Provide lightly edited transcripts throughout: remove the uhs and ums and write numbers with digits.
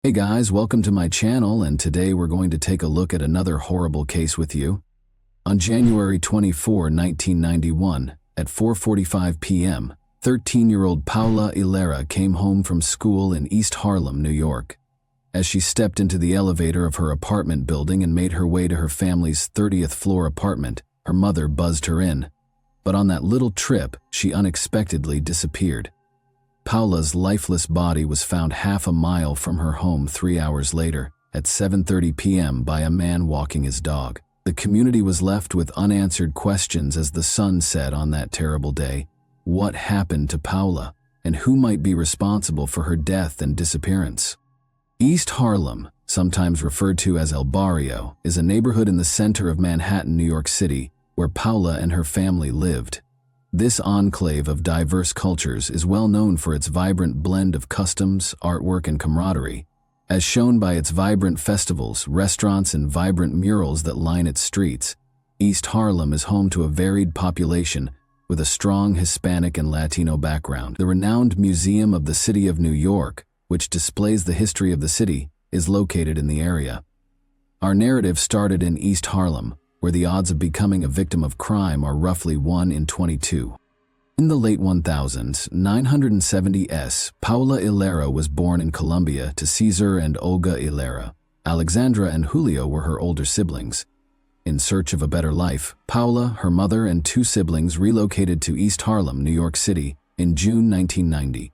Hey guys, welcome to my channel, and today we're going to take a look at another horrible case with you. On January 24, 1991, at 4:45 p.m., 13-year-old Paula Hilera came home from school in East Harlem, New York. As she stepped into the elevator of her apartment building and made her way to her family's 30th floor apartment, her mother buzzed her in. But on that little trip, she unexpectedly disappeared. Paula's lifeless body was found half a mile from her home 3 hours later, at 7:30 p.m. by a man walking his dog. The community was left with unanswered questions as the sun set on that terrible day. What happened to Paula, and who might be responsible for her death and disappearance? East Harlem, sometimes referred to as El Barrio, is a neighborhood in the center of Manhattan, New York City, where Paula and her family lived. This enclave of diverse cultures is well known for its vibrant blend of customs, artwork, and camaraderie, as shown by its vibrant festivals, restaurants, and vibrant murals that line its streets. East Harlem is home to a varied population with a strong Hispanic and Latino background. The renowned Museum of the City of New York, which displays the history of the city, is located in the area. Our narrative started in East Harlem, where the odds of becoming a victim of crime are roughly 1 in 22. In the late 1970s, Paula Hilera was born in Colombia to Cesar and Olga Hilera. Alexandra and Julio were her older siblings. In search of a better life, Paula, her mother, and 2 siblings relocated to East Harlem, New York City, in June 1990.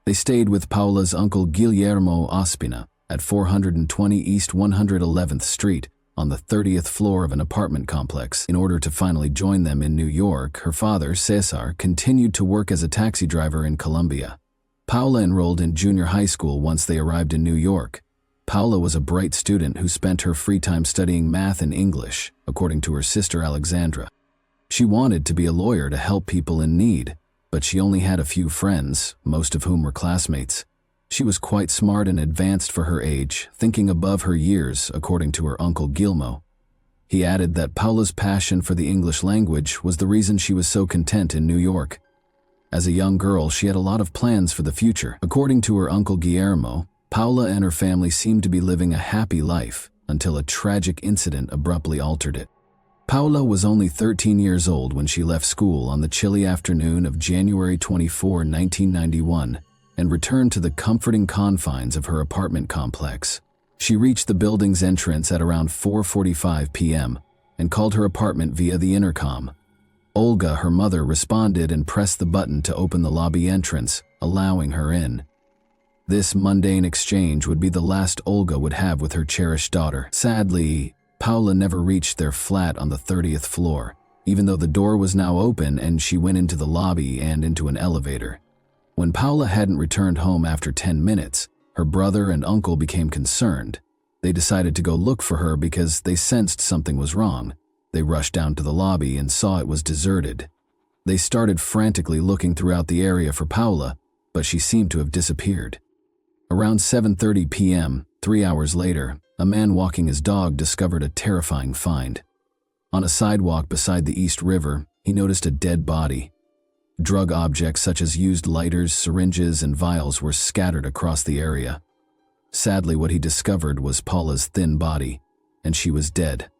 They stayed with Paula's uncle Guillermo Ospina at 420 East 111th Street, on the 30th floor of an apartment complex. In order to finally join them in New York, her father, Cesar, continued to work as a taxi driver in Colombia. Paula enrolled in junior high school once they arrived in New York. Paula was a bright student who spent her free time studying math and English, according to her sister Alexandra. She wanted to be a lawyer to help people in need, but she only had a few friends, most of whom were classmates. She was quite smart and advanced for her age, thinking above her years, according to her uncle Guillermo. He added that Paula's passion for the English language was the reason she was so content in New York. As a young girl, she had a lot of plans for the future. According to her uncle Guillermo, Paula and her family seemed to be living a happy life until a tragic incident abruptly altered it. Paula was only 13 years old when she left school on the chilly afternoon of January 24, 1991, and returned to the comforting confines of her apartment complex. She reached the building's entrance at around 4:45 p.m. and called her apartment via the intercom. Olga, her mother, responded and pressed the button to open the lobby entrance, allowing her in. This mundane exchange would be the last Olga would have with her cherished daughter. Sadly, Paula never reached their flat on the 30th floor, even though the door was now open and she went into the lobby and into an elevator. When Paula hadn't returned home after 10 minutes, her brother and uncle became concerned. They decided to go look for her because they sensed something was wrong. They rushed down to the lobby and saw it was deserted. They started frantically looking throughout the area for Paula, but she seemed to have disappeared. Around 7:30 p.m., 3 hours later, a man walking his dog discovered a terrifying find. On a sidewalk beside the East River, he noticed a dead body. Drug objects such as used lighters, syringes, and vials were scattered across the area. Sadly, what he discovered was Paula's thin body, and she was dead.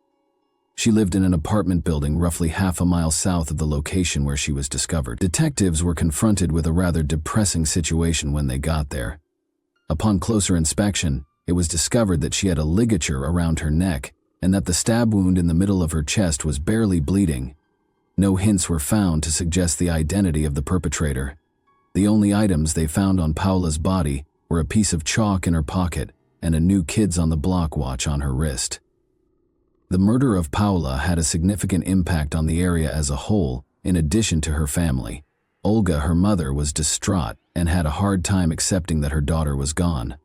She lived in an apartment building roughly half a mile south of the location where she was discovered. Detectives were confronted with a rather depressing situation when they got there. Upon closer inspection, it was discovered that she had a ligature around her neck and that the stab wound in the middle of her chest was barely bleeding. No hints were found to suggest the identity of the perpetrator. The only items they found on Paula's body were a piece of chalk in her pocket and a New Kids on the Block watch on her wrist. The murder of Paula had a significant impact on the area as a whole, in addition to her family. Olga, her mother, was distraught and had a hard time accepting that her daughter was gone.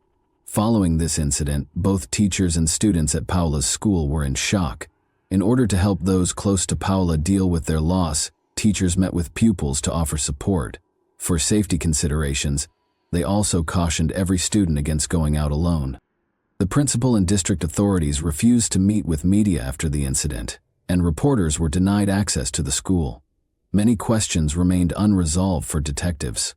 Following this incident, both teachers and students at Paula's school were in shock. In order to help those close to Paula deal with their loss, teachers met with pupils to offer support. For safety considerations, they also cautioned every student against going out alone. The principal and district authorities refused to meet with media after the incident, and reporters were denied access to the school. Many questions remained unresolved for detectives.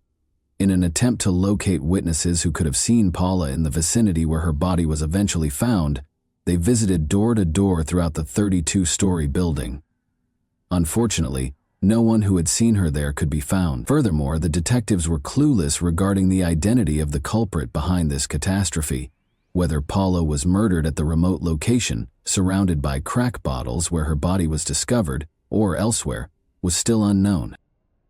In an attempt to locate witnesses who could have seen Paula in the vicinity where her body was eventually found, they visited door to door throughout the 32-story building. Unfortunately, no one who had seen her there could be found. Furthermore, the detectives were clueless regarding the identity of the culprit behind this catastrophe. Whether Paula was murdered at the remote location, surrounded by crack bottles where her body was discovered, or elsewhere, was still unknown.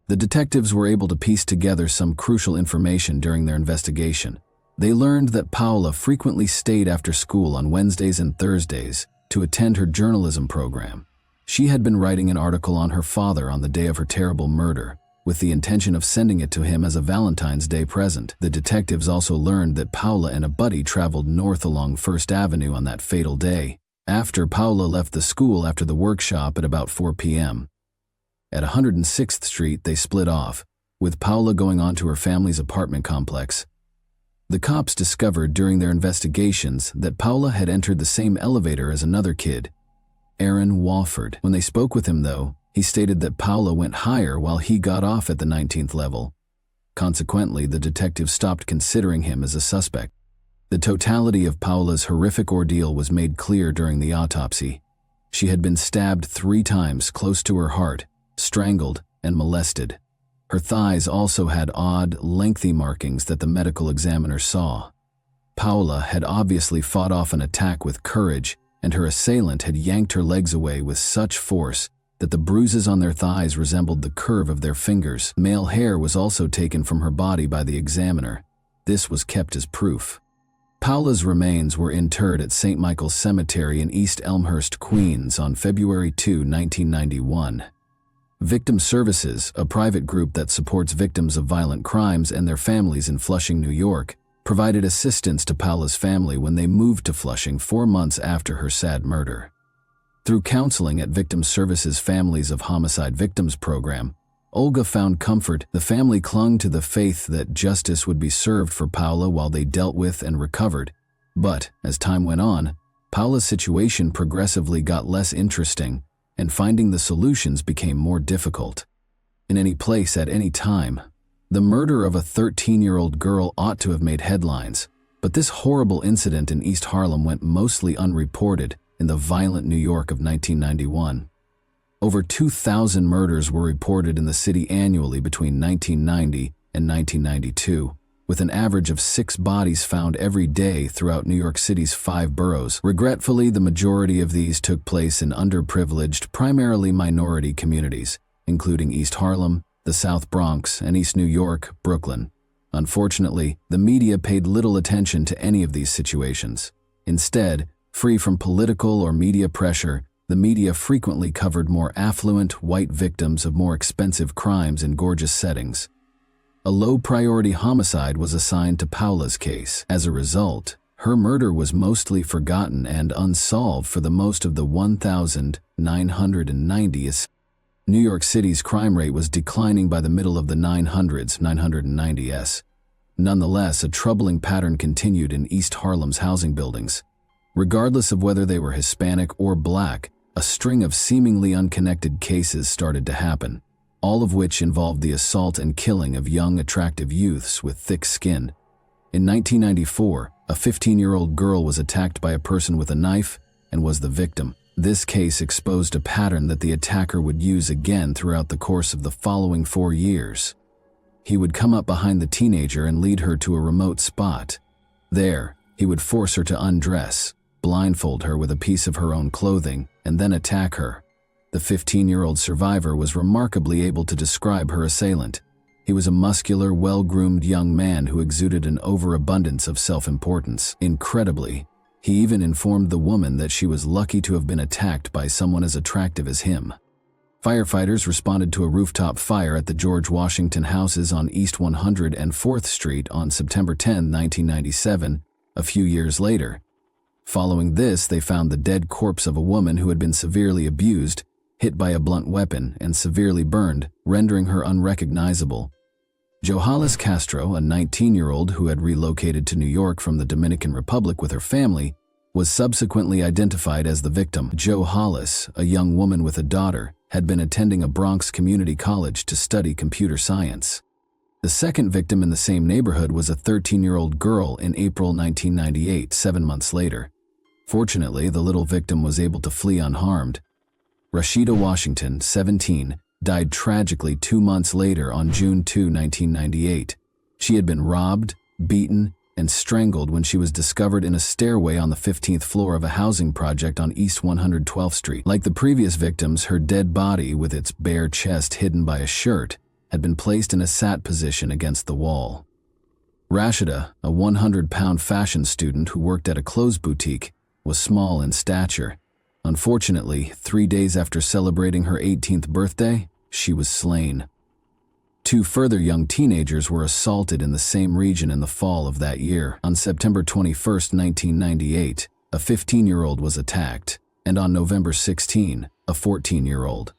The detectives were able to piece together some crucial information during their investigation. They learned that Paula frequently stayed after school on Wednesdays and Thursdays to attend her journalism program. She had been writing an article on her father on the day of her terrible murder, with the intention of sending it to him as a Valentine's Day present. The detectives also learned that Paula and a buddy traveled north along First Avenue on that fatal day, after Paula left the school after the workshop at about 4 p.m. At 106th Street, they split off, with Paula going on to her family's apartment complex. The cops discovered during their investigations that Paula had entered the same elevator as another kid, Aaron Wofford. When they spoke with him, though, he stated that Paula went higher while he got off at the 19th level. Consequently, the detectives stopped considering him as a suspect. The totality of Paula's horrific ordeal was made clear during the autopsy. She had been stabbed 3 times close to her heart, strangled, and molested. Her thighs also had odd, lengthy markings that the medical examiner saw. Paula had obviously fought off an attack with courage, and her assailant had yanked her legs away with such force that the bruises on their thighs resembled the curve of their fingers. Male hair was also taken from her body by the examiner. This was kept as proof. Paula's remains were interred at St. Michael's Cemetery in East Elmhurst, Queens on February 2, 1991. Victim Services, a private group that supports victims of violent crimes and their families in Flushing, New York, provided assistance to Paula's family when they moved to Flushing 4 months after her sad murder. Through counseling at Victim Services Families of Homicide Victims program, Olga found comfort. The family clung to the faith that justice would be served for Paula while they dealt with and recovered. But, as time went on, Paula's situation progressively got less interesting, and finding the solutions became more difficult. In any place at any time, the murder of a 13-year-old girl ought to have made headlines, but this horrible incident in East Harlem went mostly unreported in the violent New York of 1991. Over 2,000 murders were reported in the city annually between 1990 and 1992, with an average of 6 bodies found every day throughout New York City's 5 boroughs. Regretfully, the majority of these took place in underprivileged, primarily minority communities, including East Harlem, the South Bronx, and East New York, Brooklyn. Unfortunately, the media paid little attention to any of these situations. Instead, free from political or media pressure, the media frequently covered more affluent, white victims of more expensive crimes in gorgeous settings. A low-priority homicide was assigned to Paula's case. As a result, her murder was mostly forgotten and unsolved for the most of the 1,990s. New York City's crime rate was declining by the middle of the 990s. Nonetheless, a troubling pattern continued in East Harlem's housing buildings. Regardless of whether they were Hispanic or Black, a string of seemingly unconnected cases started to happen, all of which involved the assault and killing of young, attractive youths with thick skin. In 1994, a 15-year-old girl was attacked by a person with a knife and was the victim. This case exposed a pattern that the attacker would use again throughout the course of the following 4 years. He would come up behind the teenager and lead her to a remote spot. There, he would force her to undress, blindfold her with a piece of her own clothing, and then attack her. The 15-year-old survivor was remarkably able to describe her assailant. He was a muscular, well-groomed young man who exuded an overabundance of self-importance. Incredibly, he even informed the woman that she was lucky to have been attacked by someone as attractive as him. Firefighters responded to a rooftop fire at the George Washington houses on East 104th Street on September 10, 1997, a few years later. Following this, they found the dead corpse of a woman who had been severely abused, hit by a blunt weapon, and severely burned, rendering her unrecognizable. Johalis Castro, a 19-year-old who had relocated to New York from the Dominican Republic with her family, was subsequently identified as the victim. Jo Hollis, a young woman with a daughter, had been attending a Bronx community college to study computer science. The second victim in the same neighborhood was a 13-year-old girl in April 1998, 7 months later. Fortunately, the little victim was able to flee unharmed. Rashida Washington, 17, died tragically 2 months later on June 2, 1998. She had been robbed, beaten, and strangled when she was discovered in a stairway on the 15th floor of a housing project on East 112th Street. Like the previous victims, her dead body, with its bare chest hidden by a shirt, had been placed in a sat position against the wall. Rashida, a 100-pound fashion student who worked at a clothes boutique, was small in stature. Unfortunately, 3 days after celebrating her 18th birthday, she was slain. 2 further young teenagers were assaulted in the same region in the fall of that year. On September 21, 1998, a 15-year-old was attacked, and on November 16, a 14-year-old.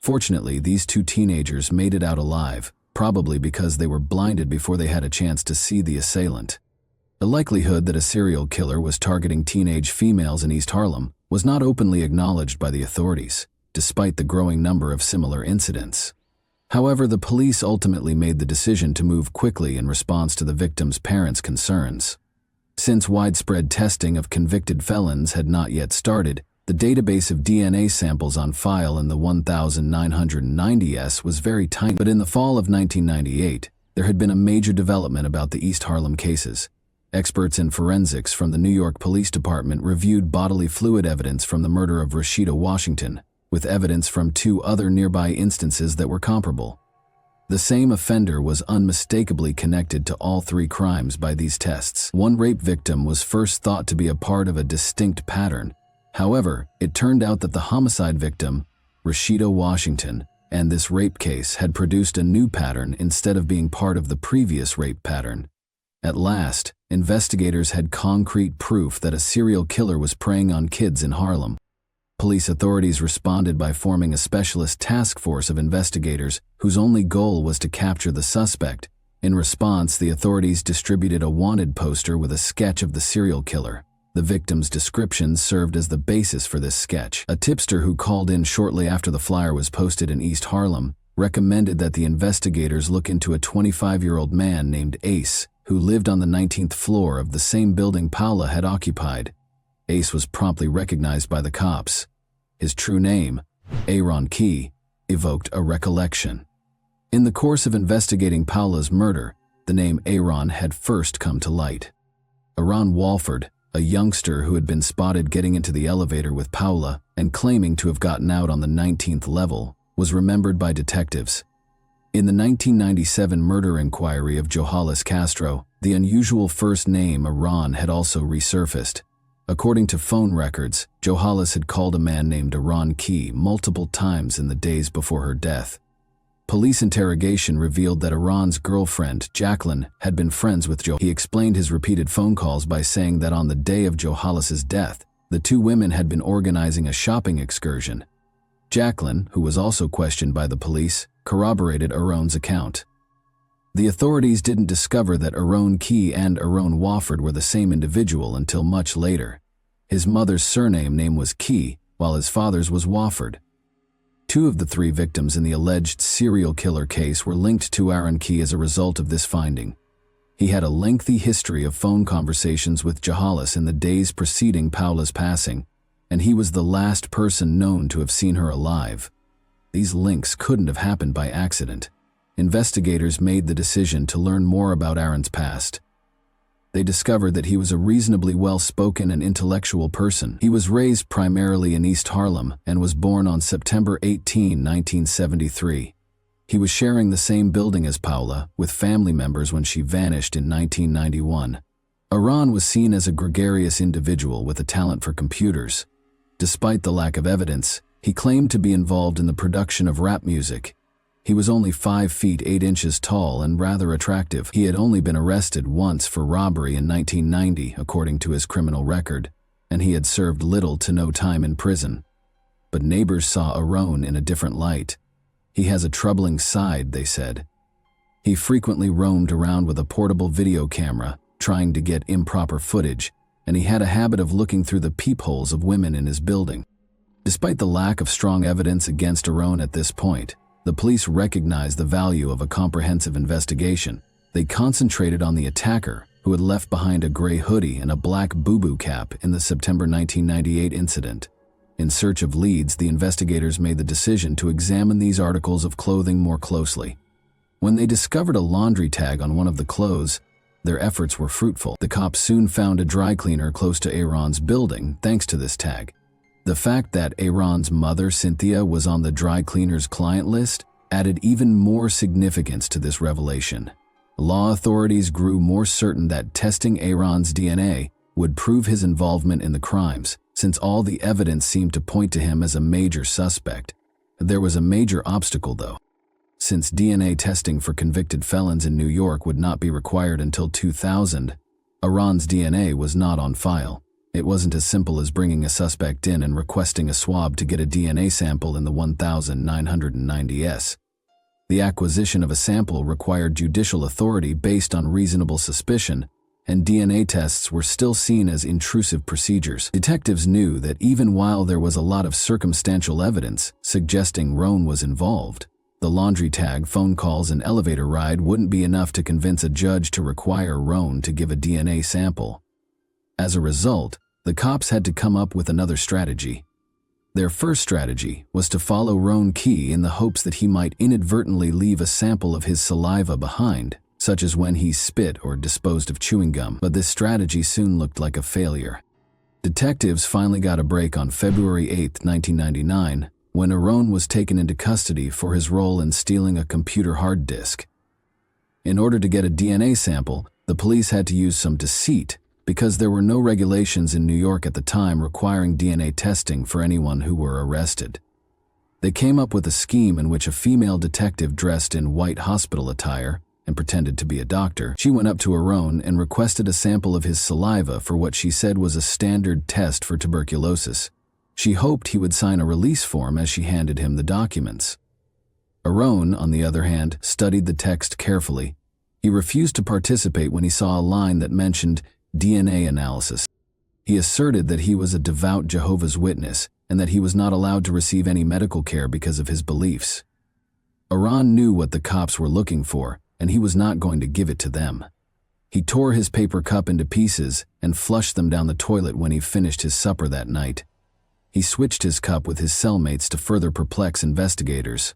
Fortunately, these 2 teenagers made it out alive, probably because they were blinded before they had a chance to see the assailant. The likelihood that a serial killer was targeting teenage females in East Harlem was not openly acknowledged by the authorities, despite the growing number of similar incidents. However, the police ultimately made the decision to move quickly in response to the victims' parents' concerns. Since widespread testing of convicted felons had not yet started, the database of DNA samples on file in the 1990s was very tiny. But in the fall of 1998, there had been a major development about the East Harlem cases. Experts in forensics from the New York Police Department reviewed bodily fluid evidence from the murder of Rashida Washington, with evidence from 2 other nearby instances that were comparable. The same offender was unmistakably connected to all 3 crimes by these tests. One rape victim was first thought to be a part of a distinct pattern. However, it turned out that the homicide victim, Rashida Washington, and this rape case had produced a new pattern instead of being part of the previous rape pattern. At last, investigators had concrete proof that a serial killer was preying on kids in Harlem. Police authorities responded by forming a specialist task force of investigators whose only goal was to capture the suspect. In response, the authorities distributed a wanted poster with a sketch of the serial killer. The victim's description served as the basis for this sketch. A tipster who called in shortly after the flyer was posted in East Harlem recommended that the investigators look into a 25-year-old man named Ace, who lived on the 19th floor of the same building Paula had occupied. Ace was promptly recognized by the cops. His true name, Aaron Key, evoked a recollection. In the course of investigating Paula's murder, the name Aaron had first come to light. Aaron Walford, a youngster who had been spotted getting into the elevator with Paula and claiming to have gotten out on the 19th level, was remembered by detectives. In the 1997 murder inquiry of Johalis Castro, the unusual first name Aaron had also resurfaced. According to phone records, Johalis had called a man named Aaron Key multiple times in the days before her death. Police interrogation revealed that Aaron's girlfriend, Jacqueline, had been friends with Joe. He explained his repeated phone calls by saying that on the day of Johalis's death, the 2 women had been organizing a shopping excursion. Jacqueline, who was also questioned by the police, corroborated Aaron's account. The authorities didn't discover that Aaron Key and Aaron Wofford were the same individual until much later. His mother's surname was Key, while his father's was Wofford. 2 of the 3 victims in the alleged serial killer case were linked to Aaron Key as a result of this finding. He had a lengthy history of phone conversations with Johalis in the days preceding Paula's passing, and he was the last person known to have seen her alive. These links couldn't have happened by accident. Investigators made the decision to learn more about Aaron's past. They discovered that he was a reasonably well-spoken and intellectual person. He was raised primarily in East Harlem and was born on September 18, 1973. He was sharing the same building as Paula, with family members when she vanished in 1991. Aaron was seen as a gregarious individual with a talent for computers. Despite the lack of evidence, he claimed to be involved in the production of rap music. He was only 5 feet 8 inches tall and rather attractive. He had only been arrested once for robbery in 1990, according to his criminal record, and he had served little to no time in prison. But neighbors saw Aaron in a different light. He has a troubling side, they said. He frequently roamed around with a portable video camera, trying to get improper footage, and he had a habit of looking through the peepholes of women in his building. Despite the lack of strong evidence against Aaron at this point, The police recognized the value of a comprehensive investigation. They concentrated on the attacker, who had left behind a gray hoodie and a black boo-boo cap in the September 1998 incident. In search of leads, the investigators made the decision to examine these articles of clothing more closely. When they discovered a laundry tag on one of the clothes, their efforts were fruitful. The cops soon found a dry cleaner close to Aaron's building thanks to this tag. The fact that Aaron's mother, Cynthia, was on the dry cleaner's client list added even more significance to this revelation. Law authorities grew more certain that testing Aaron's DNA would prove his involvement in the crimes, since all the evidence seemed to point to him as a major suspect. There was a major obstacle, though. Since DNA testing for convicted felons in New York would not be required until 2000, Aaron's DNA was not on file. It wasn't as simple as bringing a suspect in and requesting a swab to get a DNA sample in the 1990s. The acquisition of a sample required judicial authority based on reasonable suspicion, and DNA tests were still seen as intrusive procedures. Detectives knew that even while there was a lot of circumstantial evidence suggesting Roan was involved, the laundry tag, phone calls, and elevator ride wouldn't be enough to convince a judge to require Roan to give a DNA sample. As a result, the cops had to come up with another strategy. Their first strategy was to follow Roan Key in the hopes that he might inadvertently leave a sample of his saliva behind, such as when he spit or disposed of chewing gum, but this strategy soon looked like a failure. Detectives finally got a break on February 8, 1999, when Roan was taken into custody for his role in stealing a computer hard disk. In order to get a DNA sample, the police had to use some deceit, because there were no regulations in New York at the time requiring DNA testing for anyone who were arrested. They came up with a scheme in which a female detective dressed in white hospital attire and pretended to be a doctor. She went up to Roan and requested a sample of his saliva for what she said was a standard test for tuberculosis. She hoped he would sign a release form as she handed him the documents. Roan, on the other hand, studied the text carefully. He refused to participate when he saw a line that mentioned DNA analysis. He asserted that he was a devout Jehovah's Witness and that he was not allowed to receive any medical care because of his beliefs. Roan knew what the cops were looking for, and he was not going to give it to them. He tore his paper cup into pieces and flushed them down the toilet when he finished his supper that night. He switched his cup with his cellmates to further perplex investigators.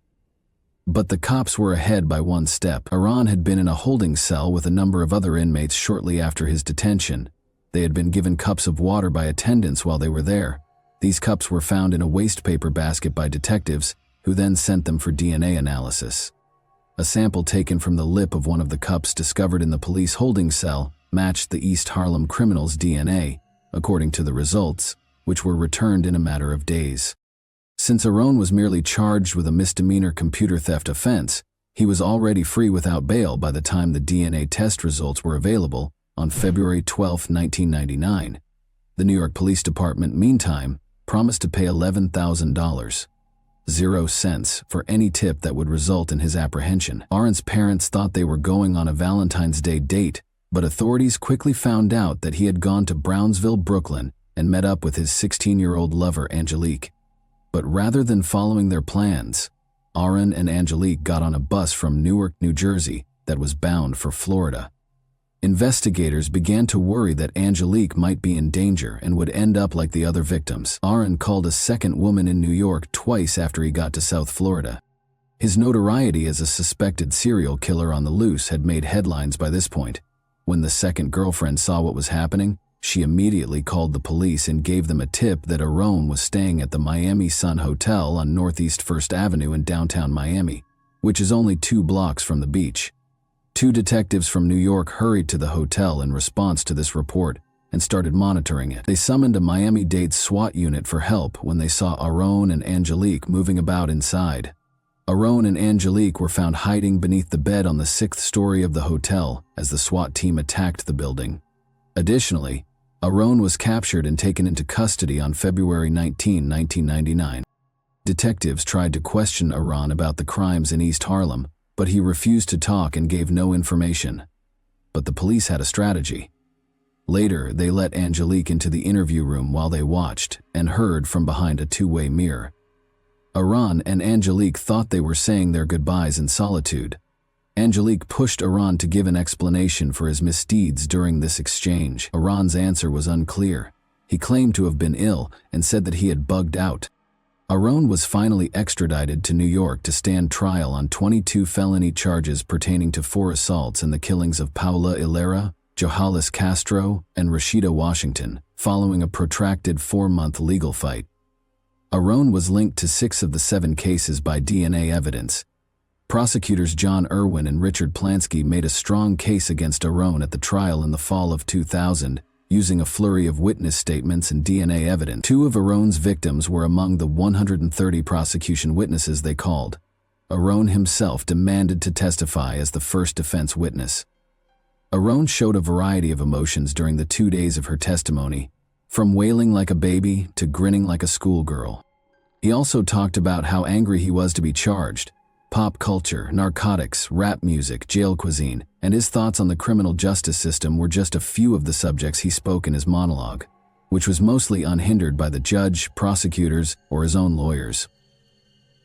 But the cops were ahead by one step. Roan had been in a holding cell with a number of other inmates shortly after his detention. They had been given cups of water by attendants while they were there. These cups were found in a waste paper basket by detectives, who then sent them for DNA analysis. A sample taken from the lip of one of the cups discovered in the police holding cell matched the East Harlem criminal's DNA, according to the results, which were returned in a matter of days. Since Roan was merely charged with a misdemeanor computer theft offense, he was already free without bail by the time the DNA test results were available on February 12, 1999. The New York Police Department, meantime, promised to pay $11,000, 0 cents, for any tip that would result in his apprehension. Aaron's parents thought they were going on a Valentine's Day date, but authorities quickly found out that he had gone to Brownsville, Brooklyn, and met up with his 16-year-old lover, Angelique. But rather than following their plans, Aaron and Angelique got on a bus from Newark, New Jersey, that was bound for Florida. Investigators began to worry that Angelique might be in danger and would end up like the other victims. Aaron called a second woman in New York twice after he got to South Florida. His notoriety as a suspected serial killer on the loose had made headlines by this point. When the second girlfriend saw what was happening, she immediately called the police and gave them a tip that Roan was staying at the Miami Sun Hotel on Northeast 1st Avenue in downtown Miami, which is only 2 blocks from the beach. 2 detectives from New York hurried to the hotel in response to this report and started monitoring it. They summoned a Miami-Dade SWAT unit for help when they saw Aaron and Angelique moving about inside. Aaron and Angelique were found hiding beneath the bed on the 6th story of the hotel as the SWAT team attacked the building. Additionally, Aaron was captured and taken into custody on February 19, 1999. Detectives tried to question Aaron about the crimes in East Harlem, but he refused to talk and gave no information. But the police had a strategy. Later, they let Angelique into the interview room while they watched and heard from behind a 2-way mirror. Aran and Angelique thought they were saying their goodbyes in solitude. Angelique pushed Aran to give an explanation for his misdeeds during this exchange. Aran's answer was unclear. He claimed to have been ill and said that he had bugged out. Aran was finally extradited to New York to stand trial on 22 felony charges pertaining to 4 assaults and the killings of Paula Hilera, Johalis Castro, and Rashida Washington, following a protracted 4-month legal fight. Aran was linked to 6 of the 7 cases by DNA evidence. Prosecutors John Irwin and Richard Plansky made a strong case against Aran at the trial in the fall of 2000, using a flurry of witness statements and DNA evidence. 2 of Aran's victims were among the 130 prosecution witnesses they called. Aran himself demanded to testify as the first defense witness. Aran showed a variety of emotions during the 2 days of her testimony, from wailing like a baby to grinning like a schoolgirl. He also talked about how angry he was to be charged, pop culture, narcotics, rap music, jail cuisine, and his thoughts on the criminal justice system were just a few of the subjects he spoke in his monologue, which was mostly unhindered by the judge, prosecutors, or his own lawyers.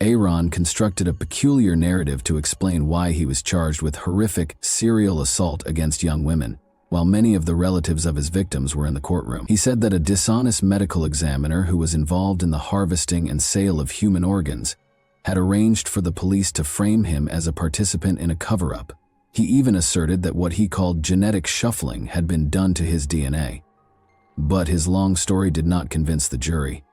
Aran constructed a peculiar narrative to explain why he was charged with horrific serial assault against young women, while many of the relatives of his victims were in the courtroom. He said that a dishonest medical examiner who was involved in the harvesting and sale of human organs had arranged for the police to frame him as a participant in a cover-up. He even asserted that what he called genetic shuffling had been done to his DNA. But his long story did not convince the jury.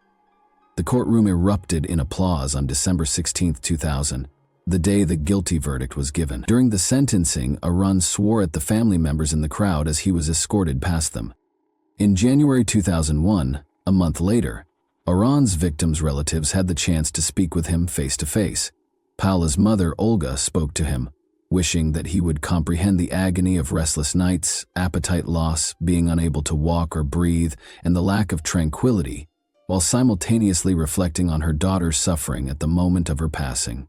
The courtroom erupted in applause on December 16, 2000, the day the guilty verdict was given. During the sentencing, Aran swore at the family members in the crowd as he was escorted past them. In January 2001, a month later, Aran's victims' relatives had the chance to speak with him face-to-face. Paula's mother, Olga, spoke to him, wishing that he would comprehend the agony of restless nights, appetite loss, being unable to walk or breathe, and the lack of tranquility, while simultaneously reflecting on her daughter's suffering at the moment of her passing.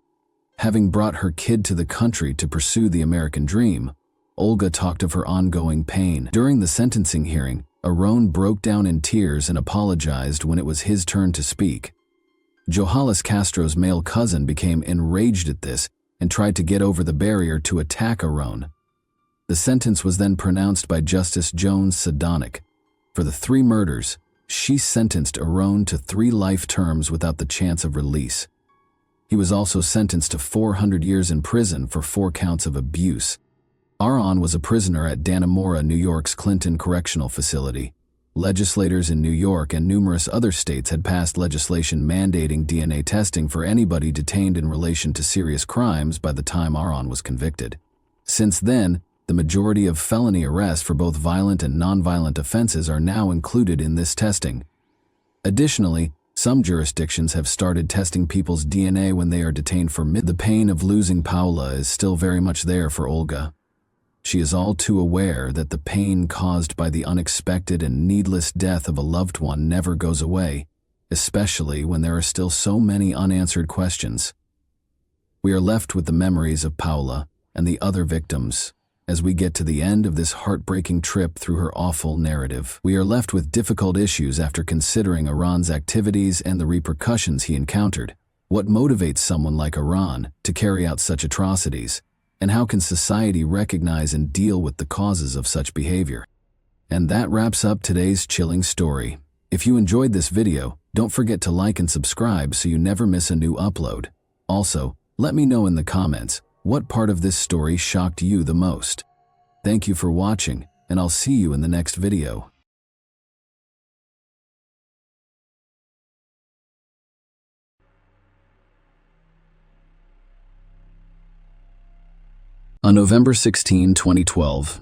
Having brought her kid to the country to pursue the American dream, Olga talked of her ongoing pain. During the sentencing hearing, Aran broke down in tears and apologized when it was his turn to speak. Johalis Castro's male cousin became enraged at this and tried to get over the barrier to attack Aran. The sentence was then pronounced by Justice Jones Sadonic. For the 3 murders, she sentenced Aran to 3 life terms without the chance of release. He was also sentenced to 400 years in prison for 4 counts of abuse. Aran was a prisoner at Dannemora, New York's Clinton Correctional Facility. Legislators in New York and numerous other states had passed legislation mandating DNA testing for anybody detained in relation to serious crimes by the time Aran was convicted. Since then, the majority of felony arrests for both violent and nonviolent offenses are now included in this testing. Additionally, some jurisdictions have started testing people's DNA when they are detained for The pain of losing Paula is still very much there for Olga. She is all too aware that the pain caused by the unexpected and needless death of a loved one never goes away, especially when there are still so many unanswered questions. We are left with the memories of Paula and the other victims. As we get to the end of this heartbreaking trip through her awful narrative, we are left with difficult issues after considering Aran's activities and the repercussions he encountered. What motivates someone like Aran to carry out such atrocities? And how can society recognize and deal with the causes of such behavior? And that wraps up today's chilling story. If you enjoyed this video, don't forget to like and subscribe so you never miss a new upload. Also, let me know in the comments, what part of this story shocked you the most? Thank you for watching, and I'll see you in the next video. On November 16, 2012,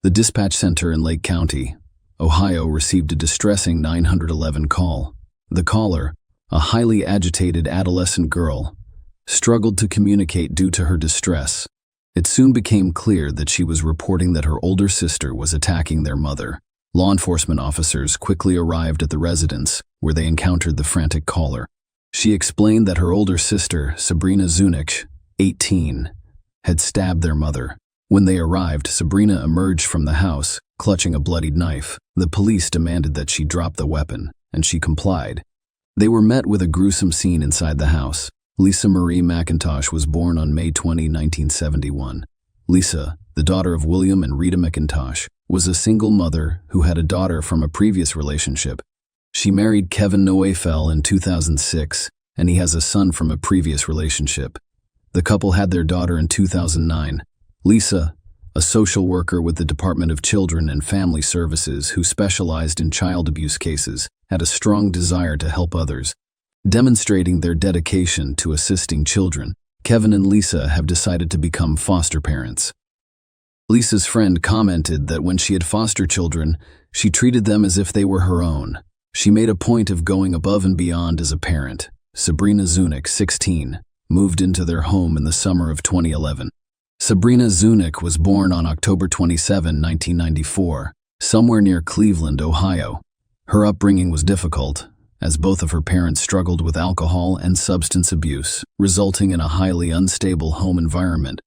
the dispatch center in Lake County, Ohio, received a distressing 911 call. The caller, a highly agitated adolescent girl, struggled to communicate due to her distress. It soon became clear that she was reporting that her older sister was attacking their mother. Law enforcement officers quickly arrived at the residence, where they encountered the frantic caller. She explained that her older sister, Sabrina Zunich, 18, had stabbed their mother. When they arrived, Sabrina emerged from the house, clutching a bloodied knife. The police demanded that she drop the weapon, and she complied. They were met with a gruesome scene inside the house. Lisa Marie McIntosh was born on May 20, 1971. Lisa, the daughter of William and Rita McIntosh, was a single mother who had a daughter from a previous relationship. She married Kevin Noefel in 2006, and he has a son from a previous relationship. The couple had their daughter in 2009. Lisa, a social worker with the Department of Children and Family Services who specialized in child abuse cases, had a strong desire to help others. Demonstrating their dedication to assisting children, Kevin and Lisa have decided to become foster parents. Lisa's friend commented that when she had foster children, she treated them as if they were her own. She made a point of going above and beyond as a parent. Sabrina Zunick, 16, moved into their home in the summer of 2011. Sabrina Zunick was born on October 27, 1994, somewhere near Cleveland, Ohio. Her upbringing was difficult, as both of her parents struggled with alcohol and substance abuse, resulting in a highly unstable home environment.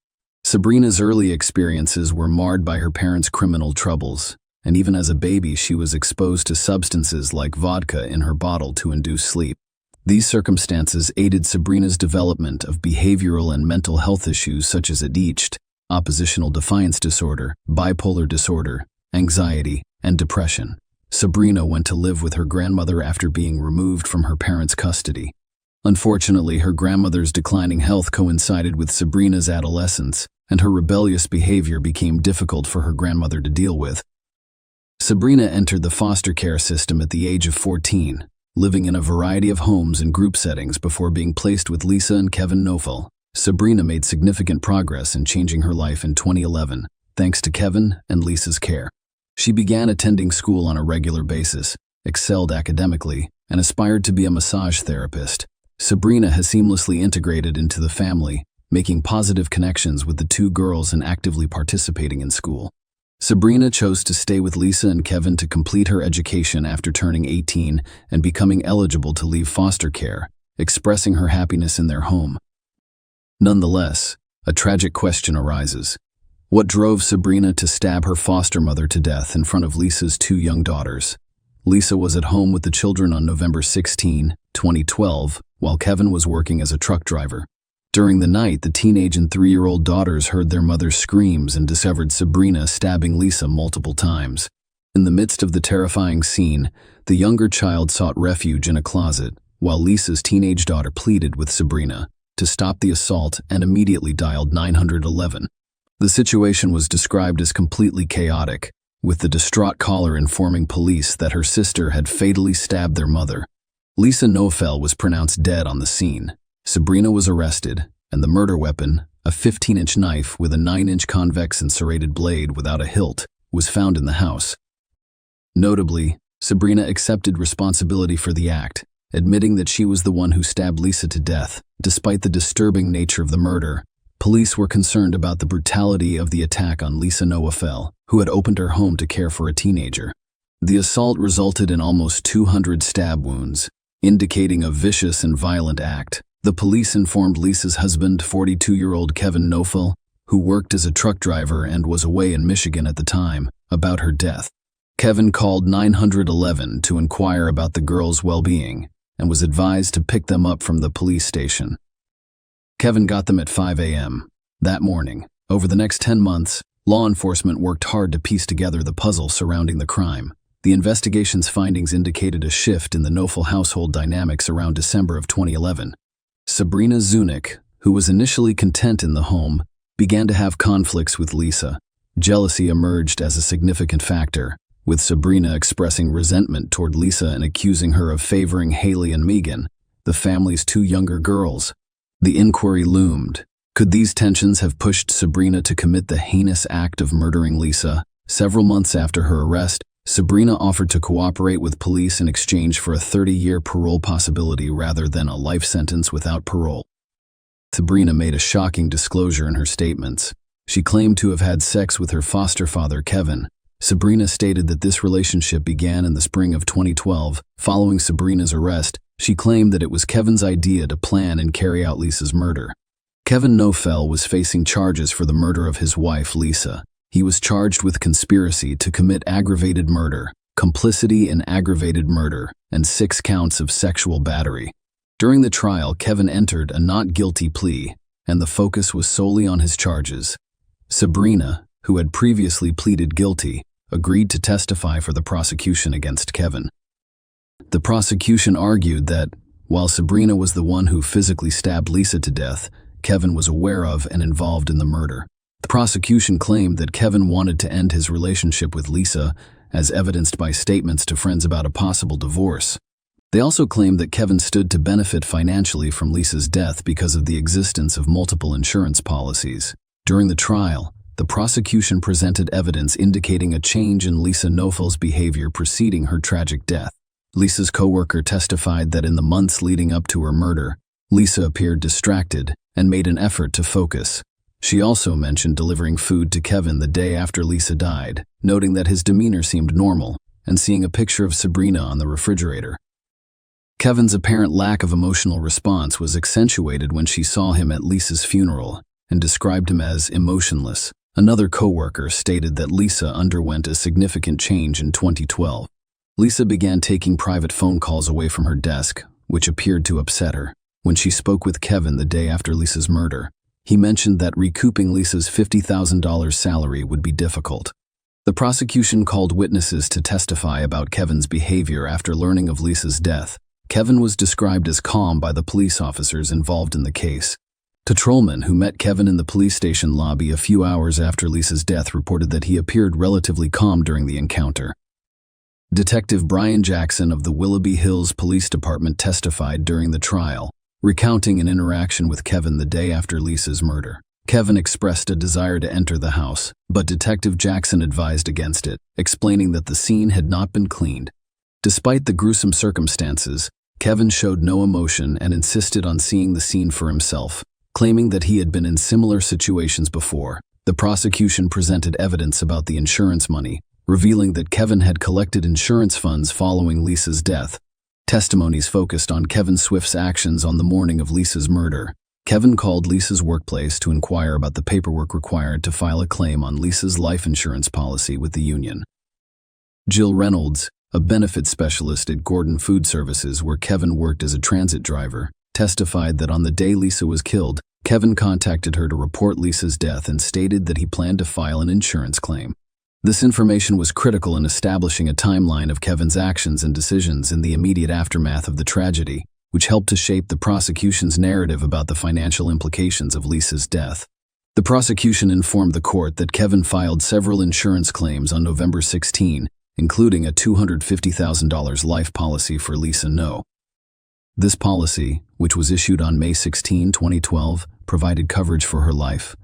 Sabrina's early experiences were marred by her parents' criminal troubles, and even as a baby she was exposed to substances like vodka in her bottle to induce sleep. These circumstances aided Sabrina's development of behavioral and mental health issues such as ADHD, oppositional defiance disorder, bipolar disorder, anxiety, and depression. Sabrina went to live with her grandmother after being removed from her parents' custody. Unfortunately, her grandmother's declining health coincided with Sabrina's adolescence, and her rebellious behavior became difficult for her grandmother to deal with. Sabrina entered the foster care system at the age of 14, living in a variety of homes and group settings before being placed with Lisa and Kevin Noefel. Sabrina made significant progress in changing her life in 2011, thanks to Kevin and Lisa's care. She began attending school on a regular basis, excelled academically, and aspired to be a massage therapist. Sabrina has seamlessly integrated into the family, making positive connections with the two girls and actively participating in school. Sabrina chose to stay with Lisa and Kevin to complete her education after turning 18 and becoming eligible to leave foster care, expressing her happiness in their home. Nonetheless, a tragic question arises. What drove Sabrina to stab her foster mother to death in front of Lisa's two young daughters? Lisa was at home with the children on November 16, 2012, while Kevin was working as a truck driver. During the night, the teenage and 3-year-old daughters heard their mother's screams and discovered Sabrina stabbing Lisa multiple times. In the midst of the terrifying scene, the younger child sought refuge in a closet, while Lisa's teenage daughter pleaded with Sabrina to stop the assault and immediately dialed 911. The situation was described as completely chaotic, with the distraught caller informing police that her sister had fatally stabbed their mother. Lisa Noefel was pronounced dead on the scene. Sabrina was arrested, and the murder weapon, a 15-inch knife with a 9-inch convex and serrated blade without a hilt, was found in the house. Notably, Sabrina accepted responsibility for the act, admitting that she was the one who stabbed Lisa to death. Despite the disturbing nature of the murder, police were concerned about the brutality of the attack on Lisa Noefel, who had opened her home to care for a teenager. The assault resulted in almost 200 stab wounds, indicating a vicious and violent act. The police informed Lisa's husband, 42-year-old Kevin Noefel, who worked as a truck driver and was away in Michigan at the time, about her death. Kevin called 911 to inquire about the girls' well-being and was advised to pick them up from the police station. Kevin got them at 5 a.m. that morning. Over the next 10 months, law enforcement worked hard to piece together the puzzle surrounding the crime. The investigation's findings indicated a shift in the Noefel household dynamics around December of 2011. Sabrina Zunick, who was initially content in the home, began to have conflicts with Lisa. Jealousy emerged as a significant factor, with Sabrina expressing resentment toward Lisa and accusing her of favoring Haley and Megan, the family's two younger girls. The inquiry loomed. Could these tensions have pushed Sabrina to commit the heinous act of murdering Lisa? Several months after her arrest, Sabrina offered to cooperate with police in exchange for a 30-year parole possibility rather than a life sentence without parole. Sabrina made a shocking disclosure in her statements. She claimed to have had sex with her foster father, Kevin. Sabrina stated that this relationship began in the spring of 2012. Following Sabrina's arrest, she claimed that it was Kevin's idea to plan and carry out Lisa's murder. Kevin Noefel was facing charges for the murder of his wife, Lisa. He was charged with conspiracy to commit aggravated murder, complicity in aggravated murder, and 6 counts of sexual battery. During the trial, Kevin entered a not guilty plea, and the focus was solely on his charges. Sabrina, who had previously pleaded guilty, agreed to testify for the prosecution against Kevin. The prosecution argued that, while Sabrina was the one who physically stabbed Lisa to death, Kevin was aware of and involved in the murder. The prosecution claimed that Kevin wanted to end his relationship with Lisa, as evidenced by statements to friends about a possible divorce. They also claimed that Kevin stood to benefit financially from Lisa's death because of the existence of multiple insurance policies. During the trial, the prosecution presented evidence indicating a change in Lisa Nofel's behavior preceding her tragic death. Lisa's coworker testified that in the months leading up to her murder, Lisa appeared distracted and made an effort to focus. She also mentioned delivering food to Kevin the day after Lisa died, noting that his demeanor seemed normal, and seeing a picture of Sabrina on the refrigerator. Kevin's apparent lack of emotional response was accentuated when she saw him at Lisa's funeral and described him as emotionless. Another coworker stated that Lisa underwent a significant change in 2012. Lisa began taking private phone calls away from her desk, which appeared to upset her. When she spoke with Kevin the day after Lisa's murder, he mentioned that recouping Lisa's $50,000 salary would be difficult. The prosecution called witnesses to testify about Kevin's behavior after learning of Lisa's death. Kevin was described as calm by the police officers involved in the case. Patrolman who met Kevin in the police station lobby a few hours after Lisa's death reported that he appeared relatively calm during the encounter. Detective Brian Jackson of the Willoughby Hills Police Department testified during the trial, recounting an interaction with Kevin the day after Lisa's murder. Kevin expressed a desire to enter the house, but Detective Jackson advised against it, explaining that the scene had not been cleaned. Despite the gruesome circumstances, Kevin showed no emotion and insisted on seeing the scene for himself, claiming that he had been in similar situations before. The prosecution presented evidence about the insurance money, revealing that Kevin had collected insurance funds following Lisa's death. Testimonies focused on Kevin Swift's actions on the morning of Lisa's murder. Kevin called Lisa's workplace to inquire about the paperwork required to file a claim on Lisa's life insurance policy with the union. Jill Reynolds, a benefits specialist at Gordon Food Services where Kevin worked as a transit driver, testified that on the day Lisa was killed, Kevin contacted her to report Lisa's death and stated that he planned to file an insurance claim. This information was critical in establishing a timeline of Kevin's actions and decisions in the immediate aftermath of the tragedy, which helped to shape the prosecution's narrative about the financial implications of Lisa's death. The prosecution informed the court that Kevin filed several insurance claims on November 16, including a $250,000 life policy for Lisa No. This policy, which was issued on May 16, 2012, provided coverage for her life.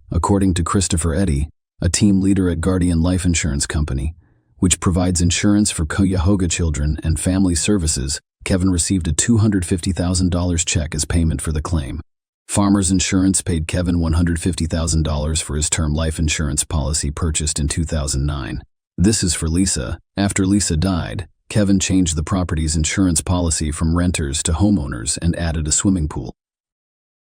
According to Christopher Eddy, a team leader at Guardian Life Insurance Company, which provides insurance for Cuyahoga children and family services, Kevin received a $250,000 check as payment for the claim. Farmers Insurance paid Kevin $150,000 for his term life insurance policy purchased in 2009. This is for Lisa. After Lisa died, Kevin changed the property's insurance policy from renters to homeowners and added a swimming pool.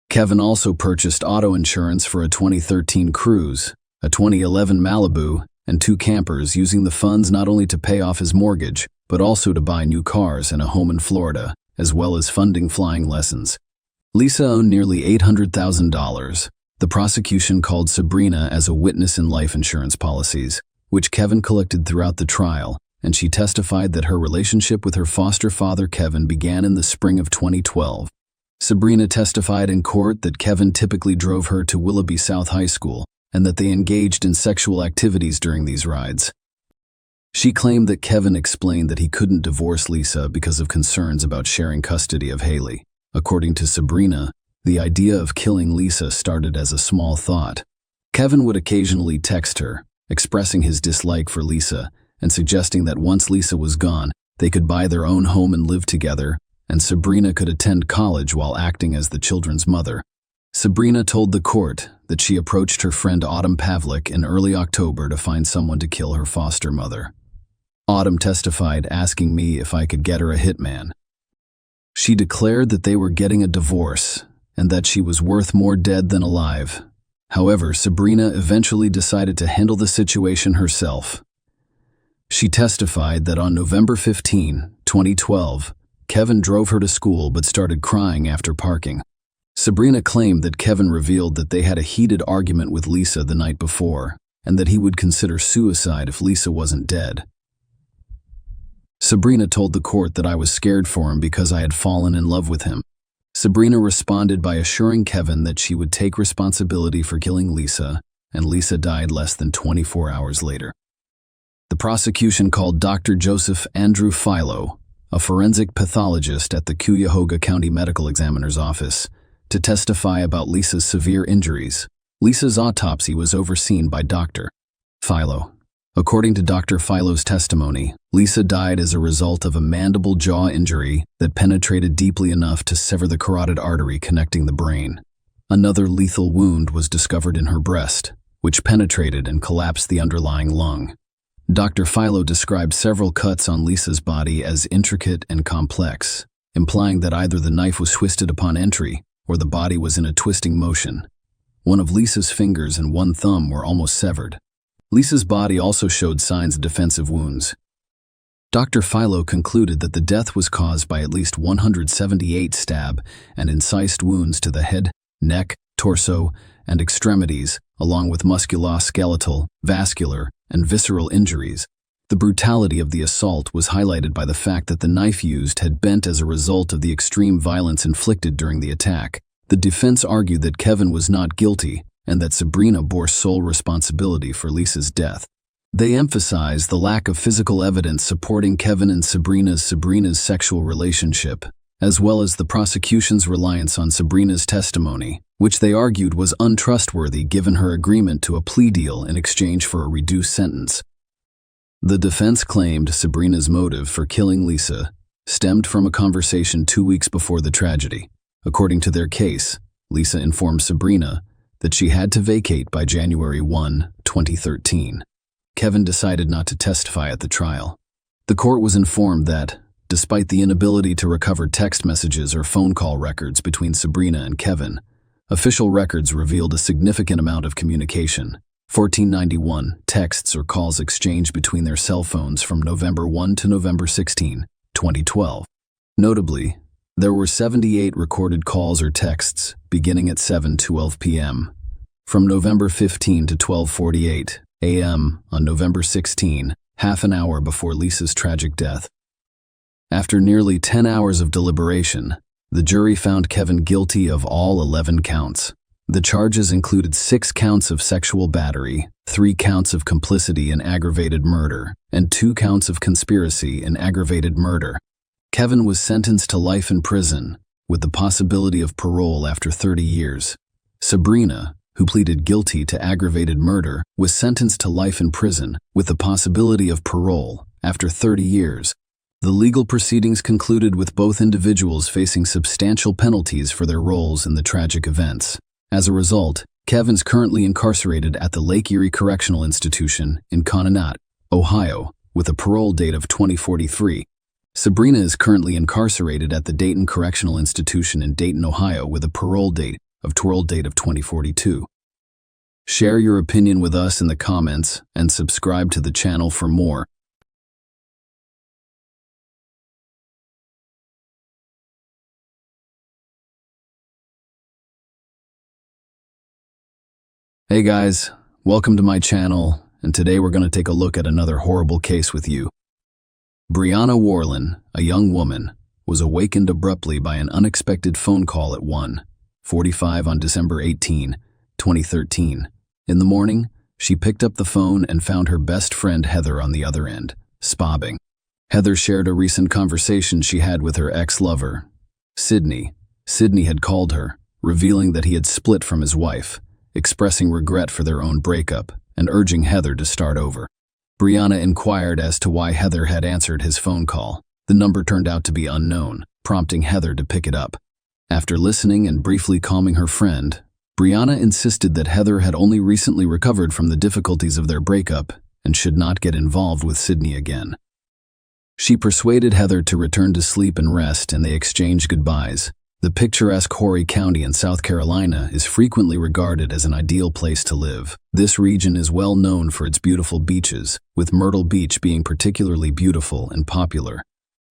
Kevin also purchased auto insurance for a 2013 Cruze, a 2011 Malibu, and 2 campers using the funds not only to pay off his mortgage, but also to buy new cars and a home in Florida, as well as funding flying lessons. Lisa owned nearly $800,000. The prosecution called Sabrina as a witness in life insurance policies, which Kevin collected throughout the trial, and she testified that her relationship with her foster father Kevin began in the spring of 2012. Sabrina testified in court that Kevin typically drove her to Willoughby South High School, and that they engaged in sexual activities during these rides. She claimed that Kevin explained that he couldn't divorce Lisa because of concerns about sharing custody of Haley. According to Sabrina, the idea of killing Lisa started as a small thought. Kevin would occasionally text her, expressing his dislike for Lisa and suggesting that once Lisa was gone, they could buy their own home and live together, and Sabrina could attend college while acting as the children's mother. Sabrina told the court that she approached her friend Autumn Pavlik in early October to find someone to kill her foster mother. Autumn testified, asking me if I could get her a hitman. She declared that they were getting a divorce and that she was worth more dead than alive. However, Sabrina eventually decided to handle the situation herself. She testified that on November 15, 2012, Kevin drove her to school but started crying after parking. Sabrina claimed that Kevin revealed that they had a heated argument with Lisa the night before, and that he would consider suicide if Lisa wasn't dead. Sabrina told the court that I was scared for him because I had fallen in love with him. Sabrina responded by assuring Kevin that she would take responsibility for killing Lisa, and Lisa died less than 24 hours later. The prosecution called Dr. Joseph Andrew Philo, a forensic pathologist at the Cuyahoga County Medical Examiner's Office, to testify about Lisa's severe injuries. Lisa's autopsy was overseen by Dr. Philo. According to Dr. Philo's testimony, Lisa died as a result of a mandible jaw injury that penetrated deeply enough to sever the carotid artery connecting the brain. Another lethal wound was discovered in her breast, which penetrated and collapsed the underlying lung. Dr. Philo described several cuts on Lisa's body as intricate and complex, implying that either the knife was twisted upon entry or the body was in a twisting motion. One of Lisa's fingers and one thumb were almost severed. Lisa's body also showed signs of defensive wounds. Dr. Philo concluded that the death was caused by at least 178 stab and incised wounds to the head, neck, torso, and extremities, along with musculoskeletal, vascular, and visceral injuries. The brutality of the assault was highlighted by the fact that the knife used had bent as a result of the extreme violence inflicted during the attack. The defense argued that Kevin was not guilty and that Sabrina bore sole responsibility for Lisa's death. They emphasized the lack of physical evidence supporting Kevin and Sabrina's sexual relationship, as well as the prosecution's reliance on Sabrina's testimony, which they argued was untrustworthy given her agreement to a plea deal in exchange for a reduced sentence. The defense claimed Sabrina's motive for killing Lisa stemmed from a conversation 2 weeks before the tragedy. According to their case, Lisa informed Sabrina that she had to vacate by January 1, 2013. Kevin decided not to testify at the trial. The court was informed that, despite the inability to recover text messages or phone call records between Sabrina and Kevin, official records revealed a significant amount of communication. 1491 texts or calls exchanged between their cell phones from November 1 to November 16, 2012. Notably, there were 78 recorded calls or texts beginning at 7:12 p.m. from November 15 to 12:48 a.m. on November 16, half an hour before Lisa's tragic death. After nearly 10 hours of deliberation, the jury found Kevin guilty of all 11 counts. The charges included 6 counts of sexual battery, 3 counts of complicity in aggravated murder, and 2 counts of conspiracy in aggravated murder. Kevin was sentenced to life in prison, with the possibility of parole after 30 years. Sabrina, who pleaded guilty to aggravated murder, was sentenced to life in prison, with the possibility of parole after 30 years. The legal proceedings concluded with both individuals facing substantial penalties for their roles in the tragic events. As a result, Kevin's currently incarcerated at the Lake Erie Correctional Institution in Conneaut, Ohio, with a parole date of 2043. Sabrina is currently incarcerated at the Dayton Correctional Institution in Dayton, Ohio, with a parole date of 2042. Share your opinion with us in the comments and subscribe to the channel for more. Hey guys, welcome to my channel, and today we're going to take a look at another horrible case with you. Brianna Warren, a young woman, was awakened abruptly by an unexpected phone call at 1:45 on December 18, 2013. In the morning, she picked up the phone and found her best friend Heather on the other end, sobbing. Heather shared a recent conversation she had with her ex-lover, Sydney. Sydney had called her, revealing that he had split from his wife, expressing regret for their own breakup and urging Heather to start over. Brianna inquired as to why Heather had answered his phone call. The number turned out to be unknown, prompting Heather to pick it up. After listening and briefly calming her friend, Brianna insisted that Heather had only recently recovered from the difficulties of their breakup and should not get involved with Sydney again. She persuaded Heather to return to sleep and rest, and they exchanged goodbyes. The picturesque Horry County in South Carolina is frequently regarded as an ideal place to live. This region is well known for its beautiful beaches, with Myrtle Beach being particularly beautiful and popular.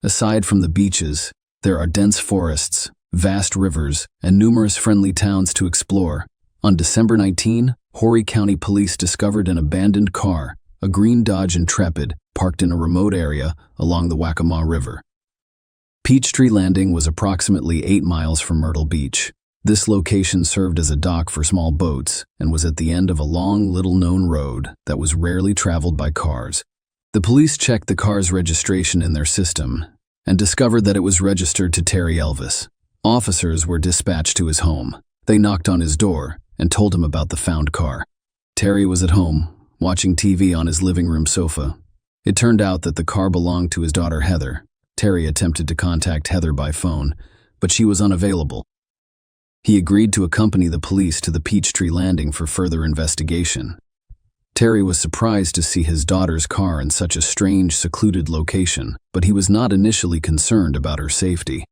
Aside from the beaches, there are dense forests, vast rivers, and numerous friendly towns to explore. On December 19, Horry County Police discovered an abandoned car, a green Dodge Intrepid, parked in a remote area along the Waccamaw River. Peachtree Landing was approximately 8 miles from Myrtle Beach. This location served as a dock for small boats and was at the end of a long, little-known road that was rarely traveled by cars. The police checked the car's registration in their system and discovered that it was registered to Terry Elvis. Officers were dispatched to his home. They knocked on his door and told him about the found car. Terry was at home, watching TV on his living room sofa. It turned out that the car belonged to his daughter Heather. Terry attempted to contact Heather by phone, but she was unavailable. He agreed to accompany the police to the Peachtree Landing for further investigation. Terry was surprised to see his daughter's car in such a strange, secluded location, but he was not initially concerned about her safety.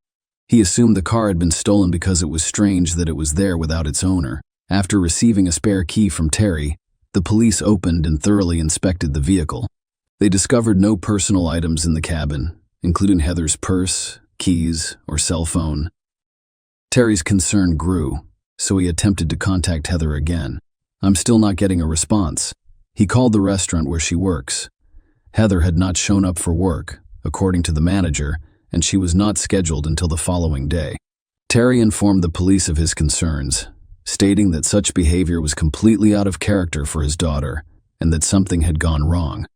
He assumed the car had been stolen because it was strange that it was there without its owner. After receiving a spare key from Terry, the police opened and thoroughly inspected the vehicle. They discovered no personal items in the cabin, including Heather's purse, keys, or cell phone. Terry's concern grew, so he attempted to contact Heather again. "I'm still not getting a response." He called the restaurant where she works. Heather had not shown up for work, according to the manager, and she was not scheduled until the following day. Terry informed the police of his concerns, stating that such behavior was completely out of character for his daughter and that something had gone wrong.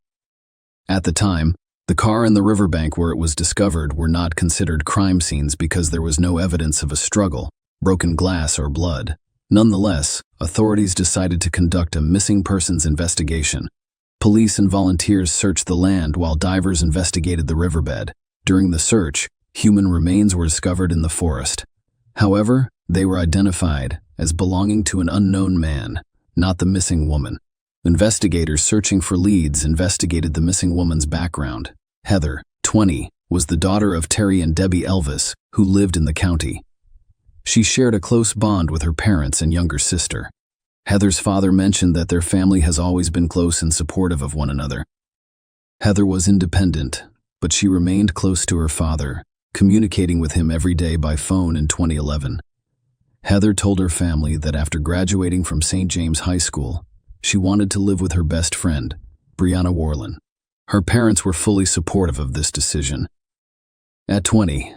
At the time, the car and the riverbank where it was discovered were not considered crime scenes because there was no evidence of a struggle, broken glass, or blood. Nonetheless, authorities decided to conduct a missing persons investigation. Police and volunteers searched the land while divers investigated the riverbed. During the search, human remains were discovered in the forest. However, they were identified as belonging to an unknown man, not the missing woman. Investigators searching for leads investigated the missing woman's background. Heather, 20, was the daughter of Terry and Debbie Elvis, who lived in the county. She shared a close bond with her parents and younger sister. Heather's father mentioned that their family has always been close and supportive of one another. Heather was independent, but she remained close to her father, communicating with him every day by phone in 2011. Heather told her family that after graduating from St. James High School, she wanted to live with her best friend, Brianna Warland. Her parents were fully supportive of this decision. At 20,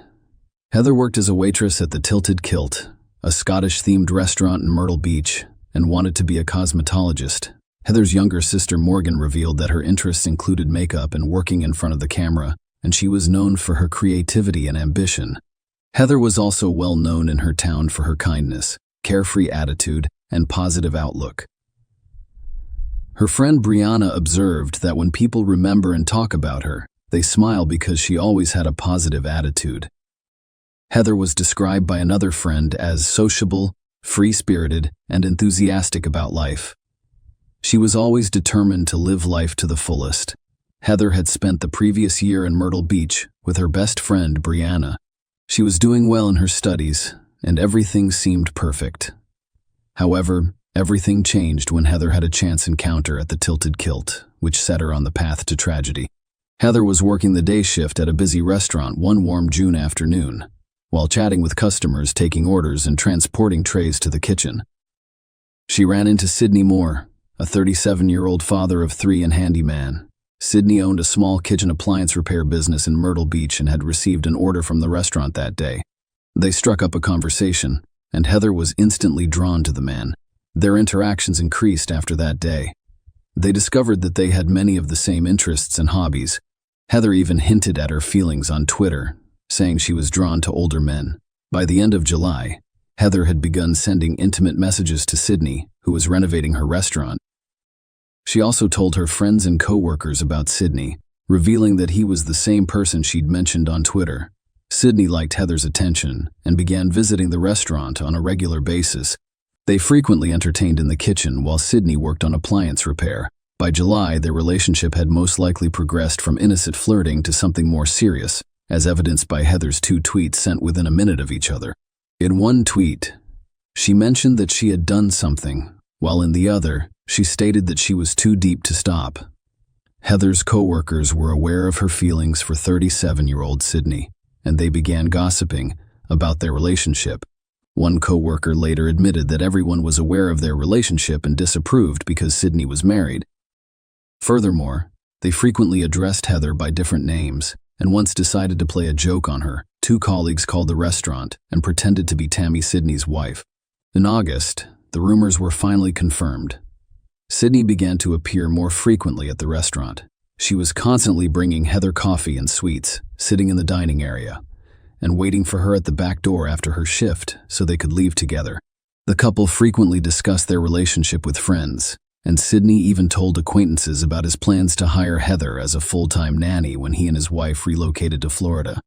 Heather worked as a waitress at the Tilted Kilt, a Scottish-themed restaurant in Myrtle Beach, and wanted to be a cosmetologist. Heather's younger sister Morgan revealed that her interests included makeup and working in front of the camera, and she was known for her creativity and ambition. Heather was also well known in her town for her kindness, carefree attitude, and positive outlook. Her friend Brianna observed that when people remember and talk about her, they smile because she always had a positive attitude. Heather was described by another friend as sociable, free-spirited, and enthusiastic about life. She was always determined to live life to the fullest. Heather had spent the previous year in Myrtle Beach with her best friend Brianna. She was doing well in her studies, and everything seemed perfect. However, everything changed when Heather had a chance encounter at the Tilted Kilt, which set her on the path to tragedy. Heather was working the day shift at a busy restaurant one warm June afternoon, while chatting with customers, taking orders, and transporting trays to the kitchen. She ran into Sidney Moore, a 37-year-old father of 3 and handyman. Sidney owned a small kitchen appliance repair business in Myrtle Beach and had received an order from the restaurant that day. They struck up a conversation, and Heather was instantly drawn to the man. Their interactions increased after that day. They discovered that they had many of the same interests and hobbies. Heather even hinted at her feelings on Twitter, saying she was drawn to older men. By the end of July, Heather had begun sending intimate messages to Sidney, who was renovating her restaurant. She also told her friends and co-workers about Sidney, revealing that he was the same person she'd mentioned on Twitter. Sidney liked Heather's attention and began visiting the restaurant on a regular basis. They frequently entertained in the kitchen while Sidney worked on appliance repair. By July, their relationship had most likely progressed from innocent flirting to something more serious, as evidenced by Heather's 2 tweets sent within a minute of each other. In one tweet, she mentioned that she had done something, while in the other, she stated that she was too deep to stop. Heather's co-workers were aware of her feelings for 37-year-old Sydney, and they began gossiping about their relationship. One co-worker later admitted that everyone was aware of their relationship and disapproved because Sydney was married. Furthermore, they frequently addressed Heather by different names, and once decided to play a joke on her. Two colleagues called the restaurant and pretended to be Tammy Sydney's wife. In August, the rumors were finally confirmed. Sydney began to appear more frequently at the restaurant. She was constantly bringing Heather coffee and sweets, sitting in the dining area, and waiting for her at the back door after her shift so they could leave together. The couple frequently discussed their relationship with friends, and Sydney even told acquaintances about his plans to hire Heather as a full-time nanny when he and his wife relocated to Florida.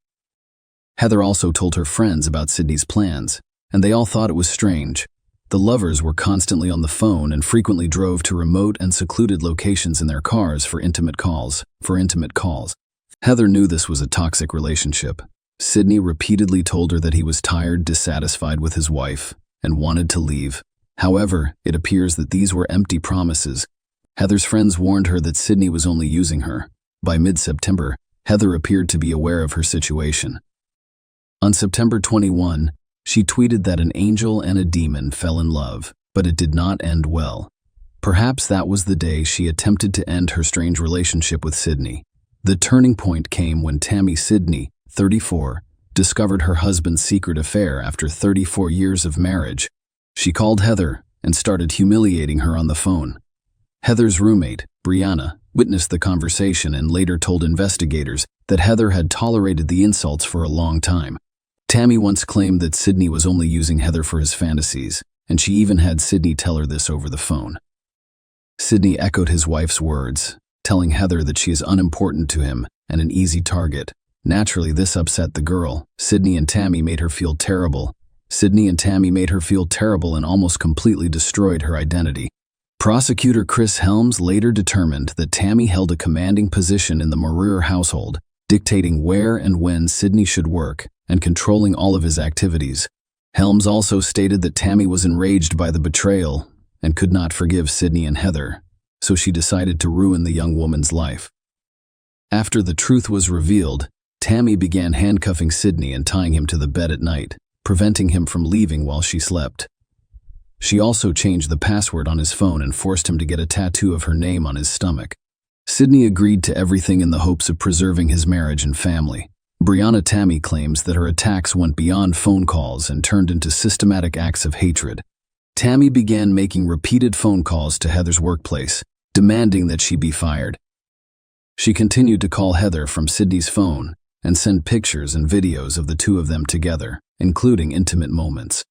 Heather also told her friends about Sydney's plans, and they all thought it was strange. The lovers were constantly on the phone and frequently drove to remote and secluded locations in their cars for intimate calls. Heather knew this was a toxic relationship. Sydney repeatedly told her that he was tired, dissatisfied with his wife, and wanted to leave. However, it appears that these were empty promises. Heather's friends warned her that Sydney was only using her. By mid-September, Heather appeared to be aware of her situation. On September 21, she tweeted that an angel and a demon fell in love, but it did not end well. Perhaps that was the day she attempted to end her strange relationship with Sydney. The turning point came when Tammy Sydney, 34, discovered her husband's secret affair after 34 years of marriage. She called Heather and started humiliating her on the phone. Heather's roommate, Brianna, witnessed the conversation and later told investigators that Heather had tolerated the insults for a long time. Tammy once claimed that Sydney was only using Heather for his fantasies, and she even had Sydney tell her this over the phone. Sydney echoed his wife's words, telling Heather that she is unimportant to him and an easy target. Naturally, this upset the girl. Sydney and Tammy made her feel terrible and almost completely destroyed her identity. Prosecutor Chris Helms later determined that Tammy held a commanding position in the Moreer household, dictating where and when Sydney should work and controlling all of his activities. Helms also stated that Tammy was enraged by the betrayal and could not forgive Sydney and Heather, so she decided to ruin the young woman's life. After the truth was revealed, Tammy began handcuffing Sydney and tying him to the bed at night, preventing him from leaving while she slept. She also changed the password on his phone and forced him to get a tattoo of her name on his stomach. Sydney agreed to everything in the hopes of preserving his marriage and family. Brianna Tammy claims that her attacks went beyond phone calls and turned into systematic acts of hatred. Tammy began making repeated phone calls to Heather's workplace, demanding that she be fired. She continued to call Heather from Sydney's phone and send pictures and videos of the two of them together, including intimate moments.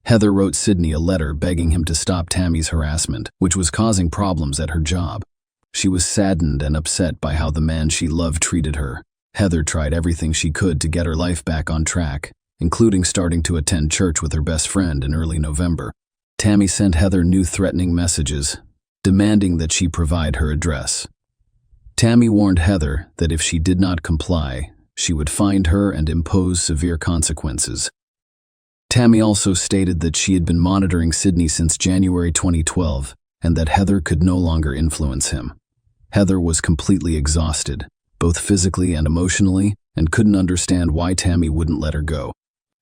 Heather wrote Sydney a letter begging him to stop Tammy's harassment, which was causing problems at her job. She was saddened and upset by how the man she loved treated her. Heather tried everything she could to get her life back on track, including starting to attend church with her best friend in early November. Tammy sent Heather new threatening messages, demanding that she provide her address. Tammy warned Heather that if she did not comply, she would find her and impose severe consequences. Tammy also stated that she had been monitoring Sydney since January 2012 and that Heather could no longer influence him. Heather was completely exhausted, both physically and emotionally, and couldn't understand why Tammy wouldn't let her go,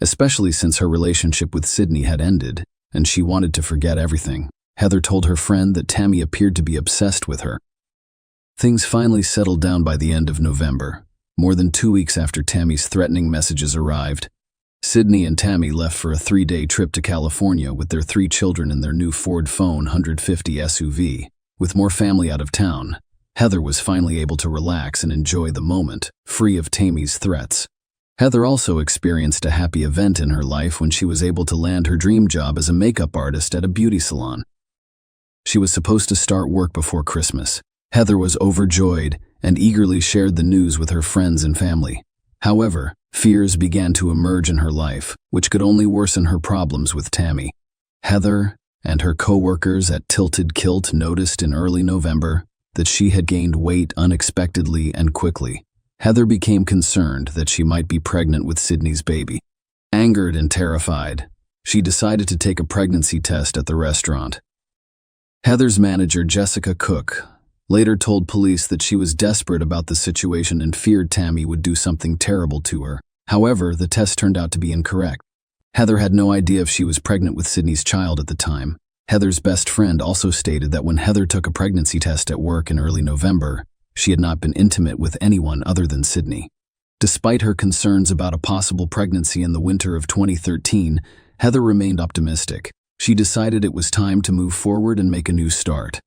especially since her relationship with Sydney had ended and she wanted to forget everything. Heather told her friend that Tammy appeared to be obsessed with her. Things finally settled down by the end of November. More than 2 weeks after Tammy's threatening messages arrived, Sydney and Tammy left for a 3-day trip to California with their 3 children in their new Ford Phone 150 SUV. With more family out of town, Heather was finally able to relax and enjoy the moment, free of Tammy's threats. Heather also experienced a happy event in her life when she was able to land her dream job as a makeup artist at a beauty salon. She was supposed to start work before Christmas. Heather was overjoyed and eagerly shared the news with her friends and family. However, fears began to emerge in her life, which could only worsen her problems with Tammy. Heather and her co-workers at Tilted Kilt noticed in early November that she had gained weight unexpectedly and quickly. Heather became concerned that she might be pregnant with Sydney's baby. Angered and terrified, she decided to take a pregnancy test at the restaurant. Heather's manager, Jessica Cook, later told police that she was desperate about the situation and feared Tammy would do something terrible to her. However, the test turned out to be incorrect. Heather had no idea if she was pregnant with Sydney's child at the time. Heather's best friend also stated that when Heather took a pregnancy test at work in early November, she had not been intimate with anyone other than Sydney. Despite her concerns about a possible pregnancy in the winter of 2013, Heather remained optimistic. She decided it was time to move forward and make a new start.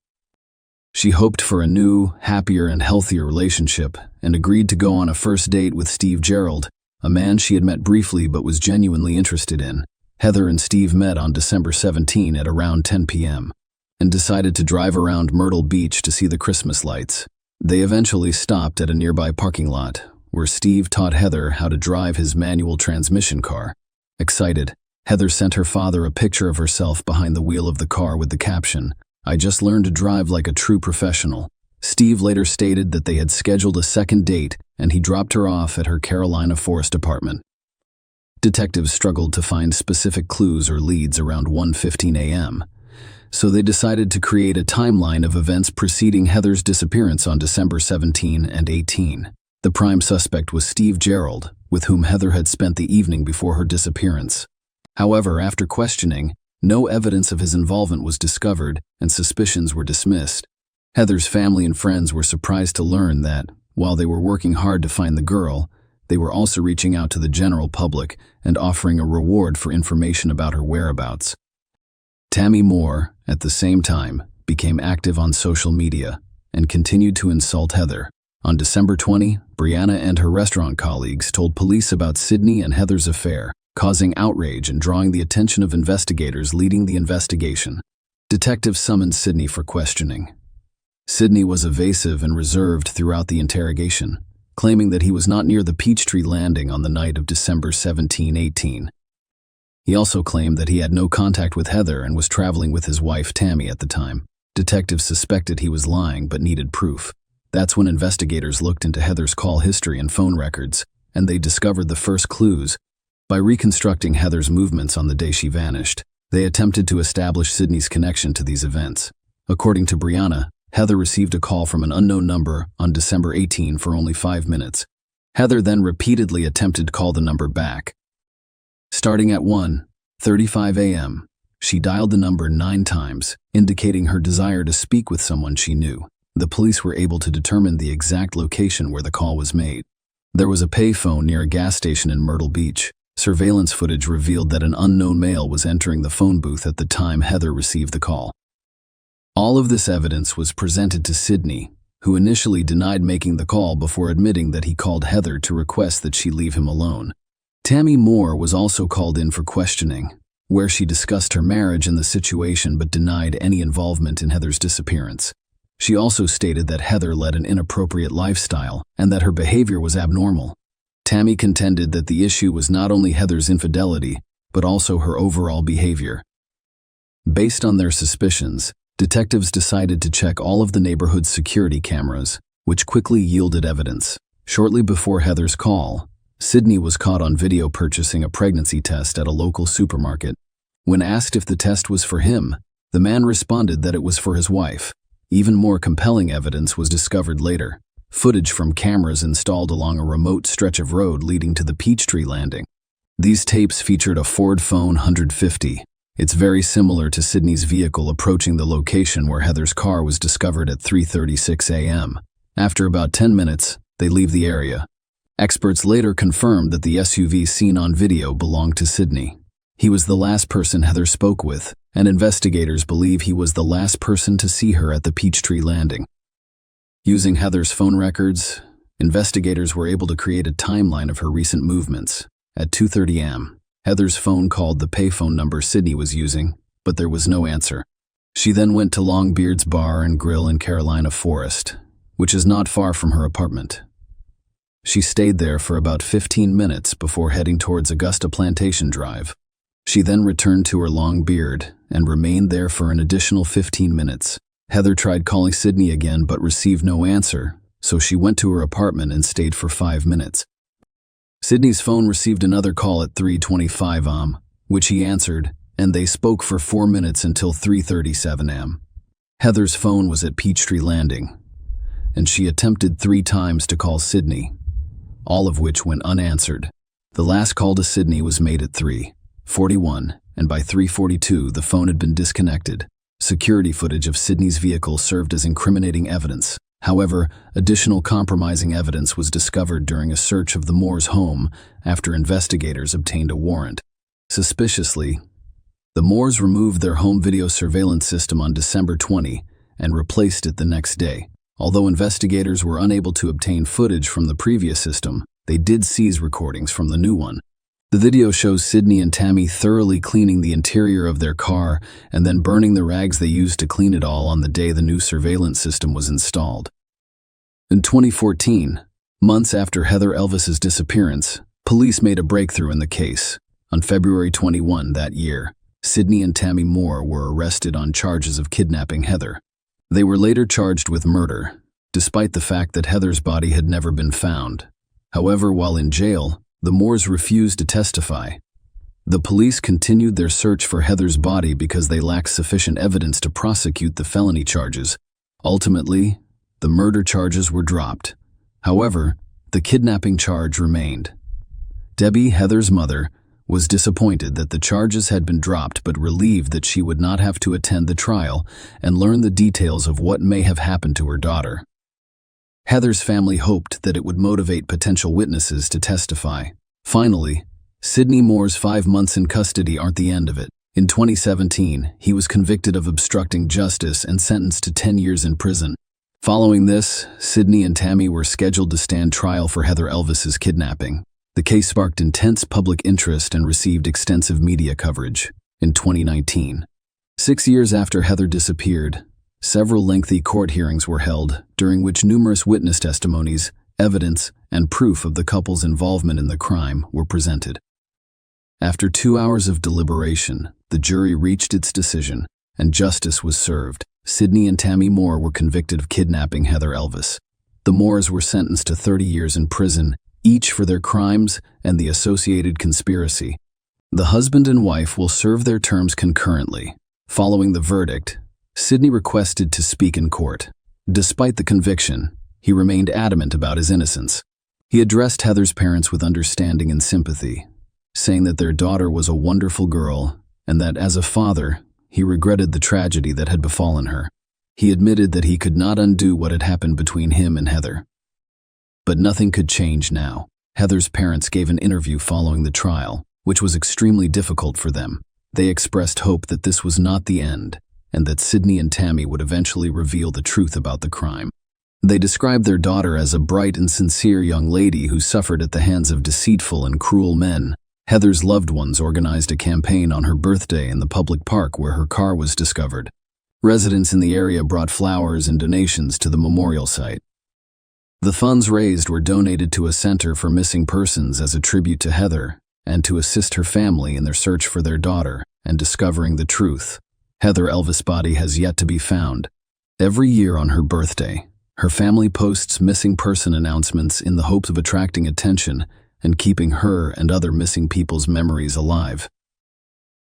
She hoped for a new, happier, and healthier relationship and agreed to go on a first date with Steve Gerald, a man she had met briefly but was genuinely interested in. Heather and Steve met on December 17 at around 10 p.m. and decided to drive around Myrtle Beach to see the Christmas lights. They eventually stopped at a nearby parking lot, where Steve taught Heather how to drive his manual transmission car. Excited, Heather sent her father a picture of herself behind the wheel of the car with the caption, "I just learned to drive like a true professional." Steve later stated that they had scheduled a second date and he dropped her off at her Carolina Forest apartment. Detectives struggled to find specific clues or leads around 1:15 a.m., so they decided to create a timeline of events preceding Heather's disappearance on December 17 and 18. The prime suspect was Steve Gerald, with whom Heather had spent the evening before her disappearance. However, after questioning, no evidence of his involvement was discovered and suspicions were dismissed. Heather's family and friends were surprised to learn that, while they were working hard to find the girl, they were also reaching out to the general public and offering a reward for information about her whereabouts. Tammy Moore, at the same time, became active on social media and continued to insult Heather. On December 20, Brianna and her restaurant colleagues told police about Sydney and Heather's affair, causing outrage and drawing the attention of investigators leading the investigation. Detectives summoned Sydney for questioning. Sydney was evasive and reserved throughout the interrogation, claiming that he was not near the Peachtree Landing on the night of December 17-18. He also claimed that he had no contact with Heather and was traveling with his wife Tammy at the time. Detectives suspected he was lying but needed proof. That's when investigators looked into Heather's call history and phone records, and they discovered the first clues. By reconstructing Heather's movements on the day she vanished, they attempted to establish Sydney's connection to these events. According to Brianna, Heather received a call from an unknown number on December 18 for only 5 minutes. Heather then repeatedly attempted to call the number back. Starting at 1:35 a.m., she dialed the number 9 times, indicating her desire to speak with someone she knew. The police were able to determine the exact location where the call was made. There was a payphone near a gas station in Myrtle Beach. Surveillance footage revealed that an unknown male was entering the phone booth at the time Heather received the call. All of this evidence was presented to Sydney, who initially denied making the call before admitting that he called Heather to request that she leave him alone. Tammy Moore was also called in for questioning, where she discussed her marriage and the situation but denied any involvement in Heather's disappearance. She also stated that Heather led an inappropriate lifestyle and that her behavior was abnormal. Tammy contended that the issue was not only Heather's infidelity, but also her overall behavior. Based on their suspicions, detectives decided to check all of the neighborhood's security cameras, which quickly yielded evidence. Shortly before Heather's call, Sydney was caught on video purchasing a pregnancy test at a local supermarket. When asked if the test was for him, the man responded that it was for his wife. Even more compelling evidence was discovered later. Footage from cameras installed along a remote stretch of road leading to the Peachtree Landing. These tapes featured a Ford Phone 150. It's very similar to Sydney's vehicle approaching the location where Heather's car was discovered at 3:36 a.m. After about 10 minutes, they leave the area. Experts later confirmed that the SUV seen on video belonged to Sydney. He was the last person Heather spoke with, and investigators believe he was the last person to see her at the Peachtree Landing. Using Heather's phone records, investigators were able to create a timeline of her recent movements. At 2:30 a.m., Heather's phone called the payphone number Sydney was using, but there was no answer. She then went to Longbeard's Bar and Grill in Carolina Forest, which is not far from her apartment. She stayed there for about 15 minutes before heading towards Augusta Plantation Drive. She then returned to her Longbeard and remained there for an additional 15 minutes. Heather tried calling Sydney again but received no answer, so she went to her apartment and stayed for 5 minutes. Sidney's phone received another call at 3:25 am, which he answered, and they spoke for 4 minutes until 3:37 am. Heather's phone was at Peachtree Landing, and she attempted 3 times to call Sidney, all of which went unanswered. The last call to Sidney was made at 3:41, and by 3:42 the phone had been disconnected. Security footage of Sidney's vehicle served as incriminating evidence. However, additional compromising evidence was discovered during a search of the Moores' home after investigators obtained a warrant. Suspiciously, the Moores removed their home video surveillance system on December 20 and replaced it the next day. Although investigators were unable to obtain footage from the previous system, they did seize recordings from the new one. The video shows Sidney and Tammy thoroughly cleaning the interior of their car and then burning the rags they used to clean it all on the day the new surveillance system was installed. In 2014, months after Heather Elvis's disappearance, police made a breakthrough in the case. On February 21 that year, Sidney and Tammy Moore were arrested on charges of kidnapping Heather. They were later charged with murder, despite the fact that Heather's body had never been found. However, while in jail, the Moores refused to testify. The police continued their search for Heather's body because they lacked sufficient evidence to prosecute the felony charges. Ultimately, the murder charges were dropped. However, the kidnapping charge remained. Debbie, Heather's mother, was disappointed that the charges had been dropped but relieved that she would not have to attend the trial and learn the details of what may have happened to her daughter. Heather's family hoped that it would motivate potential witnesses to testify. Finally, Sidney Moore's 5 months in custody aren't the end of it. In 2017, he was convicted of obstructing justice and sentenced to 10 years in prison. Following this, Sidney and Tammy were scheduled to stand trial for Heather Elvis's kidnapping. The case sparked intense public interest and received extensive media coverage. In 2019, 6 years after Heather disappeared, several lengthy court hearings were held, during which numerous witness testimonies, evidence, and proof of the couple's involvement in the crime were presented. After 2 hours of deliberation, the jury reached its decision, and justice was served. Sidney and Tammy Moore were convicted of kidnapping Heather Elvis. The Moores were sentenced to 30 years in prison, each for their crimes and the associated conspiracy. The husband and wife will serve their terms concurrently. Following the verdict, Sidney requested to speak in court. Despite the conviction, he remained adamant about his innocence. He addressed Heather's parents with understanding and sympathy, saying that their daughter was a wonderful girl and that as a father, he regretted the tragedy that had befallen her. He admitted that he could not undo what had happened between him and Heather. But nothing could change now. Heather's parents gave an interview following the trial, which was extremely difficult for them. They expressed hope that this was not the end, and that Sidney and Tammy would eventually reveal the truth about the crime. They described their daughter as a bright and sincere young lady who suffered at the hands of deceitful and cruel men. Heather's loved ones organized a campaign on her birthday in the public park where her car was discovered. Residents in the area brought flowers and donations to the memorial site. The funds raised were donated to a center for missing persons as a tribute to Heather and to assist her family in their search for their daughter and discovering the truth. Heather Elvis' body has yet to be found. Every year on her birthday, her family posts missing person announcements in the hopes of attracting attention and keeping her and other missing people's memories alive.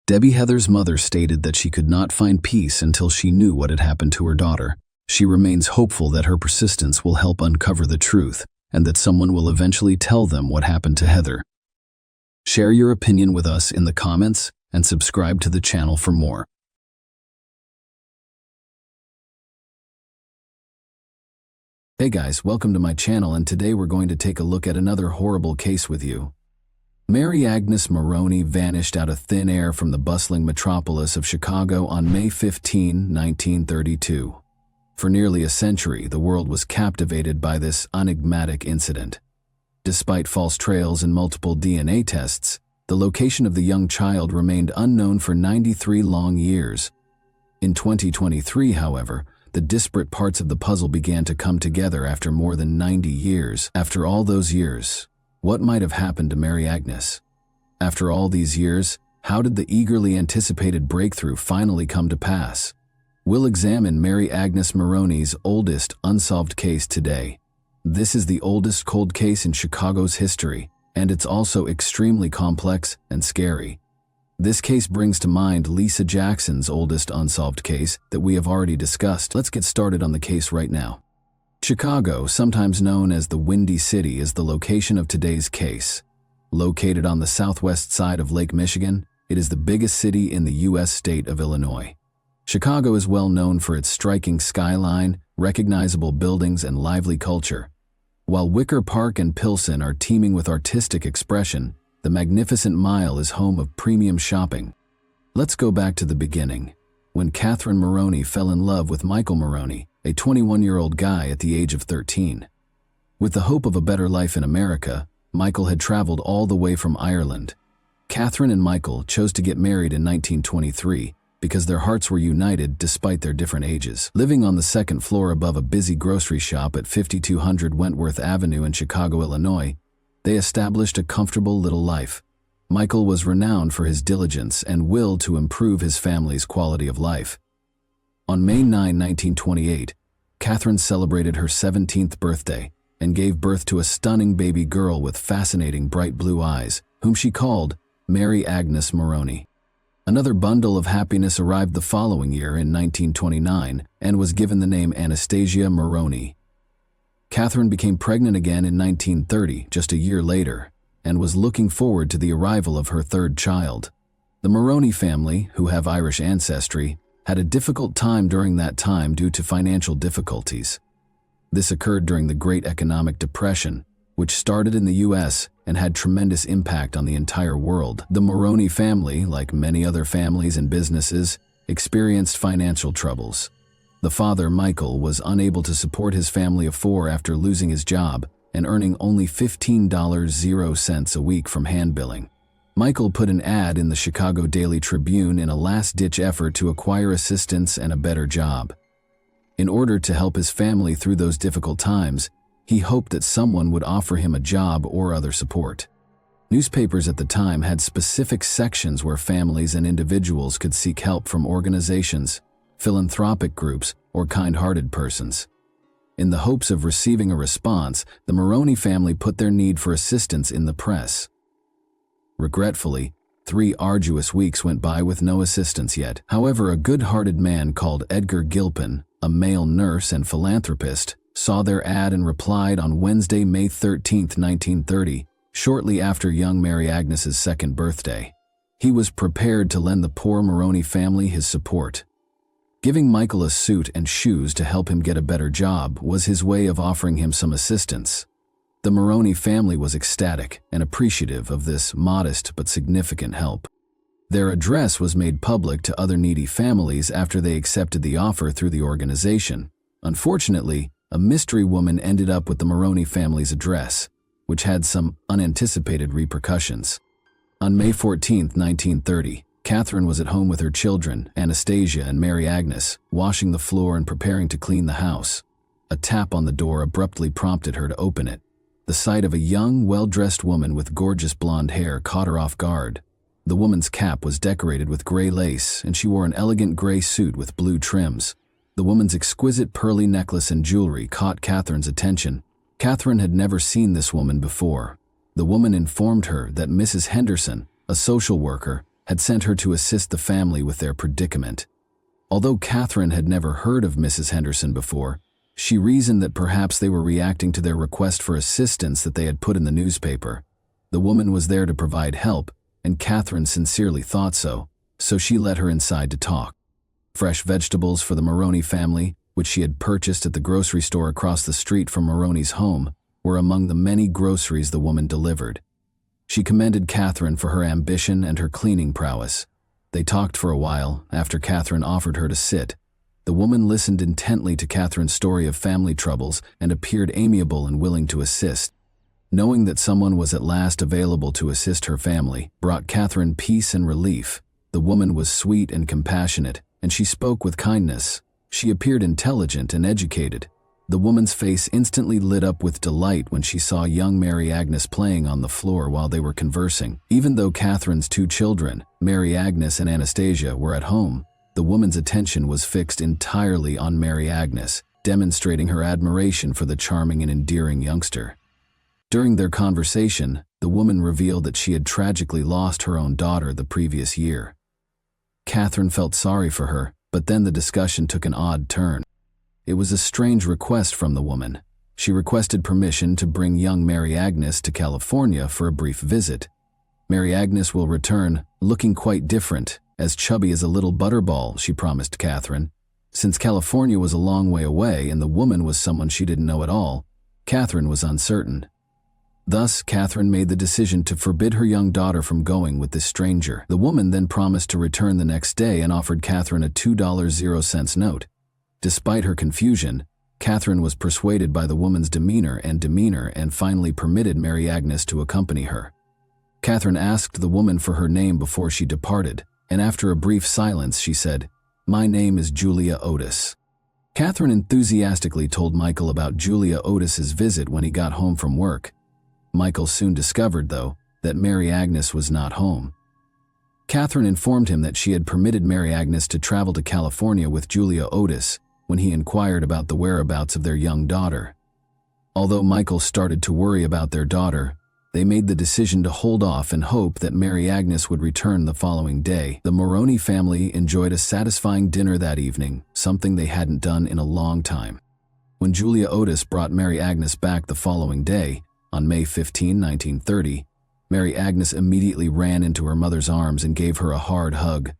Debbie, Heather's mother, stated that she could not find peace until she knew what had happened to her daughter. She remains hopeful that her persistence will help uncover the truth and that someone will eventually tell them what happened to Heather. Share your opinion with us in the comments and subscribe to the channel for more. Hey guys, welcome to my channel, and today we're going to take a look at another horrible case with you. Mary Agnes Maroney vanished out of thin air from the bustling metropolis of Chicago on May 15, 1932. For nearly a century, the world was captivated by this enigmatic incident. Despite false trails and multiple DNA tests, the location of the young child remained unknown for 93 long years. In 2023, however, the disparate parts of the puzzle began to come together after more than 90 years. After all those years, what might have happened to Mary Agnes? After all these years, how did the eagerly anticipated breakthrough finally come to pass? We'll examine Mary Agnes Maroney's oldest unsolved case today. This is the oldest cold case in Chicago's history, And it's also extremely complex and scary. This case brings to mind Lisa Jackson's oldest unsolved case that we have already discussed. Let's get started on the case right now. Chicago, sometimes known as the Windy City, is the location of today's case. Located on the southwest side of Lake Michigan, it is the biggest city in the U.S. state of Illinois. Chicago is well known for its striking skyline, recognizable buildings, and lively culture. While Wicker Park and Pilsen are teeming with artistic expression, the Magnificent Mile is home of premium shopping. Let's go back to the beginning, when Catherine Maroney fell in love with Michael Maroney, a 21-year-old guy at the age of 13. With the hope of a better life in America, Michael had traveled all the way from Ireland. Catherine and Michael chose to get married in 1923 because their hearts were united despite their different ages. Living on the second floor above a busy grocery shop at 5200 Wentworth Avenue in Chicago, Illinois, they established a comfortable little life. Michael was renowned for his diligence and will to improve his family's quality of life. On May 9, 1928, Catherine celebrated her 17th birthday and gave birth to a stunning baby girl with fascinating bright blue eyes, whom she called Mary Agnes Maroney. Another bundle of happiness arrived the following year in 1929 and was given the name Anastasia Maroney. Catherine became pregnant again in 1930, just a year later, and was looking forward to the arrival of her third child. The Maroney family, who have Irish ancestry, had a difficult time during that time due to financial difficulties. This occurred during the Great Economic Depression, which started in the U.S. and had tremendous impact on the entire world. The Maroney family, like many other families and businesses, experienced financial troubles. The father, Michael, was unable to support his family of four after losing his job and earning only $15.00 a week from hand billing. Michael put an ad in the Chicago Daily Tribune in a last-ditch effort to acquire assistance and a better job. In order to help his family through those difficult times, he hoped that someone would offer him a job or other support. Newspapers at the time had specific sections where families and individuals could seek help from organizations, philanthropic groups, or kind-hearted persons. In the hopes of receiving a response, the Maroney family put their need for assistance in the press. Regretfully, 3 arduous weeks went by with no assistance yet. However, a good-hearted man called Edgar Gilpin, a male nurse and philanthropist, saw their ad and replied on Wednesday, May 13, 1930, shortly after young Mary Agnes's second birthday. He was prepared to lend the poor Maroney family his support. Giving Michael a suit and shoes to help him get a better job was his way of offering him some assistance. The Maroney family was ecstatic and appreciative of this modest but significant help. Their address was made public to other needy families after they accepted the offer through the organization. Unfortunately, a mystery woman ended up with the Maroney family's address, which had some unanticipated repercussions. On May 14, 1930, Catherine was at home with her children, Anastasia and Mary Agnes, washing the floor and preparing to clean the house. A tap on the door abruptly prompted her to open it. The sight of a young, well-dressed woman with gorgeous blonde hair caught her off guard. The woman's cap was decorated with gray lace, and she wore an elegant gray suit with blue trims. The woman's exquisite pearly necklace and jewelry caught Catherine's attention. Catherine had never seen this woman before. The woman informed her that Mrs. Henderson, a social worker, had sent her to assist the family with their predicament. Although Catherine had never heard of Mrs. Henderson before, she reasoned that perhaps they were reacting to their request for assistance that they had put in the newspaper. The woman was there to provide help, and Catherine sincerely thought so she let her inside to talk. Fresh vegetables for the Maroney family, which she had purchased at the grocery store across the street from Maroney's home, were among the many groceries the woman delivered. She commended Catherine for her ambition and her cleaning prowess. They talked for a while after Catherine offered her to sit. The woman listened intently to Catherine's story of family troubles and appeared amiable and willing to assist. Knowing that someone was at last available to assist her family brought Catherine peace and relief. The woman was sweet and compassionate, and she spoke with kindness. She appeared intelligent and educated. The woman's face instantly lit up with delight when she saw young Mary Agnes playing on the floor while they were conversing. Even though Catherine's 2 children, Mary Agnes and Anastasia, were at home, the woman's attention was fixed entirely on Mary Agnes, demonstrating her admiration for the charming and endearing youngster. During their conversation, The woman revealed that she had tragically lost her own daughter the previous year. Catherine felt sorry for her, but then the discussion took an odd turn. It was a strange request from the woman. She requested permission to bring young Mary Agnes to California for a brief visit. Mary Agnes will return, looking quite different, as chubby as a little butterball, she promised Catherine. Since California was a long way away and the woman was someone she didn't know at all, Catherine was uncertain. Thus, Catherine made the decision to forbid her young daughter from going with this stranger. The woman then promised to return the next day and offered Catherine a $2.00 note. Despite her confusion, Catherine was persuaded by the woman's demeanor and finally permitted Mary Agnes to accompany her. Catherine asked the woman for her name before she departed, and after a brief silence she said, "My name is Julia Otis." Catherine enthusiastically told Michael about Julia Otis's visit when he got home from work. Michael soon discovered, though, that Mary Agnes was not home. Catherine informed him that she had permitted Mary Agnes to travel to California with Julia Otis when he inquired about the whereabouts of their young daughter. Although Michael started to worry about their daughter, they made the decision to hold off and hope that Mary Agnes would return the following day. The Maroney family enjoyed a satisfying dinner that evening, something they hadn't done in a long time. When Julia Otis brought Mary Agnes back the following day, on May 15, 1930, Mary Agnes immediately ran into her mother's arms and gave her a hard hug.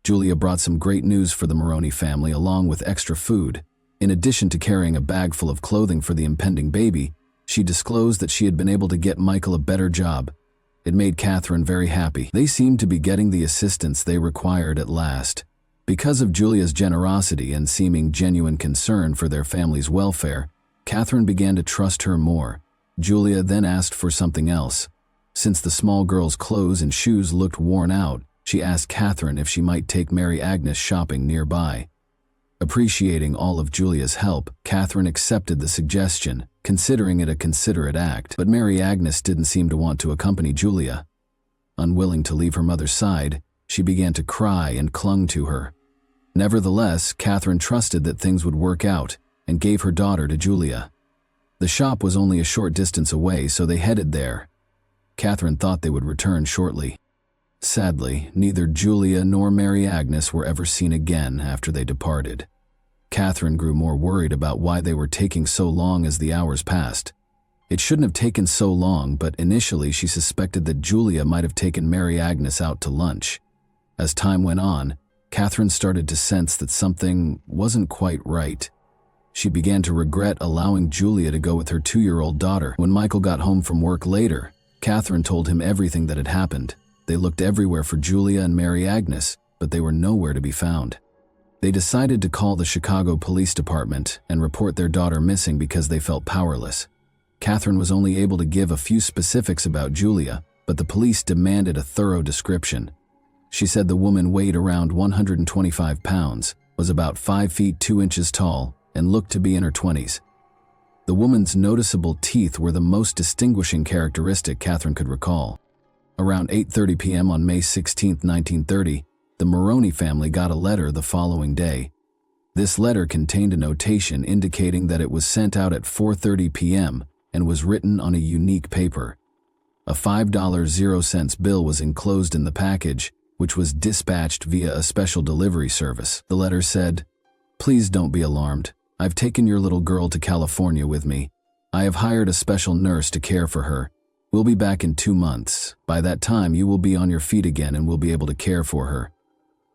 Julia brought some great news for the Maroney family along with extra food. In addition to carrying a bag full of clothing for the impending baby, she disclosed that she had been able to get Michael a better job. It made Catherine very happy. They seemed to be getting the assistance they required at last. Because of Julia's generosity and seeming genuine concern for their family's welfare, Catherine began to trust her more. Julia then asked for something else. Since the small girl's clothes and shoes looked worn out, she asked Catherine if she might take Mary Agnes shopping nearby. Appreciating all of Julia's help, Catherine accepted the suggestion, considering it a considerate act, but Mary Agnes didn't seem to want to accompany Julia. Unwilling to leave her mother's side, she began to cry and clung to her. Nevertheless, Catherine trusted that things would work out and gave her daughter to Julia. The shop was only a short distance away, so they headed there. Catherine thought they would return shortly. Sadly, neither Julia nor Mary Agnes were ever seen again after they departed. Catherine grew more worried about why they were taking so long as the hours passed. It shouldn't have taken so long, but initially she suspected that Julia might have taken Mary Agnes out to lunch. As time went on, Catherine started to sense that something wasn't quite right. She began to regret allowing Julia to go with her 2-year-old daughter. When Michael got home from work later, Catherine told him everything that had happened. They looked everywhere for Julia and Mary Agnes, but they were nowhere to be found. They decided to call the Chicago Police Department and report their daughter missing because they felt powerless. Catherine was only able to give a few specifics about Julia, but the police demanded a thorough description. She said the woman weighed around 125 pounds, was about 5 feet 2 inches tall, and looked to be in her 20s. The woman's noticeable teeth were the most distinguishing characteristic Catherine could recall. Around 8:30 p.m. on May 16, 1930, the Maroney family got a letter the following day. This letter contained a notation indicating that it was sent out at 4:30 p.m. and was written on a unique paper. A $5.00 bill was enclosed in the package, which was dispatched via a special delivery service. The letter said, "Please don't be alarmed. I've taken your little girl to California with me. I have hired a special nurse to care for her. We'll be back in 2 months. By that time, you will be on your feet again and will be able to care for her."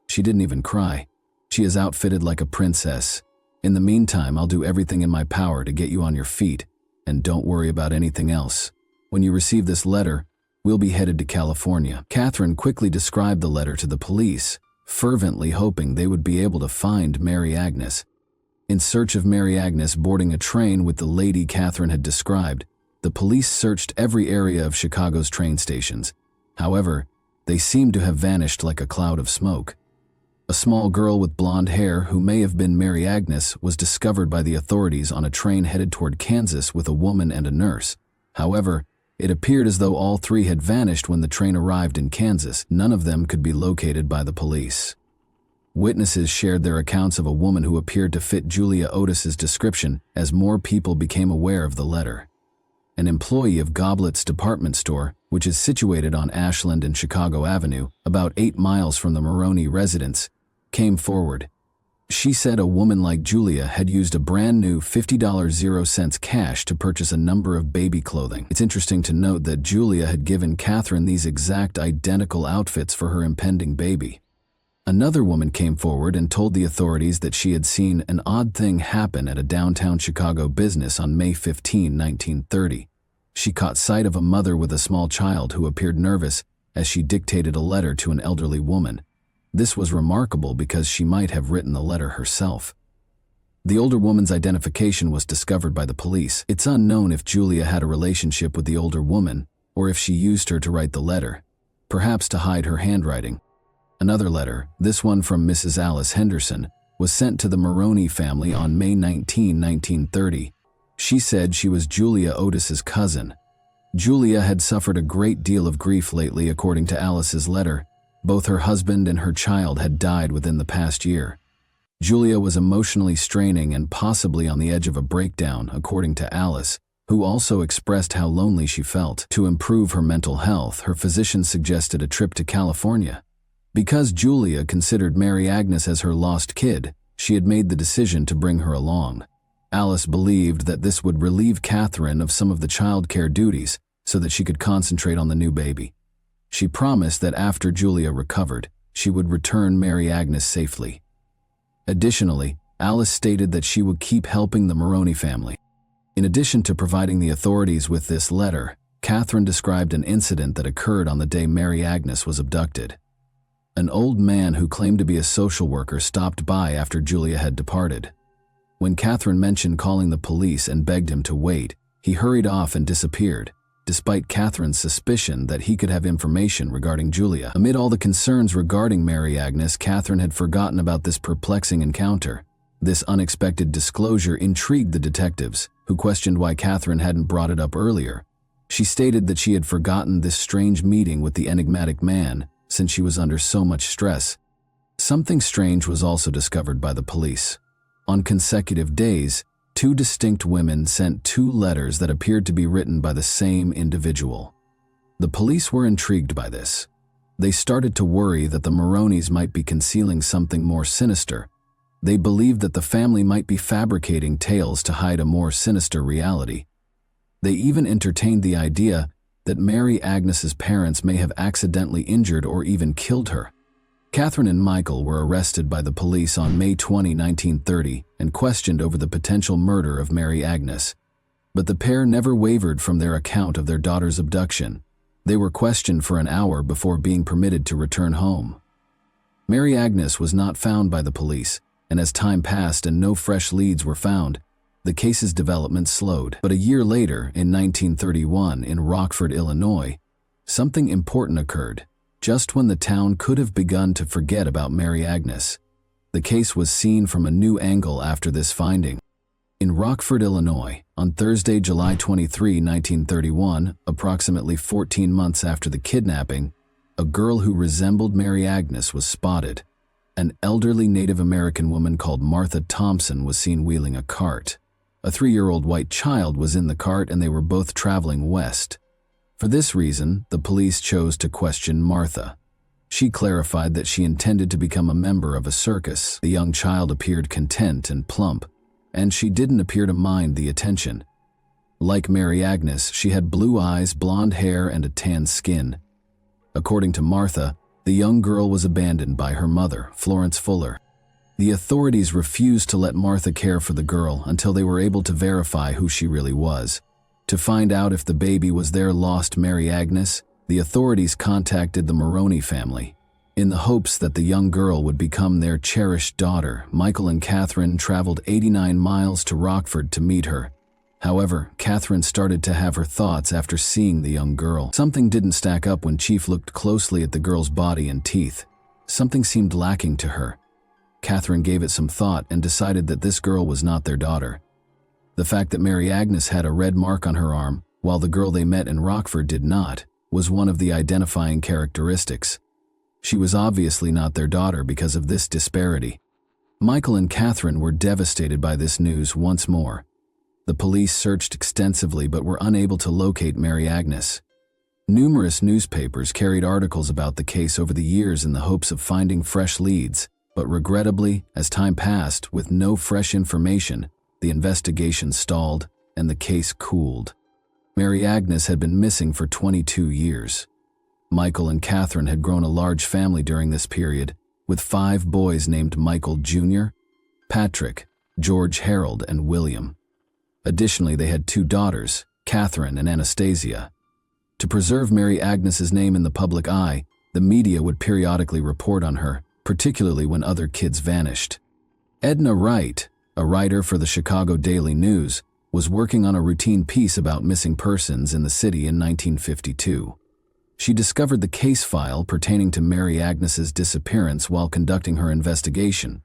She didn't even cry. She is outfitted like a princess. In the meantime, I'll do everything in my power to get you on your feet, and don't worry about anything else. When you receive this letter, we'll be headed to California. Catherine quickly described the letter to the police, fervently hoping they would be able to find Mary Agnes. In search of Mary Agnes boarding a train with the lady Catherine had described, the police searched every area of Chicago's train stations. However, they seemed to have vanished like a cloud of smoke. A small girl with blonde hair, who may have been Mary Agnes, was discovered by the authorities on a train headed toward Kansas with a woman and a nurse. However, it appeared as though all three had vanished when the train arrived in Kansas. None of them could be located by the police. Witnesses shared their accounts of a woman who appeared to fit Julia Otis's description as more people became aware of the letter. an employee of Goblet's department store, which is situated on Ashland and Chicago Avenue, about 8 miles from the Maroney residence, came forward. She said a woman like Julia had used a brand new $50.00 cash to purchase a number of baby clothing. It's interesting to note that Julia had given Catherine these exact identical outfits for her impending baby. Another woman came forward and told the authorities that she had seen an odd thing happen at a downtown Chicago business on May 15, 1930. She caught sight of a mother with a small child who appeared nervous as she dictated a letter to an elderly woman. This was remarkable because she might have written the letter herself. The older woman's identification was discovered by the police. It's unknown if Julia had a relationship with the older woman or if she used her to write the letter, perhaps to hide her handwriting. Another letter, this one from Mrs. Alice Henderson, was sent to the Maroney family on May 19, 1930. She said she was Julia Otis's cousin. Julia had suffered a great deal of grief lately, according to Alice's letter. Both her husband and her child had died within the past year. Julia was emotionally straining and possibly on the edge of a breakdown, according to Alice, who also expressed how lonely she felt. To improve her mental health, her physician suggested a trip to California. Because Julia considered Mary Agnes as her lost kid, she had made the decision to bring her along. Alice believed that this would relieve Catherine of some of the child care duties so that she could concentrate on the new baby. She promised that after Julia recovered, she would return Mary Agnes safely. Additionally, Alice stated that she would keep helping the Maroney family. In addition to providing the authorities with this letter, Catherine described an incident that occurred on the day Mary Agnes was abducted. An old man who claimed to be a social worker stopped by after Julia had departed. When Catherine mentioned calling the police and begged him to wait, he hurried off and disappeared, despite Catherine's suspicion that he could have information regarding Julia. Amid all the concerns regarding Mary Agnes, Catherine had forgotten about this perplexing encounter. This unexpected disclosure intrigued the detectives, who questioned why Catherine hadn't brought it up earlier. She stated that she had forgotten this strange meeting with the enigmatic man since she was under so much stress. Something strange was also discovered by the police. On consecutive days, 2 distinct women sent 2 letters that appeared to be written by the same individual. The police were intrigued by this. They started to worry that the Maroneys might be concealing something more sinister. They believed that the family might be fabricating tales to hide a more sinister reality. They even entertained the idea that Mary Agnes's parents may have accidentally injured or even killed her. Catherine and Michael were arrested by the police on May 20, 1930, and questioned over the potential murder of Mary Agnes. But the pair never wavered from their account of their daughter's abduction. They were questioned for an hour before being permitted to return home. Mary Agnes was not found by the police, and as time passed and no fresh leads were found, the case's development slowed. But a year later, in 1931, in Rockford, Illinois, something important occurred. Just when the town could have begun to forget about Mary Agnes, the case was seen from a new angle after this finding. In Rockford, Illinois, on Thursday, July 23, 1931, approximately 14 months after the kidnapping, a girl who resembled Mary Agnes was spotted. An elderly Native American woman called Martha Thompson was seen wheeling a cart. A 3-year-old white child was in the cart and they were both traveling west. For this reason, the police chose to question Martha. She clarified that she intended to become a member of a circus. The young child appeared content and plump, and she didn't appear to mind the attention. Like Mary Agnes, she had blue eyes, blonde hair, and a tan skin. According to Martha, the young girl was abandoned by her mother, Florence Fuller. The authorities refused to let Martha care for the girl until they were able to verify who she really was. To find out if the baby was their lost Mary Agnes, the authorities contacted the Maroney family. In the hopes that the young girl would become their cherished daughter, Michael and Catherine traveled 89 miles to Rockford to meet her. However, Catherine started to have her thoughts after seeing the young girl. Something didn't stack up when Chief looked closely at the girl's body and teeth. Something seemed lacking to her. Catherine gave it some thought and decided that this girl was not their daughter. The fact that Mary Agnes had a red mark on her arm, while the girl they met in Rockford did not, was one of the identifying characteristics. She was obviously not their daughter because of this disparity. Michael and Catherine were devastated by this news once more. The police searched extensively but were unable to locate Mary Agnes. Numerous newspapers carried articles about the case over the years in the hopes of finding fresh leads, but regrettably, as time passed with no fresh information, the investigation stalled and the case cooled. Mary Agnes had been missing for 22 years. Michael and Catherine had grown a large family during this period, with 5 boys named Michael Jr., Patrick, George Harold, and William. Additionally, they had 2 daughters, Catherine and Anastasia. To preserve Mary Agnes's name in the public eye, the media would periodically report on her, particularly when other kids vanished. Edna Wright, a writer for the Chicago Daily News, was working on a routine piece about missing persons in the city in 1952. She discovered the case file pertaining to Mary Agnes's disappearance while conducting her investigation.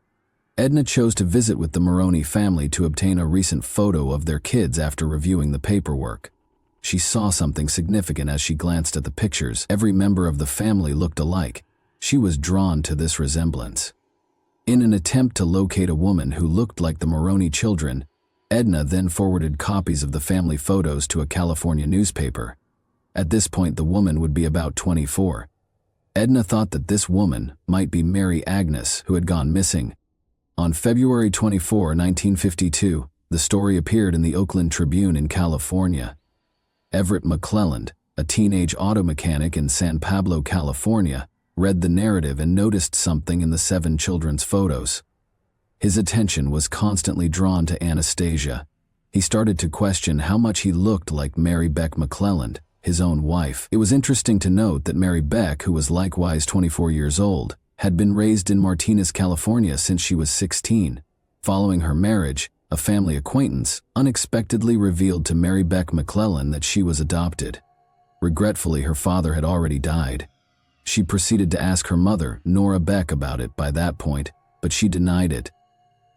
Edna chose to visit with the Maroney family to obtain a recent photo of their kids after reviewing the paperwork. She saw something significant as she glanced at the pictures. Every member of the family looked alike. She was drawn to this resemblance. In an attempt to locate a woman who looked like the Maroney children, Edna then forwarded copies of the family photos to a California newspaper. At this point, the woman would be about 24. Edna thought that this woman might be Mary Agnes, who had gone missing. On February 24, 1952, the story appeared in the Oakland Tribune in California. Everett McClelland, a teenage auto mechanic in San Pablo, California, read the narrative and noticed something in the 7 children's photos. His attention was constantly drawn to Anastasia. He started to question how much he looked like Mary Beck McClelland, his own wife. It was interesting to note that Mary Beck, who was likewise 24 years old, had been raised in Martinez, California since she was 16. Following her marriage, a family acquaintance unexpectedly revealed to Mary Beck McClelland that she was adopted. Regretfully, her father had already died. She proceeded to ask her mother, Nora Beck, about it by that point, but she denied it.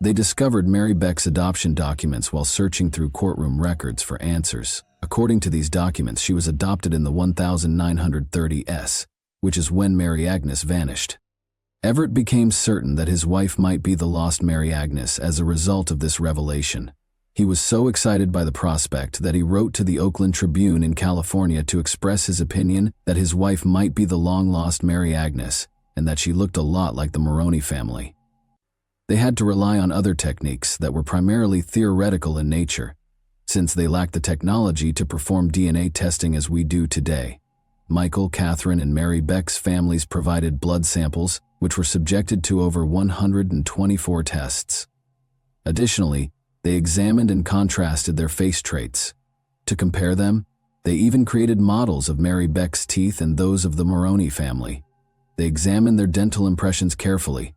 They discovered Mary Beck's adoption documents while searching through courtroom records for answers. According to these documents, she was adopted in the 1930s, which is when Mary Agnes vanished. Everett became certain that his wife might be the lost Mary Agnes as a result of this revelation. He was so excited by the prospect that he wrote to the Oakland Tribune in California to express his opinion that his wife might be the long-lost Mary Agnes and that she looked a lot like the Maroney family. They had to rely on other techniques that were primarily theoretical in nature, since they lacked the technology to perform DNA testing as we do today. Michael, Catherine, and Mary Beck's families provided blood samples, which were subjected to over 124 tests. Additionally, they examined and contrasted their face traits. To compare them, they even created models of Mary Beck's teeth and those of the Maroney family. They examined their dental impressions carefully.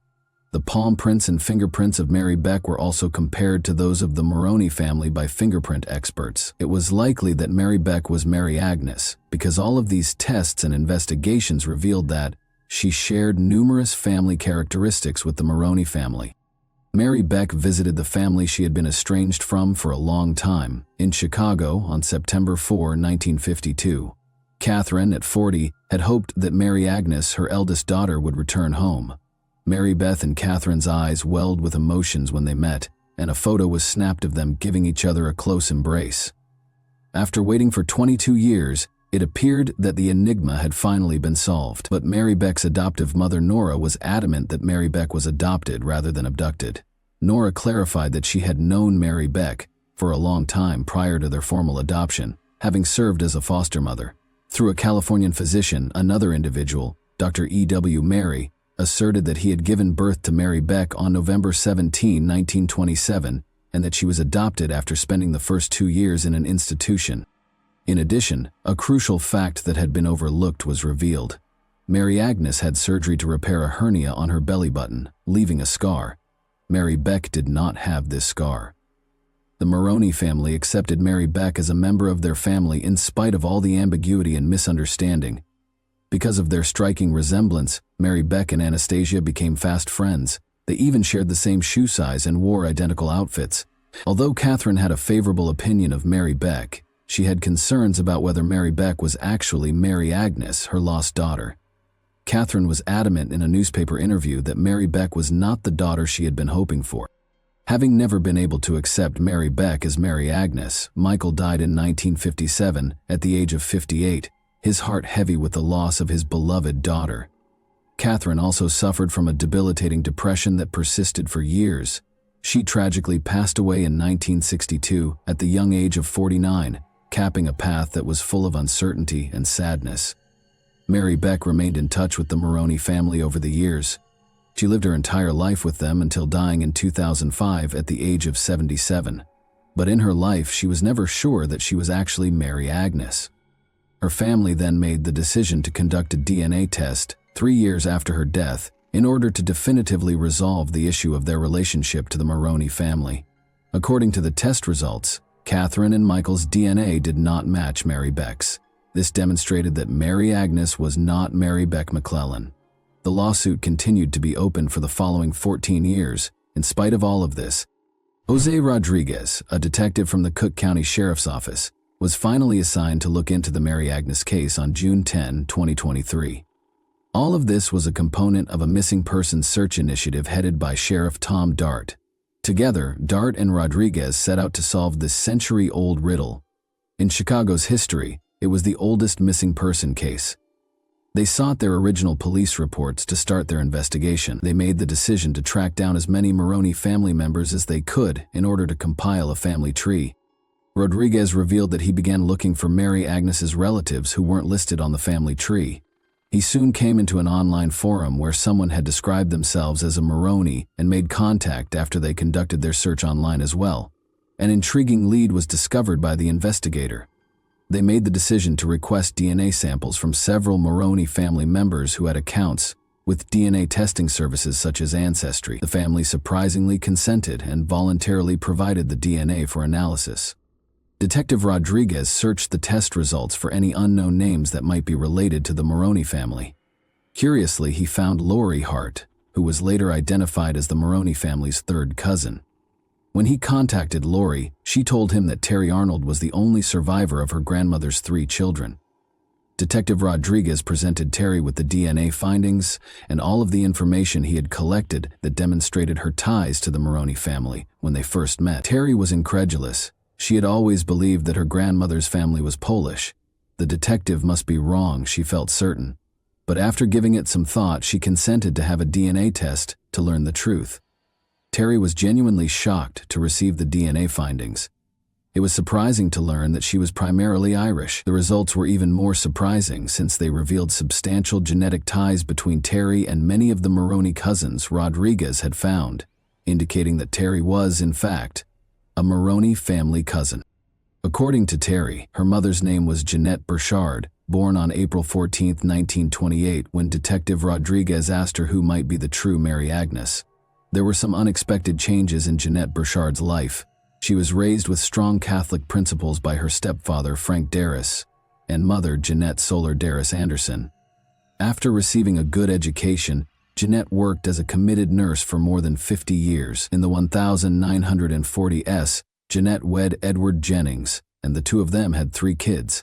The palm prints and fingerprints of Mary Beck were also compared to those of the Maroney family by fingerprint experts. It was likely that Mary Beck was Mary Agnes, because all of these tests and investigations revealed that she shared numerous family characteristics with the Maroney family. Mary Beck visited the family she had been estranged from for a long time, in Chicago on September 4, 1952. Catherine, at 40, had hoped that Mary Agnes, her eldest daughter, would return home. Mary Beth and Catherine's eyes welled with emotions when they met, and a photo was snapped of them giving each other a close embrace. After waiting for 22 years, it appeared that the enigma had finally been solved, but Mary Beck's adoptive mother Nora was adamant that Mary Beck was adopted rather than abducted. Nora clarified that she had known Mary Beck for a long time prior to their formal adoption, having served as a foster mother. Through a Californian physician, another individual, Dr. E.W. Mary, asserted that he had given birth to Mary Beck on November 17, 1927, and that she was adopted after spending the first 2 years in an institution. In addition, a crucial fact that had been overlooked was revealed. Mary Agnes had surgery to repair a hernia on her belly button, leaving a scar. Mary Beck did not have this scar. The Maroney family accepted Mary Beck as a member of their family in spite of all the ambiguity and misunderstanding. Because of their striking resemblance, Mary Beck and Anastasia became fast friends. They even shared the same shoe size and wore identical outfits. Although Catherine had a favorable opinion of Mary Beck, she had concerns about whether Mary Beck was actually Mary Agnes, her lost daughter. Catherine was adamant in a newspaper interview that Mary Beck was not the daughter she had been hoping for. Having never been able to accept Mary Beck as Mary Agnes, Michael died in 1957 at the age of 58, his heart heavy with the loss of his beloved daughter. Catherine also suffered from a debilitating depression that persisted for years. She tragically passed away in 1962 at the young age of 49, capping a path that was full of uncertainty and sadness. Mary Beck remained in touch with the Maroney family over the years. She lived her entire life with them until dying in 2005 at the age of 77. But in her life, she was never sure that she was actually Mary Agnes. Her family then made the decision to conduct a DNA test 3 years after her death in order to definitively resolve the issue of their relationship to the Maroney family. According to the test results, Catherine and Michael's DNA did not match Mary Beck's. This demonstrated that Mary Agnes was not Mary Beck McClellan. The lawsuit continued to be open for the following 14 years. In spite of all of this, Jose Rodriguez, a detective from the Cook County Sheriff's Office, was finally assigned to look into the Mary Agnes case on June 10, 2023. All of this was a component of a missing persons search initiative headed by Sheriff Tom Dart. Together, Dart and Rodriguez set out to solve this century-old riddle. In Chicago's history, it was the oldest missing person case. They sought their original police reports to start their investigation. They made the decision to track down as many Maroney family members as they could in order to compile a family tree. Rodriguez revealed that he began looking for Mary Agnes's relatives who weren't listed on the family tree. He soon came into an online forum where someone had described themselves as a Maroney and made contact after they conducted their search online as well. An intriguing lead was discovered by the investigator. They made the decision to request DNA samples from several Maroney family members who had accounts with DNA testing services such as Ancestry. The family surprisingly consented and voluntarily provided the DNA for analysis. Detective Rodriguez searched the test results for any unknown names that might be related to the Maroney family. Curiously, he found Lori Hart, who was later identified as the Maroney family's third cousin. When he contacted Lori, she told him that Terry Arnold was the only survivor of her grandmother's 3 children. Detective Rodriguez presented Terry with the DNA findings and all of the information he had collected that demonstrated her ties to the Maroney family when they first met. Terry was incredulous. She had always believed that her grandmother's family was Polish. The detective must be wrong, she felt certain. But after giving it some thought, she consented to have a DNA test to learn the truth. Terry was genuinely shocked to receive the DNA findings. It was surprising to learn that she was primarily Irish. The results were even more surprising since they revealed substantial genetic ties between Terry and many of the Maroney cousins Rodriguez had found, indicating that Terry was, in fact, a Maroney family cousin. According to Terry, her mother's name was Jeanette Burchard, born on April 14, 1928, when Detective Rodriguez asked her who might be the true Mary Agnes. There were some unexpected changes in Jeanette Burchard's life. She was raised with strong Catholic principles by her stepfather, Frank Darris, and mother, Jeanette Solar Darris Anderson. After receiving a good education, Jeanette worked as a committed nurse for more than 50 years. In the 1940s, Jeanette wed Edward Jennings, and the two of them had 3 kids.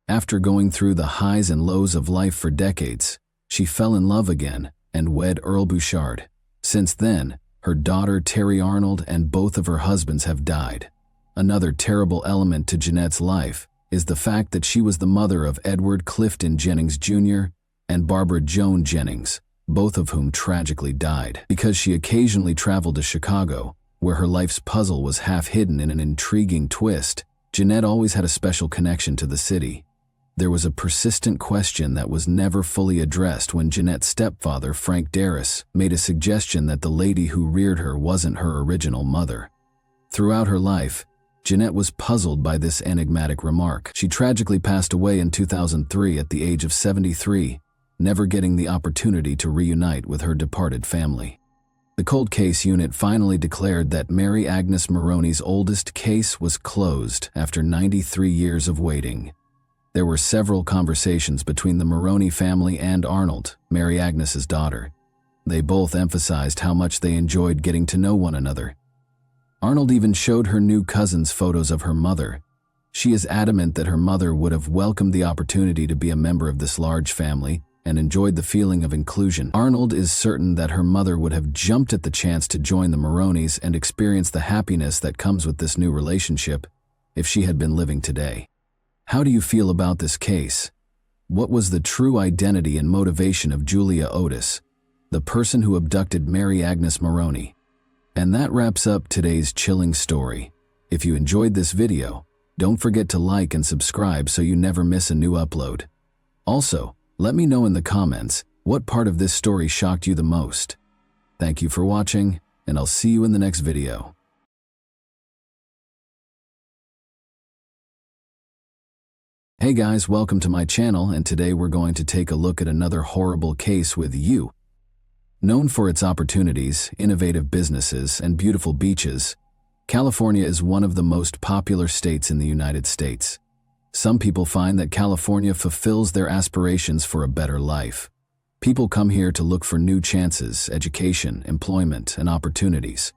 After going through the highs and lows of life for decades, she fell in love again and wed Earl Bouchard. Since then, her daughter Terry Arnold and both of her husbands have died. Another terrible element to Jeanette's life is the fact that she was the mother of Edward Clifton Jennings Jr. and Barbara Joan Jennings, both of whom tragically died. Because she occasionally traveled to Chicago, where her life's puzzle was half hidden in an intriguing twist, Jeanette always had a special connection to the city. There was a persistent question that was never fully addressed when Jeanette's stepfather, Frank Darris, made a suggestion that the lady who reared her wasn't her original mother. Throughout her life, Jeanette was puzzled by this enigmatic remark. She tragically passed away in 2003 at the age of 73, never getting the opportunity to reunite with her departed family. The Cold Case Unit finally declared that Mary Agnes Maroney's oldest case was closed after 93 years of waiting. There were several conversations between the Maroney family and Arnold, Mary Agnes's daughter. They both emphasized how much they enjoyed getting to know one another. Arnold even showed her new cousins photos of her mother. She is adamant that her mother would have welcomed the opportunity to be a member of this large family, and enjoyed the feeling of inclusion. Arnold is certain that her mother would have jumped at the chance to join the Maronis and experience the happiness that comes with this new relationship if she had been living today. How do you feel about this case? What was the true identity and motivation of Julia Otis, the person who abducted Mary Agnes Maroney? And that wraps up today's chilling story. If you enjoyed this video, don't forget to like and subscribe so you never miss a new upload. Also, let me know in the comments what part of this story shocked you the most. Thank you for watching, and I'll see you in the next video. Hey guys, welcome to my channel, and today we're going to take a look at another horrible case with you. Known for its opportunities, innovative businesses, and beautiful beaches, California is one of the most popular states in the United States. Some people find that California fulfills their aspirations for a better life. People come here to look for new chances, education, employment, and opportunities.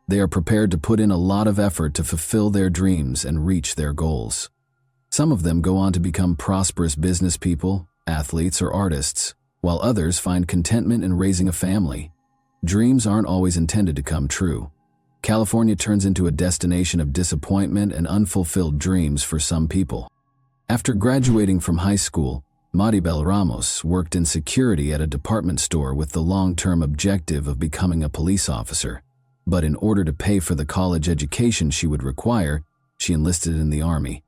They are prepared to put in a lot of effort to fulfill their dreams and reach their goals. Some of them go on to become prosperous business people, athletes, or artists, while others find contentment in raising a family. Dreams aren't always intended to come true. California turns into a destination of disappointment and unfulfilled dreams for some people. After graduating from high school, Maribel Ramos worked in security at a department store with the long-term objective of becoming a police officer. But in order to pay for the college education she would require, she enlisted in the Army.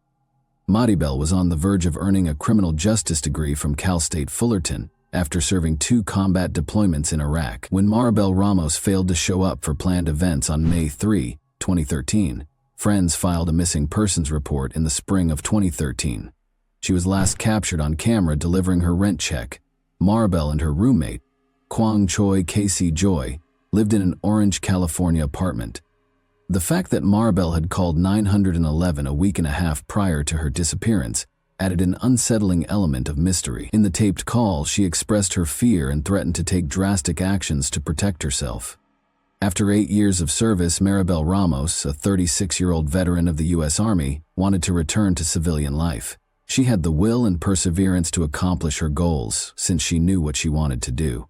Maribel was on the verge of earning a criminal justice degree from Cal State Fullerton after serving 2 combat deployments in Iraq. When Maribel Ramos failed to show up for planned events on May 3, 2013, friends filed a missing persons report in the spring of 2013. She was last captured on camera delivering her rent check. Maribel and her roommate, Kwang Choi Casey Joy, lived in an Orange, California apartment. The fact that Maribel had called 911 a week and a half prior to her disappearance added an unsettling element of mystery. In the taped call, she expressed her fear and threatened to take drastic actions to protect herself. After 8 years of service, Maribel Ramos, a 36-year-old veteran of the U.S. Army, wanted to return to civilian life. She had the will and perseverance to accomplish her goals, since she knew what she wanted to do.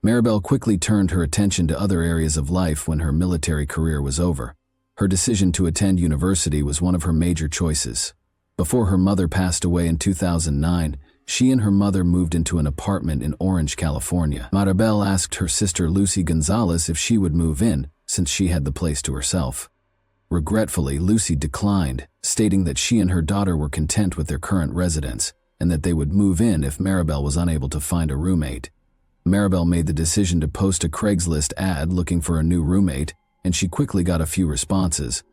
Maribel quickly turned her attention to other areas of life when her military career was over. Her decision to attend university was one of her major choices. Before her mother passed away in 2009, she and her mother moved into an apartment in Orange, California. Maribel asked her sister Lucy Gonzalez if she would move in, since she had the place to herself. Regretfully, Lucy declined, stating that she and her daughter were content with their current residence, and that they would move in if Maribel was unable to find a roommate. Maribel made the decision to post a Craigslist ad looking for a new roommate, and she quickly got a few responses.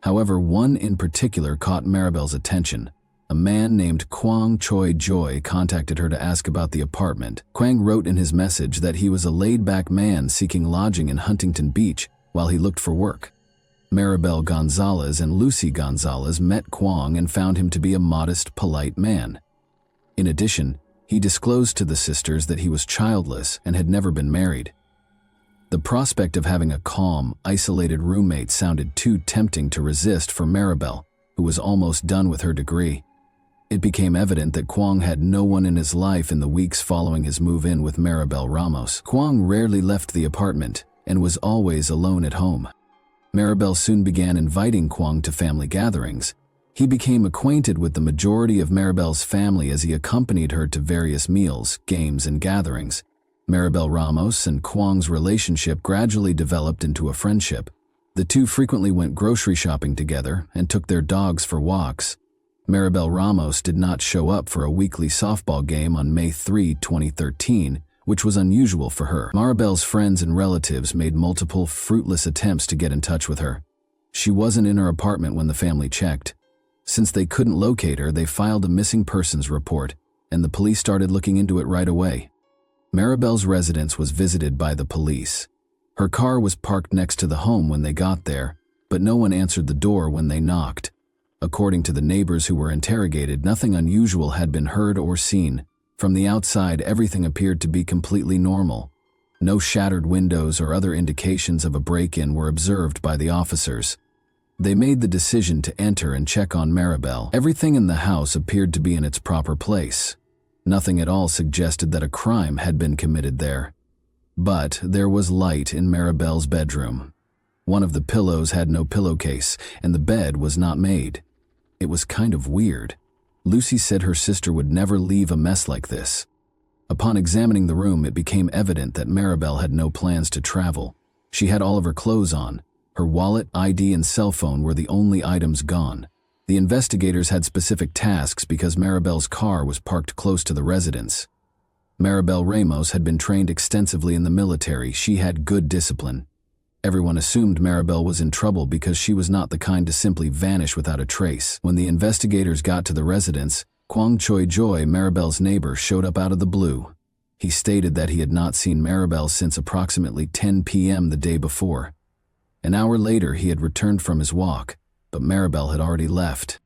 However, one in particular caught Maribel's attention. A man named Kwang Choi Joy contacted her to ask about the apartment. Kwang wrote in his message that he was a laid-back man seeking lodging in Huntington Beach while he looked for work. Maribel Gonzalez and Lucy Gonzalez met Kwang and found him to be a modest, polite man. In addition, he disclosed to the sisters that he was childless and had never been married. The prospect of having a calm, isolated roommate sounded too tempting to resist for Maribel, who was almost done with her degree. It became evident that Kwang had no one in his life in the weeks following his move-in with Maribel Ramos. Kwang rarely left the apartment and was always alone at home. Maribel soon began inviting Kwang to family gatherings. He became acquainted with the majority of Maribel's family as he accompanied her to various meals, games, and gatherings. Maribel Ramos and Kwang's relationship gradually developed into a friendship. The two frequently went grocery shopping together and took their dogs for walks. Maribel Ramos did not show up for a weekly softball game on May 3, 2013, which was unusual for her. Maribel's friends and relatives made multiple fruitless attempts to get in touch with her. She wasn't in her apartment when the family checked. Since they couldn't locate her, they filed a missing persons report, and the police started looking into it right away. Maribel's residence was visited by the police. Her car was parked next to the home when they got there, but no one answered the door when they knocked. According to the neighbors who were interrogated, nothing unusual had been heard or seen. From the outside, everything appeared to be completely normal. No shattered windows or other indications of a break-in were observed by the officers. They made the decision to enter and check on Maribel. Everything in the house appeared to be in its proper place. Nothing at all suggested that a crime had been committed there. But there was light in Maribel's bedroom. One of the pillows had no pillowcase, and the bed was not made. It was kind of weird. Lucy said her sister would never leave a mess like this. Upon examining the room, it became evident that Maribel had no plans to travel. She had all of her clothes on. Her wallet, ID, and cell phone were the only items gone. The investigators had specific tasks because Maribel's car was parked close to the residence. Maribel Ramos had been trained extensively in the military. She had good discipline. Everyone assumed Maribel was in trouble because she was not the kind to simply vanish without a trace. When the investigators got to the residence, Kwang Choi Joy, Maribel's neighbor, showed up out of the blue. He stated that he had not seen Maribel since approximately 10 p.m. the day before. An hour later, he had returned from his walk, but Maribel had already left.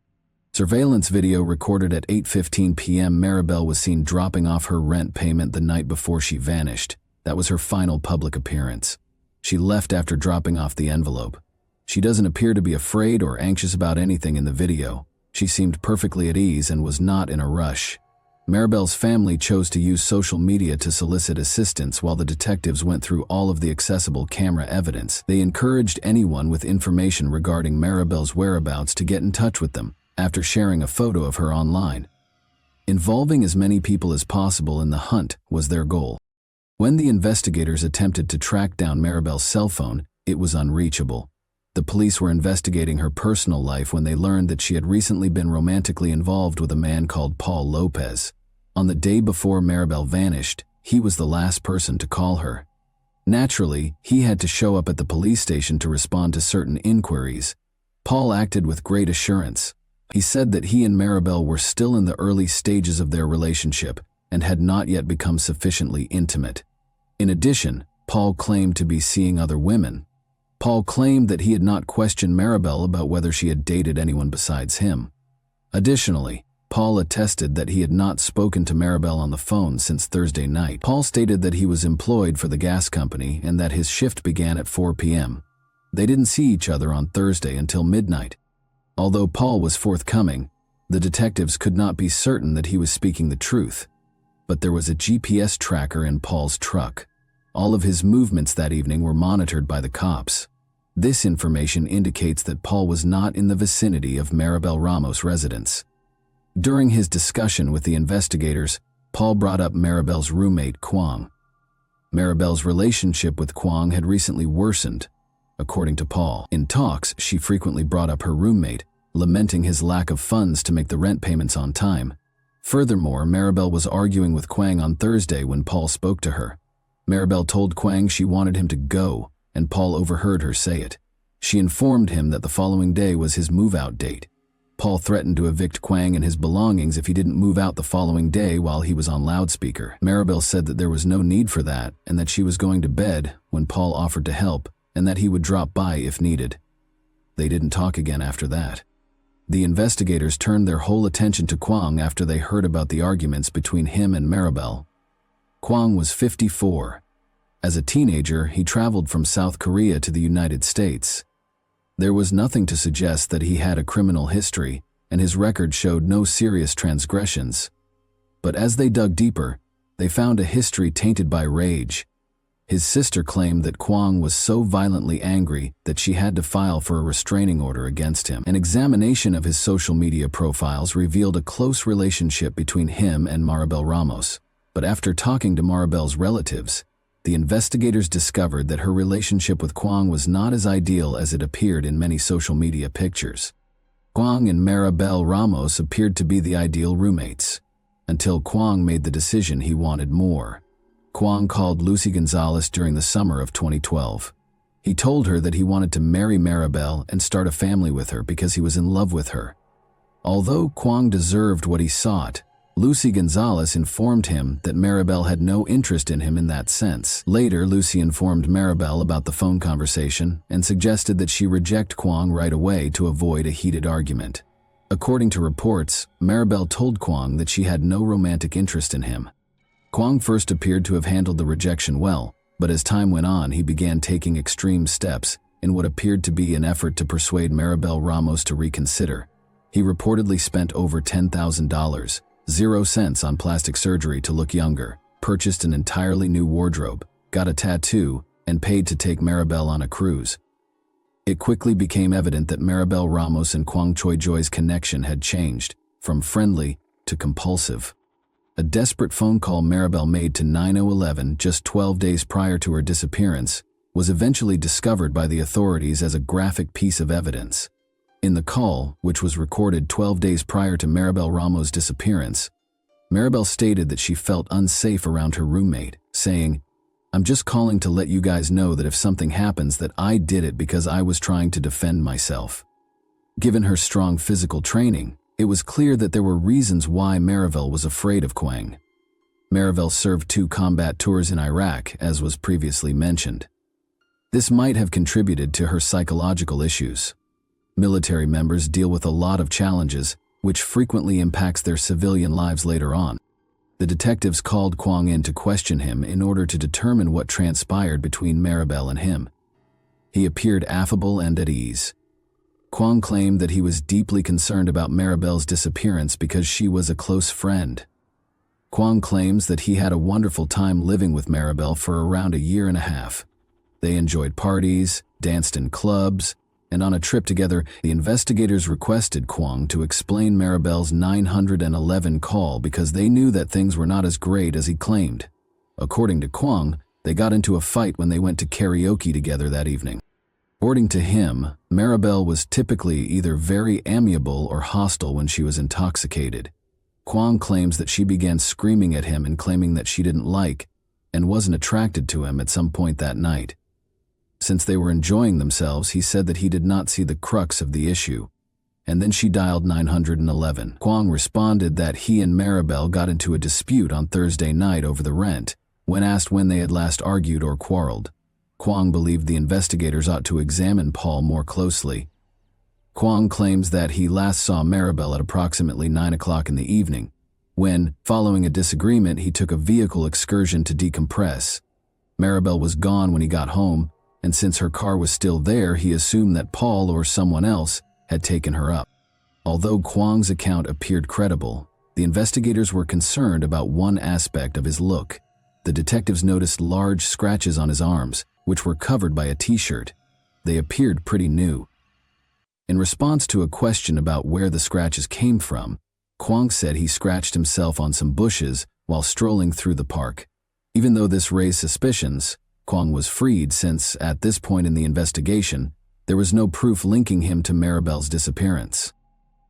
Surveillance video recorded at 8:15 p.m. Maribel was seen dropping off her rent payment the night before she vanished. That was her final public appearance. She left after dropping off the envelope. She doesn't appear to be afraid or anxious about anything in the video. She seemed perfectly at ease and was not in a rush. Maribel's family chose to use social media to solicit assistance while the detectives went through all of the accessible camera evidence. They encouraged anyone with information regarding Maribel's whereabouts to get in touch with them after sharing a photo of her online. Involving as many people as possible in the hunt was their goal. When the investigators attempted to track down Maribel's cell phone, it was unreachable. The police were investigating her personal life when they learned that she had recently been romantically involved with a man called Paul Lopez. On the day before Maribel vanished, he was the last person to call her. Naturally, he had to show up at the police station to respond to certain inquiries. Paul acted with great assurance. He said that he and Maribel were still in the early stages of their relationship and had not yet become sufficiently intimate. In addition, Paul claimed to be seeing other women. Paul claimed that he had not questioned Maribel about whether she had dated anyone besides him. Additionally, Paul attested that he had not spoken to Maribel on the phone since Thursday night. Paul stated that he was employed for the gas company and that his shift began at 4 p.m. They didn't see each other on Thursday until midnight. Although Paul was forthcoming, the detectives could not be certain that he was speaking the truth. But there was a GPS tracker in Paul's truck. All of his movements that evening were monitored by the cops. This information indicates that Paul was not in the vicinity of Maribel Ramos' residence. During his discussion with the investigators, Paul brought up Maribel's roommate, Kwang. Maribel's relationship with Kwang had recently worsened, according to Paul. In talks, she frequently brought up her roommate, lamenting his lack of funds to make the rent payments on time. Furthermore, Maribel was arguing with Kwang on Thursday when Paul spoke to her. Maribel told Kwang she wanted him to go, and Paul overheard her say it. She informed him that the following day was his move-out date. Paul threatened to evict Kwang and his belongings if he didn't move out the following day while he was on loudspeaker. Maribel said that there was no need for that and that she was going to bed when Paul offered to help and that he would drop by if needed. They didn't talk again after that. The investigators turned their whole attention to Kwang after they heard about the arguments between him and Maribel. Kwang was 54. As a teenager, he traveled from South Korea to the United States. There was nothing to suggest that he had a criminal history, and his record showed no serious transgressions. But as they dug deeper, they found a history tainted by rage. His sister claimed that Kwang was so violently angry that she had to file for a restraining order against him. An examination of his social media profiles revealed a close relationship between him and Maribel Ramos. But after talking to Maribel's relatives, the investigators discovered that her relationship with Kwang was not as ideal as it appeared in many social media pictures. Kwang and Maribel Ramos appeared to be the ideal roommates, until Kwang made the decision he wanted more. Kwang called Lucy Gonzalez during the summer of 2012. He told her that he wanted to marry Maribel and start a family with her because he was in love with her. Although Kwang deserved what he sought, Lucy Gonzalez informed him that Maribel had no interest in him in that sense. Later, Lucy informed Maribel about the phone conversation and suggested that she reject Kwang right away to avoid a heated argument. According to reports, Maribel told Kwang that she had no romantic interest in him. Kwang first appeared to have handled the rejection well, but as time went on, he began taking extreme steps in what appeared to be an effort to persuade Maribel Ramos to reconsider. He reportedly spent over $10,000, 0 cents on plastic surgery to look younger, purchased an entirely new wardrobe, got a tattoo, and paid to take Maribel on a cruise. It quickly became evident that Maribel Ramos and Kwang Choi-joy's connection had changed, from friendly to compulsive. A desperate phone call Maribel made to 9011 just 12 days prior to her disappearance was eventually discovered by the authorities as a graphic piece of evidence. In the call, which was recorded 12 days prior to Maribel Ramos' disappearance, Maribel stated that she felt unsafe around her roommate, saying, "I'm just calling to let you guys know that if something happens that I did it because I was trying to defend myself." Given her strong physical training, it was clear that there were reasons why Maribel was afraid of Kwang. Maribel served 2 combat tours in Iraq, as was previously mentioned. This might have contributed to her psychological issues. Military members deal with a lot of challenges, which frequently impacts their civilian lives later on. The detectives called Kwang in to question him in order to determine what transpired between Maribel and him. He appeared affable and at ease. Kwang claimed that he was deeply concerned about Maribel's disappearance because she was a close friend. Kwang claims that he had a wonderful time living with Maribel for around a year and a half. They enjoyed parties, danced in clubs, and on a trip together, the investigators requested Kwang to explain Maribel's 911 call because they knew that things were not as great as he claimed. According to Kwang, they got into a fight when they went to karaoke together that evening. According to him, Maribel was typically either very amiable or hostile when she was intoxicated. Kwang claims that she began screaming at him and claiming that she didn't like and wasn't attracted to him at some point that night. Since they were enjoying themselves, he said that he did not see the crux of the issue. And then she dialed 911. Kwang responded that he and Maribel got into a dispute on Thursday night over the rent. When asked when they had last argued or quarreled, Kwang believed the investigators ought to examine Paul more closely. Kwang claims that he last saw Maribel at approximately 9 o'clock in the evening, when, following a disagreement, he took a vehicle excursion to decompress. Maribel was gone when he got home, and since her car was still there, he assumed that Paul or someone else had taken her up. Although Kwang's account appeared credible, the investigators were concerned about one aspect of his look. The detectives noticed large scratches on his arms, which were covered by a t-shirt. They appeared pretty new. In response to a question about where the scratches came from, Kwang said he scratched himself on some bushes while strolling through the park. Even though this raised suspicions, Kwang was freed since, at this point in the investigation, there was no proof linking him to Maribel's disappearance.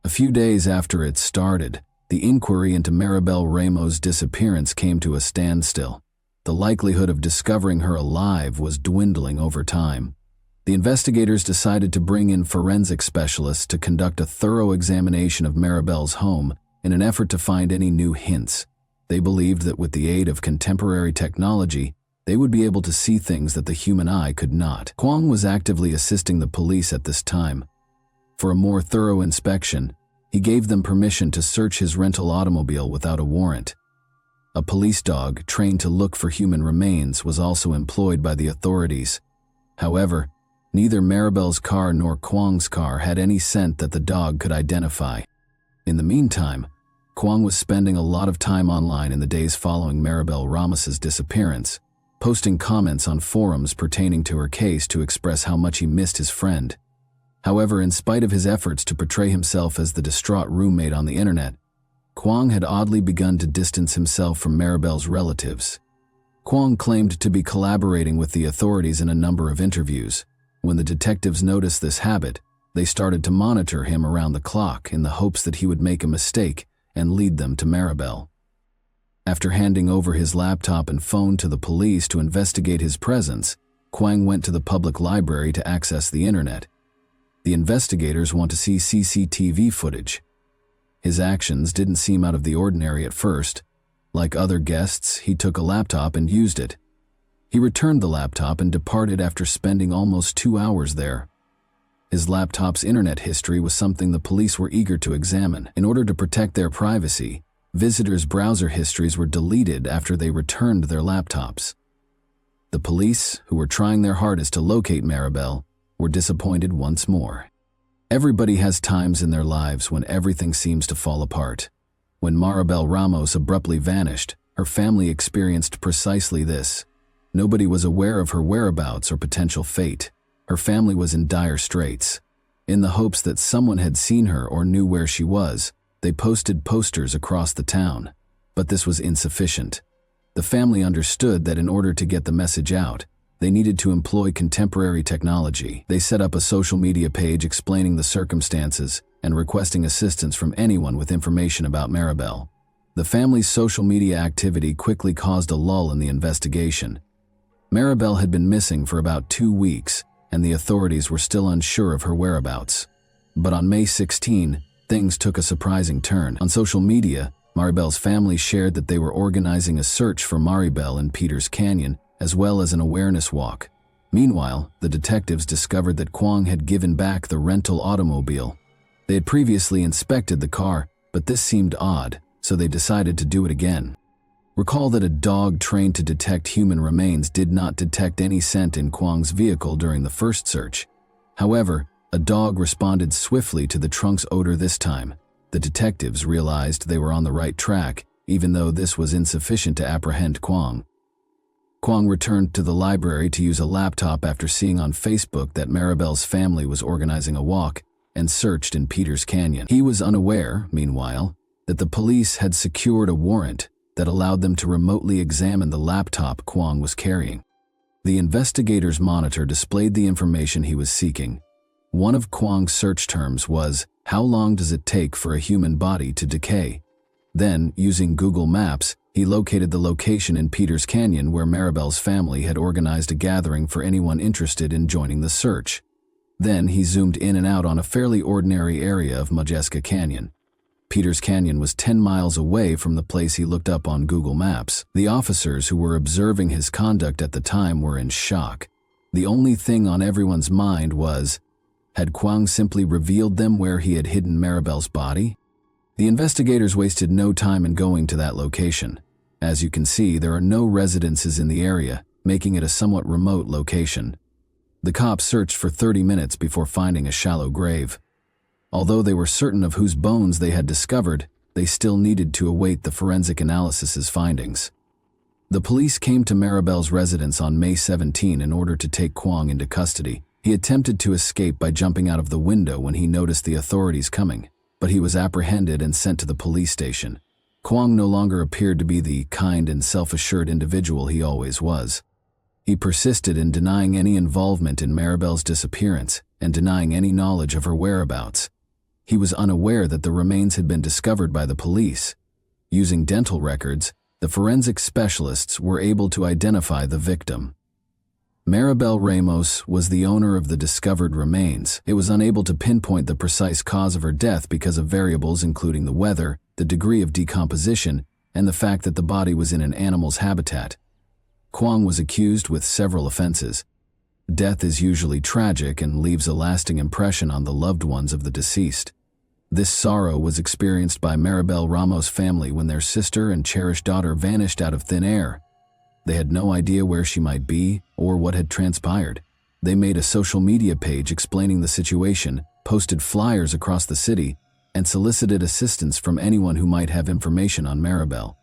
A few days after it started, the inquiry into Maribel Ramos' disappearance came to a standstill. The likelihood of discovering her alive was dwindling over time. The investigators decided to bring in forensic specialists to conduct a thorough examination of Maribel's home in an effort to find any new hints. They believed that with the aid of contemporary technology, they would be able to see things that the human eye could not. Kwang was actively assisting the police at this time. For a more thorough inspection, he gave them permission to search his rental automobile without a warrant. A police dog trained to look for human remains was also employed by the authorities. However, neither Maribel's car nor Kwang's car had any scent that the dog could identify. In the meantime, Kwang was spending a lot of time online in the days following Maribel Ramos's disappearance, posting comments on forums pertaining to her case to express how much he missed his friend. However, in spite of his efforts to portray himself as the distraught roommate on the internet, Kwang had oddly begun to distance himself from Maribel's relatives. Kwang claimed to be collaborating with the authorities in a number of interviews. When the detectives noticed this habit, they started to monitor him around the clock in the hopes that he would make a mistake and lead them to Maribel. After handing over his laptop and phone to the police to investigate his presence, Kwang went to the public library to access the internet. The investigators want to see CCTV footage. His actions didn't seem out of the ordinary at first. Like other guests, he took a laptop and used it. He returned the laptop and departed after spending almost 2 hours there. His laptop's internet history was something the police were eager to examine. In order to protect their privacy, visitors' browser histories were deleted after they returned their laptops. The police, who were trying their hardest to locate Maribel, were disappointed once more. Everybody has times in their lives when everything seems to fall apart. When Maribel Ramos abruptly vanished, her family experienced precisely this. Nobody was aware of her whereabouts or potential fate. Her family was in dire straits. In the hopes that someone had seen her or knew where she was, they posted posters across the town. But this was insufficient. The family understood that in order to get the message out, they needed to employ contemporary technology. They set up a social media page explaining the circumstances and requesting assistance from anyone with information about Maribel. The family's social media activity quickly caused a lull in the investigation. Maribel had been missing for about 2 weeks, and the authorities were still unsure of her whereabouts. But on May 16, things took a surprising turn. On social media, Maribel's family shared that they were organizing a search for Maribel in Peters Canyon, as well as an awareness walk. Meanwhile, the detectives discovered that Kwang had given back the rental automobile. They had previously inspected the car, but this seemed odd, so they decided to do it again. Recall that a dog trained to detect human remains did not detect any scent in Kwang's vehicle during the first search. However, a dog responded swiftly to the trunk's odor this time. The detectives realized they were on the right track, even though this was insufficient to apprehend Kwang. Kwang returned to the library to use a laptop after seeing on Facebook that Maribel's family was organizing a walk and searched in Peters Canyon. He was unaware, meanwhile, that the police had secured a warrant that allowed them to remotely examine the laptop Kwang was carrying. The investigator's monitor displayed the information he was seeking. One of Kwang's search terms was, "How long does it take for a human body to decay?" Then, using Google Maps, he located the location in Peters Canyon where Maribel's family had organized a gathering for anyone interested in joining the search. Then he zoomed in and out on a fairly ordinary area of Modjeska Canyon. Peters Canyon was 10 miles away from the place he looked up on Google Maps. The officers who were observing his conduct at the time were in shock. The only thing on everyone's mind was, had Kwang simply revealed them where he had hidden Maribel's body? The investigators wasted no time in going to that location. As you can see, there are no residences in the area, making it a somewhat remote location. The cops searched for 30 minutes before finding a shallow grave. Although they were certain of whose bones they had discovered, they still needed to await the forensic analysis's findings. The police came to Maribel's residence on May 17 in order to take Kwang into custody. He attempted to escape by jumping out of the window when he noticed the authorities coming, but he was apprehended and sent to the police station. Kwang no longer appeared to be the kind and self-assured individual he always was. He persisted in denying any involvement in Maribel's disappearance and denying any knowledge of her whereabouts. He was unaware that the remains had been discovered by the police. Using dental records, the forensic specialists were able to identify the victim. Maribel Ramos was the owner of the discovered remains. It was unable to pinpoint the precise cause of her death because of variables including the weather, the degree of decomposition, and the fact that the body was in an animal's habitat. Kwang was accused with several offenses. Death is usually tragic and leaves a lasting impression on the loved ones of the deceased. This sorrow was experienced by Maribel Ramos' family when their sister and cherished daughter vanished out of thin air. They had no idea where she might be or what had transpired. They made a social media page explaining the situation, posted flyers across the city, and solicited assistance from anyone who might have information on Maribel.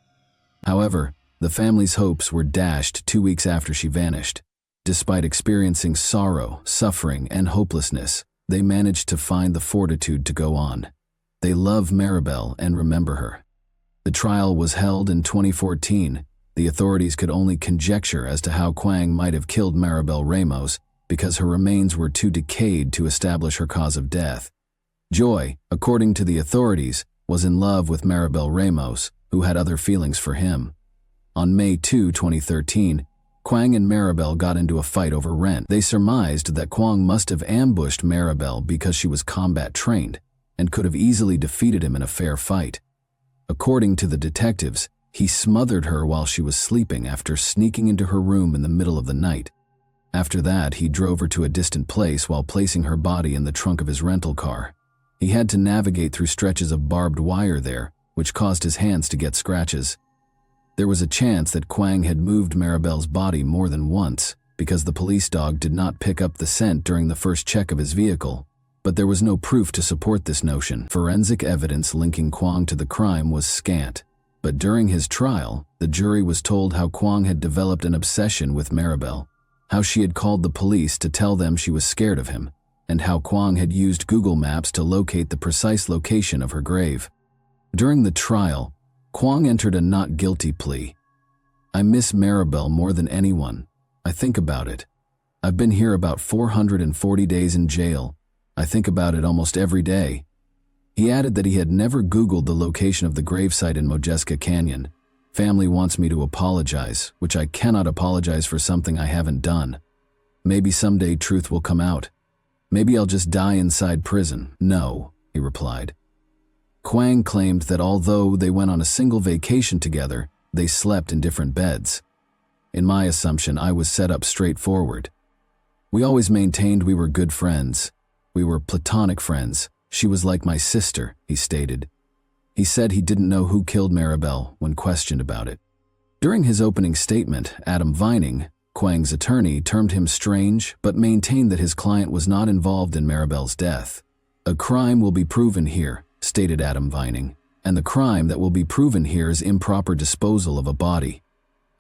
However, the family's hopes were dashed 2 weeks after she vanished. Despite experiencing sorrow, suffering, and hopelessness, they managed to find the fortitude to go on. They love Maribel and remember her. The trial was held in 2014. The authorities could only conjecture as to how Kwang might have killed Maribel Ramos because her remains were too decayed to establish her cause of death. Joy, according to the authorities, was in love with Maribel Ramos, who had other feelings for him. On May 2, 2013, Kwang and Maribel got into a fight over rent. They surmised that Kwang must have ambushed Maribel because she was combat trained and could have easily defeated him in a fair fight. According to the detectives, he smothered her while she was sleeping after sneaking into her room in the middle of the night. After that, he drove her to a distant place while placing her body in the trunk of his rental car. He had to navigate through stretches of barbed wire there, which caused his hands to get scratches. There was a chance that Kwang had moved Maribel's body more than once because the police dog did not pick up the scent during the first check of his vehicle. But there was no proof to support this notion. Forensic evidence linking Kwong to the crime was scant. But during his trial, the jury was told how Kwong had developed an obsession with Maribel, how she had called the police to tell them she was scared of him, and how Kwong had used Google Maps to locate the precise location of her grave. During the trial, Kwong entered a not guilty plea. "I miss Maribel more than anyone. I think about it. I've been here about 440 days in jail. I think about it almost every day." He added that he had never Googled the location of the gravesite in Mojeska Canyon. "Family wants me to apologize, which I cannot apologize for something I haven't done. Maybe someday truth will come out. Maybe I'll just die inside prison." "No," he replied. Kwang claimed that although they went on a single vacation together, they slept in different beds. "In my assumption, I was set up straightforward. We always maintained we were good friends. We were platonic friends. She was like my sister," he stated. He said he didn't know who killed Maribel when questioned about it. During his opening statement, Adam Vining, Kwang's attorney, termed him strange but maintained that his client was not involved in Maribel's death. "A crime will be proven here," stated Adam Vining, "and the crime that will be proven here is improper disposal of a body."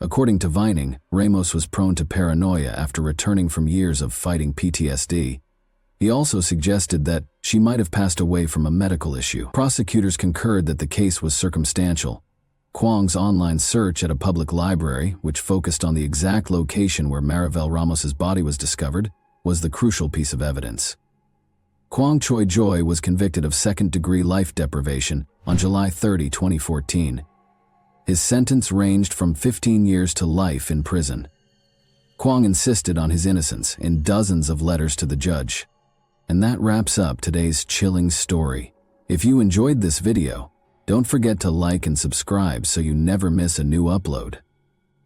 According to Vining, Ramos was prone to paranoia after returning from years of fighting PTSD. He also suggested that she might have passed away from a medical issue. Prosecutors concurred that the case was circumstantial. Kwong's online search at a public library, which focused on the exact location where Maribel Ramos's body was discovered, was the crucial piece of evidence. Kwong Choi Joy was convicted of second-degree life deprivation on July 30, 2014. His sentence ranged from 15 years to life in prison. Kwong insisted on his innocence in dozens of letters to the judge. And that wraps up today's chilling story. If you enjoyed this video, don't forget to like and subscribe so you never miss a new upload.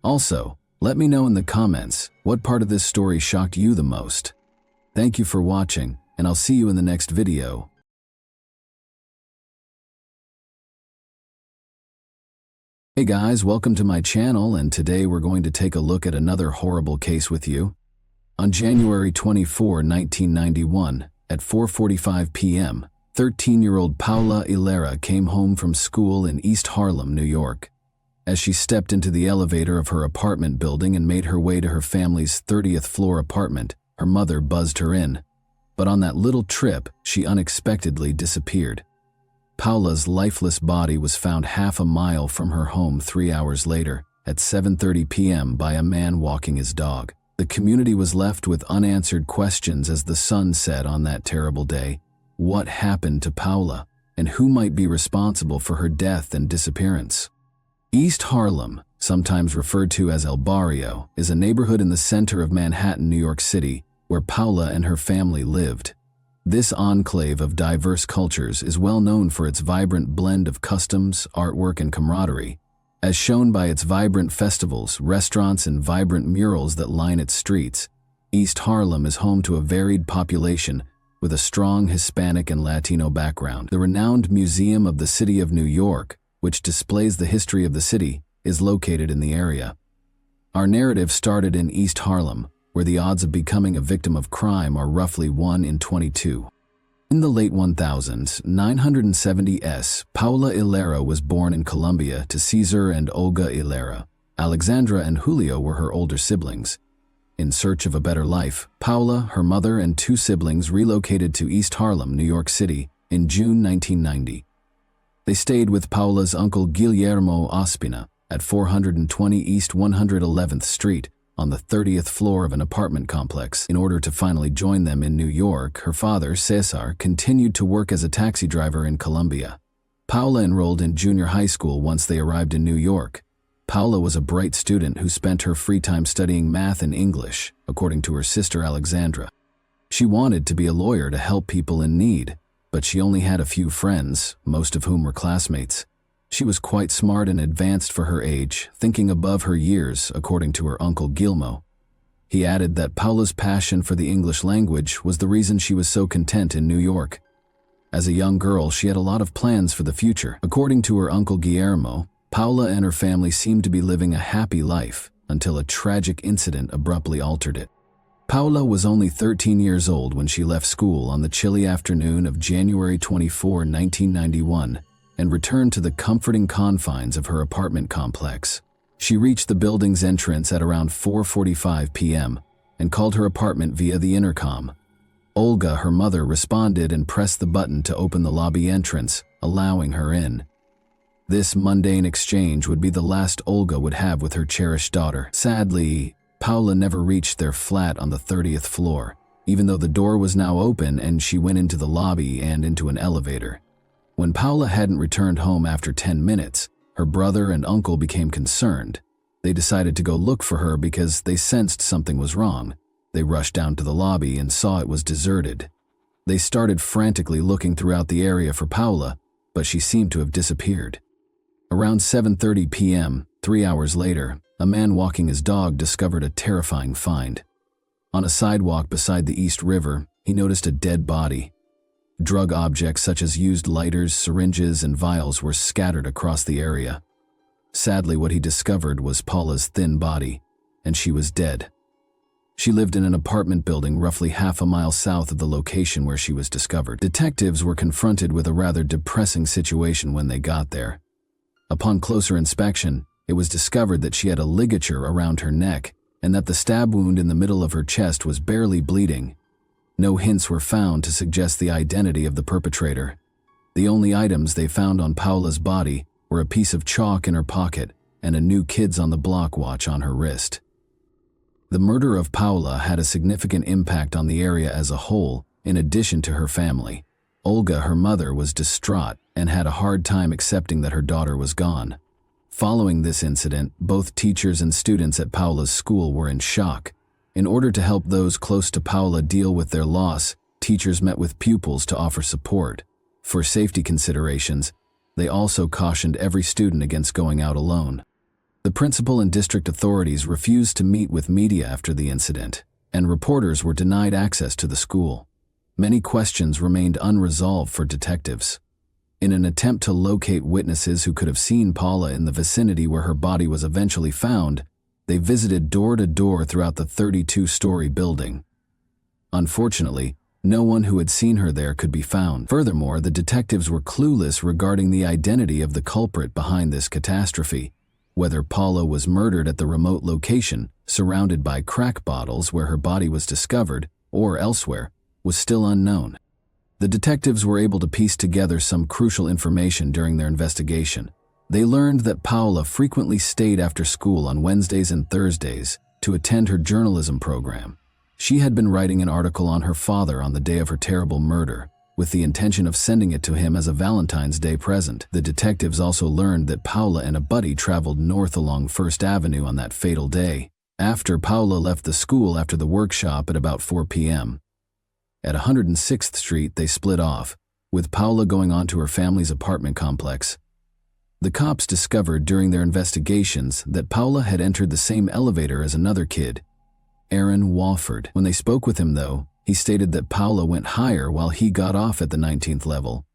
Also, let me know in the comments what part of this story shocked you the most. Thank you for watching, and I'll see you in the next video. Hey guys, welcome to my channel, and today we're going to take a look at another horrible case with you. On January 24, 1991, at 4:45 p.m., 13-year-old Paula Hilera came home from school in East Harlem, New York. As she stepped into the elevator of her apartment building and made her way to her family's 30th floor apartment, her mother buzzed her in. But on that little trip, she unexpectedly disappeared. Paula's lifeless body was found half a mile from her home 3 hours later, at 7:30 p.m. by a man walking his dog. The community was left with unanswered questions as the sun set on that terrible day. What happened to Paula, and who might be responsible for her death and disappearance? East Harlem, sometimes referred to as El Barrio, is a neighborhood in the center of Manhattan, New York City, where Paula and her family lived. This enclave of diverse cultures is well known for its vibrant blend of customs, artwork, and camaraderie, as shown by its vibrant festivals, restaurants, and vibrant murals that line its streets. East Harlem is home to a varied population with a strong Hispanic and Latino background. The renowned Museum of the City of New York, which displays the history of the city, is located in the area. Our narrative started in East Harlem, where the odds of becoming a victim of crime are roughly 1 in 22. In the late 1000s, 970s, Paula Hilera was born in Colombia to Cesar and Olga Hilera. Alexandra and Julio were her older siblings. In search of a better life, Paula, her mother, and 2 siblings relocated to East Harlem, New York City, in June 1990. They stayed with Paula's uncle Guillermo Ospina at 420 East 111th Street, on the 30th floor of an apartment complex. In order to finally join them in New York, her father, Cesar, continued to work as a taxi driver in Colombia. Paula enrolled in junior high school once they arrived in New York. Paula was a bright student who spent her free time studying math and English, according to her sister Alexandra. She wanted to be a lawyer to help people in need, but she only had a few friends, most of whom were classmates. She was quite smart and advanced for her age, thinking above her years, according to her uncle Gilmo. He added that Paula's passion for the English language was the reason she was so content in New York. As a young girl, she had a lot of plans for the future. According to her uncle Guillermo, Paula and her family seemed to be living a happy life until a tragic incident abruptly altered it. Paula was only 13 years old when she left school on the chilly afternoon of January 24, 1991, and returned to the comforting confines of her apartment complex. She reached the building's entrance at around 4:45 p.m. and called her apartment via the intercom. Olga, her mother, responded and pressed the button to open the lobby entrance, allowing her in. This mundane exchange would be the last Olga would have with her cherished daughter. Sadly, Paula never reached their flat on the 30th floor, even though the door was now open and she went into the lobby and into an elevator. When Paula hadn't returned home after 10 minutes, her brother and uncle became concerned. They decided to go look for her because they sensed something was wrong. They rushed down to the lobby and saw it was deserted. They started frantically looking throughout the area for Paula, but she seemed to have disappeared. Around 7:30 p.m., 3 hours later, a man walking his dog discovered a terrifying find. On a sidewalk beside the East River, he noticed a dead body. Drug objects such as used lighters, syringes, and vials were scattered across the area. Sadly, what he discovered was Paula's thin body, and she was dead. She lived in an apartment building roughly half a mile south of the location where she was discovered. Detectives were confronted with a rather depressing situation when they got there. Upon closer inspection, it was discovered that she had a ligature around her neck and that the stab wound in the middle of her chest was barely bleeding. No hints were found to suggest the identity of the perpetrator. The only items they found on Paula's body were a piece of chalk in her pocket and a New Kids on the Block watch on her wrist. The murder of Paula had a significant impact on the area as a whole, in addition to her family. Olga, her mother, was distraught and had a hard time accepting that her daughter was gone. Following this incident, both teachers and students at Paula's school were in shock. In order to help those close to Paula deal with their loss, teachers met with pupils to offer support. For safety considerations, they also cautioned every student against going out alone. The principal and district authorities refused to meet with media after the incident, and reporters were denied access to the school. Many questions remained unresolved for detectives. In an attempt to locate witnesses who could have seen Paula in the vicinity where her body was eventually found, they visited door to door throughout the 32-story building. Unfortunately, no one who had seen her there could be found. Furthermore, the detectives were clueless regarding the identity of the culprit behind this catastrophe. Whether Paula was murdered at the remote location, surrounded by crack bottles where her body was discovered, or elsewhere, was still unknown. The detectives were able to piece together some crucial information during their investigation. They learned that Paula frequently stayed after school on Wednesdays and Thursdays to attend her journalism program. She had been writing an article on her father on the day of her terrible murder, with the intention of sending it to him as a Valentine's Day present. The detectives also learned that Paula and a buddy traveled north along First Avenue on that fatal day, after Paula left the school after the workshop at about 4 p.m. At 106th Street, they split off, with Paula going on to her family's apartment complex. The cops discovered during their investigations that Paula had entered the same elevator as another kid, Aaron Walford. When they spoke with him, though, he stated that Paula went higher while he got off at the 19th level.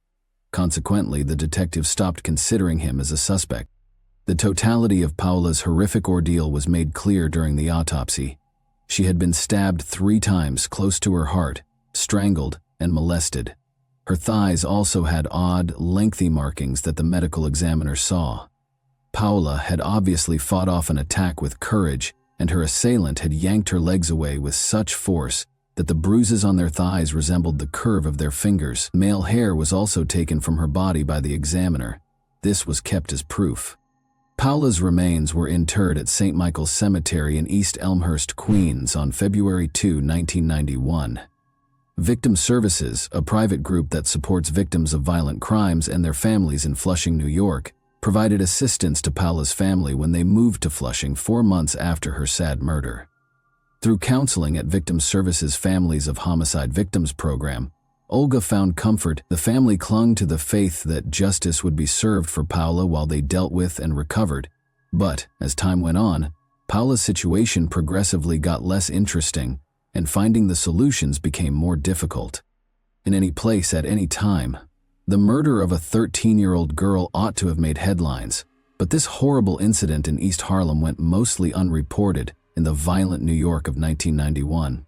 Consequently, the detectives stopped considering him as a suspect. The totality of Paula's horrific ordeal was made clear during the autopsy. She had been stabbed 3 times close to her heart, strangled, and molested. Her thighs also had odd, lengthy markings that the medical examiner saw. Paula had obviously fought off an attack with courage, and her assailant had yanked her legs away with such force that the bruises on their thighs resembled the curve of their fingers. Male hair was also taken from her body by the examiner. This was kept as proof. Paula's remains were interred at St. Michael's Cemetery in East Elmhurst, Queens on February 2, 1991. Victim Services, a private group that supports victims of violent crimes and their families in Flushing, New York, provided assistance to Paula's family when they moved to Flushing 4 months after her sad murder. Through counseling at Victim Services Families of Homicide Victims program, Olga found comfort. The family clung to the faith that justice would be served for Paula while they dealt with and recovered. But, as time went on, Paula's situation progressively got less interesting, and finding the solutions became more difficult. In any place at any time, the murder of a 13-year-old girl ought to have made headlines, but this horrible incident in East Harlem went mostly unreported in the violent New York of 1991.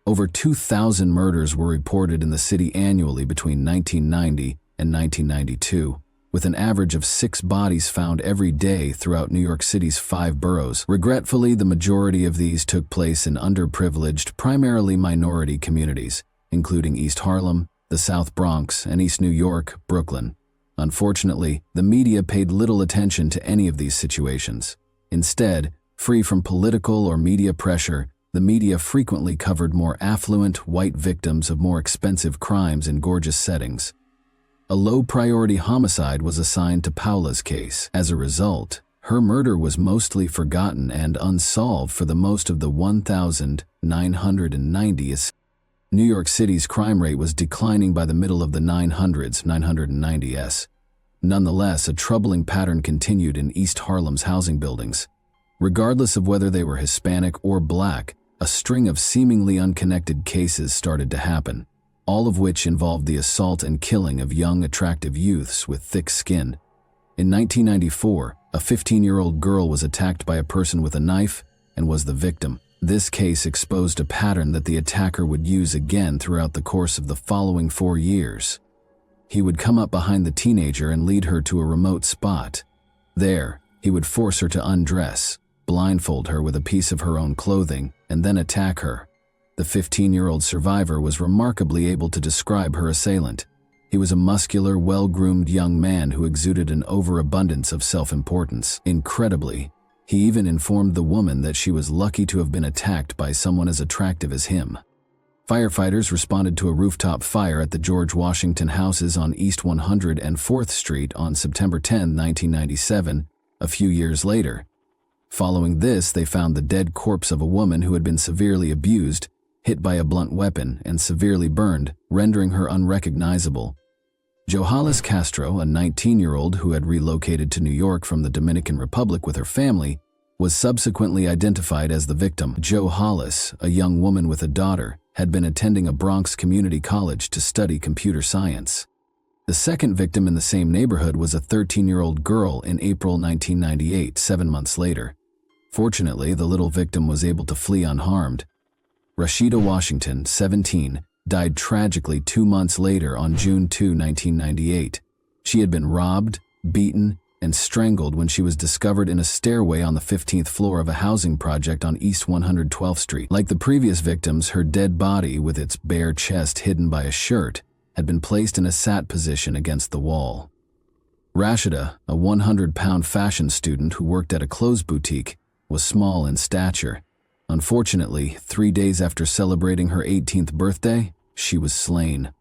Over 2,000 murders were reported in the city annually between 1990 and 1992, with an average of 6 bodies found every day throughout New York City's 5 boroughs. Regretfully, the majority of these took place in underprivileged, primarily minority communities, including East Harlem, the South Bronx, and East New York, Brooklyn. Unfortunately, the media paid little attention to any of these situations. Instead, free from political or media pressure, the media frequently covered more affluent, white victims of more expensive crimes in gorgeous settings. A low-priority homicide was assigned to Paula's case. As a result, her murder was mostly forgotten and unsolved for the most of the 1,990s. New York City's crime rate was declining by the middle of the 990s. Nonetheless, a troubling pattern continued in East Harlem's housing buildings. Regardless of whether they were Hispanic or Black, a string of seemingly unconnected cases started to happen, all of which involved the assault and killing of young, attractive youths with thick skin. In 1994, a 15-year-old girl was attacked by a person with a knife and was the victim. This case exposed a pattern that the attacker would use again throughout the course of the following 4 years. He would come up behind the teenager and lead her to a remote spot. There, he would force her to undress, blindfold her with a piece of her own clothing, and then attack her. The 15-year-old survivor was remarkably able to describe her assailant. He was a muscular, well-groomed young man who exuded an overabundance of self-importance. Incredibly, he even informed the woman that she was lucky to have been attacked by someone as attractive as him. Firefighters responded to a rooftop fire at the George Washington houses on East 104th Street on September 10, 1997, a few years later. Following this, they found the dead corpse of a woman who had been severely abused, hit by a blunt weapon, and severely burned, rendering her unrecognizable. Johalis Castro, a 19-year-old who had relocated to New York from the Dominican Republic with her family, was subsequently identified as the victim. Johalis, a young woman with a daughter, had been attending a Bronx community college to study computer science. The second victim in the same neighborhood was a 13-year-old girl in April 1998, 7 months later. Fortunately, the little victim was able to flee unharmed. Rashida Washington, 17, died tragically 2 months later on June 2, 1998. She had been robbed, beaten, and strangled when she was discovered in a stairway on the 15th floor of a housing project on East 112th Street. Like the previous victims, her dead body, with its bare chest hidden by a shirt, had been placed in a sat position against the wall. Rashida, a 100-pound fashion student who worked at a clothes boutique, was small in stature. Unfortunately, 3 days after celebrating her 18th birthday, she was slain.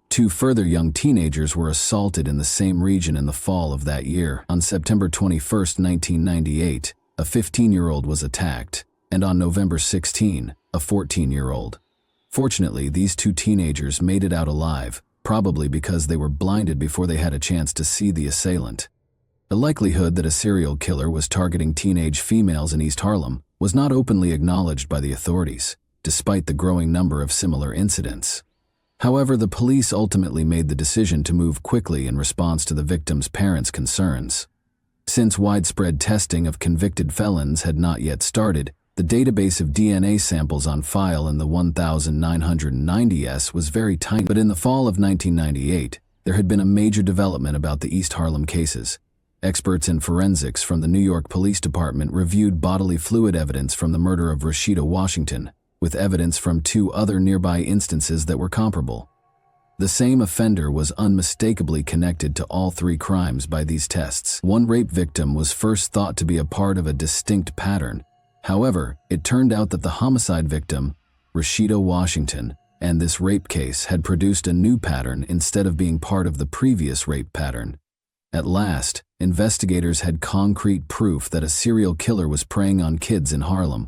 2 further young teenagers were assaulted in the same region in the fall of that year. On September 21, 1998, a 15-year-old was attacked, and on November 16, a 14-year-old. Fortunately, these 2 teenagers made it out alive, probably because they were blinded before they had a chance to see the assailant. The likelihood that a serial killer was targeting teenage females in East Harlem was not openly acknowledged by the authorities, despite the growing number of similar incidents. However, the police ultimately made the decision to move quickly in response to the victims' parents' concerns. Since widespread testing of convicted felons had not yet started, the database of DNA samples on file in the 1,990s was very tiny. But in the fall of 1998, there had been a major development about the East Harlem cases. Experts in forensics from the New York Police Department reviewed bodily fluid evidence from the murder of Rashida Washington, with evidence from 2 other nearby instances that were comparable. The same offender was unmistakably connected to all 3 crimes by these tests. One rape victim was first thought to be a part of a distinct pattern. However, it turned out that the homicide victim, Rashida Washington, and this rape case had produced a new pattern instead of being part of the previous rape pattern. At last, investigators had concrete proof that a serial killer was preying on kids in Harlem.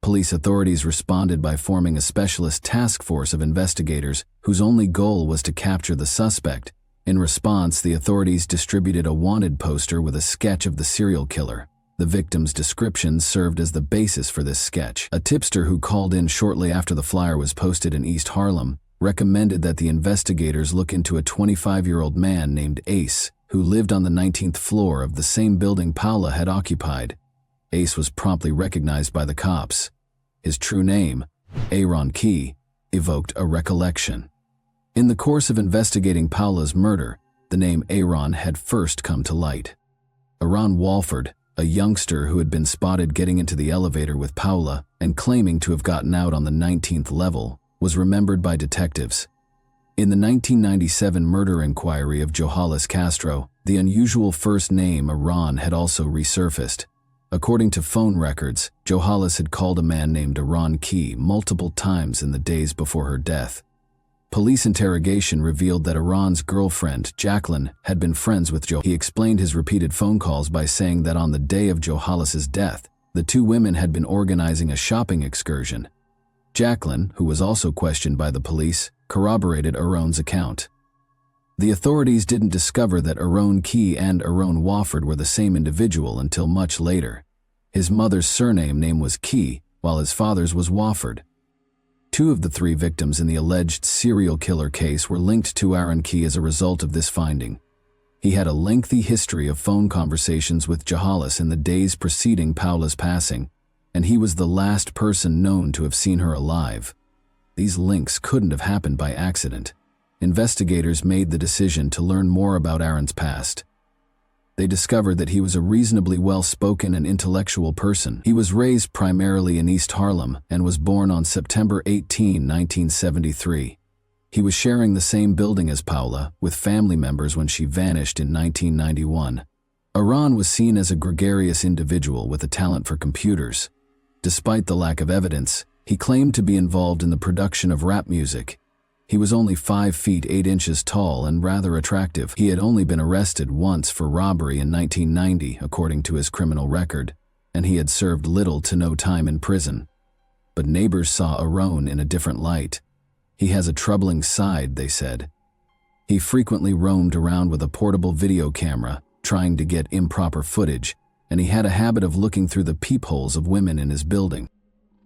Police authorities responded by forming a specialist task force of investigators whose only goal was to capture the suspect. In response, the authorities distributed a wanted poster with a sketch of the serial killer. The victim's description served as the basis for this sketch. A tipster who called in shortly after the flyer was posted in East Harlem recommended that the investigators look into a 25-year-old man named Ace, who lived on the 19th floor of the same building Paula had occupied. Ace was promptly recognized by the cops. His true name, Aaron Key, evoked a recollection. In the course of investigating Paula's murder, the name Aaron had first come to light. Aaron Walford, a youngster who had been spotted getting into the elevator with Paula and claiming to have gotten out on the 19th level, was remembered by detectives. In the 1997 murder inquiry of Johalis Castro, the unusual first name Aaron had also resurfaced. According to phone records, Johalis had called a man named Aaron Key multiple times in the days before her death. Police interrogation revealed that Aaron's girlfriend, Jacqueline, had been friends with Joe. He explained his repeated phone calls by saying that on the day of Johalis' death, the two women had been organizing a shopping excursion. Jacqueline, who was also questioned by the police, corroborated Aaron's account. The authorities didn't discover that Aaron Key and Aaron Wofford were the same individual until much later. His mother's surname name was Key, while his father's was Wofford. Two of the three victims in the alleged serial killer case were linked to Aaron Key as a result of this finding. He had a lengthy history of phone conversations with Johalis in the days preceding Paula's passing, and he was the last person known to have seen her alive. These links couldn't have happened by accident. Investigators made the decision to learn more about Aaron's past. They discovered that he was a reasonably well-spoken and intellectual person. He was raised primarily in East Harlem and was born on September 18, 1973. He was sharing the same building as Paula, with family members when she vanished in 1991. Aaron was seen as a gregarious individual with a talent for computers. Despite the lack of evidence, he claimed to be involved in the production of rap music. He was only 5 feet 8 inches tall and rather attractive. He had only been arrested once for robbery in 1990, according to his criminal record, and he had served little to no time in prison. But neighbors saw Aaron in a different light. He has a troubling side, they said. He frequently roamed around with a portable video camera, trying to get improper footage, and he had a habit of looking through the peepholes of women in his building.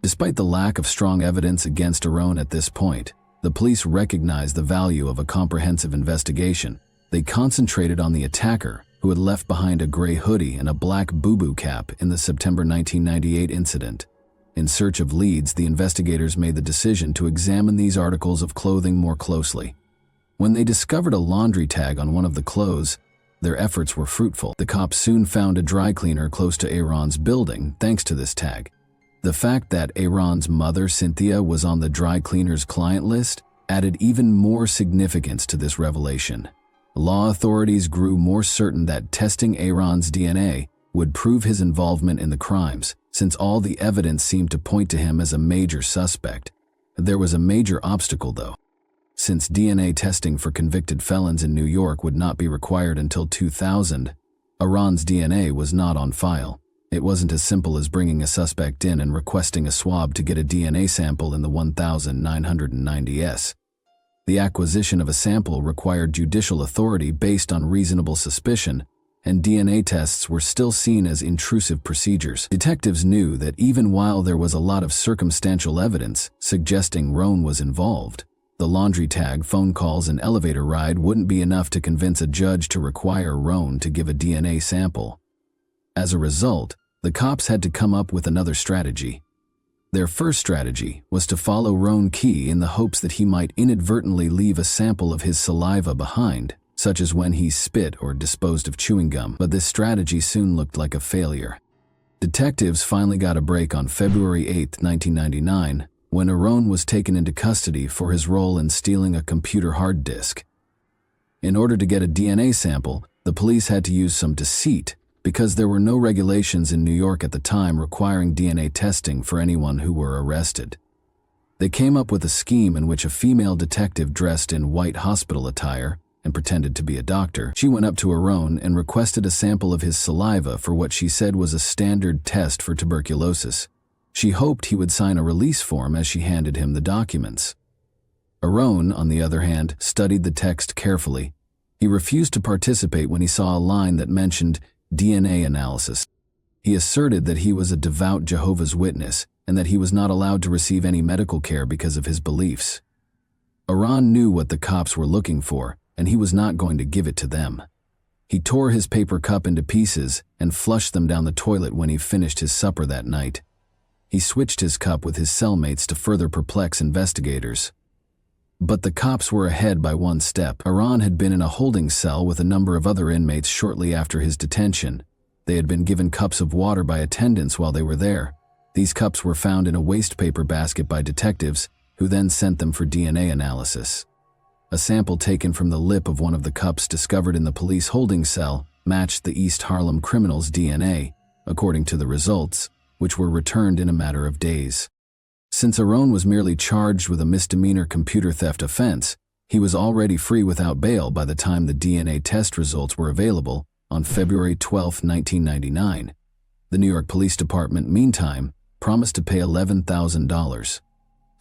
Despite the lack of strong evidence against Aaron at this point, the police recognized the value of a comprehensive investigation. They concentrated on the attacker, who had left behind a gray hoodie and a black boo-boo cap in the September 1998 incident. In search of leads, the investigators made the decision to examine these articles of clothing more closely. When they discovered a laundry tag on one of the clothes, their efforts were fruitful. The cops soon found a dry cleaner close to Aaron's building thanks to this tag. The fact that Aaron's mother, Cynthia, was on the dry cleaner's client list added even more significance to this revelation. Law authorities grew more certain that testing Aaron's DNA would prove his involvement in the crimes, since all the evidence seemed to point to him as a major suspect. There was a major obstacle, though. Since DNA testing for convicted felons in New York would not be required until 2000, Aaron's DNA was not on file. It wasn't as simple as bringing a suspect in and requesting a swab to get a DNA sample in the 1990s. The acquisition of a sample required judicial authority based on reasonable suspicion, and DNA tests were still seen as intrusive procedures. Detectives knew that even while there was a lot of circumstantial evidence suggesting Roan was involved, the laundry tag, phone calls, and elevator ride wouldn't be enough to convince a judge to require Roan to give a DNA sample. As a result, the cops had to come up with another strategy. Their first strategy was to follow Roan Key in the hopes that he might inadvertently leave a sample of his saliva behind, such as when he spit or disposed of chewing gum, but this strategy soon looked like a failure. Detectives finally got a break on February 8, 1999, when Aaron was taken into custody for his role in stealing a computer hard disk. In order to get a DNA sample, the police had to use some deceit, because there were no regulations in New York at the time requiring DNA testing for anyone who were arrested. They came up with a scheme in which a female detective dressed in white hospital attire and pretended to be a doctor. She went up to Aaron and requested a sample of his saliva for what she said was a standard test for tuberculosis. She hoped he would sign a release form as she handed him the documents. Aaron, on the other hand, studied the text carefully. He refused to participate when he saw a line that mentioned DNA analysis. He asserted that he was a devout Jehovah's Witness and that he was not allowed to receive any medical care because of his beliefs. Aaron knew what the cops were looking for, and he was not going to give it to them. He tore his paper cup into pieces and flushed them down the toilet when he finished his supper that night. He switched his cup with his cellmates to further perplex investigators. But the cops were ahead by one step. Aron had been in a holding cell with a number of other inmates shortly after his detention. They had been given cups of water by attendants while they were there. These cups were found in a waste paper basket by detectives, who then sent them for DNA analysis. A sample taken from the lip of one of the cups discovered in the police holding cell matched the East Harlem criminal's DNA, according to the results, which were returned in a matter of days. Since Aron was merely charged with a misdemeanor computer theft offense, he was already free without bail by the time the DNA test results were available on February 12, 1999. The New York Police Department, meantime, promised to pay $11,000,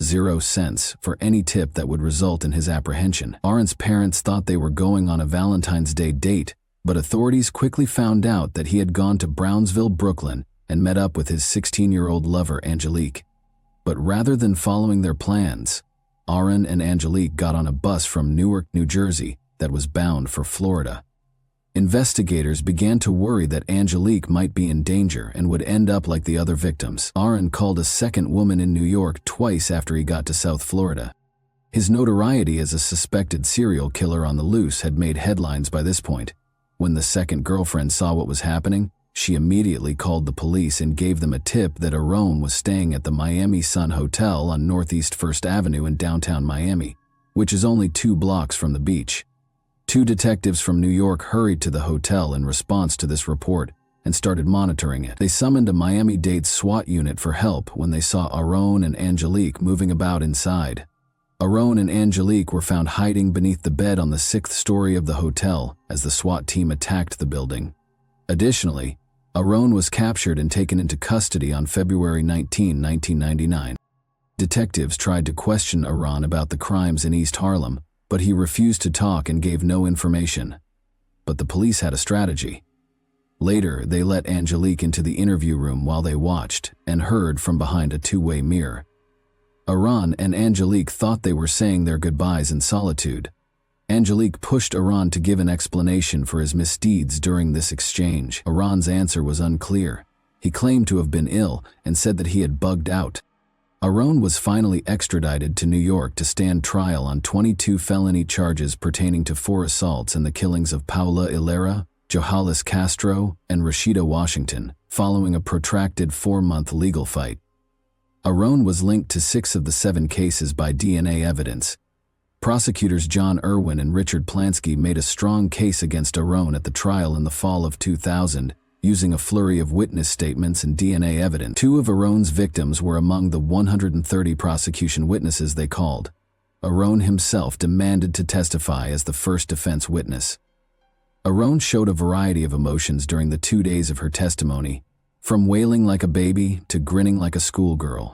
0 cents, for any tip that would result in his apprehension. Aron's parents thought they were going on a Valentine's Day date, but authorities quickly found out that he had gone to Brownsville, Brooklyn, and met up with his 16-year-old lover, Angelique. But rather than following their plans, Aron and Angelique got on a bus from Newark, New Jersey, that was bound for Florida. Investigators began to worry that Angelique might be in danger and would end up like the other victims. Aron called a second woman in New York twice after he got to South Florida. His notoriety as a suspected serial killer on the loose had made headlines by this point. When the second girlfriend saw what was happening, she immediately called the police and gave them a tip that Aron was staying at the Miami Sun Hotel on Northeast 1st Avenue in downtown Miami, which is only 2 blocks from the beach. 2 detectives from New York hurried to the hotel in response to this report and started monitoring it. They summoned a Miami-Dade SWAT unit for help when they saw Aron and Angelique moving about inside. Aron and Angelique were found hiding beneath the bed on the 6th story of the hotel as the SWAT team attacked the building. Additionally, Aron was captured and taken into custody on February 19, 1999. Detectives tried to question Aron about the crimes in East Harlem, but he refused to talk and gave no information. But the police had a strategy. Later, they let Angelique into the interview room while they watched and heard from behind a 2-way mirror. Aron and Angelique thought they were saying their goodbyes in solitude. Angelique pushed Aron to give an explanation for his misdeeds during this exchange. Aron's answer was unclear. He claimed to have been ill and said that he had bugged out. Aron was finally extradited to New York to stand trial on 22 felony charges pertaining to 4 assaults and the killings of Paula Hilera, Johalis Castro, and Rashida Washington, following a protracted 4-month legal fight. Aron was linked to 6 of the 7 cases by DNA evidence. Prosecutors John Irwin and Richard Plansky made a strong case against Aron at the trial in the fall of 2000, using a flurry of witness statements and DNA evidence. 2 of Aron's victims were among the 130 prosecution witnesses they called. Aron himself demanded to testify as the first defense witness. Aron showed a variety of emotions during the 2 days of her testimony, from wailing like a baby to grinning like a schoolgirl.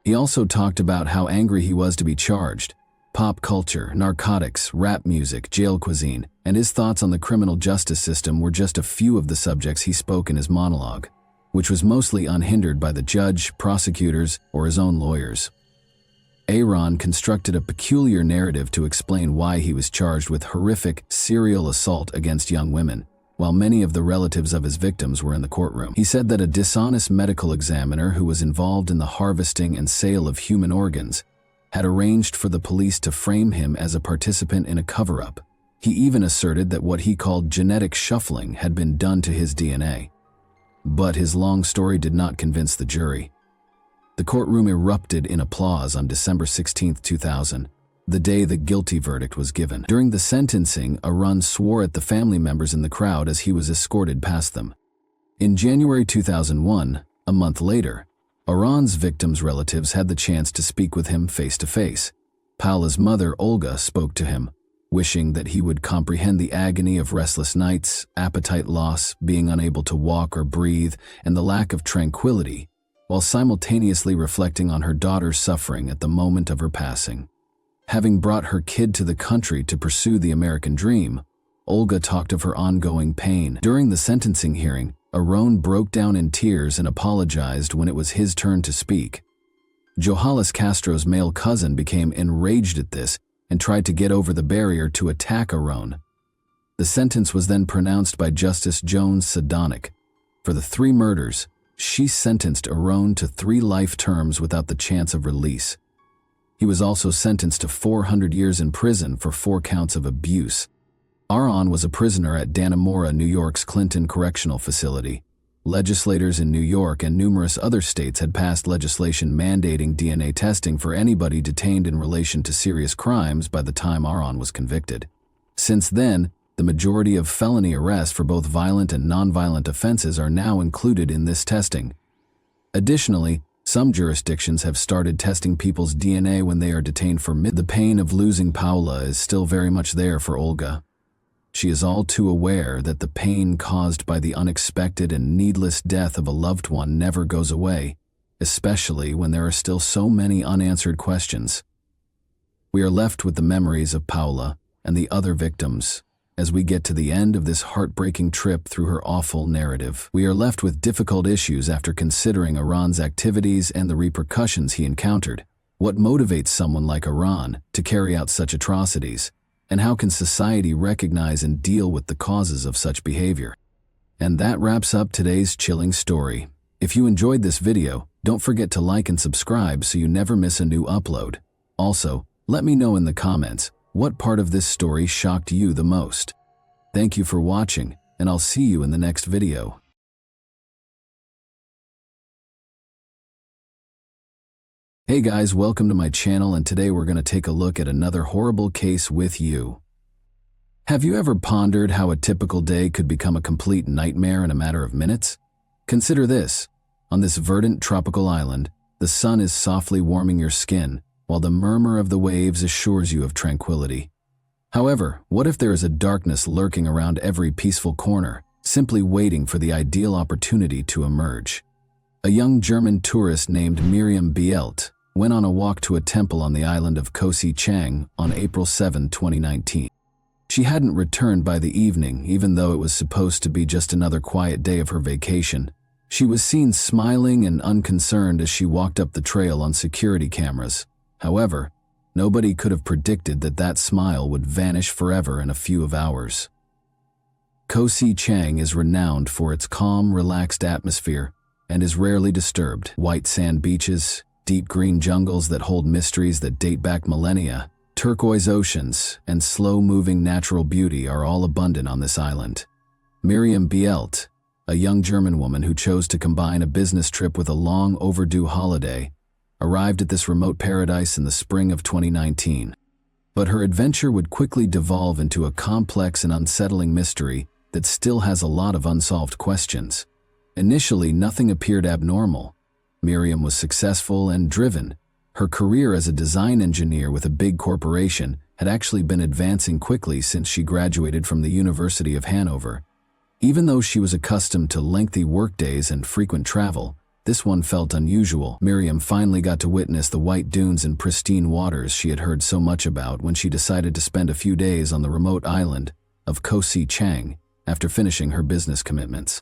He also talked about how angry he was to be charged, pop culture, narcotics, rap music, jail cuisine, and his thoughts on the criminal justice system were just a few of the subjects he spoke in his monologue, which was mostly unhindered by the judge, prosecutors, or his own lawyers. Aron constructed a peculiar narrative to explain why he was charged with horrific serial assault against young women, while many of the relatives of his victims were in the courtroom. He said that a dishonest medical examiner who was involved in the harvesting and sale of human organs had arranged for the police to frame him as a participant in a cover-up. He even asserted that what he called genetic shuffling had been done to his DNA. But his long story did not convince the jury. The courtroom erupted in applause on December 16, 2000, the day the guilty verdict was given. During the sentencing, Aron swore at the family members in the crowd as he was escorted past them. In January 2001, a month later, Aron's victims' relatives had the chance to speak with him face-to-face. Paula's mother, Olga, spoke to him, wishing that he would comprehend the agony of restless nights, appetite loss, being unable to walk or breathe, and the lack of tranquility, while simultaneously reflecting on her daughter's suffering at the moment of her passing. Having brought her kid to the country to pursue the American dream, Olga talked of her ongoing pain. During the sentencing hearing, Aron broke down in tears and apologized when it was his turn to speak. Johalis Castro's male cousin became enraged at this and tried to get over the barrier to attack Aron. The sentence was then pronounced by Justice Jones Sadonic. For the 3 murders, she sentenced Aron to 3 life terms without the chance of release. He was also sentenced to 400 years in prison for 4 counts of abuse. Aron was a prisoner at Dannemora, New York's Clinton Correctional Facility. Legislators in New York and numerous other states had passed legislation mandating DNA testing for anybody detained in relation to serious crimes by the time Aron was convicted. Since then, the majority of felony arrests for both violent and nonviolent offenses are now included in this testing. Additionally, some jurisdictions have started testing people's DNA when they are detained for the pain of losing Paula is still very much there for Olga. She is all too aware that the pain caused by the unexpected and needless death of a loved one never goes away, especially when there are still so many unanswered questions. We are left with the memories of Paula and the other victims. As we get to the end of this heartbreaking trip through her awful narrative, we are left with difficult issues after considering Aron's activities and the repercussions he encountered. What motivates someone like Aron to carry out such atrocities? And how can society recognize and deal with the causes of such behavior? And that wraps up today's chilling story. If you enjoyed this video, don't forget to like and subscribe so you never miss a new upload. Also, let me know in the comments, what part of this story shocked you the most? Thank you for watching, and I'll see you in the next video. Hey guys, welcome to my channel, and today we're going to take a look at another horrible case with you. Have you ever pondered how a typical day could become a complete nightmare in a matter of minutes? Consider this. On this verdant tropical island, the sun is softly warming your skin, while the murmur of the waves assures you of tranquility. However, what if there is a darkness lurking around every peaceful corner, simply waiting for the ideal opportunity to emerge? A young German tourist named Miriam Bielt went on a walk to a temple on the island of Koh Si Chang on April 7, 2019. She hadn't returned by the evening, even though it was supposed to be just another quiet day of her vacation. She was seen smiling and unconcerned as she walked up the trail on security cameras. However, nobody could have predicted that that smile would vanish forever in a few hours. Koh Si Chang is renowned for its calm, relaxed atmosphere and is rarely disturbed. White sand beaches, deep green jungles that hold mysteries that date back millennia, turquoise oceans, and slow-moving natural beauty are all abundant on this island. Miriam Bielt, a young German woman who chose to combine a business trip with a long overdue holiday, arrived at this remote paradise in the spring of 2019. But her adventure would quickly devolve into a complex and unsettling mystery that still has a lot of unsolved questions. Initially, nothing appeared abnormal. Miriam was successful and driven. Her career as a design engineer with a big corporation had actually been advancing quickly since she graduated from the University of Hanover. Even though she was accustomed to lengthy workdays and frequent travel, this one felt unusual. Miriam finally got to witness the white dunes and pristine waters she had heard so much about when she decided to spend a few days on the remote island of Koh Si Chang after finishing her business commitments.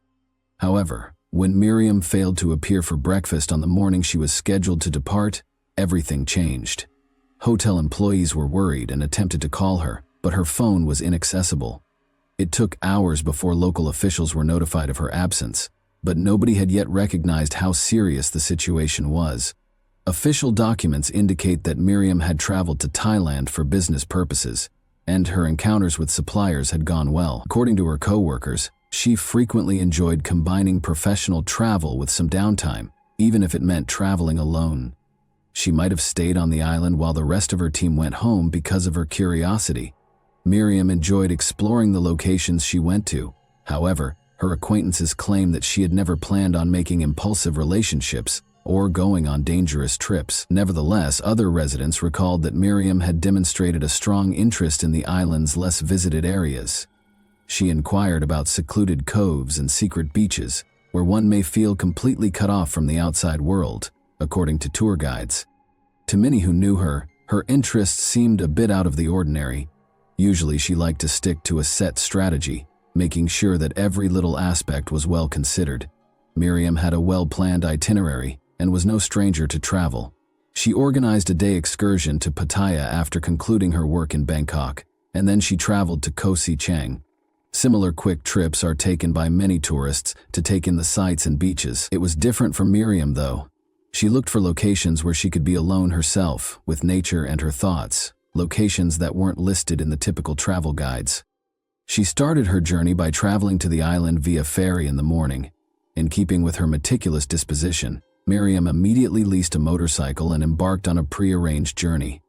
However, when Miriam failed to appear for breakfast on the morning she was scheduled to depart, everything changed. Hotel employees were worried and attempted to call her, but her phone was inaccessible. It took hours before local officials were notified of her absence, but nobody had yet recognized how serious the situation was. Official documents indicate that Miriam had traveled to Thailand for business purposes, and her encounters with suppliers had gone well. According to her co-workers, she frequently enjoyed combining professional travel with some downtime, even if it meant traveling alone. She might have stayed on the island while the rest of her team went home because of her curiosity. Miriam enjoyed exploring the locations she went to. However, her acquaintances claimed that she had never planned on making impulsive relationships or going on dangerous trips. Nevertheless, other residents recalled that Miriam had demonstrated a strong interest in the island's less visited areas. She inquired about secluded coves and secret beaches, where one may feel completely cut off from the outside world, according to tour guides. To many who knew her, her interests seemed a bit out of the ordinary. Usually she liked to stick to a set strategy, making sure that every little aspect was well considered. Miriam had a well-planned itinerary and was no stranger to travel. She organized a day excursion to Pattaya after concluding her work in Bangkok, and then she traveled to Koh Si Chang. Similar quick trips are taken by many tourists to take in the sights and beaches. It was different for Miriam, though. She looked for locations where she could be alone herself, with nature and her thoughts, locations that weren't listed in the typical travel guides. She started her journey by traveling to the island via ferry in the morning. In keeping with her meticulous disposition, Miriam immediately leased a motorcycle and embarked on a pre-arranged journey.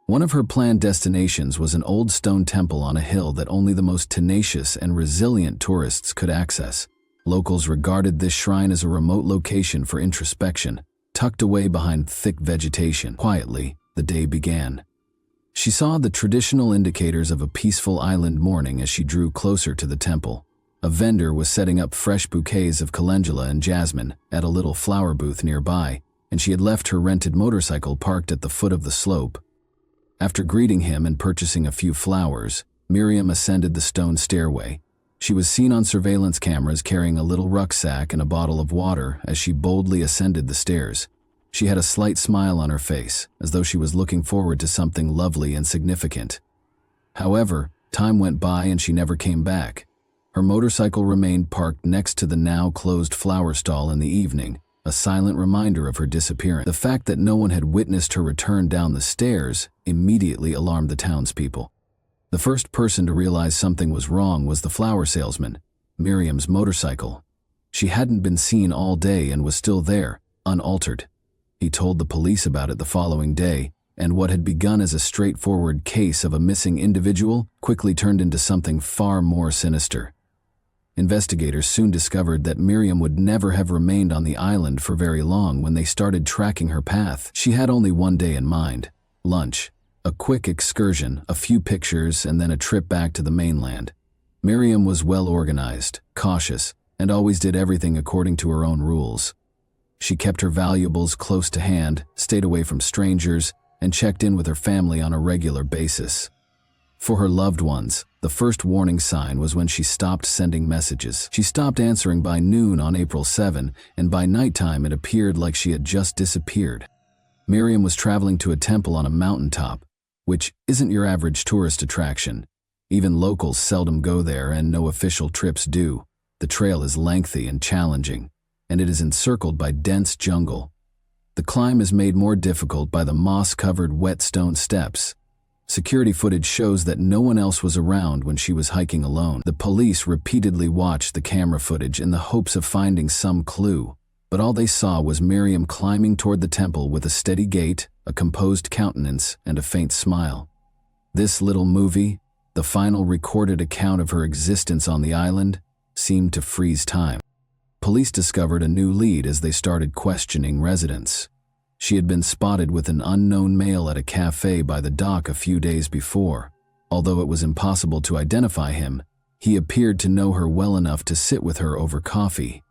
One of her planned destinations was an old stone temple on a hill that only the most tenacious and resilient tourists could access. Locals regarded this shrine as a remote location for introspection, tucked away behind thick vegetation. Quietly, the day began. She saw the traditional indicators of a peaceful island morning as she drew closer to the temple. A vendor was setting up fresh bouquets of calendula and jasmine at a little flower booth nearby, and she had left her rented motorcycle parked at the foot of the slope. After greeting him and purchasing a few flowers, Miriam ascended the stone stairway. She was seen on surveillance cameras carrying a little rucksack and a bottle of water as she boldly ascended the stairs. She had a slight smile on her face, as though she was looking forward to something lovely and significant. However, time went by and she never came back. Her motorcycle remained parked next to the now closed flower stall in the evening, a silent reminder of her disappearance. The fact that no one had witnessed her return down the stairs immediately alarmed the townspeople. The first person to realize something was wrong was the flower salesman, Miriam's motorcycle. She hadn't been seen all day and was still there, unaltered. He told the police about it the following day, and what had begun as a straightforward case of a missing individual quickly turned into something far more sinister. Investigators soon discovered that Miriam would never have remained on the island for very long when they started tracking her path. She had only one day in mind: lunch, a quick excursion, a few pictures, and then a trip back to the mainland. Miriam was well organized, cautious, and always did everything according to her own rules. She kept her valuables close to hand, stayed away from strangers, and checked in with her family on a regular basis. For her loved ones, the first warning sign was when she stopped sending messages. She stopped answering by noon on April 7, and by nighttime it appeared like she had just disappeared. Miriam was traveling to a temple on a mountaintop, which isn't your average tourist attraction. Even locals seldom go there, and no official trips do. The trail is lengthy and challenging, and it is encircled by dense jungle. The climb is made more difficult by the moss-covered wet stone steps. Security footage shows that no one else was around when she was hiking alone. The police repeatedly watched the camera footage in the hopes of finding some clue, but all they saw was Miriam climbing toward the temple with a steady gait, a composed countenance, and a faint smile. This little movie, the final recorded account of her existence on the island, seemed to freeze time. Police discovered a new lead as they started questioning residents. She had been spotted with an unknown male at a cafe by the dock a few days before. Although it was impossible to identify him, he appeared to know her well enough to sit with her over coffee.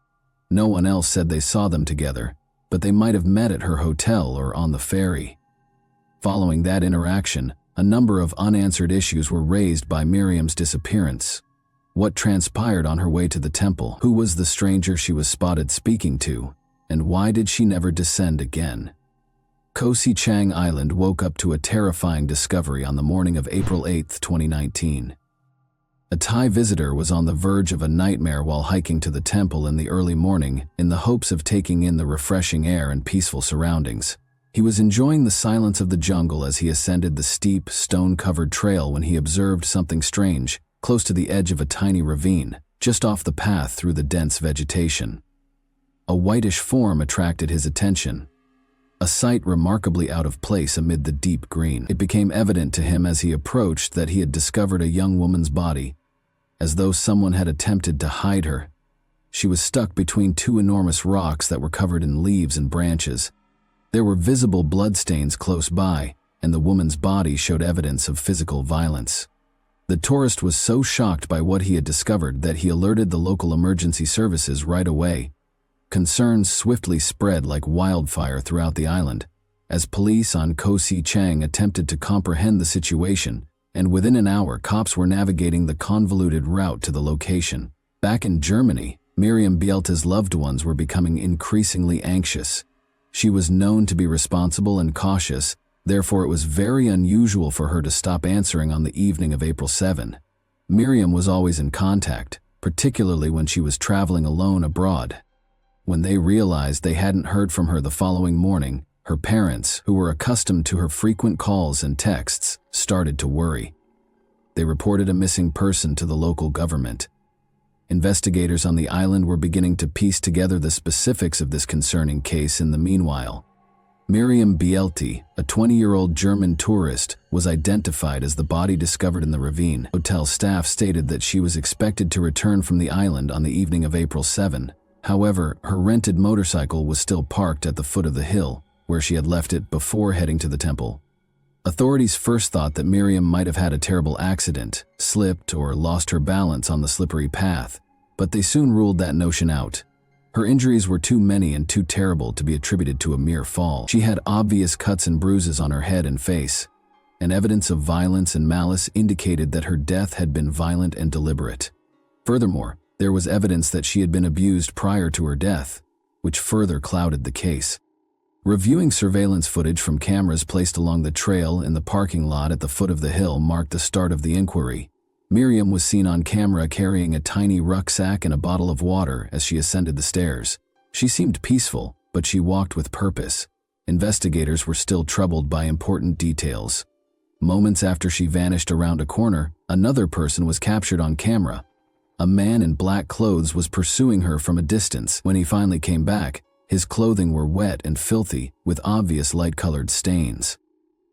No one else said they saw them together, but they might have met at her hotel or on the ferry. Following that interaction, a number of unanswered issues were raised by Miriam's disappearance. What transpired on her way to the temple? Who was the stranger she was spotted speaking to? And why did she never descend again? Koh Si Chang Island woke up to a terrifying discovery on the morning of April 8, 2019. A Thai visitor was on the verge of a nightmare while hiking to the temple in the early morning in the hopes of taking in the refreshing air and peaceful surroundings. He was enjoying the silence of the jungle as he ascended the steep, stone-covered trail when he observed something strange, close to the edge of a tiny ravine, just off the path through the dense vegetation. A whitish form attracted his attention, a sight remarkably out of place amid the deep green. It became evident to him as he approached that he had discovered a young woman's body, as though someone had attempted to hide her. She was stuck between two enormous rocks that were covered in leaves and branches. There were visible bloodstains close by, and the woman's body showed evidence of physical violence. The tourist was so shocked by what he had discovered that he alerted the local emergency services right away. Concerns swiftly spread like wildfire throughout the island, as police on Koh Si Chang attempted to comprehend the situation, and within an hour cops were navigating the convoluted route to the location. Back in Germany, Miriam Bielta's loved ones were becoming increasingly anxious. She was known to be responsible and cautious, therefore it was very unusual for her to stop answering on the evening of April 7. Miriam was always in contact, particularly when she was traveling alone abroad. When they realized they hadn't heard from her the following morning, her parents, who were accustomed to her frequent calls and texts, started to worry. They reported a missing person to the local government. Investigators on the island were beginning to piece together the specifics of this concerning case in the meanwhile. Miriam Bielti, a 20-year-old German tourist, was identified as the body discovered in the ravine. Hotel staff stated that she was expected to return from the island on the evening of April 7. However, her rented motorcycle was still parked at the foot of the hill, where she had left it before heading to the temple. Authorities first thought that Miriam might have had a terrible accident, slipped, or lost her balance on the slippery path, but they soon ruled that notion out. Her injuries were too many and too terrible to be attributed to a mere fall. She had obvious cuts and bruises on her head and face, and evidence of violence and malice indicated that her death had been violent and deliberate. Furthermore, there was evidence that she had been abused prior to her death, which further clouded the case. Reviewing surveillance footage from cameras placed along the trail in the parking lot at the foot of the hill marked the start of the inquiry. Miriam was seen on camera carrying a tiny rucksack and a bottle of water as she ascended the stairs. She seemed peaceful, but she walked with purpose. Investigators were still troubled by important details. Moments after she vanished around a corner, another person was captured on camera. A man in black clothes was pursuing her from a distance. When he finally came back, his clothing were wet and filthy, with obvious light-colored stains.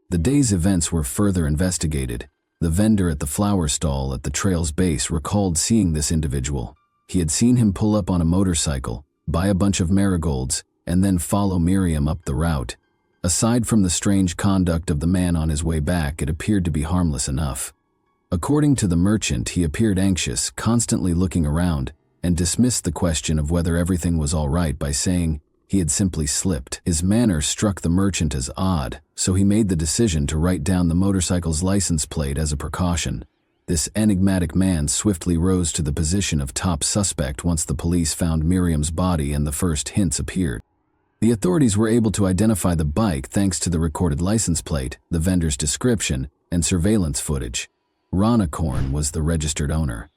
The day's events were further investigated. The vendor at the flower stall at the trail's base recalled seeing this individual. He had seen him pull up on a motorcycle, buy a bunch of marigolds, and then follow Miriam up the route. Aside from the strange conduct of the man on his way back, it appeared to be harmless enough. According to the merchant, he appeared anxious, constantly looking around, and dismissed the question of whether everything was all right by saying he had simply slipped. His manner struck the merchant as odd, so he made the decision to write down the motorcycle's license plate as a precaution. This enigmatic man swiftly rose to the position of top suspect once the police found Miriam's body and the first hints appeared. The authorities were able to identify the bike thanks to the recorded license plate, the vendor's description, and surveillance footage. Ranakorn was the registered owner.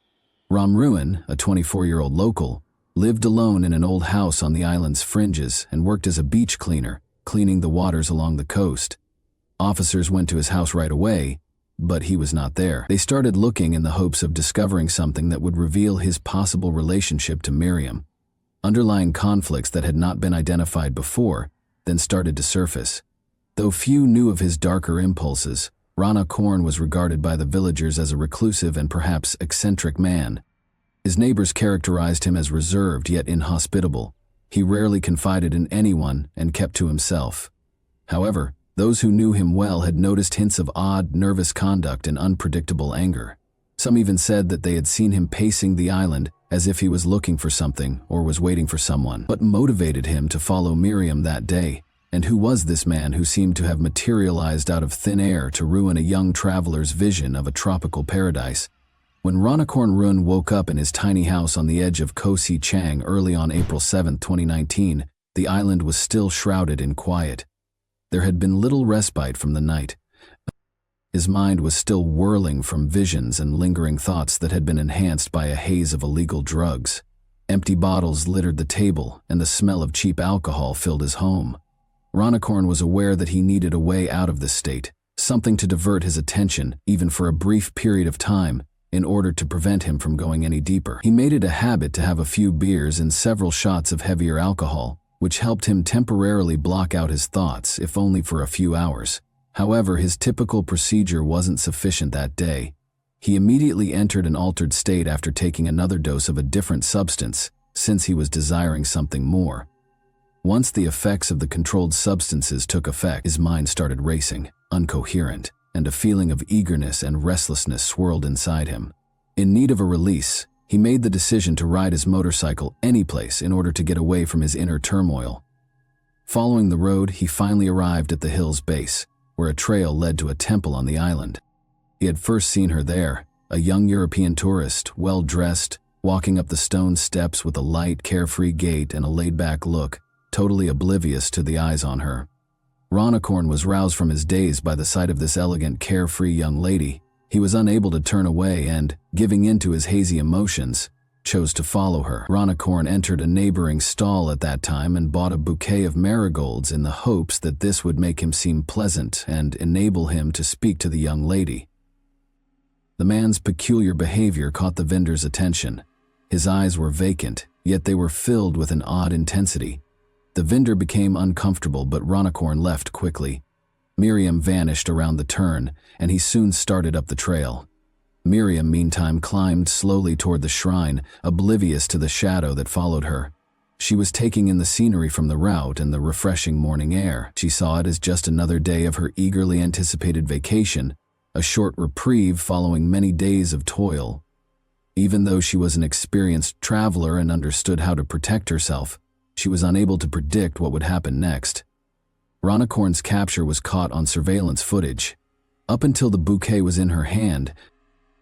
Ramruin, a 24-year-old local, lived alone in an old house on the island's fringes and worked as a beach cleaner, cleaning the waters along the coast. Officers went to his house right away, but he was not there. They started looking in the hopes of discovering something that would reveal his possible relationship to Miriam. Underlying conflicts that had not been identified before then started to surface. Though few knew of his darker impulses, Ranakorn was regarded by the villagers as a reclusive and perhaps eccentric man. His neighbors characterized him as reserved yet inhospitable. He rarely confided in anyone and kept to himself. However, those who knew him well had noticed hints of odd, nervous conduct and unpredictable anger. Some even said that they had seen him pacing the island as if he was looking for something or was waiting for someone. What motivated him to follow Miriam that day? And who was this man who seemed to have materialized out of thin air to ruin a young traveler's vision of a tropical paradise? When Ranakorn Run woke up in his tiny house on the edge of Koh Si Chang early on April 7, 2019, the island was still shrouded in quiet. There had been little respite from the night. His mind was still whirling from visions and lingering thoughts that had been enhanced by a haze of illegal drugs. Empty bottles littered the table, and the smell of cheap alcohol filled his home. Ranakorn was aware that he needed a way out of this state, something to divert his attention, even for a brief period of time, in order to prevent him from going any deeper. He made it a habit to have a few beers and several shots of heavier alcohol, which helped him temporarily block out his thoughts, if only for a few hours. However, his typical procedure wasn't sufficient that day. He immediately entered an altered state after taking another dose of a different substance, since he was desiring something more. Once the effects of the controlled substances took effect, his mind started racing, incoherent, and a feeling of eagerness and restlessness swirled inside him. In need of a release, he made the decision to ride his motorcycle anyplace in order to get away from his inner turmoil. Following the road, he finally arrived at the hill's base, where a trail led to a temple on the island. He had first seen her there, a young European tourist, well-dressed, walking up the stone steps with a light, carefree gait and a laid-back look, totally oblivious to the eyes on her. Ranakorn was roused from his daze by the sight of this elegant, carefree young lady. He was unable to turn away and, giving in to his hazy emotions, chose to follow her. Ronicorn entered a neighboring stall at that time and bought a bouquet of marigolds in the hopes that this would make him seem pleasant and enable him to speak to the young lady. The man's peculiar behavior caught the vendor's attention. His eyes were vacant, yet they were filled with an odd intensity. The vendor became uncomfortable, but Ronicorn left quickly. Miriam vanished around the turn, and he soon started up the trail. Miriam, meantime, climbed slowly toward the shrine, oblivious to the shadow that followed her. She was taking in the scenery from the route and the refreshing morning air. She saw it as just another day of her eagerly anticipated vacation, a short reprieve following many days of toil. Even though she was an experienced traveler and understood how to protect herself, she was unable to predict what would happen next. Ronicorn's capture was caught on surveillance footage. Up until the bouquet was in her hand,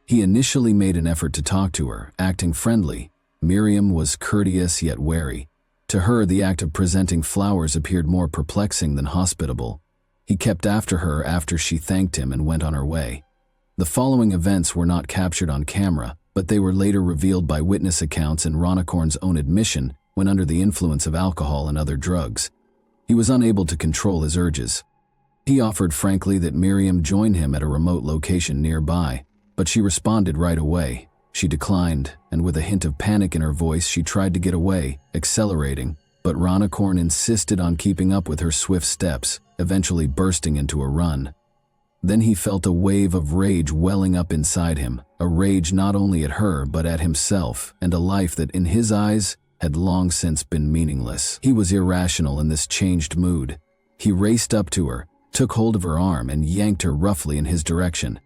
he initially made an effort to talk to her, acting friendly. Miriam was courteous yet wary. To her, the act of presenting flowers appeared more perplexing than hospitable. He kept after her after she thanked him and went on her way. The following events were not captured on camera, but they were later revealed by witness accounts and Ronicorn's own admission when under the influence of alcohol and other drugs. He was unable to control his urges. He offered frankly that Miriam join him at a remote location nearby, but she responded right away. She declined, and with a hint of panic in her voice, she tried to get away, accelerating, but Ronicorn insisted on keeping up with her swift steps, eventually bursting into a run. Then he felt a wave of rage welling up inside him, a rage not only at her but at himself and a life that, in his eyes, had long since been meaningless. He was irrational in this changed mood. He raced up to her, took hold of her arm, and yanked her roughly in his direction.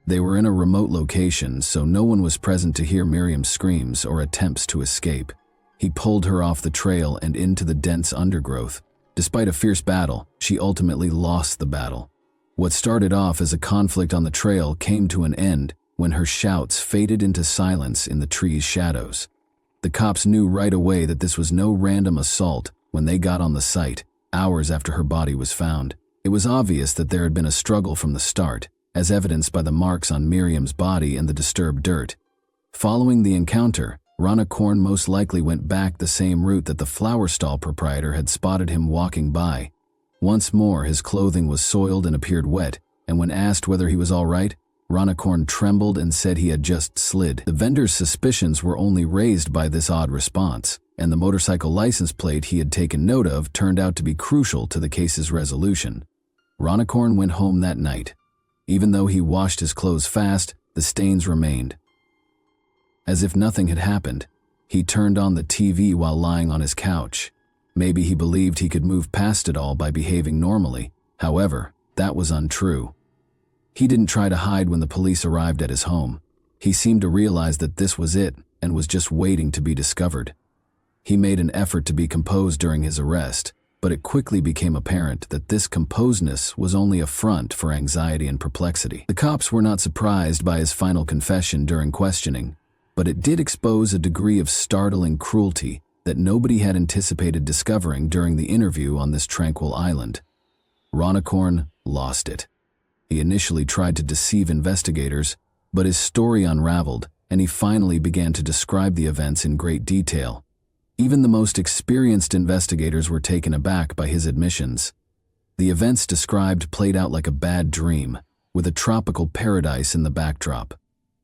They were in a remote location, so no one was present to hear Miriam's screams or attempts to escape. He pulled her off the trail and into the dense undergrowth. Despite a fierce battle, she ultimately lost the battle. What started off as a conflict on the trail came to an end when her shouts faded into silence in the tree's shadows. The cops knew right away that this was no random assault when they got on the site, hours after her body was found. It was obvious that there had been a struggle from the start, as evidenced by the marks on Miriam's body and the disturbed dirt. Following the encounter, Ronicorn most likely went back the same route that the flower stall proprietor had spotted him walking by. Once more, his clothing was soiled and appeared wet, and when asked whether he was all right, Ronicorn trembled and said he had just slid. The vendor's suspicions were only raised by this odd response, and the motorcycle license plate he had taken note of turned out to be crucial to the case's resolution. Ronicorn went home that night. Even though he washed his clothes fast, the stains remained. As if nothing had happened, he turned on the TV while lying on his couch. Maybe he believed he could move past it all by behaving normally. However, that was untrue. He didn't try to hide when the police arrived at his home. He seemed to realize that this was it and was just waiting to be discovered. He made an effort to be composed during his arrest, but it quickly became apparent that this composedness was only a front for anxiety and perplexity. The cops were not surprised by his final confession during questioning, but it did expose a degree of startling cruelty that nobody had anticipated discovering during the interview on this tranquil island. Ronicorn lost it. He initially tried to deceive investigators, but his story unraveled, and he finally began to describe the events in great detail. Even the most experienced investigators were taken aback by his admissions. The events described played out like a bad dream, with a tropical paradise in the backdrop.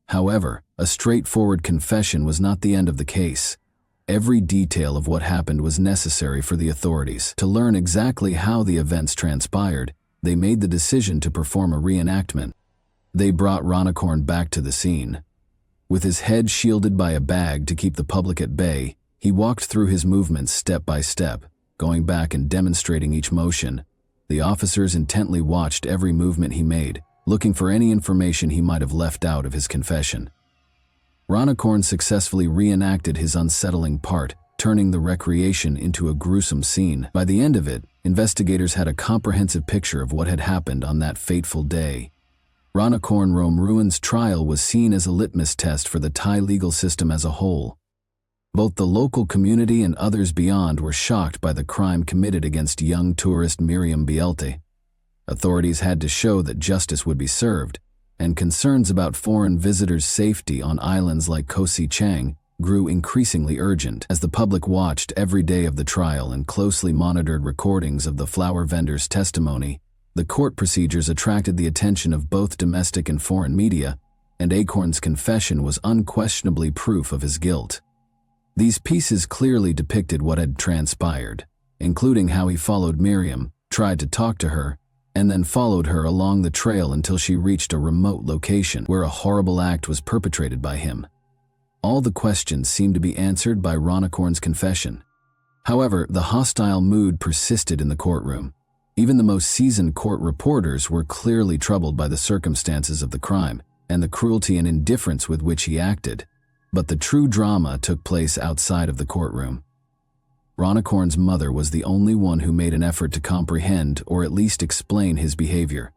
However, a straightforward confession was not the end of the case. Every detail of what happened was necessary for the authorities. To learn exactly how the events transpired, they made the decision to perform a reenactment. They brought Ronicorn back to the scene. With his head shielded by a bag to keep the public at bay, he walked through his movements step by step, going back and demonstrating each motion. The officers intently watched every movement he made, looking for any information he might have left out of his confession. Ronicorn successfully reenacted his unsettling part, turning the recreation into a gruesome scene. By the end of it, investigators had a comprehensive picture of what had happened on that fateful day. Ronicorn Ruin's trial was seen as a litmus test for the Thai legal system as a whole. Both the local community and others beyond were shocked by the crime committed against young tourist Miriam Bielte. Authorities had to show that justice would be served, and concerns about foreign visitors' safety on islands like Koh Si Chang grew increasingly urgent as the public watched every day of the trial and closely monitored recordings of the flower vendor's testimony. The court procedures attracted the attention of both domestic and foreign media, and Acorn's confession was unquestionably proof of his guilt. These pieces clearly depicted what had transpired, including how he followed Miriam, tried to talk to her, and then followed her along the trail until she reached a remote location where a horrible act was perpetrated by him. All the questions seemed to be answered by Ronicorn's confession. However, the hostile mood persisted in the courtroom. Even the most seasoned court reporters were clearly troubled by the circumstances of the crime and the cruelty and indifference with which he acted. But the true drama took place outside of the courtroom. Ronicorn's mother was the only one who made an effort to comprehend or at least explain his behavior.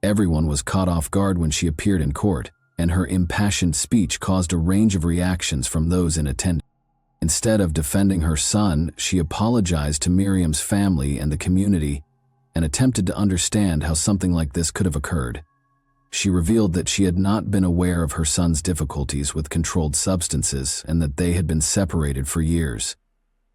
Everyone was caught off guard when she appeared in court, and her impassioned speech caused a range of reactions from those in attendance. Instead of defending her son, she apologized to Miriam's family and the community and attempted to understand how something like this could have occurred. She revealed that she had not been aware of her son's difficulties with controlled substances and that they had been separated for years.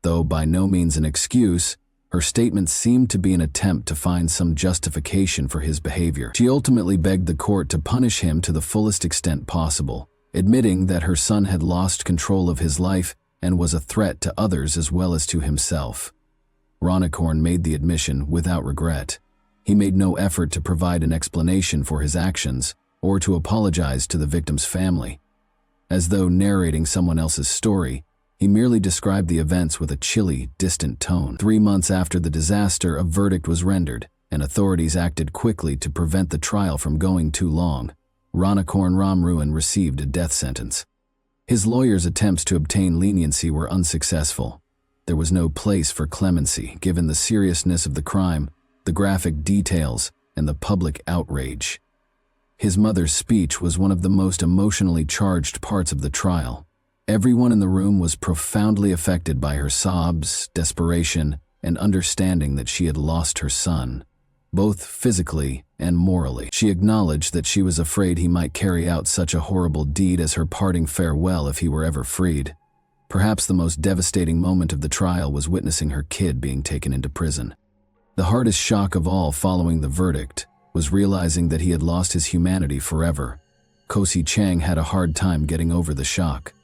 Though by no means an excuse, her statement seemed to be an attempt to find some justification for his behavior. She ultimately begged the court to punish him to the fullest extent possible, admitting that her son had lost control of his life and was a threat to others as well as to himself. Ronicorn made the admission without regret. He made no effort to provide an explanation for his actions or to apologize to the victim's family. As though narrating someone else's story, he merely described the events with a chilly, distant tone. 3 months after the disaster, a verdict was rendered, and authorities acted quickly to prevent the trial from going too long. Ronicorn Ramruan received a death sentence. His lawyers' attempts to obtain leniency were unsuccessful. There was no place for clemency, given the seriousness of the crime, the graphic details, and the public outrage. His mother's speech was one of the most emotionally charged parts of the trial. Everyone in the room was profoundly affected by her sobs, desperation, and understanding that she had lost her son, both physically and morally. She acknowledged that she was afraid he might carry out such a horrible deed as her parting farewell if he were ever freed. Perhaps the most devastating moment of the trial was witnessing her kid being taken into prison. The hardest shock of all following the verdict was realizing that he had lost his humanity forever. Koh Si Chang had a hard time getting over the shock.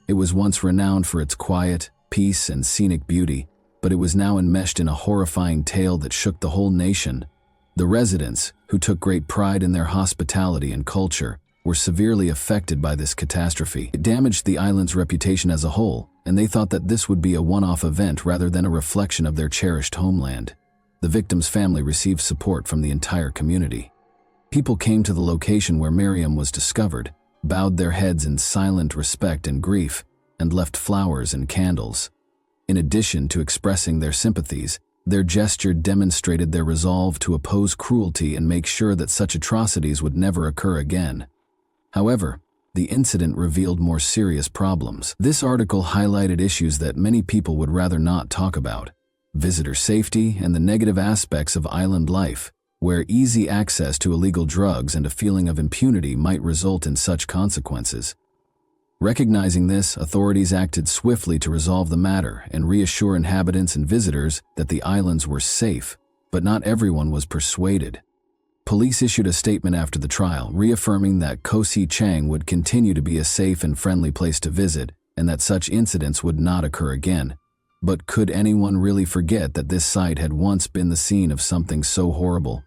It was once renowned for its quiet, peace, and scenic beauty, but it was now enmeshed in a horrifying tale that shook the whole nation. The residents, who took great pride in their hospitality and culture, were severely affected by this catastrophe. It damaged the island's reputation as a whole, and they thought that this would be a one-off event rather than a reflection of their cherished homeland. The victim's family received support from the entire community. People came to the location where Miriam was discovered, bowed their heads in silent respect and grief, and left flowers and candles. In addition to expressing their sympathies, their gesture demonstrated their resolve to oppose cruelty and make sure that such atrocities would never occur again. However, the incident revealed more serious problems. This article highlighted issues that many people would rather not talk about: visitor safety and the negative aspects of island life, where easy access to illegal drugs and a feeling of impunity might result in such consequences. Recognizing this, authorities acted swiftly to resolve the matter and reassure inhabitants and visitors that the islands were safe, but not everyone was persuaded. Police issued a statement after the trial, reaffirming that Koh Si Chang would continue to be a safe and friendly place to visit and that such incidents would not occur again. But could anyone really forget that this site had once been the scene of something so horrible?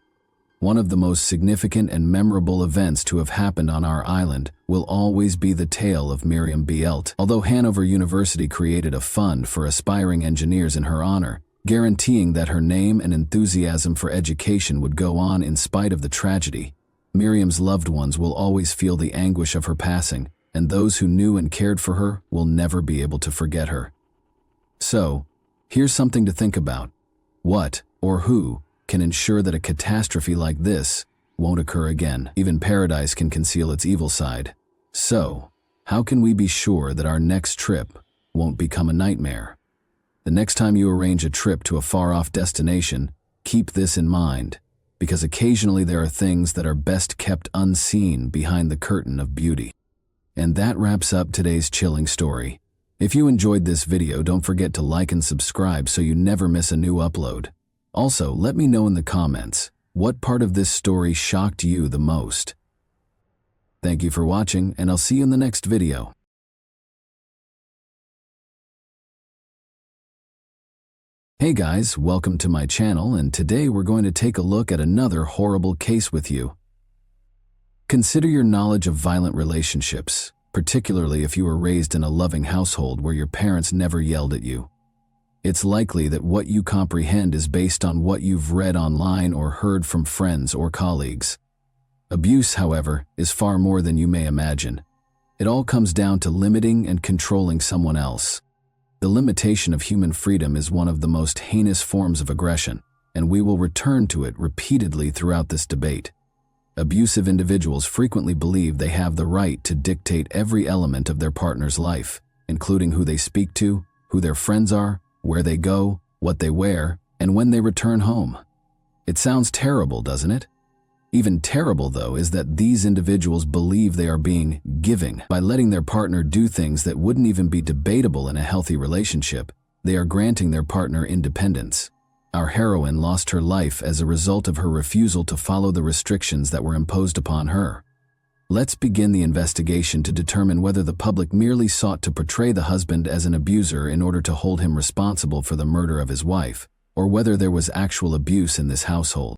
One of the most significant and memorable events to have happened on our island will always be the tale of Miriam Bielt. Although Hanover University created a fund for aspiring engineers in her honor, guaranteeing that her name and enthusiasm for education would go on in spite of the tragedy, Miriam's loved ones will always feel the anguish of her passing, and those who knew and cared for her will never be able to forget her. So, here's something to think about. What, or who, can ensure that a catastrophe like this won't occur again? Even paradise can conceal its evil side. So, how can we be sure that our next trip won't become a nightmare? The next time you arrange a trip to a far-off destination, keep this in mind. because occasionally there are things that are best kept unseen behind the curtain of beauty. And that wraps up today's chilling story. If you enjoyed this video, don't forget to like and subscribe so you never miss a new upload. Also, let me know in the comments, what part of this story shocked you the most? Thank you for watching, and I'll see you in the next video. Hey guys, welcome to my channel, and today we're going to take a look at another horrible case with you. Consider your knowledge of violent relationships, particularly if you were raised in a loving household where your parents never yelled at you. It's likely that what you comprehend is based on what you've read online or heard from friends or colleagues. Abuse, however, is far more than you may imagine. It all comes down to limiting and controlling someone else. The limitation of human freedom is one of the most heinous forms of aggression, and we will return to it repeatedly throughout this debate. Abusive individuals frequently believe they have the right to dictate every element of their partner's life, including who they speak to, who their friends are, where they go, what they wear, and when they return home. It sounds terrible, doesn't it? Even terrible, though, is that these individuals believe they are being giving. By letting their partner do things that wouldn't even be debatable in a healthy relationship, they are granting their partner independence. Our heroine lost her life as a result of her refusal to follow the restrictions that were imposed upon her. Let's begin the investigation to determine whether the public merely sought to portray the husband as an abuser in order to hold him responsible for the murder of his wife, or whether there was actual abuse in this household.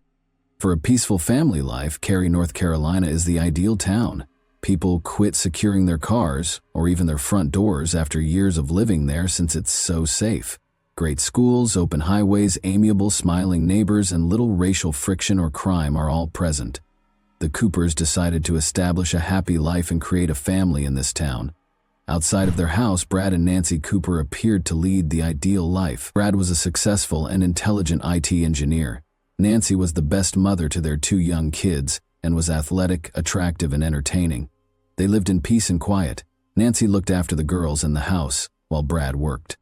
For a peaceful family life, Cary, North Carolina is the ideal town. People quit securing their cars, or even their front doors, after years of living there since it's so safe. Great schools, open highways, amiable, smiling neighbors, and little racial friction or crime are all present. The Coopers decided to establish a happy life and create a family in this town. Outside of their house, Brad and Nancy Cooper appeared to lead the ideal life. Brad was a successful and intelligent IT engineer. Nancy was the best mother to their two young kids and was athletic, attractive, and entertaining. They lived in peace and quiet. Nancy looked after the girls in the house while Brad worked.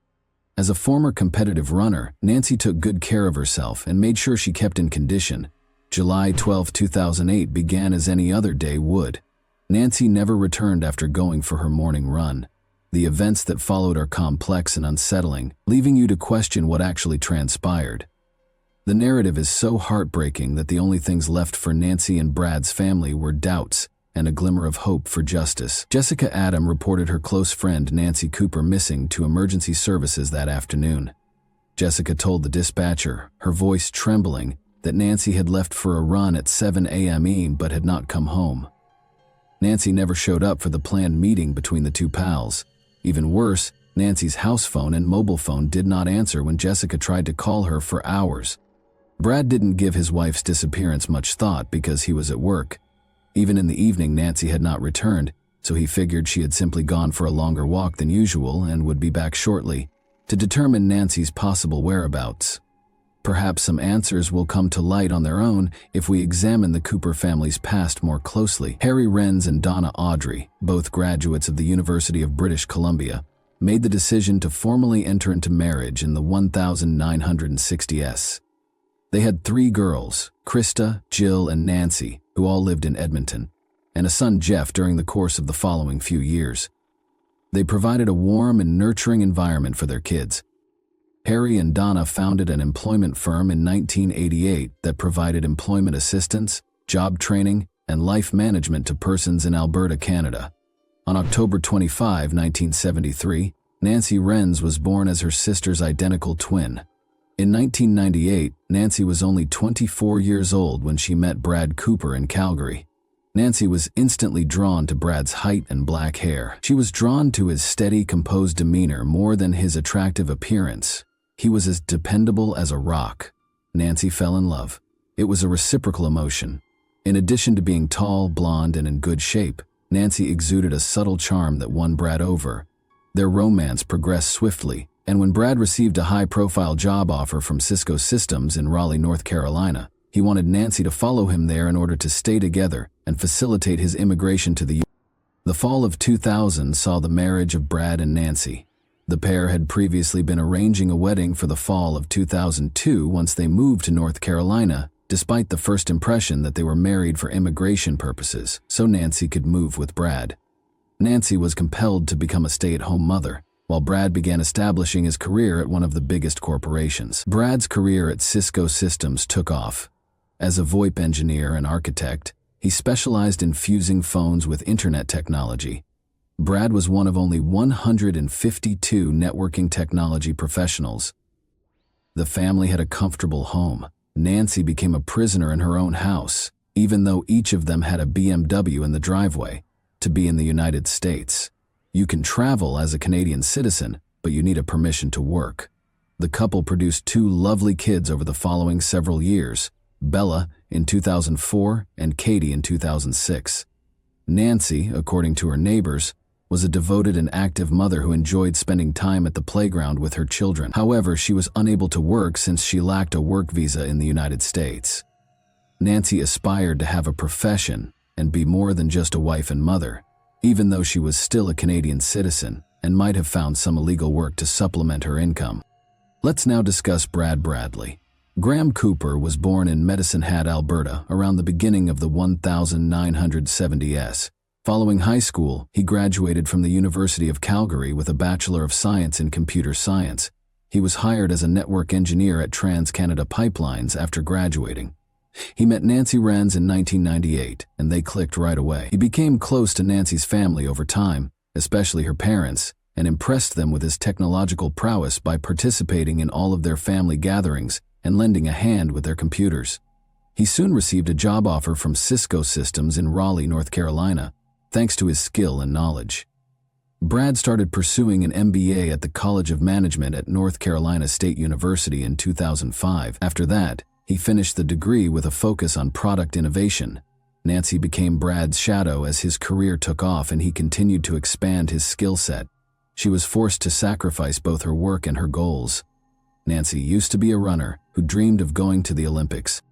As a former competitive runner, Nancy took good care of herself and made sure she kept in condition. July 12, 2008 began as any other day would. Nancy never returned after going for her morning run. The events that followed are complex and unsettling, leaving you to question what actually transpired. The narrative is so heartbreaking that the only things left for Nancy and Brad's family were doubts and a glimmer of hope for justice. Jessica Adam reported her close friend Nancy Cooper missing to emergency services that afternoon. Jessica told the dispatcher, her voice trembling, that Nancy had left for a run at 7 a.m. but had not come home. Nancy never showed up for the planned meeting between the two pals. Even worse, Nancy's house phone and mobile phone did not answer when Jessica tried to call her for hours. Brad didn't give his wife's disappearance much thought because he was at work. Even in the evening, Nancy had not returned, so he figured she had simply gone for a longer walk than usual and would be back shortly. To determine Nancy's possible whereabouts, perhaps some answers will come to light on their own if we examine the Cooper family's past more closely. Harry Renz and Donna Audrey, both graduates of the University of British Columbia, made the decision to formally enter into marriage in the 1960s. They had 3 girls, Krista, Jill, and Nancy, who all lived in Edmonton, and a son, Jeff, during the course of the following few years. They provided a warm and nurturing environment for their kids. Harry and Donna founded an employment firm in 1988 that provided employment assistance, job training, and life management to persons in Alberta, Canada. On October 25, 1973, Nancy Renz was born as her sister's identical twin. In 1998, Nancy was only 24 years old when she met Brad Cooper in Calgary. Nancy was instantly drawn to Brad's height and black hair. She was drawn to his steady, composed demeanor more than his attractive appearance. He was as dependable as a rock. Nancy fell in love. It was a reciprocal emotion. In addition to being tall, blonde, and in good shape, Nancy exuded a subtle charm that won Brad over. Their romance progressed swiftly, and when Brad received a high-profile job offer from Cisco Systems in Raleigh, North Carolina, he wanted Nancy to follow him there in order to stay together and facilitate his immigration to the U.S. The fall of 2000 saw the marriage of Brad and Nancy. The pair had previously been arranging a wedding for the fall of 2002 once they moved to North Carolina despite the first impression that they were married for immigration purposes so Nancy could move with Brad. Nancy was compelled to become a stay-at-home mother, while Brad began establishing his career at one of the biggest corporations. Brad's career at Cisco Systems took off. As a VoIP engineer and architect, he specialized in fusing phones with internet technology. Brad was one of only 152 networking technology professionals. The family had a comfortable home. Nancy became a prisoner in her own house, even though each of them had a BMW in the driveway, to be in the United States. You can travel as a Canadian citizen, but you need a permission to work. The couple produced 2 lovely kids over the following several years, Bella in 2004 and Katie in 2006. Nancy, according to her neighbors, was a devoted and active mother who enjoyed spending time at the playground with her children. However, she was unable to work since she lacked a work visa in the United States. Nancy aspired to have a profession and be more than just a wife and mother, even though she was still a Canadian citizen and might have found some illegal work to supplement her income. Let's now discuss Brad Bradley. Graham Cooper was born in Medicine Hat, Alberta, around the beginning of the 1970s. Following high school, he graduated from the University of Calgary with a Bachelor of Science in Computer Science. He was hired as a network engineer at TransCanada Pipelines after graduating. He met Nancy Rands in 1998, and they clicked right away. He became close to Nancy's family over time, especially her parents, and impressed them with his technological prowess by participating in all of their family gatherings and lending a hand with their computers. He soon received a job offer from Cisco Systems in Raleigh, North Carolina, thanks to his skill and knowledge. Brad started pursuing an MBA at the College of Management at North Carolina State University in 2005. After that, he finished the degree with a focus on product innovation. Nancy became Brad's shadow as his career took off and he continued to expand his skill set. She was forced to sacrifice both her work and her goals. Nancy used to be a runner who dreamed of going to the Olympics.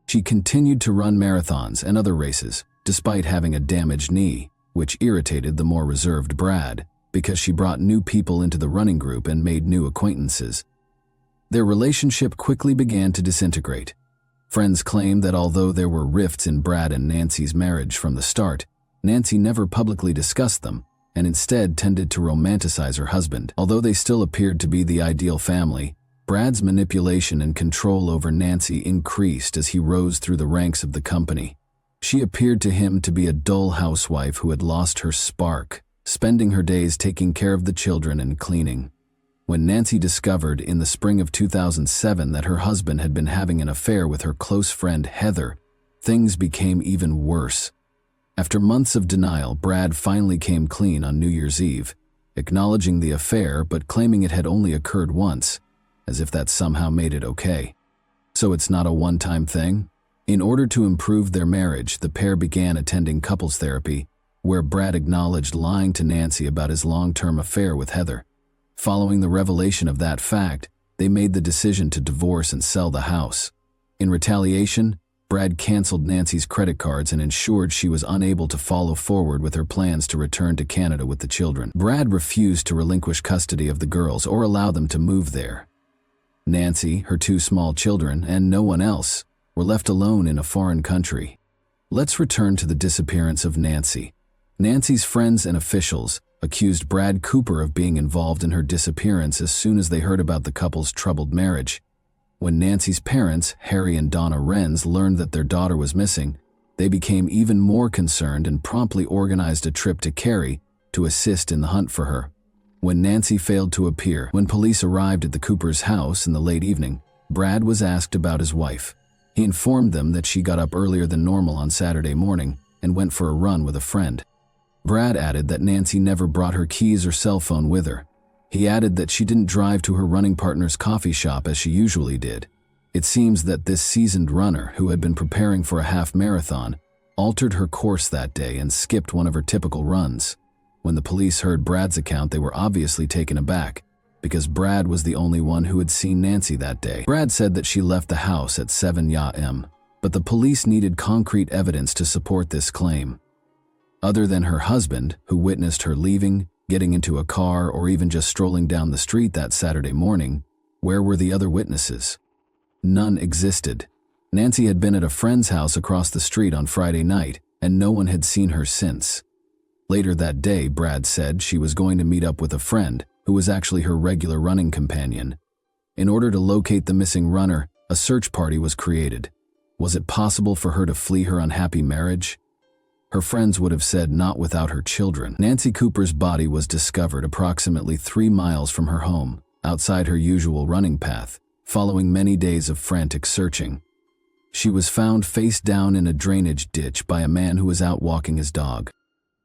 She continued to run marathons and other races, despite having a damaged knee, which irritated the more reserved Brad, because she brought new people into the running group and made new acquaintances. Their relationship quickly began to disintegrate. Friends claimed that although there were rifts in Brad and Nancy's marriage from the start, Nancy never publicly discussed them, and instead tended to romanticize her husband. Although they still appeared to be the ideal family, Brad's manipulation and control over Nancy increased as he rose through the ranks of the company. She appeared to him to be a dull housewife who had lost her spark, spending her days taking care of the children and cleaning. When Nancy discovered in the spring of 2007 that her husband had been having an affair with her close friend Heather, things became even worse. After months of denial, Brad finally came clean on New Year's Eve, acknowledging the affair but claiming it had only occurred once, as if that somehow made it okay. So it's not a one-time thing? In order to improve their marriage, the pair began attending couples therapy, where Brad acknowledged lying to Nancy about his long-term affair with Heather. Following the revelation of that fact, they made the decision to divorce and sell the house. In retaliation, Brad canceled Nancy's credit cards and ensured she was unable to follow forward with her plans to return to Canada with the children. Brad refused to relinquish custody of the girls or allow them to move there. Nancy, her 2 small children, and no one else were left alone in a foreign country. Let's return to the disappearance of Nancy. Nancy's friends and officials accused Brad Cooper of being involved in her disappearance as soon as they heard about the couple's troubled marriage. When Nancy's parents, Harry and Donna Renz, learned that their daughter was missing, they became even more concerned and promptly organized a trip to Cary to assist in the hunt for her. When Nancy failed to appear, when police arrived at the Coopers' house in the late evening, Brad was asked about his wife. He informed them that she got up earlier than normal on Saturday morning and went for a run with a friend. Brad added that Nancy never brought her keys or cell phone with her. He added that she didn't drive to her running partner's coffee shop as she usually did. It seems that this seasoned runner, who had been preparing for a half marathon, altered her course that day and skipped one of her typical runs. When the police heard Brad's account, they were obviously taken aback, because Brad was the only one who had seen Nancy that day. Brad said that she left the house at 7 a.m., but the police needed concrete evidence to support this claim. Other than her husband, who witnessed her leaving, getting into a car, or even just strolling down the street that Saturday morning, where were the other witnesses? None existed. Nancy had been at a friend's house across the street on Friday night, and no one had seen her since. Later that day, Brad said she was going to meet up with a friend, who was actually her regular running companion. In order to locate the missing runner, a search party was created. Was it possible for her to flee her unhappy marriage? Her friends would have said not without her children. Nancy Cooper's body was discovered approximately 3 miles from her home, outside her usual running path, following many days of frantic searching. She was found face down in a drainage ditch by a man who was out walking his dog.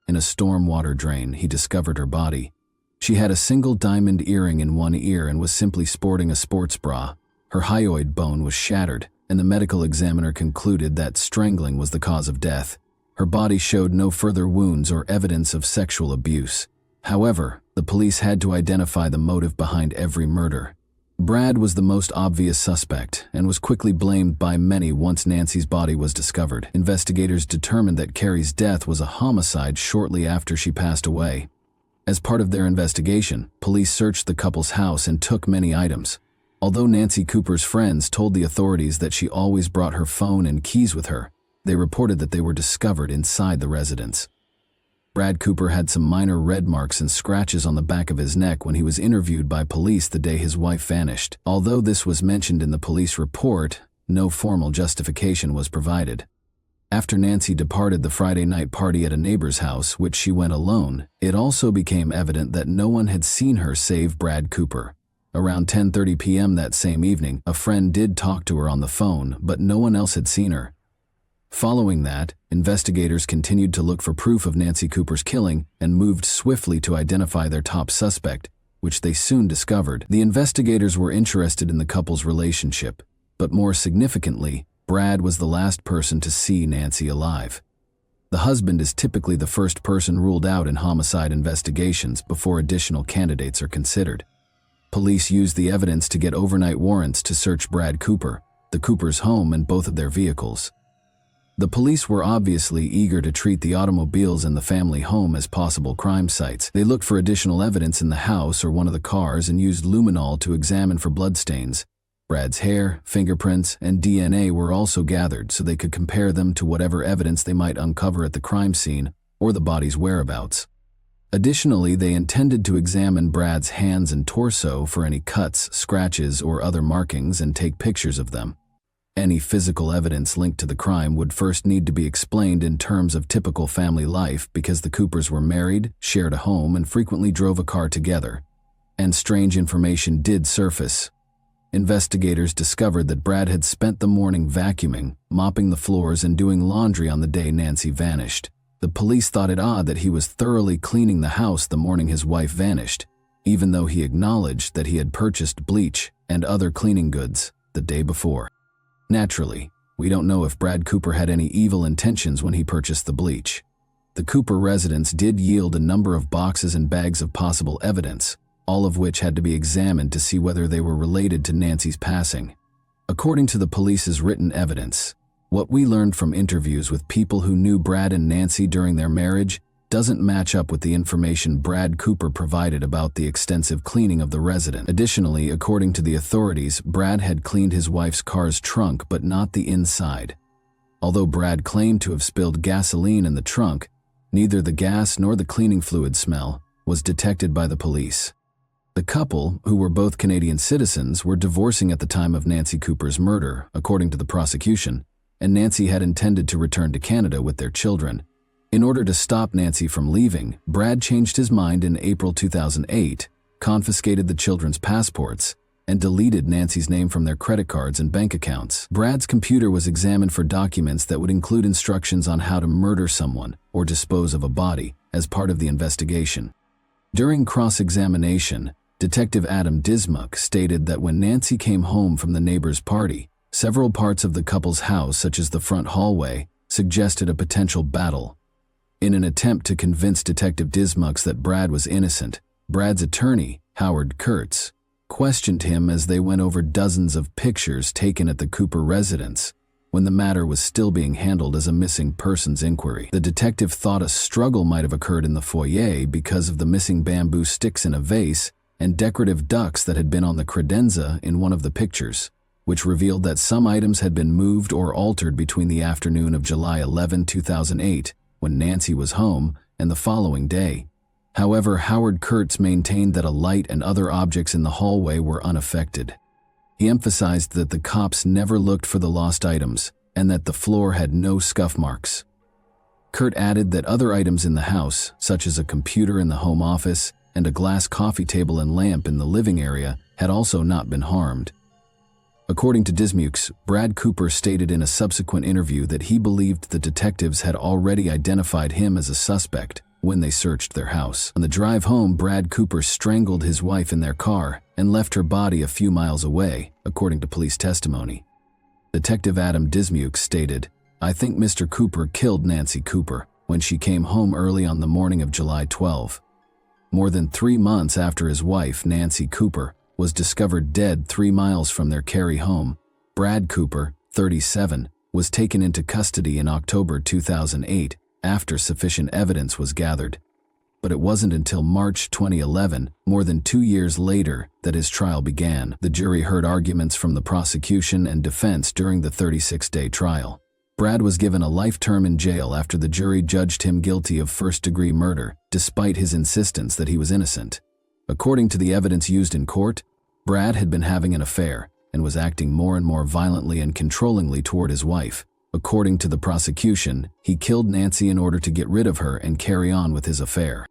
In a storm water drain, he discovered her body. She had a single diamond earring in one ear and was simply sporting a sports bra. Her hyoid bone was shattered, and the medical examiner concluded that strangling was the cause of death. Her body showed no further wounds or evidence of sexual abuse. However, the police had to identify the motive behind every murder. Brad was the most obvious suspect and was quickly blamed by many once Nancy's body was discovered. Investigators determined that Carrie's death was a homicide shortly after she passed away. As part of their investigation, police searched the couple's house and took many items. Although Nancy Cooper's friends told the authorities that she always brought her phone and keys with her, they reported that they were discovered inside the residence. Brad Cooper had some minor red marks and scratches on the back of his neck when he was interviewed by police the day his wife vanished. Although this was mentioned in the police report, no formal justification was provided. After Nancy departed the Friday night party at a neighbor's house, which she went alone, it also became evident that no one had seen her save Brad Cooper. Around 10:30 p.m. that same evening, a friend did talk to her on the phone, but no one else had seen her. Following that, investigators continued to look for proof of Nancy Cooper's killing and moved swiftly to identify their top suspect, which they soon discovered. The investigators were interested in the couple's relationship, but more significantly, Brad was the last person to see Nancy alive. The husband is typically the first person ruled out in homicide investigations before additional candidates are considered. Police used the evidence to get overnight warrants to search Brad Cooper, the Coopers' home, and both of their vehicles. The police were obviously eager to treat the automobiles in the family home as possible crime sites. They looked for additional evidence in the house or one of the cars and used luminol to examine for bloodstains. Brad's hair, fingerprints, and DNA were also gathered so they could compare them to whatever evidence they might uncover at the crime scene or the body's whereabouts. Additionally, they intended to examine Brad's hands and torso for any cuts, scratches, or other markings and take pictures of them. Any physical evidence linked to the crime would first need to be explained in terms of typical family life because the Coopers were married, shared a home, and frequently drove a car together. And strange information did surface. Investigators discovered that Brad had spent the morning vacuuming, mopping the floors, and doing laundry on the day Nancy vanished. The police thought it odd that he was thoroughly cleaning the house the morning his wife vanished, even though he acknowledged that he had purchased bleach and other cleaning goods the day before. Naturally, we don't know if Brad Cooper had any evil intentions when he purchased the bleach. The Cooper residence did yield a number of boxes and bags of possible evidence, all of which had to be examined to see whether they were related to Nancy's passing. According to the police's written evidence, what we learned from interviews with people who knew Brad and Nancy during their marriage doesn't match up with the information Brad Cooper provided about the extensive cleaning of the residence. Additionally, according to the authorities, Brad had cleaned his wife's car's trunk but not the inside. Although Brad claimed to have spilled gasoline in the trunk, neither the gas nor the cleaning fluid smell was detected by the police. The couple, who were both Canadian citizens, were divorcing at the time of Nancy Cooper's murder, according to the prosecution, and Nancy had intended to return to Canada with their children. In order to stop Nancy from leaving, Brad changed his mind in April 2008, confiscated the children's passports, and deleted Nancy's name from their credit cards and bank accounts. Brad's computer was examined for documents that would include instructions on how to murder someone or dispose of a body as part of the investigation. During cross-examination, Detective Adam Dismuck stated that when Nancy came home from the neighbor's party, several parts of the couple's house, such as the front hallway, suggested a potential battle. In an attempt to convince Detective Dismuck that Brad was innocent, Brad's attorney, Howard Kurtz, questioned him as they went over dozens of pictures taken at the Cooper residence, when the matter was still being handled as a missing persons inquiry. The detective thought a struggle might have occurred in the foyer because of the missing bamboo sticks in a vase and decorative ducks that had been on the credenza in one of the pictures. which revealed that some items had been moved or altered between the afternoon of July 11, 2008, when Nancy was home, and the following day. However, Howard Kurtz maintained that a light and other objects in the hallway were unaffected. He emphasized that the cops never looked for the lost items and that the floor had no scuff marks. Kurt added that other items in the house, such as a computer in the home office and a glass coffee table and lamp in the living area, had also not been harmed. According to Dismukes, Brad Cooper stated in a subsequent interview that he believed the detectives had already identified him as a suspect when they searched their house. On the drive home, Brad Cooper strangled his wife in their car and left her body a few miles away, according to police testimony. Detective Adam Dismukes stated, "I think Mr. Cooper killed Nancy Cooper when she came home early on the morning of July 12. More than 3 months after his wife, Nancy Cooper, was discovered dead 3 miles from their Cary home, Brad Cooper, 37, was taken into custody in October 2008 after sufficient evidence was gathered. But it wasn't until March 2011, more than 2 years later, that his trial began. The jury heard arguments from the prosecution and defense during the 36-day trial. Brad was given a life term in jail after the jury judged him guilty of first-degree murder, despite his insistence that he was innocent. According to the evidence used in court, Brad had been having an affair and was acting more and more violently and controllingly toward his wife. According to the prosecution, he killed Nancy in order to get rid of her and carry on with his affair.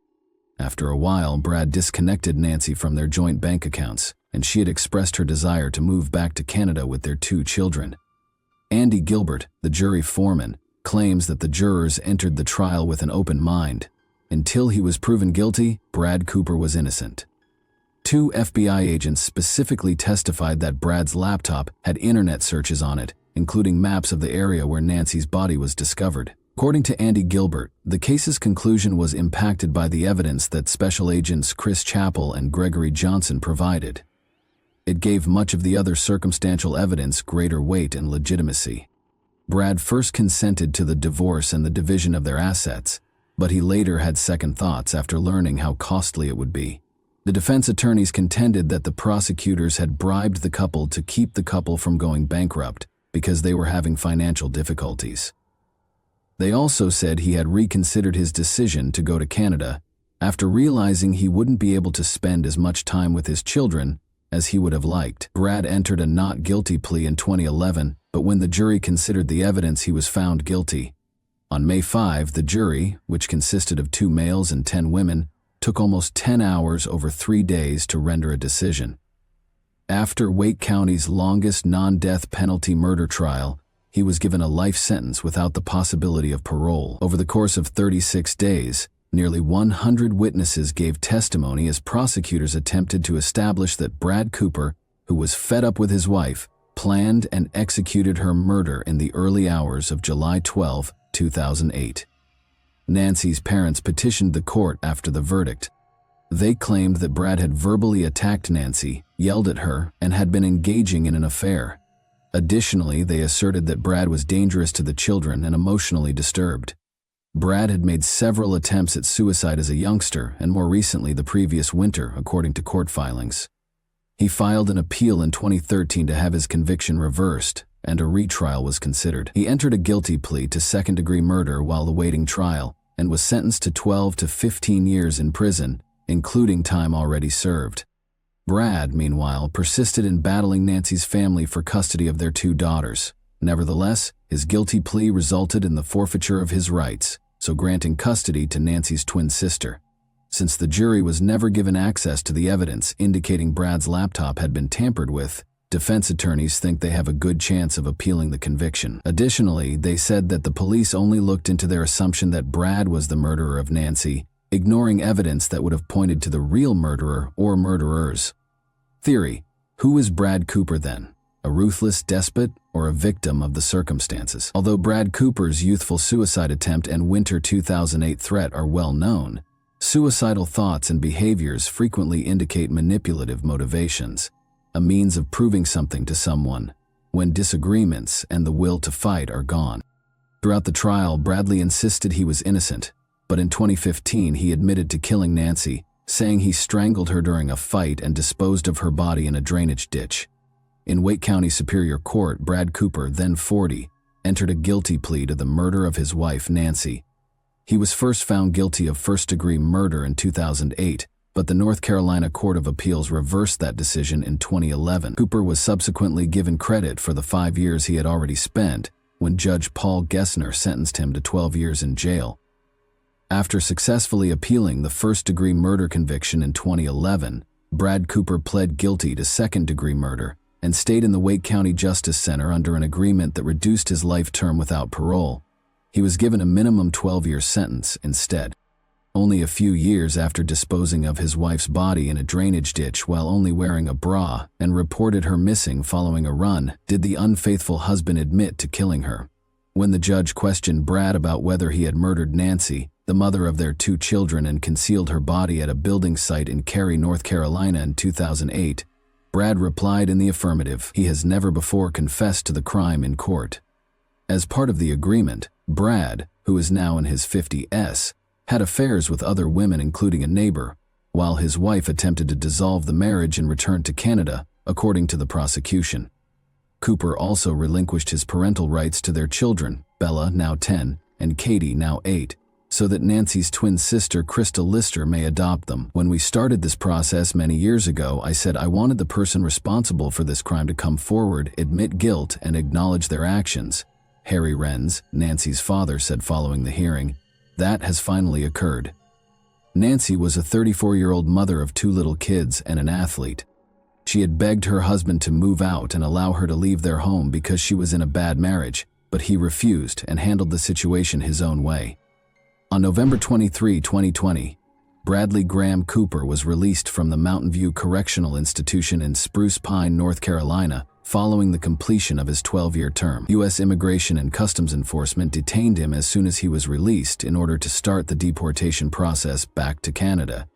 After a while, Brad disconnected Nancy from their joint bank accounts, and she had expressed her desire to move back to Canada with their 2 children. Andy Gilbert, the jury foreman, claims that the jurors entered the trial with an open mind. Until he was proven guilty, Brad Cooper was innocent. 2 FBI agents specifically testified that Brad's laptop had internet searches on it, including maps of the area where Nancy's body was discovered. According to Andy Gilbert, the case's conclusion was impacted by the evidence that Special Agents Chris Chappell and Gregory Johnson provided. It gave much of the other circumstantial evidence greater weight and legitimacy. Brad first consented to the divorce and the division of their assets, but he later had second thoughts after learning how costly it would be. The defense attorneys contended that the prosecutors had bribed the couple to keep the couple from going bankrupt because they were having financial difficulties. They also said he had reconsidered his decision to go to Canada after realizing he wouldn't be able to spend as much time with his children as he would have liked. Brad entered a not guilty plea in 2011, but when the jury considered the evidence, he was found guilty. On May 5, the jury, which consisted of 2 males and 10 women, took almost 10 hours over 3 days to render a decision. After Wake County's longest non-death penalty murder trial, he was given a life sentence without the possibility of parole. Over the course of 36 days, nearly 100 witnesses gave testimony as prosecutors attempted to establish that Brad Cooper, who was fed up with his wife, planned and executed her murder in the early hours of July 12, 2008. Nancy's parents petitioned the court after the verdict. They claimed that Brad had verbally attacked Nancy, yelled at her, and had been engaging in an affair. Additionally, they asserted that Brad was dangerous to the children and emotionally disturbed. Brad had made several attempts at suicide as a youngster and more recently the previous winter, according to court filings. He filed an appeal in 2013 to have his conviction reversed, and a retrial was considered. He entered a guilty plea to second-degree murder while awaiting trial and was sentenced to 12 to 15 years in prison, including time already served. Brad, meanwhile, persisted in battling Nancy's family for custody of their 2 daughters. Nevertheless, his guilty plea resulted in the forfeiture of his rights, so granting custody to Nancy's twin sister. Since the jury was never given access to the evidence indicating Brad's laptop had been tampered with, defense attorneys think they have a good chance of appealing the conviction. Additionally, they said that the police only looked into their assumption that Brad was the murderer of Nancy, ignoring evidence that would have pointed to the real murderer or murderers. Theory: who is Brad Cooper then? A ruthless despot or a victim of the circumstances? Although Brad Cooper's youthful suicide attempt and winter 2008 threat are well known, suicidal thoughts and behaviors frequently indicate manipulative motivations, a means of proving something to someone when disagreements and the will to fight are gone. Throughout the trial, Bradley insisted he was innocent, but in 2015 he admitted to killing Nancy, saying he strangled her during a fight and disposed of her body in a drainage ditch. In Wake County Superior Court, Brad Cooper, then 40, entered a guilty plea to the murder of his wife, Nancy. He was first found guilty of first-degree murder in 2008, but the North Carolina Court of Appeals reversed that decision in 2011. Cooper was subsequently given credit for the 5 years he had already spent when Judge Paul Gessner sentenced him to 12 years in jail. After successfully appealing the first-degree murder conviction in 2011, Brad Cooper pled guilty to second-degree murder and stayed in the Wake County Justice Center under an agreement that reduced his life term without parole. He was given a minimum 12-year sentence instead. Only a few years after disposing of his wife's body in a drainage ditch while only wearing a bra and reported her missing following a run, did the unfaithful husband admit to killing her. When the judge questioned Brad about whether he had murdered Nancy, the mother of their 2 children, and concealed her body at a building site in Cary, North Carolina in 2008, Brad replied in the affirmative. He has never before confessed to the crime in court. As part of the agreement, Brad, who is now in his 50s, had affairs with other women including a neighbor, while his wife attempted to dissolve the marriage and return to Canada, according to the prosecution. Cooper also relinquished his parental rights to their children, Bella, now 10, and Katie, now 8, so that Nancy's twin sister, Krista Lister, may adopt them. When we started this process many years ago, I said I wanted the person responsible for this crime to come forward, admit guilt, and acknowledge their actions. Harry Renz, Nancy's father, said following the hearing. That has finally occurred. Nancy was a 34-year-old mother of 2 little kids and an athlete. She had begged her husband to move out and allow her to leave their home because she was in a bad marriage, but he refused and handled the situation his own way. On November 23, 2020, Bradley Graham Cooper was released from the Mountain View Correctional Institution in Spruce Pine, North Carolina, following the completion of his 12-year term. U.S. Immigration and Customs Enforcement detained him as soon as he was released in order to start the deportation process back to Canada.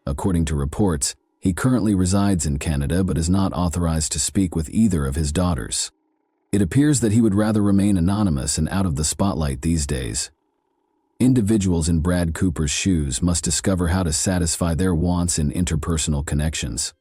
According to reports, he currently resides in Canada but is not authorized to speak with either of his daughters. It appears that he would rather remain anonymous and out of the spotlight these days. Individuals in Brad Cooper's shoes must discover how to satisfy their wants in interpersonal connections.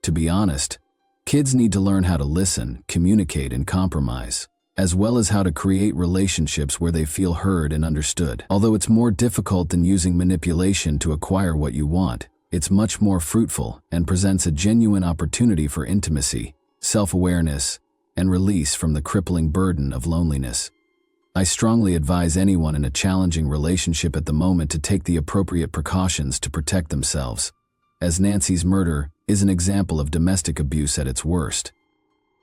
To be honest, kids need to learn how to listen, communicate, and compromise, as well as how to create relationships where they feel heard and understood. Although it's more difficult than using manipulation to acquire what you want, it's much more fruitful and presents a genuine opportunity for intimacy, self-awareness, and release from the crippling burden of loneliness. I strongly advise anyone in a challenging relationship at the moment to take the appropriate precautions to protect themselves, as Nancy's murder is an example of domestic abuse at its worst.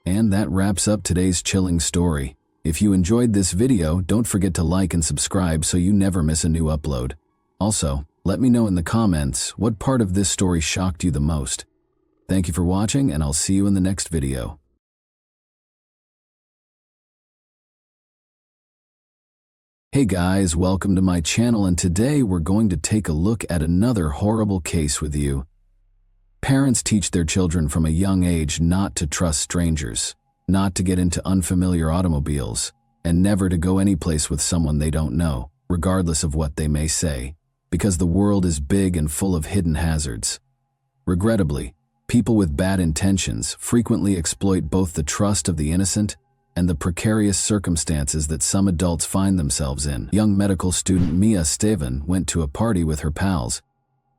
And that wraps up today's chilling story. If you enjoyed this video, don't forget to like and subscribe so you never miss a new upload. Also, let me know in the comments what part of this story shocked you the most. Thank you for watching, and I'll see you in the next video. Hey guys, welcome to my channel, and today we're going to take a look at another horrible case with you. Parents teach their children from a young age not to trust strangers, not to get into unfamiliar automobiles, and never to go anyplace with someone they don't know, regardless of what they may say, because the world is big and full of hidden hazards. Regrettably, people with bad intentions frequently exploit both the trust of the innocent and the precarious circumstances that some adults find themselves in. Young medical student Mia Steven went to a party with her pals.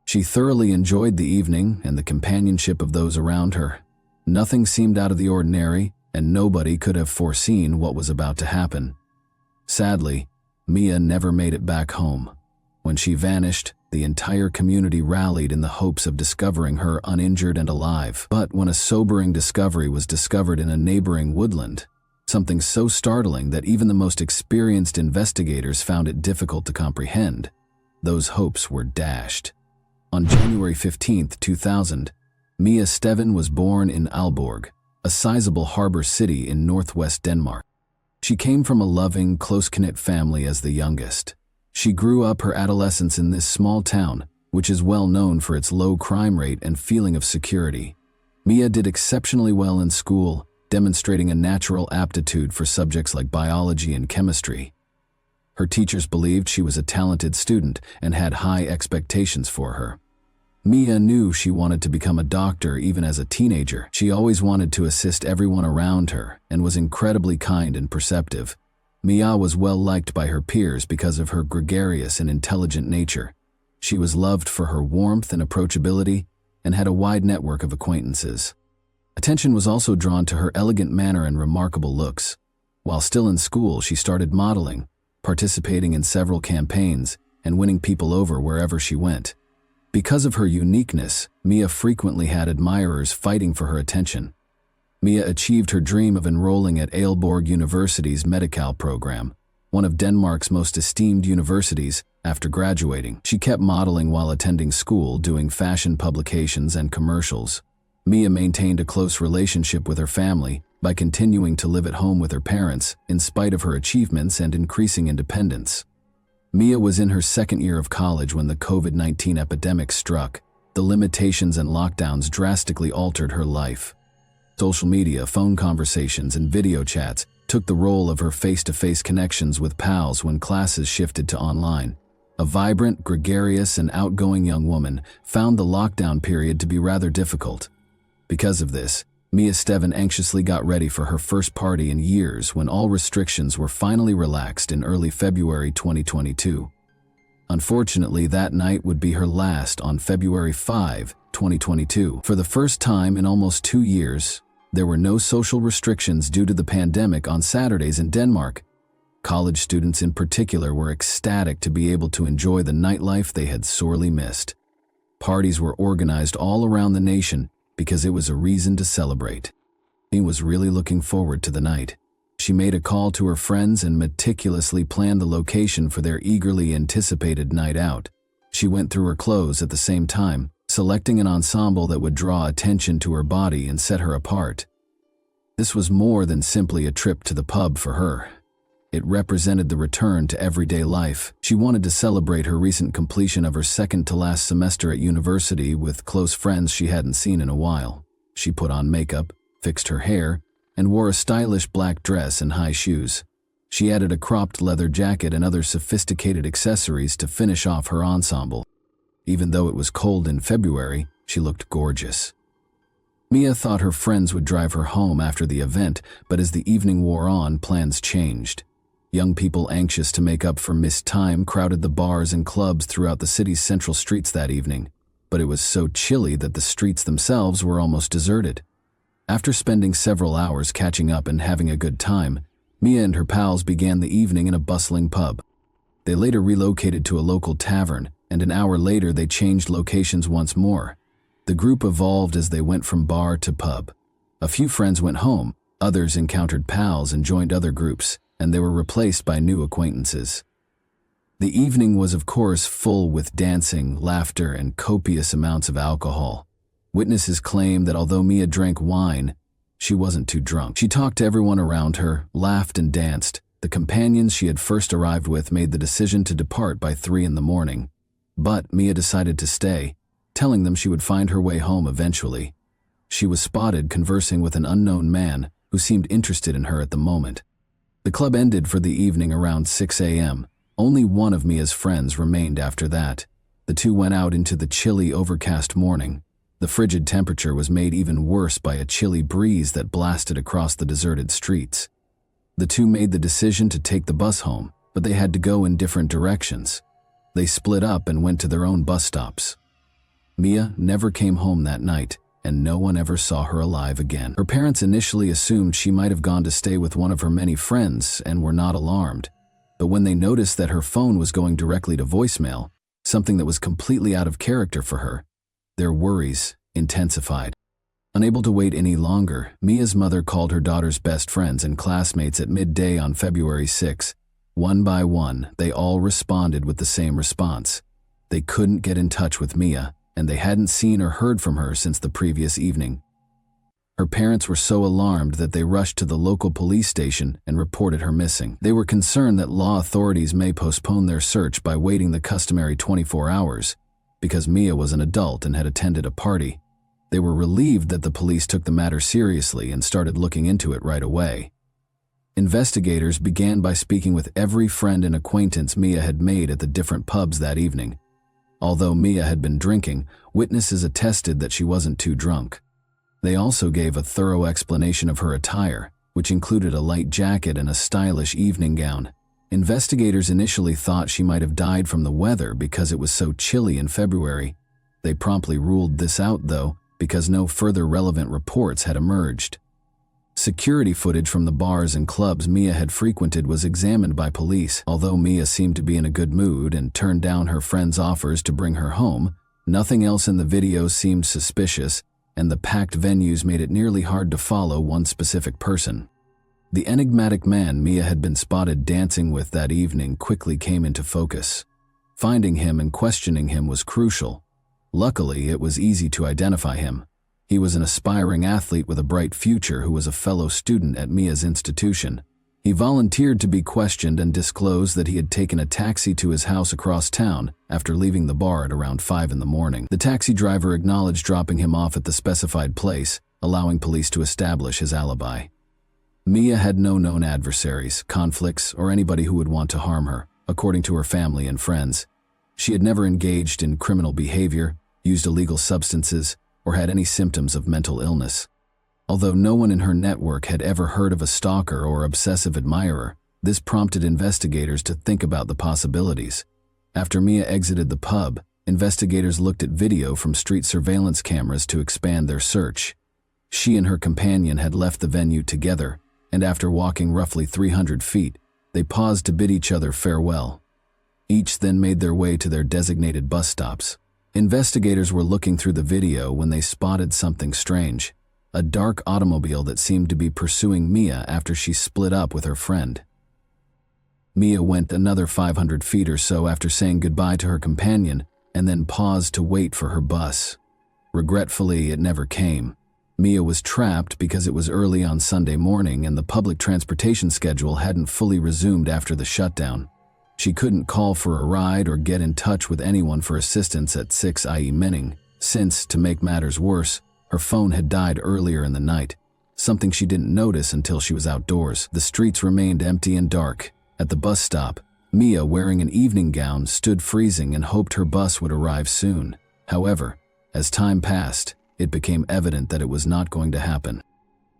She thoroughly enjoyed the evening and the companionship of those around her. Nothing seemed out of the ordinary, and nobody could have foreseen what was about to happen. Sadly, Mia never made it back home. When she vanished, the entire community rallied in the hopes of discovering her uninjured and alive. But when a sobering discovery was discovered in a neighboring woodland, something so startling that even the most experienced investigators found it difficult to comprehend, those hopes were dashed. On January 15, 2000, Mia Steven was born in Aalborg, a sizable harbor city in northwest Denmark. She came from a loving, close-knit family as the youngest. She grew up her adolescence in this small town, which is well known for its low crime rate and feeling of security. Mia did exceptionally well in school, demonstrating a natural aptitude for subjects like biology and chemistry. Her teachers believed she was a talented student and had high expectations for her. Mia knew she wanted to become a doctor even as a teenager. She always wanted to assist everyone around her and was incredibly kind and perceptive. Mia was well liked by her peers because of her gregarious and intelligent nature. She was loved for her warmth and approachability and had a wide network of acquaintances. Attention was also drawn to her elegant manner and remarkable looks. While still in school, she started modeling, participating in several campaigns, and winning people over wherever she went. Because of her uniqueness, Mia frequently had admirers fighting for her attention. Mia achieved her dream of enrolling at Aalborg University's Medical program, one of Denmark's most esteemed universities. After graduating, she kept modeling while attending school, doing fashion publications and commercials. Mia maintained a close relationship with her family by continuing to live at home with her parents in spite of her achievements and increasing independence. Mia was in her second year of college when the COVID-19 epidemic struck. The limitations and lockdowns drastically altered her life. Social media, phone conversations, and video chats took the role of her face-to-face connections with pals when classes shifted to online. A vibrant, gregarious, and outgoing young woman found the lockdown period to be rather difficult. Because of this, Mia Steven anxiously got ready for her first party in years when all restrictions were finally relaxed in early February 2022. Unfortunately, that night would be her last on February 5, 2022. For the first time in almost 2 years, there were no social restrictions due to the pandemic on Saturdays in Denmark. College students in particular were ecstatic to be able to enjoy the nightlife they had sorely missed. Parties were organized all around the nation because it was a reason to celebrate. Mia was really looking forward to the night. She made a call to her friends and meticulously planned the location for their eagerly anticipated night out. She went through her clothes at the same time, selecting an ensemble that would draw attention to her body and set her apart. This was more than simply a trip to the pub for her. It represented the return to everyday life. She wanted to celebrate her recent completion of her second-to-last semester at university with close friends she hadn't seen in a while. She put on makeup, fixed her hair, and wore a stylish black dress and high shoes. She added a cropped leather jacket and other sophisticated accessories to finish off her ensemble. Even though it was cold in February, she looked gorgeous. Mia thought her friends would drive her home after the event, but as the evening wore on, plans changed. Young people anxious to make up for missed time crowded the bars and clubs throughout the city's central streets that evening, but it was so chilly that the streets themselves were almost deserted. After spending several hours catching up and having a good time, Mia and her pals began the evening in a bustling pub. They later relocated to a local tavern, and an hour later they changed locations once more. The group evolved as they went from bar to pub. A few friends went home, others encountered pals and joined other groups, and they were replaced by new acquaintances. The evening was of course full with dancing, laughter, and copious amounts of alcohol. Witnesses claim that although Mia drank wine, she wasn't too drunk. She talked to everyone around her, laughed and danced. The companions she had first arrived with made the decision to depart by 3 in the morning. But Mia decided to stay, telling them she would find her way home eventually. She was spotted conversing with an unknown man who seemed interested in her at the moment. The club ended for the evening around 6 a.m. Only one of Mia's friends remained after that. The two went out into the chilly, overcast morning. The frigid temperature was made even worse by a chilly breeze that blasted across the deserted streets. The two made the decision to take the bus home, but they had to go in different directions. They split up and went to their own bus stops. Mia never came home that night, and no one ever saw her alive again. Her parents initially assumed she might have gone to stay with one of her many friends and were not alarmed. But when they noticed that her phone was going directly to voicemail, something that was completely out of character for her, their worries intensified. Unable to wait any longer, Mia's mother called her daughter's best friends and classmates at midday on February 6. One by one, they all responded with the same response. They couldn't get in touch with Mia, and they hadn't seen or heard from her since the previous evening. Her parents were so alarmed that they rushed to the local police station and reported her missing. They were concerned that law authorities may postpone their search by waiting the customary 24 hours, because Mia was an adult and had attended a party. They were relieved that the police took the matter seriously and started looking into it right away. Investigators began by speaking with every friend and acquaintance Mia had made at the different pubs that evening. Although Mia had been drinking, witnesses attested that she wasn't too drunk. They also gave a thorough explanation of her attire, which included a light jacket and a stylish evening gown. Investigators initially thought she might have died from the weather because it was so chilly in February. They promptly ruled this out, though, because no further relevant reports had emerged. Security footage from the bars and clubs Mia had frequented was examined by police. Although Mia seemed to be in a good mood and turned down her friend's offers to bring her home, nothing else in the video seemed suspicious, and the packed venues made it nearly hard to follow one specific person. The enigmatic man Mia had been spotted dancing with that evening quickly came into focus. Finding him and questioning him was crucial. Luckily, it was easy to identify him. He was an aspiring athlete with a bright future who was a fellow student at Mia's institution. He volunteered to be questioned and disclosed that he had taken a taxi to his house across town after leaving the bar at around 5 in the morning. The taxi driver acknowledged dropping him off at the specified place, allowing police to establish his alibi. Mia had no known adversaries, conflicts, or anybody who would want to harm her, according to her family and friends. She had never engaged in criminal behavior, used illegal substances, or had any symptoms of mental illness. Although no one in her network had ever heard of a stalker or obsessive admirer, this prompted investigators to think about the possibilities. After Mia exited the pub, investigators looked at video from street surveillance cameras to expand their search. She and her companion had left the venue together, and after walking roughly 300 feet, they paused to bid each other farewell. Each then made their way to their designated bus stops. Investigators were looking through the video when they spotted something strange, a dark automobile that seemed to be pursuing Mia after she split up with her friend. Mia went another 500 feet or so after saying goodbye to her companion and then paused to wait for her bus. Regretfully, it never came. Mia was trapped because it was early on Sunday morning and the public transportation schedule hadn't fully resumed after the shutdown. She couldn't call for a ride or get in touch with anyone for assistance at 6 IE Menning, since, to make matters worse, her phone had died earlier in the night, something she didn't notice until she was outdoors. The streets remained empty and dark. At the bus stop, Mia, wearing an evening gown, stood freezing and hoped her bus would arrive soon. However, as time passed, it became evident that it was not going to happen.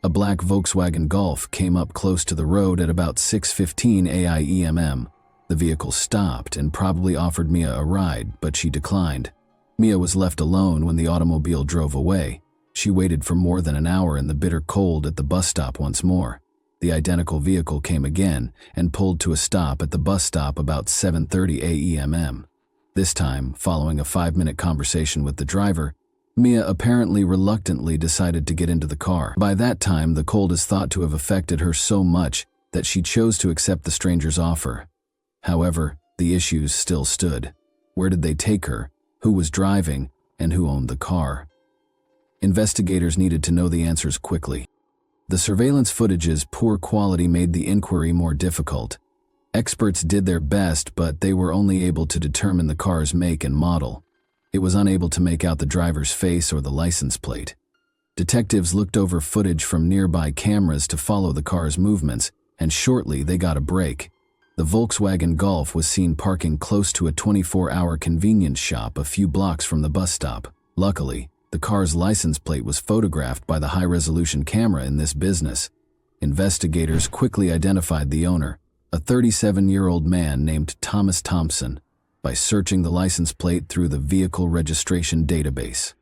A black Volkswagen Golf came up close to the road at about 6:15 AIEMM. The vehicle stopped and probably offered Mia a ride, but she declined. Mia was left alone when the automobile drove away. She waited for more than an hour in the bitter cold at the bus stop once more. The identical vehicle came again and pulled to a stop at the bus stop about 7:30 AEMM. This time, following a 5-minute conversation with the driver, Mia apparently reluctantly decided to get into the car. By that time, the cold is thought to have affected her so much that she chose to accept the stranger's offer. However, the issues still stood. Where did they take her? Who was driving? And who owned the car? Investigators needed to know the answers quickly. The surveillance footage's poor quality made the inquiry more difficult. Experts did their best, but they were only able to determine the car's make and model. It was unable to make out the driver's face or the license plate. Detectives looked over footage from nearby cameras to follow the car's movements, and shortly they got a break. The Volkswagen Golf was seen parking close to a 24-hour convenience shop a few blocks from the bus stop. Luckily, the car's license plate was photographed by the high-resolution camera in this business. Investigators quickly identified the owner, a 37-year-old man named Thomas Thompson, by searching the license plate through the vehicle registration database.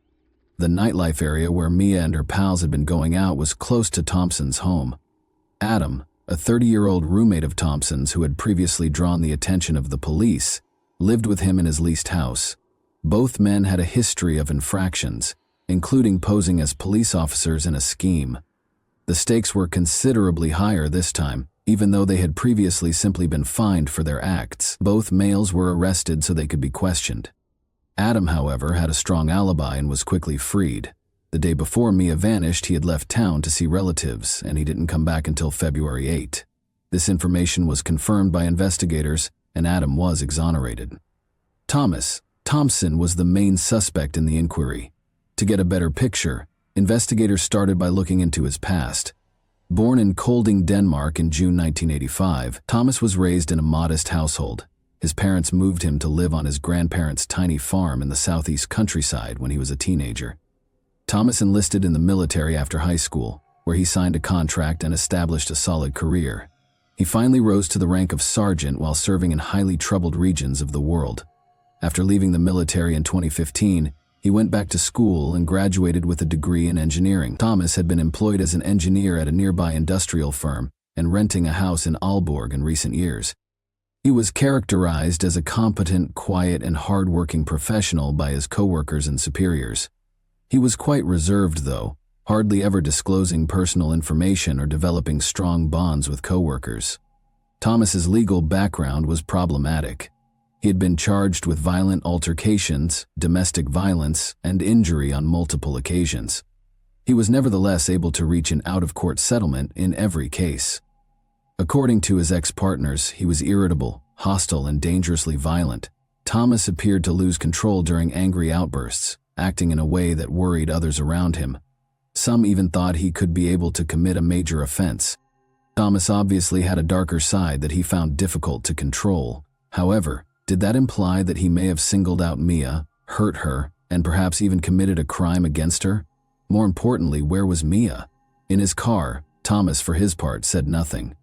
The nightlife area where Mia and her pals had been going out was close to Thompson's home. Adam, a 30-year-old roommate of Thompson's who had previously drawn the attention of the police, lived with him in his leased house. Both men had a history of infractions, including posing as police officers in a scheme. The stakes were considerably higher this time, even though they had previously simply been fined for their acts. Both males were arrested so they could be questioned. Adam, however, had a strong alibi and was quickly freed. The day before Mia vanished, he had left town to see relatives, and he didn't come back until February 8. This information was confirmed by investigators, and Adam was exonerated. Thompson was the main suspect in the inquiry. To get a better picture, investigators started by looking into his past. Born in Kolding, Denmark in June 1985, Thomas was raised in a modest household. His parents moved him to live on his grandparents' tiny farm in the southeast countryside when he was a teenager. Thomas enlisted in the military after high school, where he signed a contract and established a solid career. He finally rose to the rank of sergeant while serving in highly troubled regions of the world. After leaving the military in 2015, he went back to school and graduated with a degree in engineering. Thomas had been employed as an engineer at a nearby industrial firm and renting a house in Aalborg in recent years. He was characterized as a competent, quiet, and hard-working professional by his coworkers and superiors. He was quite reserved, though, hardly ever disclosing personal information or developing strong bonds with coworkers. Thomas's legal background was problematic. He had been charged with violent altercations, domestic violence, and injury on multiple occasions. He was nevertheless able to reach an out-of-court settlement in every case. According to his ex-partners, he was irritable, hostile, and dangerously violent. Thomas appeared to lose control during angry outbursts, acting in a way that worried others around him. Some even thought he could be able to commit a major offense. Thomas obviously had a darker side that he found difficult to control. However, did that imply that he may have singled out Mia, hurt her, and perhaps even committed a crime against her? More importantly, where was Mia? In his car, Thomas, for his part, said nothing.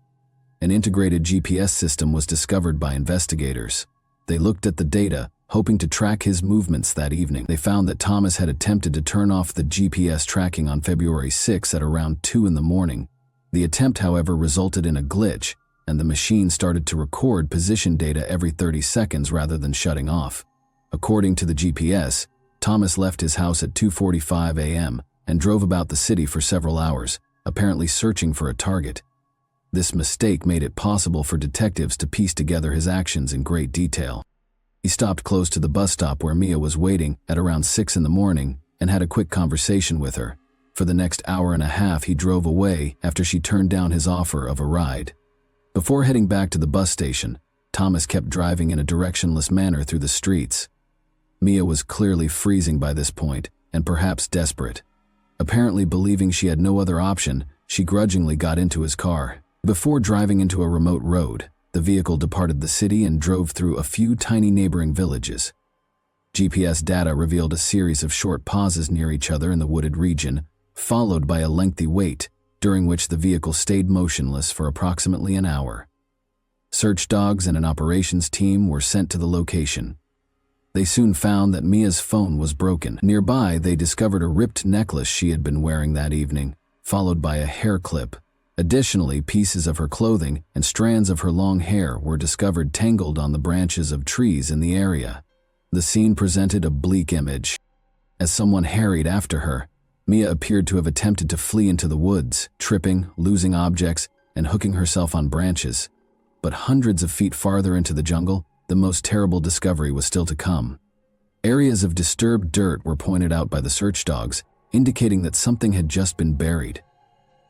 An integrated GPS system was discovered by investigators. They looked at the data, hoping to track his movements that evening. They found that Thomas had attempted to turn off the GPS tracking on February 6 at around 2 in the morning. The attempt, however, resulted in a glitch, and the machine started to record position data every 30 seconds rather than shutting off. According to the GPS, Thomas left his house at 2:45 a.m. and drove about the city for several hours, apparently searching for a target. This mistake made it possible for detectives to piece together his actions in great detail. He stopped close to the bus stop where Mia was waiting at around 6 in the morning and had a quick conversation with her. For the next hour and a half, he drove away after she turned down his offer of a ride. Before heading back to the bus station, Thomas kept driving in a directionless manner through the streets. Mia was clearly freezing by this point and perhaps desperate. Apparently believing she had no other option, she grudgingly got into his car. Before driving into a remote road, the vehicle departed the city and drove through a few tiny neighboring villages. GPS data revealed a series of short pauses near each other in the wooded region, followed by a lengthy wait, during which the vehicle stayed motionless for approximately an hour. Search dogs and an operations team were sent to the location. They soon found that Mia's phone was broken. Nearby, they discovered a ripped necklace she had been wearing that evening, followed by a hair clip. Additionally, pieces of her clothing and strands of her long hair were discovered tangled on the branches of trees in the area. The scene presented a bleak image. As someone harried after her, Mia appeared to have attempted to flee into the woods, tripping, losing objects, and hooking herself on branches. But hundreds of feet farther into the jungle, the most terrible discovery was still to come. Areas of disturbed dirt were pointed out by the search dogs, indicating that something had just been buried.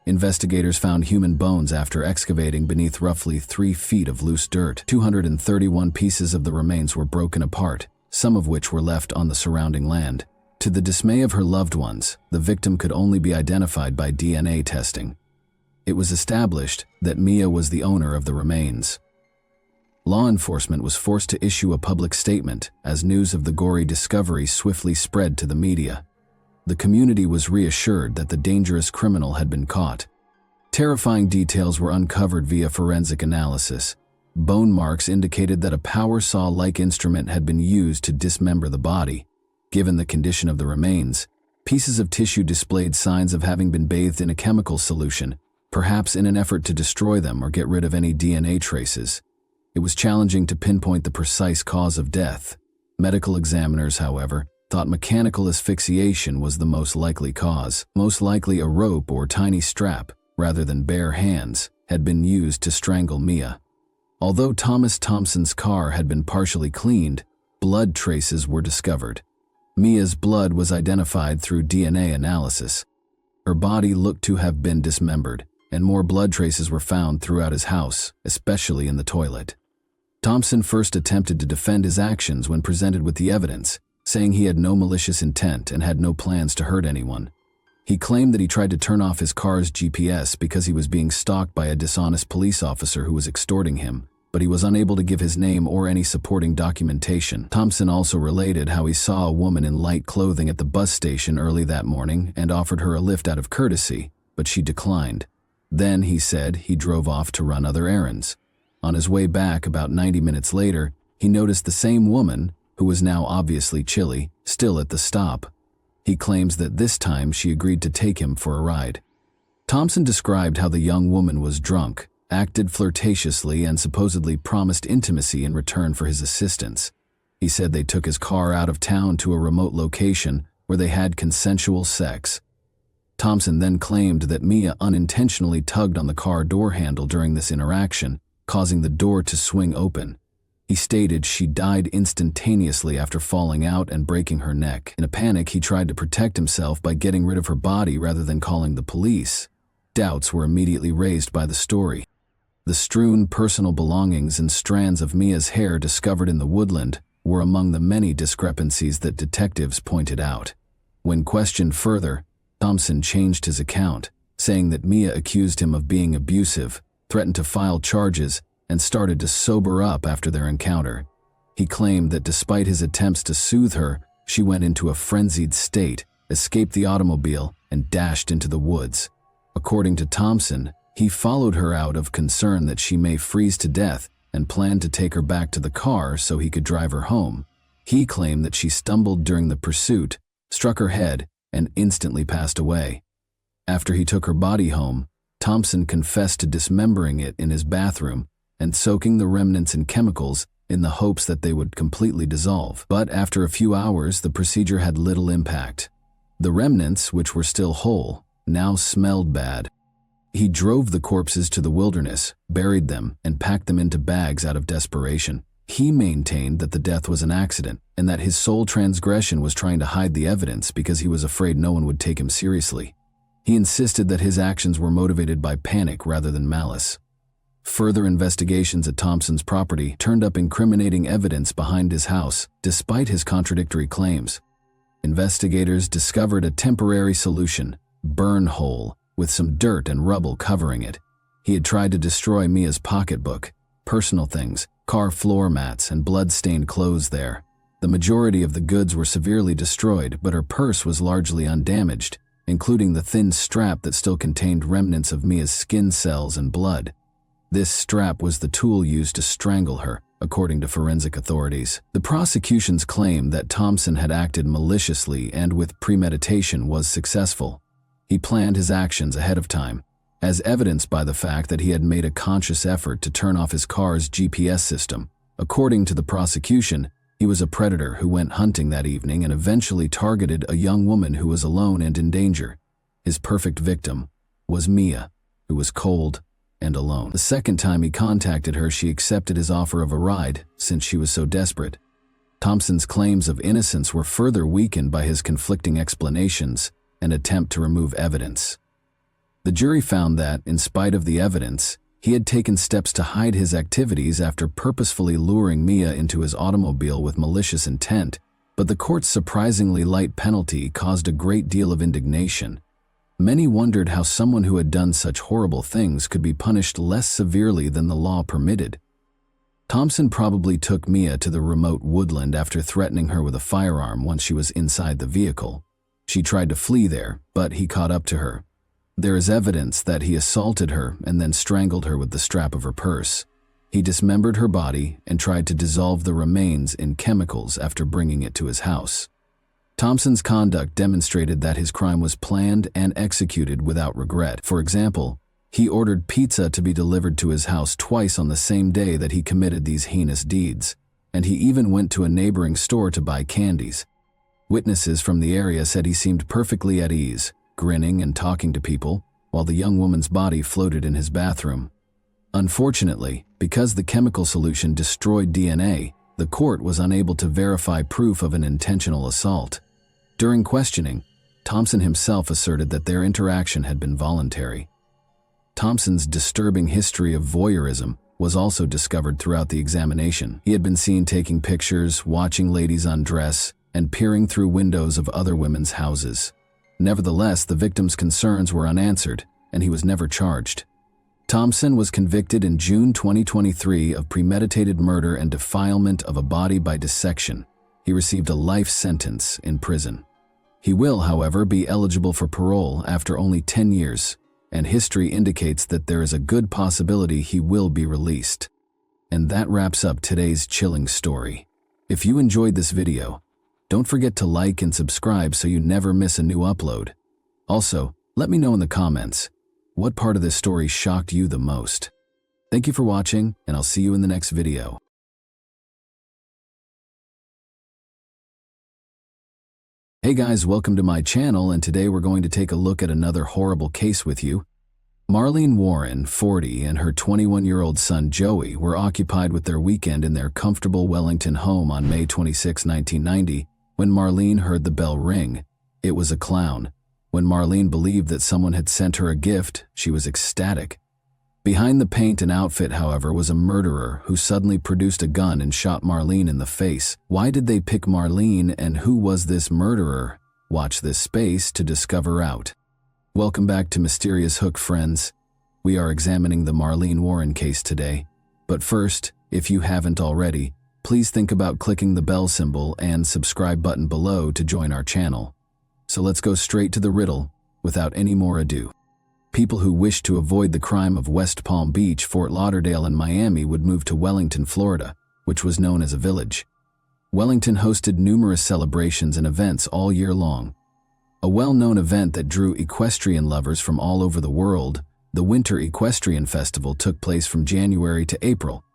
Investigators found human bones after excavating beneath roughly 3 feet of loose dirt. 231 pieces of the remains were broken apart, some of which were left on the surrounding land. To the dismay of her loved ones, the victim could only be identified by DNA testing. It was established that Mia was the owner of the remains. Law enforcement was forced to issue a public statement as news of the gory discovery swiftly spread to the media. The community was reassured that the dangerous criminal had been caught. Terrifying details were uncovered via forensic analysis. Bone marks indicated that a power saw-like instrument had been used to dismember the body. Given the condition of the remains, pieces of tissue displayed signs of having been bathed in a chemical solution, perhaps in an effort to destroy them or get rid of any DNA traces. It was challenging to pinpoint the precise cause of death. Medical examiners, however, thought mechanical asphyxiation was the most likely cause. Most likely a rope or tiny strap, rather than bare hands, had been used to strangle Mia. Although Thomas Thompson's car had been partially cleaned, blood traces were discovered. Mia's blood was identified through DNA analysis. Her body looked to have been dismembered, and more blood traces were found throughout his house, especially in the toilet. Thompson first attempted to defend his actions when presented with the evidence, saying he had no malicious intent and had no plans to hurt anyone. He claimed that he tried to turn off his car's GPS because he was being stalked by a dishonest police officer who was extorting him, but he was unable to give his name or any supporting documentation. Thompson also related how he saw a woman in light clothing at the bus station early that morning and offered her a lift out of courtesy, but she declined. Then, he said, he drove off to run other errands. On his way back, about 90 minutes later, he noticed the same woman, who was now obviously chilly, still at the stop. He claims that this time she agreed to take him for a ride. Thompson described how the young woman was drunk, acted flirtatiously, and supposedly promised intimacy in return for his assistance. He said they took his car out of town to a remote location where they had consensual sex. Thompson then claimed that Mia unintentionally tugged on the car door handle during this interaction, causing the door to swing open. He stated she died instantaneously after falling out and breaking her neck. In a panic, he tried to protect himself by getting rid of her body rather than calling the police. Doubts were immediately raised by the story. The strewn personal belongings and strands of Mia's hair discovered in the woodland were among the many discrepancies that detectives pointed out. When questioned further, Thompson changed his account, saying that Mia accused him of being abusive, threatened to file charges, and started to sober up after their encounter. He claimed that despite his attempts to soothe her, she went into a frenzied state, escaped the automobile, and dashed into the woods. According to Thompson, he followed her out of concern that she may freeze to death and planned to take her back to the car so he could drive her home. He claimed that she stumbled during the pursuit, struck her head, and instantly passed away. After he took her body home, Thompson confessed to dismembering it in his bathroom and soaking the remnants in chemicals in the hopes that they would completely dissolve. But after a few hours, the procedure had little impact. The remnants, which were still whole, now smelled bad. He drove the corpses to the wilderness, buried them, and packed them into bags out of desperation. He maintained that the death was an accident and that his sole transgression was trying to hide the evidence because he was afraid no one would take him seriously. He insisted that his actions were motivated by panic rather than malice. Further investigations at Thompson's property turned up incriminating evidence behind his house, despite his contradictory claims. Investigators discovered a temporary solution, burn hole, with some dirt and rubble covering it. He had tried to destroy Mia's pocketbook, personal things, car floor mats, and blood-stained clothes there. The majority of the goods were severely destroyed, but her purse was largely undamaged, including the thin strap that still contained remnants of Mia's skin cells and blood. This strap was the tool used to strangle her, according to forensic authorities. The prosecution's claim that Thompson had acted maliciously and with premeditation was successful. He planned his actions ahead of time, as evidenced by the fact that he had made a conscious effort to turn off his car's GPS system. According to the prosecution, he was a predator who went hunting that evening and eventually targeted a young woman who was alone and in danger. His perfect victim was Mia, who was cold and alone. The second time he contacted her, she accepted his offer of a ride, since she was so desperate. Thompson's claims of innocence were further weakened by his conflicting explanations and attempt to remove evidence. The jury found that, in spite of the evidence, he had taken steps to hide his activities after purposefully luring Mia into his automobile with malicious intent, but the court's surprisingly light penalty caused a great deal of indignation. Many wondered how someone who had done such horrible things could be punished less severely than the law permitted. Thompson probably took Mia to the remote woodland after threatening her with a firearm once she was inside the vehicle. She tried to flee there, but he caught up to her. There is evidence that he assaulted her and then strangled her with the strap of her purse. He dismembered her body and tried to dissolve the remains in chemicals after bringing it to his house. Thompson's conduct demonstrated that his crime was planned and executed without regret. For example, he ordered pizza to be delivered to his house twice on the same day that he committed these heinous deeds, and he even went to a neighboring store to buy candies. Witnesses from the area said he seemed perfectly at ease, grinning and talking to people, while the young woman's body floated in his bathroom. Unfortunately, because the chemical solution destroyed DNA, the court was unable to verify proof of an intentional assault. During questioning, Thompson himself asserted that their interaction had been voluntary. Thompson's disturbing history of voyeurism was also discovered throughout the examination. He had been seen taking pictures, watching ladies undress, and peering through windows of other women's houses. Nevertheless, the victim's concerns were unanswered, and he was never charged. Thompson was convicted in June 2023 of premeditated murder and defilement of a body by dissection. He received a life sentence in prison. He will, however, be eligible for parole after only 10 years, and history indicates that there is a good possibility he will be released. And that wraps up today's chilling story. If you enjoyed this video, don't forget to like and subscribe so you never miss a new upload. Also, let me know in the comments, what part of this story shocked you the most? Thank you for watching, and I'll see you in the next video. Hey guys, welcome to my channel, and today we're going to take a look at another horrible case with you. Marlene Warren, 40, and her 21-year-old son Joey were occupied with their weekend in their comfortable Wellington home on May 26, 1990, when Marlene heard the bell ring. It was a clown. When Marlene believed that someone had sent her a gift, she was ecstatic. Behind the paint and outfit, however, was a murderer who suddenly produced a gun and shot Marlene in the face. Why did they pick Marlene, and who was this murderer? Watch this space to discover out. Welcome back to Mysterious Hook, friends. We are examining the Marlene Warren case today. But first, if you haven't already, please think about clicking the bell symbol and subscribe button below to join our channel. So let's go straight to the riddle, without any more ado. People who wished to avoid the crime of West Palm Beach, Fort Lauderdale, and Miami would move to Wellington, Florida, which was known as a village. Wellington hosted numerous celebrations and events all year long. A well-known event that drew equestrian lovers from all over the world, the Winter Equestrian Festival, took place from January to April.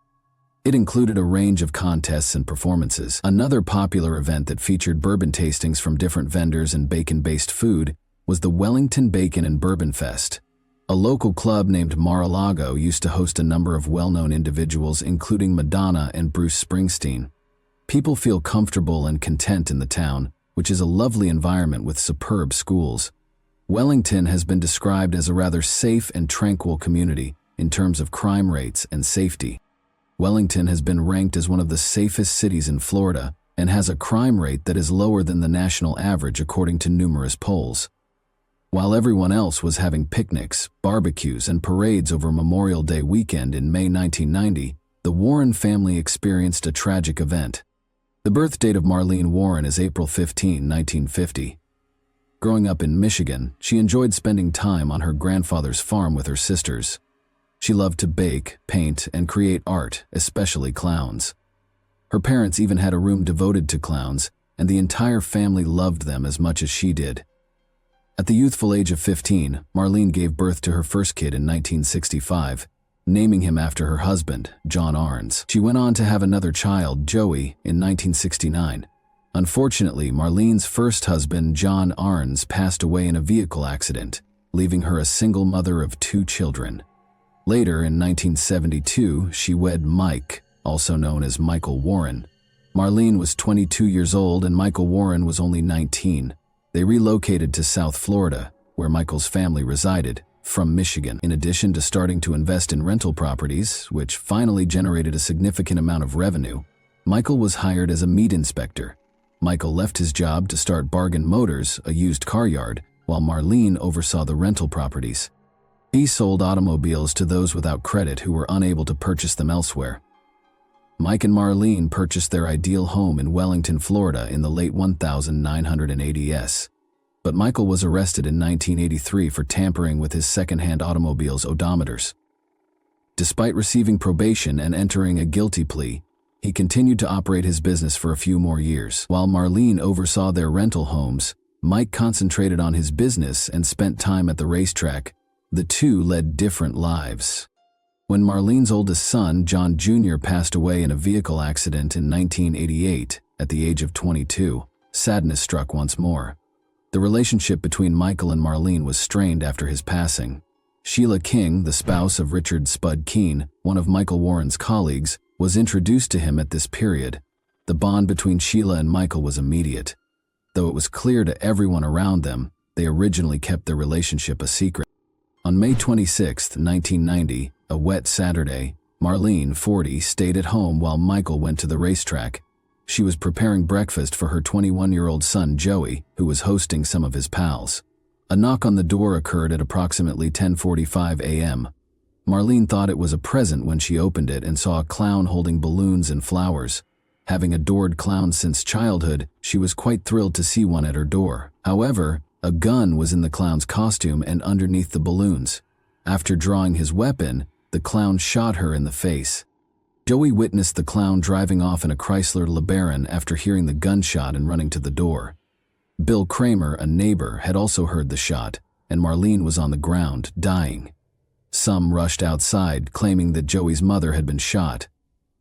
It included a range of contests and performances. Another popular event that featured bourbon tastings from different vendors and bacon-based food was the Wellington Bacon and Bourbon Fest. A local club named Mar-a-Lago used to host a number of well-known individuals, including Madonna and Bruce Springsteen. People feel comfortable and content in the town, which is a lovely environment with superb schools. Wellington has been described as a rather safe and tranquil community in terms of crime rates and safety. Wellington has been ranked as one of the safest cities in Florida and has a crime rate that is lower than the national average according to numerous polls. While everyone else was having picnics, barbecues, and parades over Memorial Day weekend in May 1990, the Warren family experienced a tragic event. The birth date of Marlene Warren is April 15, 1950. Growing up in Michigan, she enjoyed spending time on her grandfather's farm with her sisters. She loved to bake, paint, and create art, especially clowns. Her parents even had a room devoted to clowns, and the entire family loved them as much as she did. At the youthful age of 15, Marlene gave birth to her first kid in 1965, naming him after her husband, John Arns. She went on to have another child, Joey, in 1969. Unfortunately, Marlene's first husband, John Arns, passed away in a vehicle accident, leaving her a single mother of 2 children. Later, in 1972, she wed Mike, also known as Michael Warren. Marlene was 22 years old and Michael Warren was only 19. They relocated to South Florida, where Michael's family resided, from Michigan. In addition to starting to invest in rental properties, which finally generated a significant amount of revenue, Michael was hired as a meat inspector. Michael left his job to start Bargain Motors, a used car yard, while Marlene oversaw the rental properties. He sold automobiles to those without credit who were unable to purchase them elsewhere. Mike and Marlene purchased their ideal home in Wellington, Florida in the late 1980s. But Michael was arrested in 1983 for tampering with his second-hand automobile's odometers. Despite receiving probation and entering a guilty plea, he continued to operate his business for a few more years. While Marlene oversaw their rental homes, Mike concentrated on his business and spent time at the racetrack. The two led different lives. When Marlene's oldest son, John Jr., passed away in a vehicle accident in 1988 at the age of 22, sadness struck once more. The relationship between Michael and Marlene was strained after his passing. Sheila King, the spouse of Richard Spud Keene, one of Michael Warren's colleagues, was introduced to him at this period. The bond between Sheila and Michael was immediate. Though it was clear to everyone around them, they originally kept their relationship a secret. On May 26, 1990, a wet Saturday, Marlene, 40, stayed at home while Michael went to the racetrack. She was preparing breakfast for her 21-year-old son Joey, who was hosting some of his pals. A knock on the door occurred at approximately 10:45 a.m. Marlene thought it was a present when she opened it and saw a clown holding balloons and flowers. Having adored clowns since childhood, she was quite thrilled to see one at her door. However, a gun was in the clown's costume and underneath the balloons. After drawing his weapon, the clown shot her in the face. Joey witnessed the clown driving off in a Chrysler LeBaron after hearing the gunshot and running to the door. Bill Kramer, a neighbor, had also heard the shot, and Marlene was on the ground, dying. Some rushed outside, claiming that Joey's mother had been shot.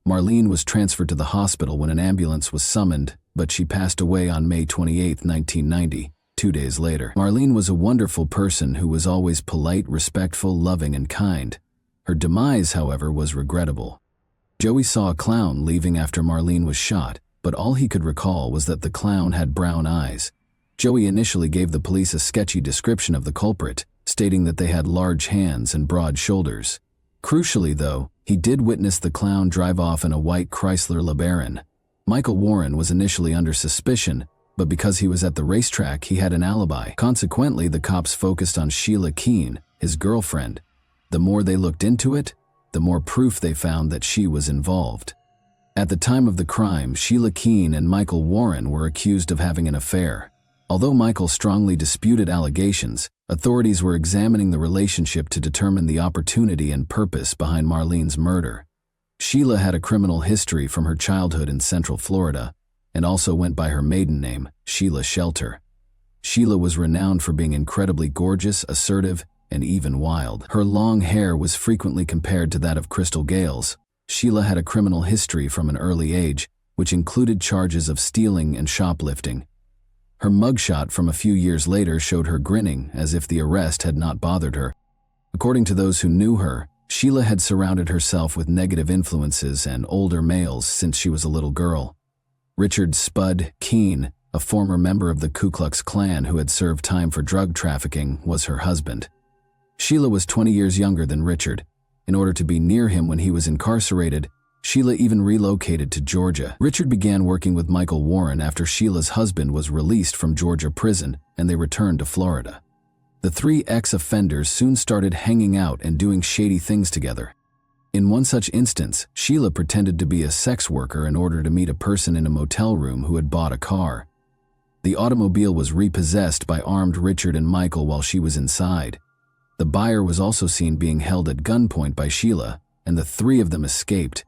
Marlene was transferred to the hospital when an ambulance was summoned, but she passed away on May 28, 1990, 2 days later. Marlene was a wonderful person who was always polite, respectful, loving, and kind. Her demise, however, was regrettable. Joey saw a clown leaving after Marlene was shot, but all he could recall was that the clown had brown eyes. Joey initially gave the police a sketchy description of the culprit, stating that they had large hands and broad shoulders. Crucially, though, he did witness the clown drive off in a white Chrysler LeBaron. Michael Warren was initially under suspicion, but because he was at the racetrack, he had an alibi. Consequently, the cops focused on Sheila Keene, his girlfriend. The more they looked into it, the more proof they found that she was involved. At the time of the crime, Sheila Keene and Michael Warren were accused of having an affair. Although Michael strongly disputed allegations, authorities were examining the relationship to determine the opportunity and purpose behind Marlene's murder. Sheila had a criminal history from her childhood in Central Florida, and also went by her maiden name, Sheila Shelter. Sheila was renowned for being incredibly gorgeous, assertive, and even wild. Her long hair was frequently compared to that of Crystal Gale's. Sheila had a criminal history from an early age, which included charges of stealing and shoplifting. Her mugshot from a few years later showed her grinning as if the arrest had not bothered her. According to those who knew her, Sheila had surrounded herself with negative influences and older males since she was a little girl. Richard Spud Keene, a former member of the Ku Klux Klan who had served time for drug trafficking, was her husband. Sheila was 20 years younger than Richard. In order to be near him when he was incarcerated, Sheila even relocated to Georgia. Richard began working with Michael Warren after Sheila's husband was released from Georgia prison and they returned to Florida. The three ex-offenders soon started hanging out and doing shady things together. In one such instance, Sheila pretended to be a sex worker in order to meet a person in a motel room who had bought a car. The automobile was repossessed by armed Richard and Michael while she was inside. The buyer was also seen being held at gunpoint by Sheila, and the three of them escaped.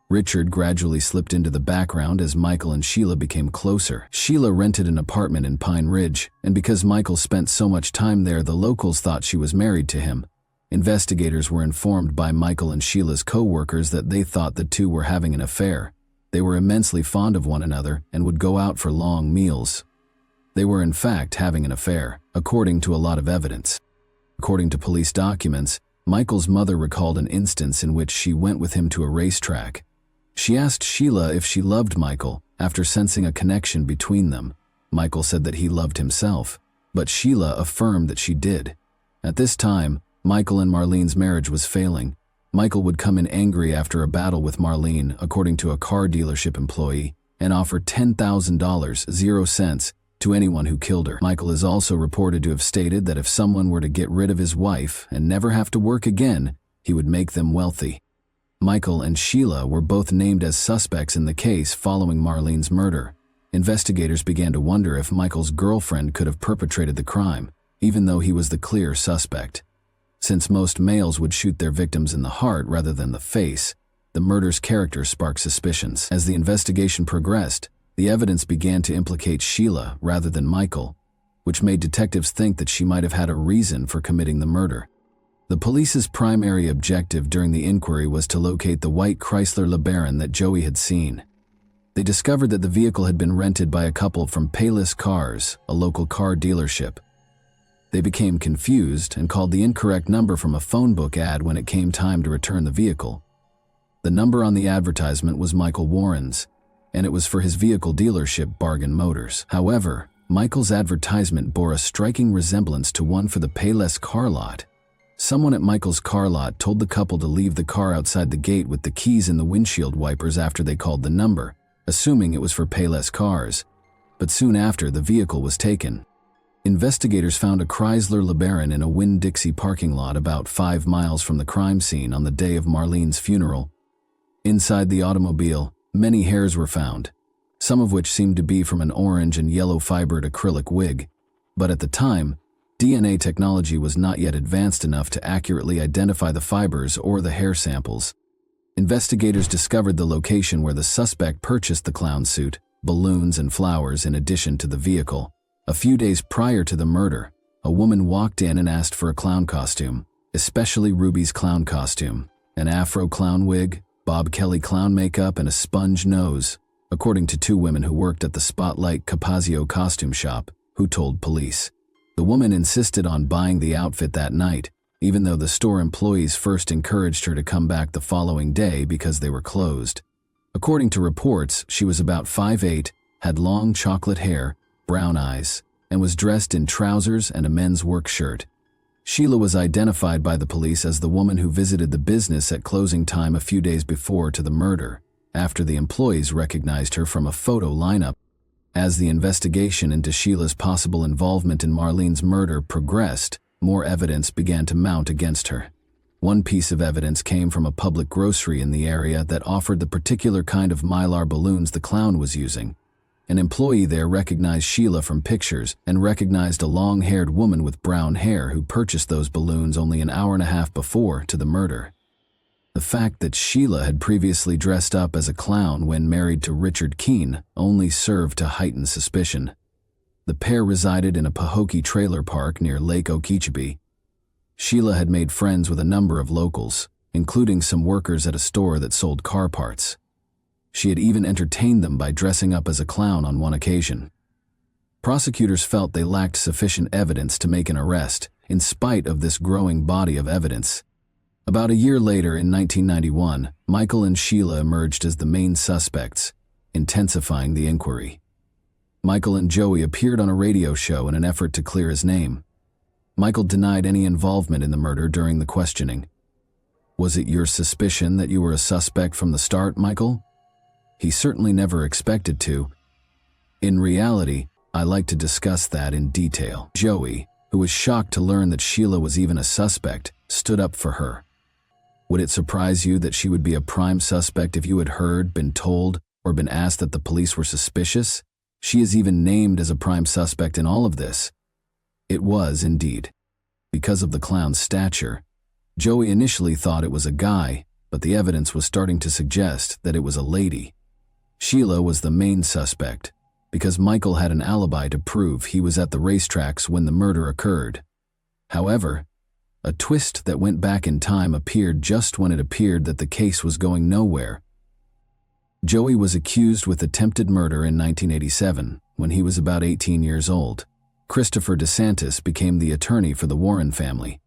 Richard gradually slipped into the background as Michael and Sheila became closer. Sheila rented an apartment in Pine Ridge, and because Michael spent so much time there, the locals thought she was married to him. Investigators were informed by Michael and Sheila's co-workers that they thought the two were having an affair. They were immensely fond of one another and would go out for long meals. They were in fact having an affair, according to a lot of evidence. According to police documents, Michael's mother recalled an instance in which she went with him to a racetrack. She asked Sheila if she loved Michael after sensing a connection between them. Michael said that he loved himself, but Sheila affirmed that she did. At this time, Michael and Marlene's marriage was failing. Michael would come in angry after a battle with Marlene, according to a car dealership employee, and offer $10,000, 0 cents, to anyone who killed her. Michael is also reported to have stated that if someone were to get rid of his wife and never have to work again, he would make them wealthy. Michael and Sheila were both named as suspects in the case following Marlene's murder. Investigators began to wonder if Michael's girlfriend could have perpetrated the crime, even though he was the clear suspect. Since most males would shoot their victims in the heart rather than the face, the murder's character sparked suspicions. As the investigation progressed, the evidence began to implicate Sheila rather than Michael, which made detectives think that she might have had a reason for committing the murder. The police's primary objective during the inquiry was to locate the white Chrysler LeBaron that Joey had seen. They discovered that the vehicle had been rented by a couple from Payless Cars, a local car dealership. They became confused and called the incorrect number from a phone book ad when it came time to return the vehicle. The number on the advertisement was Michael Warren's, and it was for his vehicle dealership, Bargain Motors. However, Michael's advertisement bore a striking resemblance to one for the Payless car lot. Someone at Michael's car lot told the couple to leave the car outside the gate with the keys in the windshield wipers after they called the number, assuming it was for Payless Cars. But soon after, the vehicle was taken. Investigators found a Chrysler LeBaron in a Winn-Dixie parking lot about 5 miles from the crime scene on the day of Marlene's funeral. Inside the automobile, many hairs were found, some of which seemed to be from an orange and yellow fibered acrylic wig. But at the time, DNA technology was not yet advanced enough to accurately identify the fibers or the hair samples. Investigators discovered the location where the suspect purchased the clown suit, balloons and flowers in addition to the vehicle. A few days prior to the murder, a woman walked in and asked for a clown costume, especially Ruby's clown costume, an afro clown wig, Bob Kelly clown makeup, and a sponge nose, according to 2 women who worked at the Spotlight Capazio costume shop, who told police. The woman insisted on buying the outfit that night, even though the store employees first encouraged her to come back the following day because they were closed. According to reports, she was about 5'8", had long chocolate hair, brown eyes, and was dressed in trousers and a men's work shirt. Sheila was identified by the police as the woman who visited the business at closing time a few days before to the murder, after the employees recognized her from a photo lineup. As the investigation into Sheila's possible involvement in Marlene's murder progressed, more evidence began to mount against her. One piece of evidence came from a public grocery in the area that offered the particular kind of mylar balloons the clown was using. An employee there recognized Sheila from pictures and recognized a long-haired woman with brown hair who purchased those balloons only an hour and a half before to the murder. The fact that Sheila had previously dressed up as a clown when married to Richard Keene only served to heighten suspicion. The pair resided in a Pahokee trailer park near Lake Okeechobee. Sheila had made friends with a number of locals, including some workers at a store that sold car parts. She had even entertained them by dressing up as a clown on one occasion. Prosecutors felt they lacked sufficient evidence to make an arrest, in spite of this growing body of evidence. About a year later, in 1991, Michael and Sheila emerged as the main suspects, intensifying the inquiry. Michael and Joey appeared on a radio show in an effort to clear his name. Michael denied any involvement in the murder during the questioning. "Was it your suspicion that you were a suspect from the start, Michael?" He certainly never expected to. "In reality, I like to discuss that in detail." Joey, who was shocked to learn that Sheila was even a suspect, stood up for her. "Would it surprise you that she would be a prime suspect if you had heard, been told, or been asked that the police were suspicious? She is even named as a prime suspect in all of this." It was, indeed. Because of the clown's stature, Joey initially thought it was a guy, but the evidence was starting to suggest that it was a lady. Sheila was the main suspect, because Michael had an alibi to prove he was at the racetracks when the murder occurred. However, a twist that went back in time appeared just when it appeared that the case was going nowhere. Joey was accused with attempted murder in 1987, when he was about 18 years old. Christopher DeSantis became the attorney for the Warren family.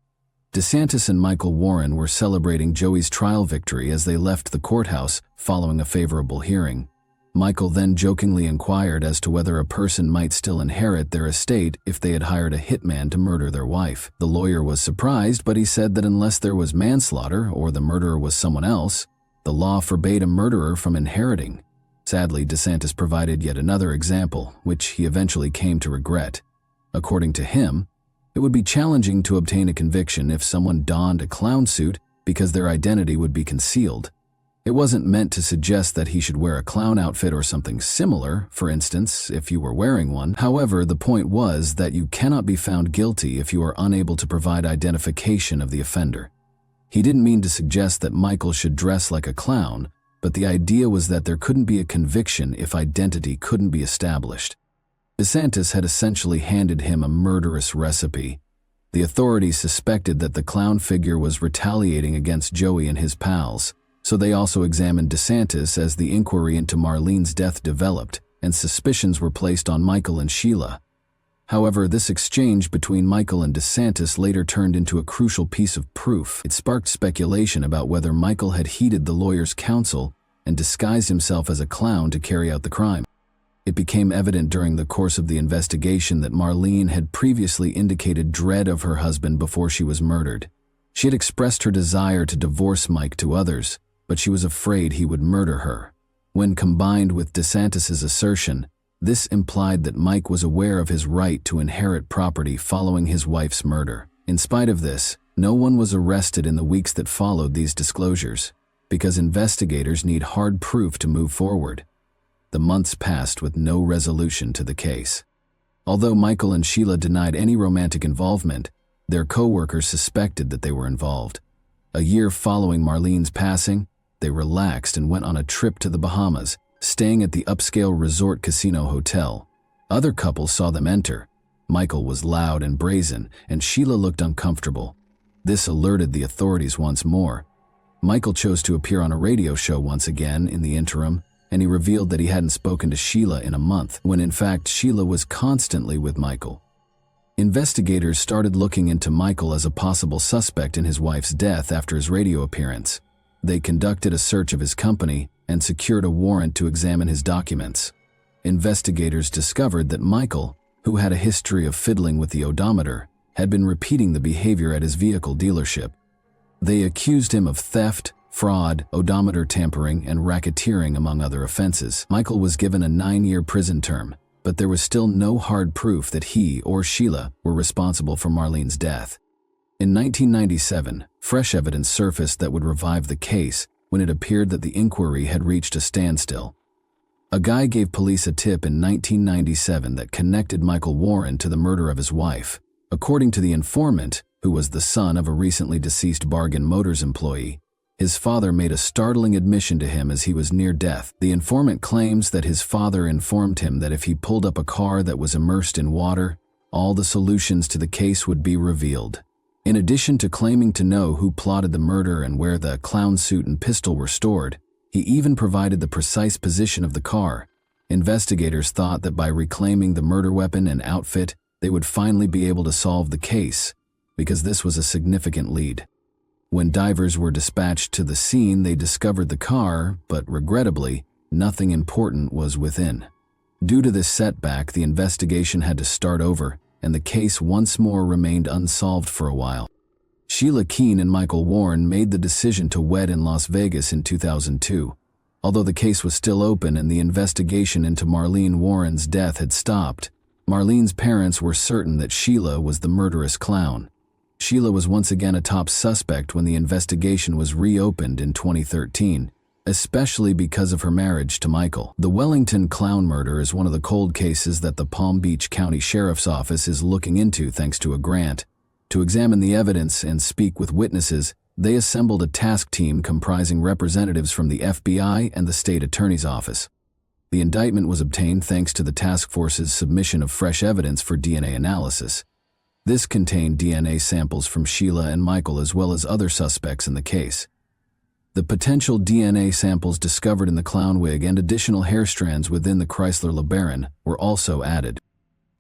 DeSantis and Michael Warren were celebrating Joey's trial victory as they left the courthouse following a favorable hearing. Michael then jokingly inquired as to whether a person might still inherit their estate if they had hired a hitman to murder their wife. The lawyer was surprised, but he said that unless there was manslaughter or the murderer was someone else, the law forbade a murderer from inheriting. Sadly, DeSantis provided yet another example, which he eventually came to regret. According to him, it would be challenging to obtain a conviction if someone donned a clown suit because their identity would be concealed. It wasn't meant to suggest that he should wear a clown outfit or something similar, for instance, if you were wearing one. However, the point was that you cannot be found guilty if you are unable to provide identification of the offender. He didn't mean to suggest that Michael should dress like a clown, but the idea was that there couldn't be a conviction if identity couldn't be established. DeSantis had essentially handed him a murderous recipe. The authorities suspected that the clown figure was retaliating against Joey and his pals, so they also examined DeSantis as the inquiry into Marlene's death developed, and suspicions were placed on Michael and Sheila. However, this exchange between Michael and DeSantis later turned into a crucial piece of proof. It sparked speculation about whether Michael had heeded the lawyer's counsel and disguised himself as a clown to carry out the crime. It became evident during the course of the investigation that Marlene had previously indicated dread of her husband before she was murdered. She had expressed her desire to divorce Mike to others, but she was afraid he would murder her. When combined with DeSantis's assertion, This implied that Mike was aware of his right to inherit property following his wife's murder. In spite of this, no one was arrested in the weeks that followed these disclosures, because investigators need hard proof to move forward. The months passed with no resolution to the case. Although Michael and Sheila denied any romantic involvement, their co-workers suspected that they were involved. A year following Marlene's passing, they relaxed and went on a trip to the Bahamas, staying at the upscale resort casino hotel. Other couples saw them enter. Michael was loud and brazen, and Sheila looked uncomfortable. This alerted the authorities once more. Michael chose to appear on a radio show once again in the interim, and he revealed that he hadn't spoken to Sheila in a month, when in fact Sheila was constantly with Michael. Investigators started looking into Michael as a possible suspect in his wife's death after his radio appearance. They conducted a search of his company and secured a warrant to examine his documents. Investigators discovered that Michael, who had a history of fiddling with the odometer, had been repeating the behavior at his vehicle dealership. They accused him of theft, fraud, odometer tampering, and racketeering, among other offenses. Michael was given a 9-year prison term, but there was still no hard proof that he or Sheila were responsible for Marlene's death. In 1997, fresh evidence surfaced that would revive the case when it appeared that the inquiry had reached a standstill. A guy gave police a tip in 1997 that connected Michael Warren to the murder of his wife. According to the informant, who was the son of a recently deceased Bargain Motors employee, his father made a startling admission to him as he was near death. The informant claims that his father informed him that if he pulled up a car that was immersed in water, all the solutions to the case would be revealed. In addition to claiming to know who plotted the murder and where the clown suit and pistol were stored, he even provided the precise position of the car. Investigators thought that by reclaiming the murder weapon and outfit, they would finally be able to solve the case, because this was a significant lead. When divers were dispatched to the scene, they discovered the car, but regrettably, nothing important was within. Due to this setback, the investigation had to start over, and the case once more remained unsolved for a while. Sheila Keene and Michael Warren made the decision to wed in Las Vegas in 2002. Although the case was still open and the investigation into Marlene Warren's death had stopped, Marlene's parents were certain that Sheila was the murderous clown. Sheila was once again a top suspect when the investigation was reopened in 2013, especially because of her marriage to Michael. The Wellington clown murder is one of the cold cases that the Palm Beach County Sheriff's Office is looking into thanks to a grant. To examine the evidence and speak with witnesses, they assembled a task team comprising representatives from the FBI and the state attorney's office. The indictment was obtained thanks to the task force's submission of fresh evidence for DNA analysis. This contained DNA samples from Sheila and Michael as well as other suspects in the case. The potential DNA samples discovered in the clown wig and additional hair strands within the Chrysler LeBaron were also added.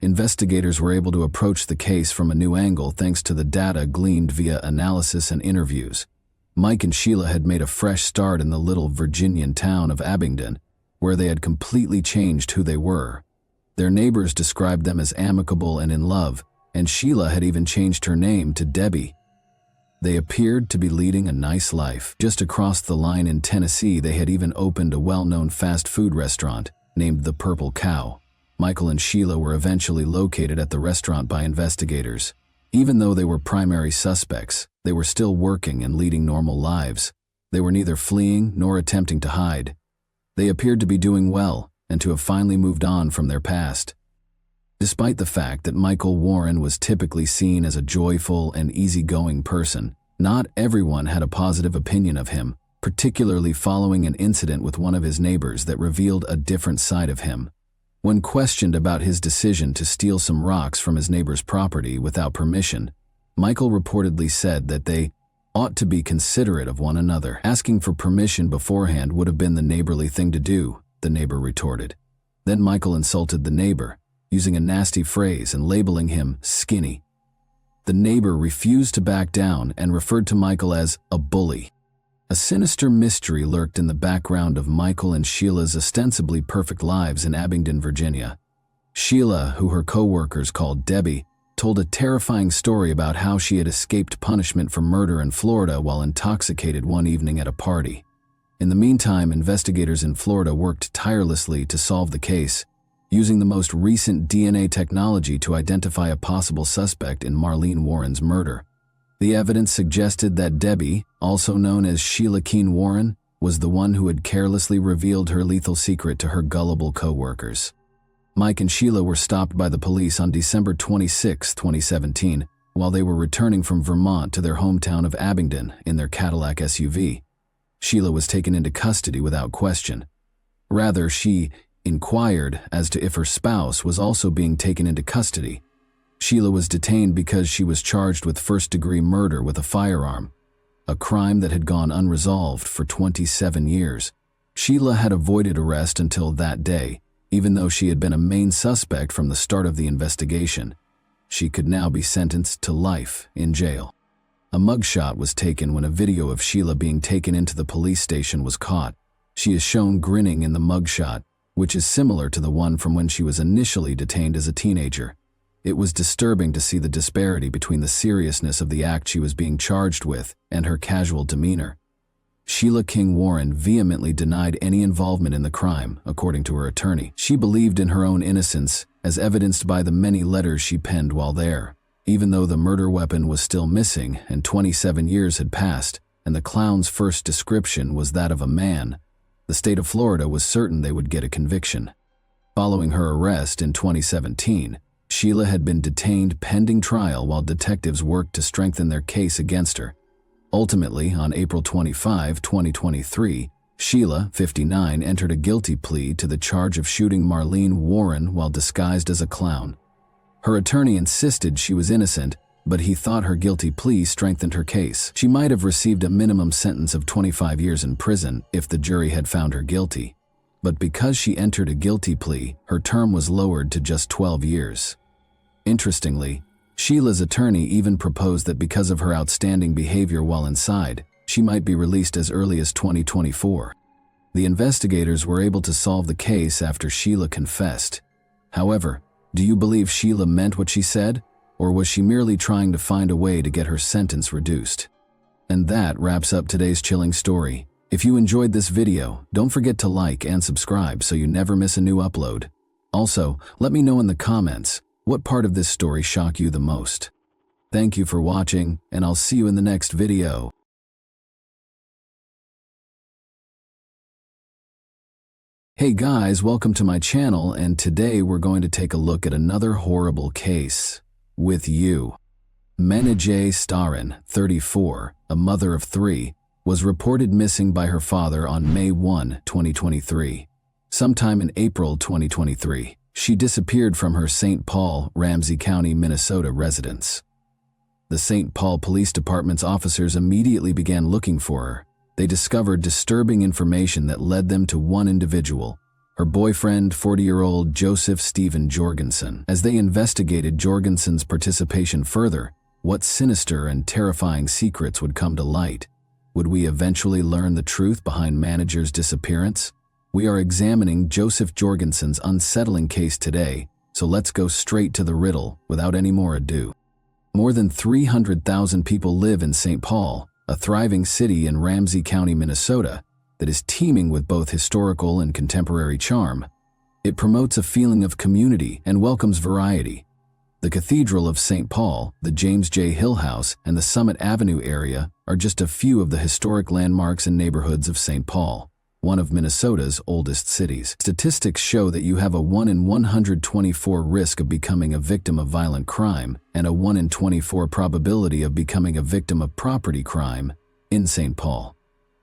Investigators were able to approach the case from a new angle thanks to the data gleaned via analysis and interviews. Mike and Sheila had made a fresh start in the little Virginian town of Abingdon, where they had completely changed who they were. Their neighbors described them as amicable and in love, and Sheila had even changed her name to Debbie. They appeared to be leading a nice life. Just across the line in Tennessee, they had even opened a well-known fast food restaurant named the Purple Cow. Michael and Sheila were eventually located at the restaurant by investigators. Even though they were primary suspects, they were still working and leading normal lives. They were neither fleeing nor attempting to hide. They appeared to be doing well and to have finally moved on from their past. Despite the fact that Michael Warren was typically seen as a joyful and easygoing person, not everyone had a positive opinion of him, particularly following an incident with one of his neighbors that revealed a different side of him. When questioned about his decision to steal some rocks from his neighbor's property without permission, Michael reportedly said that they ought to be considerate of one another. Asking for permission beforehand would have been the neighborly thing to do, the neighbor retorted. Then Michael insulted the neighbor, using a nasty phrase and labeling him skinny. The neighbor refused to back down and referred to Michael as a bully. A sinister mystery lurked in the background of Michael and Sheila's ostensibly perfect lives in Abingdon, Virginia. Sheila, who her co-workers called Debbie, told a terrifying story about how she had escaped punishment for murder in Florida while intoxicated one evening at a party. In the meantime, investigators in Florida worked tirelessly to solve the case. using the most recent DNA technology to identify a possible suspect in Marlene Warren's murder. The evidence suggested that Debbie, also known as Sheila Keene Warren, was the one who had carelessly revealed her lethal secret to her gullible co-workers. Mike and Sheila were stopped by the police on December 26, 2017, while they were returning from Vermont to their hometown of Abingdon in their Cadillac SUV. Sheila was taken into custody without question. Rather, she inquired as to if her spouse was also being taken into custody. Sheila was detained because she was charged with first-degree murder with a firearm, a crime that had gone unresolved for 27 years. Sheila had avoided arrest until that day, even though she had been a main suspect from the start of the investigation. She could now be sentenced to life in jail. A mugshot was taken when a video of Sheila being taken into the police station was caught. She is shown grinning in the mugshot, which is similar to the one from when she was initially detained as a teenager. It was disturbing to see the disparity between the seriousness of the act she was being charged with and her casual demeanor. Sheila Keene Warren vehemently denied any involvement in the crime, according to her attorney. She believed in her own innocence, as evidenced by the many letters she penned while there. Even though the murder weapon was still missing and 27 years had passed, and the clown's first description was that of a man, the state of Florida was certain they would get a conviction. Following her arrest in 2017, Sheila had been detained pending trial while detectives worked to strengthen their case against her. Ultimately, on April 25, 2023, Sheila, 59, entered a guilty plea to the charge of shooting Marlene Warren while disguised as a clown. Her attorney insisted she was innocent, but he thought her guilty plea strengthened her case. She might have received a minimum sentence of 25 years in prison if the jury had found her guilty. But because she entered a guilty plea, her term was lowered to just 12 years. Interestingly, Sheila's attorney even proposed that because of her outstanding behavior while inside, she might be released as early as 2024. The investigators were able to solve the case after Sheila confessed. However, do you believe Sheila meant what she said, or was she merely trying to find a way to get her sentence reduced? And that wraps up today's chilling story. If you enjoyed this video, don't forget to like and subscribe so you never miss a new upload. Also, let me know in the comments, what part of this story shocked you the most? Thank you for watching, and I'll see you in the next video. Hey guys, welcome to my channel, and today we're going to take a look at another horrible case with you. Menajay Starin, 34, a mother of 3, was reported missing by her father on May 1, 2023. Sometime in April 2023, she disappeared from her St. Paul, Ramsey County, Minnesota residence. The St. Paul Police Department's officers immediately began looking for her. They discovered disturbing information that led them to one individual, her boyfriend, 40-year-old Joseph Stephen Jorgensen. As they investigated Jorgensen's participation further, what sinister and terrifying secrets would come to light? Would we eventually learn the truth behind manager's disappearance? We are examining Joseph Jorgensen's unsettling case today, so let's go straight to the riddle without any more ado. More than 300,000 people live in St. Paul, a thriving city in Ramsey County, Minnesota, that is teeming with both historical and contemporary charm. It promotes a feeling of community and welcomes variety. The Cathedral of St. Paul, the James J. Hill House, and the Summit Avenue area are just a few of the historic landmarks and neighborhoods of St. Paul, one of Minnesota's oldest cities. Statistics show that you have a 1 in 124 risk of becoming a victim of violent crime and a 1 in 24 probability of becoming a victim of property crime in St. Paul.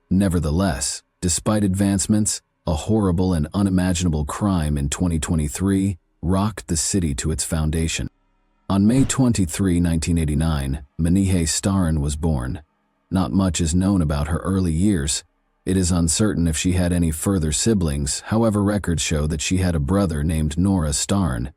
Nevertheless, despite advancements, a horrible and unimaginable crime in 2023 rocked the city to its foundation. On May 23, 1989, Menajay Starin was born. Not much is known about her early years. It is uncertain if she had any further siblings, however records show that she had a brother named Nora Starin.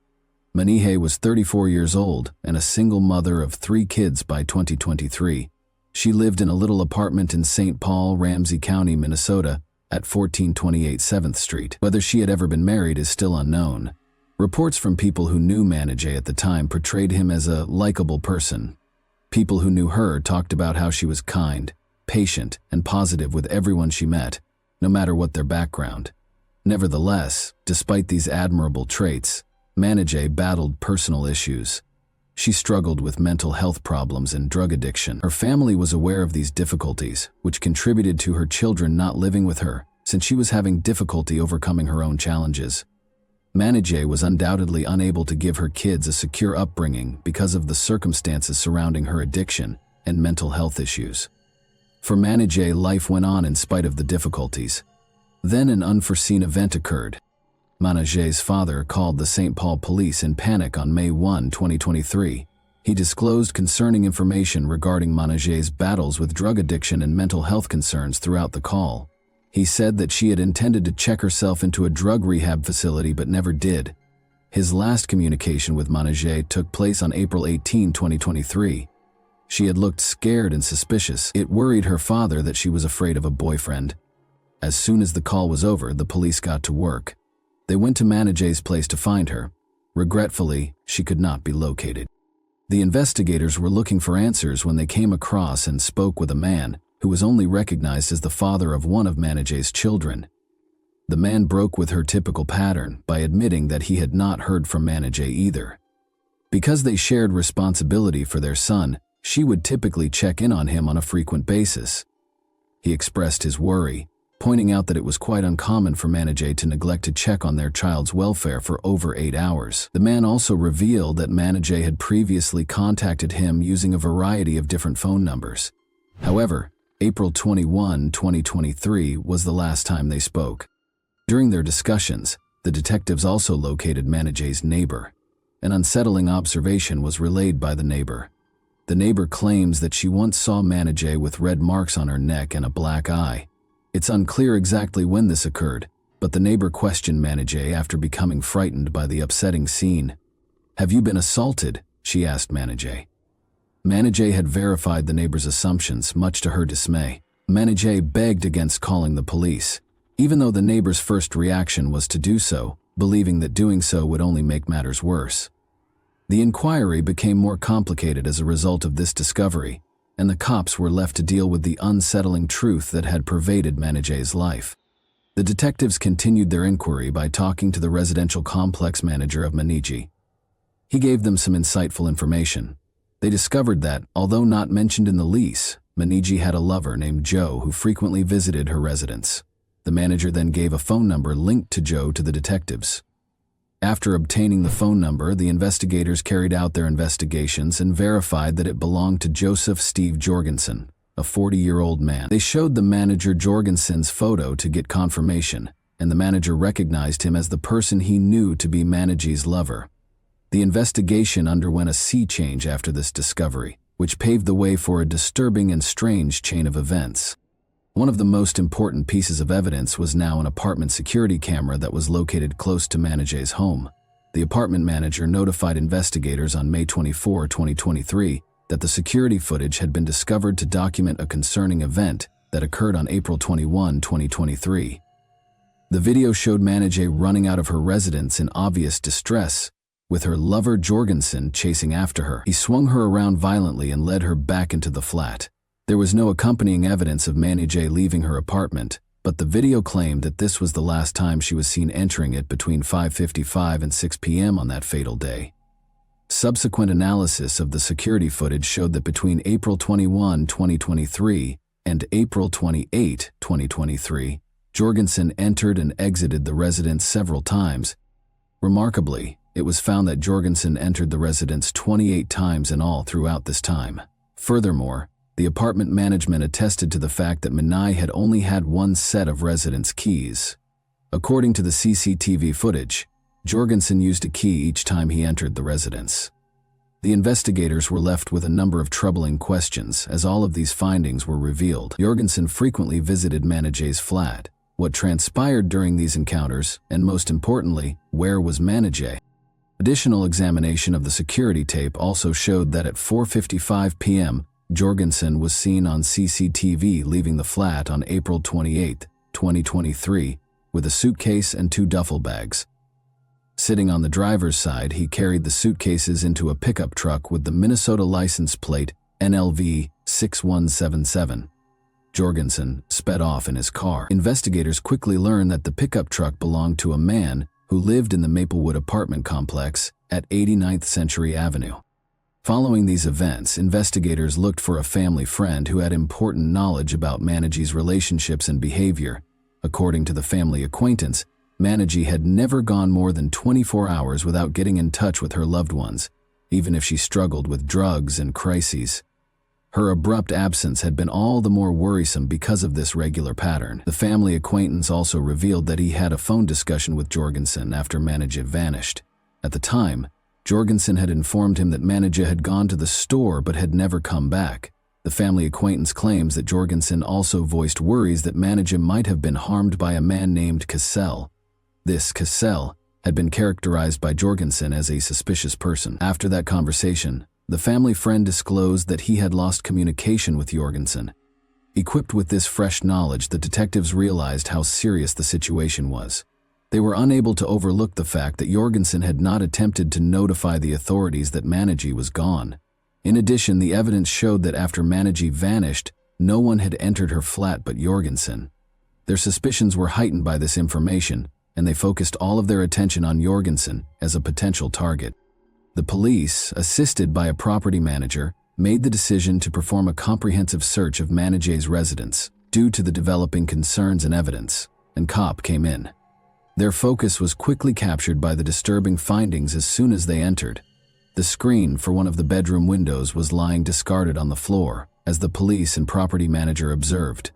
Menajay was 34 years old and a single mother of 3 kids by 2023. She lived in a little apartment in St. Paul, Ramsey County, Minnesota, at 1428 7th Street. Whether she had ever been married is still unknown. Reports from people who knew Menajay at the time portrayed him as a likable person. People who knew her talked about how she was kind, patient, and positive with everyone she met, no matter what their background. Nevertheless, despite these admirable traits, Manijay battled personal issues. She struggled with mental health problems and drug addiction. Her family was aware of these difficulties, which contributed to her children not living with her, since she was having difficulty overcoming her own challenges. Manijay was undoubtedly unable to give her kids a secure upbringing because of the circumstances surrounding her addiction and mental health issues. For Manijay, life went on in spite of the difficulties. Then an unforeseen event occurred. Manijay's father called the St. Paul police in panic on May 1, 2023. He disclosed concerning information regarding Manijay's battles with drug addiction and mental health concerns throughout the call. He said that she had intended to check herself into a drug rehab facility but never did. His last communication with Manijay took place on April 18, 2023. She had looked scared and suspicious. It worried her father that she was afraid of a boyfriend. As soon as the call was over, the police got to work. They went to Manijay's place to find her. Regretfully, she could not be located. The investigators were looking for answers when they came across and spoke with a man who was only recognized as the father of one of Manijay's children. The man broke with her typical pattern by admitting that he had not heard from Manijay either. Because they shared responsibility for their son, she would typically check in on him on a frequent basis. He expressed his worry, pointing out that it was quite uncommon for Manijay to neglect to check on their child's welfare for over 8 hours. The man also revealed that Manijay had previously contacted him using a variety of different phone numbers. However, April 21, 2023 was the last time they spoke. During their discussions, the detectives also located Manijay's neighbor. An unsettling observation was relayed by the neighbor. The neighbor claims that she once saw Manijay with red marks on her neck and a black eye. It's unclear exactly when this occurred, but the neighbor questioned Manijay after becoming frightened by the upsetting scene. "Have you been assaulted?" she asked Manijay. Manijay had verified the neighbor's assumptions, much to her dismay. Manijay begged against calling the police, even though the neighbor's first reaction was to do so, believing that doing so would only make matters worse. The inquiry became more complicated as a result of this discovery, and the cops were left to deal with the unsettling truth that had pervaded Manijay's life. The detectives continued their inquiry by talking to the residential complex manager of Maniji. He gave them some insightful information. They discovered that, although not mentioned in the lease, Maniji had a lover named Joe who frequently visited her residence. The manager then gave a phone number linked to Joe to the detectives. After obtaining the phone number, the investigators carried out their investigations and verified that it belonged to Joseph Steve Jorgensen, a 40-year-old man. They showed the manager Jorgensen's photo to get confirmation, and the manager recognized him as the person he knew to be Maniji's lover. The investigation underwent a sea change after this discovery, which paved the way for a disturbing and strange chain of events. One of the most important pieces of evidence was now an apartment security camera that was located close to Manijay's home. The apartment manager notified investigators on May 24, 2023, that the security footage had been discovered to document a concerning event that occurred on April 21, 2023. The video showed Manijay running out of her residence in obvious distress, with her lover Jorgensen chasing after her. He swung her around violently and led her back into the flat. There was no accompanying evidence of Manijay leaving her apartment, but the video claimed that this was the last time she was seen entering it between 5:55 and 6 p.m. on that fatal day. Subsequent analysis of the security footage showed that between April 21, 2023 and April 28, 2023, Jorgensen entered and exited the residence several times. Remarkably, it was found that Jorgensen entered the residence 28 times in all throughout this time. Furthermore, the apartment management attested to the fact that Manai had only had one set of residence keys. According to the CCTV footage, Jorgensen used a key each time he entered the residence. The investigators were left with a number of troubling questions as all of these findings were revealed. Jorgensen frequently visited Manijay's flat. What transpired during these encounters, and most importantly, where was Manijay? Additional examination of the security tape also showed that at 4:55 p.m., Jorgensen was seen on CCTV leaving the flat on April 28, 2023, with a suitcase and 2 duffel bags. Sitting on the driver's side, he carried the suitcases into a pickup truck with the Minnesota license plate NLV 6177. Jorgensen sped off in his car. Investigators quickly learned that the pickup truck belonged to a man who lived in the Maplewood apartment complex at 89th Century Avenue. Following these events, investigators looked for a family friend who had important knowledge about Managey's relationships and behavior. According to the family acquaintance, Managey had never gone more than 24 hours without getting in touch with her loved ones, even if she struggled with drugs and crises. Her abrupt absence had been all the more worrisome because of this regular pattern. The family acquaintance also revealed that he had a phone discussion with Jorgensen after Managey vanished. At the time, Jorgensen had informed him that Managey had gone to the store but had never come back. The family acquaintance claims that Jorgensen also voiced worries that Managey might have been harmed by a man named Cassell. This Cassell had been characterized by Jorgensen as a suspicious person. After that conversation, the family friend disclosed that he had lost communication with Jorgensen. Equipped with this fresh knowledge, the detectives realized how serious the situation was. They were unable to overlook the fact that Jorgensen had not attempted to notify the authorities that Managey was gone. In addition, the evidence showed that after Managey vanished, no one had entered her flat but Jorgensen. Their suspicions were heightened by this information, and they focused all of their attention on Jorgensen as a potential target. The police, assisted by a property manager, made the decision to perform a comprehensive search of Managey's residence due to the developing concerns and evidence, and COP came in. Their focus was quickly captured by the disturbing findings as soon as they entered. The screen for one of the bedroom windows was lying discarded on the floor, as the police and property manager observed.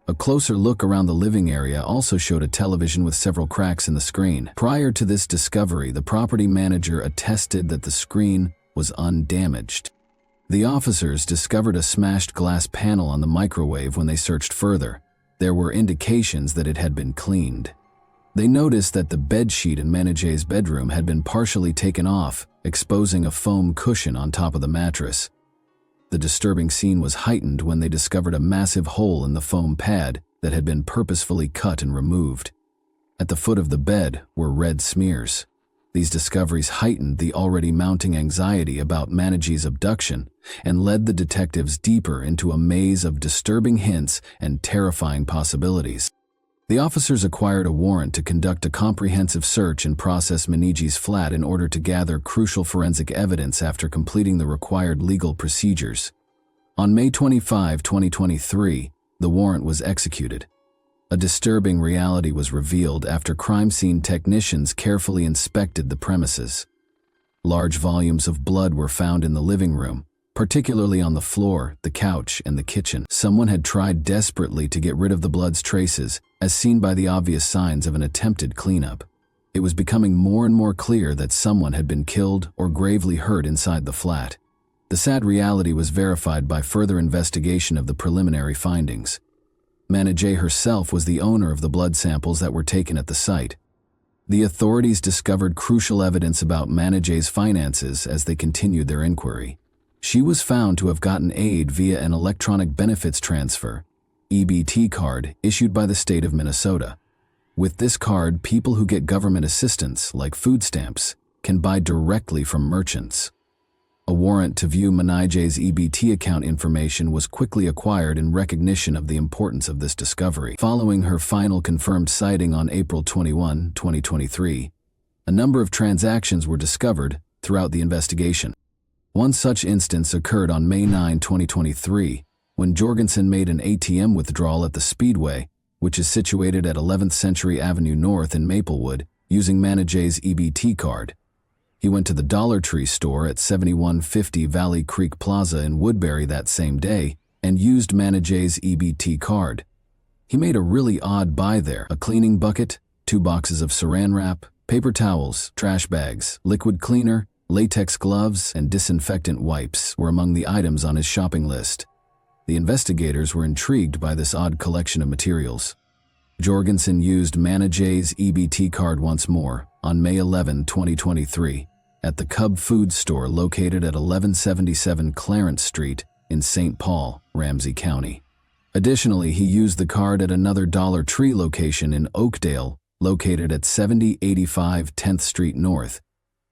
A closer look around the living area also showed a television with several cracks in the screen. Prior to this discovery, the property manager attested that the screen was undamaged. The officers discovered a smashed glass panel on the microwave when they searched further. There were indications that it had been cleaned. They noticed that the bedsheet in Managey's bedroom had been partially taken off, exposing a foam cushion on top of the mattress. The disturbing scene was heightened when they discovered a massive hole in the foam pad that had been purposefully cut and removed. At the foot of the bed were red smears. These discoveries heightened the already mounting anxiety about Managey's abduction and led the detectives deeper into a maze of disturbing hints and terrifying possibilities. The officers acquired a warrant to conduct a comprehensive search and process Managey's flat in order to gather crucial forensic evidence after completing the required legal procedures. On May 25, 2023, the warrant was executed. A disturbing reality was revealed after crime scene technicians carefully inspected the premises. Large volumes of blood were found in the living room, particularly on the floor, the couch, and the kitchen. Someone had tried desperately to get rid of the blood's traces, as seen by the obvious signs of an attempted cleanup. It was becoming more and more clear that someone had been killed or gravely hurt inside the flat. The sad reality was verified by further investigation of the preliminary findings. Managey herself was the owner of the blood samples that were taken at the site. The authorities discovered crucial evidence about Managey's finances as they continued their inquiry. She was found to have gotten aid via an electronic benefits transfer, EBT card, issued by the state of Minnesota. With this card, people who get government assistance, like food stamps, can buy directly from merchants. A warrant to view Managey's EBT account information was quickly acquired in recognition of the importance of this discovery. Following her final confirmed sighting on April 21, 2023, a number of transactions were discovered throughout the investigation. One such instance occurred on May 9, 2023, when Jorgensen made an ATM withdrawal at the Speedway, which is situated at 11th Century Avenue North in Maplewood, using Managey's EBT card. He went to the Dollar Tree store at 7150 Valley Creek Plaza in Woodbury that same day and used Managey's EBT card. He made a really odd buy there: a cleaning bucket, 2 boxes of saran wrap, paper towels, trash bags, liquid cleaner, latex gloves, and disinfectant wipes were among the items on his shopping list. The investigators were intrigued by this odd collection of materials. Jorgensen used Managey's EBT card once more on May 11, 2023, at the Cub Food Store located at 1177 Clarence Street in St. Paul, Ramsey County. Additionally, he used the card at another Dollar Tree location in Oakdale, located at 7085 10th Street North.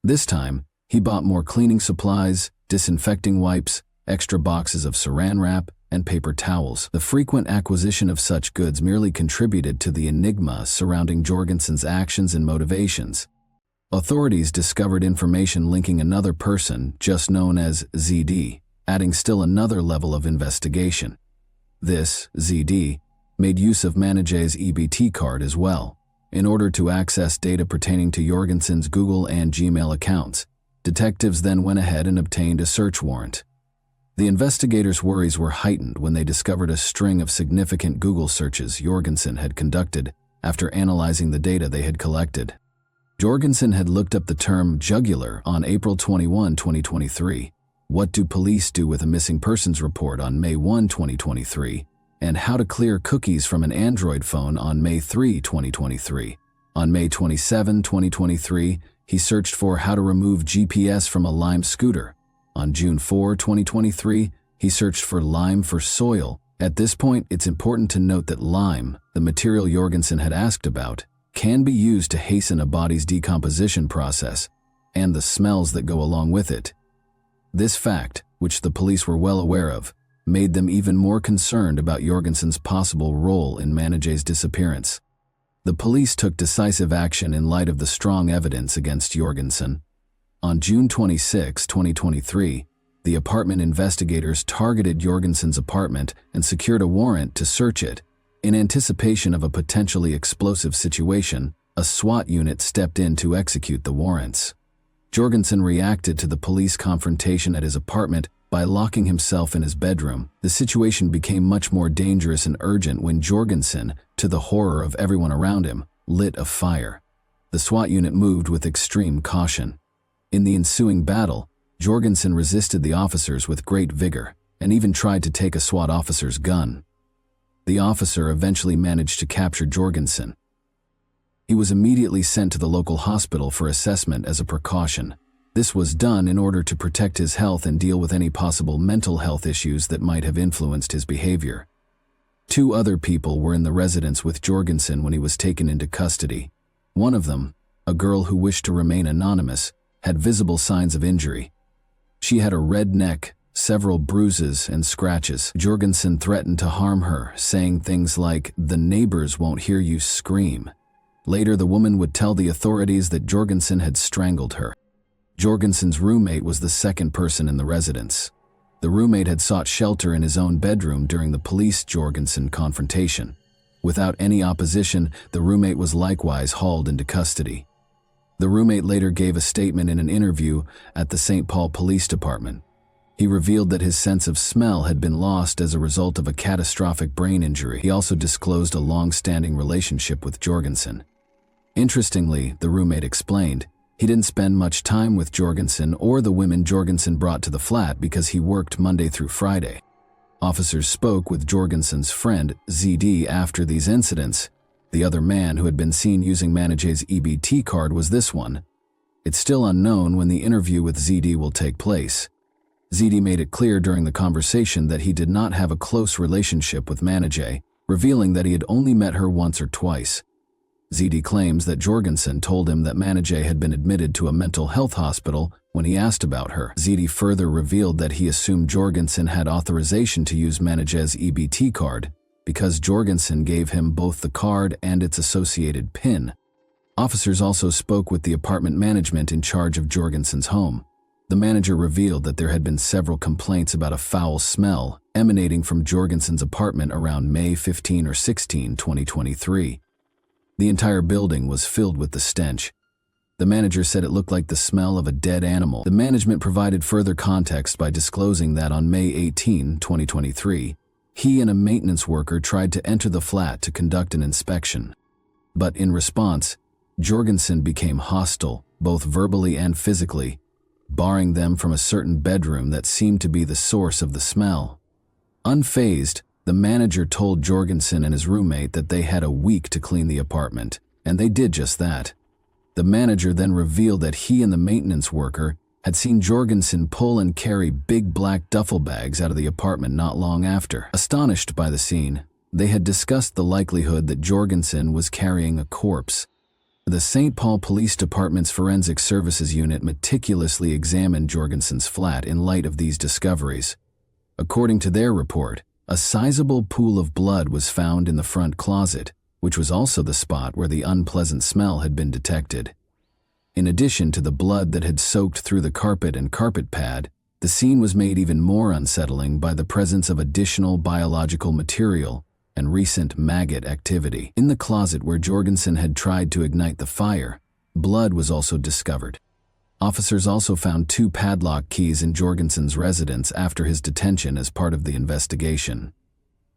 This time, he bought more cleaning supplies, disinfecting wipes, extra boxes of saran wrap, and paper towels. The frequent acquisition of such goods merely contributed to the enigma surrounding Jorgensen's actions and motivations. Authorities discovered information linking another person, just known as ZD, adding still another level of investigation. This, ZD, made use of Manej's EBT card as well, in order to access data pertaining to Jorgensen's Google and Gmail accounts. Detectives then went ahead and obtained a search warrant. The investigators' worries were heightened when they discovered a string of significant Google searches Jorgensen had conducted after analyzing the data they had collected. Jorgensen had looked up the term jugular on April 21, 2023, what do police do with a missing persons report on May 1, 2023, and how to clear cookies from an Android phone on May 3, 2023. On May 27, 2023, he searched for how to remove GPS from a Lime scooter. On June 4, 2023, he searched for lime for soil. At this point, it's important to note that lime, the material Jorgensen had asked about, can be used to hasten a body's decomposition process and the smells that go along with it. This fact, which the police were well aware of, made them even more concerned about Jorgensen's possible role in Manej's disappearance. The police took decisive action in light of the strong evidence against Jorgensen. On June 26, 2023, the apartment investigators targeted Jorgensen's apartment and secured a warrant to search it. In anticipation of a potentially explosive situation, a SWAT unit stepped in to execute the warrants. Jorgensen reacted to the police confrontation at his apartment by locking himself in his bedroom. The situation became much more dangerous and urgent when Jorgensen, to the horror of everyone around him, lit a fire. The SWAT unit moved with extreme caution. In the ensuing battle, Jorgensen resisted the officers with great vigor and even tried to take a SWAT officer's gun. The officer eventually managed to capture Jorgensen. He was immediately sent to the local hospital for assessment as a precaution. This was done in order to protect his health and deal with any possible mental health issues that might have influenced his behavior. 2 other people were in the residence with Jorgensen when he was taken into custody. One of them, a girl who wished to remain anonymous, had visible signs of injury. She had a red neck, several bruises and scratches. Jorgensen threatened to harm her, saying things like, "The neighbors won't hear you scream." Later, the woman would tell the authorities that Jorgensen had strangled her. Jorgensen's roommate was the second person in the residence. The roommate had sought shelter in his own bedroom during the police-Jorgensen confrontation. Without any opposition, the roommate was likewise hauled into custody. The roommate later gave a statement in an interview at the St. Paul Police Department. He revealed that his sense of smell had been lost as a result of a catastrophic brain injury. He also disclosed a long-standing relationship with Jorgensen. Interestingly, the roommate explained, he didn't spend much time with Jorgensen or the women Jorgensen brought to the flat because he worked Monday through Friday. Officers spoke with Jorgensen's friend, ZD, after these incidents. The other man who had been seen using Manej's EBT card was this one. It's still unknown when the interview with ZD will take place. ZD made it clear during the conversation that he did not have a close relationship with Manej, revealing that he had only met her once or twice. ZD claims that Jorgensen told him that Manej had been admitted to a mental health hospital when he asked about her. ZD further revealed that he assumed Jorgensen had authorization to use Manej's EBT card because Jorgensen gave him both the card and its associated PIN. Officers also spoke with the apartment management in charge of Jorgensen's home. The manager revealed that there had been several complaints about a foul smell emanating from Jorgensen's apartment around May 15 or 16, 2023. The entire building was filled with the stench. The manager said it looked like the smell of a dead animal. The management provided further context by disclosing that on May 18, 2023, he and a maintenance worker tried to enter the flat to conduct an inspection. But in response, Jorgensen became hostile, both verbally and physically, barring them from a certain bedroom that seemed to be the source of the smell. Unfazed, the manager told Jorgensen and his roommate that they had a week to clean the apartment, and they did just that. The manager then revealed that he and the maintenance worker had seen Jorgensen pull and carry big black duffel bags out of the apartment not long after. Astonished by the scene, they had discussed the likelihood that Jorgensen was carrying a corpse. The St. Paul Police Department's Forensic Services Unit meticulously examined Jorgensen's flat in light of these discoveries. According to their report, A sizable pool of blood was found in the front closet, which was also the spot where the unpleasant smell had been detected. In addition to the blood that had soaked through the carpet and carpet pad, the scene was made even more unsettling by the presence of additional biological material and recent maggot activity. In the closet where Jorgensen had tried to ignite the fire, blood was also discovered. Officers also found 2 padlock keys in Jorgensen's residence after his detention as part of the investigation.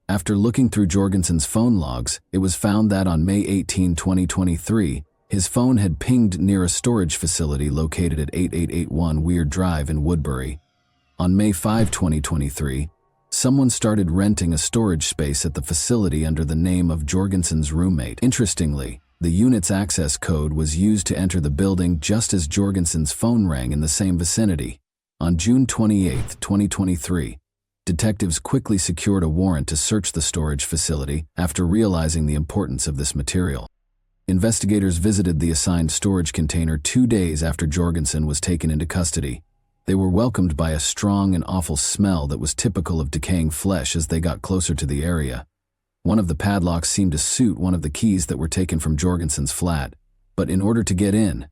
After looking through Jorgensen's phone logs, it was found that on May 18, 2023, his phone had pinged near a storage facility located at 8881 Weir Drive in Woodbury. On May 5, 2023, someone started renting a storage space at the facility under the name of Jorgensen's roommate. Interestingly, the unit's access code was used to enter the building just as Jorgensen's phone rang in the same vicinity. On June 28, 2023, detectives quickly secured a warrant to search the storage facility after realizing the importance of this material. Investigators visited the assigned storage container 2 days after Jorgensen was taken into custody. They were welcomed by a strong and awful smell that was typical of decaying flesh as they got closer to the area. One of the padlocks seemed to suit one of the keys that were taken from Jorgensen's flat, but in order to get in,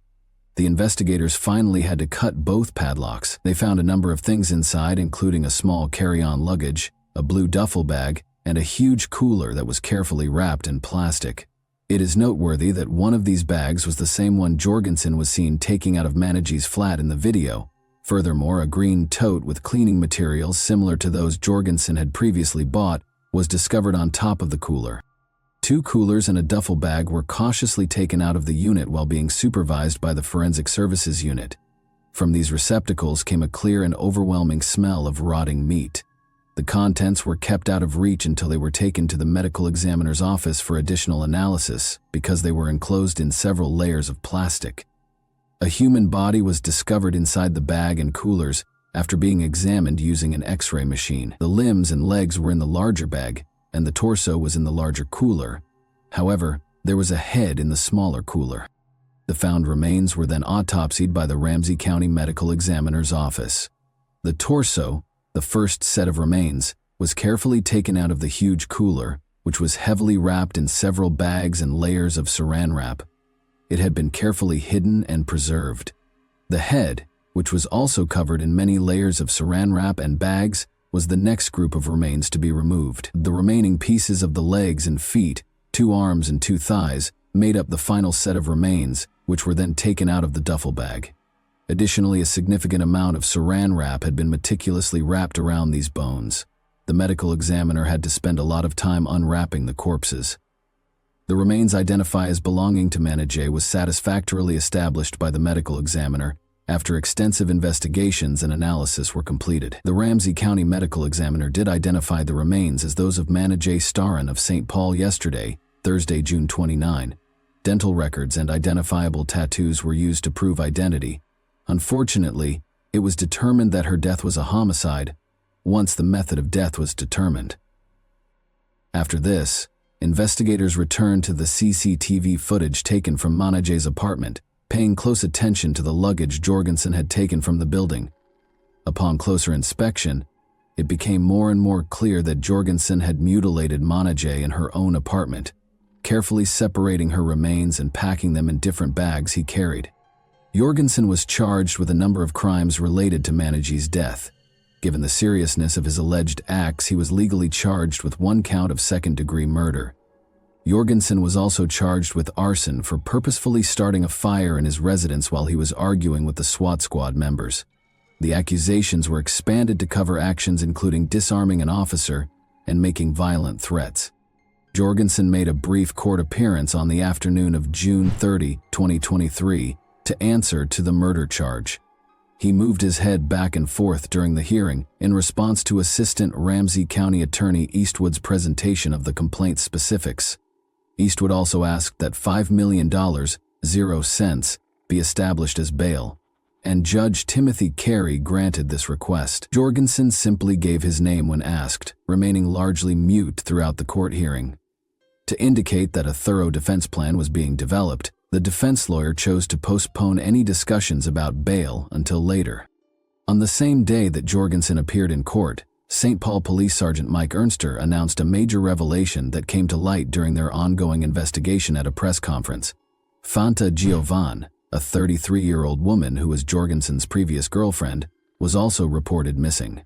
the investigators finally had to cut both padlocks. They found a number of things inside, including a small carry-on luggage, a blue duffel bag, and a huge cooler that was carefully wrapped in plastic. It is noteworthy that one of these bags was the same one Jorgensen was seen taking out of Managey's flat in the video. Furthermore, a green tote with cleaning materials similar to those Jorgensen had previously bought was discovered on top of the cooler. 2 coolers and a duffel bag were cautiously taken out of the unit while being supervised by the Forensic Services Unit. From these receptacles came a clear and overwhelming smell of rotting meat. The contents were kept out of reach until they were taken to the medical examiner's office for additional analysis because they were enclosed in several layers of plastic. A human body was discovered inside the bag and coolers after being examined using an X-ray machine. The limbs and legs were in the larger bag, and the torso was in the larger cooler. However, there was a head in the smaller cooler. The found remains were then autopsied by the Ramsey County Medical Examiner's office. The torso, the first set of remains, was carefully taken out of the huge cooler, which was heavily wrapped in several bags and layers of saran wrap. It had been carefully hidden and preserved. The head, which was also covered in many layers of saran wrap and bags, was the next group of remains to be removed. The remaining pieces of the legs and feet, 2 arms and 2 thighs, made up the final set of remains, which were then taken out of the duffel bag. Additionally, a significant amount of saran wrap had been meticulously wrapped around these bones. The medical examiner had to spend a lot of time unwrapping the corpses. The remains identified as belonging to Managey was satisfactorily established by the medical examiner after extensive investigations and analysis were completed. The Ramsey County Medical Examiner did identify the remains as those of Managey Staran of St. Paul yesterday, Thursday, June 29. Dental records and identifiable tattoos were used to prove identity. Unfortunately, it was determined that her death was a homicide once the method of death was determined. After this, investigators returned to the CCTV footage taken from Managey's apartment, paying close attention to the luggage Jorgensen had taken from the building. Upon closer inspection, it became more and more clear that Jorgensen had mutilated Managey in her own apartment, carefully separating her remains and packing them in different bags he carried. Jorgensen was charged with a number of crimes related to Managey's death. Given the seriousness of his alleged acts, he was legally charged with 1 count of second-degree murder. Jorgensen was also charged with arson for purposefully starting a fire in his residence while he was arguing with the SWAT squad members. The accusations were expanded to cover actions including disarming an officer and making violent threats. Jorgensen made a brief court appearance on the afternoon of June 30, 2023, to answer to the murder charge. He moved his head back and forth during the hearing in response to Assistant Ramsey County Attorney Eastwood's presentation of the complaint's specifics. Eastwood also asked that $5 million, 0 cents, be established as bail, and Judge Timothy Carey granted this request. Jorgensen simply gave his name when asked, remaining largely mute throughout the court hearing. To indicate that a thorough defense plan was being developed, the defense lawyer chose to postpone any discussions about bail until later. On the same day that Jorgensen appeared in court, St. Paul Police Sergeant Mike Ernster announced a major revelation that came to light during their ongoing investigation at a press conference. Fanta Giovan, a 33-year-old woman who was Jorgensen's previous girlfriend, was also reported missing.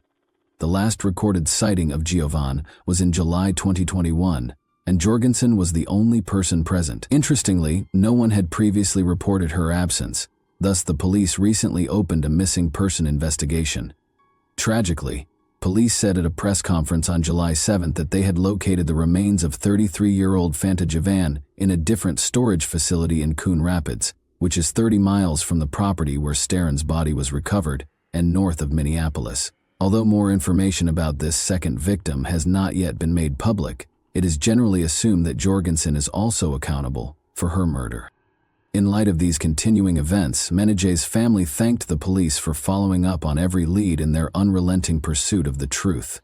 The last recorded sighting of Giovan was in July 2021, and Jorgensen was the only person present. Interestingly, no one had previously reported her absence, thus the police recently opened a missing person investigation. Tragically, police said at a press conference on July 7 that they had located the remains of 33-year-old Fanta Giovan in a different storage facility in Coon Rapids, which is 30 miles from the property where Steran's body was recovered and north of Minneapolis. Although more information about this second victim has not yet been made public, it is generally assumed that Jorgensen is also accountable for her murder. In light of these continuing events, Meneghe's family thanked the police for following up on every lead in their unrelenting pursuit of the truth.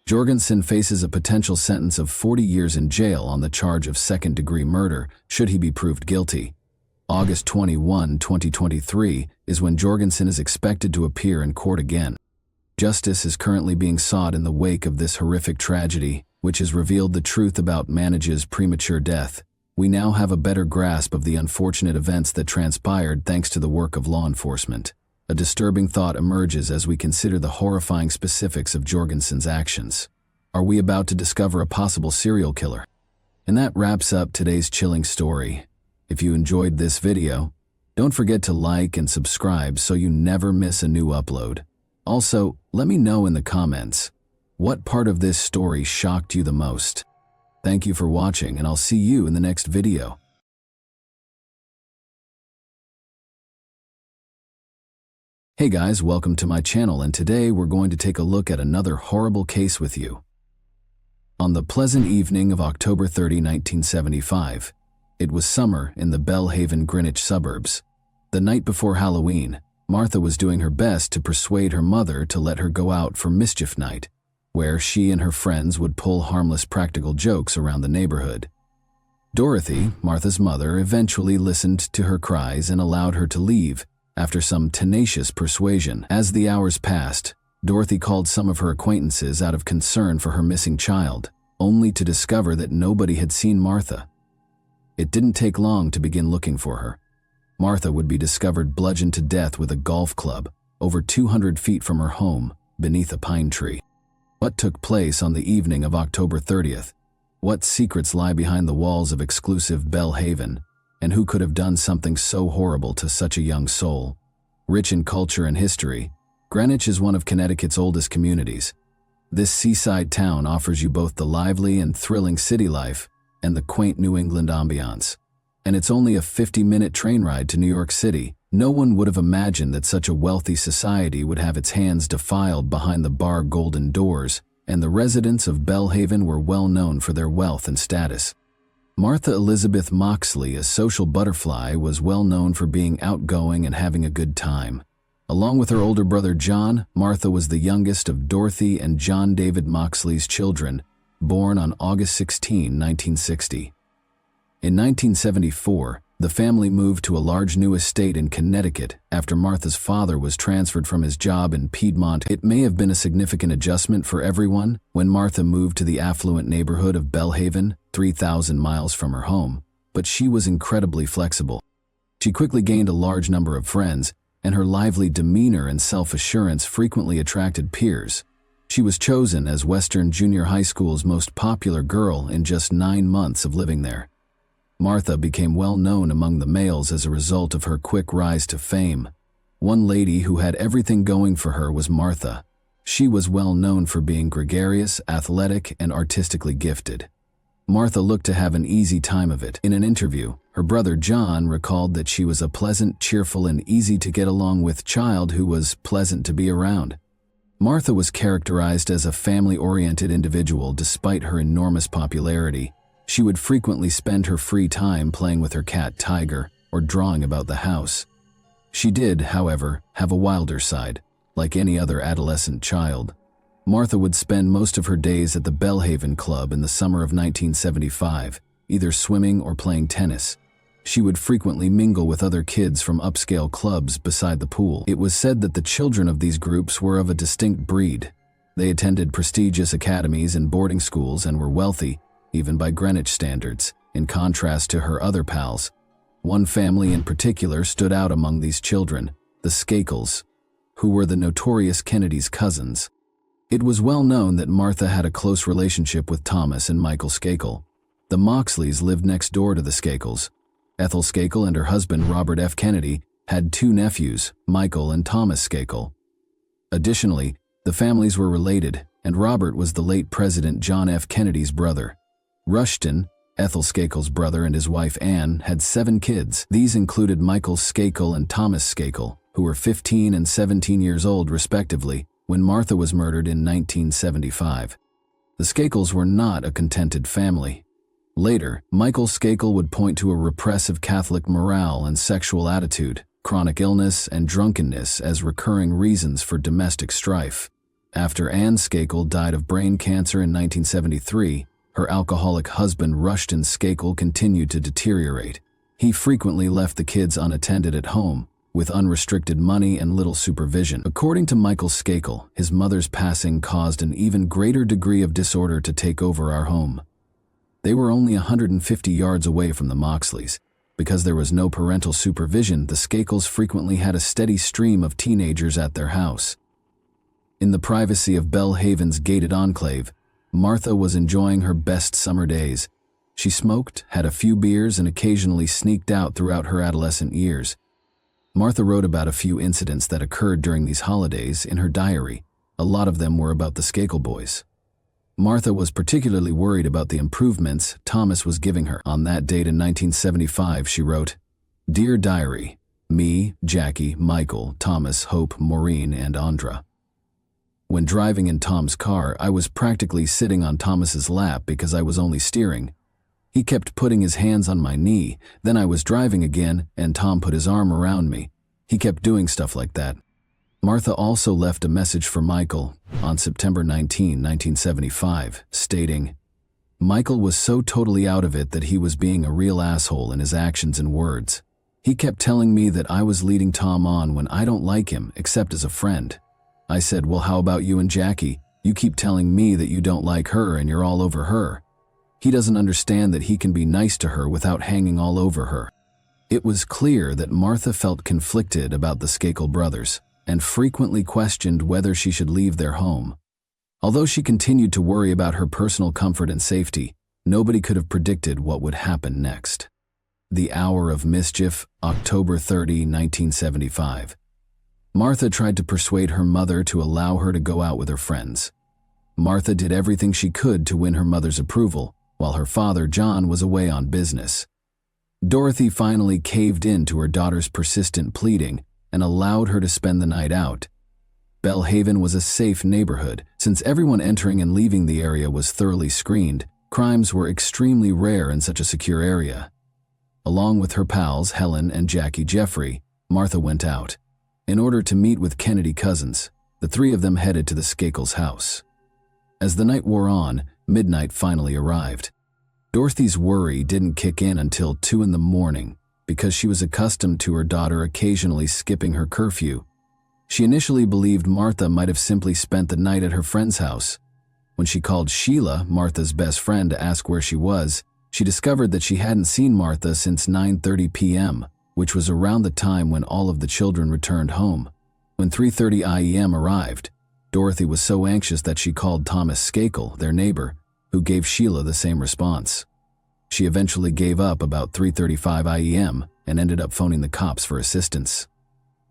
Jorgensen faces a potential sentence of 40 years in jail on the charge of second-degree murder should he be proved guilty. August 21, 2023 is when Jorgensen is expected to appear in court again. Justice is currently being sought in the wake of this horrific tragedy, which has revealed the truth about Meneghe's premature death. We now have a better grasp of the unfortunate events that transpired thanks to the work of law enforcement. A disturbing thought emerges as we consider the horrifying specifics of Jorgensen's actions. Are we about to discover a possible serial killer? And that wraps up today's chilling story. If you enjoyed this video, don't forget to like and subscribe so you never miss a new upload. Also, let me know in the comments, what part of this story shocked you the most? Thank you for watching, and I'll see you in the next video. Hey guys, welcome to my channel, and today we're going to take a look at another horrible case with you. On the pleasant evening of October 30, 1975, it was summer in the Belhaven, Greenwich suburbs. The night before Halloween, Martha was doing her best to persuade her mother to let her go out for mischief night, where she and her friends would pull harmless practical jokes around the neighborhood. Dorothy, Martha's mother, eventually listened to her cries and allowed her to leave after some tenacious persuasion. As the hours passed, Dorothy called some of her acquaintances out of concern for her missing child, only to discover that nobody had seen Martha. It didn't take long to begin looking for her. Martha would be discovered bludgeoned to death with a golf club over 200 feet from her home beneath a pine tree. What took place on the evening of October 30th? What secrets lie behind the walls of exclusive Belhaven? And who could have done something so horrible to such a young soul? Rich in culture and history, Greenwich is one of Connecticut's oldest communities. This seaside town offers you both the lively and thrilling city life and the quaint New England ambiance. And it's only a 50-minute train ride to New York City. No one would have imagined that such a wealthy society would have its hands defiled behind the bar golden doors, and the residents of Belhaven were well known for their wealth and status. Martha Elizabeth Moxley, a social butterfly, was well known for being outgoing and having a good time. Along with her older brother John, Martha was the youngest of Dorothy and John David Moxley's children, born on August 16, 1960. In 1974, the family moved to a large new estate in Connecticut after Martha's father was transferred from his job in Piedmont. It may have been a significant adjustment for everyone when Martha moved to the affluent neighborhood of Belhaven, 3,000 miles from her home, but she was incredibly flexible. She quickly gained a large number of friends, and her lively demeanor and self-assurance frequently attracted peers. She was chosen as Western Junior High School's most popular girl in just 9 months of living there. Martha became well known among the males as a result of her quick rise to fame. One lady who had everything going for her was Martha. She was well known for being gregarious, athletic, and artistically gifted. Martha looked to have an easy time of it. In an interview, her brother John recalled that she was a pleasant, cheerful, and easy to get along with child who was pleasant to be around. Martha was characterized as a family-oriented individual despite her enormous popularity. She would frequently spend her free time playing with her cat Tiger or drawing about the house. She did, however, have a wilder side. Like any other adolescent child, Martha would spend most of her days at the Belhaven Club in the summer of 1975, either swimming or playing tennis. She would frequently mingle with other kids from upscale clubs beside the pool. It was said that the children of these groups were of a distinct breed. They attended prestigious academies and boarding schools and were wealthy, even by Greenwich standards, in contrast to her other pals. One family in particular stood out among these children, the Skakels, who were the notorious Kennedy's cousins. It was well known that Martha had a close relationship with Thomas and Michael Skakel. The Moxleys lived next door to the Skakels. Ethel Skakel and her husband Robert F. Kennedy had two nephews, Michael and Thomas Skakel. Additionally, the families were related, and Robert was the late President John F. Kennedy's brother. Rushton, Ethel Skakel's brother, and his wife Anne had 7 kids. These included Michael Skakel and Thomas Skakel, who were 15 and 17 years old respectively when Martha was murdered in 1975. The Skakels were not a contented family. Later, Michael Skakel would point to a repressive Catholic morale and sexual attitude, chronic illness, and drunkenness as recurring reasons for domestic strife. After Anne Skakel died of brain cancer in 1973, her alcoholic husband Rushton Skakel continued to deteriorate. He frequently left the kids unattended at home, with unrestricted money and little supervision. According to Michael Skakel, his mother's passing caused an even greater degree of disorder to take over our home. They were only 150 yards away from the Moxleys. Because there was no parental supervision, the Skakels frequently had a steady stream of teenagers at their house. In the privacy of Belle Haven's gated enclave, Martha was enjoying her best summer days. She smoked, had a few beers, and occasionally sneaked out throughout her adolescent years. Martha wrote about a few incidents that occurred during these holidays in her diary. A lot of them were about the Skakel boys. Martha was particularly worried about the improvements Thomas was giving her. On that date in 1975, she wrote, "Dear Diary, me, Jackie, Michael, Thomas, Hope, Maureen, and Andra. When driving in Tom's car, I was practically sitting on Thomas's lap because I was only steering. He kept putting his hands on my knee, then I was driving again, and Tom put his arm around me. He kept doing stuff like that." Martha also left a message for Michael on September 19, 1975, stating, "Michael was so totally out of it that he was being a real asshole in his actions and words. He kept telling me that I was leading Tom on when I don't like him except as a friend. I said, well, how about you and Jackie? You keep telling me that you don't like her and you're all over her. He doesn't understand that he can be nice to her without hanging all over her." It was clear that Martha felt conflicted about the Skakel brothers and frequently questioned whether she should leave their home. Although she continued to worry about her personal comfort and safety, nobody could have predicted what would happen next. The Hour of Mischief, October 30, 1975. Martha tried to persuade her mother to allow her to go out with her friends. Martha did everything she could to win her mother's approval, while her father, John, was away on business. Dorothy finally caved in to her daughter's persistent pleading and allowed her to spend the night out. Belle Haven was a safe neighborhood. Since everyone entering and leaving the area was thoroughly screened, crimes were extremely rare in such a secure area. Along with her pals, Helen and Jackie Jeffrey, Martha went out. In order to meet with Kennedy cousins, the 3 of them headed to the Skakels' house. As the night wore on, midnight finally arrived. Dorothy's worry didn't kick in until 2 in the morning because she was accustomed to her daughter occasionally skipping her curfew. She initially believed Martha might have simply spent the night at her friend's house. When she called Sheila, Martha's best friend, to ask where she was, she discovered that she hadn't seen Martha since 9:30 p.m., which was around the time when all of the children returned home. When 3:30 a.m. arrived, Dorothy was so anxious that she called Thomas Skakel, their neighbor, who gave Sheila the same response. She eventually gave up about 3:35 a.m. and ended up phoning the cops for assistance.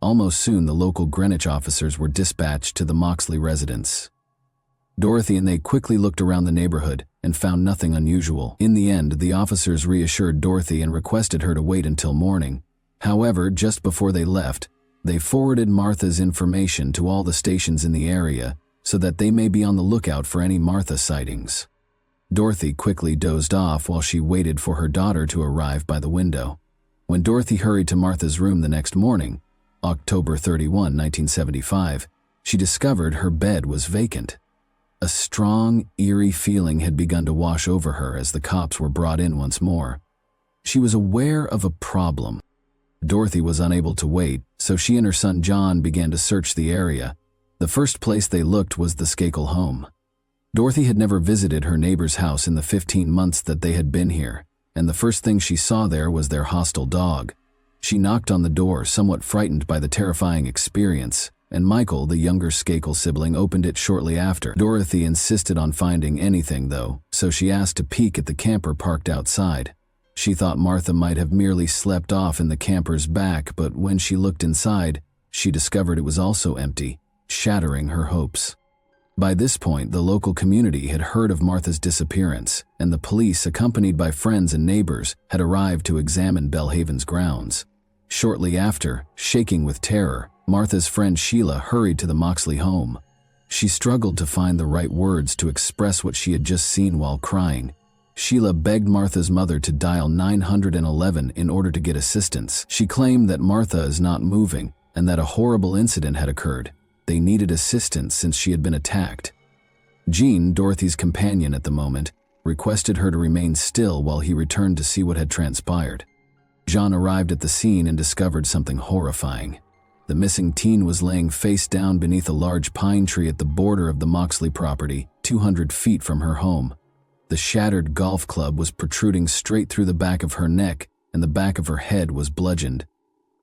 Almost soon, the local Greenwich officers were dispatched to the Moxley residence. Dorothy and they quickly looked around the neighborhood and found nothing unusual. In the end, the officers reassured Dorothy and requested her to wait until morning. However, just before they left, they forwarded Martha's information to all the stations in the area so that they may be on the lookout for any Martha sightings. Dorothy quickly dozed off while she waited for her daughter to arrive by the window. When Dorothy hurried to Martha's room the next morning, October 31, 1975, she discovered her bed was vacant. A strong, eerie feeling had begun to wash over her as the cops were brought in once more. She was aware of a problem. Dorothy was unable to wait, so she and her son John began to search the area. The The first place they looked was the Skakel home. Dorothy had never visited her neighbor's house in the 15 months that they had been here, and the first thing she saw there was their hostile dog. She knocked on the door, somewhat frightened by the terrifying experience, and Michael, the younger Skakel sibling, opened it shortly after. Dorothy insisted on finding anything, though, so she asked to peek at the camper parked outside. She thought Martha might have merely slept off in the camper's back, but when she looked inside, she discovered it was also empty, shattering her hopes. By this point, the local community had heard of Martha's disappearance, and the police, accompanied by friends and neighbors, had arrived to examine Belhaven's grounds. Shortly after, shaking with terror, Martha's friend Sheila hurried to the Moxley home. She struggled to find the right words to express what she had just seen while crying. Sheila begged Martha's mother to dial 911 in order to get assistance. She claimed that Martha is not moving and that a horrible incident had occurred. They needed assistance since she had been attacked. Jean, Dorothy's companion at the moment, requested her to remain still while he returned to see what had transpired. Jean arrived at the scene and discovered something horrifying. The missing teen was laying face down beneath a large pine tree at the border of the Moxley property, 200 feet from her home. The shattered golf club was protruding straight through the back of her neck, and the back of her head was bludgeoned.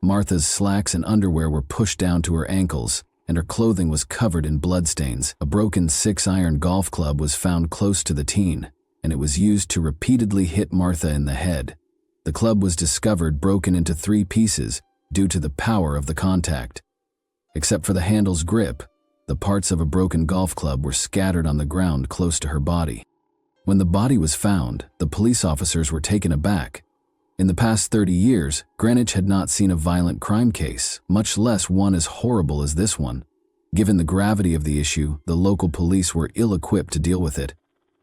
Martha's slacks and underwear were pushed down to her ankles, and her clothing was covered in bloodstains. A broken 6-iron golf club was found close to the teen, and it was used to repeatedly hit Martha in the head. The club was discovered broken into 3 pieces due to the power of the contact. Except for the handle's grip, the parts of a broken golf club were scattered on the ground close to her body. When the body was found, the police officers were taken aback. In the past 30 years, Greenwich had not seen a violent crime case, much less one as horrible as this one. Given the gravity of the issue, the local police were ill-equipped to deal with it.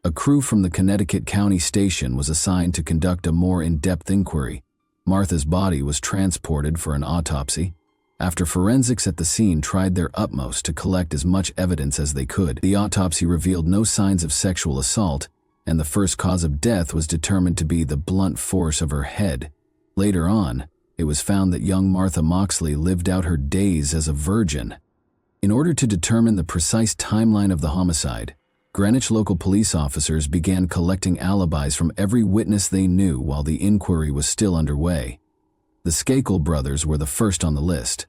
A crew from the Connecticut County Station was assigned to conduct a more in-depth inquiry. Martha's body was transported for an autopsy. After forensics at the scene tried their utmost to collect as much evidence as they could, the autopsy revealed no signs of sexual assault, and the first cause of death was determined to be the blunt force of her head. Later on, it was found that young Martha Moxley lived out her days as a virgin. In order to determine the precise timeline of the homicide, Greenwich local police officers began collecting alibis from every witness they knew while the inquiry was still underway. The Skakel brothers were the first on the list.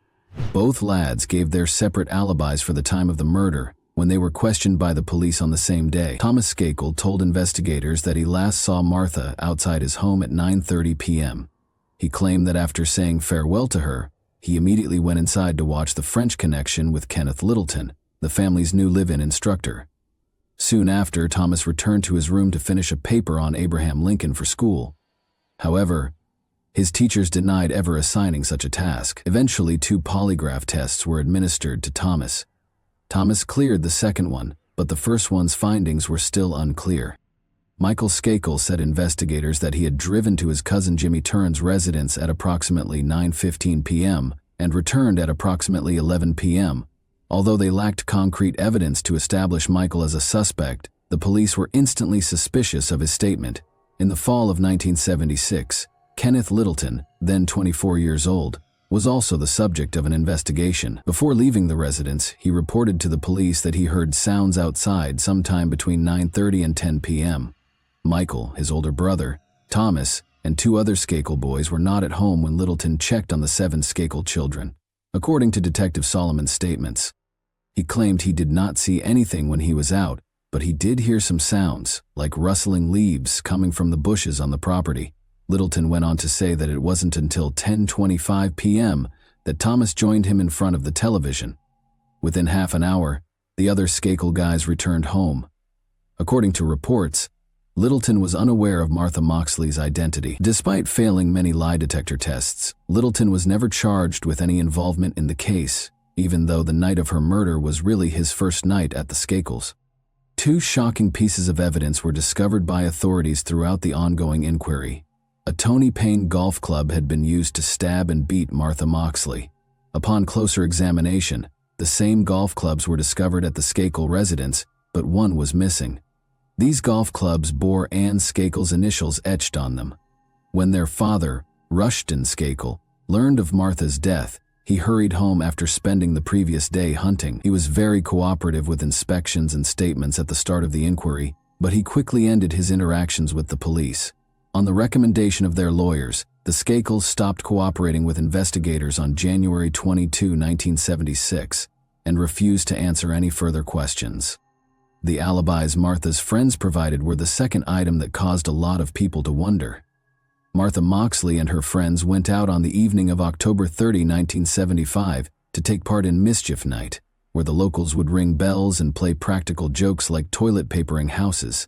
Both lads gave their separate alibis for the time of the murder when they were questioned by the police on the same day. Thomas Skakel told investigators that he last saw Martha outside his home at 9:30 p.m. He claimed that after saying farewell to her, he immediately went inside to watch The French Connection with Kenneth Littleton, the family's new live-in instructor. Soon after, Thomas returned to his room to finish a paper on Abraham Lincoln for school. However, his teachers denied ever assigning such a task. Eventually, 2 polygraph tests were administered to Thomas. Thomas cleared the second one, but the first one's findings were still unclear. Michael Skakel said investigators that he had driven to his cousin Jimmy Turn's residence at approximately 9:15 p.m. and returned at approximately 11 p.m. Although they lacked concrete evidence to establish Michael as a suspect, the police were instantly suspicious of his statement. In the fall of 1976, Kenneth Littleton, then 24 years old, was also the subject of an investigation. Before leaving the residence, he reported to the police that he heard sounds outside sometime between 9:30 and 10 p.m. Michael, his older brother, Thomas, and 2 other Skakel boys were not at home when Littleton checked on the 7 Skakel children. According to Detective Solomon's statements, he claimed he did not see anything when he was out, but he did hear some sounds, like rustling leaves coming from the bushes on the property. Littleton went on to say that it wasn't until 10:25 p.m. that Thomas joined him in front of the television. Within half an hour, the other Skakel guys returned home. According to reports, Littleton was unaware of Martha Moxley's identity. Despite failing many lie detector tests, Littleton was never charged with any involvement in the case, even though the night of her murder was really his first night at the Skakels. 2 shocking pieces of evidence were discovered by authorities throughout the ongoing inquiry. A Tony Payne golf club had been used to stab and beat Martha Moxley. Upon closer examination, the same golf clubs were discovered at the Skakel residence, but one was missing. These golf clubs bore Anne Skakel's initials etched on them. When their father, Rushton Skakel, learned of Martha's death, He hurried home after spending the previous day hunting. He was very cooperative with inspections and statements at the start of the inquiry, but he quickly ended his interactions with the police. On the recommendation of their lawyers, the Skakels stopped cooperating with investigators on January 22, 1976, and refused to answer any further questions. The alibis Martha's friends provided were the second item that caused a lot of people to wonder. Martha Moxley and her friends went out on the evening of October 30, 1975, to take part in Mischief Night, where the locals would ring bells and play practical jokes like toilet papering houses.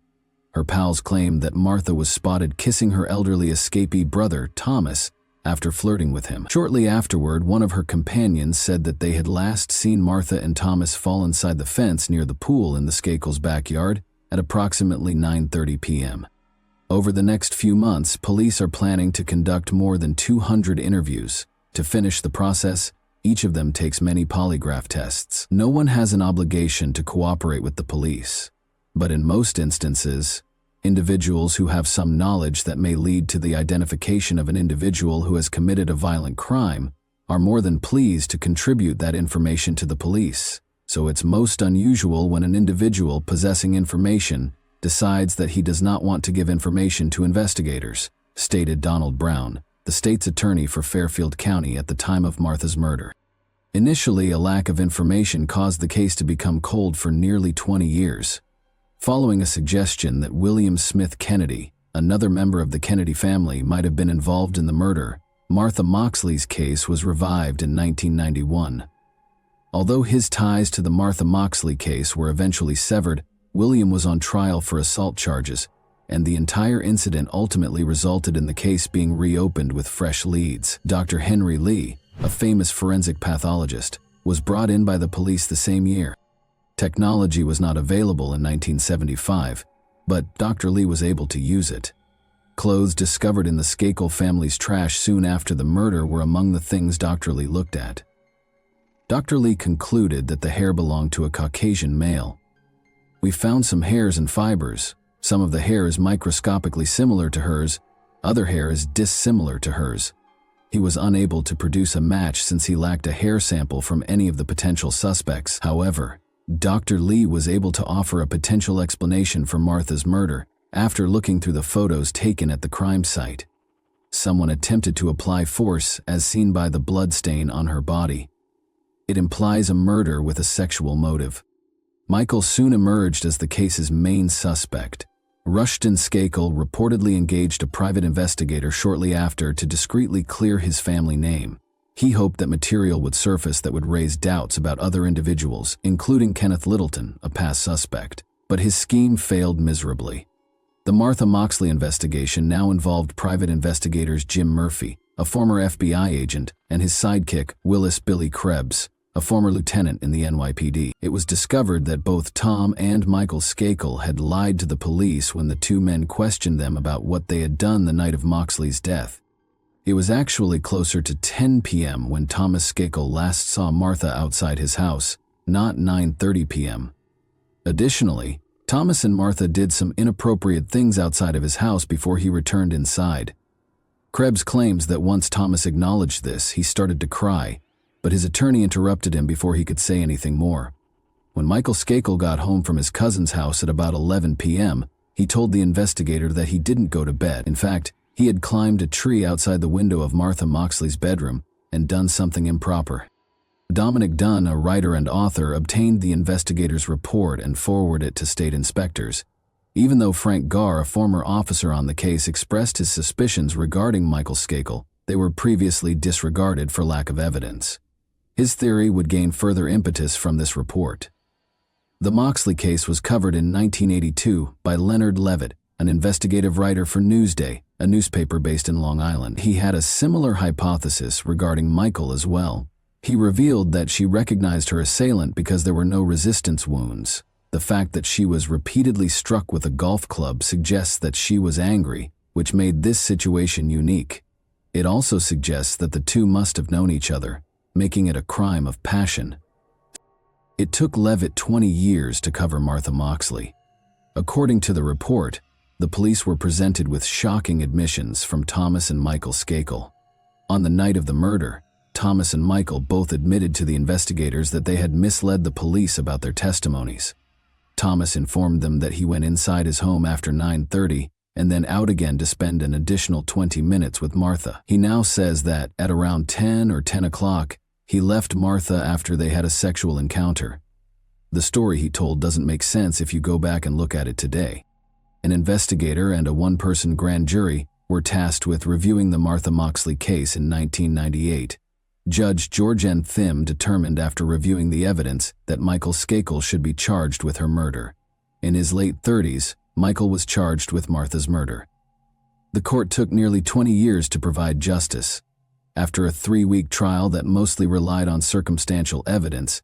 Her pals claimed that Martha was spotted kissing her elderly escapee brother, Thomas, after flirting with him. Shortly afterward, one of her companions said that they had last seen Martha and Thomas fall inside the fence near the pool in the Skakels' backyard at approximately 9:30 p.m. Over the next few months, police are planning to conduct more than 200 interviews. To finish the process, each of them takes many polygraph tests. No one has an obligation to cooperate with the police, but in most instances, individuals who have some knowledge that may lead to the identification of an individual who has committed a violent crime are more than pleased to contribute that information to the police. So it's most unusual when an individual possessing information decides that he does not want to give information to investigators, stated Donald Brown, the state's attorney for Fairfield County at the time of Martha's murder. Initially, a lack of information caused the case to become cold for nearly 20 years. Following a suggestion that William Smith Kennedy, another member of the Kennedy family, might have been involved in the murder, Martha Moxley's case was revived in 1991. Although his ties to the Martha Moxley case were eventually severed, William was on trial for assault charges, and the entire incident ultimately resulted in the case being reopened with fresh leads. Dr. Henry Lee, a famous forensic pathologist, was brought in by the police the same year. Technology was not available in 1975, but Dr. Lee was able to use it. Clothes discovered in the Skakel family's trash soon after the murder were among the things Dr. Lee looked at. Dr. Lee concluded that the hair belonged to a Caucasian male. "We found some hairs and fibers. Some of the hair is microscopically similar to hers, other hair is dissimilar to hers." He was unable to produce a match since he lacked a hair sample from any of the potential suspects. However, Dr. Lee was able to offer a potential explanation for Martha's murder after looking through the photos taken at the crime site. Someone attempted to apply force, as seen by the blood stain on her body. It implies a murder with a sexual motive. Michael soon emerged as the case's main suspect. Rushton Skakel reportedly engaged a private investigator shortly after to discreetly clear his family name. He hoped that material would surface that would raise doubts about other individuals, including Kenneth Littleton, a past suspect, but his scheme failed miserably. The Martha Moxley investigation now involved private investigators Jim Murphy, a former FBI agent, and his sidekick, Willis Billy Krebs, a former lieutenant in the NYPD. It was discovered that both Tom and Michael Skakel had lied to the police when the two men questioned them about what they had done the night of Moxley's death. It was actually closer to 10 p.m. when Thomas Skakel last saw Martha outside his house, not 9:30 p.m. Additionally, Thomas and Martha did some inappropriate things outside of his house before he returned inside. Krebs claims that once Thomas acknowledged this, he started to cry, but his attorney interrupted him before he could say anything more. When Michael Skakel got home from his cousin's house at about 11 p.m., he told the investigator that he didn't go to bed. In fact, he had climbed a tree outside the window of Martha Moxley's bedroom and done something improper. Dominic Dunn, a writer and author, obtained the investigator's report and forwarded it to state inspectors. Even though Frank Garr, a former officer on the case, expressed his suspicions regarding Michael Skakel, they were previously disregarded for lack of evidence. His theory would gain further impetus from this report. The Moxley case was covered in 1982 by Leonard Levitt, an investigative writer for Newsday, a newspaper based in Long Island. He had a similar hypothesis regarding Michael as well. He revealed that she recognized her assailant because there were no resistance wounds. The fact that she was repeatedly struck with a golf club suggests that she was angry, which made this situation unique. It also suggests that the two must have known each other, making it a crime of passion. It took Levitt 20 years to cover Martha Moxley. According to the report, the police were presented with shocking admissions from Thomas and Michael Skakel. On the night of the murder, Thomas and Michael both admitted to the investigators that they had misled the police about their testimonies. Thomas informed them that he went inside his home after 9:30 and then out again to spend an additional 20 minutes with Martha. He now says that, at around 10 or 10 o'clock, he left Martha after they had a sexual encounter. The story he told doesn't make sense if you go back and look at it today. An investigator and a one-person grand jury were tasked with reviewing the Martha Moxley case in 1998. Judge George N. Thim determined after reviewing the evidence that Michael Skakel should be charged with her murder. In his late 30s, Michael was charged with Martha's murder. The court took nearly 20 years to provide justice. After a 3-week trial that mostly relied on circumstantial evidence,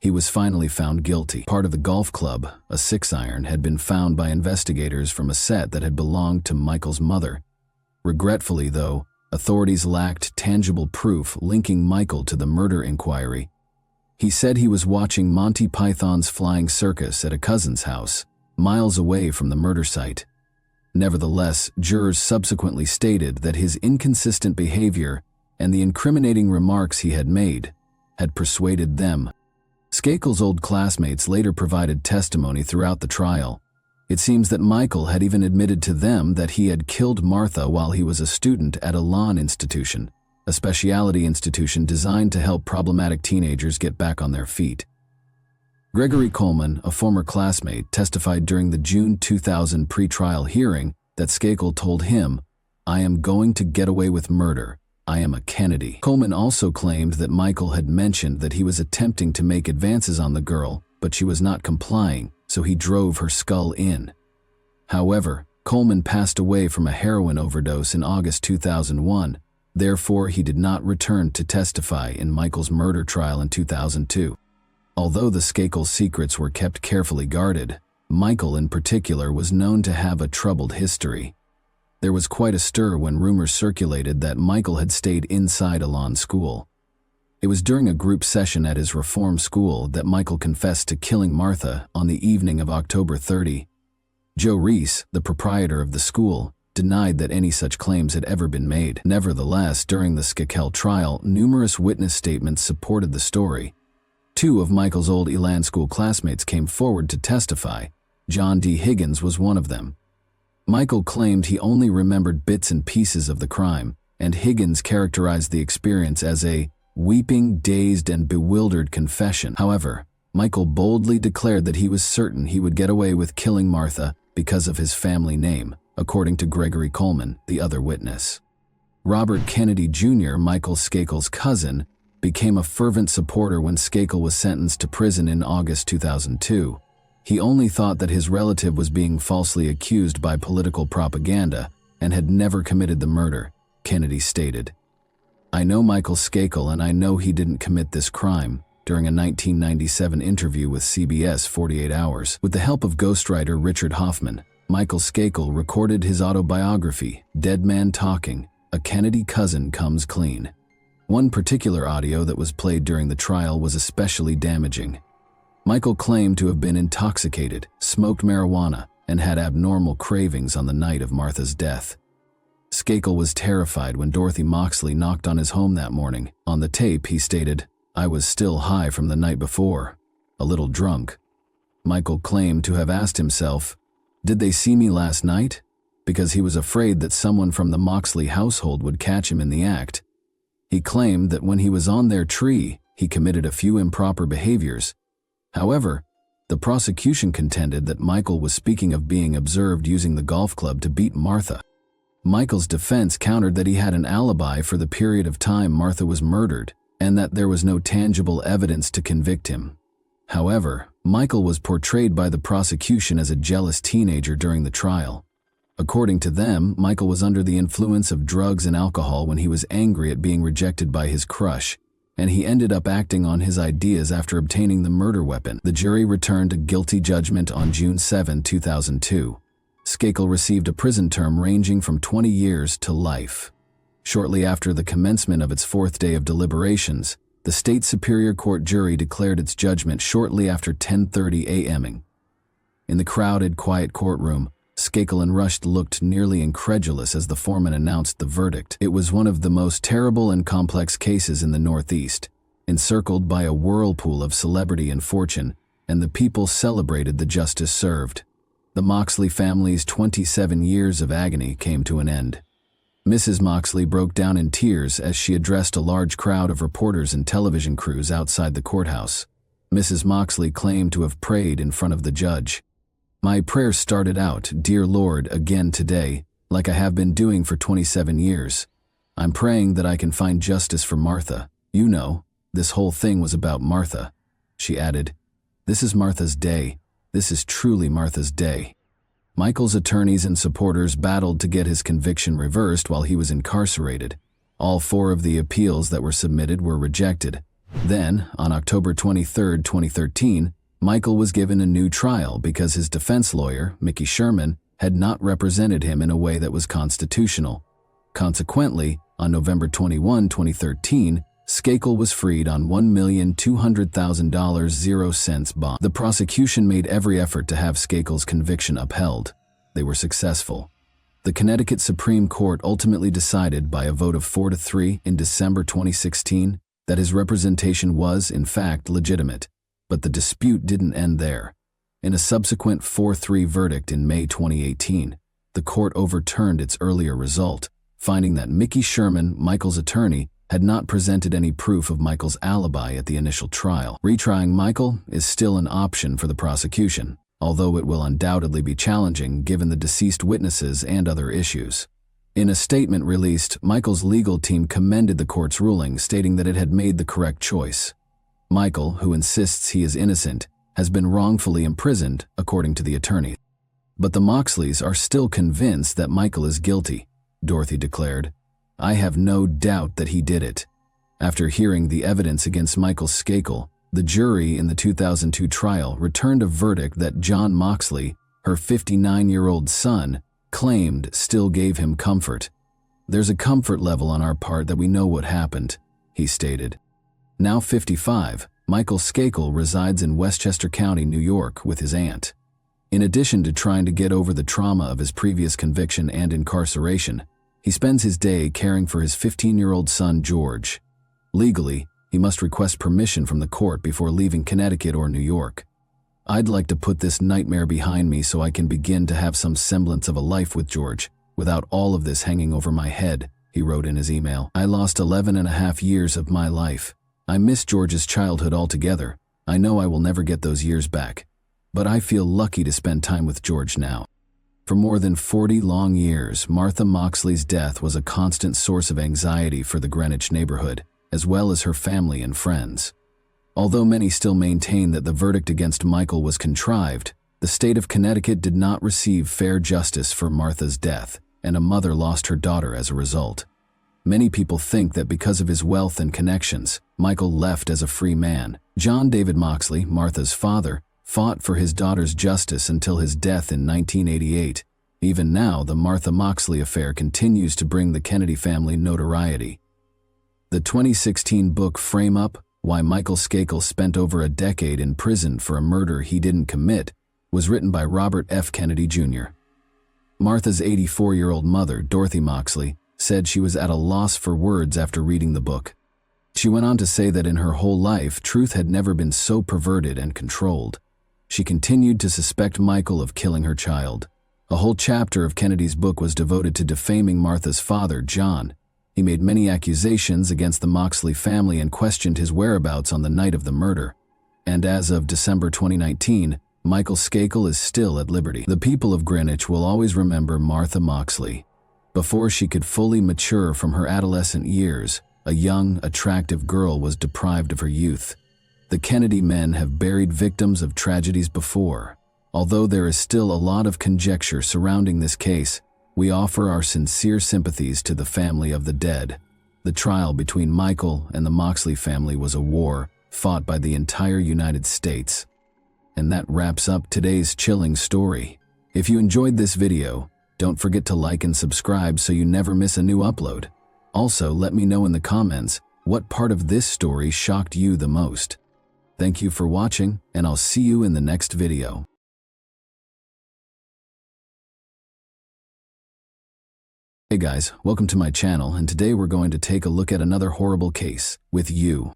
he was finally found guilty. Part of the golf club, a 6-iron, had been found by investigators from a set that had belonged to Michael's mother. Regretfully, though, authorities lacked tangible proof linking Michael to the murder inquiry. He said he was watching Monty Python's Flying Circus at a cousin's house, miles away from the murder site. Nevertheless, jurors subsequently stated that his inconsistent behavior and the incriminating remarks he had made had persuaded them. Skakel's old classmates later provided testimony throughout the trial. It seems that Michael had even admitted to them that he had killed Martha while he was a student at a lawn institution, a specialty institution designed to help problematic teenagers get back on their feet. Gregory Coleman, a former classmate, testified during the June 2000 pre-trial hearing that Skakel told him, "I am going to get away with murder. I am a Kennedy." Coleman also claimed that Michael had mentioned that he was attempting to make advances on the girl, but she was not complying, so he drove her skull in. However, Coleman passed away from a heroin overdose in August 2001, therefore he did not return to testify in Michael's murder trial in 2002. Although the Skakel secrets were kept carefully guarded, Michael in particular was known to have a troubled history. There was quite a stir when rumors circulated that Michael had stayed inside a lawn school. It was during a group session at his reform school that Michael confessed to killing Martha on the evening of October 30. Joe Reese, the proprietor of the school, denied that any such claims had ever been made. Nevertheless, during the Skakel trial, numerous witness statements supported the story. 2 of Michael's old Elan school classmates came forward to testify. John D. Higgins was one of them. Michael claimed he only remembered bits and pieces of the crime, and Higgins characterized the experience as a weeping, dazed, and bewildered confession. However, Michael boldly declared that he was certain he would get away with killing Martha because of his family name, according to Gregory Coleman, the other witness. Robert Kennedy Jr., Michael Skakel's cousin, became a fervent supporter when Skakel was sentenced to prison in August 2002. He only thought that his relative was being falsely accused by political propaganda and had never committed the murder, Kennedy stated. "I know Michael Skakel and I know he didn't commit this crime," during a 1997 interview with CBS 48 Hours. With the help of ghostwriter Richard Hoffman, Michael Skakel recorded his autobiography, Dead Man Talking, A Kennedy Cousin Comes Clean. One particular audio that was played during the trial was especially damaging. Michael claimed to have been intoxicated, smoked marijuana, and had abnormal cravings on the night of Martha's death. Skakel was terrified when Dorothy Moxley knocked on his home that morning. On the tape, he stated, "I was still high from the night before, a little drunk." Michael claimed to have asked himself, "Did they see me last night?" because he was afraid that someone from the Moxley household would catch him in the act. He claimed that when he was on their tree, he committed a few improper behaviors. However, the prosecution contended that Michael was speaking of being observed using the golf club to beat Martha. Michael's defense countered that he had an alibi for the period of time Martha was murdered and that there was no tangible evidence to convict him. However, Michael was portrayed by the prosecution as a jealous teenager during the trial. According to them, Michael was under the influence of drugs and alcohol when he was angry at being rejected by his crush, and he ended up acting on his ideas after obtaining the murder weapon. The jury returned a guilty judgment on June 7, 2002. Skakel received a prison term ranging from 20 years to life. Shortly after the commencement of its 4th day of deliberations, the State Superior Court jury declared its judgment shortly after 10:30 a.m. In the crowded, quiet courtroom, Skakel and Rush looked nearly incredulous as the foreman announced the verdict. It was one of the most terrible and complex cases in the Northeast, encircled by a whirlpool of celebrity and fortune, and the people celebrated the justice served. The Moxley family's 27 years of agony came to an end. Mrs. Moxley broke down in tears as she addressed a large crowd of reporters and television crews outside the courthouse. Mrs. Moxley claimed to have prayed in front of the judge. "My prayer started out, 'Dear Lord,' again today, like I have been doing for 27 years. I'm praying that I can find justice for Martha. You know, this whole thing was about Martha." She added, "This is Martha's day. This is truly Martha's day." Michael's attorneys and supporters battled to get his conviction reversed while he was incarcerated. All 4 of the appeals that were submitted were rejected. Then, on October 23, 2013, Michael was given a new trial because his defense lawyer, Mickey Sherman, had not represented him in a way that was constitutional. Consequently, on November 21, 2013, Skakel was freed on $1,200,000 0 bond. The prosecution made every effort to have Skakel's conviction upheld. They were successful. The Connecticut Supreme Court ultimately decided by a vote of 4-3 in December 2016 that his representation was, in fact, legitimate. But the dispute didn't end there. In a subsequent 4-3 verdict in May 2018, the court overturned its earlier result, finding that Mickey Sherman, Michael's attorney, had not presented any proof of Michael's alibi at the initial trial. Retrying Michael is still an option for the prosecution, although it will undoubtedly be challenging given the deceased witnesses and other issues. In a statement released, Michael's legal team commended the court's ruling, stating that it had made the correct choice. Michael, who insists he is innocent, has been wrongfully imprisoned, according to the attorney. But the Moxleys are still convinced that Michael is guilty, Dorothy declared. "I have no doubt that he did it." After hearing the evidence against Michael Skakel, the jury in the 2002 trial returned a verdict that John Moxley, her 59-year-old son, claimed still gave him comfort. "There's a comfort level on our part that we know what happened," he stated. Now 55, Michael Skakel resides in Westchester County, New York, with his aunt. In addition to trying to get over the trauma of his previous conviction and incarceration, he spends his day caring for his 15-year-old son, George. Legally, he must request permission from the court before leaving Connecticut or New York. "I'd like to put this nightmare behind me so I can begin to have some semblance of a life with George, without all of this hanging over my head," he wrote in his email. "I lost 11.5 years of my life. I miss George's childhood altogether. I know I will never get those years back. But I feel lucky to spend time with George now." For more than 40 long years, Martha Moxley's death was a constant source of anxiety for the Greenwich neighborhood, as well as her family and friends. Although many still maintain that the verdict against Michael was contrived, the state of Connecticut did not receive fair justice for Martha's death, and a mother lost her daughter as a result. Many people think that because of his wealth and connections, Michael left as a free man. John David Moxley, Martha's father, fought for his daughter's justice until his death in 1988. Even now, the Martha Moxley affair continues to bring the Kennedy family notoriety. The 2016 book Frame Up: Why Michael Skakel Spent Over a Decade in Prison for a Murder He Didn't Commit was written by Robert F. Kennedy, Jr. Martha's 84-year-old mother, Dorothy Moxley, said she was at a loss for words after reading the book. She went on to say that in her whole life, truth had never been so perverted and controlled. She continued to suspect Michael of killing her child. A whole chapter of Kennedy's book was devoted to defaming Martha's father, John. He made many accusations against the Moxley family and questioned his whereabouts on the night of the murder. And as of December 2019, Michael Skakel is still at liberty. The people of Greenwich will always remember Martha Moxley. Before she could fully mature from her adolescent years, a young, attractive girl was deprived of her youth. The Kennedy men have buried victims of tragedies before. Although there is still a lot of conjecture surrounding this case, we offer our sincere sympathies to the family of the dead. The trial between Michael and the Moxley family was a war fought by the entire United States. And that wraps up today's chilling story. If you enjoyed this video, don't forget to like and subscribe so you never miss a new upload. Also, let me know in the comments what part of this story shocked you the most. Thank you for watching, and I'll see you in the next video. Hey guys, welcome to my channel, and today we're going to take a look at another horrible case with you.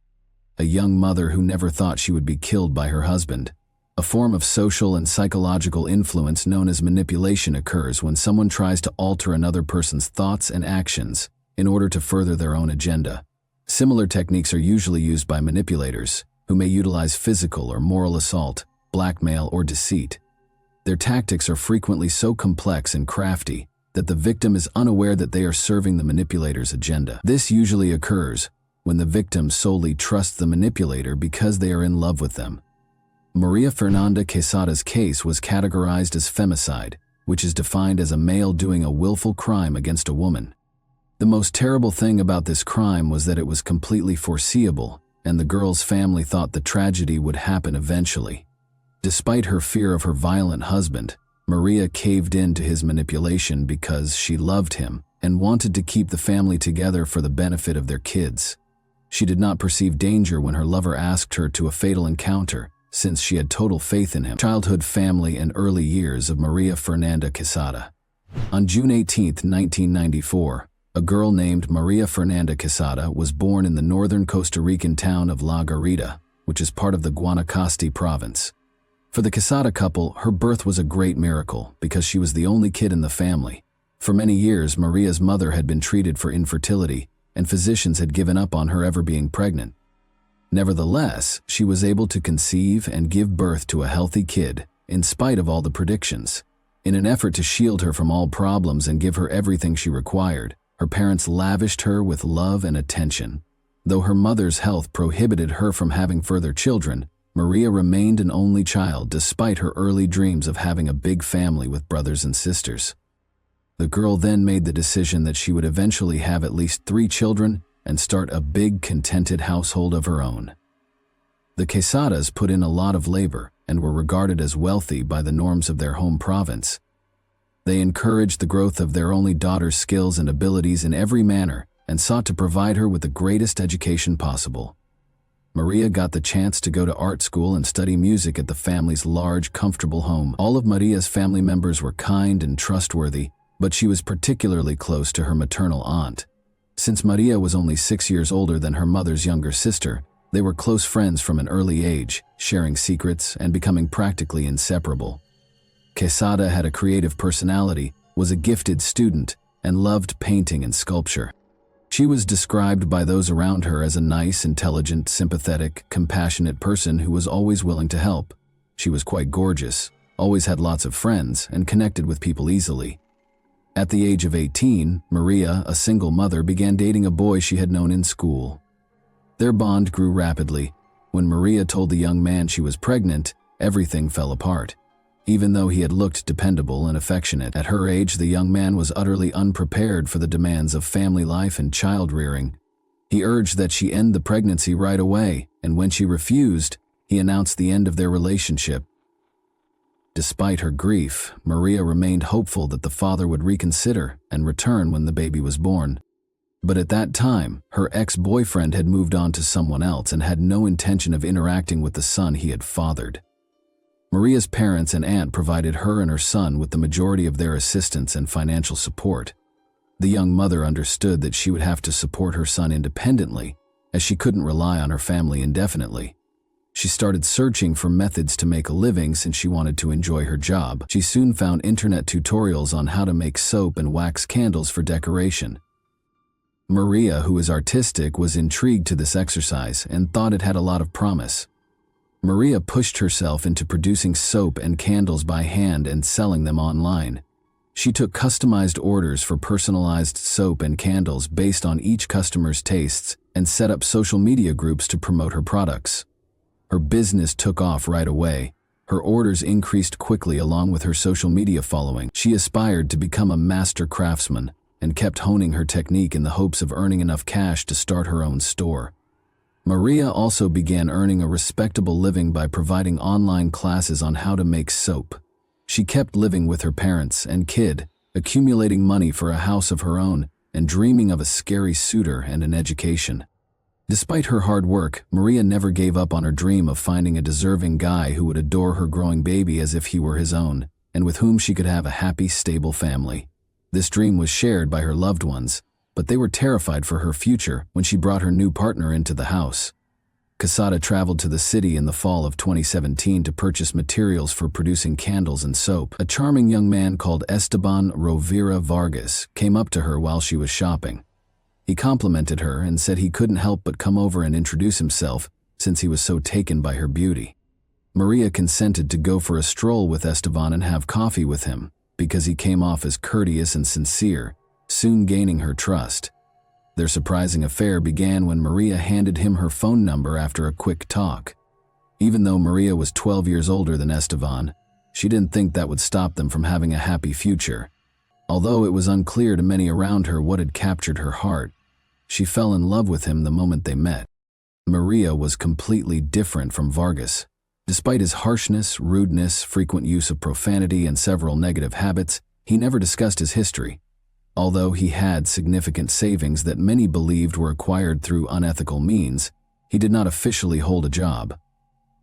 A young mother who never thought she would be killed by her husband. A form of social and psychological influence known as manipulation occurs when someone tries to alter another person's thoughts and actions in order to further their own agenda. Similar techniques are usually used by manipulators, who may utilize physical or moral assault, blackmail, or deceit. Their tactics are frequently so complex and crafty that the victim is unaware that they are serving the manipulator's agenda. This usually occurs when the victim solely trusts the manipulator because they are in love with them. Maria Fernanda Quesada's case was categorized as femicide, which is defined as a male doing a willful crime against a woman. The most terrible thing about this crime was that it was completely foreseeable, and the girl's family thought the tragedy would happen eventually. Despite her fear of her violent husband, Maria caved in to his manipulation because she loved him and wanted to keep the family together for the benefit of their kids. She did not perceive danger when her lover asked her to a fatal encounter, since she had total faith in him. Childhood, family, and early years of Maria Fernanda Quesada. On June 18, 1994, a girl named Maria Fernanda Quesada was born in the northern Costa Rican town of La Garita, which is part of the Guanacaste province. For the Quesada couple, her birth was a great miracle because she was the only kid in the family. For many years, Maria's mother had been treated for infertility, and physicians had given up on her ever being pregnant. Nevertheless, she was able to conceive and give birth to a healthy kid, in spite of all the predictions. In an effort to shield her from all problems and give her everything she required, her parents lavished her with love and attention. Though her mother's health prohibited her from having further children, Maria remained an only child despite her early dreams of having a big family with brothers and sisters. The girl then made the decision that she would eventually have at least 3 children and start a big, contented household of her own. The Quesadas put in a lot of labor and were regarded as wealthy by the norms of their home province. They encouraged the growth of their only daughter's skills and abilities in every manner and sought to provide her with the greatest education possible. Maria got the chance to go to art school and study music at the family's large, comfortable home. All of Maria's family members were kind and trustworthy, but she was particularly close to her maternal aunt. Since Maria was only 6 years older than her mother's younger sister, they were close friends from an early age, sharing secrets and becoming practically inseparable. Quesada had a creative personality, was a gifted student, and loved painting and sculpture. She was described by those around her as a nice, intelligent, sympathetic, compassionate person who was always willing to help. She was quite gorgeous, always had lots of friends, and connected with people easily. At the age of 18, Maria, a single mother, began dating a boy she had known in school. Their bond grew rapidly. When Maria told the young man she was pregnant, everything fell apart. Even though he had looked dependable and affectionate, at her age the young man was utterly unprepared for the demands of family life and child-rearing. He urged that she end the pregnancy right away, and when she refused, he announced the end of their relationship. Despite her grief, Maria remained hopeful that the father would reconsider and return when the baby was born. But at that time, her ex-boyfriend had moved on to someone else and had no intention of interacting with the son he had fathered. Maria's parents and aunt provided her and her son with the majority of their assistance and financial support. The young mother understood that she would have to support her son independently, as she couldn't rely on her family indefinitely. She started searching for methods to make a living since she wanted to enjoy her job. She soon found internet tutorials on how to make soap and wax candles for decoration. Maria, who is artistic, was intrigued to this exercise and thought it had a lot of promise. Maria pushed herself into producing soap and candles by hand and selling them online. She took customized orders for personalized soap and candles based on each customer's tastes and set up social media groups to promote her products. Her business took off right away. Her orders increased quickly along with her social media following. She aspired to become a master craftsman and kept honing her technique in the hopes of earning enough cash to start her own store. Maria also began earning a respectable living by providing online classes on how to make soap. She kept living with her parents and kid, accumulating money for a house of her own and dreaming of a scary suitor and an education. Despite her hard work, Maria never gave up on her dream of finding a deserving guy who would adore her growing baby as if he were his own, and with whom she could have a happy, stable family. This dream was shared by her loved ones, but they were terrified for her future when she brought her new partner into the house. Quesada traveled to the city in the fall of 2017 to purchase materials for producing candles and soap. A charming young man called Esteban Rovira Vargas came up to her while she was shopping. He complimented her and said he couldn't help but come over and introduce himself since he was so taken by her beauty. Maria consented to go for a stroll with Esteban and have coffee with him because he came off as courteous and sincere, soon gaining her trust. Their surprising affair began when Maria handed him her phone number after a quick talk. Even though Maria was 12 years older than Esteban, she didn't think that would stop them from having a happy future. Although it was unclear to many around her what had captured her heart, she fell in love with him the moment they met. Maria was completely different from Vargas. Despite his harshness, rudeness, frequent use of profanity, and several negative habits, he never discussed his history. Although he had significant savings that many believed were acquired through unethical means, he did not officially hold a job.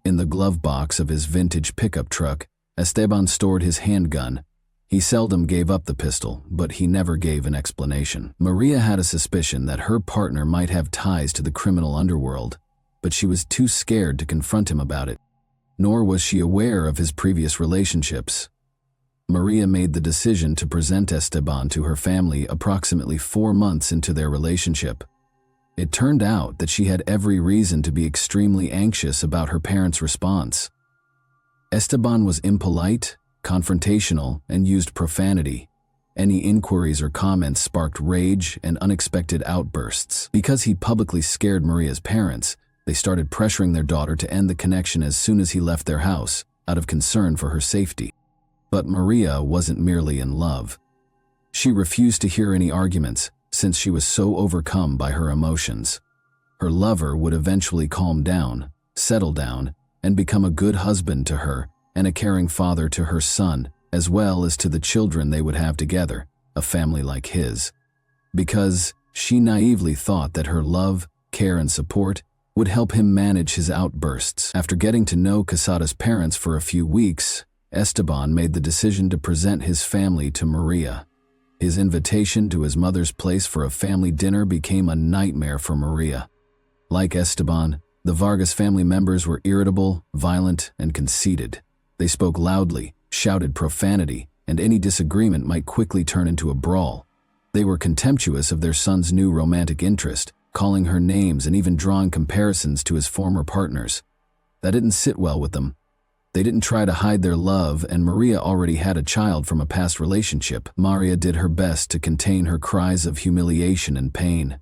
In the glove box of his vintage pickup truck, Esteban stored his handgun. He seldom gave up the pistol, but he never gave an explanation. Maria had a suspicion that her partner might have ties to the criminal underworld, but she was too scared to confront him about it. Nor was she aware of his previous relationships. Maria made the decision to present Esteban to her family approximately 4 months into their relationship. It turned out that she had every reason to be extremely anxious about her parents' response. Esteban was impolite, confrontational, and used profanity. Any inquiries or comments sparked rage and unexpected outbursts. Because he publicly scared Maria's parents, they started pressuring their daughter to end the connection as soon as he left their house, out of concern for her safety. But Maria wasn't merely in love. She refused to hear any arguments, since she was so overcome by her emotions. Her lover would eventually calm down, settle down, and become a good husband to her and a caring father to her son, as well as to the children they would have together, a family like his. Because she naively thought that her love, care, and support would help him manage his outbursts. After getting to know Quesada's parents for a few weeks, Esteban made the decision to present his family to Maria. His invitation to his mother's place for a family dinner became a nightmare for Maria. Like Esteban, the Vargas family members were irritable, violent, and conceited. They spoke loudly, shouted profanity, and any disagreement might quickly turn into a brawl. They were contemptuous of their son's new romantic interest, calling her names and even drawing comparisons to his former partners. That didn't sit well with them. They didn't try to hide their love, and Maria already had a child from a past relationship. Maria did her best to contain her cries of humiliation and pain.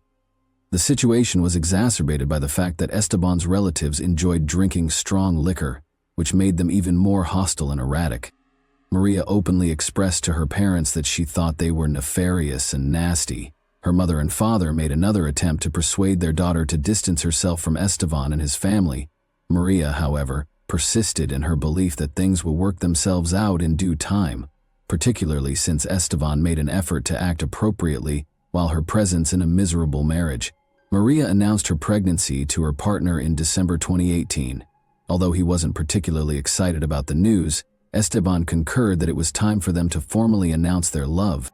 The situation was exacerbated by the fact that Esteban's relatives enjoyed drinking strong liquor, which made them even more hostile and erratic. Maria openly expressed to her parents that she thought they were nefarious and nasty. Her mother and father made another attempt to persuade their daughter to distance herself from Esteban and his family. Maria, however, persisted in her belief that things will work themselves out in due time, particularly since Esteban made an effort to act appropriately while her presence in a miserable marriage. Maria announced her pregnancy to her partner in December 2018. Although he wasn't particularly excited about the news, Esteban concurred that it was time for them to formally announce their love.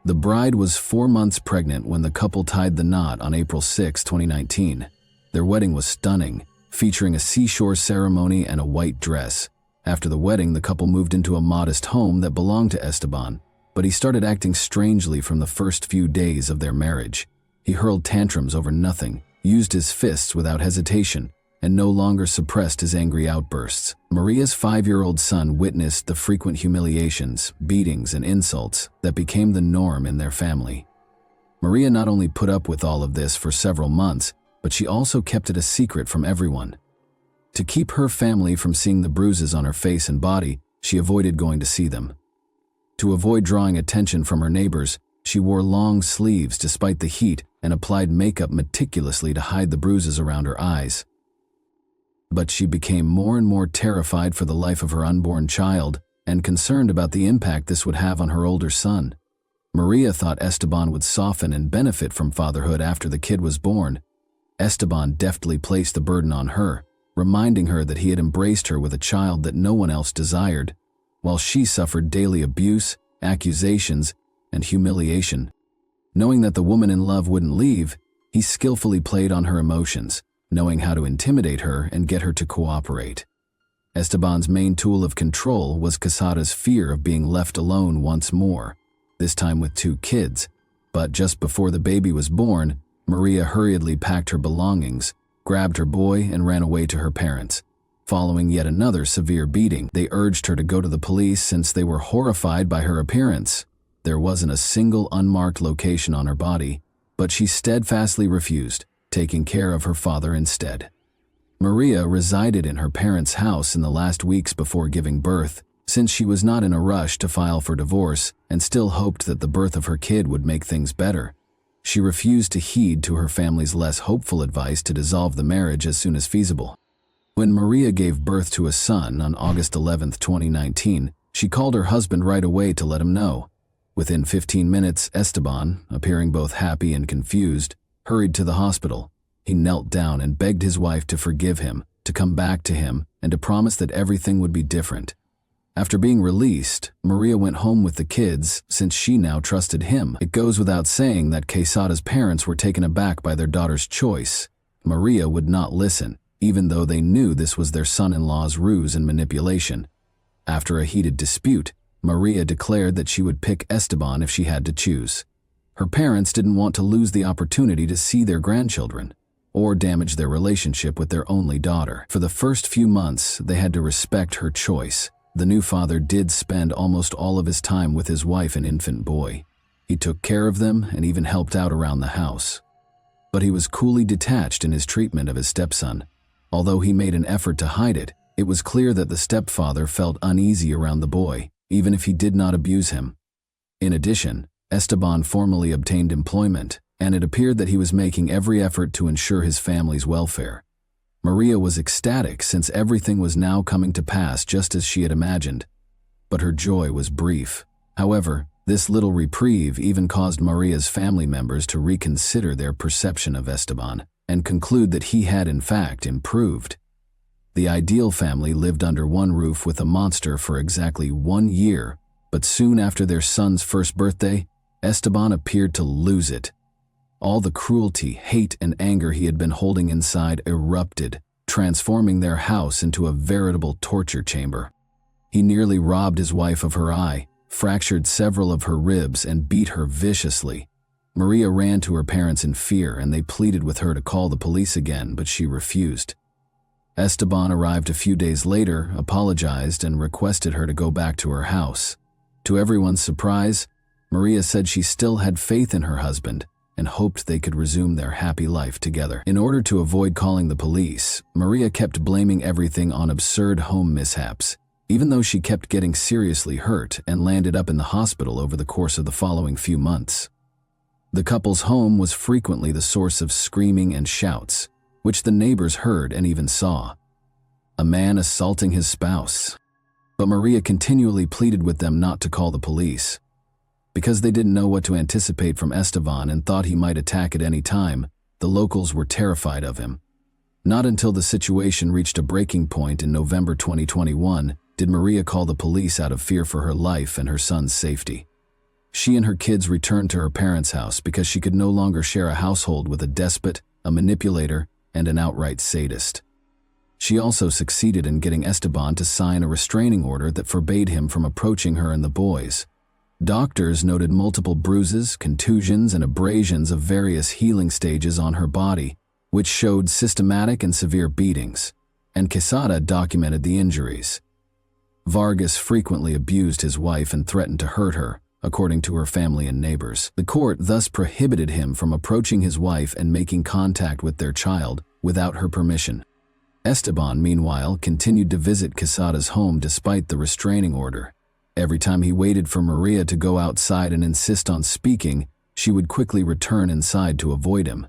The bride was 4 months pregnant when the couple tied the knot on April 6, 2019. Their wedding was stunning, featuring a seashore ceremony and a white dress. After the wedding, the couple moved into a modest home that belonged to Esteban, but he started acting strangely from the first few days of their marriage. He hurled tantrums over nothing, used his fists without hesitation, and no longer suppressed his angry outbursts. Maria's 5-year-old son witnessed the frequent humiliations, beatings, and insults that became the norm in their family. Maria not only put up with all of this for several months, but she also kept it a secret from everyone. To keep her family from seeing the bruises on her face and body, she avoided going to see them. To avoid drawing attention from her neighbors, she wore long sleeves despite the heat and applied makeup meticulously to hide the bruises around her eyes. But she became more and more terrified for the life of her unborn child and concerned about the impact this would have on her older son. Maria thought Esteban would soften and benefit from fatherhood after the kid was born. Esteban deftly placed the burden on her, reminding her that he had embraced her with a child that no one else desired, while she suffered daily abuse, accusations, and humiliation. Knowing that the woman in love wouldn't leave, he skillfully played on her emotions, knowing how to intimidate her and get her to cooperate. Esteban's main tool of control was Quesada's fear of being left alone once more, this time with 2 kids. But just before the baby was born, Maria hurriedly packed her belongings, grabbed her boy, and ran away to her parents. Following yet another severe beating, they urged her to go to the police since they were horrified by her appearance. There wasn't a single unmarked location on her body, but she steadfastly refused, taking care of her father instead. Maria resided in her parents' house in the last weeks before giving birth, since she was not in a rush to file for divorce and still hoped that the birth of her kid would make things better. She refused to heed to her family's less hopeful advice to dissolve the marriage as soon as feasible. When Maria gave birth to a son on August 11, 2019, she called her husband right away to let him know. Within 15 minutes, Esteban, appearing both happy and confused, hurried to the hospital. He knelt down and begged his wife to forgive him, to come back to him, and to promise that everything would be different. After being released, Maria went home with the kids since she now trusted him. It goes without saying that Quesada's parents were taken aback by their daughter's choice. Maria would not listen, even though they knew this was their son-in-law's ruse and manipulation. After a heated dispute, Maria declared that she would pick Esteban if she had to choose. Her parents didn't want to lose the opportunity to see their grandchildren, or damage their relationship with their only daughter. For the first few months, they had to respect her choice. The new father did spend almost all of his time with his wife and infant boy. He took care of them and even helped out around the house. But he was coolly detached in his treatment of his stepson. Although he made an effort to hide it, it was clear that the stepfather felt uneasy around the boy, even if he did not abuse him. In addition, Esteban formally obtained employment, and it appeared that he was making every effort to ensure his family's welfare. Maria was ecstatic since everything was now coming to pass just as she had imagined. But her joy was brief. However, this little reprieve even caused Maria's family members to reconsider their perception of Esteban and conclude that he had in fact improved. The ideal family lived under one roof with a monster for exactly 1 year, but soon after their son's first birthday, Esteban appeared to lose it. All the cruelty, hate, and anger he had been holding inside erupted, transforming their house into a veritable torture chamber. He nearly robbed his wife of her eye, fractured several of her ribs, and beat her viciously. Maria ran to her parents in fear, and they pleaded with her to call the police again, but she refused. Esteban arrived a few days later, apologized, and requested her to go back to her house. To everyone's surprise, Maria said she still had faith in her husband and hoped they could resume their happy life together. In order to avoid calling the police, Maria kept blaming everything on absurd home mishaps, even though she kept getting seriously hurt and landed up in the hospital over the course of the following few months. The couple's home was frequently the source of screaming and shouts, which the neighbors heard and even saw. A man assaulting his spouse. But Maria continually pleaded with them not to call the police. Because they didn't know what to anticipate from Esteban and thought he might attack at any time, the locals were terrified of him. Not until the situation reached a breaking point in November 2021 did Maria call the police out of fear for her life and her son's safety. She and her kids returned to her parents' house because she could no longer share a household with a despot, a manipulator, and an outright sadist. She also succeeded in getting Esteban to sign a restraining order that forbade him from approaching her and the boys. Doctors noted multiple bruises, contusions, and abrasions of various healing stages on her body, which showed systematic and severe beatings, and Quesada documented the injuries. Vargas frequently abused his wife and threatened to hurt her, according to her family and neighbors. The court thus prohibited him from approaching his wife and making contact with their child without her permission. Esteban, meanwhile, continued to visit Quesada's home despite the restraining order. Every time he waited for Maria to go outside and insist on speaking, she would quickly return inside to avoid him.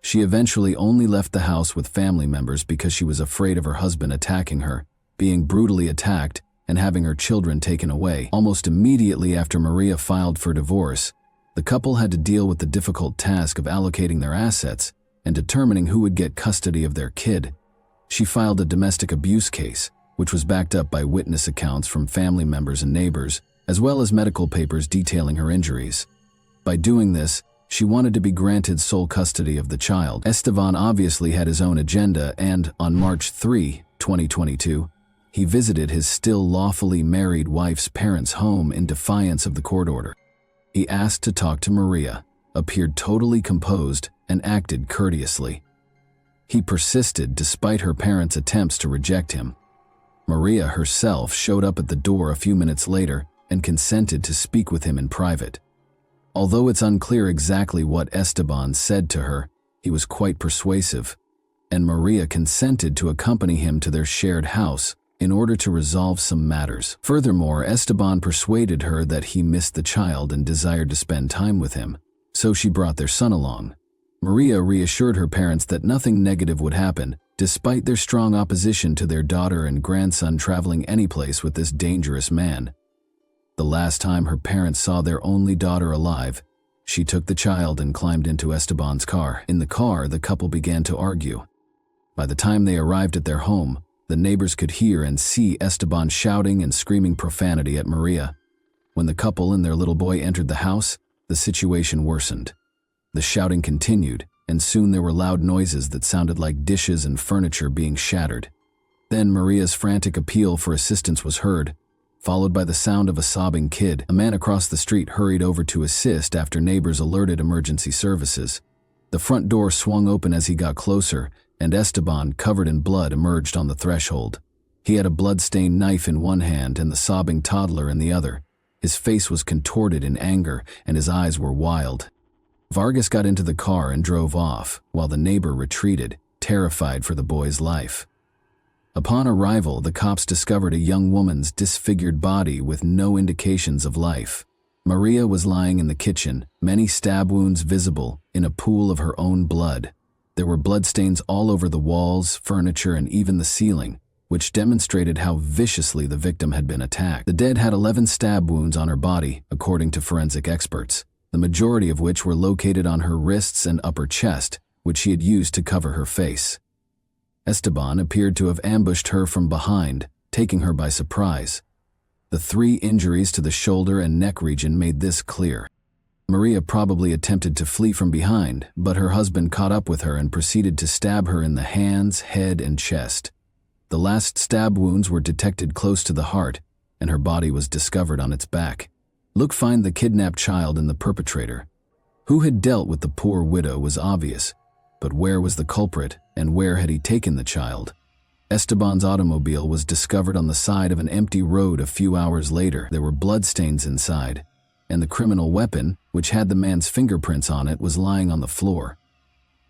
She eventually only left the house with family members because she was afraid of her husband attacking her, being brutally attacked, and having her children taken away. Almost immediately after Maria filed for divorce, the couple had to deal with the difficult task of allocating their assets and determining who would get custody of their kid. She filed a domestic abuse case, which was backed up by witness accounts from family members and neighbors, as well as medical papers detailing her injuries. By doing this, she wanted to be granted sole custody of the child. Esteban obviously had his own agenda, and on March 3, 2022, he visited his still lawfully married wife's parents' home in defiance of the court order. He asked to talk to Maria, appeared totally composed, and acted courteously. He persisted despite her parents' attempts to reject him. Maria herself showed up at the door a few minutes later and consented to speak with him in private. Although it's unclear exactly what Esteban said to her, he was quite persuasive, and Maria consented to accompany him to their shared house in order to resolve some matters. Furthermore, Esteban persuaded her that he missed the child and desired to spend time with him, so she brought their son along. Maria reassured her parents that nothing negative would happen, despite their strong opposition to their daughter and grandson traveling anyplace with this dangerous man. The last time her parents saw their only daughter alive, she took the child and climbed into Esteban's car. In the car, the couple began to argue. By the time they arrived at their home, the neighbors could hear and see Esteban shouting and screaming profanity at Maria. When the couple and their little boy entered the house, the situation worsened. The shouting continued, and soon there were loud noises that sounded like dishes and furniture being shattered. Then Maria's frantic appeal for assistance was heard, followed by the sound of a sobbing kid. A man across the street hurried over to assist after neighbors alerted emergency services. The front door swung open as he got closer, and Esteban, covered in blood, emerged on the threshold. He had a blood-stained knife in one hand and the sobbing toddler in the other. His face was contorted in anger, and his eyes were wild. Vargas got into the car and drove off, while the neighbor retreated, terrified for the boy's life. Upon arrival, the cops discovered a young woman's disfigured body with no indications of life. Maria was lying in the kitchen, many stab wounds visible, in a pool of her own blood. There were bloodstains all over the walls, furniture, and even the ceiling, which demonstrated how viciously the victim had been attacked. The dead had 11 stab wounds on her body, according to forensic experts, the majority of which were located on her wrists and upper chest, which she had used to cover her face. Esteban appeared to have ambushed her from behind, taking her by surprise. The 3 injuries to the shoulder and neck region made this clear. Maria probably attempted to flee from behind, but her husband caught up with her and proceeded to stab her in the hands, head, and chest. The last stab wounds were detected close to the heart, and her body was discovered on its back. Look, find the kidnapped child and the perpetrator. Who had dealt with the poor widow was obvious, but where was the culprit, and where had he taken the child? Esteban's automobile was discovered on the side of an empty road a few hours later. There were bloodstains inside, and the criminal weapon, which had the man's fingerprints on it, was lying on the floor.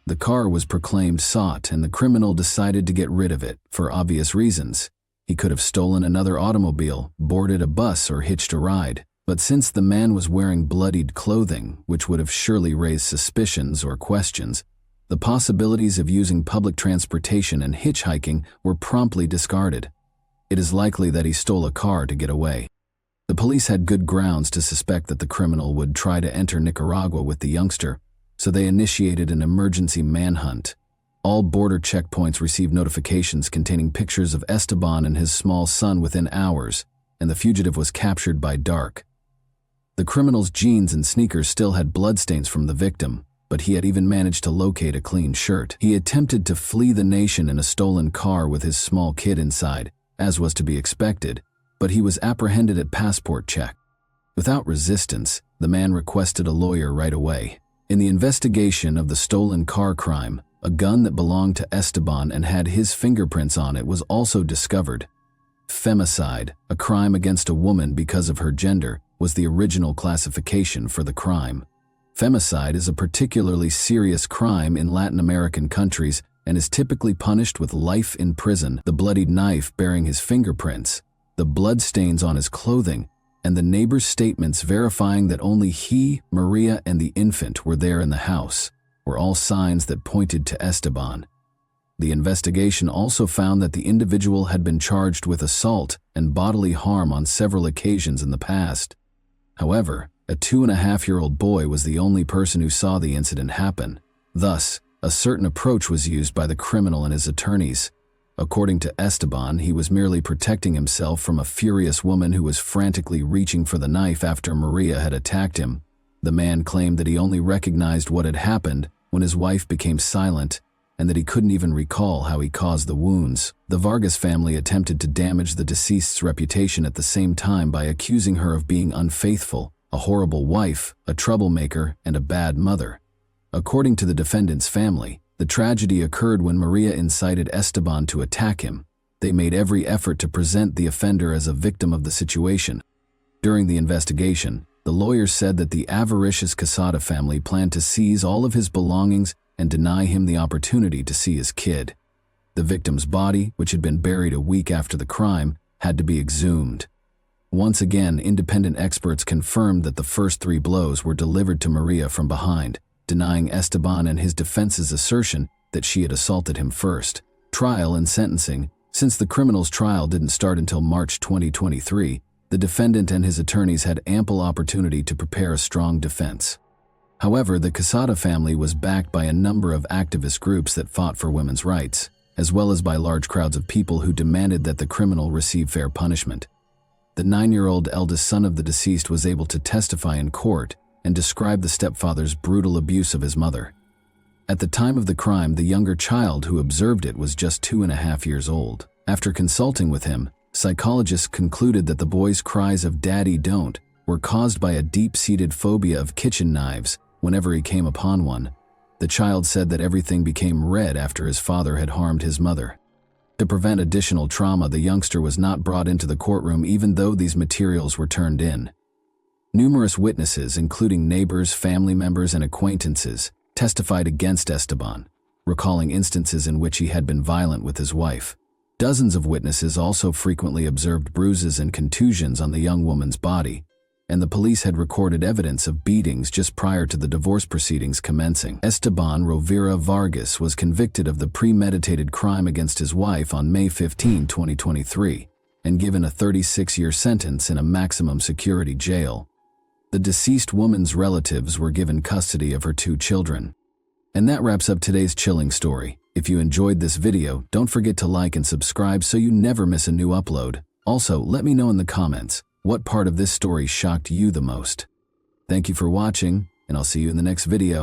The car was proclaimed sought, and the criminal decided to get rid of it, for obvious reasons. He could have stolen another automobile, boarded a bus, or hitched a ride. But since the man was wearing bloodied clothing, which would have surely raised suspicions or questions, the possibilities of using public transportation and hitchhiking were promptly discarded. It is likely that he stole a car to get away. The police had good grounds to suspect that the criminal would try to enter Nicaragua with the youngster, so they initiated an emergency manhunt. All border checkpoints received notifications containing pictures of Esteban and his small son within hours, and the fugitive was captured by dark. The criminal's jeans and sneakers still had bloodstains from the victim, but he had even managed to locate a clean shirt. He attempted to flee the nation in a stolen car with his small kid inside, as was to be expected, but he was apprehended at passport check. Without resistance, the man requested a lawyer right away. In the investigation of the stolen car crime, a gun that belonged to Esteban and had his fingerprints on it was also discovered. Femicide, a crime against a woman because of her gender, was the original classification for the crime. Femicide is a particularly serious crime in Latin American countries and is typically punished with life in prison. The bloodied knife bearing his fingerprints, the bloodstains on his clothing, and the neighbor's statements verifying that only he, Maria, and the infant were there in the house were all signs that pointed to Esteban. The investigation also found that the individual had been charged with assault and bodily harm on several occasions in the past. However, a 2.5-year-old boy was the only person who saw the incident happen. Thus, a certain approach was used by the criminal and his attorneys, According to Esteban, he was merely protecting himself from a furious woman who was frantically reaching for the knife after Maria had attacked him. The man claimed that he only recognized what had happened when his wife became silent and that he couldn't even recall how he caused the wounds. The Vargas family attempted to damage the deceased's reputation at the same time by accusing her of being unfaithful, a horrible wife, a troublemaker, and a bad mother. According to the defendant's family, the tragedy occurred when Maria incited Esteban to attack him. They made every effort to present the offender as a victim of the situation. During the investigation, the lawyers said that the avaricious Quesada family planned to seize all of his belongings and deny him the opportunity to see his kid. The victim's body, which had been buried a week after the crime, had to be exhumed. Once again, independent experts confirmed that the first 3 blows were delivered to Maria from behind, denying Esteban and his defense's assertion that she had assaulted him first. Trial and sentencing. Since the criminal's trial didn't start until March 2023, the defendant and his attorneys had ample opportunity to prepare a strong defense. However, the Quesada family was backed by a number of activist groups that fought for women's rights, as well as by large crowds of people who demanded that the criminal receive fair punishment. The 9-year-old eldest son of the deceased was able to testify in court and describe the stepfather's brutal abuse of his mother. At the time of the crime, the younger child who observed it was just 2.5 years old. After consulting with him, psychologists concluded that the boy's cries of "Daddy, don't" were caused by a deep-seated phobia of kitchen knives whenever he came upon one. The child said that everything became red after his father had harmed his mother. To prevent additional trauma, the youngster was not brought into the courtroom even though these materials were turned in. Numerous witnesses, including neighbors, family members, and acquaintances, testified against Esteban, recalling instances in which he had been violent with his wife. Dozens of witnesses also frequently observed bruises and contusions on the young woman's body, and the police had recorded evidence of beatings just prior to the divorce proceedings commencing. Esteban Rovira Vargas was convicted of the premeditated crime against his wife on May 15, 2023, and given a 36-year sentence in a maximum security jail. The deceased woman's relatives were given custody of her 2 children. And that wraps up today's chilling story. If you enjoyed this video, don't forget to like and subscribe so you never miss a new upload. Also, let me know in the comments, what part of this story shocked you the most? Thank you for watching, and I'll see you in the next video.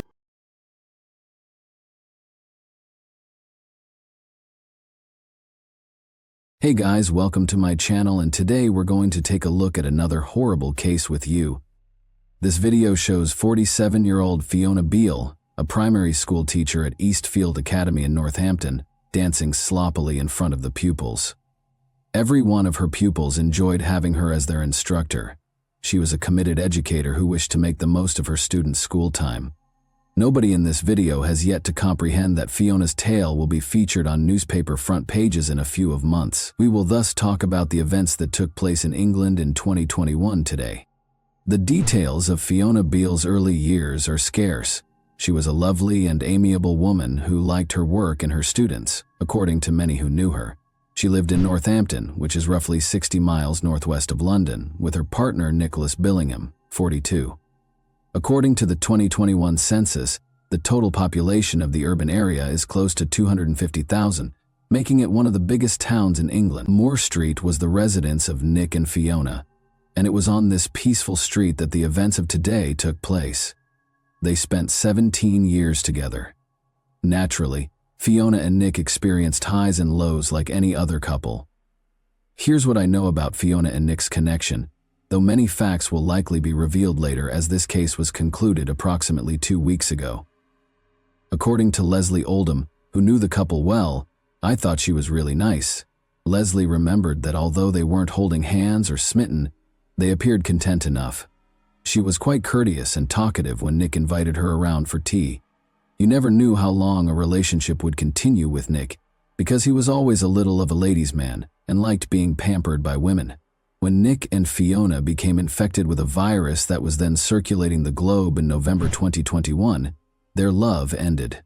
Hey guys, welcome to my channel, and today we're going to take a look at another horrible case with you. This video shows 47-year-old Fiona Beale, a primary school teacher at Eastfield Academy in Northampton, dancing sloppily in front of the pupils. Every one of her pupils enjoyed having her as their instructor. She was a committed educator who wished to make the most of her students' school time. Nobody in this video has yet to comprehend that Fiona's tale will be featured on newspaper front pages in a few of months. We will thus talk about the events that took place in England in 2021 today. The details of Fiona Beale's early years are scarce. She was a lovely and amiable woman who liked her work and her students, according to many who knew her. She lived in Northampton, which is roughly 60 miles northwest of London, with her partner Nicholas Billingham, 42. According to the 2021 census, the total population of the urban area is close to 250,000, making it one of the biggest towns in England. Moore Street was the residence of Nick and Fiona, and it was on this peaceful street that the events of today took place. They spent 17 years together. Naturally, Fiona and Nick experienced highs and lows like any other couple. Here's what I know about Fiona and Nick's connection, though many facts will likely be revealed later as this case was concluded approximately 2 weeks ago. According to Leslie Oldham, who knew the couple well, "I thought she was really nice." Leslie remembered that although they weren't holding hands or smitten, they appeared content enough. She was quite courteous and talkative when Nick invited her around for tea. You never knew how long a relationship would continue with Nick, because he was always a little of a ladies' man and liked being pampered by women. When Nick and Fiona became infected with a virus that was then circulating the globe in November 2021, their love ended.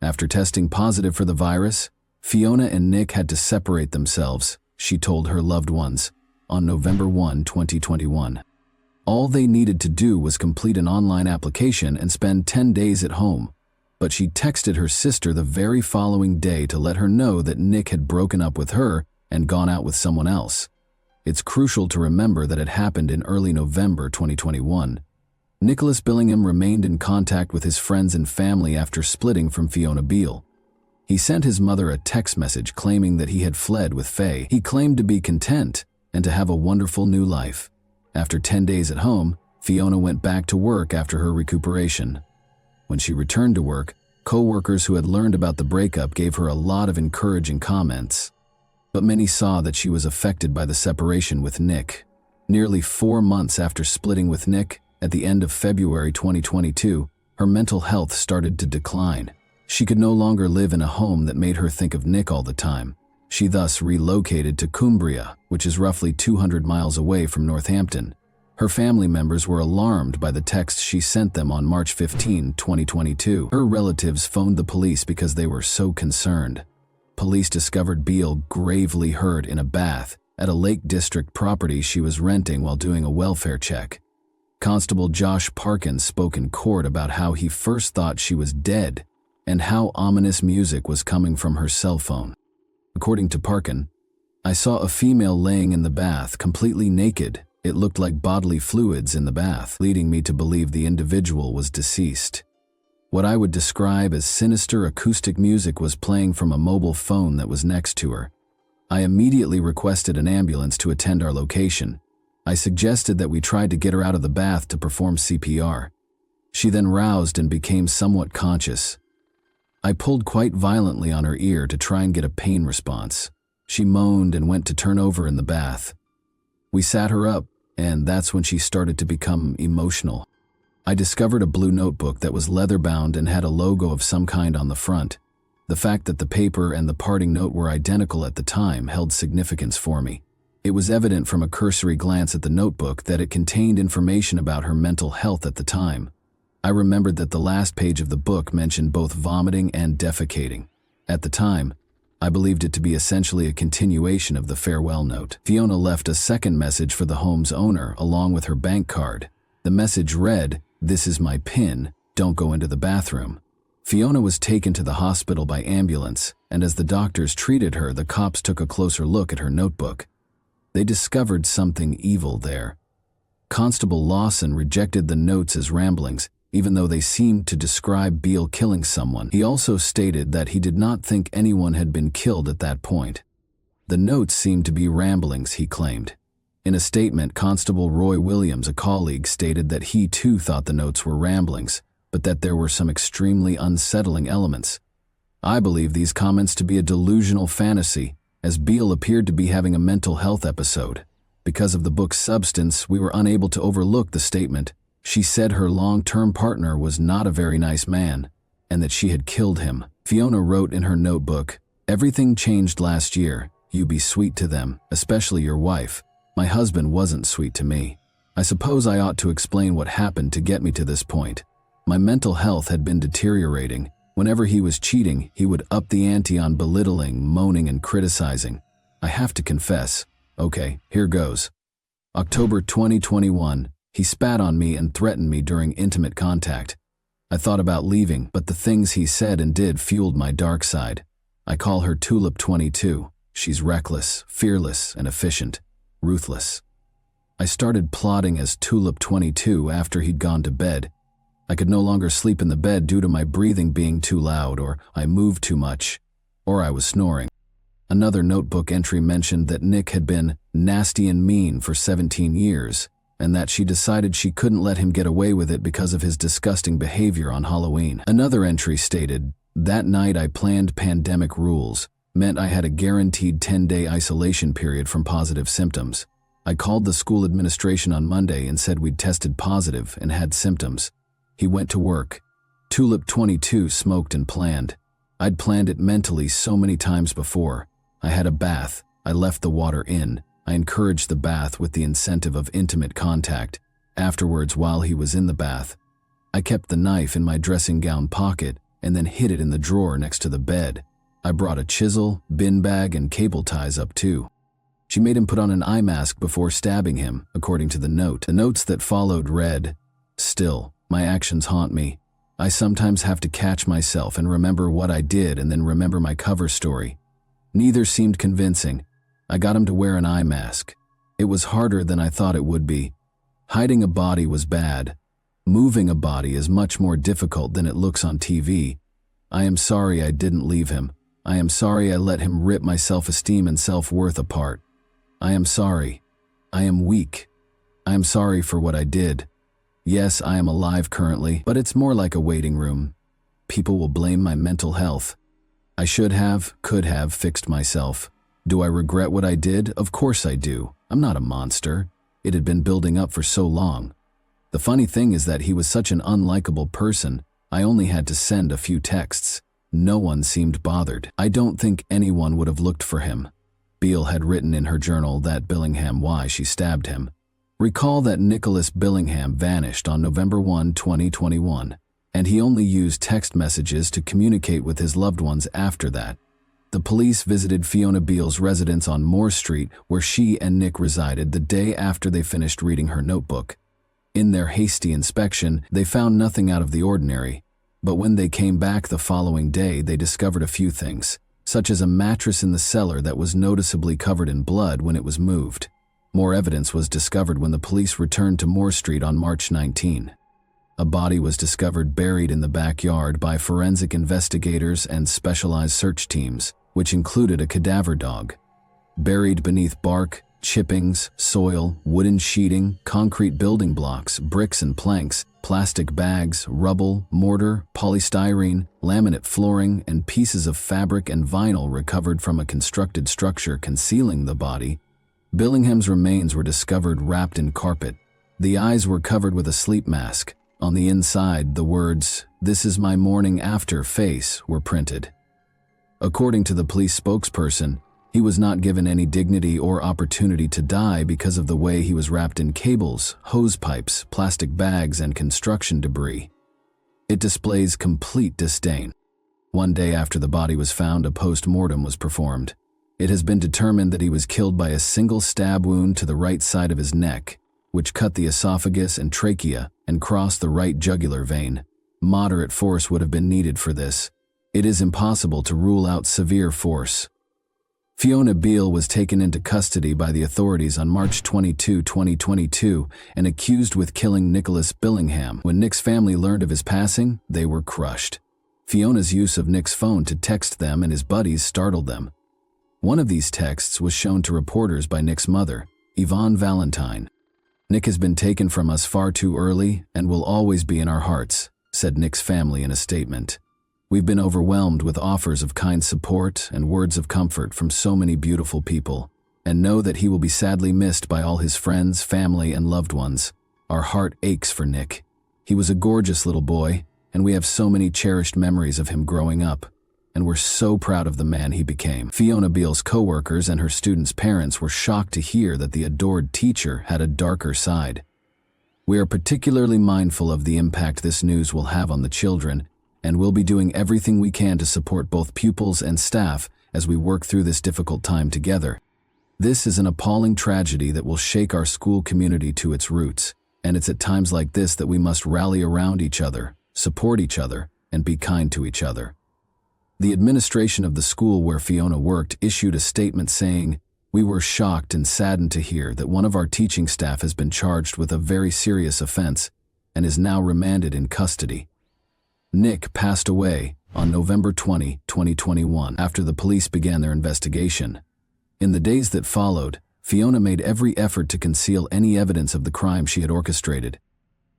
After testing positive for the virus, Fiona and Nick had to separate themselves, she told her loved ones, on November 1, 2021. All they needed to do was complete an online application and spend 10 days at home. but she texted her sister the very following day to let her know that Nick had broken up with her and gone out with someone else. It's crucial to remember that it happened in early November 2021. Nicholas Billingham remained in contact with his friends and family after splitting from Fiona Beale. He sent his mother a text message claiming that he had fled with Faye. He claimed to be content and to have a wonderful new life. After 10 days at home, Fiona went back to work after her recuperation. When she returned to work, co-workers who had learned about the breakup gave her a lot of encouraging comments. But many saw that she was affected by the separation with Nick. Nearly 4 months after splitting with Nick, at the end of February 2022, her mental health started to decline. She could no longer live in a home that made her think of Nick all the time. She thus relocated to Cumbria, which is roughly 200 miles away from Northampton. Her family members were alarmed by the text she sent them on March 15, 2022. Her relatives phoned the police because they were so concerned. Police discovered Beale gravely hurt in a bath at a Lake District property she was renting while doing a welfare check. Constable Josh Parkin spoke in court about how he first thought she was dead and how ominous music was coming from her cell phone. According to Parkin, "I saw a female laying in the bath, completely naked. It looked like bodily fluids in the bath, leading me to believe the individual was deceased. What I would describe as sinister acoustic music was playing from a mobile phone that was next to her. I immediately requested an ambulance to attend our location. I suggested that we tried to get her out of the bath to perform CPR. She then roused and became somewhat conscious. I pulled quite violently on her ear to try and get a pain response. She moaned and went to turn over in the bath. We sat her up, and that's when she started to become emotional. I discovered a blue notebook that was leather-bound and had a logo of some kind on the front. The fact that the paper and the parting note were identical at the time held significance for me. It was evident from a cursory glance at the notebook that it contained information about her mental health at the time. I remembered that the last page of the book mentioned both vomiting and defecating. At the time, I believed it to be essentially a continuation of the farewell note. Fiona left a second message for the home's owner along with her bank card. The message read, "This is my PIN, don't go into the bathroom." Fiona was taken to the hospital by ambulance, and as the doctors treated her, the cops took a closer look at her notebook. They discovered something evil there. Constable Lawson rejected the notes as ramblings, even though they seemed to describe Beale killing someone. He also stated that he did not think anyone had been killed at that point. The notes seemed to be ramblings, he claimed. In a statement, Constable Roy Williams, a colleague, stated that he too thought the notes were ramblings, but that there were some extremely unsettling elements. I believe these comments to be a delusional fantasy, as Beale appeared to be having a mental health episode. Because of the book's substance, we were unable to overlook the statement. She said her long-term partner was not a very nice man, and that she had killed him. Fiona wrote in her notebook, "Everything changed last year. You be sweet to them, especially your wife. My husband wasn't sweet to me. I suppose I ought to explain what happened to get me to this point. My mental health had been deteriorating. Whenever he was cheating, he would up the ante on belittling, moaning, and criticizing. I have to confess. Okay, here goes. October 2021, he spat on me and threatened me during intimate contact. I thought about leaving, but the things he said and did fueled my dark side. I call her Tulip 22. She's reckless, fearless, and efficient. Ruthless. I started plotting as Tulip 22 after he'd gone to bed. I could no longer sleep in the bed due to my breathing being too loud, or I moved too much, or I was snoring. Another notebook entry mentioned that Nick had been nasty and mean for 17 years, and that she decided she couldn't let him get away with it because of his disgusting behavior on Halloween. Another entry stated, "That night I planned pandemic rules. Meant I had a guaranteed 10-day isolation period from positive symptoms. I called the school administration on Monday and said we'd tested positive and had symptoms. He went to work. Tulip 22 smoked and planned. I'd planned it mentally so many times before. I had a bath. I left the water in. I encouraged the bath with the incentive of intimate contact. Afterwards, while he was in the bath, I kept the knife in my dressing gown pocket and then hid it in the drawer next to the bed. I brought a chisel, bin bag, and cable ties up too." She made him put on an eye mask before stabbing him, according to the note. The notes that followed read, "Still, my actions haunt me. I sometimes have to catch myself and remember what I did and then remember my cover story. Neither seemed convincing. I got him to wear an eye mask. It was harder than I thought it would be. Hiding a body was bad. Moving a body is much more difficult than it looks on TV. I am sorry I didn't leave him. I am sorry I let him rip my self-esteem and self-worth apart. I am sorry. I am weak. I am sorry for what I did. Yes, I am alive currently, but it's more like a waiting room. People will blame my mental health. I could have fixed myself. Do I regret what I did? Of course I do. I'm not a monster. It had been building up for so long. The funny thing is that he was such an unlikable person, I only had to send a few texts. No one seemed bothered. I don't think anyone would have looked for him. Beale had written in her journal that Billingham why she stabbed him. Recall that Nicholas Billingham vanished on November 1, 2021, and he only used text messages to communicate with his loved ones after that. The police visited Fiona Beale's residence on Moore Street, where she and Nick resided, the day after they finished reading her notebook. In their hasty inspection, they found nothing out of the ordinary, but when they came back the following day, they discovered a few things, such as a mattress in the cellar that was noticeably covered in blood when it was moved. More evidence was discovered when the police returned to Moore Street on March 19. A body was discovered buried in the backyard by forensic investigators and specialized search teams, which included a cadaver dog. Buried beneath bark, chippings, soil, wooden sheeting, concrete building blocks, bricks and planks, plastic bags, rubble, mortar, polystyrene, laminate flooring, and pieces of fabric and vinyl recovered from a constructed structure concealing the body, Billingham's remains were discovered wrapped in carpet. The eyes were covered with a sleep mask. On the inside, the words, "This is my morning after face," were printed. According to the police spokesperson, he was not given any dignity or opportunity to die because of the way he was wrapped in cables, hose pipes, plastic bags, and construction debris. It displays complete disdain. One day after the body was found, a post-mortem was performed. It has been determined that he was killed by a single stab wound to the right side of his neck, which cut the esophagus and trachea and crossed the right jugular vein. Moderate force would have been needed for this. It is impossible to rule out severe force. Fiona Beale was taken into custody by the authorities on March 22, 2022, and accused with killing Nicholas Billingham. When Nick's family learned of his passing, they were crushed. Fiona's use of Nick's phone to text them and his buddies startled them. One of these texts was shown to reporters by Nick's mother, Yvonne Valentine. "Nick has been taken from us far too early and will always be in our hearts," said Nick's family in a statement. "We've been overwhelmed with offers of kind support and words of comfort from so many beautiful people, and know that he will be sadly missed by all his friends, family, and loved ones. Our heart aches for Nick. He was a gorgeous little boy, and we have so many cherished memories of him growing up, and we're so proud of the man he became." Fiona Beale's co-workers and her students' parents were shocked to hear that the adored teacher had a darker side. "We are particularly mindful of the impact this news will have on the children, and we'll be doing everything we can to support both pupils and staff as we work through this difficult time together. This is an appalling tragedy that will shake our school community to its roots, and it's at times like this that we must rally around each other, support each other, and be kind to each other." The administration of the school where Fiona worked issued a statement saying, "We were shocked and saddened to hear that one of our teaching staff has been charged with a very serious offense and is now remanded in custody." Nick passed away on November 20, 2021, after the police began their investigation. In the days that followed, Fiona made every effort to conceal any evidence of the crime she had orchestrated.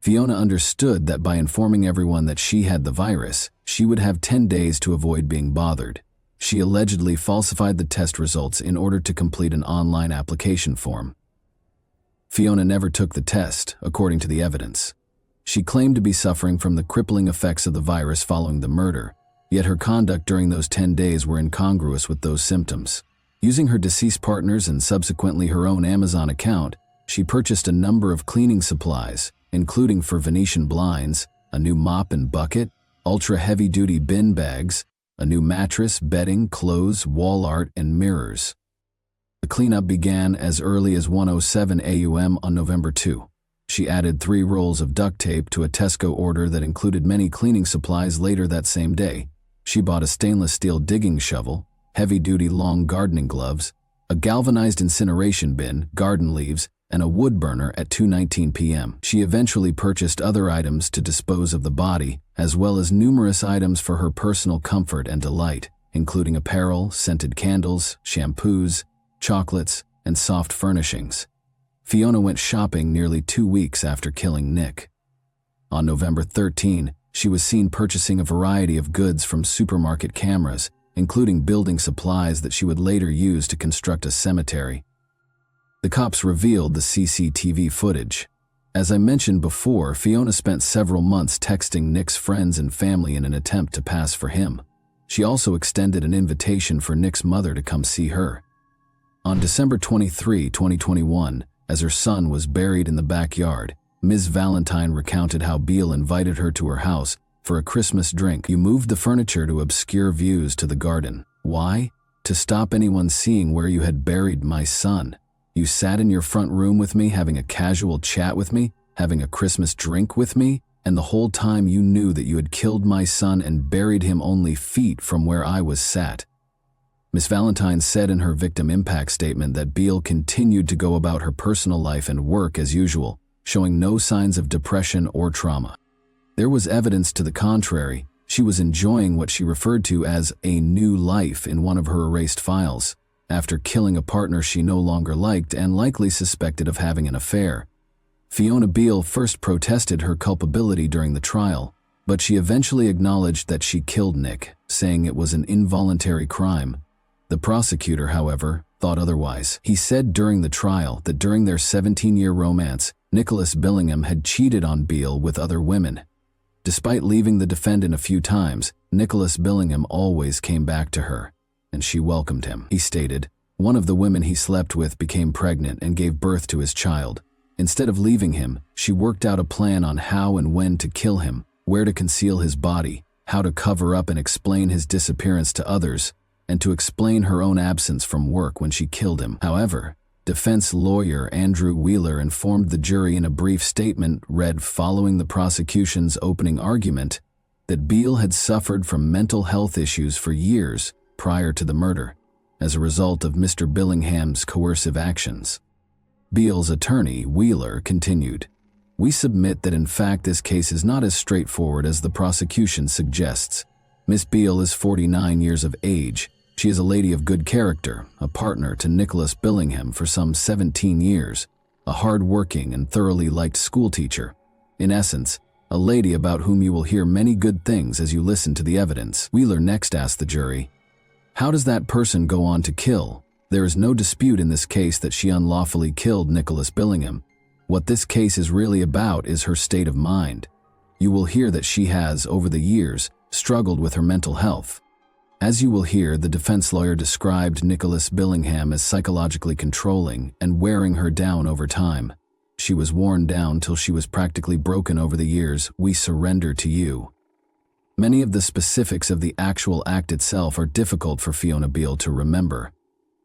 Fiona understood that by informing everyone that she had the virus, she would have 10 days to avoid being bothered. She allegedly falsified the test results in order to complete an online application form. Fiona never took the test, according to the evidence. She claimed to be suffering from the crippling effects of the virus following the murder, yet her conduct during those 10 days were incongruous with those symptoms. Using her deceased partner's and subsequently her own Amazon account, she purchased a number of cleaning supplies, including for Venetian blinds, a new mop and bucket, ultra-heavy-duty bin bags, a new mattress, bedding, clothes, wall art, and mirrors. The cleanup began as early as 1:07 a.m. on November 2. She added 3 rolls of duct tape to a Tesco order that included many cleaning supplies. Later that same day, she bought a stainless steel digging shovel, heavy-duty long gardening gloves, a galvanized incineration bin, garden leaves, and a wood burner at 2:19 p.m. She eventually purchased other items to dispose of the body, as well as numerous items for her personal comfort and delight, including apparel, scented candles, shampoos, chocolates, and soft furnishings. Fiona went shopping nearly 2 weeks after killing Nick. On November 13, she was seen purchasing a variety of goods from supermarket cameras, including building supplies that she would later use to construct a cemetery. The cops revealed the CCTV footage. As I mentioned before, Fiona spent several months texting Nick's friends and family in an attempt to pass for him. She also extended an invitation for Nick's mother to come see her. On December 23, 2021, as her son was buried in the backyard, Ms. Valentine recounted how Beale invited her to her house for a Christmas drink. "You moved the furniture to obscure views to the garden. Why? To stop anyone seeing where you had buried my son. You sat in your front room with me, having a casual chat with me, having a Christmas drink with me, and the whole time you knew that you had killed my son and buried him only feet from where I was sat." Ms. Valentine said in her victim impact statement that Beale continued to go about her personal life and work as usual, showing no signs of depression or trauma. There was evidence to the contrary. She was enjoying what she referred to as a new life in one of her erased files, after killing a partner she no longer liked and likely suspected of having an affair. Fiona Beale first protested her culpability during the trial, but she eventually acknowledged that she killed Nick, saying it was an involuntary crime. The prosecutor, however, thought otherwise. He said during the trial that during their 17-year romance, Nicholas Billingham had cheated on Beale with other women. Despite leaving the defendant a few times, Nicholas Billingham always came back to her, and she welcomed him. He stated, "One of the women he slept with became pregnant and gave birth to his child. Instead of leaving him, she worked out a plan on how and when to kill him, where to conceal his body, how to cover up and explain his disappearance to others, and to explain her own absence from work when she killed him." However, defense lawyer Andrew Wheeler informed the jury in a brief statement read following the prosecution's opening argument that Beale had suffered from mental health issues for years prior to the murder, as a result of Mr. Billingham's coercive actions. Beale's attorney, Wheeler, continued, "We submit that in fact this case is not as straightforward as the prosecution suggests. Miss Beale is 49 years of age. She is a lady of good character, a partner to Nicholas Billingham for some 17 years, a hard-working and thoroughly liked schoolteacher. In essence, a lady about whom you will hear many good things as you listen to the evidence." Wheeler next asked the jury, "How does that person go on to kill? There is no dispute in this case that she unlawfully killed Nicholas Billingham. What this case is really about is her state of mind. You will hear that she has, over the years, struggled with her mental health. As you will hear, the defense lawyer described Nicholas Billingham as psychologically controlling and wearing her down over time. She was worn down till she was practically broken over the years. We surrender to you." Many of the specifics of the actual act itself are difficult for Fiona Beale to remember.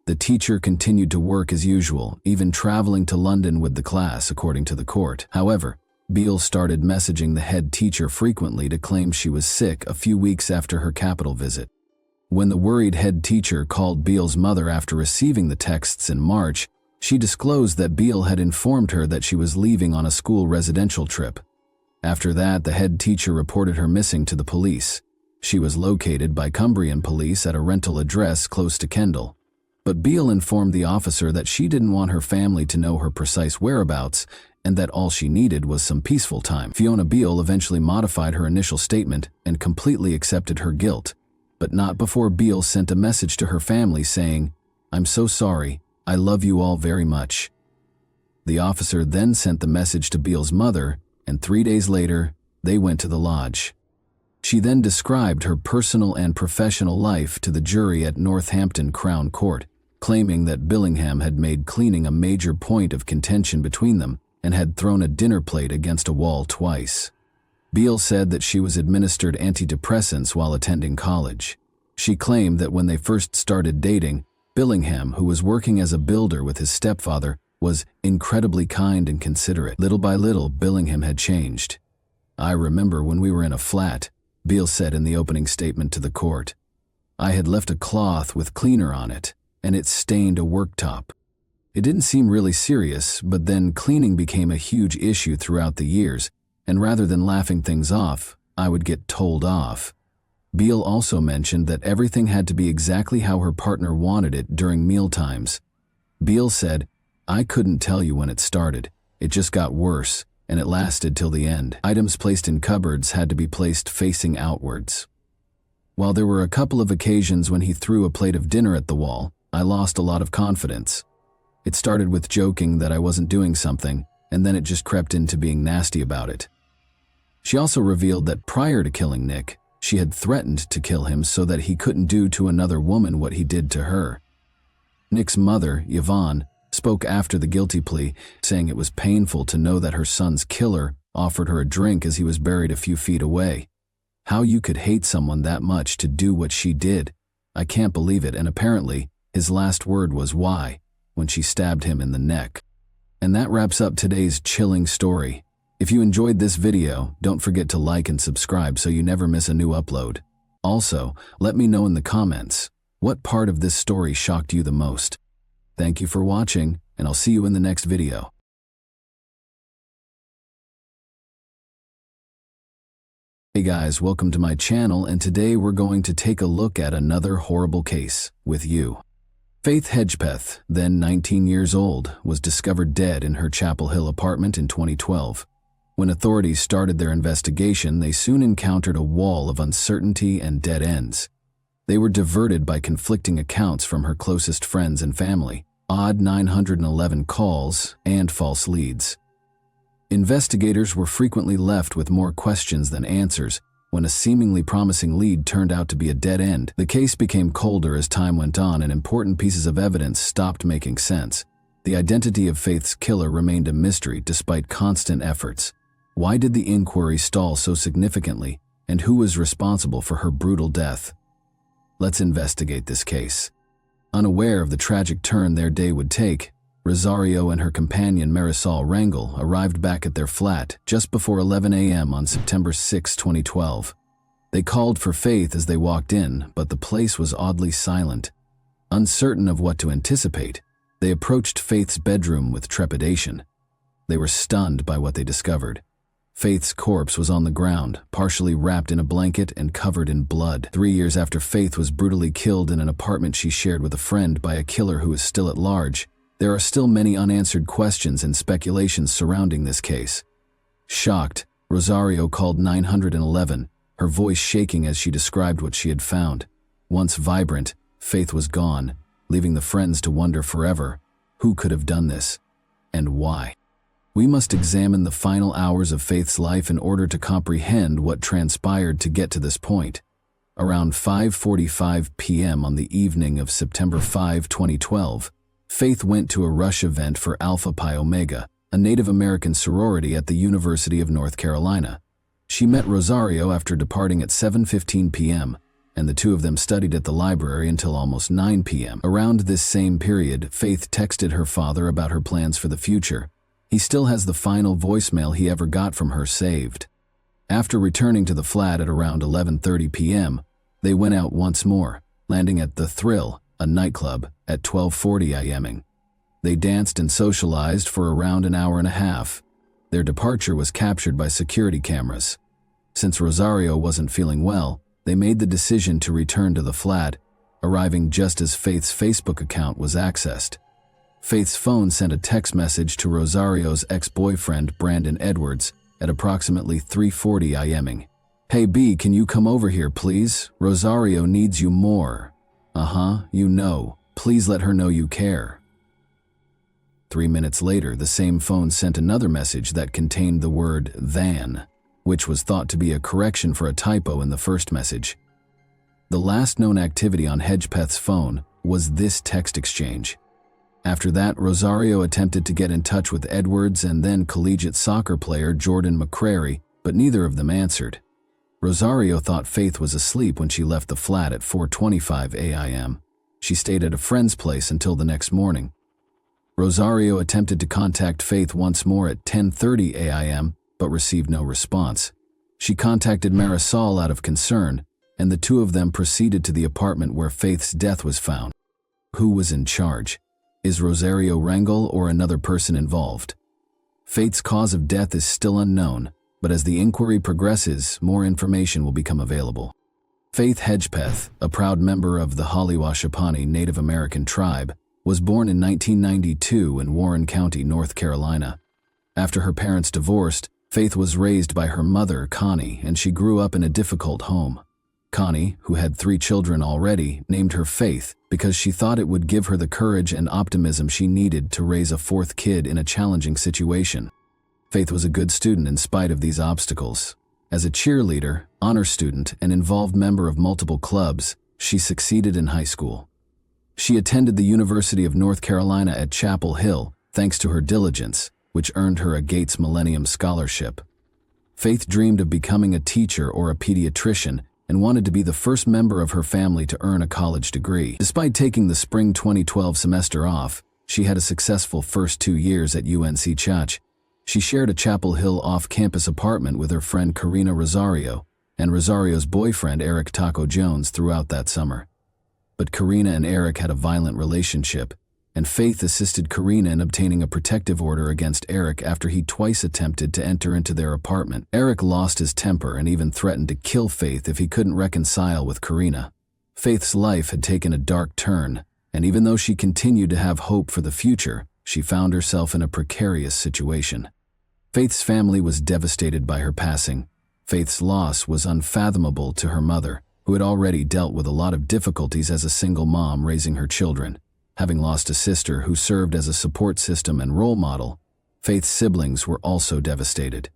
The teacher continued to work as usual, even traveling to London with the class, according to the court. However, Beale started messaging the head teacher frequently to claim she was sick a few weeks after her capital visit. When the worried head teacher called Beale's mother after receiving the texts in March, she disclosed that Beale had informed her that she was leaving on a school residential trip. After that, the head teacher reported her missing to the police. She was located by Cumbrian police at a rental address close to Kendal. But Beale informed the officer that she didn't want her family to know her precise whereabouts and that all she needed was some peaceful time. Fiona Beale eventually modified her initial statement and completely accepted her guilt, but not before Beale sent a message to her family saying, "I'm so sorry, I love you all very much." The officer then sent the message to Beale's mother, and 3 days later, they went to the lodge. She then described her personal and professional life to the jury at Northampton Crown Court, claiming that Billingham had made cleaning a major point of contention between them and had thrown a dinner plate against a wall twice. Beale said that she was administered antidepressants while attending college. She claimed that when they first started dating, Billingham, who was working as a builder with his stepfather, was incredibly kind and considerate. Little by little, Billingham had changed. "I remember when we were in a flat," Beale said in the opening statement to the court. "I had left a cloth with cleaner on it, and it stained a worktop. It didn't seem really serious, but then cleaning became a huge issue throughout the years, and rather than laughing things off, I would get told off." Beale also mentioned that everything had to be exactly how her partner wanted it during mealtimes. Beale said, "I couldn't tell you when it started. It just got worse, and it lasted till the end. Items placed in cupboards had to be placed facing outwards. While there were a couple of occasions when he threw a plate of dinner at the wall, I lost a lot of confidence. It started with joking that I wasn't doing something, and then it just crept into being nasty about it." She also revealed that prior to killing Nick, she had threatened to kill him so that he couldn't do to another woman what he did to her. Nick's mother, Yvonne, spoke after the guilty plea, saying it was painful to know that her son's killer offered her a drink as he was buried a few feet away. "How you could hate someone that much to do what she did. I can't believe it," and apparently, his last word was "why" when she stabbed him in the neck. And that wraps up today's chilling story. If you enjoyed this video, don't forget to like and subscribe so you never miss a new upload. Also, let me know in the comments, what part of this story shocked you the most? Thank you for watching, and I'll see you in the next video. Hey guys, welcome to my channel, and today we're going to take a look at another horrible case with you. Faith Hedgepeth, then 19 years old, was discovered dead in her Chapel Hill apartment in 2012. When authorities started their investigation, they soon encountered a wall of uncertainty and dead ends. They were diverted by conflicting accounts from her closest friends and family, odd 911 calls, and false leads. Investigators were frequently left with more questions than answers. When a seemingly promising lead turned out to be a dead end, the case became colder as time went on and important pieces of evidence stopped making sense. The identity of Faith's killer remained a mystery despite constant efforts. Why did the inquiry stall so significantly, and who was responsible for her brutal death? Let's investigate this case. Unaware of the tragic turn their day would take, Rosario and her companion Marisol Rangel arrived back at their flat just before 11 a.m. on September 6, 2012. They called for Faith as they walked in, but the place was oddly silent. Uncertain of what to anticipate, they approached Faith's bedroom with trepidation. They were stunned by what they discovered. Faith's corpse was on the ground, partially wrapped in a blanket and covered in blood. 3 years after Faith was brutally killed in an apartment she shared with a friend by a killer who is still at large, there are still many unanswered questions and speculations surrounding this case. Shocked, Rosario called 911, her voice shaking as she described what she had found. Once vibrant, Faith was gone, leaving the friends to wonder forever, who could have done this, and why? We must examine the final hours of Faith's life in order to comprehend what transpired to get to this point. Around 5:45 p.m. on the evening of September 5, 2012, Faith went to a rush event for Alpha Pi Omega, a Native American sorority at the University of North Carolina. She met Rosario after departing at 7:15 p.m., and the two of them studied at the library until almost 9 p.m. Around this same period, Faith texted her father about her plans for the future. He still has the final voicemail he ever got from her saved. After returning to the flat at around 11:30 p.m., they went out once more, landing at The Thrill, a nightclub, at 12:40 a.m. They danced and socialized for around an hour and a half. Their departure was captured by security cameras. Since Rosario wasn't feeling well, they made the decision to return to the flat, arriving just as Faith's Facebook account was accessed. Faith's phone sent a text message to Rosario's ex-boyfriend Brandon Edwards at approximately 3:40 a.m. "Hey B, can you come over here please? Rosario needs you more." You know. Please let her know you care." 3 minutes later, the same phone sent another message that contained the word "than," which was thought to be a correction for a typo in the first message. The last known activity on Hedgepeth's phone was this text exchange. After that, Rosario attempted to get in touch with Edwards and then collegiate soccer player Jordan McCrary, but neither of them answered. Rosario thought Faith was asleep when she left the flat at 4:25 a.m. She stayed at a friend's place until the next morning. Rosario attempted to contact Faith once more at 10:30 a.m., but received no response. She contacted Marisol out of concern, and the two of them proceeded to the apartment where Faith's death was found. Who was in charge? Is Rosario Rangel or another person involved? Faith's cause of death is still unknown, but as the inquiry progresses, more information will become available. Faith Hedgepeth, a proud member of the Holly-Washapani Native American tribe, was born in 1992 in Warren County, North Carolina. After her parents divorced, Faith was raised by her mother, Connie, and she grew up in a difficult home. Connie, who had 3 children already, named her Faith because she thought it would give her the courage and optimism she needed to raise a 4th kid in a challenging situation. Faith was a good student in spite of these obstacles. As a cheerleader, honor student, and involved member of multiple clubs, she succeeded in high school. She attended the University of North Carolina at Chapel Hill, thanks to her diligence, which earned her a Gates Millennium Scholarship. Faith dreamed of becoming a teacher or a pediatrician and wanted to be the first member of her family to earn a college degree. Despite taking the spring 2012 semester off, she had a successful first 2 years at UNC Chach. She shared a Chapel Hill off-campus apartment with her friend Karina Rosario and Rosario's boyfriend Eric Taco Jones throughout that summer. But Karina and Eric had a violent relationship, and Faith assisted Karina in obtaining a protective order against Eric after he twice attempted to enter into their apartment. Eric lost his temper and even threatened to kill Faith if he couldn't reconcile with Karina. Faith's life had taken a dark turn, and even though she continued to have hope for the future, she found herself in a precarious situation. Faith's family was devastated by her passing. Faith's loss was unfathomable to her mother, who had already dealt with a lot of difficulties as a single mom raising her children. Having lost a sister who served as a support system and role model, Faith's siblings were also devastated.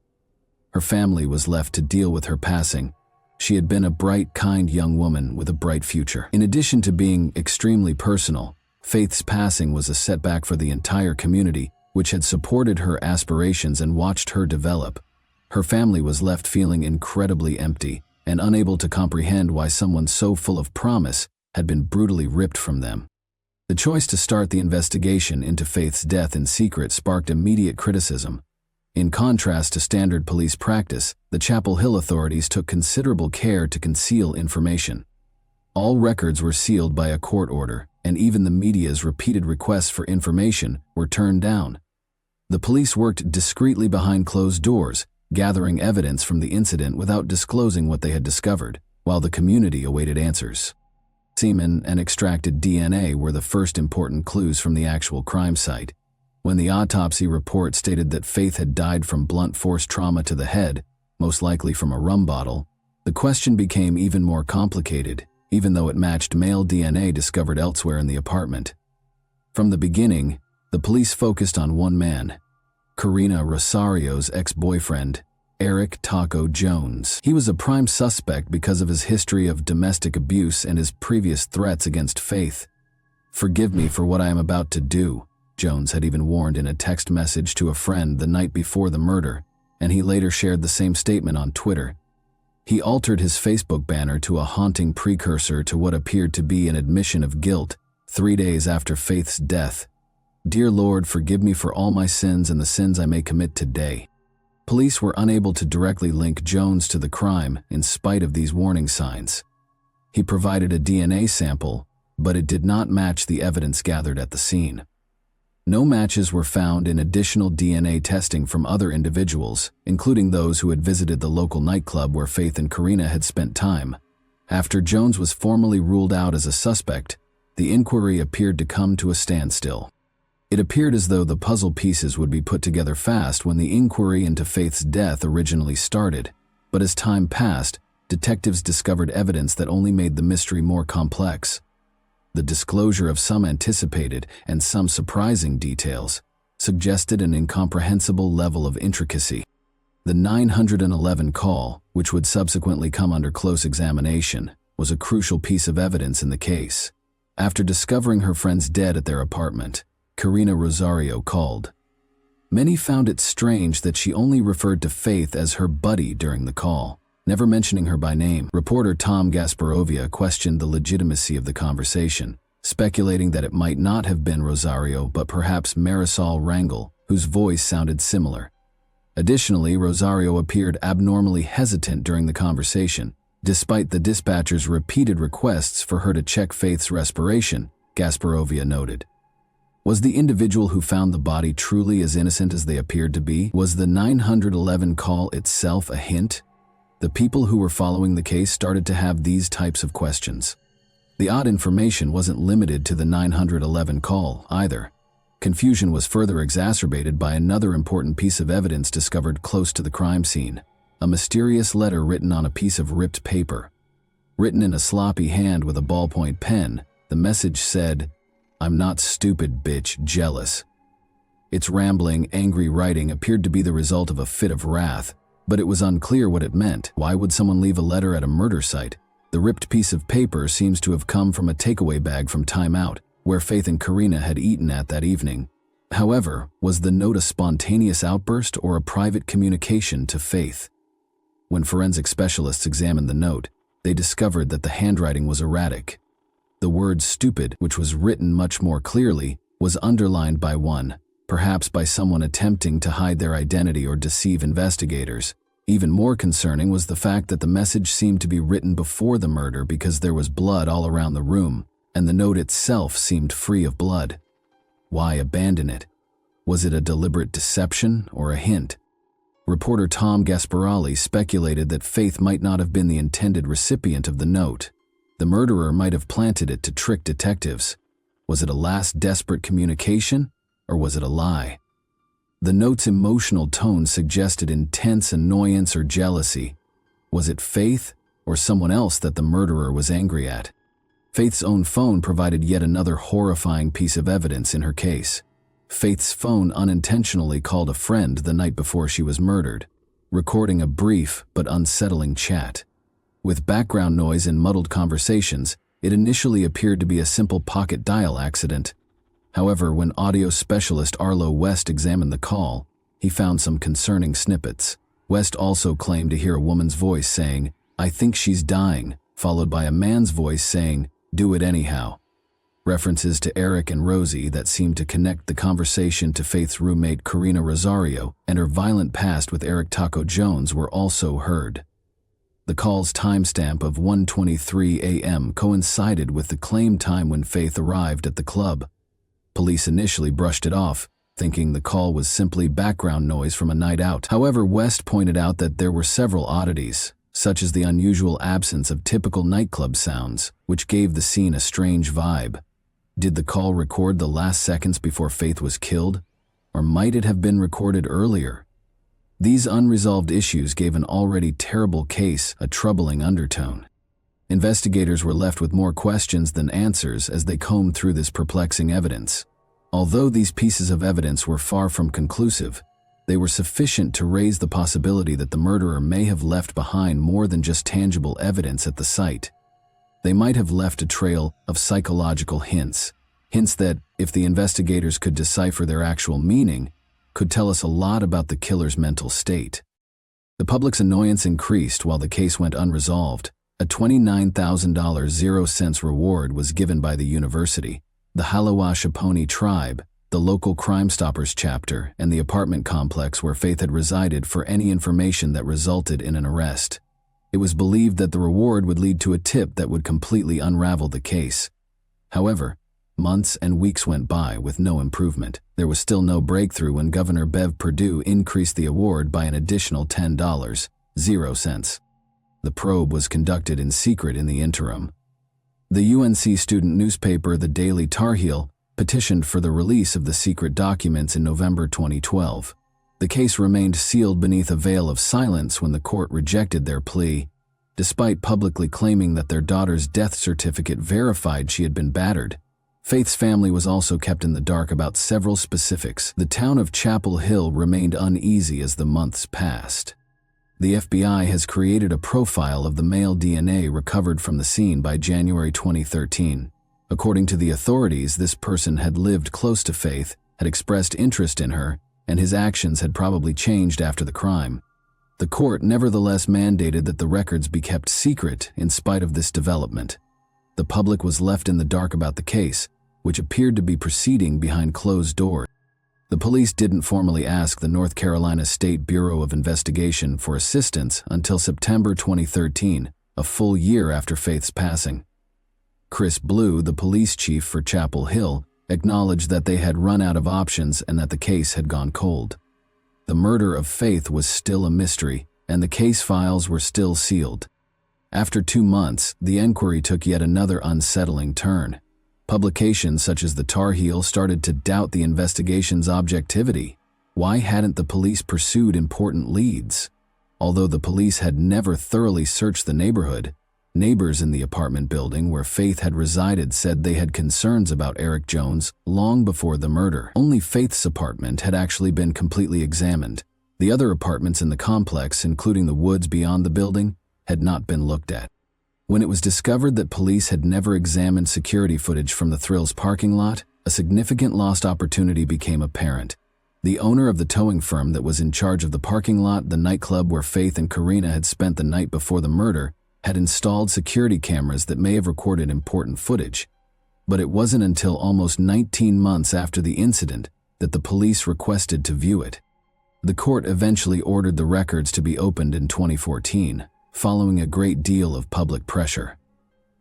Her family was left to deal with her passing. She had been a bright, kind young woman with a bright future. In addition to being extremely personal, Faith's passing was a setback for the entire community, which had supported her aspirations and watched her develop. Her family was left feeling incredibly empty and unable to comprehend why someone so full of promise had been brutally ripped from them. The choice to start the investigation into Faith's death in secret sparked immediate criticism. In contrast to standard police practice, the Chapel Hill authorities took considerable care to conceal information. All records were sealed by a court order, and even the media's repeated requests for information were turned down. The police worked discreetly behind closed doors, gathering evidence from the incident without disclosing what they had discovered, while the community awaited answers. Semen and extracted DNA were the first important clues from the actual crime site. When the autopsy report stated that Faith had died from blunt force trauma to the head, most likely from a rum bottle, the question became even more complicated, even though it matched male DNA discovered elsewhere in the apartment. From the beginning, the police focused on one man, Karina Rosario's ex-boyfriend, Eric Taco Jones. He was a prime suspect because of his history of domestic abuse and his previous threats against Faith. "Forgive me for what I am about to do," Jones had even warned in a text message to a friend the night before the murder, and he later shared the same statement on Twitter. He altered his Facebook banner to a haunting precursor to what appeared to be an admission of guilt 3 days after Faith's death. "Dear Lord, forgive me for all my sins and the sins I may commit today." Police were unable to directly link Jones to the crime in spite of these warning signs. He provided a DNA sample, but it did not match the evidence gathered at the scene. No matches were found in additional DNA testing from other individuals, including those who had visited the local nightclub where Faith and Karina had spent time. After Jones was formally ruled out as a suspect, the inquiry appeared to come to a standstill. It appeared as though the puzzle pieces would be put together fast when the inquiry into Faith's death originally started, but as time passed, detectives discovered evidence that only made the mystery more complex. The disclosure of some anticipated and some surprising details suggested an incomprehensible level of intricacy. The 911 call, which would subsequently come under close examination, was a crucial piece of evidence in the case. After discovering her friends dead at their apartment, Karina Rosario called. Many found it strange that she only referred to Faith as her buddy during the call, never mentioning her by name. Reporter Tom Gasparovia questioned the legitimacy of the conversation, speculating that it might not have been Rosario but perhaps Marisol Rangel, whose voice sounded similar. Additionally, Rosario appeared abnormally hesitant during the conversation, despite the dispatcher's repeated requests for her to check Faith's respiration, Gasparovia noted. Was the individual who found the body truly as innocent as they appeared to be? Was the 911 call itself a hint? The people who were following the case started to have these types of questions. The odd information wasn't limited to the 911 call, either. Confusion was further exacerbated by another important piece of evidence discovered close to the crime scene: a mysterious letter written on a piece of ripped paper. Written in a sloppy hand with a ballpoint pen, the message said, "I'm not stupid, bitch, jealous." Its rambling, angry writing appeared to be the result of a fit of wrath, but it was unclear what it meant. Why would someone leave a letter at a murder site? The ripped piece of paper seems to have come from a takeaway bag from Time Out, where Faith and Karina had eaten at that evening. However, was the note a spontaneous outburst or a private communication to Faith? When forensic specialists examined the note, they discovered that the handwriting was erratic. The word "stupid," which was written much more clearly, was underlined by one, perhaps by someone attempting to hide their identity or deceive investigators. Even more concerning was the fact that the message seemed to be written before the murder because there was blood all around the room, and the note itself seemed free of blood. Why abandon it? Was it a deliberate deception or a hint? Reporter Tom Gasparelli speculated that Faith might not have been the intended recipient of the note. The murderer might have planted it to trick detectives. Was it a last desperate communication, or was it a lie? The note's emotional tone suggested intense annoyance or jealousy. Was it Faith or someone else that the murderer was angry at? Faith's own phone provided yet another horrifying piece of evidence in her case. Faith's phone unintentionally called a friend the night before she was murdered, recording a brief but unsettling chat. With background noise and muddled conversations, it initially appeared to be a simple pocket dial accident. However, when audio specialist Arlo West examined the call, he found some concerning snippets. West also claimed to hear a woman's voice saying, "I think she's dying," followed by a man's voice saying, "Do it anyhow." References to Eric and Rosie that seemed to connect the conversation to Faith's roommate Karina Rosario and her violent past with Eric Taco Jones were also heard. The call's timestamp of 1:23 a.m. coincided with the claimed time when Faith arrived at the club. Police initially brushed it off, thinking the call was simply background noise from a night out. However, West pointed out that there were several oddities, such as the unusual absence of typical nightclub sounds, which gave the scene a strange vibe. Did the call record the last seconds before Faith was killed? Or might it have been recorded earlier? These unresolved issues gave an already terrible case a troubling undertone. Investigators were left with more questions than answers as they combed through this perplexing evidence. Although these pieces of evidence were far from conclusive, they were sufficient to raise the possibility that the murderer may have left behind more than just tangible evidence at the site. They might have left a trail of psychological hints that, if the investigators could decipher their actual meaning, could tell us a lot about the killer's mental state. The public's annoyance increased while the case went unresolved. A $29,000 0-cents reward was given by the university, the Halawashaponi tribe, the local Crime Stoppers chapter, and the apartment complex where Faith had resided for any information that resulted in an arrest. It was believed that the reward would lead to a tip that would completely unravel the case. However, months and weeks went by with no improvement. There was still no breakthrough when Governor Bev Perdue increased the award by an additional $10.00. The probe was conducted in secret in the interim. The UNC student newspaper The Daily Tar Heel petitioned for the release of the secret documents in November 2012. The case remained sealed beneath a veil of silence when the court rejected their plea, despite publicly claiming that their daughter's death certificate verified she had been battered. Faith's family was also kept in the dark about several specifics. The town of Chapel Hill remained uneasy as the months passed. The FBI has created a profile of the male DNA recovered from the scene by January 2013. According to the authorities, this person had lived close to Faith, had expressed interest in her, and his actions had probably changed after the crime. The court nevertheless mandated that the records be kept secret in spite of this development. The public was left in the dark about the case, which appeared to be proceeding behind closed doors. The police didn't formally ask the North Carolina State Bureau of Investigation for assistance until September 2013, a full year after Faith's passing. Chris Blue, the police chief for Chapel Hill, acknowledged that they had run out of options and that the case had gone cold. The murder of Faith was still a mystery, and the case files were still sealed. After 2 months, the inquiry took yet another unsettling turn. Publications such as the Tar Heel started to doubt the investigation's objectivity. Why hadn't the police pursued important leads? Although the police had never thoroughly searched the neighborhood, neighbors in the apartment building where Faith had resided said they had concerns about Eric Jones long before the murder. Only Faith's apartment had actually been completely examined. The other apartments in the complex, including the woods beyond the building, had not been looked at. When it was discovered that police had never examined security footage from the Thrills parking lot, a significant lost opportunity became apparent. The owner of the towing firm that was in charge of the parking lot, the nightclub where Faith and Karina had spent the night before the murder, had installed security cameras that may have recorded important footage. But it wasn't until almost 19 months after the incident that the police requested to view it. The court eventually ordered the records to be opened in 2014, following a great deal of public pressure.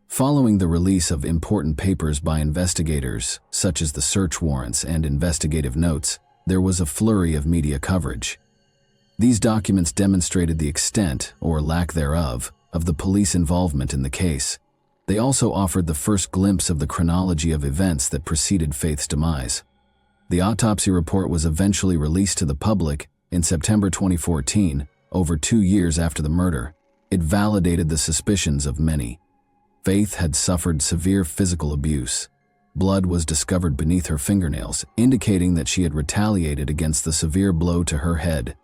Following the release of important papers by investigators, such as the search warrants and investigative notes, there was a flurry of media coverage. These documents demonstrated the extent, or lack thereof, of the police involvement in the case. They also offered the first glimpse of the chronology of events that preceded Faith's demise. The autopsy report was eventually released to the public in September 2014, over 2 years after the murder. It validated the suspicions of many. Faith had suffered severe physical abuse. Blood was discovered beneath her fingernails, indicating that she had retaliated against the severe blow to her head.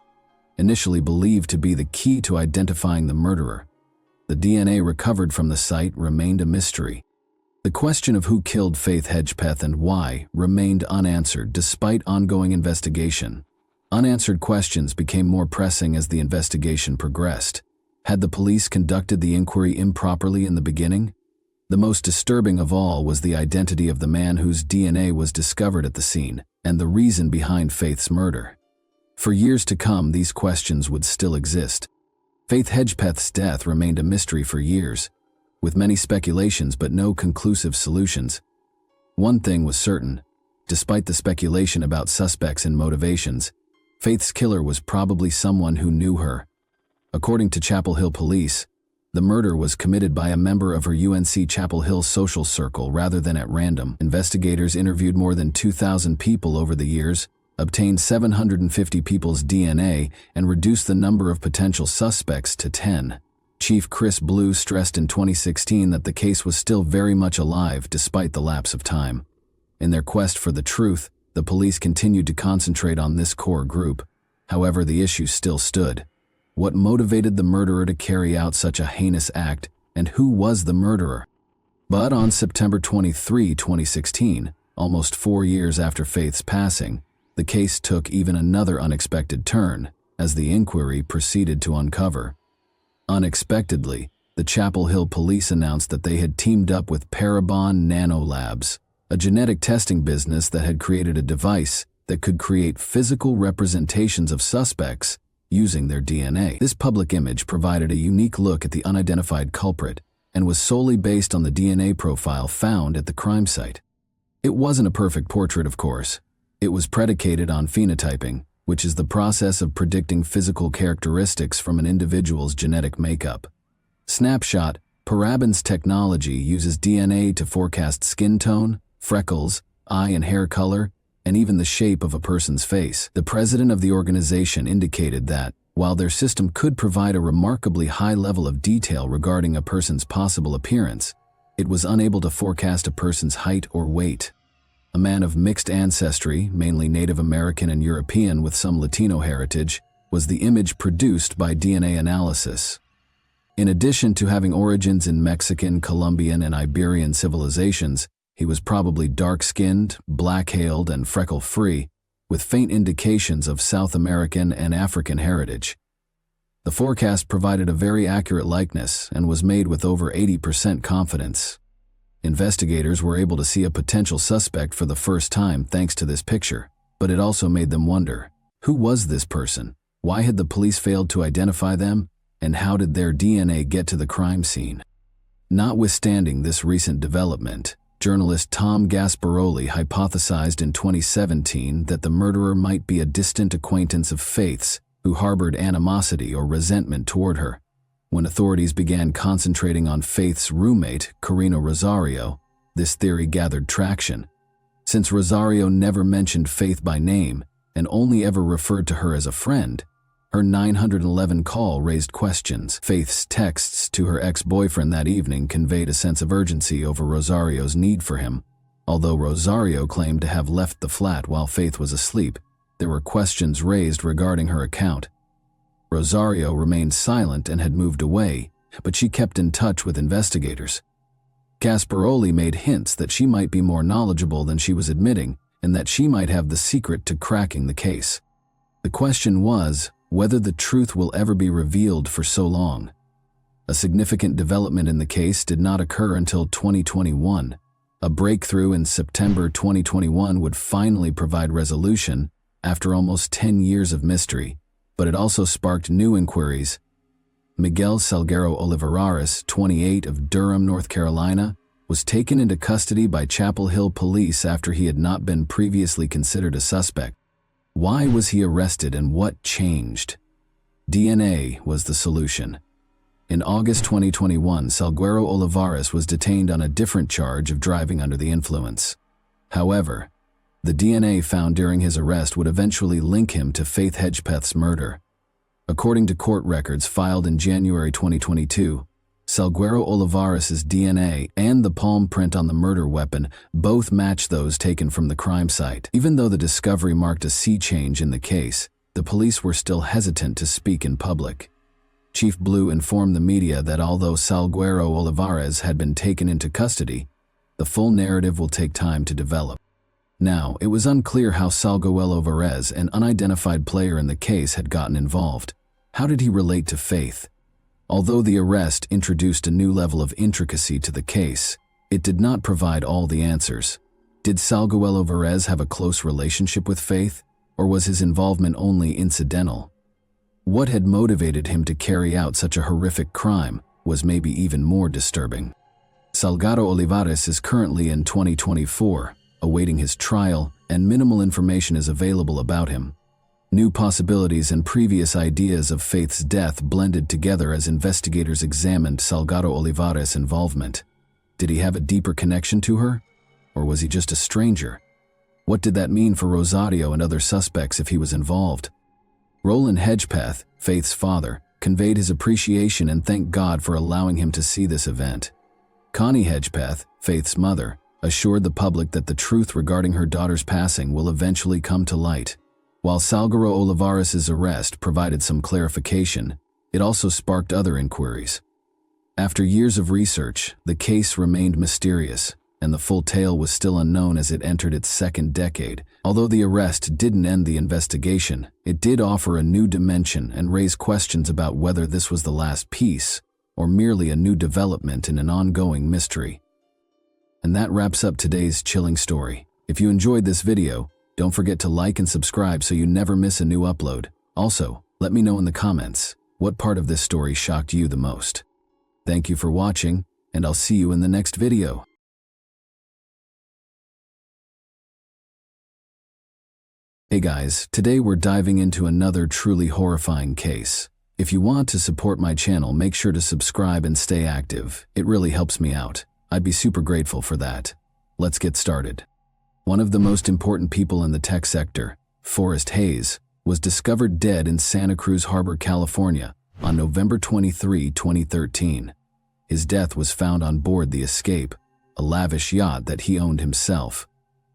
Initially believed to be the key to identifying the murderer, the DNA recovered from the site remained a mystery. The question of who killed Faith Hedgepeth and why remained unanswered despite ongoing investigation. Unanswered questions became more pressing as the investigation progressed. Had the police conducted the inquiry improperly in the beginning? The most disturbing of all was the identity of the man whose DNA was discovered at the scene, and the reason behind Faith's murder. For years to come, these questions would still exist. Faith Hedgepeth's death remained a mystery for years, with many speculations but no conclusive solutions. One thing was certain: despite the speculation about suspects and motivations, Faith's killer was probably someone who knew her. According to Chapel Hill police, the murder was committed by a member of her UNC Chapel Hill social circle rather than at random. Investigators interviewed more than 2,000 people over the years, obtained 750 people's DNA, and reduced the number of potential suspects to 10. Chief Chris Blue stressed in 2016 that the case was still very much alive despite the lapse of time. In their quest for the truth, the police continued to concentrate on this core group. However, the issue still stood. What motivated the murderer to carry out such a heinous act, and who was the murderer? But on September 23, 2016, almost 4 years after Faith's passing, the case took even another unexpected turn as the inquiry proceeded to uncover. Unexpectedly, the Chapel Hill police announced that they had teamed up with Parabon Nanolabs, a genetic testing business that had created a device that could create physical representations of suspects using their DNA. This public image provided a unique look at the unidentified culprit and was solely based on the DNA profile found at the crime site. It wasn't a perfect portrait, of course. It was predicated on phenotyping, which is the process of predicting physical characteristics from an individual's genetic makeup. Snapshot: Parabon's technology uses DNA to forecast skin tone, freckles, eye and hair color, and even the shape of a person's face. The president of the organization indicated that, while their system could provide a remarkably high level of detail regarding a person's possible appearance, it was unable to forecast a person's height or weight. A man of mixed ancestry, mainly Native American and European with some Latino heritage, was the image produced by DNA analysis. In addition to having origins in Mexican, Colombian, and Iberian civilizations, he was probably dark-skinned, black-hailed, and freckle-free, with faint indications of South American and African heritage. The forecast provided a very accurate likeness and was made with over 80% confidence. Investigators were able to see a potential suspect for the first time thanks to this picture, but it also made them wonder, who was this person? Why had the police failed to identify them? And how did their DNA get to the crime scene? Notwithstanding this recent development, journalist Tom Gasparoli hypothesized in 2017 that the murderer might be a distant acquaintance of Faith's who harbored animosity or resentment toward her. When authorities began concentrating on Faith's roommate, Karina Rosario, this theory gathered traction. Since Rosario never mentioned Faith by name and only ever referred to her as a friend, her 911 call raised questions. Faith's texts to her ex-boyfriend that evening conveyed a sense of urgency over Rosario's need for him. Although Rosario claimed to have left the flat while Faith was asleep, there were questions raised regarding her account. Rosario remained silent and had moved away, but she kept in touch with investigators. Gasparoli made hints that she might be more knowledgeable than she was admitting and that she might have the secret to cracking the case. The question was whether the truth will ever be revealed for so long. A significant development in the case did not occur until 2021. A breakthrough in September 2021 would finally provide resolution after almost 10 years of mystery, but it also sparked new inquiries. Miguel Salguero Olivares, 28, of Durham, North Carolina, was taken into custody by Chapel Hill police after he had not been previously considered a suspect. Why was he arrested and what changed? DNA was the solution. In August 2021, Salguero Olivares was detained on a different charge of driving under the influence. However, the DNA found during his arrest would eventually link him to Faith Hedgepeth's murder. According to court records filed in January 2022, Salguero Olivares' DNA and the palm print on the murder weapon both match those taken from the crime site. Even though the discovery marked a sea change in the case, the police were still hesitant to speak in public. Chief Blue informed the media that although Salguero Olivares had been taken into custody, the full narrative will take time to develop. Now, it was unclear how Salguero Olivares, an unidentified player in the case, had gotten involved. How did he relate to Faith? Although the arrest introduced a new level of intricacy to the case, it did not provide all the answers. Did Salguero Olivares have a close relationship with Faith, or was his involvement only incidental? What had motivated him to carry out such a horrific crime was maybe even more disturbing. Salguero Olivares is currently in 2024, awaiting his trial, and minimal information is available about him. New possibilities and previous ideas of Faith's death blended together as investigators examined Salguero Olivares' involvement. Did he have a deeper connection to her? Or was he just a stranger? What did that mean for Rosario and other suspects if he was involved? Roland Hedgepeth, Faith's father, conveyed his appreciation and thanked God for allowing him to see this event. Connie Hedgepeth, Faith's mother, assured the public that the truth regarding her daughter's passing will eventually come to light. While Salguero Olivares' arrest provided some clarification, it also sparked other inquiries. After years of research, the case remained mysterious, and the full tale was still unknown as it entered its second decade. Although the arrest didn't end the investigation, it did offer a new dimension and raise questions about whether this was the last piece, or merely a new development in an ongoing mystery. And that wraps up today's chilling story. If you enjoyed this video, don't forget to like and subscribe so you never miss a new upload. Also, let me know in the comments, what part of this story shocked you the most? Thank you for watching, and I'll see you in the next video. Hey guys, today we're diving into another truly horrifying case. If you want to support my channel, make sure to subscribe and stay active. It really helps me out. I'd be super grateful for that. Let's get started. One of the most important people in the tech sector, Forrest Hayes, was discovered dead in Santa Cruz Harbor, California, on November 23, 2013. His death was found on board the Escape, a lavish yacht that he owned himself.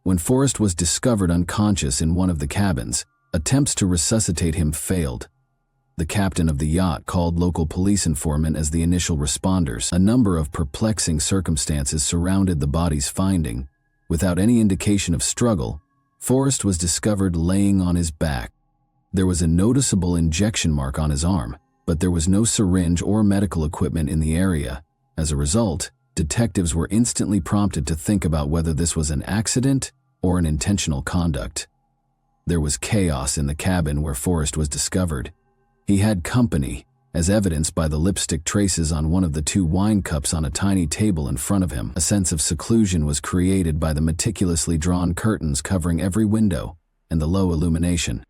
When Forrest was discovered unconscious in one of the cabins, attempts to resuscitate him failed. The captain of the yacht called local police informant as the initial responders. A number of perplexing circumstances surrounded the body's finding. Without any indication of struggle, Forrest was discovered laying on his back. There was a noticeable injection mark on his arm, but there was no syringe or medical equipment in the area. As a result, detectives were instantly prompted to think about whether this was an accident or an intentional conduct. There was chaos in the cabin where Forrest was discovered. He had company, as evidenced by the lipstick traces on one of the 2 wine cups on a tiny table in front of him. A sense of seclusion was created by the meticulously drawn curtains covering every window and the low illumination.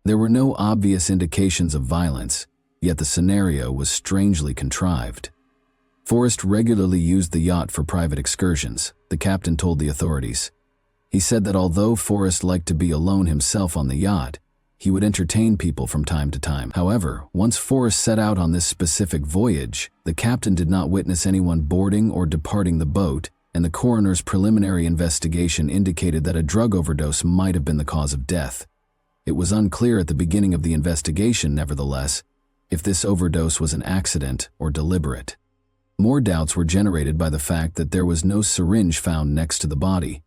There were no obvious indications of violence, yet the scenario was strangely contrived. Forrest regularly used the yacht for private excursions, the captain told the authorities. He said that although Forrest liked to be alone himself on the yacht, he would entertain people from time to time. However, once Forrest set out on this specific voyage, the captain did not witness anyone boarding or departing the boat, and the coroner's preliminary investigation indicated that a drug overdose might have been the cause of death. It was unclear at the beginning of the investigation, nevertheless, if this overdose was an accident or deliberate. More doubts were generated by the fact that there was no syringe found next to the body.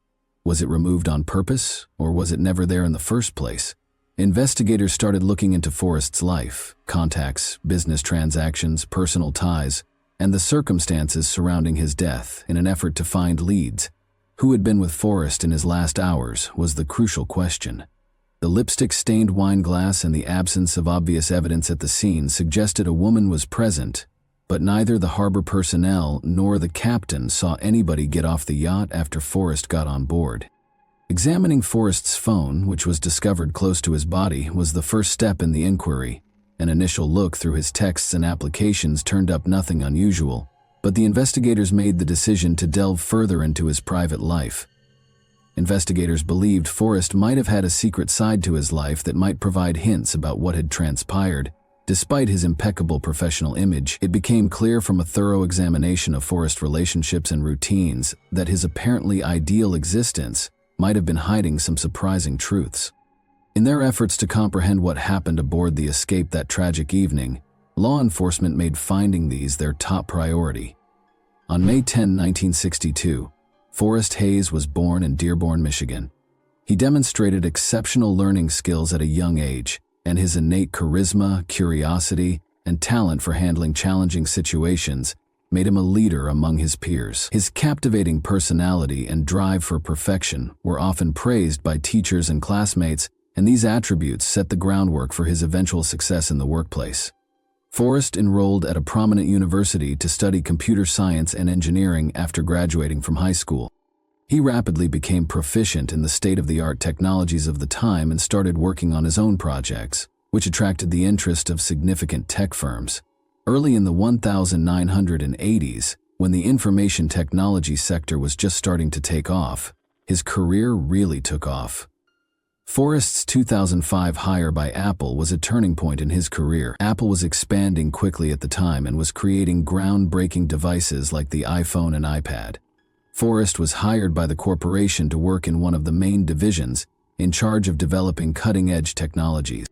Was it removed on purpose, or was it never there in the first place? Investigators started looking into Forrest's life, contacts, business transactions, personal ties, and the circumstances surrounding his death in an effort to find leads. Who had been with Forrest in his last hours was the crucial question. The lipstick-stained wine glass and the absence of obvious evidence at the scene suggested a woman was present, but neither the harbor personnel nor the captain saw anybody get off the yacht after Forrest got on board. Examining Forrest's phone, which was discovered close to his body, was the first step in the inquiry. An initial look through his texts and applications turned up nothing unusual, but the investigators made the decision to delve further into his private life. Investigators believed Forrest might have had a secret side to his life that might provide hints about what had transpired. Despite his impeccable professional image, it became clear from a thorough examination of Forrest's relationships and routines that his apparently ideal existence might have been hiding some surprising truths. In their efforts to comprehend what happened aboard the Escape that tragic evening, law enforcement made finding these their top priority. On May 10, 1962, Forrest Hayes was born in Dearborn, Michigan. He demonstrated exceptional learning skills at a young age, and his innate charisma, curiosity, and talent for handling challenging situations made him a leader among his peers. His captivating personality and drive for perfection were often praised by teachers and classmates, and these attributes set the groundwork for his eventual success in the workplace. Forrest enrolled at a prominent university to study computer science and engineering after graduating from high school. He rapidly became proficient in the state-of-the-art technologies of the time and started working on his own projects, which attracted the interest of significant tech firms. Early in the 1980s, when the information technology sector was just starting to take off, his career really took off. Forrest's 2005 hire by Apple was a turning point in his career. Apple was expanding quickly at the time and was creating groundbreaking devices like the iPhone and iPad. Forrest was hired by the corporation to work in one of the main divisions, in charge of developing cutting-edge technologies.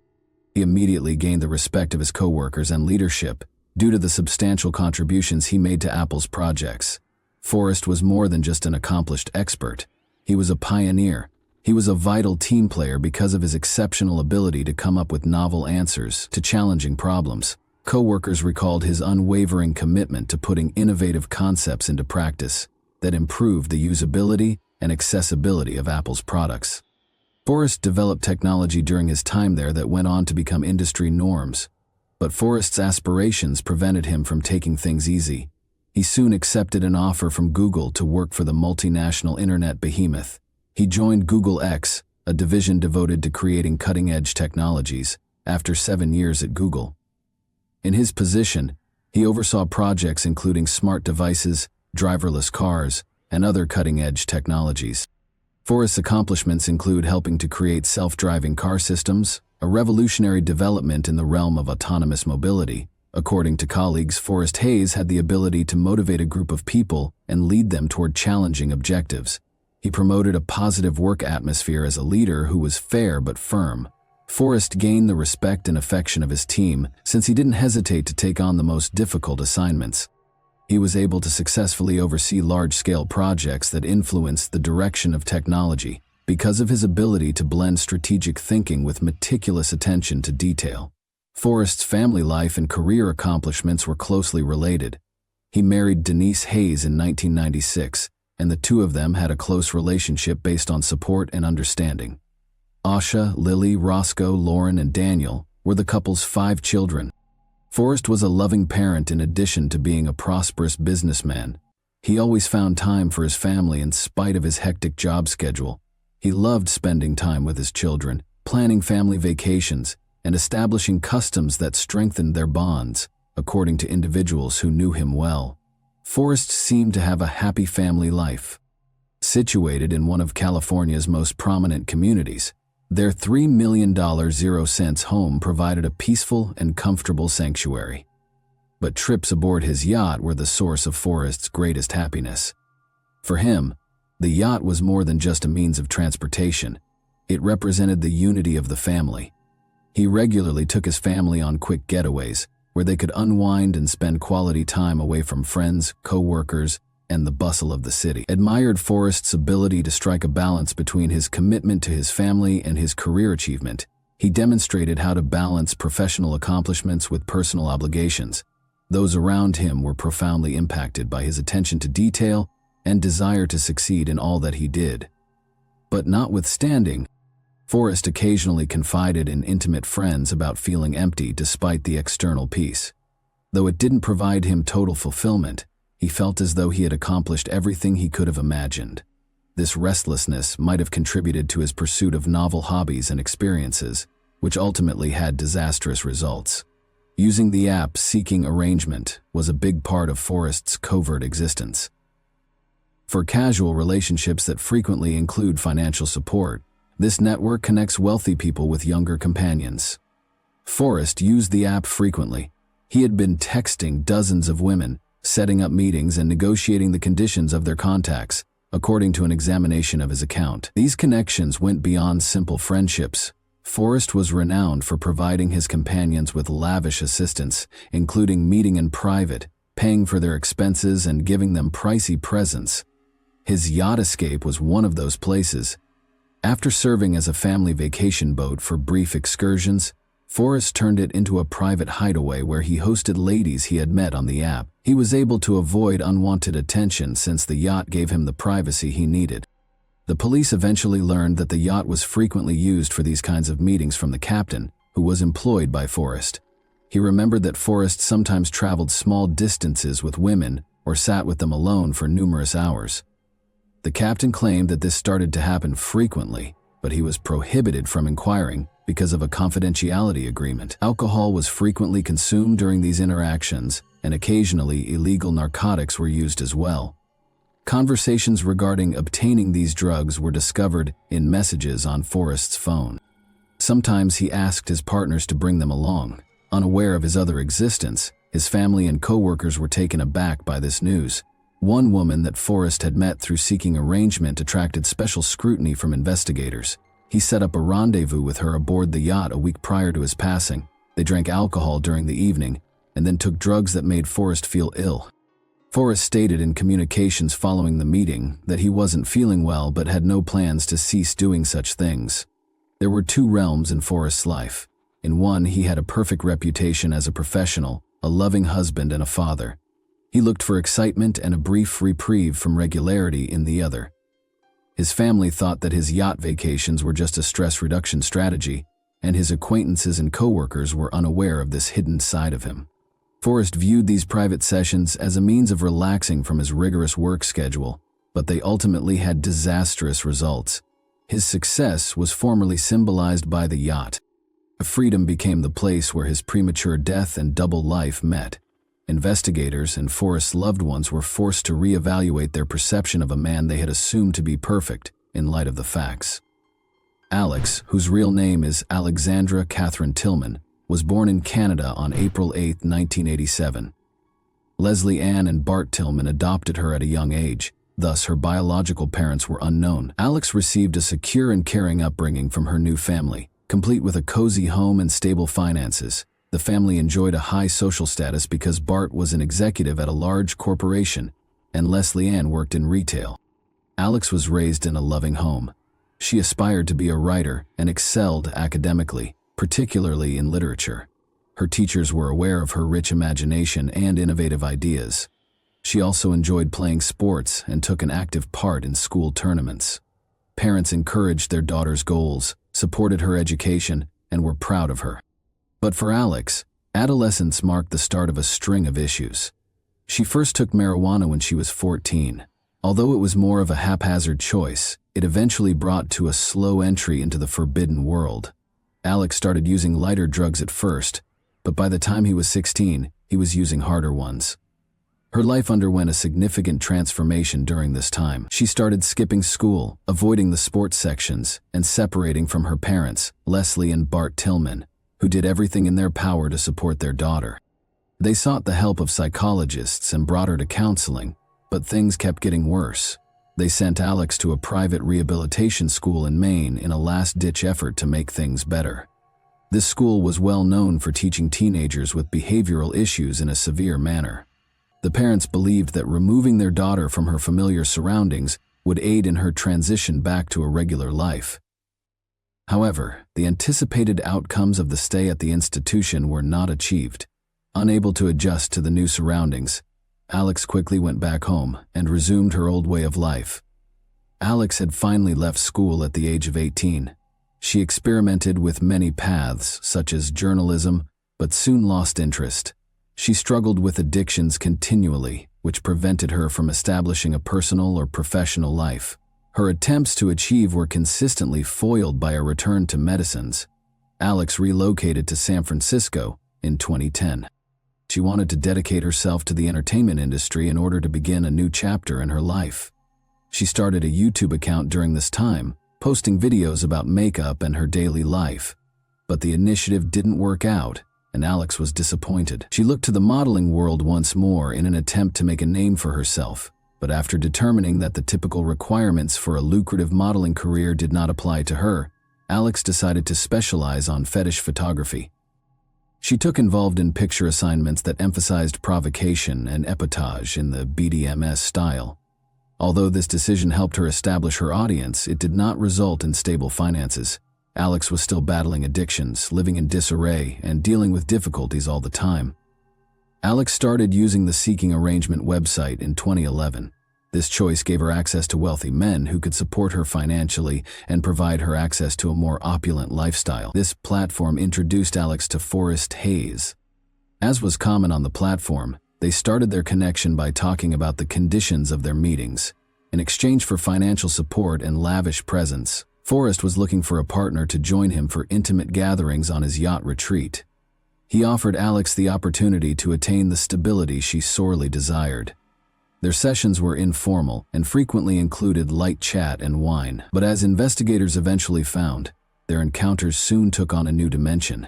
He immediately gained the respect of his coworkers and leadership due to the substantial contributions he made to Apple's projects. Forrest was more than just an accomplished expert. He was a pioneer. He was a vital team player because of his exceptional ability to come up with novel answers to challenging problems. Coworkers recalled his unwavering commitment to putting innovative concepts into practice that improved the usability and accessibility of Apple's products. Forrest developed technology during his time there that went on to become industry norms. But Forrest's aspirations prevented him from taking things easy. He soon accepted an offer from Google to work for the multinational internet behemoth. He joined Google X, a division devoted to creating cutting-edge technologies, after 7 years at Google. In his position, he oversaw projects including smart devices, driverless cars, and other cutting-edge technologies. Forrest's accomplishments include helping to create self-driving car systems, a revolutionary development in the realm of autonomous mobility. According to colleagues, Forrest Hayes had the ability to motivate a group of people and lead them toward challenging objectives. He promoted a positive work atmosphere as a leader who was fair but firm. Forrest gained the respect and affection of his team since he didn't hesitate to take on the most difficult assignments. He was able to successfully oversee large-scale projects that influenced the direction of technology because of his ability to blend strategic thinking with meticulous attention to detail. Forrest's family life and career accomplishments were closely related. He married Denise Hayes in 1996, and the two of them had a close relationship based on support and understanding. Asha, Lily, Roscoe, Lauren, and Daniel were the couple's 5 children. Forrest was a loving parent in addition to being a prosperous businessman. He always found time for his family in spite of his hectic job schedule. He loved spending time with his children, planning family vacations, and establishing customs that strengthened their bonds, according to individuals who knew him well. Forrest seemed to have a happy family life. Situated in one of California's most prominent communities, their $3 million 0-cents home provided a peaceful and comfortable sanctuary. But trips aboard his yacht were the source of Forrest's greatest happiness. For him, the yacht was more than just a means of transportation. It represented the unity of the family. He regularly took his family on quick getaways, where they could unwind and spend quality time away from friends, co-workers, and the bustle of the city. Admired Forrest's ability to strike a balance between his commitment to his family and his career achievement. He demonstrated how to balance professional accomplishments with personal obligations. Those around him were profoundly impacted by his attention to detail and desire to succeed in all that he did. But notwithstanding, Forrest occasionally confided in intimate friends about feeling empty despite the external peace. Though it didn't provide him total fulfillment, he felt as though he had accomplished everything he could have imagined. This restlessness might have contributed to his pursuit of novel hobbies and experiences, which ultimately had disastrous results. Using the app Seeking Arrangement was a big part of Forrest's covert existence. For casual relationships that frequently include financial support, this network connects wealthy people with younger companions. Forrest used the app frequently. He had been texting dozens of women, setting up meetings and negotiating the conditions of their contacts, according to an examination of his account. These connections went beyond simple friendships. Forrest was renowned for providing his companions with lavish assistance, including meeting in private, paying for their expenses, and giving them pricey presents. His yacht escape was one of those places. After serving as a family vacation boat for brief excursions, Forrest turned it into a private hideaway where he hosted ladies he had met on the app. He was able to avoid unwanted attention since the yacht gave him the privacy he needed. The police eventually learned that the yacht was frequently used for these kinds of meetings from the captain, who was employed by Forrest. He remembered that Forrest sometimes traveled small distances with women or sat with them alone for numerous hours. The captain claimed that this started to happen frequently, but he was prohibited from inquiring because of a confidentiality agreement. Alcohol was frequently consumed during these interactions, and occasionally illegal narcotics were used as well. Conversations regarding obtaining these drugs were discovered in messages on Forrest's phone. Sometimes he asked his partners to bring them along. Unaware of his other existence, his family and co-workers were taken aback by this news. One woman that Forrest had met through Seeking Arrangement attracted special scrutiny from investigators. He set up a rendezvous with her aboard the yacht a week prior to his passing. They drank alcohol during the evening and then took drugs that made Forrest feel ill. Forrest stated in communications following the meeting that he wasn't feeling well but had no plans to cease doing such things. There were 2 realms in Forrest's life. In one, he had a perfect reputation as a professional, a loving husband, and a father. He looked for excitement and a brief reprieve from regularity in the other. His family thought that his yacht vacations were just a stress reduction strategy, and his acquaintances and co-workers were unaware of this hidden side of him. Forrest viewed these private sessions as a means of relaxing from his rigorous work schedule, but they ultimately had disastrous results. His success was formerly symbolized by the yacht. Freedom became the place where his premature death and double life met. Investigators and Forrest's loved ones were forced to reevaluate their perception of a man they had assumed to be perfect in light of the facts. Alex, whose real name is Alexandra Catherine Tillman, was born in Canada on April 8, 1987. Leslie Ann and Bart Tillman adopted her at a young age, thus her biological parents were unknown. Alex received a secure and caring upbringing from her new family, complete with a cozy home and stable finances. The family enjoyed a high social status because Bart was an executive at a large corporation and Leslie Ann worked in retail. Alex was raised in a loving home. She aspired to be a writer and excelled academically, particularly in literature. Her teachers were aware of her rich imagination and innovative ideas. She also enjoyed playing sports and took an active part in school tournaments. Parents encouraged their daughter's goals, supported her education, and were proud of her. But for Alex, adolescence marked the start of a string of issues. She first took marijuana when she was 14. Although it was more of a haphazard choice, it eventually brought to a slow entry into the forbidden world. Alex started using lighter drugs at first, but by the time he was 16, he was using harder ones. Her life underwent a significant transformation during this time. She started skipping school, avoiding the sports sections, and separating from her parents, Leslie and Bart Tillman, who did everything in their power to support their daughter. They sought the help of psychologists and brought her to counseling, but things kept getting worse. They sent Alex to a private rehabilitation school in Maine in a last-ditch effort to make things better. This school was well known for teaching teenagers with behavioral issues in a severe manner. The parents believed that removing their daughter from her familiar surroundings would aid in her transition back to a regular life. However, the anticipated outcomes of the stay at the institution were not achieved. Unable to adjust to the new surroundings, Alex quickly went back home and resumed her old way of life. Alex had finally left school at the age of 18. She experimented with many paths, such as journalism, but soon lost interest. She struggled with addictions continually, which prevented her from establishing a personal or professional life. Her attempts to achieve were consistently foiled by a return to medicines. Alex relocated to San Francisco in 2010. She wanted to dedicate herself to the entertainment industry in order to begin a new chapter in her life. She started a YouTube account during this time, posting videos about makeup and her daily life. But the initiative didn't work out, and Alex was disappointed. She looked to the modeling world once more in an attempt to make a name for herself, but after determining that the typical requirements for a lucrative modeling career did not apply to her, Alex decided to specialize on fetish photography. She took involved in picture assignments that emphasized provocation and epitage in the BDSM style. Although this decision helped her establish her audience, it did not result in stable finances. Alex was still battling addictions, living in disarray, and dealing with difficulties all the time. Alex started using the Seeking Arrangement website in 2011. This choice gave her access to wealthy men who could support her financially and provide her access to a more opulent lifestyle. This platform introduced Alex to Forrest Hayes. As was common on the platform, they started their connection by talking about the conditions of their meetings. In exchange for financial support and lavish presents, Forrest was looking for a partner to join him for intimate gatherings on his yacht retreat. He offered Alex the opportunity to attain the stability she sorely desired. Their sessions were informal and frequently included light chat and wine, but as investigators eventually found, their encounters soon took on a new dimension.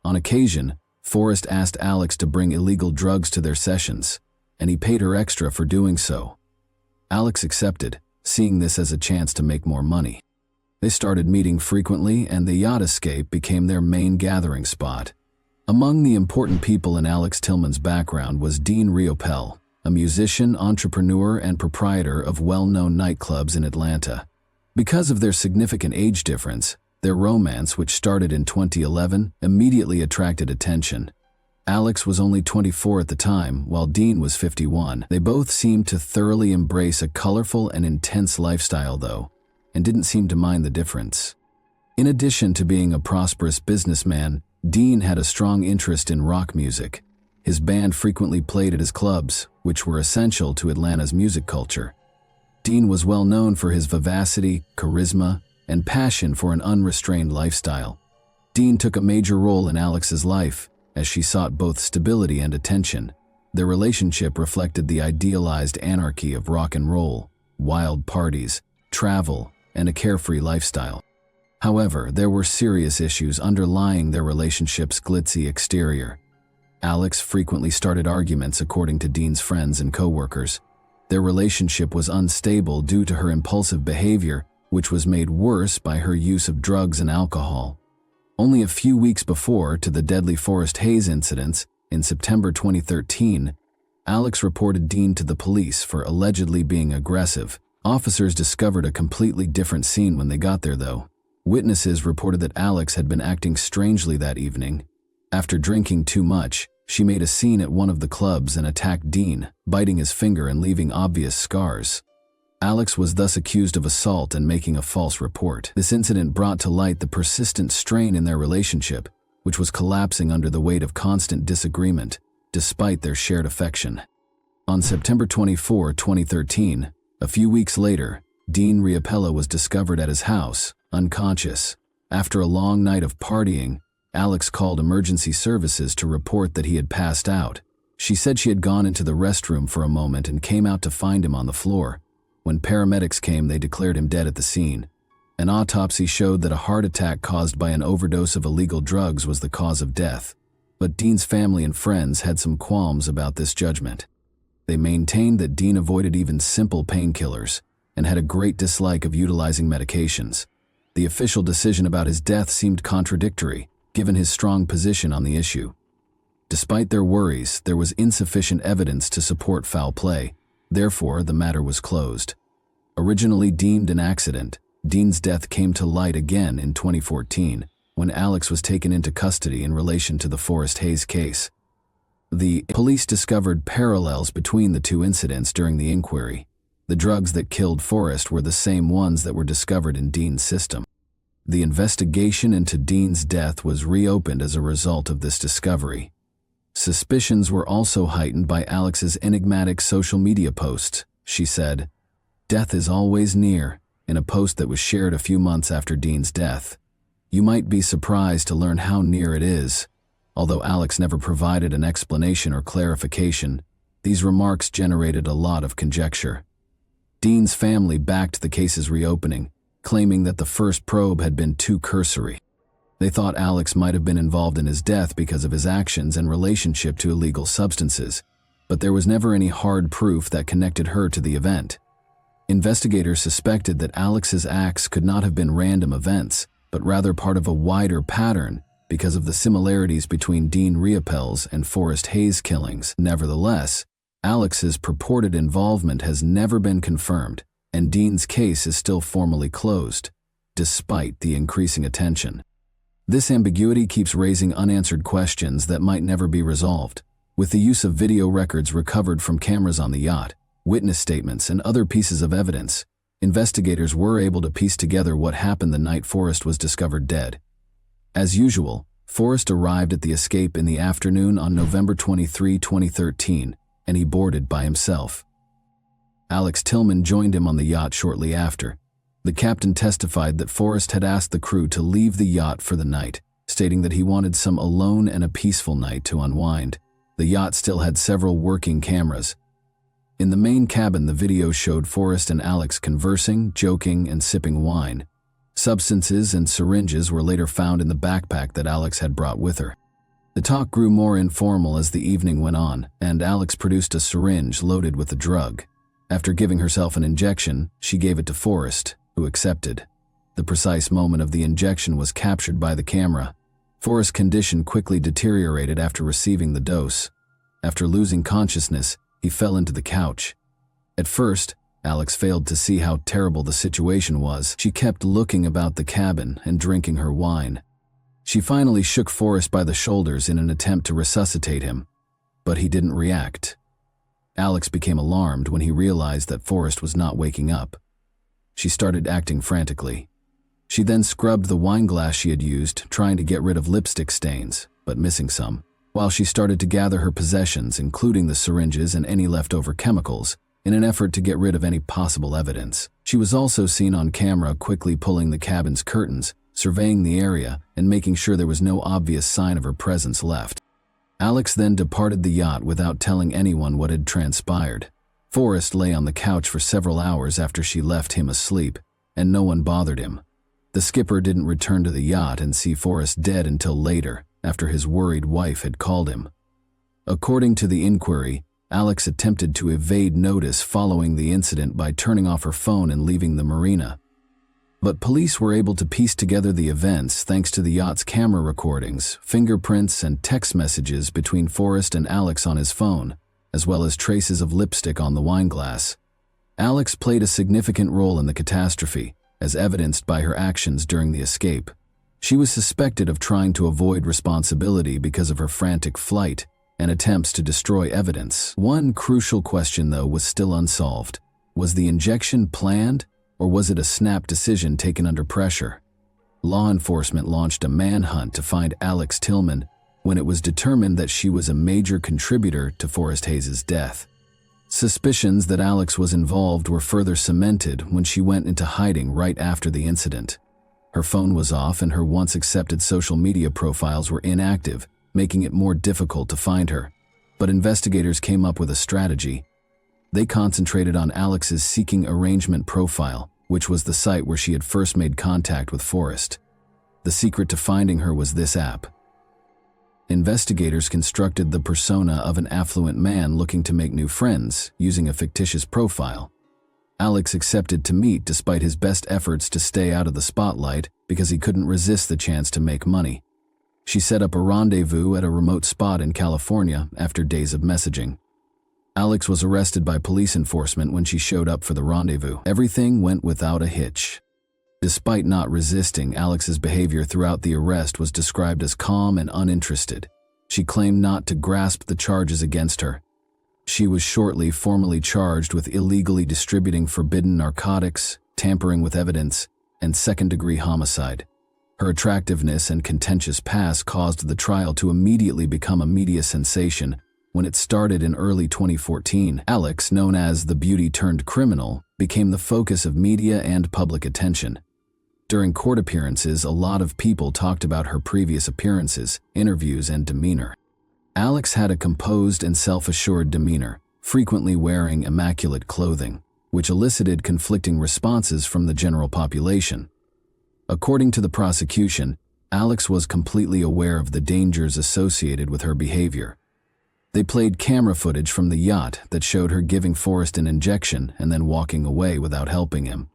On occasion, Forrest asked Alex to bring illegal drugs to their sessions, and he paid her extra for doing so. Alex accepted, seeing this as a chance to make more money. They started meeting frequently, and the yacht escape became their main gathering spot. Among the important people in Alex Tillman's background was Dean Riopel, a musician, entrepreneur, and proprietor of well-known nightclubs in Atlanta. Because of their significant age difference, their romance, which started in 2011, immediately attracted attention. Alex was only 24 at the time, while Dean was 51. They both seemed to thoroughly embrace a colorful and intense lifestyle, though, and didn't seem to mind the difference. In addition to being a prosperous businessman, Dean had a strong interest in rock music. His band frequently played at his clubs, which were essential to Atlanta's music culture. Dean was well known for his vivacity, charisma, and passion for an unrestrained lifestyle. Dean took a major role in Alex's life, as she sought both stability and attention. Their relationship reflected the idealized anarchy of rock and roll, wild parties, travel, and a carefree lifestyle. However, there were serious issues underlying their relationship's glitzy exterior. Alex frequently started arguments, according to Dean's friends and co-workers. Their relationship was unstable due to her impulsive behavior, which was made worse by her use of drugs and alcohol. Only a few weeks before to the deadly Forrest Hayes incidents, in September 2013, Alex reported Dean to the police for allegedly being aggressive. Officers discovered a completely different scene when they got there, though. Witnesses reported that Alex had been acting strangely that evening. After drinking too much, She made a scene at one of the clubs and attacked Dean, biting his finger and leaving obvious scars. Alex was thus accused of assault and making a false report. This incident brought to light the persistent strain in their relationship, which was collapsing under the weight of constant disagreement, despite their shared affection. On September 24, 2013, a few weeks later, Dean Riapella was discovered at his house, unconscious. After a long night of partying, Alex called emergency services to report that he had passed out. She said she had gone into the restroom for a moment and came out to find him on the floor. When paramedics came, they declared him dead at the scene. An autopsy showed that a heart attack caused by an overdose of illegal drugs was the cause of death. But Dean's family and friends had some qualms about this judgment. They maintained that Dean avoided even simple painkillers and had a great dislike of utilizing medications. The official decision about his death seemed contradictory, given his strong position on the issue. Despite their worries, there was insufficient evidence to support foul play. Therefore, the matter was closed. Originally deemed an accident, Dean's death came to light again in 2014, when Alex was taken into custody in relation to the Forrest Hayes case. The police discovered parallels between the two incidents during the inquiry. The drugs that killed Forrest were the same ones that were discovered in Dean's system. The investigation into Dean's death was reopened as a result of this discovery. Suspicions were also heightened by Alex's enigmatic social media posts. She said, "Death is always near," in a post that was shared a few months after Dean's death. You might be surprised to learn how near it is. Although Alex never provided an explanation or clarification, these remarks generated a lot of conjecture. Dean's family backed the case's reopening, claiming that the first probe had been too cursory. They thought Alex might have been involved in his death because of his actions and relationship to illegal substances, but there was never any hard proof that connected her to the event. Investigators suspected that Alex's acts could not have been random events, but rather part of a wider pattern because of the similarities between Dean Riapell's and Forrest Hayes killings. Nevertheless, Alex's purported involvement has never been confirmed, and Dean's case is still formally closed, despite the increasing attention. This ambiguity keeps raising unanswered questions that might never be resolved. With the use of video records recovered from cameras on the yacht, witness statements, and other pieces of evidence, investigators were able to piece together what happened the night Forrest was discovered dead. As usual, Forrest arrived at the escape in the afternoon on November 23, 2013, and he boarded by himself. Alex Tillman joined him on the yacht shortly after. The captain testified that Forrest had asked the crew to leave the yacht for the night, stating that he wanted some alone and a peaceful night to unwind. The yacht still had several working cameras. In the main cabin, the video showed Forrest and Alex conversing, joking, and sipping wine. Substances and syringes were later found in the backpack that Alex had brought with her. The talk grew more informal as the evening went on, and Alex produced a syringe loaded with the drug. After giving herself an injection, she gave it to Forrest, who accepted. The precise moment of the injection was captured by the camera. Forrest's condition quickly deteriorated after receiving the dose. After losing consciousness, he fell into the couch. At first, Alex failed to see how terrible the situation was. She kept looking about the cabin and drinking her wine. She finally shook Forrest by the shoulders in an attempt to resuscitate him, but he didn't react. Alex became alarmed when he realized that Forrest was not waking up. She started acting frantically. She then scrubbed the wine glass she had used, trying to get rid of lipstick stains, but missing some, while she started to gather her possessions, including the syringes and any leftover chemicals, in an effort to get rid of any possible evidence. She was also seen on camera quickly pulling the cabin's curtains, surveying the area, and making sure there was no obvious sign of her presence left. Alex then departed the yacht without telling anyone what had transpired. Forrest lay on the couch for several hours after she left him asleep, and no one bothered him. The skipper didn't return to the yacht and see Forrest dead until later, after his worried wife had called him. According to the inquiry, Alex attempted to evade notice following the incident by turning off her phone and leaving the marina. But police were able to piece together the events thanks to the yacht's camera recordings, fingerprints, and text messages between Forrest and Alex on his phone, as well as traces of lipstick on the wine glass. Alex played a significant role in the catastrophe, as evidenced by her actions during the escape. She was suspected of trying to avoid responsibility because of her frantic flight, and attempts to destroy evidence. One crucial question, though, was still unsolved. Was the injection planned, or was it a snap decision taken under pressure? Law enforcement launched a manhunt to find Alex Tillman when it was determined that she was a major contributor to Forrest Hayes' death. Suspicions that Alex was involved were further cemented when she went into hiding right after the incident. Her phone was off and her once accepted social media profiles were inactive, making it more difficult to find her. But investigators came up with a strategy. They concentrated on Alex's Seeking Arrangement profile, which was the site where she had first made contact with Forrest. The secret to finding her was this app. Investigators constructed the persona of an affluent man looking to make new friends, using a fictitious profile. Alex accepted to meet despite his best efforts to stay out of the spotlight because he couldn't resist the chance to make money. She set up a rendezvous at a remote spot in California after days of messaging. Alex was arrested by police enforcement when she showed up for the rendezvous. Everything went without a hitch. Despite not resisting, Alex's behavior throughout the arrest was described as calm and uninterested. She claimed not to grasp the charges against her. She was shortly formally charged with illegally distributing forbidden narcotics, tampering with evidence, and second-degree homicide. Her attractiveness and contentious past caused the trial to immediately become a media sensation. When it started in early 2014, Alex, known as the beauty-turned-criminal, became the focus of media and public attention. During court appearances, a lot of people talked about her previous appearances, interviews, and demeanor. Alex had a composed and self-assured demeanor, frequently wearing immaculate clothing, which elicited conflicting responses from the general population. According to the prosecution, Alex was completely aware of the dangers associated with her behavior. They played camera footage from the yacht that showed her giving Forrest an injection and then walking away without helping him.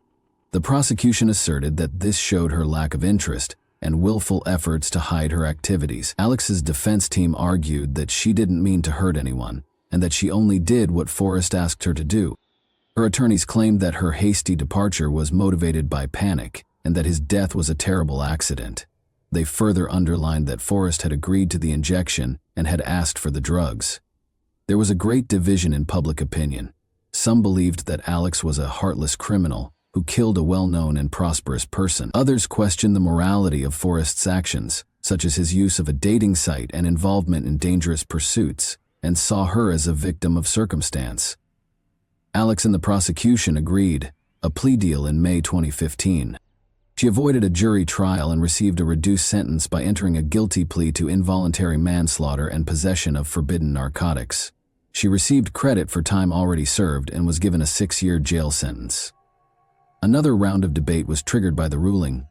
The prosecution asserted that this showed her lack of interest and willful efforts to hide her activities. Alex's defense team argued that she didn't mean to hurt anyone and that she only did what Forrest asked her to do. Her attorneys claimed that her hasty departure was motivated by panic and that his death was a terrible accident. They further underlined that Forrest had agreed to the injection and had asked for the drugs. There was a great division in public opinion. Some believed that Alex was a heartless criminal who killed a well-known and prosperous person. Others questioned the morality of Forrest's actions, such as his use of a dating site and involvement in dangerous pursuits, and saw her as a victim of circumstance. Alex and the prosecution agreed a plea deal in May 2015. She avoided a jury trial and received a reduced sentence by entering a guilty plea to involuntary manslaughter and possession of forbidden narcotics. She received credit for time already served and was given a 6-year jail sentence. Another round of debate was triggered by the ruling.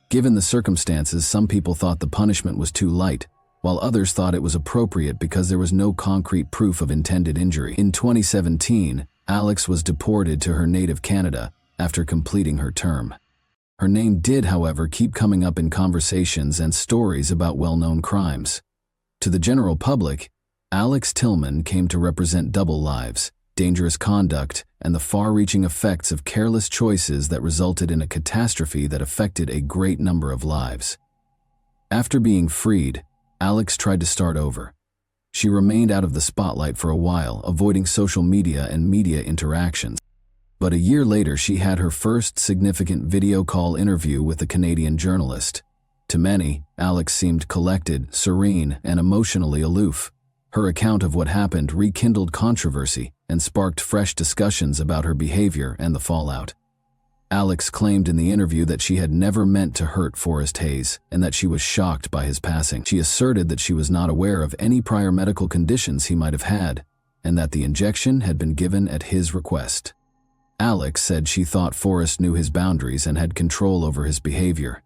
Given the circumstances, some people thought the punishment was too light, while others thought it was appropriate because there was no concrete proof of intended injury. In 2017, Alex was deported to her native Canada after completing her term. Her name did, however, keep coming up in conversations and stories about well-known crimes. To the general public, Alex Tillman came to represent double lives, dangerous conduct, and the far-reaching effects of careless choices that resulted in a catastrophe that affected a great number of lives. After being freed, Alex tried to start over. She remained out of the spotlight for a while, avoiding social media and media interactions. But a year later, she had her first significant video call interview with a Canadian journalist. To many, Alex seemed collected, serene, and emotionally aloof. Her account of what happened rekindled controversy and sparked fresh discussions about her behavior and the fallout. Alex claimed in the interview that she had never meant to hurt Forrest Hayes and that she was shocked by his passing. She asserted that she was not aware of any prior medical conditions he might have had and that the injection had been given at his request. Alex said she thought Forrest knew his boundaries and had control over his behavior.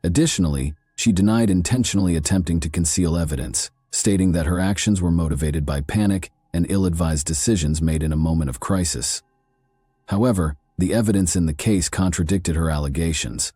Additionally, she denied intentionally attempting to conceal evidence, stating that her actions were motivated by panic and ill-advised decisions made in a moment of crisis. However, the evidence in the case contradicted her allegations.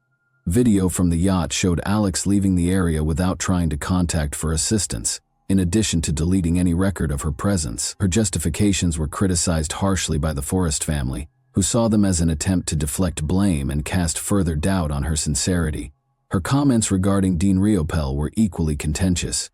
Video from the yacht showed Alex leaving the area without trying to contact for assistance, in addition to deleting any record of her presence. Her justifications were criticized harshly by the Forrest family, who saw them as an attempt to deflect blame and cast further doubt on her sincerity. Her comments regarding Dean Riopel were equally contentious.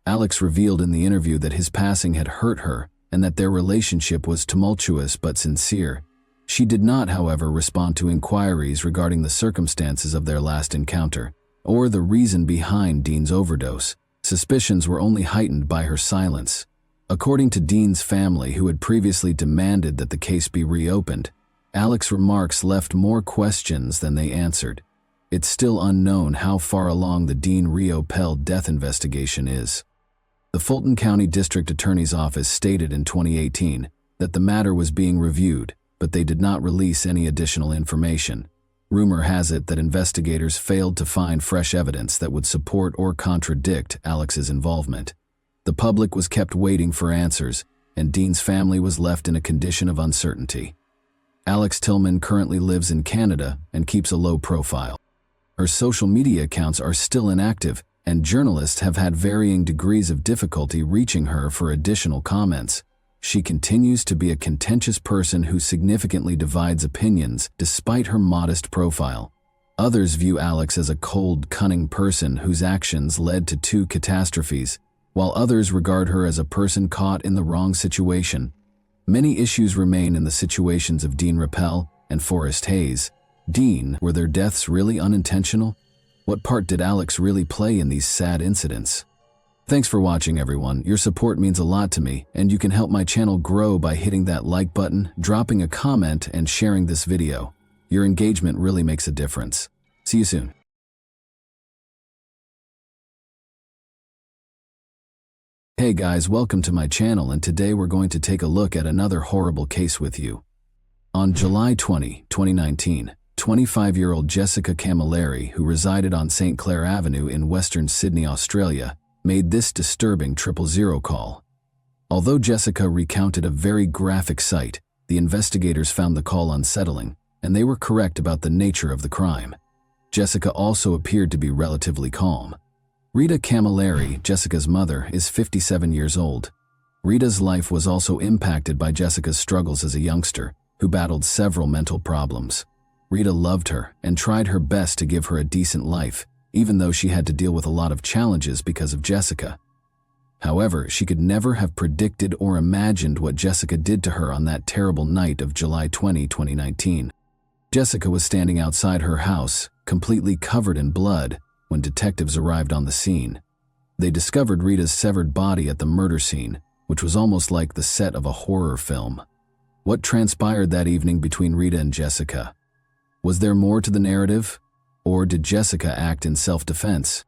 Alex revealed in the interview that his passing had hurt her and that their relationship was tumultuous but sincere. She did not, however, respond to inquiries regarding the circumstances of their last encounter or the reason behind Dean's overdose. Suspicions were only heightened by her silence. According to Dean's family, who had previously demanded that the case be reopened, Alex's remarks left more questions than they answered. It's still unknown how far along the Dean Rio Pell death investigation is. The Fulton County District Attorney's Office stated in 2018 that the matter was being reviewed, but they did not release any additional information. Rumor has it that investigators failed to find fresh evidence that would support or contradict Alex's involvement. The public was kept waiting for answers, and Dean's family was left in a condition of uncertainty. Alex Tillman currently lives in Canada and keeps a low profile. Her social media accounts are still inactive, and journalists have had varying degrees of difficulty reaching her for additional comments. She continues to be a contentious person who significantly divides opinions despite her modest profile. Others view Alex as a cold, cunning person whose actions led to 2 catastrophes, while others regard her as a person caught in the wrong situation. Many issues remain in the situations of Dean Rappel and Forrest Hayes. Dean, were their deaths really unintentional? What part did Alex really play in these sad incidents? Thanks for watching, everyone. Your support means a lot to me, and you can help my channel grow by hitting that like button, dropping a comment, and sharing this video. Your engagement really makes a difference. See you soon. Hey guys, welcome to my channel, and today we're going to take a look at another horrible case with you. On July 20, 2019, 25-year-old Jessica Camilleri, who resided on St. Clair Avenue in Western Sydney, Australia, made this disturbing 000 call. Although Jessica recounted a very graphic sight, the investigators found the call unsettling, and they were correct about the nature of the crime. Jessica also appeared to be relatively calm. Rita Camilleri, Jessica's mother, is 57 years old. Rita's life was also impacted by Jessica's struggles as a youngster, who battled several mental problems. Rita loved her and tried her best to give her a decent life, even though she had to deal with a lot of challenges because of Jessica. However, she could never have predicted or imagined what Jessica did to her on that terrible night of July 20, 2019. Jessica was standing outside her house, completely covered in blood, when detectives arrived on the scene. They discovered Rita's severed body at the murder scene, which was almost like the set of a horror film. What transpired that evening between Rita and Jessica? Was there more to the narrative? Or did Jessica act in self-defense?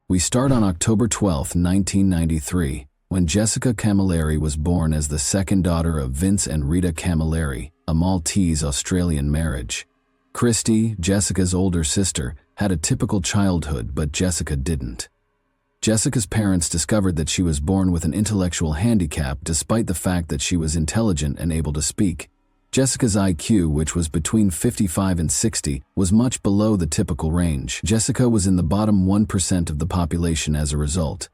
We start on October 12, 1993, when Jessica Camilleri was born as the second daughter of Vince and Rita Camilleri, a Maltese-Australian marriage. Christy, Jessica's older sister, had a typical childhood, but Jessica didn't. Jessica's parents discovered that she was born with an intellectual handicap despite the fact that she was intelligent and able to speak. Jessica's IQ, which was between 55 and 60, was much below the typical range. Jessica was in the bottom 1% of the population as a result.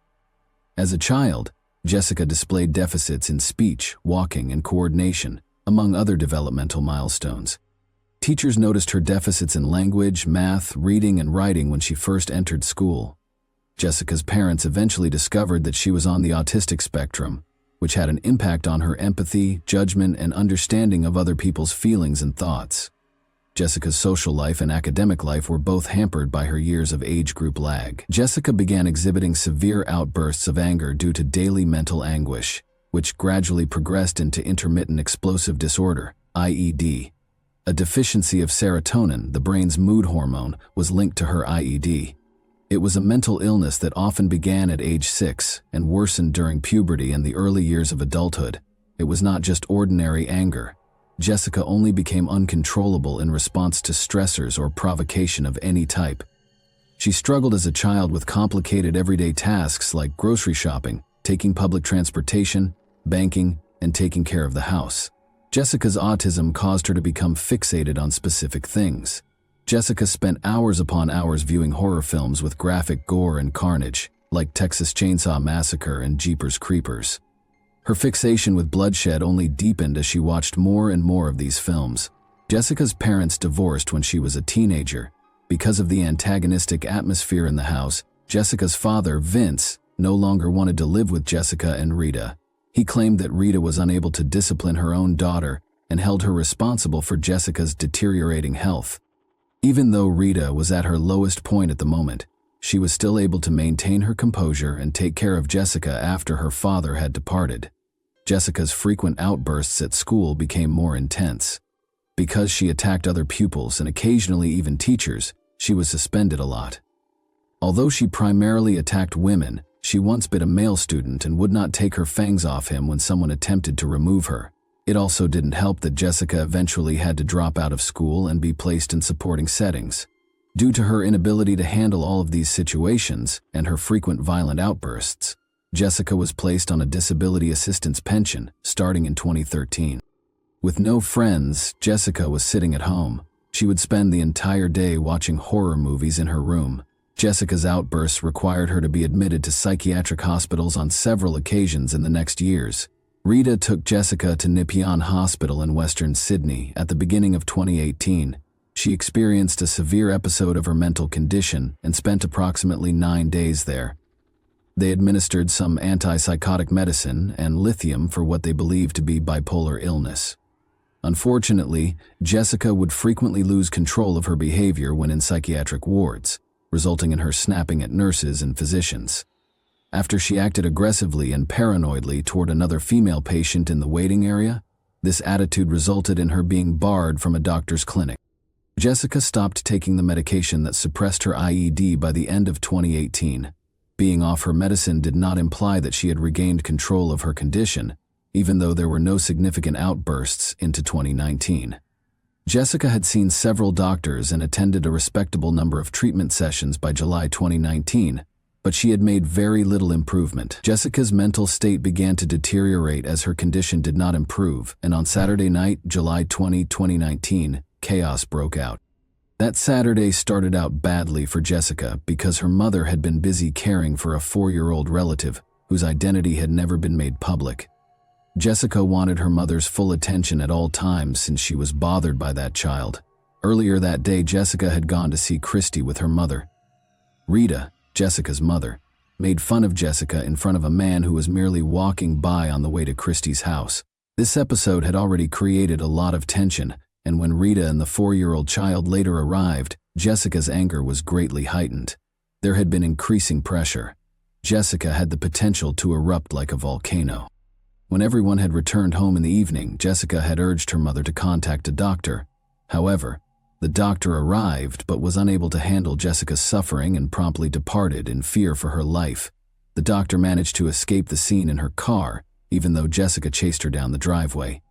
As a child, Jessica displayed deficits in speech, walking, and coordination, among other developmental milestones. Teachers noticed her deficits in language, math, reading, and writing when she first entered school. Jessica's parents eventually discovered that she was on the autistic spectrum, which had an impact on her empathy, judgment, and understanding of other people's feelings and thoughts. Jessica's social life and academic life were both hampered by her years of age group lag. Jessica began exhibiting severe outbursts of anger due to daily mental anguish, which gradually progressed into intermittent explosive disorder, IED. A deficiency of serotonin, the brain's mood hormone, was linked to her IED. It was a mental illness that often began at age 6 and worsened during puberty and the early years of adulthood. It was not just ordinary anger. Jessica only became uncontrollable in response to stressors or provocation of any type. She struggled as a child with complicated everyday tasks like grocery shopping, taking public transportation, banking, and taking care of the house. Jessica's autism caused her to become fixated on specific things. Jessica spent hours upon hours viewing horror films with graphic gore and carnage, like Texas Chainsaw Massacre and Jeepers Creepers. Her fixation with bloodshed only deepened as she watched more and more of these films. Jessica's parents divorced when she was a teenager. Because of the antagonistic atmosphere in the house, Jessica's father, Vince, no longer wanted to live with Jessica and Rita. He claimed that Rita was unable to discipline her own daughter and held her responsible for Jessica's deteriorating health. Even though Rita was at her lowest point at the moment, she was still able to maintain her composure and take care of Jessica after her father had departed. Jessica's frequent outbursts at school became more intense. Because she attacked other pupils and occasionally even teachers, she was suspended a lot. Although she primarily attacked women, she once bit a male student and would not take her fangs off him when someone attempted to remove her. It also didn't help that Jessica eventually had to drop out of school and be placed in supporting settings. Due to her inability to handle all of these situations and her frequent violent outbursts, Jessica was placed on a disability assistance pension starting in 2013. With no friends, Jessica was sitting at home. She would spend the entire day watching horror movies in her room. Jessica's outbursts required her to be admitted to psychiatric hospitals on several occasions in the next years. Rita took Jessica to Nepean Hospital in Western Sydney at the beginning of 2018. She experienced a severe episode of her mental condition and spent approximately 9 days there. They administered some antipsychotic medicine and lithium for what they believed to be bipolar illness. Unfortunately, Jessica would frequently lose control of her behavior when in psychiatric wards, resulting in her snapping at nurses and physicians. After she acted aggressively and paranoidly toward another female patient in the waiting area, this attitude resulted in her being barred from a doctor's clinic. Jessica stopped taking the medication that suppressed her IED by the end of 2018. Being off her medicine did not imply that she had regained control of her condition, even though there were no significant outbursts into 2019. Jessica had seen several doctors and attended a respectable number of treatment sessions by July 2019, but she had made very little improvement. Jessica's mental state began to deteriorate as her condition did not improve, and on Saturday night, July 20, 2019, chaos broke out. That Saturday started out badly for Jessica because her mother had been busy caring for a 4-year-old relative whose identity had never been made public. Jessica wanted her mother's full attention at all times since she was bothered by that child. Earlier that day, Jessica had gone to see Christy with her mother. Rita, Jessica's mother, made fun of Jessica in front of a man who was merely walking by on the way to Christy's house. This episode had already created a lot of tension, and when Rita and the 4-year-old child later arrived, Jessica's anger was greatly heightened. There had been increasing pressure. Jessica had the potential to erupt like a volcano. When everyone had returned home in the evening, Jessica had urged her mother to contact a doctor. However, the doctor arrived but was unable to handle Jessica's suffering and promptly departed in fear for her life. The doctor managed to escape the scene in her car, even though Jessica chased her down the driveway.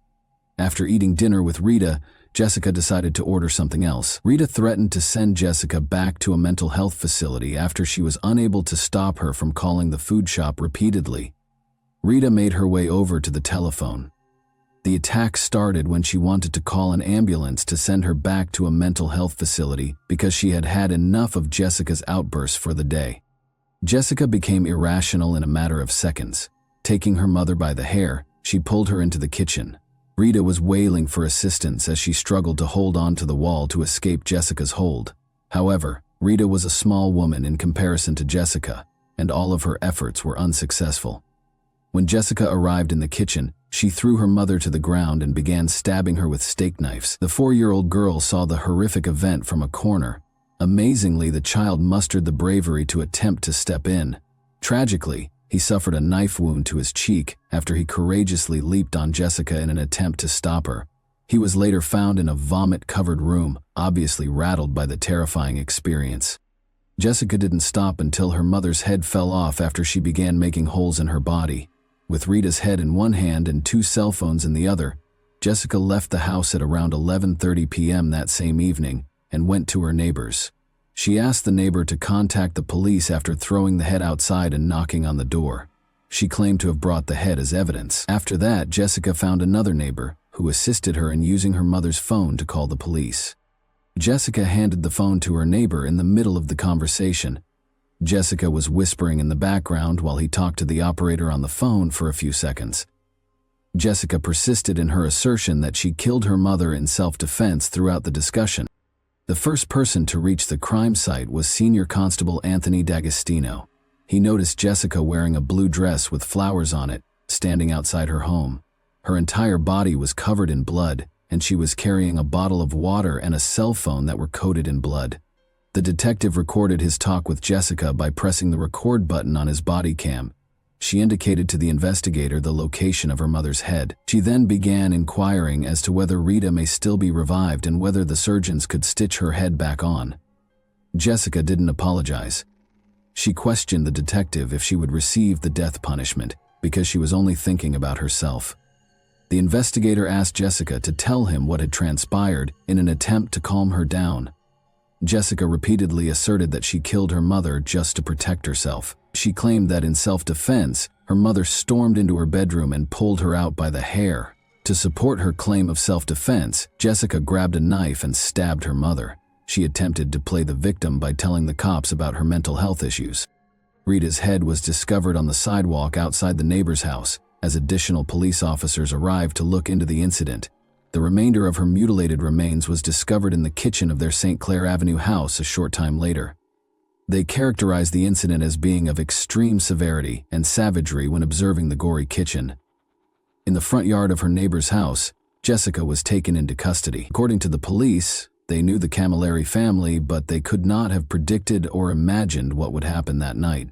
After eating dinner with Rita, Jessica decided to order something else. Rita threatened to send Jessica back to a mental health facility after she was unable to stop her from calling the food shop repeatedly. Rita made her way over to the telephone. The attack started when she wanted to call an ambulance to send her back to a mental health facility because she had had enough of Jessica's outbursts for the day. Jessica became irrational in a matter of seconds. Taking her mother by the hair, she pulled her into the kitchen. Rita was wailing for assistance as she struggled to hold on to the wall to escape Jessica's hold. However, Rita was a small woman in comparison to Jessica, and all of her efforts were unsuccessful. When Jessica arrived in the kitchen, she threw her mother to the ground and began stabbing her with steak knives. The 4-year-old girl saw the horrific event from a corner. Amazingly, the child mustered the bravery to attempt to step in. Tragically, he suffered a knife wound to his cheek after he courageously leaped on Jessica in an attempt to stop her. He was later found in a vomit-covered room, obviously rattled by the terrifying experience. Jessica didn't stop until her mother's head fell off after she began making holes in her body. With Rita's head in one hand and 2 cell phones in the other, Jessica left the house at around 11:30 p.m. that same evening and went to her neighbor's. She asked the neighbor to contact the police after throwing the head outside and knocking on the door. She claimed to have brought the head as evidence. After that, Jessica found another neighbor who assisted her in using her mother's phone to call the police. Jessica handed the phone to her neighbor in the middle of the conversation. Jessica was whispering in the background while he talked to the operator on the phone for a few seconds. Jessica persisted in her assertion that she killed her mother in self-defense throughout the discussion. The first person to reach the crime site was Senior Constable Anthony D'Agostino. He noticed Jessica wearing a blue dress with flowers on it, standing outside her home. Her entire body was covered in blood, and she was carrying a bottle of water and a cell phone that were coated in blood. The detective recorded his talk with Jessica by pressing the record button on his body cam. She indicated to the investigator the location of her mother's head. She then began inquiring as to whether Rita may still be revived and whether the surgeons could stitch her head back on. Jessica didn't apologize. She questioned the detective if she would receive the death punishment because she was only thinking about herself. The investigator asked Jessica to tell him what had transpired in an attempt to calm her down. Jessica repeatedly asserted that she killed her mother just to protect herself. She claimed that in self-defense, her mother stormed into her bedroom and pulled her out by the hair. To support her claim of self-defense, Jessica grabbed a knife and stabbed her mother. She attempted to play the victim by telling the cops about her mental health issues. Rita's head was discovered on the sidewalk outside the neighbor's house as additional police officers arrived to look into the incident. The remainder of her mutilated remains was discovered in the kitchen of their St. Clair Avenue house a short time later. They characterized the incident as being of extreme severity and savagery when observing the gory kitchen. In the front yard of her neighbor's house, Jessica was taken into custody. According to the police, they knew the Camilleri family, but they could not have predicted or imagined what would happen that night.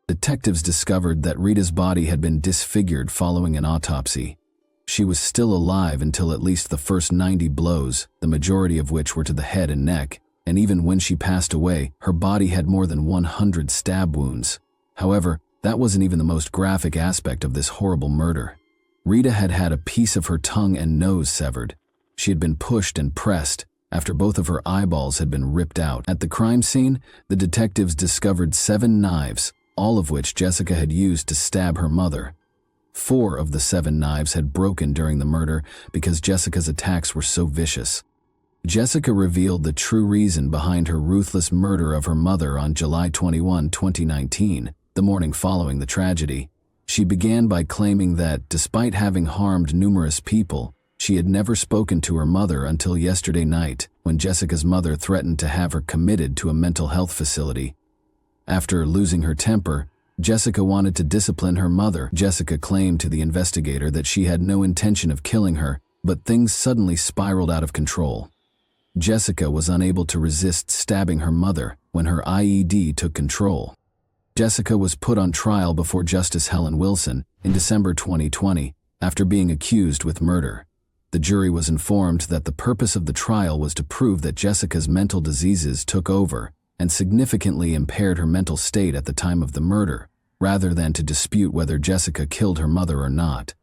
Detectives discovered that Rita's body had been disfigured following an autopsy. She was still alive until at least the first 90 blows, the majority of which were to the head and neck, and even when she passed away, her body had more than 100 stab wounds. However, that wasn't even the most graphic aspect of this horrible murder. Rita had had a piece of her tongue and nose severed. She had been pushed and pressed after both of her eyeballs had been ripped out. At the crime scene, the detectives discovered 7 knives, all of which Jessica had used to stab her mother. 4 of the 7 knives had broken during the murder because Jessica's attacks were so vicious. Jessica revealed the true reason behind her ruthless murder of her mother on July 21, 2019, the morning following the tragedy. She began by claiming that, despite having harmed numerous people, she had never spoken to her mother until yesterday night, when Jessica's mother threatened to have her committed to a mental health facility. After losing her temper, Jessica wanted to discipline her mother. Jessica claimed to the investigator that she had no intention of killing her, but things suddenly spiraled out of control. Jessica was unable to resist stabbing her mother when her IED took control. Jessica was put on trial before Justice Helen Wilson in December 2020 after being accused with murder. The jury was informed that the purpose of the trial was to prove that Jessica's mental diseases took over and significantly impaired her mental state at the time of the murder, rather than to dispute whether Jessica killed her mother or not.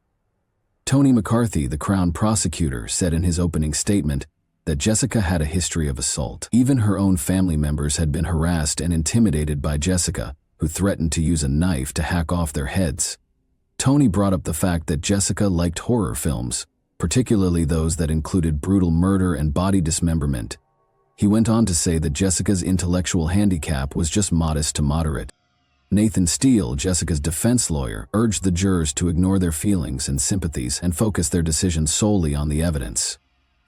Tony McCarthy, the Crown prosecutor, said in his opening statement that Jessica had a history of assault. Even her own family members had been harassed and intimidated by Jessica, who threatened to use a knife to hack off their heads. Tony brought up the fact that Jessica liked horror films, particularly those that included brutal murder and body dismemberment. He went on to say that Jessica's intellectual handicap was just modest to moderate. Nathan Steele, Jessica's defense lawyer, urged the jurors to ignore their feelings and sympathies and focus their decisions solely on the evidence.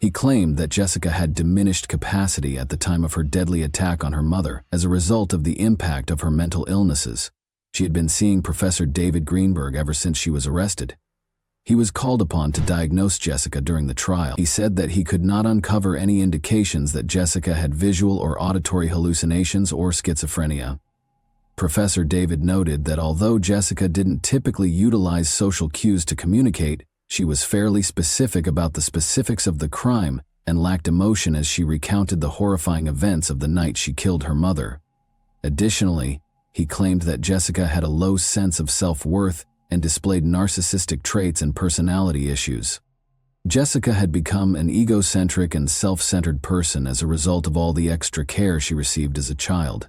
He claimed that Jessica had diminished capacity at the time of her deadly attack on her mother as a result of the impact of her mental illnesses. She had been seeing Professor David Greenberg ever since she was arrested. He was called upon to diagnose Jessica during the trial. He said that he could not uncover any indications that Jessica had visual or auditory hallucinations or schizophrenia. Professor David noted that although Jessica didn't typically utilize social cues to communicate, she was fairly specific about the specifics of the crime and lacked emotion as she recounted the horrifying events of the night she killed her mother. Additionally, he claimed that Jessica had a low sense of self-worth and displayed narcissistic traits and personality issues. Jessica had become an egocentric and self-centered person as a result of all the extra care she received as a child.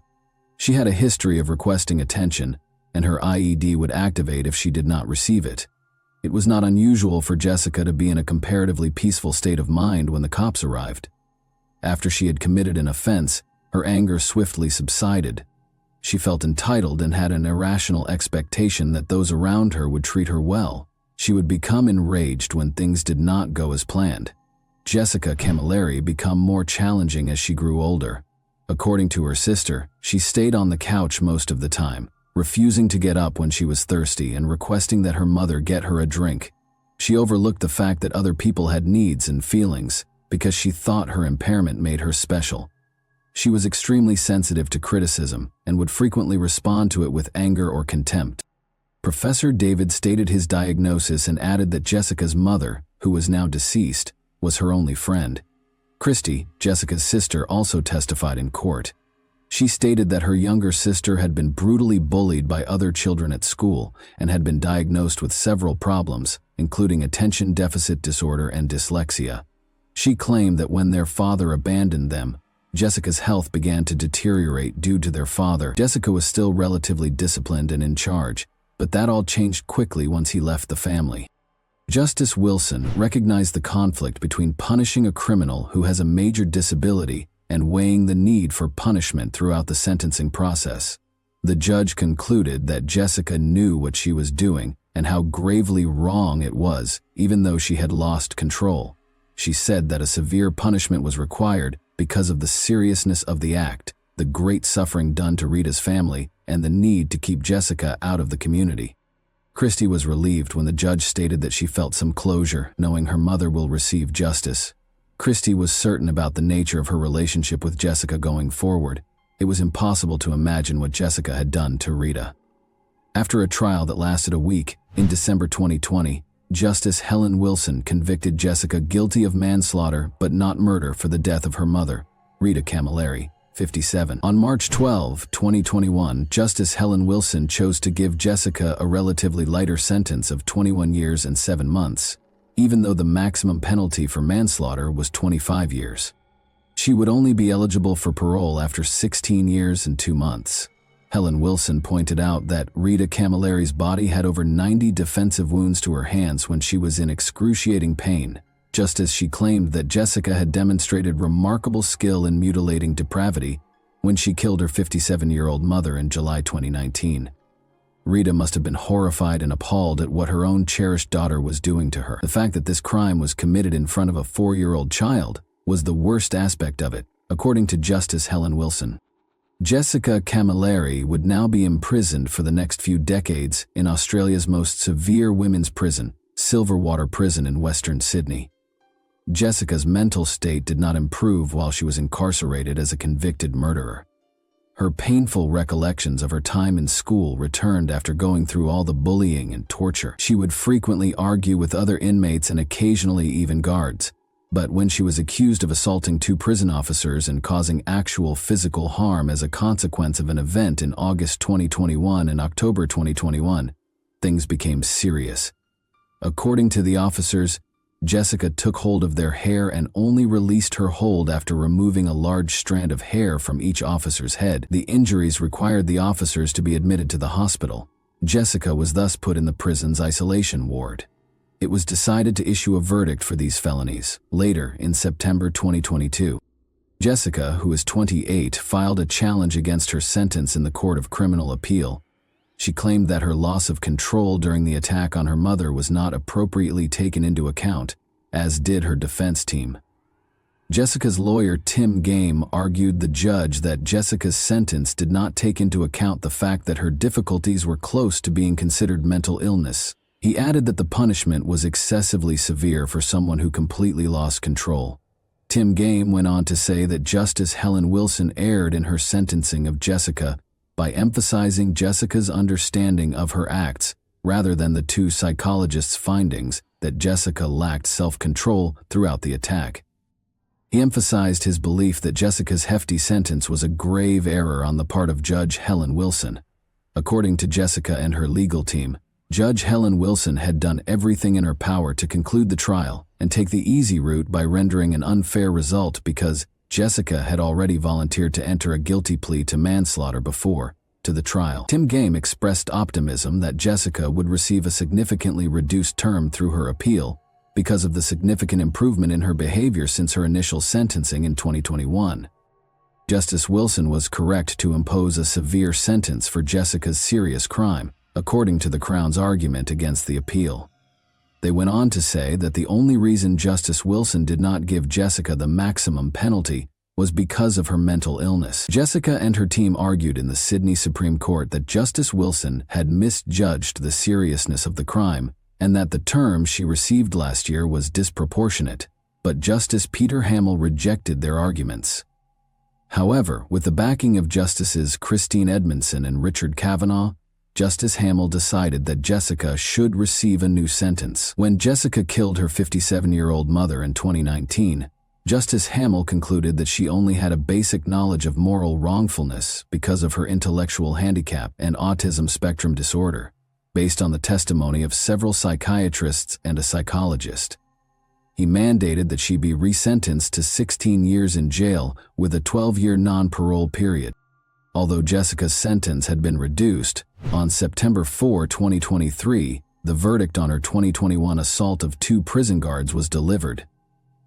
She had a history of requesting attention, and her IED would activate if she did not receive it. It was not unusual for Jessica to be in a comparatively peaceful state of mind when the cops arrived. After she had committed an offense, her anger swiftly subsided. She felt entitled and had an irrational expectation that those around her would treat her well. She would become enraged when things did not go as planned. Jessica Camilleri became more challenging as she grew older. According to her sister, she stayed on the couch most of the time, refusing to get up when she was thirsty and requesting that her mother get her a drink. She overlooked the fact that other people had needs and feelings because she thought her impairment made her special. She was extremely sensitive to criticism and would frequently respond to it with anger or contempt. Professor David stated his diagnosis and added that Jessica's mother, who was now deceased, was her only friend. Christy, Jessica's sister, also testified in court. She stated that her younger sister had been brutally bullied by other children at school and had been diagnosed with several problems, including attention deficit disorder and dyslexia. She claimed that when their father abandoned them, Jessica's health began to deteriorate due to their father. Jessica was still relatively disciplined and in charge, but that all changed quickly once he left the family. Justice Wilson recognized the conflict between punishing a criminal who has a major disability and weighing the need for punishment throughout the sentencing process. The judge concluded that Jessica knew what she was doing and how gravely wrong it was, even though she had lost control. She said that a severe punishment was required because of the seriousness of the act, the great suffering done to Rita's family, and the need to keep Jessica out of the community. Christy was relieved when the judge stated that she felt some closure, knowing her mother will receive justice. Christy was certain about the nature of her relationship with Jessica going forward. It was impossible to imagine what Jessica had done to Rita. After a trial that lasted a week, in December 2020, Justice Helen Wilson convicted Jessica guilty of manslaughter but not murder for the death of her mother, Rita Camilleri, 57. On March 12, 2021, Justice Helen Wilson chose to give Jessica a relatively lighter sentence of 21 years and 7 months, even though the maximum penalty for manslaughter was 25 years. She would only be eligible for parole after 16 years and 2 months. Helen Wilson pointed out that Rita Camilleri's body had over 90 defensive wounds to her hands when she was in excruciating pain, just as she claimed that Jessica had demonstrated remarkable skill in mutilating depravity when she killed her 57-year-old mother in July 2019. Rita must have been horrified and appalled at what her own cherished daughter was doing to her. The fact that this crime was committed in front of a 4-year-old child was the worst aspect of it, according to Justice Helen Wilson. Jessica Camilleri would now be imprisoned for the next few decades in Australia's most severe women's prison, Silverwater Prison in Western Sydney. Jessica's mental state did not improve while she was incarcerated as a convicted murderer. Her painful recollections of her time in school returned after going through all the bullying and torture. She would frequently argue with other inmates and occasionally even guards. But when she was accused of assaulting 2 prison officers and causing actual physical harm as a consequence of an event in August 2021 and October 2021, things became serious. According to the officers, Jessica took hold of their hair and only released her hold after removing a large strand of hair from each officer's head. The injuries required the officers to be admitted to the hospital. Jessica was thus put in the prison's isolation ward. It was decided to issue a verdict for these felonies, later in September 2022. Jessica, who is 28, filed a challenge against her sentence in the Court of Criminal Appeal. She claimed that her loss of control during the attack on her mother was not appropriately taken into account, as did her defense team. Jessica's lawyer Tim Game argued the judge that Jessica's sentence did not take into account the fact that her difficulties were close to being considered mental illness. He added that the punishment was excessively severe for someone who completely lost control. Tim Game went on to say that Justice Helen Wilson erred in her sentencing of Jessica by emphasizing Jessica's understanding of her acts rather than the 2 psychologists' findings that Jessica lacked self-control throughout the attack. He emphasized his belief that Jessica's hefty sentence was a grave error on the part of Judge Helen Wilson. According to Jessica and her legal team, Judge Helen Wilson had done everything in her power to conclude the trial and take the easy route by rendering an unfair result because Jessica had already volunteered to enter a guilty plea to manslaughter before to the trial. Tim Game expressed optimism that Jessica would receive a significantly reduced term through her appeal because of the significant improvement in her behavior since her initial sentencing in 2021. Justice Wilson was correct to impose a severe sentence for Jessica's serious crime, according to the Crown's argument against the appeal. They went on to say that the only reason Justice Wilson did not give Jessica the maximum penalty was because of her mental illness. Jessica and her team argued in the Sydney Supreme Court that Justice Wilson had misjudged the seriousness of the crime and that the term she received last year was disproportionate, but Justice Peter Hamill rejected their arguments. However, with the backing of Justices Christine Edmondson and Richard Kavanaugh, Justice Hamill decided that Jessica should receive a new sentence. When Jessica killed her 57-year-old mother in 2019, Justice Hamill concluded that she only had a basic knowledge of moral wrongfulness because of her intellectual handicap and autism spectrum disorder, based on the testimony of several psychiatrists and a psychologist. He mandated that she be resentenced to 16 years in jail with a 12-year non-parole period. Although Jessica's sentence had been reduced, on September 4, 2023, the verdict on her 2021 assault of 2 prison guards was delivered.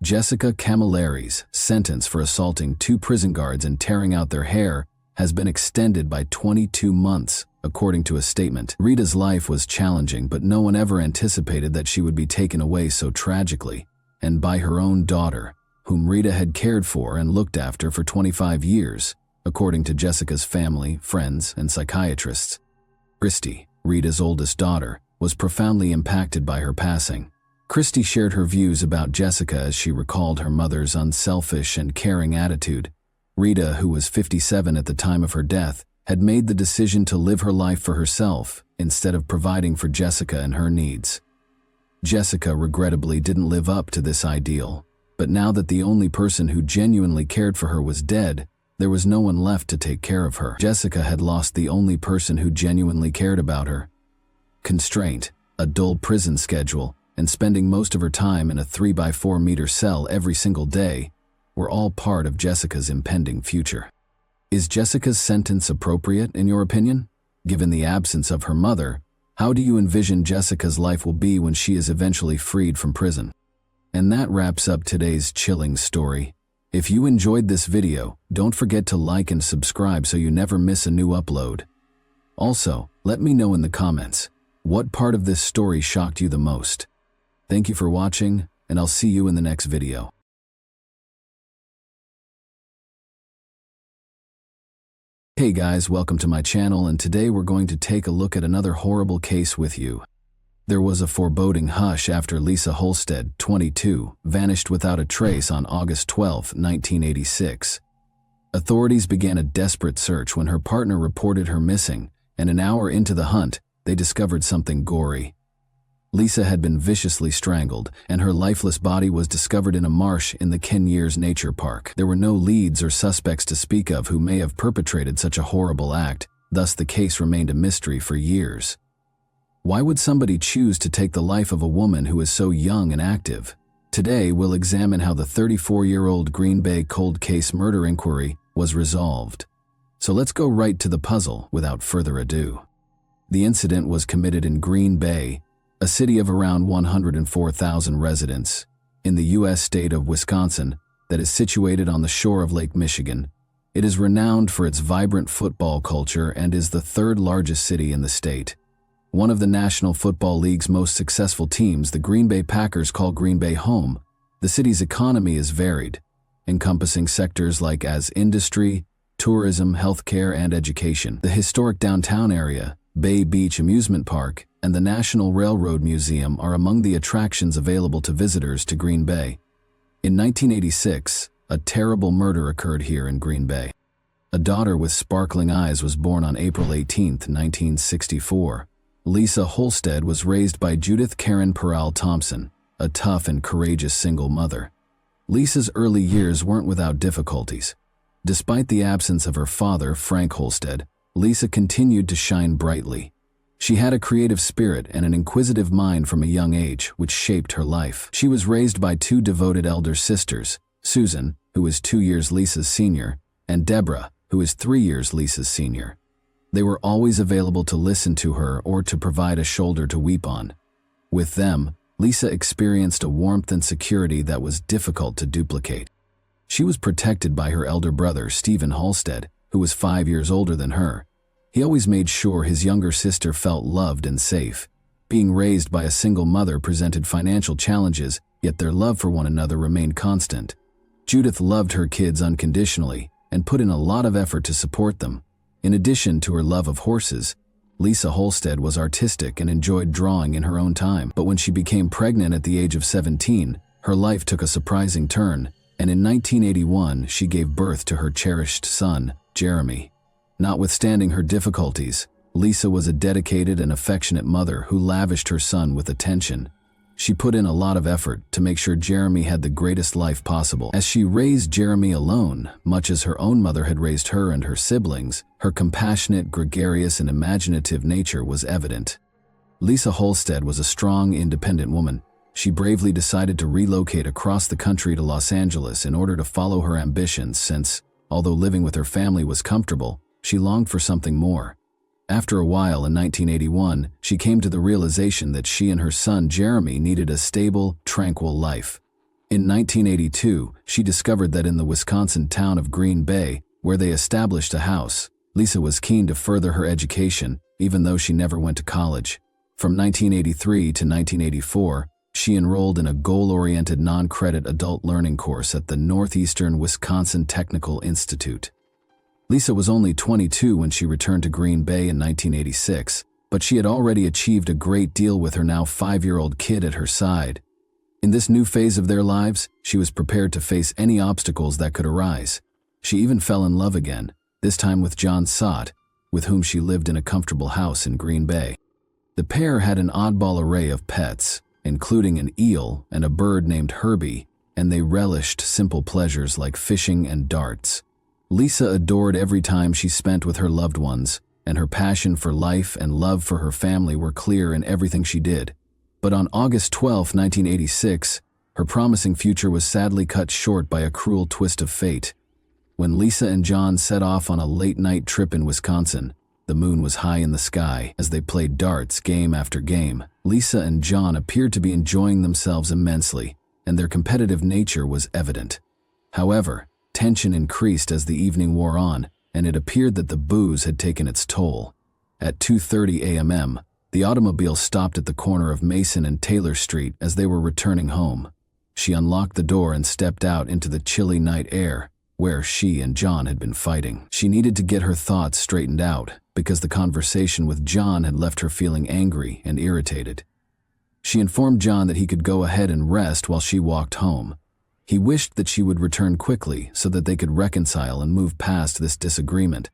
Jessica Camilleri's sentence for assaulting 2 prison guards and tearing out their hair has been extended by 22 months, according to a statement. Rita's life was challenging, but no one ever anticipated that she would be taken away so tragically, and by her own daughter, whom Rita had cared for and looked after for 25 years, according to Jessica's family, friends, and psychiatrists. Christy, Rita's oldest daughter, was profoundly impacted by her passing. Christy shared her views about Jessica as she recalled her mother's unselfish and caring attitude. Rita, who was 57 at the time of her death, had made the decision to live her life for herself instead of providing for Jessica and her needs. Jessica regrettably didn't live up to this ideal, but now that the only person who genuinely cared for her was dead, there was no one left to take care of her. Jessica had lost the only person who genuinely cared about her. Constraint, a dull prison schedule, and spending most of her time in a 3x4-meter cell every single day were all part of Jessica's impending future. Is Jessica's sentence appropriate, in your opinion? Given the absence of her mother, how do you envision Jessica's life will be when she is eventually freed from prison? And that wraps up today's chilling story. If you enjoyed this video, don't forget to like and subscribe so you never miss a new upload. Also, let me know in the comments, what part of this story shocked you the most? Thank you for watching, and I'll see you in the next video. Hey guys, welcome to my channel, and today we're going to take a look at another horrible case with you. There was a foreboding hush after Lisa Holstead, 22, vanished without a trace on August 12, 1986. Authorities began a desperate search when her partner reported her missing, and an hour into the hunt, they discovered something gory. Lisa had been viciously strangled, and her lifeless body was discovered in a marsh in the Kenyers Nature Park. There were no leads or suspects to speak of who may have perpetrated such a horrible act, thus the case remained a mystery for years. Why would somebody choose to take the life of a woman who is so young and active? Today, we'll examine how the 34-year-old Green Bay cold case murder inquiry was resolved. So let's go right to the puzzle without further ado. The incident was committed in Green Bay, a city of around 104,000 residents, in the U.S. state of Wisconsin that is situated on the shore of Lake Michigan. It is renowned for its vibrant football culture and is the 3rd largest city in the state. One of the National Football League's most successful teams, the Green Bay Packers, call Green Bay home. The city's economy is varied, encompassing sectors like as industry, tourism, healthcare, and education. The historic downtown area, Bay Beach Amusement Park, and the National Railroad Museum are among the attractions available to visitors to Green Bay. In 1986, a terrible murder occurred here in Green Bay. A daughter with sparkling eyes was born on April 18, 1964. Lisa Holstead was raised by Judith Karen Peral Thompson, a tough and courageous single mother. Lisa's early years weren't without difficulties. Despite the absence of her father, Frank Holstead, Lisa continued to shine brightly. She had a creative spirit and an inquisitive mind from a young age, which shaped her life. She was raised by 2 devoted elder sisters, Susan, who is 2 years Lisa's senior, and Deborah, who is 3 years Lisa's senior. They were always available to listen to her or to provide a shoulder to weep on. With them, Lisa experienced a warmth and security that was difficult to duplicate. She was protected by her elder brother, Stephen Halstead, who was 5 years older than her. He always made sure his younger sister felt loved and safe. Being raised by a single mother presented financial challenges, yet their love for one another remained constant. Judith loved her kids unconditionally and put in a lot of effort to support them. In addition to her love of horses, Lisa Holstead was artistic and enjoyed drawing in her own time. But when she became pregnant at the age of 17, her life took a surprising turn, and in 1981 she gave birth to her cherished son, Jeremy. Notwithstanding her difficulties, Lisa was a dedicated and affectionate mother who lavished her son with attention. She put in a lot of effort to make sure Jeremy had the greatest life possible. As she raised Jeremy alone, much as her own mother had raised her and her siblings, her compassionate, gregarious, and imaginative nature was evident. Lisa Holstead was a strong, independent woman. She bravely decided to relocate across the country to Los Angeles in order to follow her ambitions since, although living with her family was comfortable, she longed for something more. After a while in 1981, she came to the realization that she and her son Jeremy needed a stable, tranquil life. In 1982, she discovered that in the Wisconsin town of Green Bay, where they established a house, Lisa was keen to further her education, even though she never went to college. From 1983 to 1984, she enrolled in a goal-oriented non-credit adult learning course at the Northeastern Wisconsin Technical Institute. Lisa was only 22 when she returned to Green Bay in 1986, but she had already achieved a great deal with her now 5-year-old kid at her side. In this new phase of their lives, she was prepared to face any obstacles that could arise. She even fell in love again, this time with John Sott, with whom she lived in a comfortable house in Green Bay. The pair had an oddball array of pets, including an eel and a bird named Herbie, and they relished simple pleasures like fishing and darts. Lisa adored every time she spent with her loved ones, and her passion for life and love for her family were clear in everything she did. But on August 12, 1986, her promising future was sadly cut short by a cruel twist of fate. When Lisa and John set off on a late-night trip in Wisconsin, the moon was high in the sky. As they played darts game after game, Lisa and John appeared to be enjoying themselves immensely, and their competitive nature was evident. However, tension increased as the evening wore on, and it appeared that the booze had taken its toll. At 2:30 a.m., the automobile stopped at the corner of Mason and Taylor Street as they were returning home. She unlocked the door and stepped out into the chilly night air, where she and John had been fighting. She needed to get her thoughts straightened out, because the conversation with John had left her feeling angry and irritated. She informed John that he could go ahead and rest while she walked home. He wished that she would return quickly so that they could reconcile and move past this disagreement.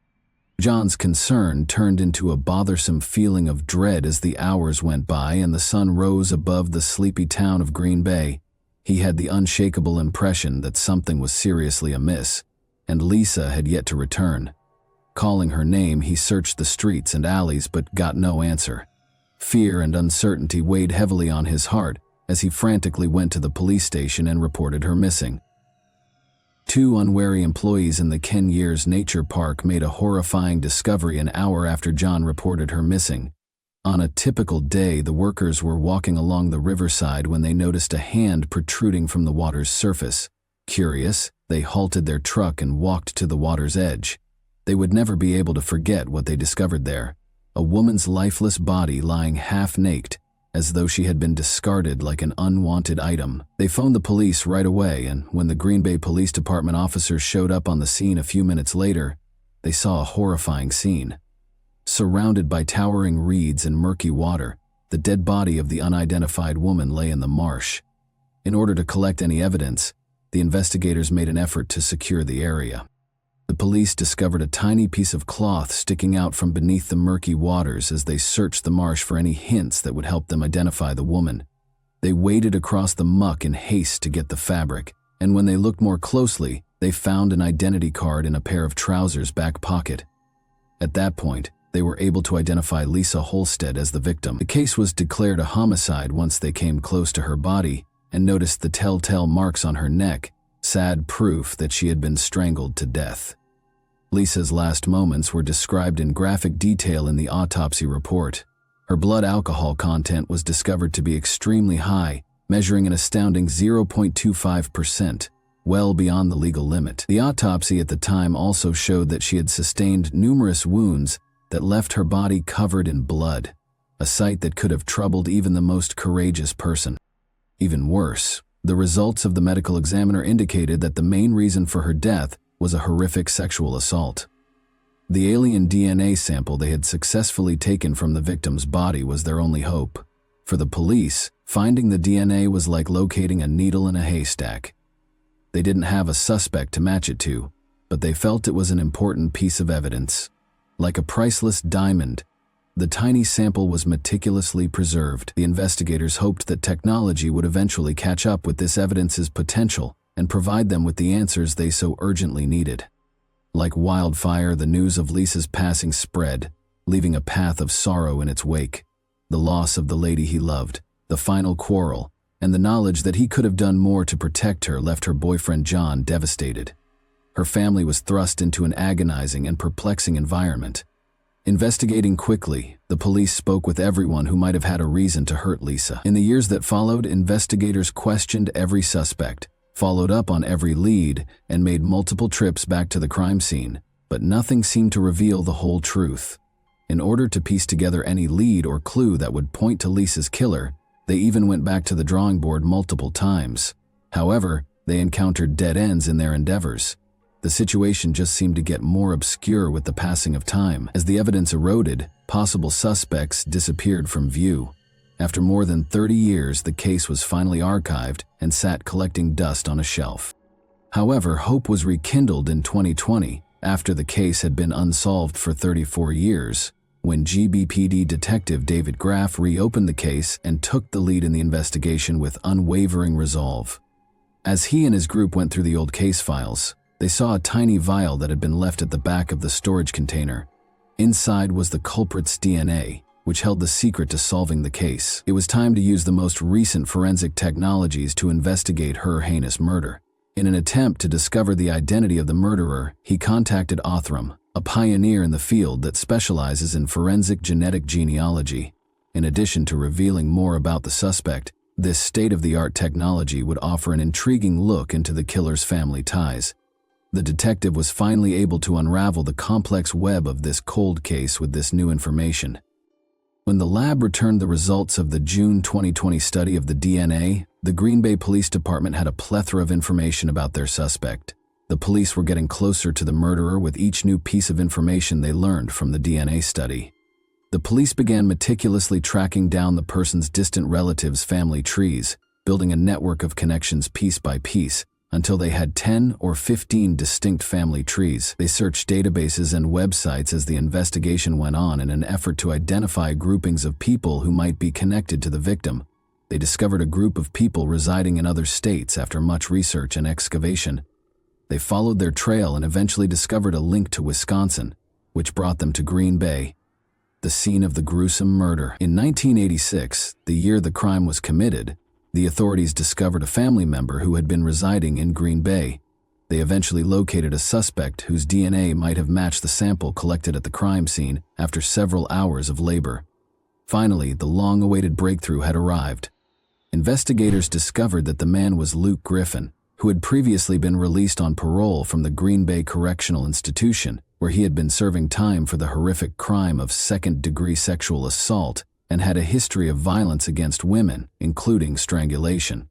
John's concern turned into a bothersome feeling of dread as the hours went by and the sun rose above the sleepy town of Green Bay. He had the unshakable impression that something was seriously amiss, and Lisa had yet to return. Calling her name, he searched the streets and alleys but got no answer. Fear and uncertainty weighed heavily on his heart as he frantically went to the police station and reported her missing. 2 unwary employees in the Ken Years Nature Park made a horrifying discovery an hour after John reported her missing. On a typical day, the workers were walking along the riverside when they noticed a hand protruding from the water's surface. Curious, they halted their truck and walked to the water's edge. They would never be able to forget what they discovered there: a woman's lifeless body lying half-naked, as though she had been discarded like an unwanted item. They phoned the police right away, and when the Green Bay Police Department officers showed up on the scene a few minutes later, they saw a horrifying scene. Surrounded by towering reeds and murky water, the dead body of the unidentified woman lay in the marsh. In order to collect any evidence, the investigators made an effort to secure the area. The police discovered a tiny piece of cloth sticking out from beneath the murky waters as they searched the marsh for any hints that would help them identify the woman. They waded across the muck in haste to get the fabric, and when they looked more closely, they found an identity card in a pair of trousers' back pocket. At that point, they were able to identify Lisa Holstead as the victim. The case was declared a homicide once they came close to her body and noticed the telltale marks on her neck, sad proof that she had been strangled to death. Lisa's last moments were described in graphic detail in the autopsy report. Her blood alcohol content was discovered to be extremely high, measuring an astounding 0.25%, well beyond the legal limit. The autopsy at the time also showed that she had sustained numerous wounds that left her body covered in blood, a sight that could have troubled even the most courageous person. Even worse, The results of the medical examiner indicated that the main reason for her death was a horrific sexual assault. The alien DNA sample they had successfully taken from the victim's body was their only hope. For the police, finding the DNA was like locating a needle in a haystack. They didn't have a suspect to match it to, but they felt it was an important piece of evidence. Like a priceless diamond, the tiny sample was meticulously preserved. The investigators hoped that technology would eventually catch up with this evidence's potential and provide them with the answers they so urgently needed. Like wildfire, the news of Lisa's passing spread, leaving a path of sorrow in its wake. The loss of the lady he loved, the final quarrel, and the knowledge that he could have done more to protect her left her boyfriend John devastated. Her family was thrust into an agonizing and perplexing environment. Investigating quickly, the police spoke with everyone who might have had a reason to hurt Lisa. In the years that followed, investigators questioned every suspect, followed up on every lead, and made multiple trips back to the crime scene, but nothing seemed to reveal the whole truth. In order to piece together any lead or clue that would point to Lisa's killer, they even went back to the drawing board multiple times. However, they encountered dead ends in their endeavors. The situation just seemed to get more obscure with the passing of time. As the evidence eroded, possible suspects disappeared from view. After more than 30 years, the case was finally archived and sat collecting dust on a shelf. However, hope was rekindled in 2020, after the case had been unsolved for 34 years, when GBPD detective David Graff reopened the case and took the lead in the investigation with unwavering resolve. As he and his group went through the old case files, they saw a tiny vial that had been left at the back of the storage container. Inside was the culprit's DNA, which held the secret to solving the case. It was time to use the most recent forensic technologies to investigate her heinous murder. In an attempt to discover the identity of the murderer, he contacted Othram, a pioneer in the field that specializes in forensic genetic genealogy. In addition to revealing more about the suspect, this state-of-the-art technology would offer an intriguing look into the killer's family ties. The detective was finally able to unravel the complex web of this cold case with this new information. When the lab returned the results of the June 2020 study of the DNA, the Green Bay Police Department had a plethora of information about their suspect. The police were getting closer to the murderer with each new piece of information they learned from the DNA study. The police began meticulously tracking down the person's distant relatives' family trees, building a network of connections piece by piece, until they had 10 or 15 distinct family trees. They searched databases and websites as the investigation went on in an effort to identify groupings of people who might be connected to the victim. They discovered a group of people residing in other states after much research and excavation. They followed their trail and eventually discovered a link to Wisconsin, which brought them to Green Bay, the scene of the gruesome murder. In 1986, the year the crime was committed, the authorities discovered a family member who had been residing in Green Bay. They eventually located a suspect whose DNA might have matched the sample collected at the crime scene after several hours of labor. Finally, the long-awaited breakthrough had arrived. Investigators discovered that the man was Luke Griffin, who had previously been released on parole from the Green Bay Correctional Institution, where he had been serving time for the horrific crime of second-degree sexual assault and had a history of violence against women, including strangulation.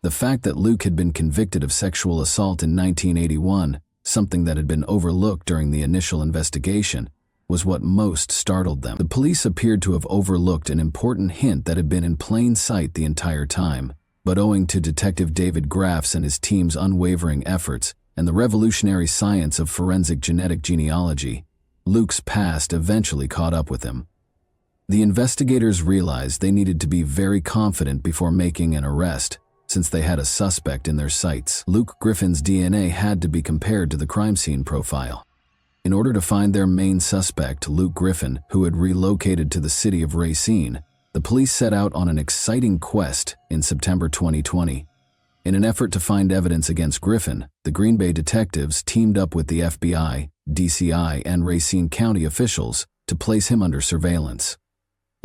The fact that Luke had been convicted of sexual assault in 1981, something that had been overlooked during the initial investigation, was what most startled them. The police appeared to have overlooked an important hint that had been in plain sight the entire time, but owing to Detective David Graff's and his team's unwavering efforts and the revolutionary science of forensic genetic genealogy, Luke's past eventually caught up with him. The investigators realized they needed to be very confident before making an arrest, since they had a suspect in their sights. Luke Griffin's DNA had to be compared to the crime scene profile. In order to find their main suspect, Luke Griffin, who had relocated to the city of Racine, the police set out on an exciting quest in September 2020. In an effort to find evidence against Griffin, the Green Bay detectives teamed up with the FBI, DCI, and Racine County officials to place him under surveillance.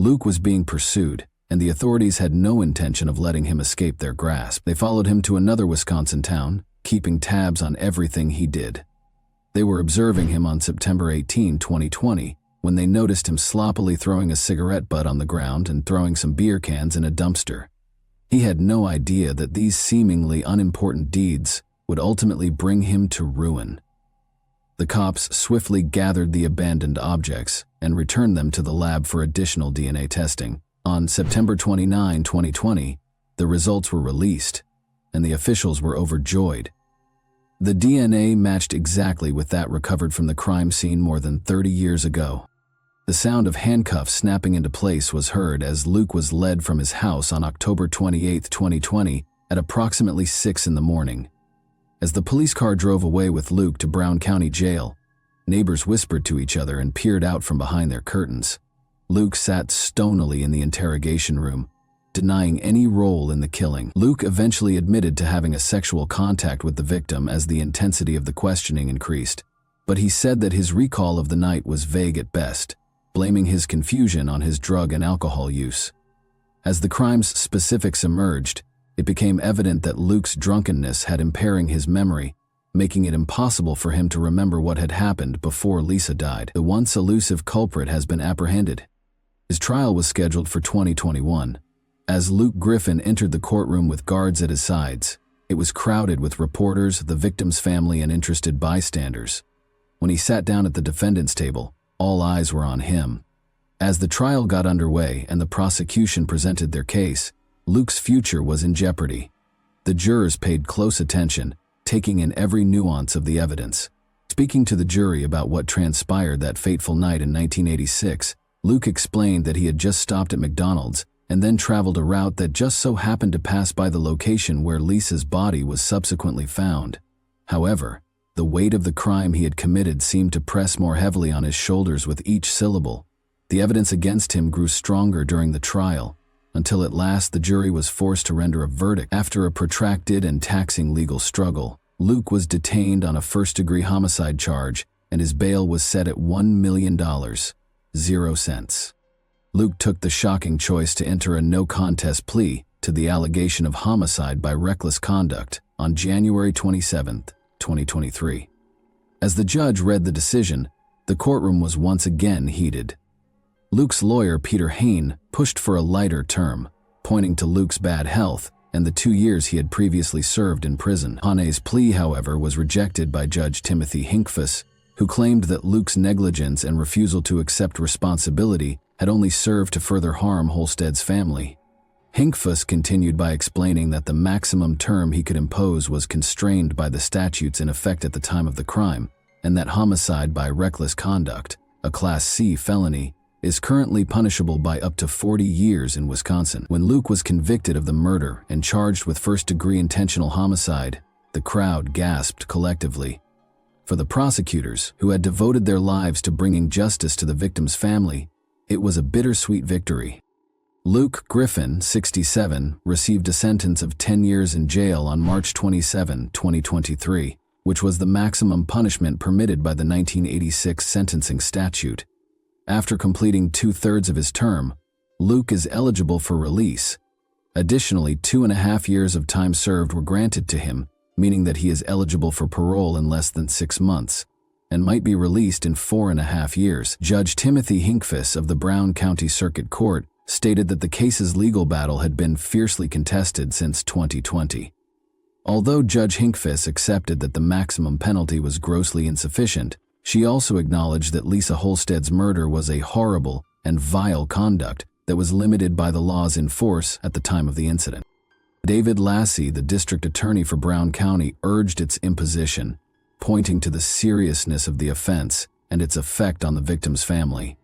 Luke was being pursued, and the authorities had no intention of letting him escape their grasp. They followed him to another Wisconsin town, keeping tabs on everything he did. They were observing him on September 18, 2020, when they noticed him sloppily throwing a cigarette butt on the ground and throwing some beer cans in a dumpster. He had no idea that these seemingly unimportant deeds would ultimately bring him to ruin. The cops swiftly gathered the abandoned objects and returned them to the lab for additional DNA testing. On September 29, 2020, the results were released, and the officials were overjoyed. The DNA matched exactly with that recovered from the crime scene more than 30 years ago. The sound of handcuffs snapping into place was heard as Luke was led from his house on October 28, 2020, at approximately 6 in the morning. As the police car drove away with Luke to Brown County Jail, neighbors whispered to each other and peered out from behind their curtains. Luke sat stonily in the interrogation room, denying any role in the killing. Luke eventually admitted to having a sexual contact with the victim as the intensity of the questioning increased, but he said that his recall of the night was vague at best, blaming his confusion on his drug and alcohol use. As the crime's specifics emerged, it became evident that Luke's drunkenness had impairing his memory, making it impossible for him to remember what had happened before Lisa died. The once elusive culprit has been apprehended. His trial was scheduled for 2021. As Luke Griffin entered the courtroom with guards at his sides, it was crowded with reporters, the victim's family, and interested bystanders. When he sat down at the defendant's table, all eyes were on him. As the trial got underway and the prosecution presented their case, Luke's future was in jeopardy. The jurors paid close attention, taking in every nuance of the evidence. Speaking to the jury about what transpired that fateful night in 1986, Luke explained that he had just stopped at McDonald's and then traveled a route that just so happened to pass by the location where Lisa's body was subsequently found. However, the weight of the crime he had committed seemed to press more heavily on his shoulders with each syllable. The evidence against him grew stronger during the trial, until at last the jury was forced to render a verdict. After a protracted and taxing legal struggle, Luke was detained on a first-degree homicide charge, and his bail was set at $1 million, 0 cents. Luke took the shocking choice to enter a no-contest plea to the allegation of homicide by reckless conduct on January 27, 2023. As the judge read the decision, the courtroom was once again heated. Luke's lawyer, Peter Hain, pushed for a lighter term, pointing to Luke's bad health and the 2 years he had previously served in prison. Hain's plea, however, was rejected by Judge Timothy Hinkfuss, who claimed that Luke's negligence and refusal to accept responsibility had only served to further harm Holstead's family. Hinkfuss continued by explaining that the maximum term he could impose was constrained by the statutes in effect at the time of the crime, and that homicide by reckless conduct, a Class C felony, is currently punishable by up to 40 years in Wisconsin. When Luke was convicted of the murder and charged with first-degree intentional homicide, the crowd gasped collectively. For the prosecutors, who had devoted their lives to bringing justice to the victim's family, it was a bittersweet victory. Luke Griffin, 67, received a sentence of 10 years in jail on March 27, 2023, which was the maximum punishment permitted by the 1986 sentencing statute. After completing 2/3 of his term, Luke is eligible for release. Additionally, 2.5 years of time served were granted to him, meaning that he is eligible for parole in less than 6 months, and might be released in 4.5 years. Judge Timothy Hinkfuss of the Brown County Circuit Court stated that the case's legal battle had been fiercely contested since 2020. Although Judge Hinkfuss accepted that the maximum penalty was grossly insufficient, she also acknowledged that Lisa Holstead's murder was a horrible and vile conduct that was limited by the laws in force at the time of the incident. David Lassie, the district attorney for Brown County, urged its imposition, pointing to the seriousness of the offense and its effect on the victim's family.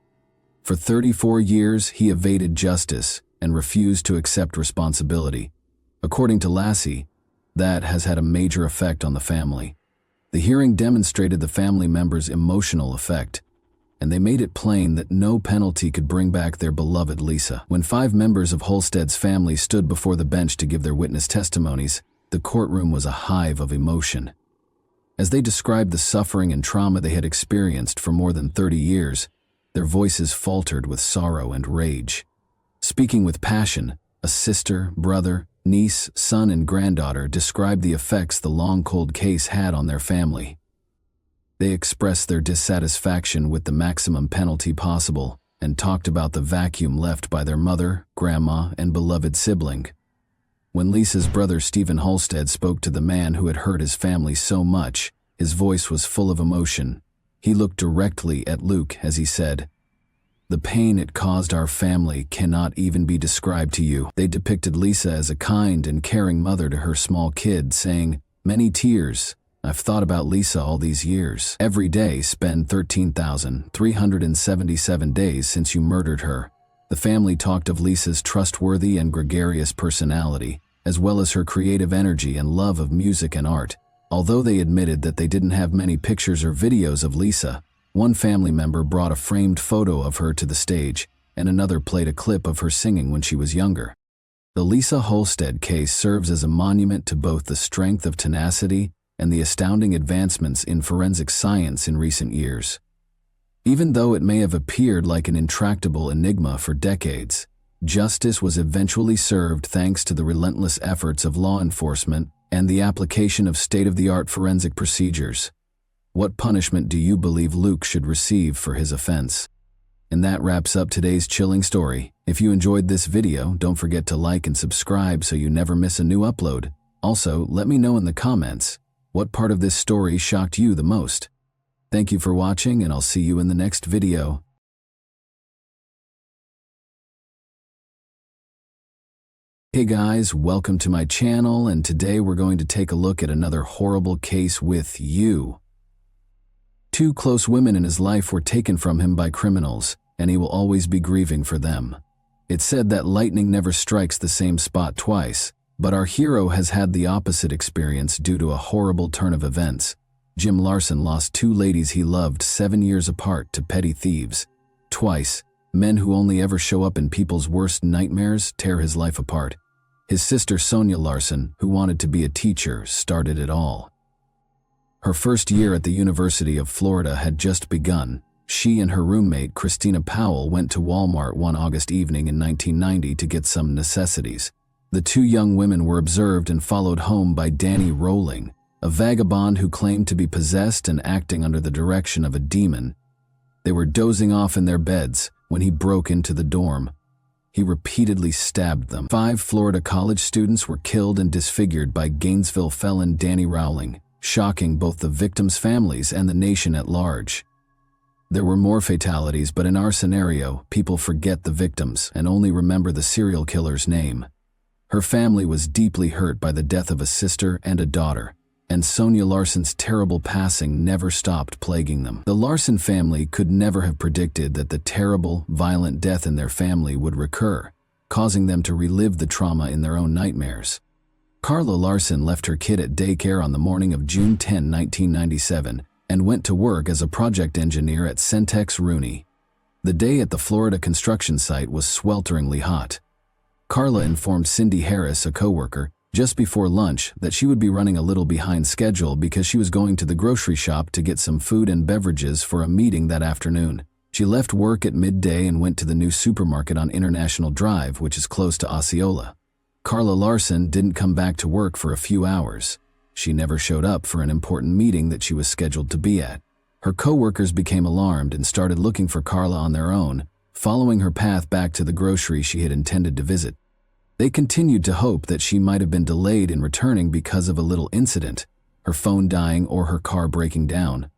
For 34 years, he evaded justice and refused to accept responsibility. According to Lassie, that has had a major effect on the family. The hearing demonstrated the family members' emotional effect, and they made it plain that no penalty could bring back their beloved Lisa. When 5 members of Holstead's family stood before the bench to give their witness testimonies, the courtroom was a hive of emotion. As they described the suffering and trauma they had experienced for more than 30 years, their voices faltered with sorrow and rage. Speaking with passion, a sister, brother, niece, son, and granddaughter described the effects the long cold case had on their family. They expressed their dissatisfaction with the maximum penalty possible and talked about the vacuum left by their mother, grandma, and beloved sibling. When Lisa's brother Stephen Halstead spoke to the man who had hurt his family so much, his voice was full of emotion. He looked directly at Luke as he said, "The pain it caused our family cannot even be described to you." They depicted Lisa as a kind and caring mother to her small kid, saying, "Many tears. I've thought about Lisa all these years. Every day spent 13,377 days since you murdered her." The family talked of Lisa's trustworthy and gregarious personality, as well as her creative energy and love of music and art. Although they admitted that they didn't have many pictures or videos of Lisa, one family member brought a framed photo of her to the stage, and another played a clip of her singing when she was younger. The Lisa Halstead case serves as a monument to both the strength of tenacity and the astounding advancements in forensic science in recent years. Even though it may have appeared like an intractable enigma for decades, justice was eventually served thanks to the relentless efforts of law enforcement and the application of state-of-the-art forensic procedures. What punishment do you believe Luke should receive for his offense? And that wraps up today's chilling story. If you enjoyed this video, don't forget to like and subscribe so you never miss a new upload. Also, let me know in the comments, what part of this story shocked you the most? Thank you for watching, and I'll see you in the next video. Hey guys, welcome to my channel, and today we're going to take a look at another horrible case with you. Two close women in his life were taken from him by criminals, and he will always be grieving for them. It's said that lightning never strikes the same spot twice, but our hero has had the opposite experience due to a horrible turn of events. Jim Larson lost two ladies he loved 7 years apart to petty thieves. Twice, men who only ever show up in people's worst nightmares tear his life apart. His sister Sonia Larson, who wanted to be a teacher, started it all. Her first year at the University of Florida had just begun. She and her roommate, Christina Powell, went to Walmart one August evening in 1990 to get some necessities. The two young women were observed and followed home by Danny Rowling, a vagabond who claimed to be possessed and acting under the direction of a demon. They were dozing off in their beds when he broke into the dorm. He repeatedly stabbed them. 5 Florida college students were killed and disfigured by Gainesville felon Danny Rowling, shocking both the victims' families and the nation at large. There were more fatalities, but in our scenario, people forget the victims and only remember the serial killer's name. Her family was deeply hurt by the death of a sister and a daughter, and Sonia Larson's terrible passing never stopped plaguing them. The Larson family could never have predicted that the terrible, violent death in their family would recur, causing them to relive the trauma in their own nightmares. Carla Larson left her kid at daycare on the morning of June 10, 1997, and went to work as a project engineer at Centex Rooney. The day at the Florida construction site was swelteringly hot. Carla informed Cindy Harris, a coworker, just before lunch that she would be running a little behind schedule because she was going to the grocery shop to get some food and beverages for a meeting that afternoon. She left work at midday and went to the new supermarket on International Drive, which is close to Osceola. Carla Larson didn't come back to work for a few hours. She never showed up for an important meeting that she was scheduled to be at. Her coworkers became alarmed and started looking for Carla on their own, following her path back to the grocery she had intended to visit. They continued to hope that she might have been delayed in returning because of a little incident, her phone dying or her car breaking down.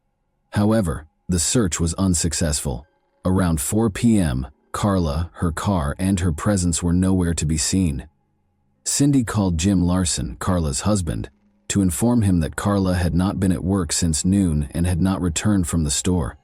However, the search was unsuccessful. Around 4 p.m., Carla, her car, and her presence were nowhere to be seen. Cindy called Jim Larson, Carla's husband, to inform him that Carla had not been at work since noon and had not returned from the store.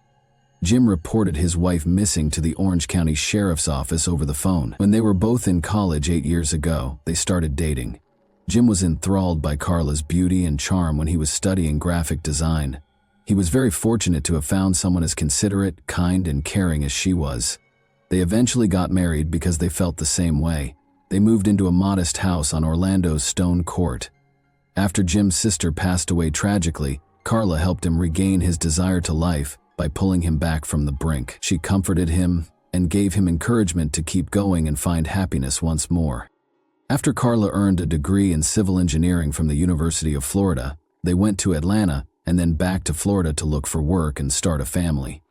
Jim reported his wife missing to the Orange County Sheriff's Office over the phone. When they were both in college 8 years ago, they started dating. Jim was enthralled by Carla's beauty and charm when he was studying graphic design. He was very fortunate to have found someone as considerate, kind, and caring as she was. They eventually got married because they felt the same way. They moved into a modest house on Orlando's Stone Court. After Jim's sister passed away tragically, Carla helped him regain his desire to life by pulling him back from the brink. She comforted him and gave him encouragement to keep going and find happiness once more. After Carla earned a degree in civil engineering from the University of Florida, they went to Atlanta and then back to Florida to look for work and start a family.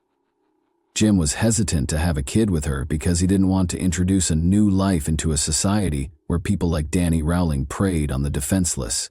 Jim was hesitant to have a kid with her because he didn't want to introduce a new life into a society where people like Danny Rowling preyed on the defenseless.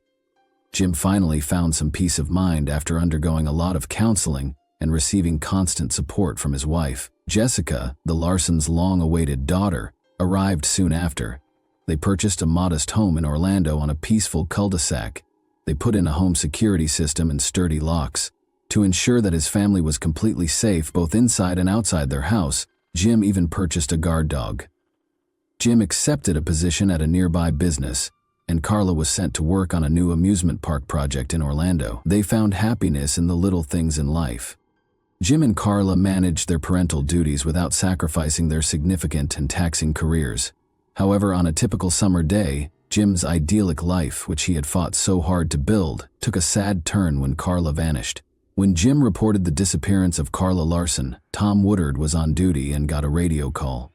Jim finally found some peace of mind after undergoing a lot of counseling and receiving constant support from his wife. Jessica, the Larsons' long-awaited daughter, arrived soon after. They purchased a modest home in Orlando on a peaceful cul-de-sac. They put in a home security system and sturdy locks. To ensure that his family was completely safe both inside and outside their house, Jim even purchased a guard dog. Jim accepted a position at a nearby business, and Carla was sent to work on a new amusement park project in Orlando. They found happiness in the little things in life. Jim and Carla managed their parental duties without sacrificing their significant and taxing careers. However, on a typical summer day, Jim's idyllic life, which he had fought so hard to build, took a sad turn when Carla vanished. When Jim reported the disappearance of Carla Larson, Tom Woodard was on duty and got a radio call.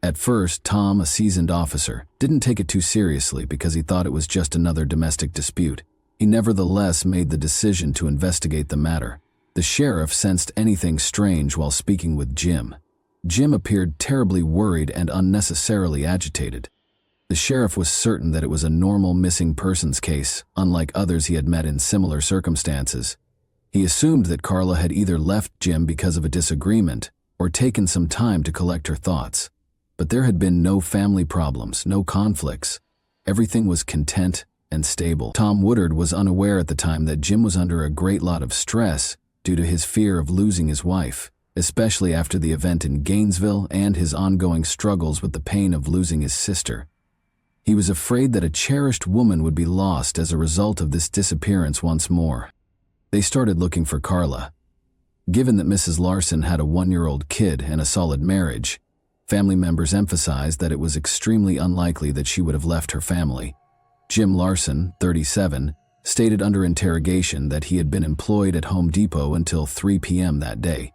At first, Tom, a seasoned officer, didn't take it too seriously because he thought it was just another domestic dispute. He nevertheless made the decision to investigate the matter. The sheriff sensed anything strange while speaking with Jim. Jim appeared terribly worried and unnecessarily agitated. The sheriff was certain that it was a normal missing persons case, unlike others he had met in similar circumstances. He assumed that Carla had either left Jim because of a disagreement or taken some time to collect her thoughts. But there had been no family problems, no conflicts. Everything was content and stable. Tom Woodard was unaware at the time that Jim was under a great lot of stress due to his fear of losing his wife, especially after the event in Gainesville and his ongoing struggles with the pain of losing his sister. He was afraid that a cherished woman would be lost as a result of this disappearance once more. They started looking for Carla. Given that Mrs. Larson had a 1-year-old kid and a solid marriage, family members emphasized that it was extremely unlikely that she would have left her family. Jim Larson, 37, stated under interrogation that he had been employed at Home Depot until 3 p.m. that day.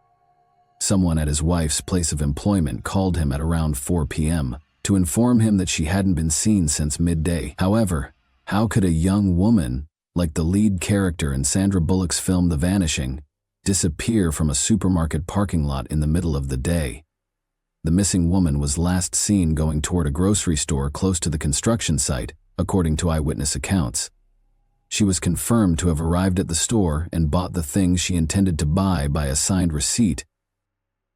Someone at his wife's place of employment called him at around 4 p.m. to inform him that she hadn't been seen since midday. However, how could a young woman, like the lead character in Sandra Bullock's film The Vanishing, disappear from a supermarket parking lot in the middle of the day? The missing woman was last seen going toward a grocery store close to the construction site, according to eyewitness accounts. She was confirmed to have arrived at the store and bought the things she intended to buy by a signed receipt.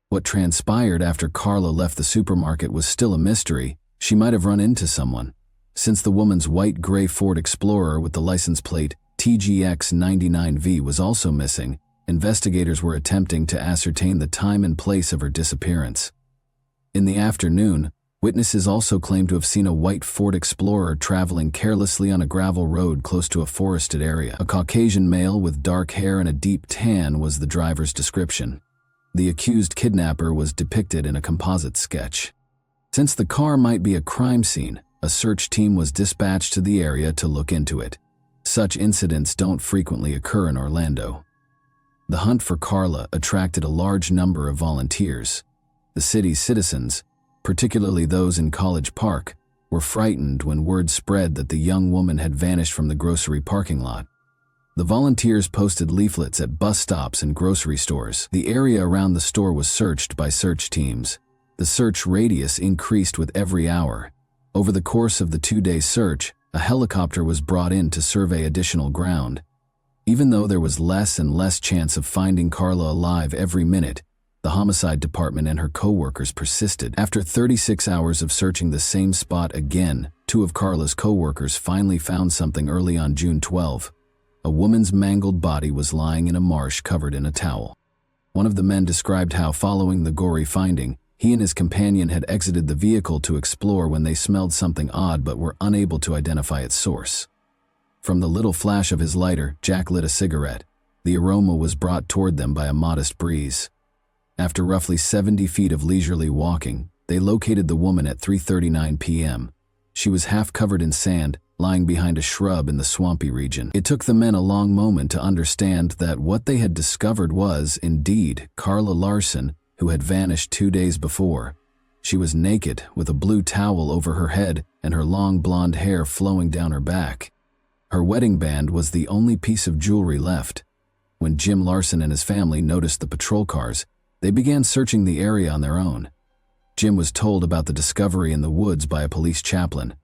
What transpired after Carla left the supermarket was still a mystery. She might have run into someone. Since the woman's white-gray Ford Explorer with the license plate TGX99V was also missing, investigators were attempting to ascertain the time and place of her disappearance. In the afternoon, witnesses also claimed to have seen a white Ford Explorer traveling carelessly on a gravel road close to a forested area. A Caucasian male with dark hair and a deep tan was the driver's description. The accused kidnapper was depicted in a composite sketch. Since the car might be a crime scene, a search team was dispatched to the area to look into it. Such incidents don't frequently occur in Orlando. The hunt for Carla attracted a large number of volunteers. The city's citizens, particularly those in College Park, were frightened when word spread that the young woman had vanished from the grocery parking lot. The volunteers posted leaflets at bus stops and grocery stores. The area around the store was searched by search teams. The search radius increased with every hour. Over the course of the 2-day search, a helicopter was brought in to survey additional ground. Even though there was less and less chance of finding Carla alive every minute, the homicide department and her co-workers persisted. After 36 hours of searching the same spot again, 2 of Carla's co-workers finally found something early on June 12. A woman's mangled body was lying in a marsh covered in a towel. One of the men described how, following the gory finding, he and his companion had exited the vehicle to explore when they smelled something odd but were unable to identify its source. From the little flash of his lighter, Jack lit a cigarette. The aroma was brought toward them by a modest breeze. After roughly 70 feet of leisurely walking, they located the woman at 3:39 p.m. She was half covered in sand, lying behind a shrub in the swampy region. It took the men a long moment to understand that what they had discovered was, indeed, Carla Larson, who had vanished 2 days before. She was naked, with a blue towel over her head and her long blonde hair flowing down her back. Her wedding band was the only piece of jewelry left. When Jim Larson and his family noticed the patrol cars, They began searching the area on their own. Jim was told about the discovery in the woods by a police chaplain.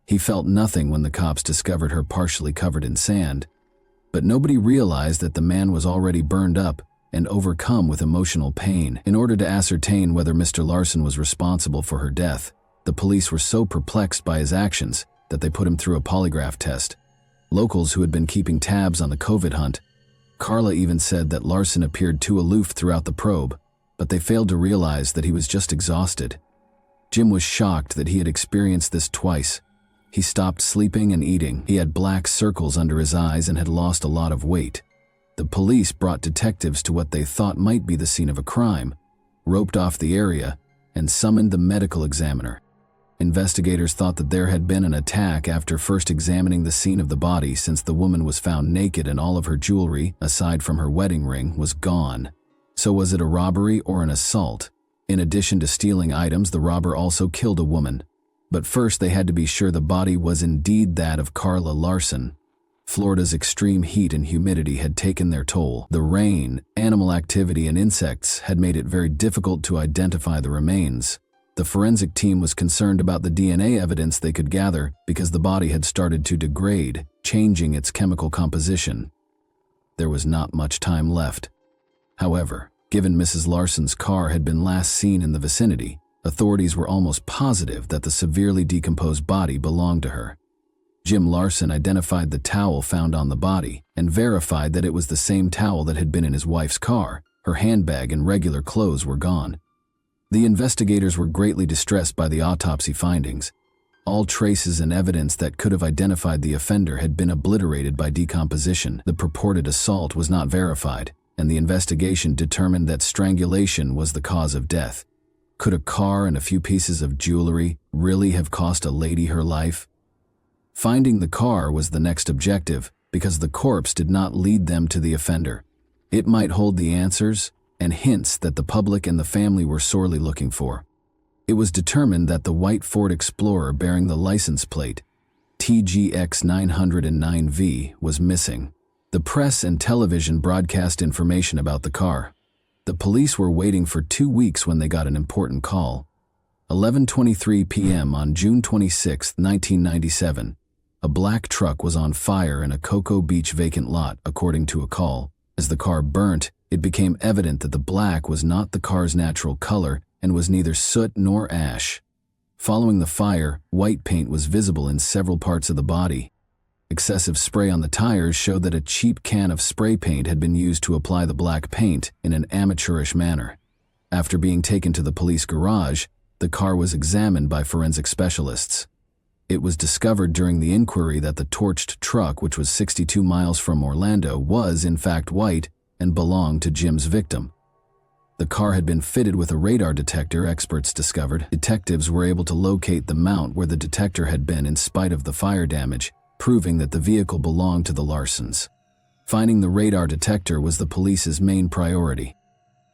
He felt nothing when the cops discovered her partially covered in sand, but nobody realized that the man was already burned up and overcome with emotional pain. In order to ascertain whether Mr. Larson was responsible for her death, the police were so perplexed by his actions that they put him through a polygraph test. Locals who had been keeping tabs on the COVID hunt, Carla even said that Larson appeared too aloof throughout the probe, but they failed to realize that he was just exhausted. Jim was shocked that he had experienced this twice. He stopped sleeping and eating. He had black circles under his eyes and had lost a lot of weight. The police brought detectives to what they thought might be the scene of a crime, roped off the area, and summoned the medical examiner. Investigators thought that there had been an attack after first examining the scene of the body, since the woman was found naked and all of her jewelry, aside from her wedding ring, was gone. So was it a robbery or an assault? In addition to stealing items, the robber also killed a woman. But first they had to be sure the body was indeed that of Carla Larson. Florida's extreme heat and humidity had taken their toll. The rain, animal activity, and insects had made it very difficult to identify the remains. The forensic team was concerned about the DNA evidence they could gather because the body had started to degrade, changing its chemical composition. There was not much time left. However, given Mrs. Larson's car had been last seen in the vicinity, authorities were almost positive that the severely decomposed body belonged to her. Jim Larson identified the towel found on the body and verified that it was the same towel that had been in his wife's car. Her handbag and regular clothes were gone. The investigators were greatly distressed by the autopsy findings. All traces and evidence that could have identified the offender had been obliterated by decomposition. The purported assault was not verified, and the investigation determined that strangulation was the cause of death. Could a car and a few pieces of jewelry really have cost a lady her life? Finding the car was the next objective, because the corpse did not lead them to the offender. It might hold the answers and hints that the public and the family were sorely looking for. It was determined that the white Ford Explorer bearing the license plate TGX 909V was missing. The press and television broadcast information about the car. The police were waiting for 2 weeks when they got an important call. 11:23 p.m. on June 26, 1997. A black truck was on fire in a Cocoa Beach vacant lot, according to a call. As the car burnt, it became evident that the black was not the car's natural color and was neither soot nor ash. Following the fire, white paint was visible in several parts of the body. Excessive spray on the tires showed that a cheap can of spray paint had been used to apply the black paint in an amateurish manner. After being taken to the police garage, the car was examined by forensic specialists. It was discovered during the inquiry that the torched truck, which was 62 miles from Orlando, was in fact white and belonged to Jim's victim. The car had been fitted with a radar detector, experts discovered. Detectives were able to locate the mount where the detector had been in spite of the fire damage, proving that the vehicle belonged to the Larsons. Finding the radar detector was the police's main priority.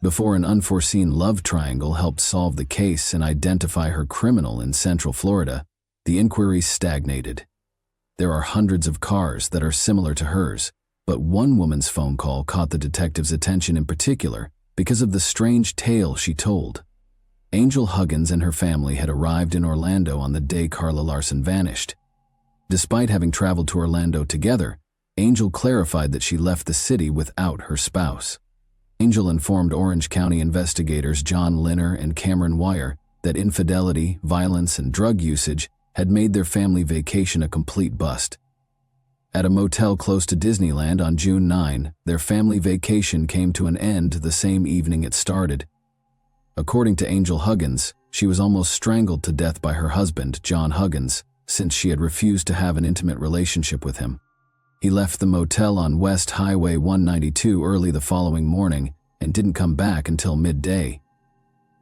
Before an unforeseen love triangle helped solve the case and identify her criminal in Central Florida, the inquiry stagnated. There are hundreds of cars that are similar to hers, but one woman's phone call caught the detective's attention in particular because of the strange tale she told. Angel Huggins and her family had arrived in Orlando on the day Carla Larson vanished. Despite having traveled to Orlando together, Angel clarified that she left the city without her spouse. Angel informed Orange County investigators John Linner and Cameron Wire that infidelity, violence, and drug usage had made their family vacation a complete bust. At a motel close to Disneyland on June 9, their family vacation came to an end the same evening it started. According to Angel Huggins, she was almost strangled to death by her husband, John Huggins, since she had refused to have an intimate relationship with him. He left the motel on West Highway 192 early the following morning and didn't come back until midday.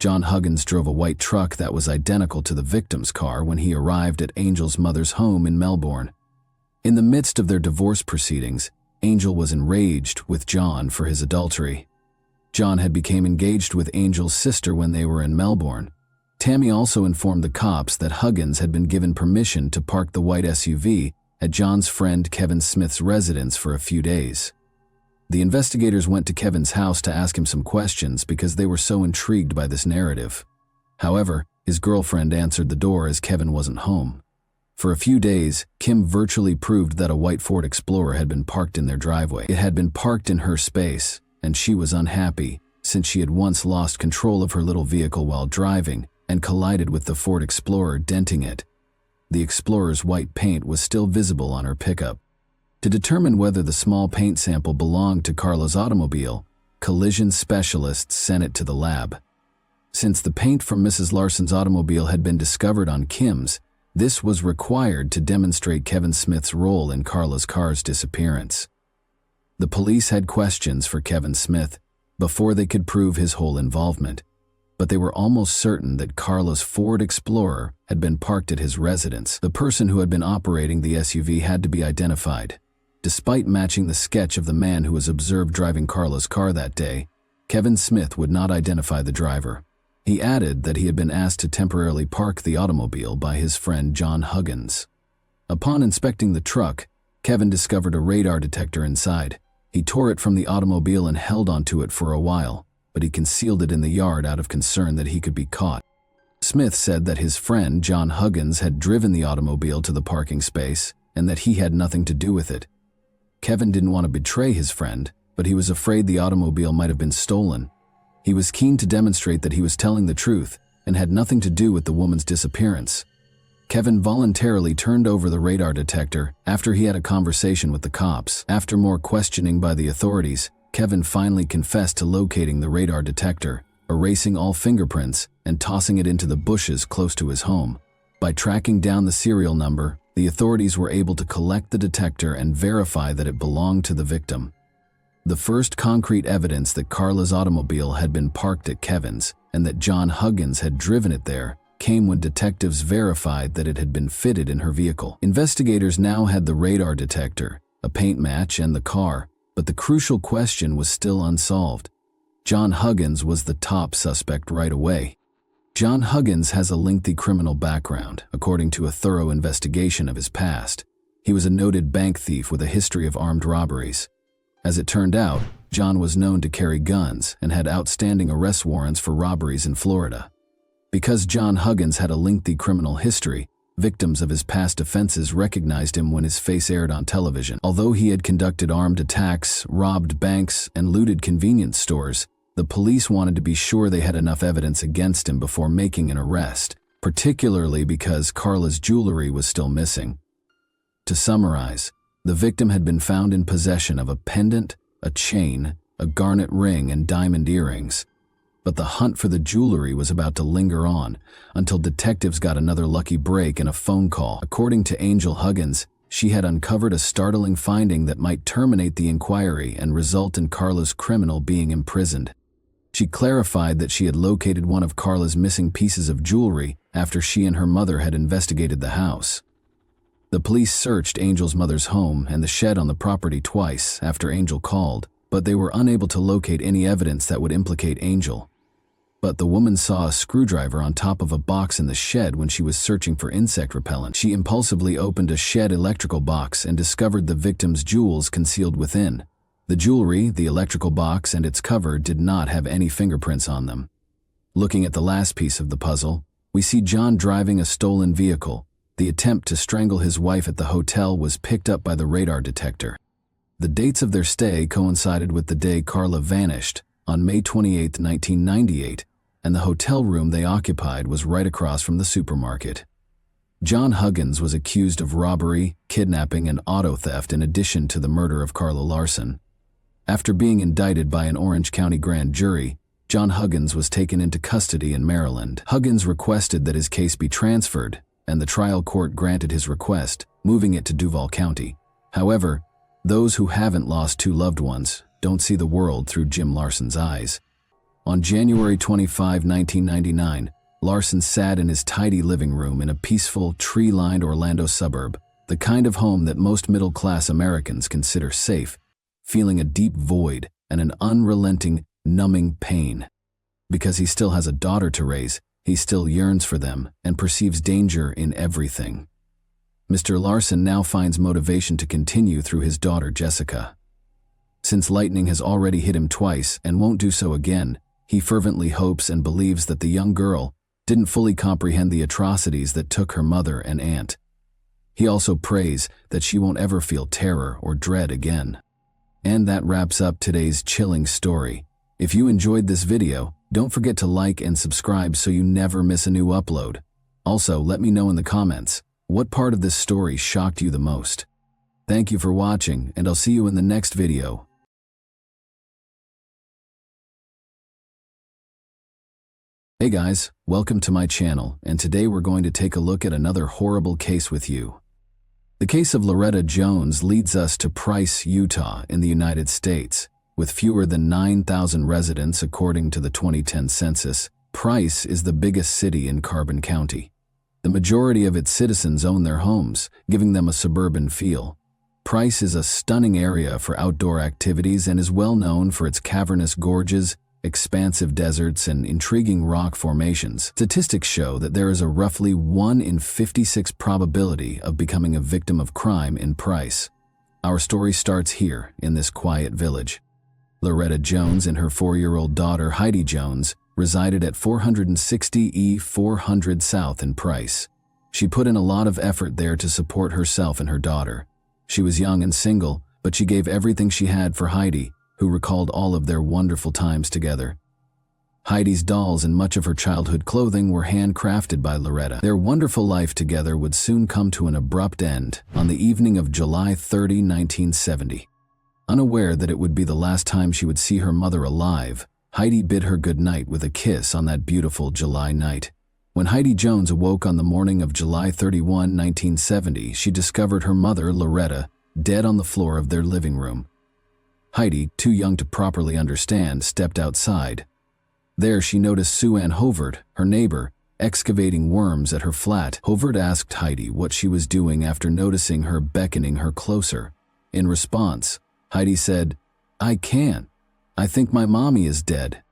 John Huggins drove a white truck that was identical to the victim's car when he arrived at Angel's mother's home in Melbourne. In the midst of their divorce proceedings, Angel was enraged with John for his adultery. John had become engaged with Angel's sister when they were in Melbourne. Tammy also informed the cops that Huggins had been given permission to park the white SUV at John's friend Kevin Smith's residence for a few days. The investigators went to Kevin's house to ask him some questions because they were so intrigued by this narrative. However, his girlfriend answered the door as Kevin wasn't home. For a few days, Kim virtually proved that a white Ford Explorer had been parked in their driveway. It had been parked in her space, and she was unhappy since she had once lost control of her little vehicle while driving and collided with the Ford Explorer, denting it. The Explorer's white paint was still visible on her pickup. To determine whether the small paint sample belonged to Carla's automobile, collision specialists sent it to the lab. Since the paint from Mrs. Larson's automobile had been discovered on Kim's, this was required to demonstrate Kevin Smith's role in Carla's car's disappearance. The police had questions for Kevin Smith before they could prove his whole involvement, but they were almost certain that Carla's Ford Explorer had been parked at his residence. The person who had been operating the SUV had to be identified. Despite matching the sketch of the man who was observed driving Carla's car that day, Kevin Smith would not identify the driver. He added that he had been asked to temporarily park the automobile by his friend John Huggins. Upon inspecting the truck, Kevin discovered a radar detector inside. He tore it from the automobile and held onto it for a while, but he concealed it in the yard out of concern that he could be caught. Smith said that his friend John Huggins had driven the automobile to the parking space and that he had nothing to do with it. Kevin didn't want to betray his friend, but he was afraid the automobile might have been stolen. He was keen to demonstrate that he was telling the truth and had nothing to do with the woman's disappearance. Kevin voluntarily turned over the radar detector after he had a conversation with the cops. After more questioning by the authorities, Kevin finally confessed to locating the radar detector, erasing all fingerprints, and tossing it into the bushes close to his home. By tracking down the serial number, the authorities were able to collect the detector and verify that it belonged to the victim. The first concrete evidence that Carla's automobile had been parked at Kevin's and that John Huggins had driven it there came when detectives verified that it had been fitted in her vehicle. Investigators now had the radar detector, a paint match, and the car, but the crucial question was still unsolved. John Huggins was the top suspect right away. John Huggins has a lengthy criminal background, according to a thorough investigation of his past. He was a noted bank thief with a history of armed robberies. As it turned out, John was known to carry guns and had outstanding arrest warrants for robberies in Florida. Because John Huggins had a lengthy criminal history, victims of his past offenses recognized him when his face aired on television. Although he had conducted armed attacks, robbed banks, and looted convenience stores, the police wanted to be sure they had enough evidence against him before making an arrest, particularly because Carla's jewelry was still missing. To summarize, the victim had been found in possession of a pendant, a chain, a garnet ring, and diamond earrings. But the hunt for the jewelry was about to linger on until detectives got another lucky break in a phone call. According to Angel Huggins, she had uncovered a startling finding that might terminate the inquiry and result in Carla's criminal being imprisoned. She clarified that she had located one of Carla's missing pieces of jewelry after she and her mother had investigated the house. The police searched Angel's mother's home and the shed on the property twice after Angel called, but they were unable to locate any evidence that would implicate Angel. But the woman saw a screwdriver on top of a box in the shed when she was searching for insect repellent. She impulsively opened a shed electrical box and discovered the victim's jewels concealed within. The jewelry, the electrical box, and its cover did not have any fingerprints on them. Looking at the last piece of the puzzle, we see John driving a stolen vehicle. The attempt to strangle his wife at the hotel was picked up by the radar detector. The dates of their stay coincided with the day Carla vanished, on May 28, 1998, and the hotel room they occupied was right across from the supermarket. John Huggins was accused of robbery, kidnapping, and auto theft in addition to the murder of Carla Larson. After being indicted by an Orange County grand jury, John Huggins was taken into custody in Maryland. Huggins requested that his case be transferred, and the trial court granted his request, moving it to Duval County. However, those who haven't lost two loved ones don't see the world through Jim Larson's eyes. On January 25, 1999, Larson sat in his tidy living room in a peaceful, tree-lined Orlando suburb, the kind of home that most middle-class Americans consider safe, feeling a deep void and an unrelenting, numbing pain. Because he still has a daughter to raise, he still yearns for them and perceives danger in everything. Mr. Larson now finds motivation to continue through his daughter, Jessica. Since lightning has already hit him twice and won't do so again, he fervently hopes and believes that the young girl didn't fully comprehend the atrocities that took her mother and aunt. He also prays that she won't ever feel terror or dread again. And that wraps up today's chilling story. If you enjoyed this video, don't forget to like and subscribe so you never miss a new upload. Also, let me know in the comments, what part of this story shocked you the most? Thank you for watching, and I'll see you in the next video. Hey guys, welcome to my channel, and today we're going to take a look at another horrible case with you. The case of Loretta Jones leads us to Price, Utah, in the United States. With fewer than 9,000 residents according to the 2010 census, Price is the biggest city in Carbon County. The majority of its citizens own their homes, giving them a suburban feel. Price is a stunning area for outdoor activities and is well known for its cavernous gorges, expansive deserts, and intriguing rock formations. Statistics show that there is a roughly 1 in 56 probability of becoming a victim of crime in Price. Our story starts here, in this quiet village. Loretta Jones and her 4-year-old daughter Heidi Jones resided at 460 E 400 South in Price. She put in a lot of effort there to support herself and her daughter. She was young and single, but she gave everything she had for Heidi, who recalled all of their wonderful times together. Heidi's dolls and much of her childhood clothing were handcrafted by Loretta. Their wonderful life together would soon come to an abrupt end on the evening of July 30, 1970. Unaware that it would be the last time she would see her mother alive, Heidi bid her goodnight with a kiss on that beautiful July night. When Heidi Jones awoke on the morning of July 31, 1970, she discovered her mother, Loretta, dead on the floor of their living room. Heidi, too young to properly understand, stepped outside. There she noticed Sue Ann Hovert, her neighbor, excavating worms at her flat. Hovert asked Heidi what she was doing after noticing her beckoning her closer. In response, Heidi said, "I can't. I think my mommy is dead."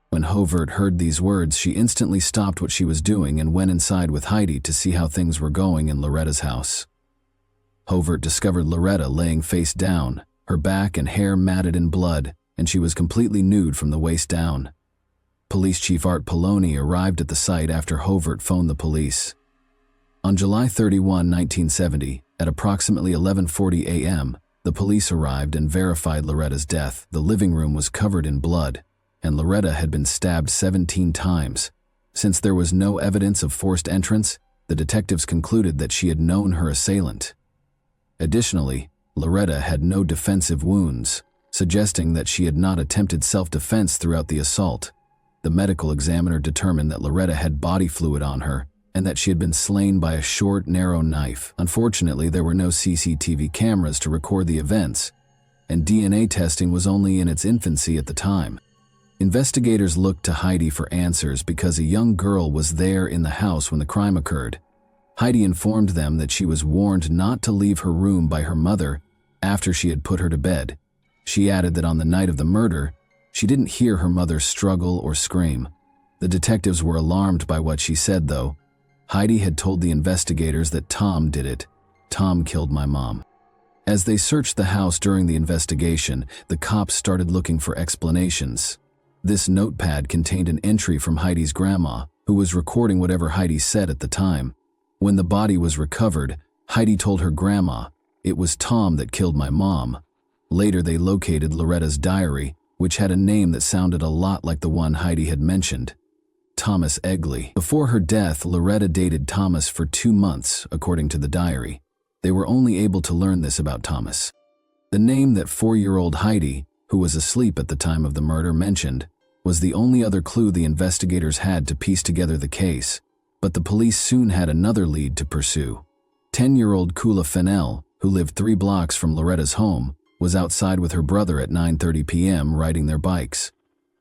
When Hovert heard these words, she instantly stopped what she was doing and went inside with Heidi to see how things were going in Loretta's house. Hovert discovered Loretta laying face down, her back and hair matted in blood, and she was completely nude from the waist down. Police Chief Art Poloni arrived at the site after Hovert phoned the police. On July 31, 1970, at approximately 11:40 a.m., the police arrived and verified Loretta's death. The living room was covered in blood, and Loretta had been stabbed 17 times. Since there was no evidence of forced entrance, the detectives concluded that she had known her assailant. Additionally, Loretta had no defensive wounds, suggesting that she had not attempted self-defense throughout the assault. The medical examiner determined that Loretta had body fluid on her and that she had been slain by a short, narrow knife. Unfortunately, there were no CCTV cameras to record the events, and DNA testing was only in its infancy at the time. Investigators looked to Heidi for answers because a young girl was there in the house when the crime occurred. Heidi informed them that she was warned not to leave her room by her mother after she had put her to bed. She added that on the night of the murder, she didn't hear her mother struggle or scream. The detectives were alarmed by what she said, though. Heidi had told the investigators that Tom did it. "Tom killed my mom." As they searched the house during the investigation, the cops started looking for explanations. This notepad contained an entry from Heidi's grandma, who was recording whatever Heidi said at the time. When the body was recovered, Heidi told her grandma, "It was Tom that killed my mom." Later they located Loretta's diary, which had a name that sounded a lot like the one Heidi had mentioned, Thomas Egley. Before her death, Loretta dated Thomas for 2 months, according to the diary. They were only able to learn this about Thomas. The name that 4-year-old Heidi, who was asleep at the time of the murder, mentioned was the only other clue the investigators had to piece together the case. But the police soon had another lead to pursue. 10-year-old Kula Fennell, who lived 3 blocks from Loretta's home, was outside with her brother at 9:30 p.m. riding their bikes.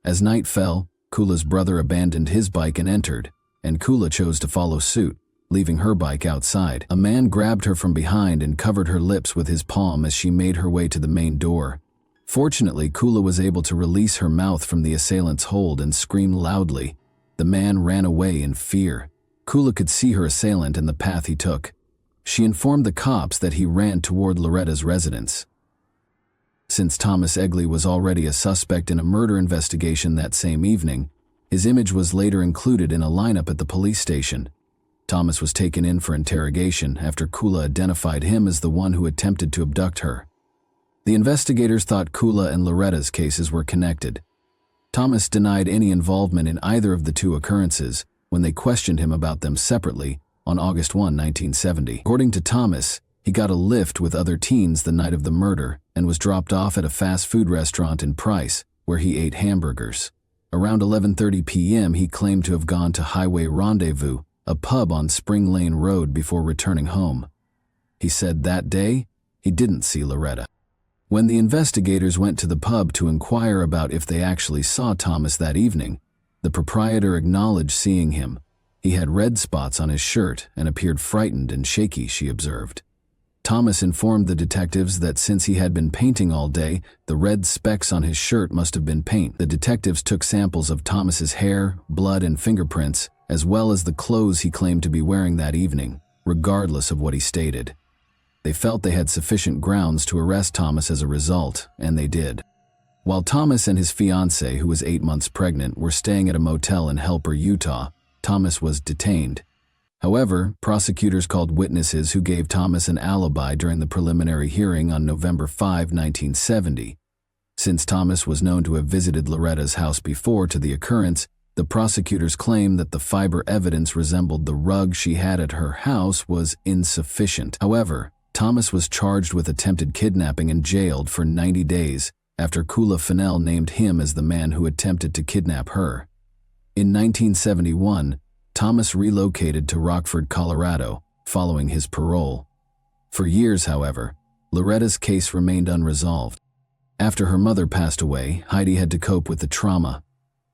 As night fell, Kula's brother abandoned his bike and entered, and Kula chose to follow suit, leaving her bike outside. A man grabbed her from behind and covered her lips with his palm as she made her way to the main door. Fortunately, Kula was able to release her mouth from the assailant's hold and scream loudly. The man ran away in fear. Kula could see her assailant and the path he took. She informed the cops that he ran toward Loretta's residence. Since Thomas Egley was already a suspect in a murder investigation that same evening, his image was later included in a lineup at the police station. Thomas was taken in for interrogation after Kula identified him as the one who attempted to abduct her. The investigators thought Kula and Loretta's cases were connected. Thomas denied any involvement in either of the two occurrences when they questioned him about them separately on August 1, 1970. According to Thomas, he got a lift with other teens the night of the murder and was dropped off at a fast food restaurant in Price, where he ate hamburgers. Around 11:30 p.m., he claimed to have gone to Highway Rendezvous, a pub on Spring Lane Road, before returning home. He said that day, he didn't see Loretta. When the investigators went to the pub to inquire about if they actually saw Thomas that evening, the proprietor acknowledged seeing him. He had red spots on his shirt and appeared frightened and shaky, she observed. Thomas informed the detectives that since he had been painting all day, the red specks on his shirt must have been paint. The detectives took samples of Thomas's hair, blood, and fingerprints, as well as the clothes he claimed to be wearing that evening, regardless of what he stated. They felt they had sufficient grounds to arrest Thomas as a result, and they did. While Thomas and his fiancée, who was 8 months pregnant, were staying at a motel in Helper, Utah, Thomas was detained. However, prosecutors called witnesses who gave Thomas an alibi during the preliminary hearing on November 5, 1970. Since Thomas was known to have visited Loretta's house before to the occurrence, the prosecutors claimed that the fiber evidence resembled the rug she had at her house was insufficient. However, Thomas was charged with attempted kidnapping and jailed for 90 days after Kula Fennell named him as the man who attempted to kidnap her. In 1971, Thomas relocated to Rockford, Colorado, following his parole. For years, however, Loretta's case remained unresolved. After her mother passed away, Heidi had to cope with the trauma.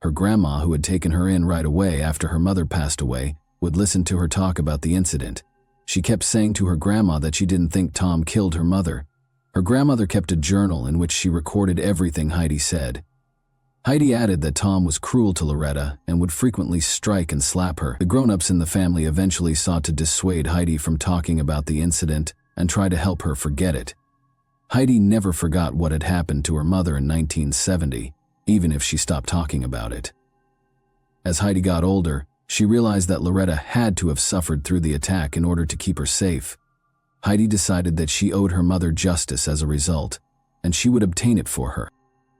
Her grandma, who had taken her in right away after her mother passed away, would listen to her talk about the incident. She kept saying to her grandma that she didn't think Tom killed her mother. Her grandmother kept a journal in which she recorded everything Heidi said. Heidi added that Tom was cruel to Loretta and would frequently strike and slap her. The grown-ups in the family eventually sought to dissuade Heidi from talking about the incident and try to help her forget it. Heidi never forgot what had happened to her mother in 1970, even if she stopped talking about it. As Heidi got older, she realized that Loretta had to have suffered through the attack in order to keep her safe. Heidi decided that she owed her mother justice as a result, and she would obtain it for her.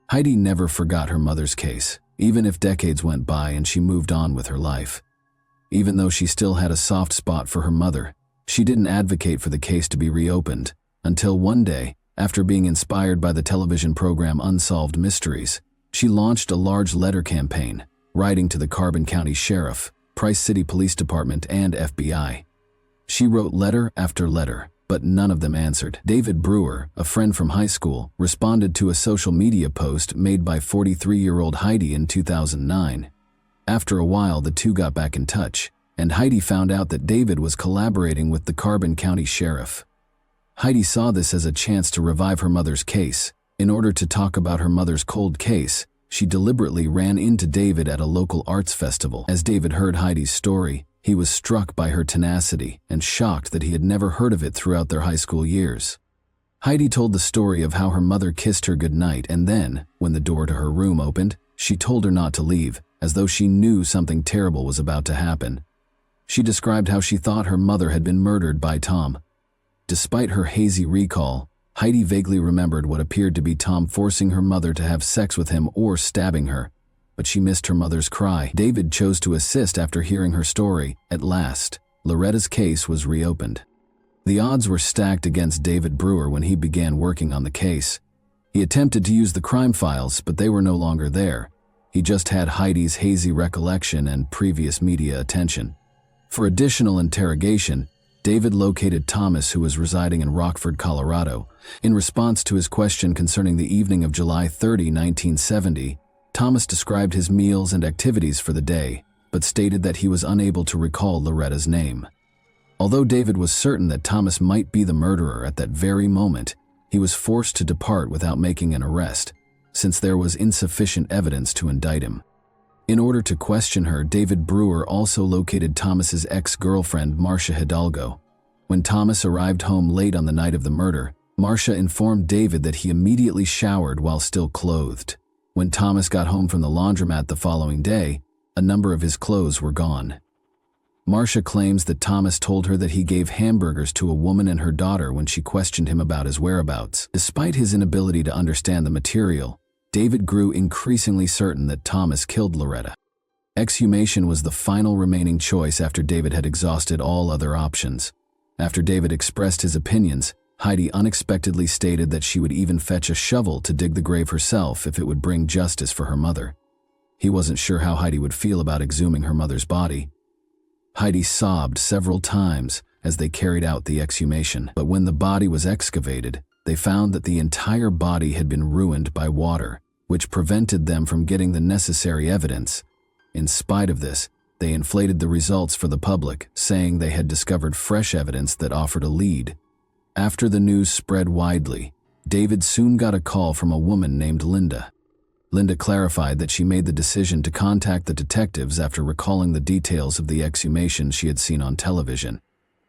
Heidi never forgot her mother's case, even if decades went by and she moved on with her life. Even though she still had a soft spot for her mother, she didn't advocate for the case to be reopened, until one day, after being inspired by the television program Unsolved Mysteries, she launched a large letter campaign, writing to the Carbon County Sheriff, Price City Police Department, and FBI. She wrote letter after letter, but none of them answered. David Brewer, a friend from high school, responded to a social media post made by 43-year-old Heidi in 2009. After a while, the two got back in touch, and Heidi found out that David was collaborating with the Carbon County Sheriff. Heidi saw this as a chance to revive her mother's case. In order to talk about her mother's cold case, she deliberately ran into David at a local arts festival. As David heard Heidi's story, he was struck by her tenacity and shocked that he had never heard of it throughout their high school years. Heidi told the story of how her mother kissed her goodnight, and then, when the door to her room opened, she told her not to leave, as though she knew something terrible was about to happen. She described how she thought her mother had been murdered by Tom. Despite her hazy recall, Heidi vaguely remembered what appeared to be Tom forcing her mother to have sex with him or stabbing her, but she missed her mother's cry. David chose to assist after hearing her story. At last, Loretta's case was reopened. The odds were stacked against David Brewer when he began working on the case. He attempted to use the crime files, but they were no longer there. He just had Heidi's hazy recollection and previous media attention. For additional interrogation, David located Thomas, who was residing in Rockford, Colorado. In response to his question concerning the evening of July 30, 1970, Thomas described his meals and activities for the day, but stated that he was unable to recall Loretta's name. Although David was certain that Thomas might be the murderer at that very moment, he was forced to depart without making an arrest, since there was insufficient evidence to indict him. In order to question her, David Brewer also located Thomas's ex-girlfriend, Marcia Hidalgo. When Thomas arrived home late on the night of the murder, Marcia informed David that he immediately showered while still clothed. When Thomas got home from the laundromat the following day, a number of his clothes were gone. Marcia claims that Thomas told her that he gave hamburgers to a woman and her daughter when she questioned him about his whereabouts. Despite his inability to understand the material, David grew increasingly certain that Thomas killed Loretta. Exhumation was the final remaining choice after David had exhausted all other options. After David expressed his opinions, Heidi unexpectedly stated that she would even fetch a shovel to dig the grave herself if it would bring justice for her mother. He wasn't sure how Heidi would feel about exhuming her mother's body. Heidi sobbed several times as they carried out the exhumation, but when the body was excavated, they found that the entire body had been ruined by water, which prevented them from getting the necessary evidence. In spite of this, they inflated the results for the public, saying they had discovered fresh evidence that offered a lead. After the news spread widely, David soon got a call from a woman named Linda. Linda clarified that she made the decision to contact the detectives after recalling the details of the exhumation she had seen on television.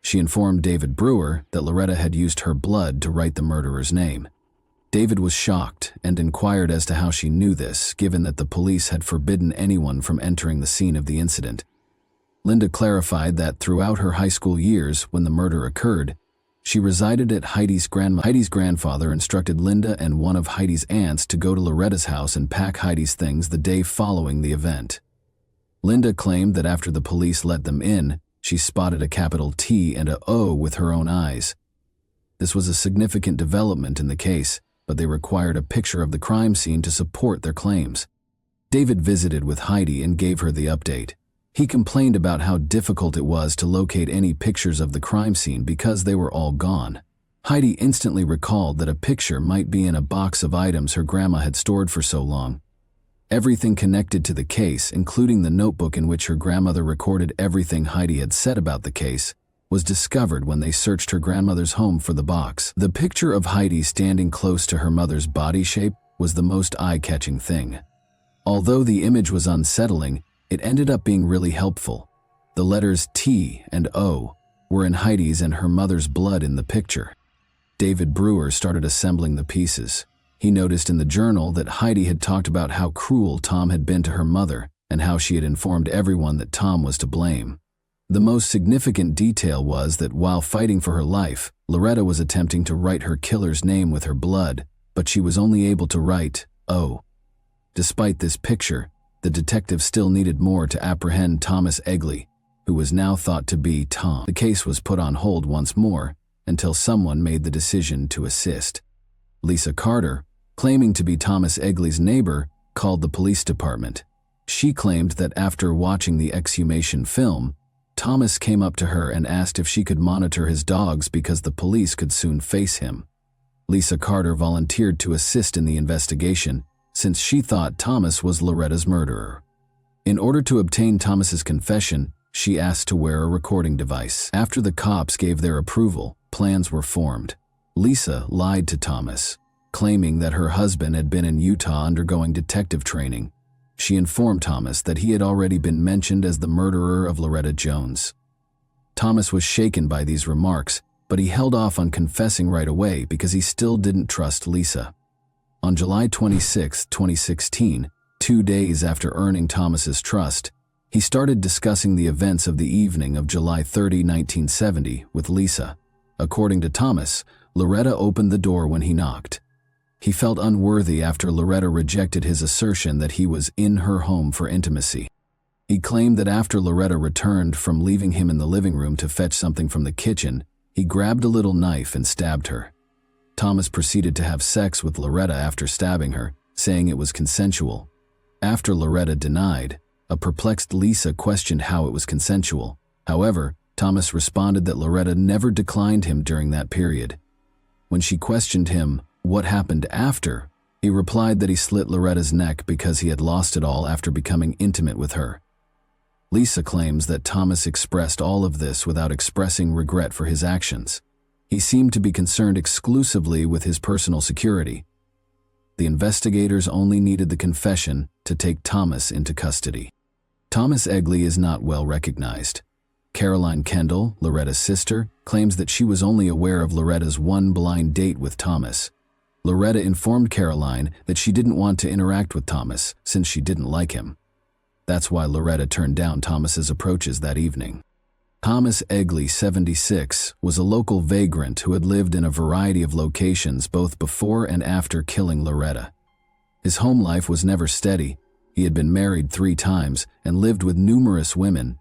She informed David Brewer that Loretta had used her blood to write the murderer's name. David was shocked and inquired as to how she knew this, given that the police had forbidden anyone from entering the scene of the incident. Linda clarified that throughout her high school years, when the murder occurred, she resided at Heidi's grandmother. Heidi's grandfather instructed Linda and one of Heidi's aunts to go to Loretta's house and pack Heidi's things the day following the event. Linda claimed that after the police let them in, she spotted a capital T and a O with her own eyes. This was a significant development in the case, but they required a picture of the crime scene to support their claims. David visited with Heidi and gave her the update. He complained about how difficult it was to locate any pictures of the crime scene because they were all gone. Heidi instantly recalled that a picture might be in a box of items her grandma had stored for so long. Everything connected to the case, including the notebook in which her grandmother recorded everything Heidi had said about the case, was discovered when they searched her grandmother's home for the box. The picture of Heidi standing close to her mother's body shape was the most eye-catching thing. Although the image was unsettling, it ended up being really helpful. The letters T and O were in Heidi's and her mother's blood in the picture. David Brewer started assembling the pieces. He noticed in the journal that Heidi had talked about how cruel Tom had been to her mother and how she had informed everyone that Tom was to blame. The most significant detail was that while fighting for her life, Loretta was attempting to write her killer's name with her blood, but she was only able to write O. Despite this picture, the detective still needed more to apprehend Thomas Egley, who was now thought to be Tom. The case was put on hold once more until someone made the decision to assist. Lisa Carter, claiming to be Thomas Egley's neighbor, called the police department. She claimed that after watching the exhumation film, Thomas came up to her and asked if she could monitor his dogs because the police could soon face him. Lisa Carter volunteered to assist in the investigation since she thought Thomas was Loretta's murderer. In order to obtain Thomas's confession, she asked to wear a recording device. After the cops gave their approval, plans were formed. Lisa lied to Thomas, claiming that her husband had been in Utah undergoing detective training. She informed Thomas that he had already been mentioned as the murderer of Loretta Jones. Thomas was shaken by these remarks, but he held off on confessing right away because he still didn't trust Lisa. On July 26, 2016, 2 days after earning Thomas's trust, he started discussing the events of the evening of July 30, 1970, with Lisa. According to Thomas, Loretta opened the door when he knocked. He felt unworthy after Loretta rejected his assertion that he was in her home for intimacy. He claimed that after Loretta returned from leaving him in the living room to fetch something from the kitchen, he grabbed a little knife and stabbed her. Thomas proceeded to have sex with Loretta after stabbing her, saying it was consensual. After Loretta denied, a perplexed Lisa questioned how it was consensual. However, Thomas responded that Loretta never declined him during that period. When she questioned him what happened after, he replied that he slit Loretta's neck because he had lost it all after becoming intimate with her. Lisa claims that Thomas expressed all of this without expressing regret for his actions. He seemed to be concerned exclusively with his personal security. The investigators only needed the confession to take Thomas into custody. Thomas Egley is not well recognized. Caroline Kendall, Loretta's sister, claims that she was only aware of Loretta's one blind date with Thomas. Loretta informed Caroline that she didn't want to interact with Thomas since she didn't like him. That's why Loretta turned down Thomas's approaches that evening. Thomas Egley, 76, was a local vagrant who had lived in a variety of locations both before and after killing Loretta. His home life was never steady. He had been married 3 times and lived with numerous women.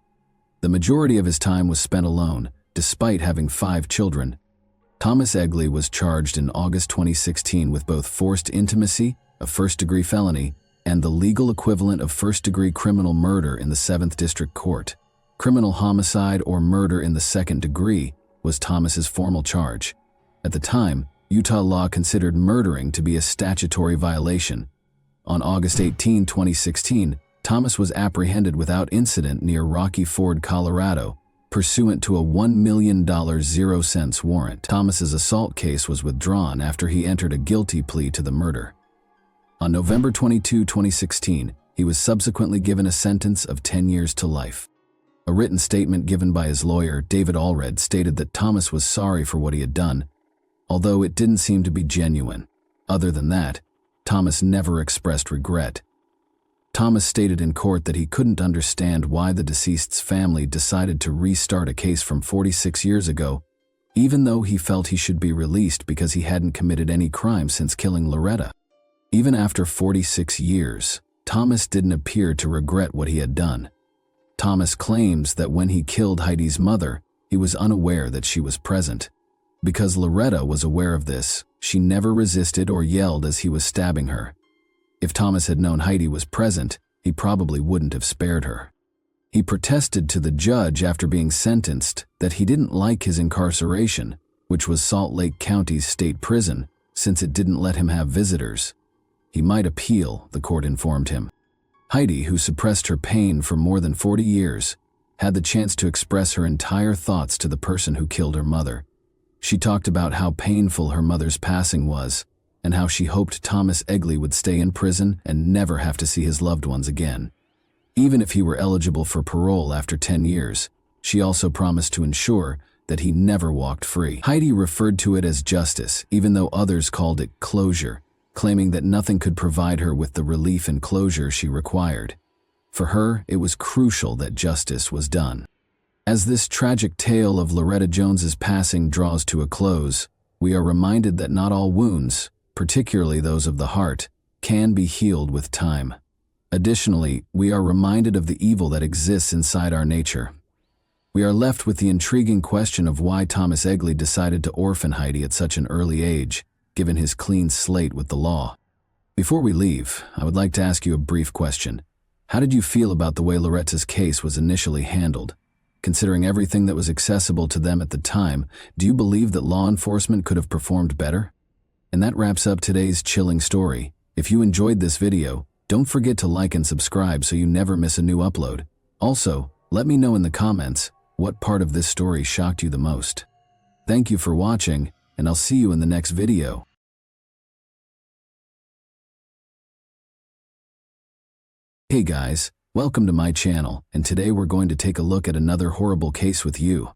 The majority of his time was spent alone, despite having 5 children. Thomas Egley was charged in August 2016 with both forced intimacy, a first-degree felony, and the legal equivalent of first-degree criminal murder in the 7th District Court. Criminal homicide or murder in the 2nd degree was Thomas's formal charge. At the time, Utah law considered murdering to be a statutory violation. On August 18, 2016, Thomas was apprehended without incident near Rocky Ford, Colorado, pursuant to a $1 million 0-cents warrant. Thomas's assault case was withdrawn after he entered a guilty plea to the murder. On November 22, 2016, he was subsequently given a sentence of 10 years to life. A written statement given by his lawyer, David Allred, stated that Thomas was sorry for what he had done, although it didn't seem to be genuine. Other than that, Thomas never expressed regret. Thomas stated in court that he couldn't understand why the deceased's family decided to restart a case from 46 years ago, even though he felt he should be released because he hadn't committed any crime since killing Loretta. Even after 46 years, Thomas didn't appear to regret what he had done. Thomas claims that when he killed Heidi's mother, he was unaware that she was present. Because Loretta was aware of this, she never resisted or yelled as he was stabbing her. If Thomas had known Heidi was present, he probably wouldn't have spared her. He protested to the judge after being sentenced that he didn't like his incarceration, which was Salt Lake County's state prison, since it didn't let him have visitors. He might appeal, the court informed him. Heidi, who suppressed her pain for more than 40 years, had the chance to express her entire thoughts to the person who killed her mother. She talked about how painful her mother's passing was, and how she hoped Thomas Egley would stay in prison and never have to see his loved ones again. Even if he were eligible for parole after 10 years, she also promised to ensure that he never walked free. Heidi referred to it as justice, even though others called it closure, claiming that nothing could provide her with the relief and closure she required. For her, it was crucial that justice was done. As this tragic tale of Loretta Jones's passing draws to a close, we are reminded that not all wounds, particularly those of the heart, can be healed with time. Additionally, we are reminded of the evil that exists inside our nature. We are left with the intriguing question of why Thomas Egley decided to orphan Heidi at such an early age, given his clean slate with the law. Before we leave, I would like to ask you a brief question. How did you feel about the way Loretta's case was initially handled? Considering everything that was accessible to them at the time, do you believe that law enforcement could have performed better? And that wraps up today's chilling story. If you enjoyed this video, don't forget to like and subscribe so you never miss a new upload. Also, let me know in the comments what part of this story shocked you the most. Thank you for watching, and I'll see you in the next video. Hey guys, welcome to my channel, and today we're going to take a look at another horrible case with you.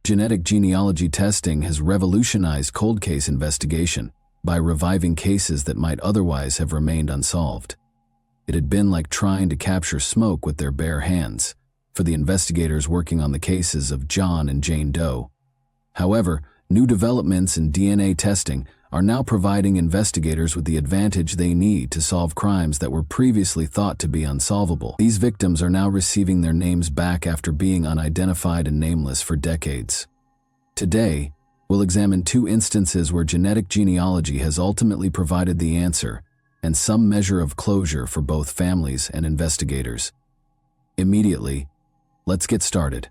Genetic genealogy testing has revolutionized cold case investigation by reviving cases that might otherwise have remained unsolved. It had been like trying to capture smoke with their bare hands for the investigators working on the cases of John and Jane Doe. However, new developments in DNA testing are now providing investigators with the advantage they need to solve crimes that were previously thought to be unsolvable. These victims are now receiving their names back after being unidentified and nameless for decades. Today, we'll examine 2 instances where genetic genealogy has ultimately provided the answer and some measure of closure for both families and investigators. Immediately, let's get started.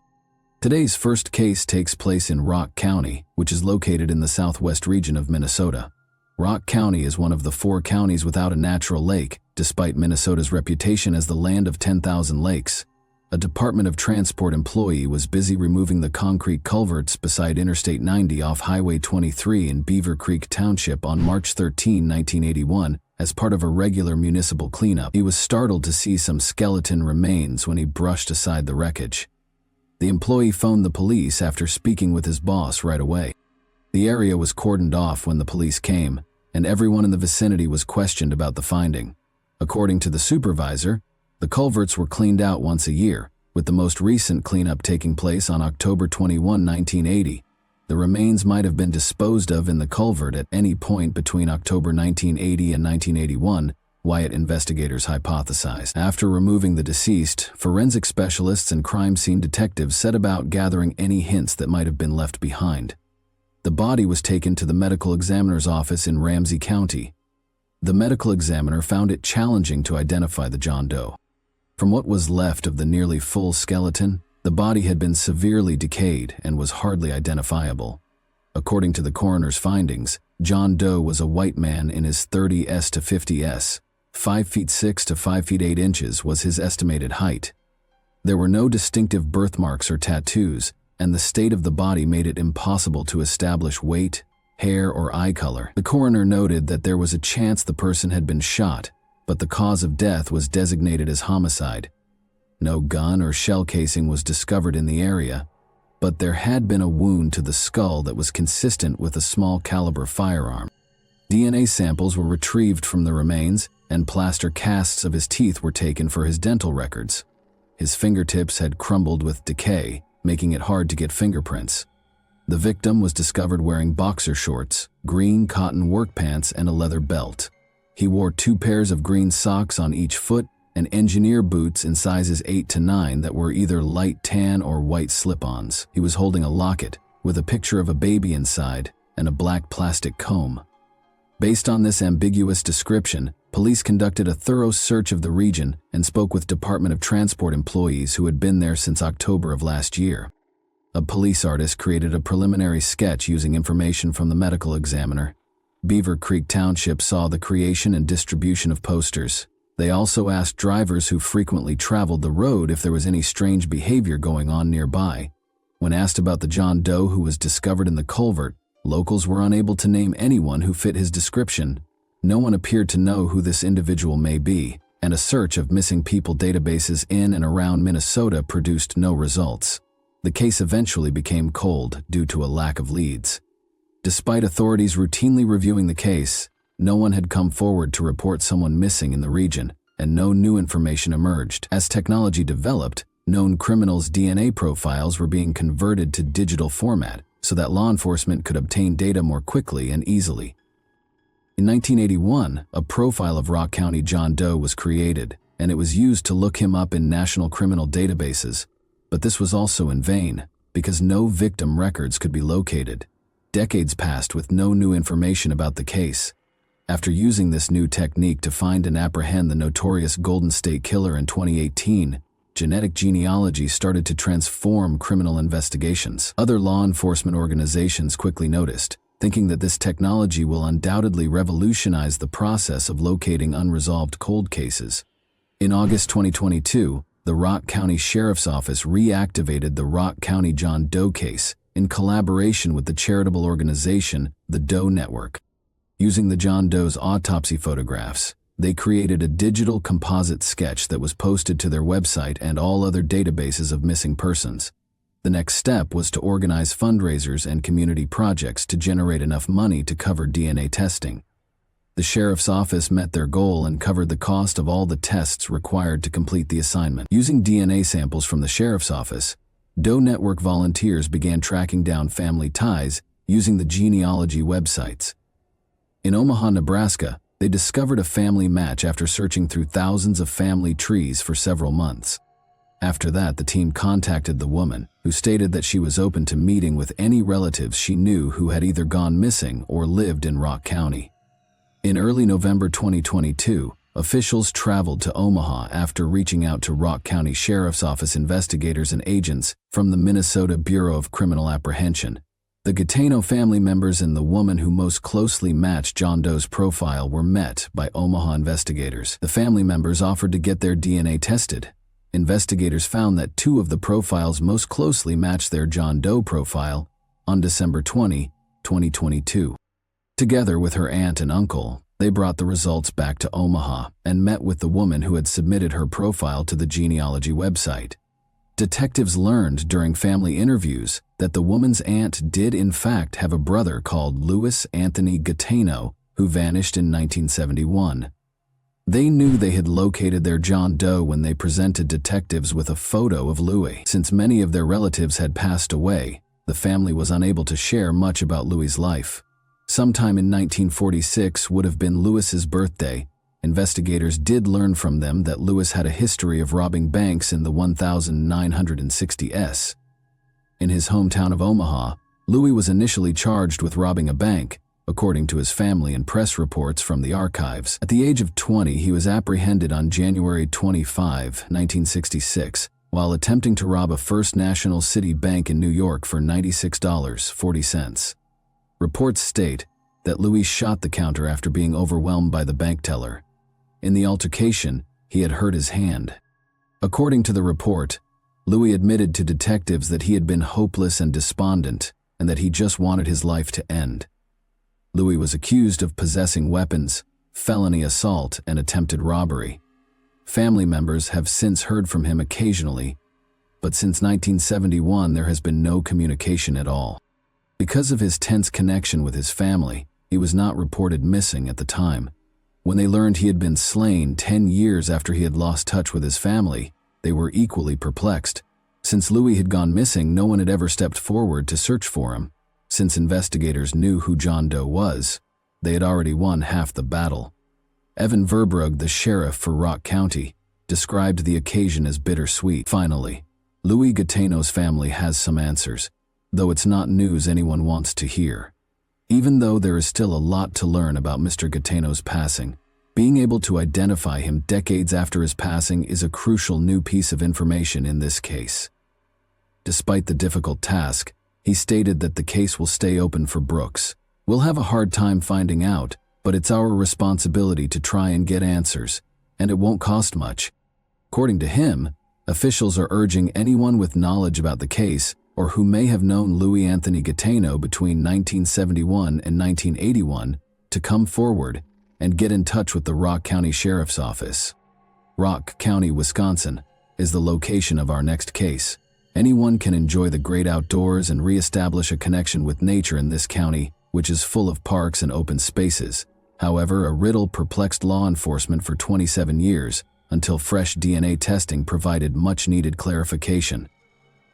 Today's first case takes place in Rock County, which is located in the southwest region of Minnesota. Rock County is one of the 4 counties without a natural lake, despite Minnesota's reputation as the land of 10,000 lakes. A Department of Transport employee was busy removing the concrete culverts beside Interstate 90 off Highway 23 in Beaver Creek Township on March 13, 1981, as part of a regular municipal cleanup. He was startled to see some skeleton remains when he brushed aside the wreckage. The employee phoned the police after speaking with his boss right away. The area was cordoned off when the police came, and everyone in the vicinity was questioned about the finding. According to the supervisor, the culverts were cleaned out once a year, with the most recent cleanup taking place on October 21, 1980. The remains might have been disposed of in the culvert at any point between October 1980 and 1981, Wyatt investigators hypothesized. After removing the deceased, forensic specialists and crime scene detectives set about gathering any hints that might have been left behind. The body was taken to the medical examiner's office in Ramsey County. The medical examiner found it challenging to identify the John Doe. From what was left of the nearly full skeleton, the body had been severely decayed and was hardly identifiable. According to the coroner's findings, John Doe was a white man in his 30s to 50s. 5 feet 6 to 5 feet 8 inches was his estimated height. There were no distinctive birthmarks or tattoos, and the state of the body made it impossible to establish weight, hair, or eye color. The coroner noted that there was a chance the person had been shot, but the cause of death was designated as homicide. No gun or shell casing was discovered in the area, but there had been a wound to the skull that was consistent with a small caliber firearm. DNA samples were retrieved from the remains, and plaster casts of his teeth were taken for his dental records. His fingertips had crumbled with decay, making it hard to get fingerprints. The victim was discovered wearing boxer shorts, green cotton work pants, and a leather belt. He wore 2 pairs of green socks on each foot and engineer boots in sizes 8 to 9 that were either light tan or white slip-ons. He was holding a locket with a picture of a baby inside and a black plastic comb. Based on this ambiguous description, police conducted a thorough search of the region and spoke with Department of Transport employees who had been there since October of last year. A police artist created a preliminary sketch using information from the medical examiner. Beaver Creek Township saw the creation and distribution of posters. They also asked drivers who frequently traveled the road if there was any strange behavior going on nearby. When asked about the John Doe who was discovered in the culvert, locals were unable to name anyone who fit his description. No one appeared to know who this individual may be, and a search of missing people databases in and around Minnesota produced no results. The case eventually became cold due to a lack of leads. Despite authorities routinely reviewing the case, no one had come forward to report someone missing in the region, and no new information emerged. As technology developed, known criminals' DNA profiles were being converted to digital format so that law enforcement could obtain data more quickly and easily. In 1981, a profile of Rock County John Doe was created, and it was used to look him up in national criminal databases. But this was also in vain, because no victim records could be located. Decades passed with no new information about the case. After using this new technique to find and apprehend the notorious Golden State Killer in 2018, genetic genealogy started to transform criminal investigations. Other law enforcement organizations quickly noticed, thinking that this technology will undoubtedly revolutionize the process of locating unresolved cold cases. In August 2022, the Rock County Sheriff's Office reactivated the Rock County John Doe case in collaboration with the charitable organization, the Doe Network. Using the John Doe's autopsy photographs, they created a digital composite sketch that was posted to their website and all other databases of missing persons. The next step was to organize fundraisers and community projects to generate enough money to cover DNA testing. The sheriff's office met their goal and covered the cost of all the tests required to complete the assignment. Using DNA samples from the sheriff's office, Doe Network volunteers began tracking down family ties using the genealogy websites. In Omaha, Nebraska, they discovered a family match after searching through thousands of family trees for several months. After that, the team contacted the woman, who stated that she was open to meeting with any relatives she knew who had either gone missing or lived in Rock County. In early November 2022, officials traveled to Omaha after reaching out to Rock County Sheriff's Office investigators and agents from the Minnesota Bureau of Criminal Apprehension. The Gatano family members and the woman who most closely matched John Doe's profile were met by Omaha investigators. The family members offered to get their DNA tested. Investigators found that 2 of the profiles most closely matched their John Doe profile on December 20, 2022. Together with her aunt and uncle, they brought the results back to Omaha and met with the woman who had submitted her profile to the genealogy website. Detectives learned during family interviews that the woman's aunt did in fact have a brother called Louis Anthony Gaetano who vanished in 1971. They knew they had located their John Doe when they presented detectives with a photo of Louis. Since many of their relatives had passed away, the family was unable to share much about Louis's life. Sometime in 1946 would have been Louis's birthday. Investigators did learn from them that Louis had a history of robbing banks in the 1960s. In his hometown of Omaha, Louis was initially charged with robbing a bank, according to his family and press reports from the archives. At the age of 20, he was apprehended on January 25, 1966, while attempting to rob a First National City Bank in New York for $96.40. Reports state that Louis shot the counter after being overwhelmed by the bank teller. In the altercation, he had hurt his hand. According to the report, Louis admitted to detectives that he had been hopeless and despondent and that he just wanted his life to end. Louis was accused of possessing weapons, felony assault, and attempted robbery. Family members have since heard from him occasionally, but since 1971 there has been no communication at all. Because of his tense connection with his family, he was not reported missing at the time. When they learned he had been slain 10 years after he had lost touch with his family, they were equally perplexed. Since Louis had gone missing, no one had ever stepped forward to search for him. Since investigators knew who John Doe was, they had already won half the battle. Evan Verbrugge, the sheriff for Rock County, described the occasion as bittersweet. Finally, Louis Gaetano's family has some answers, though it's not news anyone wants to hear. Even though there is still a lot to learn about Mr. Gaetano's passing, being able to identify him decades after his passing is a crucial new piece of information in this case. Despite the difficult task, he stated that the case will stay open for Brooks. We'll have a hard time finding out, but it's our responsibility to try and get answers, and it won't cost much. According to him, officials are urging anyone with knowledge about the case or who may have known Louis Anthony Gaetano between 1971 and 1981 to come forward and get in touch with the Rock County Sheriff's Office. Rock County, Wisconsin, is the location of our next case. Anyone can enjoy the great outdoors and reestablish a connection with nature in this county, which is full of parks and open spaces. However, a riddle perplexed law enforcement for 27 years until fresh DNA testing provided much-needed clarification.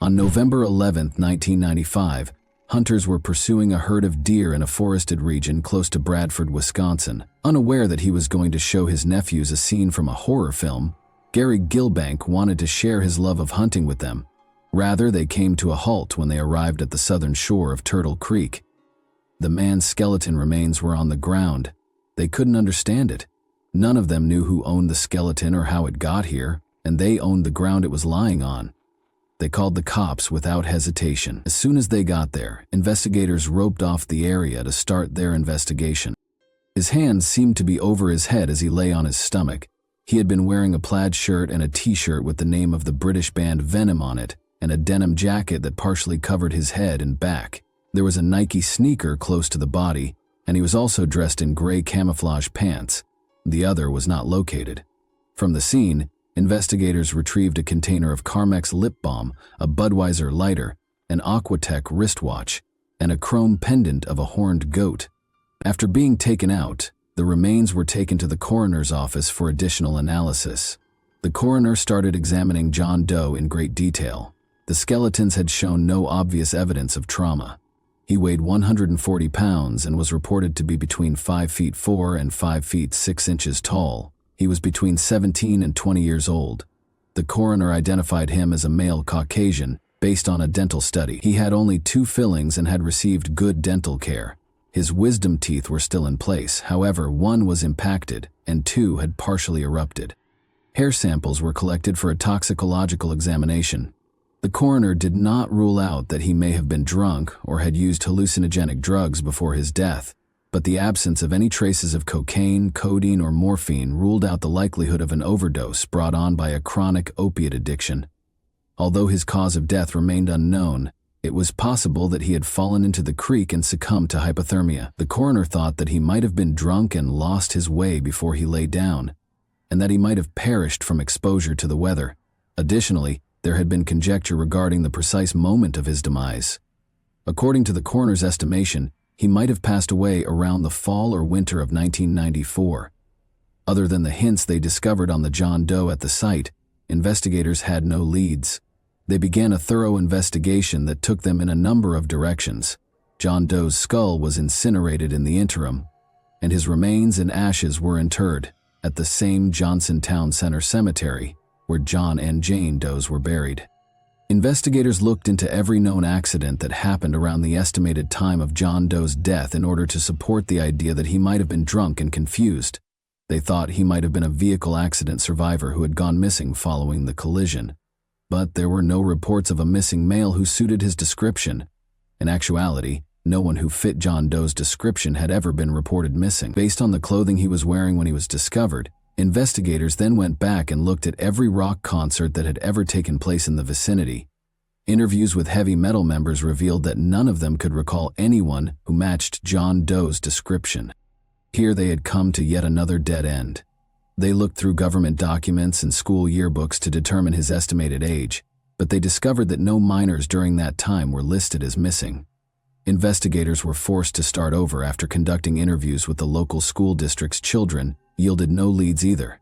On November 11, 1995, hunters were pursuing a herd of deer in a forested region close to Bradford, Wisconsin. Unaware that he was going to show his nephews a scene from a horror film, Gary Gilbank wanted to share his love of hunting with them. Rather, they came to a halt when they arrived at the southern shore of Turtle Creek. The man's skeleton remains were on the ground. They couldn't understand it. None of them knew who owned the skeleton or how it got here, and they owned the ground it was lying on. They called the cops without hesitation. As soon as they got there, investigators roped off the area to start their investigation. His hands seemed to be over his head as he lay on his stomach. He had been wearing a plaid shirt and a t-shirt with the name of the British band Venom on it, and a denim jacket that partially covered his head and back. There was a Nike sneaker close to the body, and he was also dressed in gray camouflage pants. The other was not located. From the scene, investigators retrieved a container of Carmex lip balm, a Budweiser lighter, an Aquatech wristwatch, and a chrome pendant of a horned goat. After being taken out, the remains were taken to the coroner's office for additional analysis. The coroner started examining John Doe in great detail. The skeletons had shown no obvious evidence of trauma. He weighed 140 pounds and was reported to be between 5 feet 4 and 5 feet 6 inches tall. He was between 17 and 20 years old. The coroner identified him as a male Caucasian based on a dental study. He had only 2 fillings and had received good dental care. His wisdom teeth were still in place, however, 1 was impacted and 2 had partially erupted. Hair samples were collected for a toxicological examination. The coroner did not rule out that he may have been drunk or had used hallucinogenic drugs before his death, but the absence of any traces of cocaine, codeine, or morphine ruled out the likelihood of an overdose brought on by a chronic opiate addiction. Although his cause of death remained unknown, it was possible that he had fallen into the creek and succumbed to hypothermia. The coroner thought that he might have been drunk and lost his way before he lay down, and that he might have perished from exposure to the weather. Additionally, there had been conjecture regarding the precise moment of his demise. According to the coroner's estimation, he might have passed away around the fall or winter of 1994. Other than the hints they discovered on the John Doe at the site, investigators had no leads. They began a thorough investigation that took them in a number of directions. John Doe's skull was incinerated in the interim, and his remains and ashes were interred at the same Johnson Town Center Cemetery where John and Jane Does were buried. Investigators looked into every known accident that happened around the estimated time of John Doe's death in order to support the idea that he might have been drunk and confused. They thought he might have been a vehicle accident survivor who had gone missing following the collision. But there were no reports of a missing male who suited his description. In actuality, no one who fit John Doe's description had ever been reported missing. Based on the clothing he was wearing when he was discovered, investigators then went back and looked at every rock concert that had ever taken place in the vicinity. Interviews with heavy metal members revealed that none of them could recall anyone who matched John Doe's description. Here they had come to yet another dead end. They looked through government documents and school yearbooks to determine his estimated age, but they discovered that no minors during that time were listed as missing. Investigators were forced to start over after conducting interviews with the local school district's children yielded no leads either.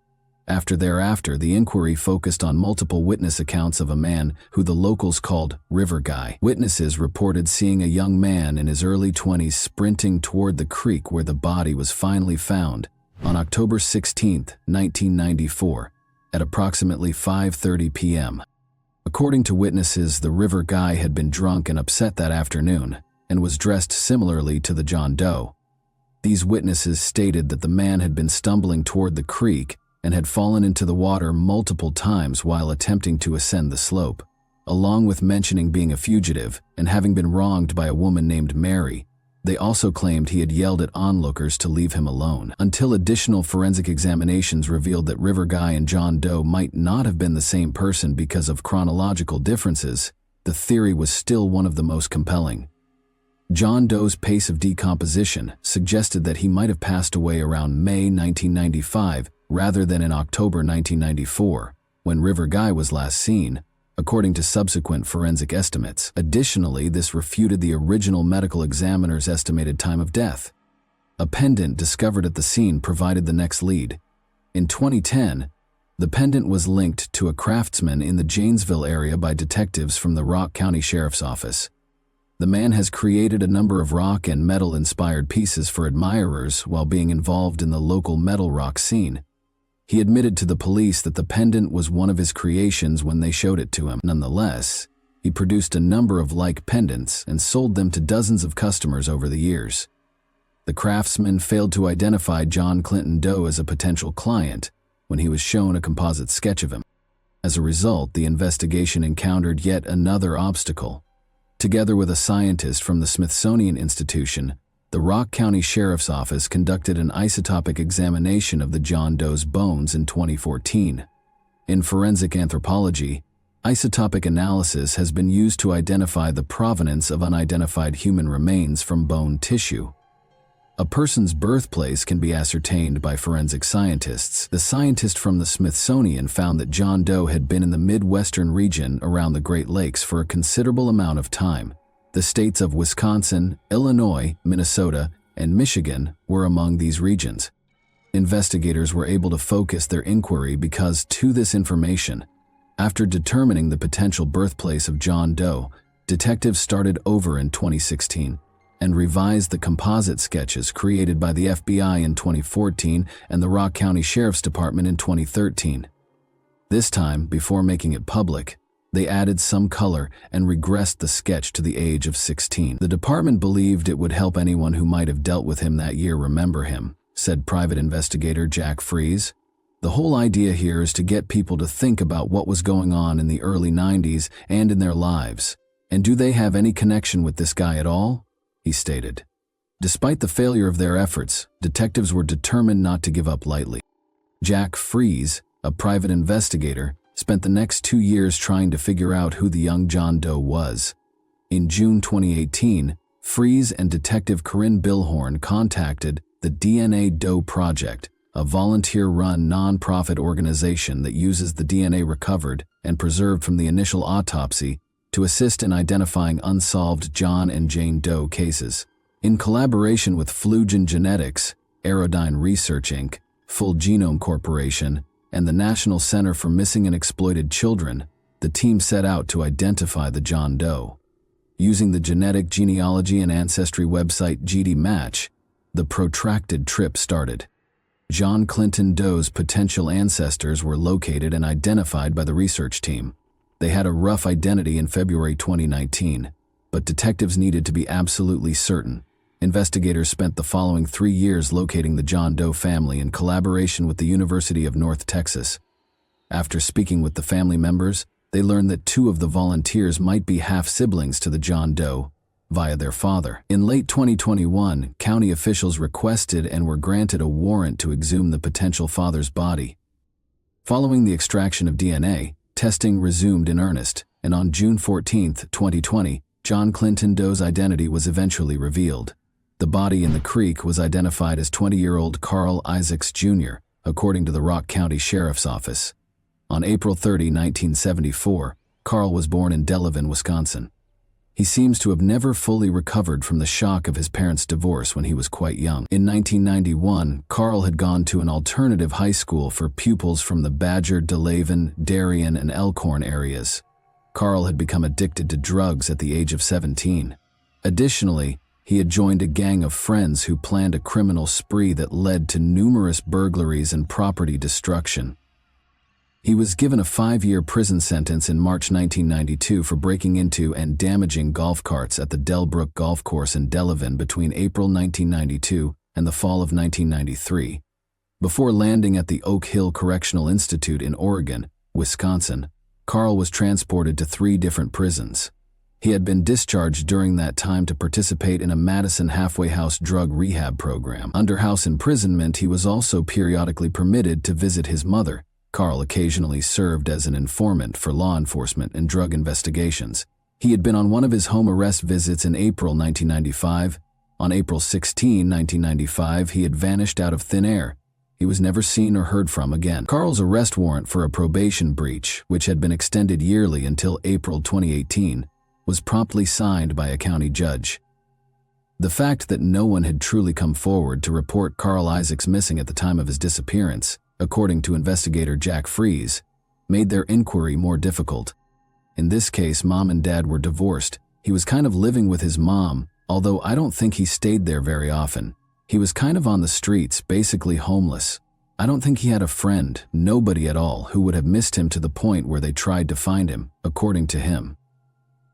Thereafter, the inquiry focused on multiple witness accounts of a man who the locals called River Guy. Witnesses reported seeing a young man in his early 20s sprinting toward the creek where the body was finally found on October 16, 1994, at approximately 5:30 p.m. According to witnesses, the River Guy had been drunk and upset that afternoon and was dressed similarly to the John Doe. These witnesses stated that the man had been stumbling toward the creek and had fallen into the water multiple times while attempting to ascend the slope, along with mentioning being a fugitive and having been wronged by a woman named Mary. They also claimed he had yelled at onlookers to leave him alone, until additional forensic examinations revealed that River Guy and John Doe might not have been the same person because of chronological differences. The theory was still one of the most compelling. John Doe's pace of decomposition suggested that he might have passed away around May 1995 rather than in October 1994, when River Guy was last seen, according to subsequent forensic estimates. Additionally, this refuted the original medical examiner's estimated time of death. A pendant discovered at the scene provided the next lead. In 2010, the pendant was linked to a craftsman in the Janesville area by detectives from the Rock County Sheriff's Office. The man has created a number of rock and metal-inspired pieces for admirers while being involved in the local metal rock scene. He admitted to the police that the pendant was one of his creations when they showed it to him. Nonetheless, he produced a number of like pendants and sold them to dozens of customers over the years. The craftsman failed to identify John Clinton Doe as a potential client when he was shown a composite sketch of him. As a result, the investigation encountered yet another obstacle. Together with a scientist from the Smithsonian Institution, the Rock County Sheriff's Office conducted an isotopic examination of the John Doe's bones in 2014. In forensic anthropology, isotopic analysis has been used to identify the provenance of unidentified human remains from bone tissue. A person's birthplace can be ascertained by forensic scientists. The scientist from the Smithsonian found that John Doe had been in the Midwestern region around the Great Lakes for a considerable amount of time. The states of Wisconsin, Illinois, Minnesota, and Michigan were among these regions. Investigators were able to focus their inquiry because to this information, after determining the potential birthplace of John Doe, detectives started over in 2016. And revised the composite sketches created by the FBI in 2014 and the Rock County Sheriff's Department in 2013. This time, before making it public, they added some color and regressed the sketch to the age of 16. The department believed it would help anyone who might have dealt with him that year remember him, said private investigator Jack Fries. The whole idea here is to get people to think about what was going on in the early 90s and in their lives. And do they have any connection with this guy at all? He stated. Despite the failure of their efforts, detectives were determined not to give up lightly. Jack Fries, a private investigator, spent the next 2 years trying to figure out who the young John Doe was. In June 2018, Fries and Detective Corinne Billhorn contacted the DNA Doe Project a volunteer-run non-profit organization that uses the DNA recovered and preserved from the initial autopsy to assist in identifying unsolved John and Jane Doe cases. In collaboration with Flugen Genetics, Aerodyne Research Inc., Full Genome Corporation, and the National Center for Missing and Exploited Children, the team set out to identify the John Doe. Using the genetic genealogy and ancestry website GDMatch, the protracted trip started. John Clinton Doe's potential ancestors were located and identified by the research team. They had a rough identity in February 2019, but detectives needed to be absolutely certain. Investigators spent the following 3 years locating the John Doe family in collaboration with the University of North Texas. After speaking with the family members, they learned that 2 of the volunteers might be half-siblings to the John Doe via their father. In late 2021, county officials requested and were granted a warrant to exhume the potential father's body. Following the extraction of DNA, testing resumed in earnest, and on June 14, 2020, John Clinton Doe's identity was eventually revealed. The body in the creek was identified as 20-year-old Carl Isaacs Jr., according to the Rock County Sheriff's Office. On April 30, 1974, Carl was born in Delavan, Wisconsin. He seems to have never fully recovered from the shock of his parents' divorce when he was quite young. In 1991, Carl had gone to an alternative high school for pupils from the Badger, Delavan, Darien, and Elkhorn areas. Carl had become addicted to drugs at the age of 17. Additionally, he had joined a gang of friends who planned a criminal spree that led to numerous burglaries and property destruction. He was given a 5-year prison sentence in March 1992 for breaking into and damaging golf carts at the Delbrook Golf Course in Delavan between April 1992 and the fall of 1993. Before landing at the Oak Hill Correctional Institute in Oregon, Wisconsin, Carl was transported to 3 different prisons. He had been discharged during that time to participate in a Madison halfway house drug rehab program. Under house imprisonment, he was also periodically permitted to visit his mother. Carl occasionally served as an informant for law enforcement and drug investigations. He had been on one of his home arrest visits in April 1995. On April 16, 1995, he had vanished out of thin air. He was never seen or heard from again. Carl's arrest warrant for a probation breach, which had been extended yearly until April 2018, was promptly signed by a county judge. The fact that no one had truly come forward to report Carl Isaacs missing at the time of his disappearance, according to investigator Jack Fries, made their inquiry more difficult. In this case, Mom and Dad were divorced. He was kind of living with his mom, although I don't think he stayed there very often. He was kind of on the streets, basically homeless. I don't think he had a friend, nobody at all, who would have missed him to the point where they tried to find him, according to him.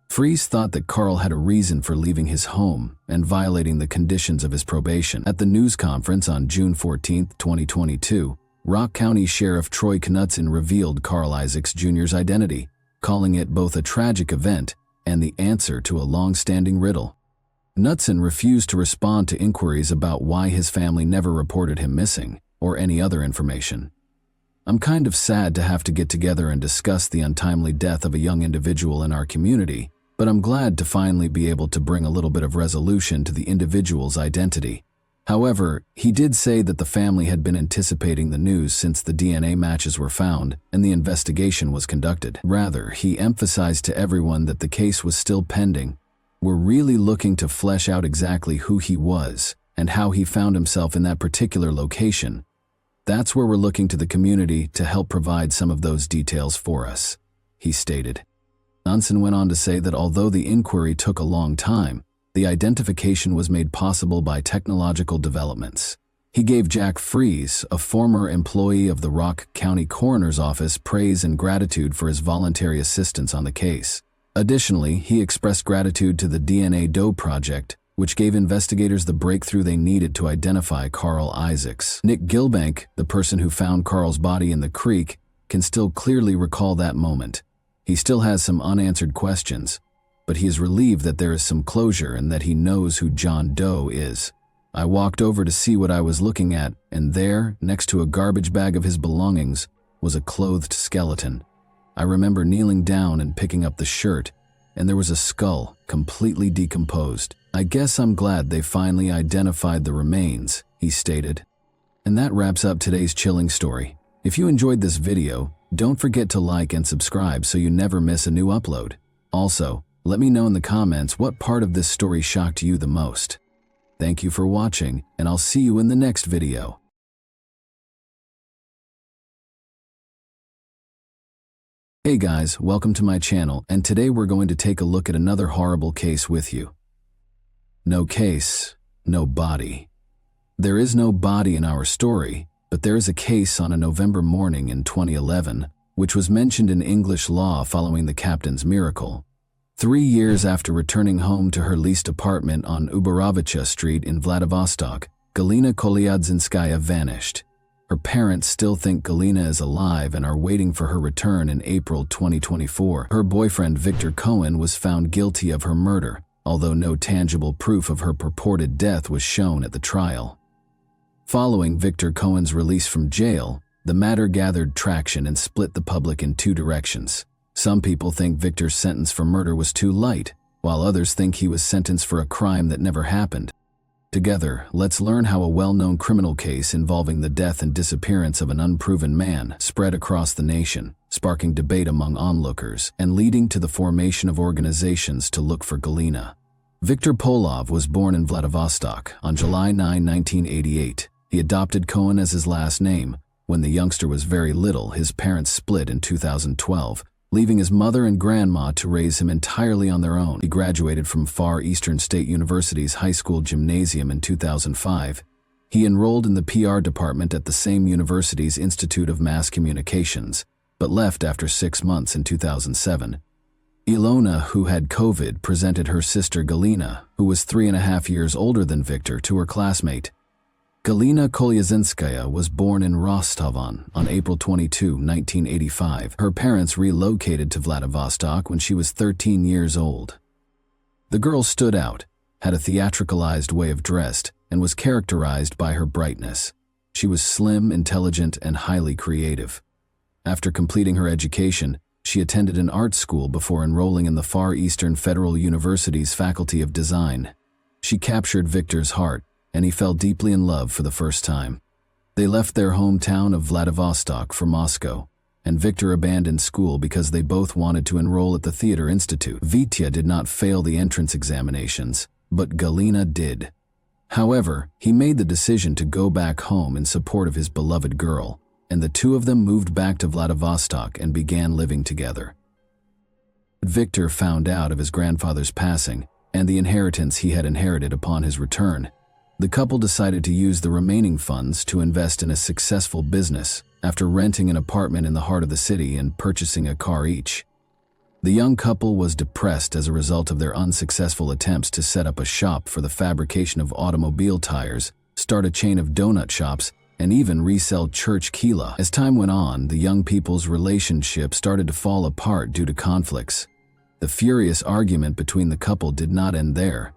Fries thought that Carl had a reason for leaving his home and violating the conditions of his probation. At the news conference on June 14, 2022, Rock County Sheriff Troy Knutson revealed Carl Isaacs Jr.'s identity, calling it both a tragic event and the answer to a long-standing riddle. Knutson refused to respond to inquiries about why his family never reported him missing or any other information. I'm kind of sad to have to get together and discuss the untimely death of a young individual in our community, but I'm glad to finally be able to bring a little bit of resolution to the individual's identity. However, he did say that the family had been anticipating the news since the DNA matches were found and the investigation was conducted. Rather, he emphasized to everyone that the case was still pending. We're really looking to flesh out exactly who he was and how he found himself in that particular location. That's where we're looking to the community to help provide some of those details for us, he stated. Knutson went on to say that although the inquiry took a long time, the identification was made possible by technological developments. He gave Jack Fries, a former employee of the Rock County Coroner's Office, praise and gratitude for his voluntary assistance on the case. Additionally, he expressed gratitude to the DNA Doe Project, which gave investigators the breakthrough they needed to identify Carl Isaacs. Nick Gilbank, the person who found Carl's body in the creek, can still clearly recall that moment. He still has some unanswered questions, but he is relieved that there is some closure and that he knows who John Doe is. I walked over to see what I was looking at, and there, next to a garbage bag of his belongings, was a clothed skeleton. I remember kneeling down and picking up the shirt, and there was a skull, completely decomposed. I guess I'm glad they finally identified the remains, he stated. And that wraps up today's chilling story. If you enjoyed this video, don't forget to like and subscribe so you never miss a new upload. Also, let me know in the comments what part of this story shocked you the most. Thank you for watching, and I'll see you in the next video. Hey guys, welcome to my channel, and today we're going to take a look at another horrible case with you. No case, no body. There is no body in our story, but there is a case on a November morning in 2011, which was mentioned in English law following the captain's miracle. 3 years after returning home to her leased apartment on Ubarovicha Street in Vladivostok, Galina Kolyadzinskaya vanished. Her parents still think Galina is alive and are waiting for her return in April 2024. Her boyfriend Victor Cohen was found guilty of her murder, although no tangible proof of her purported death was shown at the trial. Following Victor Cohen's release from jail, the matter gathered traction and split the public in two directions. Some people think Victor's sentence for murder was too light, while others think he was sentenced for a crime that never happened. Together, let's learn how a well-known criminal case involving the death and disappearance of an unproven man spread across the nation, sparking debate among onlookers and leading to the formation of organizations to look for Galina. Viktor Polov was born in Vladivostok on July 9, 1988. He adopted Cohen as his last name. When the youngster was very little, his parents split in 2012, leaving his mother and grandma to raise him entirely on their own. He graduated from Far Eastern State University's high school gymnasium in 2005. He enrolled in the PR department at the same university's Institute of Mass Communications, but left after 6 months in 2007. Ilona, who had COVID, presented her sister Galina, who was 3.5 years older than Victor, to her classmate. Galina Kolyadzinskaya was born in Rostov-on April 22, 1985. Her parents relocated to Vladivostok when she was 13 years old. The girl stood out, had a theatricalized way of dress, and was characterized by her brightness. She was slim, intelligent, and highly creative. After completing her education, she attended an art school before enrolling in the Far Eastern Federal University's Faculty of Design. She captured Victor's heart, and he fell deeply in love for the first time. They left their hometown of Vladivostok for Moscow, and Victor abandoned school because they both wanted to enroll at the Theater Institute. Vitya did not fail the entrance examinations, but Galina did. However, he made the decision to go back home in support of his beloved girl, and the two of them moved back to Vladivostok and began living together. Victor found out of his grandfather's passing and the inheritance he had inherited upon his return. The couple decided to use the remaining funds to invest in a successful business after renting an apartment in the heart of the city and purchasing a car each. The young couple was depressed as a result of their unsuccessful attempts to set up a shop for the fabrication of automobile tires, start a chain of donut shops, and even resell church kila. As time went on, the young people's relationship started to fall apart due to conflicts. The furious argument between the couple did not end there.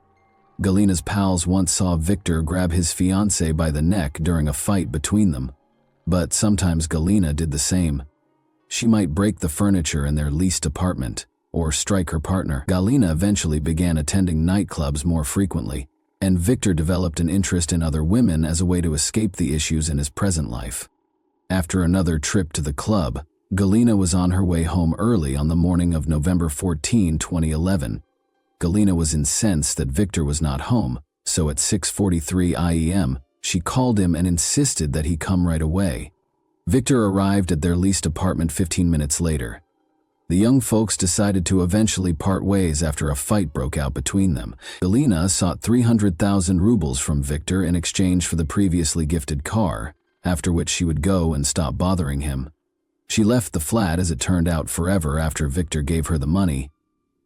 Galina's pals once saw Victor grab his fiancée by the neck during a fight between them. But sometimes Galina did the same. She might break the furniture in their leased apartment, or strike her partner. Galina eventually began attending nightclubs more frequently, and Victor developed an interest in other women as a way to escape the issues in his present life. After another trip to the club, Galina was on her way home early on the morning of November 14, 2011. Galina was incensed that Victor was not home, so at 6:43 a.m., she called him and insisted that he come right away. Victor arrived at their leased apartment 15 minutes later. The young folks decided to eventually part ways after a fight broke out between them. Galina sought 300,000 rubles from Victor in exchange for the previously gifted car, after which she would go and stop bothering him. She left the flat, as it turned out, forever after Victor gave her the money.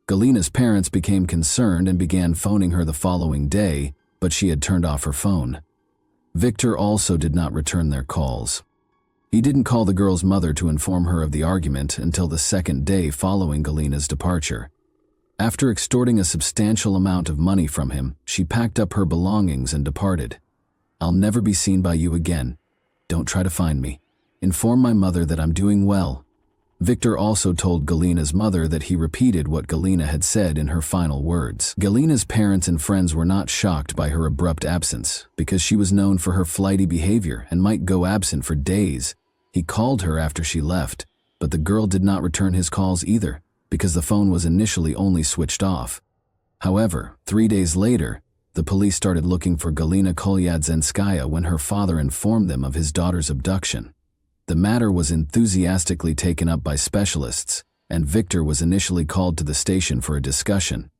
Galina's parents became concerned and began phoning her the following day, but she had turned off her phone. Victor also did not return their calls. He didn't call the girl's mother to inform her of the argument until the second day following Galina's departure. After extorting a substantial amount of money from him, she packed up her belongings and departed. "I'll never be seen by you again. Don't try to find me. Inform my mother that I'm doing well." Victor also told Galina's mother that he repeated what Galina had said in her final words. Galina's parents and friends were not shocked by her abrupt absence, because she was known for her flighty behavior and might go absent for days. He called her after she left, but the girl did not return his calls either, because the phone was initially only switched off. However, 3 days later, the police started looking for Galina Kolyadzinskaya when her father informed them of his daughter's abduction. The matter was enthusiastically taken up by specialists, and Victor was initially called to the station for a discussion.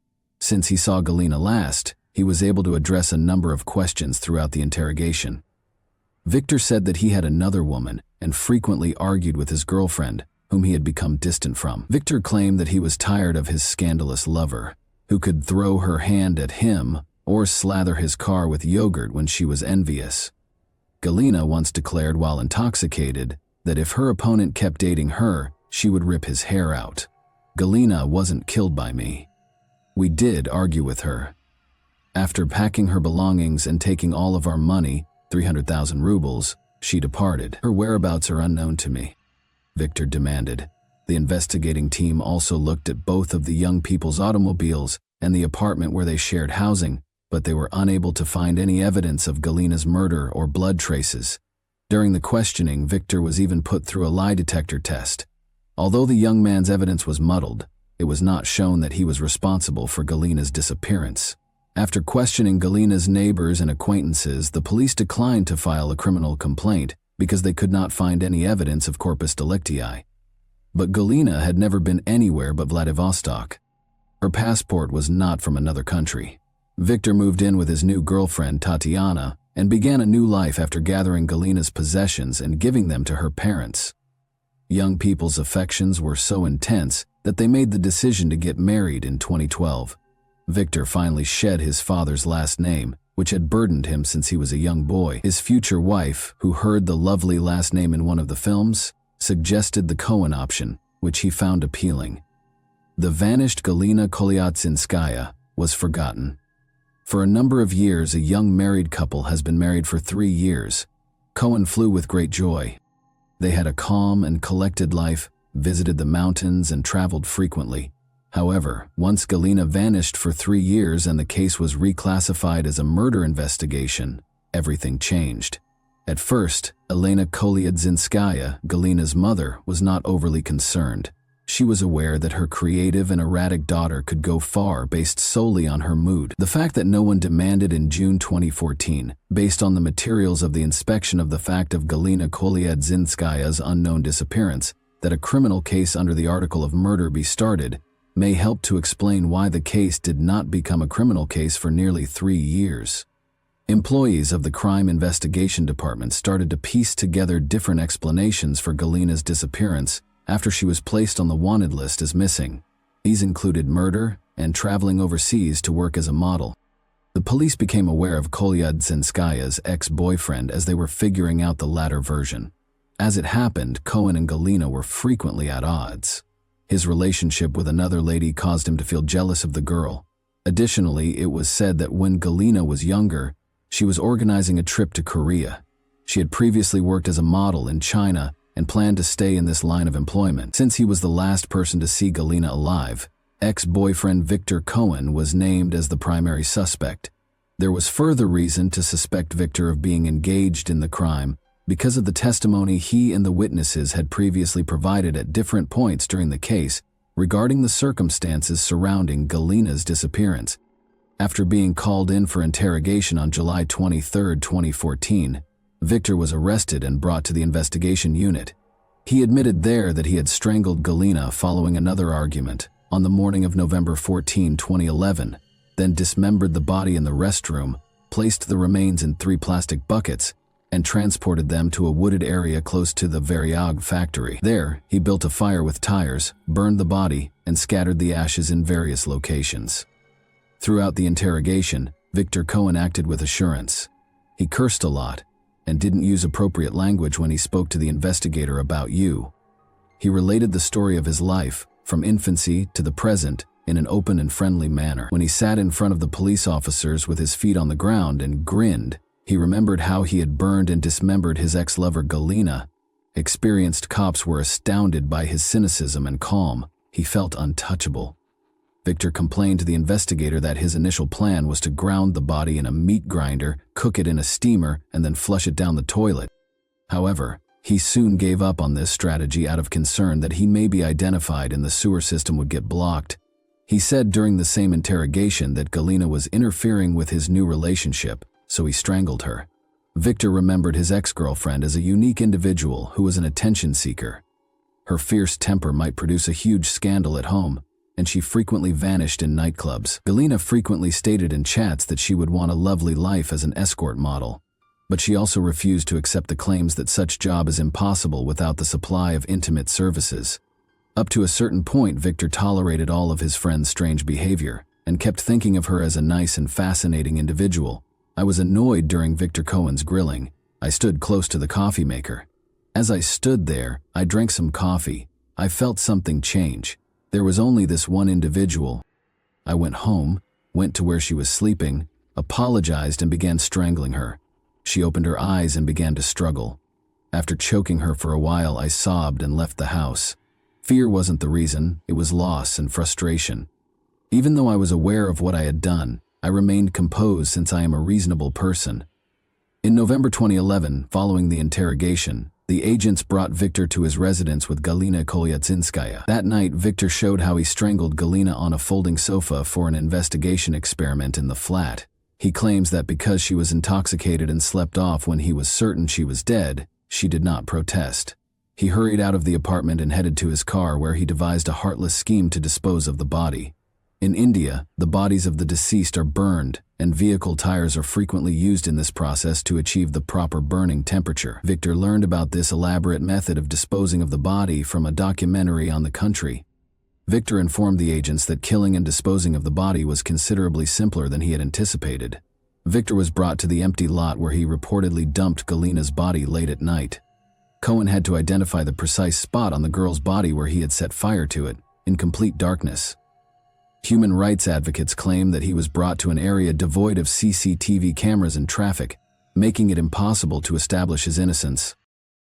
Since he saw Galina last, he was able to address a number of questions throughout the interrogation. Victor said that he had another woman and frequently argued with his girlfriend, whom he had become distant from. Victor claimed that he was tired of his scandalous lover, who could throw her hand at him or slather his car with yogurt when she was envious. Galina once declared while intoxicated that if her opponent kept dating her, she would rip his hair out. Galina wasn't killed by me. We did argue with her. After packing her belongings and taking all of our money, 300,000 rubles, she departed. Her whereabouts are unknown to me, Victor demanded. The investigating team also looked at both of the young people's automobiles and the apartment where they shared housing, but they were unable to find any evidence of Galina's murder or blood traces. During the questioning, Victor was even put through a lie detector test. Although the young man's evidence was muddled, it was not shown that he was responsible for Galina's disappearance. After questioning Galina's neighbors and acquaintances, the police declined to file a criminal complaint because they could not find any evidence of corpus delicti. But Galina had never been anywhere but Vladivostok. Her passport was not from another country. Victor moved in with his new girlfriend, Tatiana, and began a new life after gathering Galina's possessions and giving them to her parents. Young people's affections were so intense that they made the decision to get married in 2012. Victor finally shed his father's last name, which had burdened him since he was a young boy. His future wife, who heard the lovely last name in one of the films, suggested the Cohen option, which he found appealing. The vanished Galina Kolyadzinskaya was forgotten. For a number of years, a young married couple has been married for 3 years. Cohen flew with great joy. They had a calm and collected life, visited the mountains, and traveled frequently. However, once Galina vanished for 3 years and the case was reclassified as a murder investigation, everything changed. At first, Elena Kolyadzinskaya, Galina's mother, was not overly concerned. She was aware that her creative and erratic daughter could go far based solely on her mood. The fact that no one demanded in June 2014, based on the materials of the inspection of the fact of Galina Kolyadzinskaya's unknown disappearance, that a criminal case under the article of murder be started, may help to explain why the case did not become a criminal case for nearly 3 years. Employees of the Crime Investigation Department started to piece together different explanations for Galina's disappearance after she was placed on the wanted list as missing. These included murder and traveling overseas to work as a model. The police became aware of Kolyadzinskaya's ex-boyfriend as they were figuring out the latter version. As it happened, Cohen and Galina were frequently at odds. His relationship with another lady caused him to feel jealous of the girl. Additionally, it was said that when Galina was younger, she was organizing a trip to Korea. She had previously worked as a model in China and planned to stay in this line of employment. Since he was the last person to see Galina alive, ex-boyfriend Victor Cohen was named as the primary suspect. There was further reason to suspect Victor of being engaged in the crime because of the testimony he and the witnesses had previously provided at different points during the case regarding the circumstances surrounding Galina's disappearance. After being called in for interrogation on July 23, 2014, Victor was arrested and brought to the investigation unit. He admitted there that he had strangled Galina following another argument on the morning of November 14, 2011, then dismembered the body in the restroom, placed the remains in 3 plastic buckets, and transported them to a wooded area close to the Variag factory. There, he built a fire with tires, burned the body, and scattered the ashes in various locations. Throughout the interrogation, Victor Cohen acted with assurance. He cursed a lot and didn't use appropriate language when he spoke to the investigator about you. He related the story of his life, from infancy to the present, in an open and friendly manner. When he sat in front of the police officers with his feet on the ground and grinned, he remembered how he had burned and dismembered his ex-lover Galina. Experienced cops were astounded by his cynicism and calm. He felt untouchable. Victor complained to the investigator that his initial plan was to ground the body in a meat grinder, cook it in a steamer, and then flush it down the toilet. However, he soon gave up on this strategy out of concern that he may be identified and the sewer system would get blocked. He said during the same interrogation that Galina was interfering with his new relationship, so he strangled her. Victor remembered his ex-girlfriend as a unique individual who was an attention seeker. Her fierce temper might produce a huge scandal at home, and she frequently vanished in nightclubs. Galina frequently stated in chats that she would want a lovely life as an escort model, but she also refused to accept the claims that such job is impossible without the supply of intimate services. Up to a certain point, Victor tolerated all of his friend's strange behavior and kept thinking of her as a nice and fascinating individual. I was annoyed during Victor Cohen's grilling. I stood close to the coffee maker. As I stood there, I drank some coffee. I felt something change. There was only this one individual. I went home, went to where she was sleeping, apologized and began strangling her. She opened her eyes and began to struggle. After choking her for a while, I sobbed and left the house. Fear wasn't the reason, it was loss and frustration. Even though I was aware of what I had done, I remained composed since I am a reasonable person. In November 2011, following the interrogation, the agents brought Victor to his residence with Galina Kolyatsinskaya. That night, Victor showed how he strangled Galina on a folding sofa for an investigation experiment in the flat. He claims that because she was intoxicated and slept off when he was certain she was dead, she did not protest. He hurried out of the apartment and headed to his car, where he devised a heartless scheme to dispose of the body. In India, the bodies of the deceased are burned, and vehicle tires are frequently used in this process to achieve the proper burning temperature. Victor learned about this elaborate method of disposing of the body from a documentary on the country. Victor informed the agents that killing and disposing of the body was considerably simpler than he had anticipated. Victor was brought to the empty lot where he reportedly dumped Galina's body late at night. Cohen had to identify the precise spot on the girl's body where he had set fire to it, in complete darkness. Human rights advocates claim that he was brought to an area devoid of CCTV cameras and traffic, making it impossible to establish his innocence.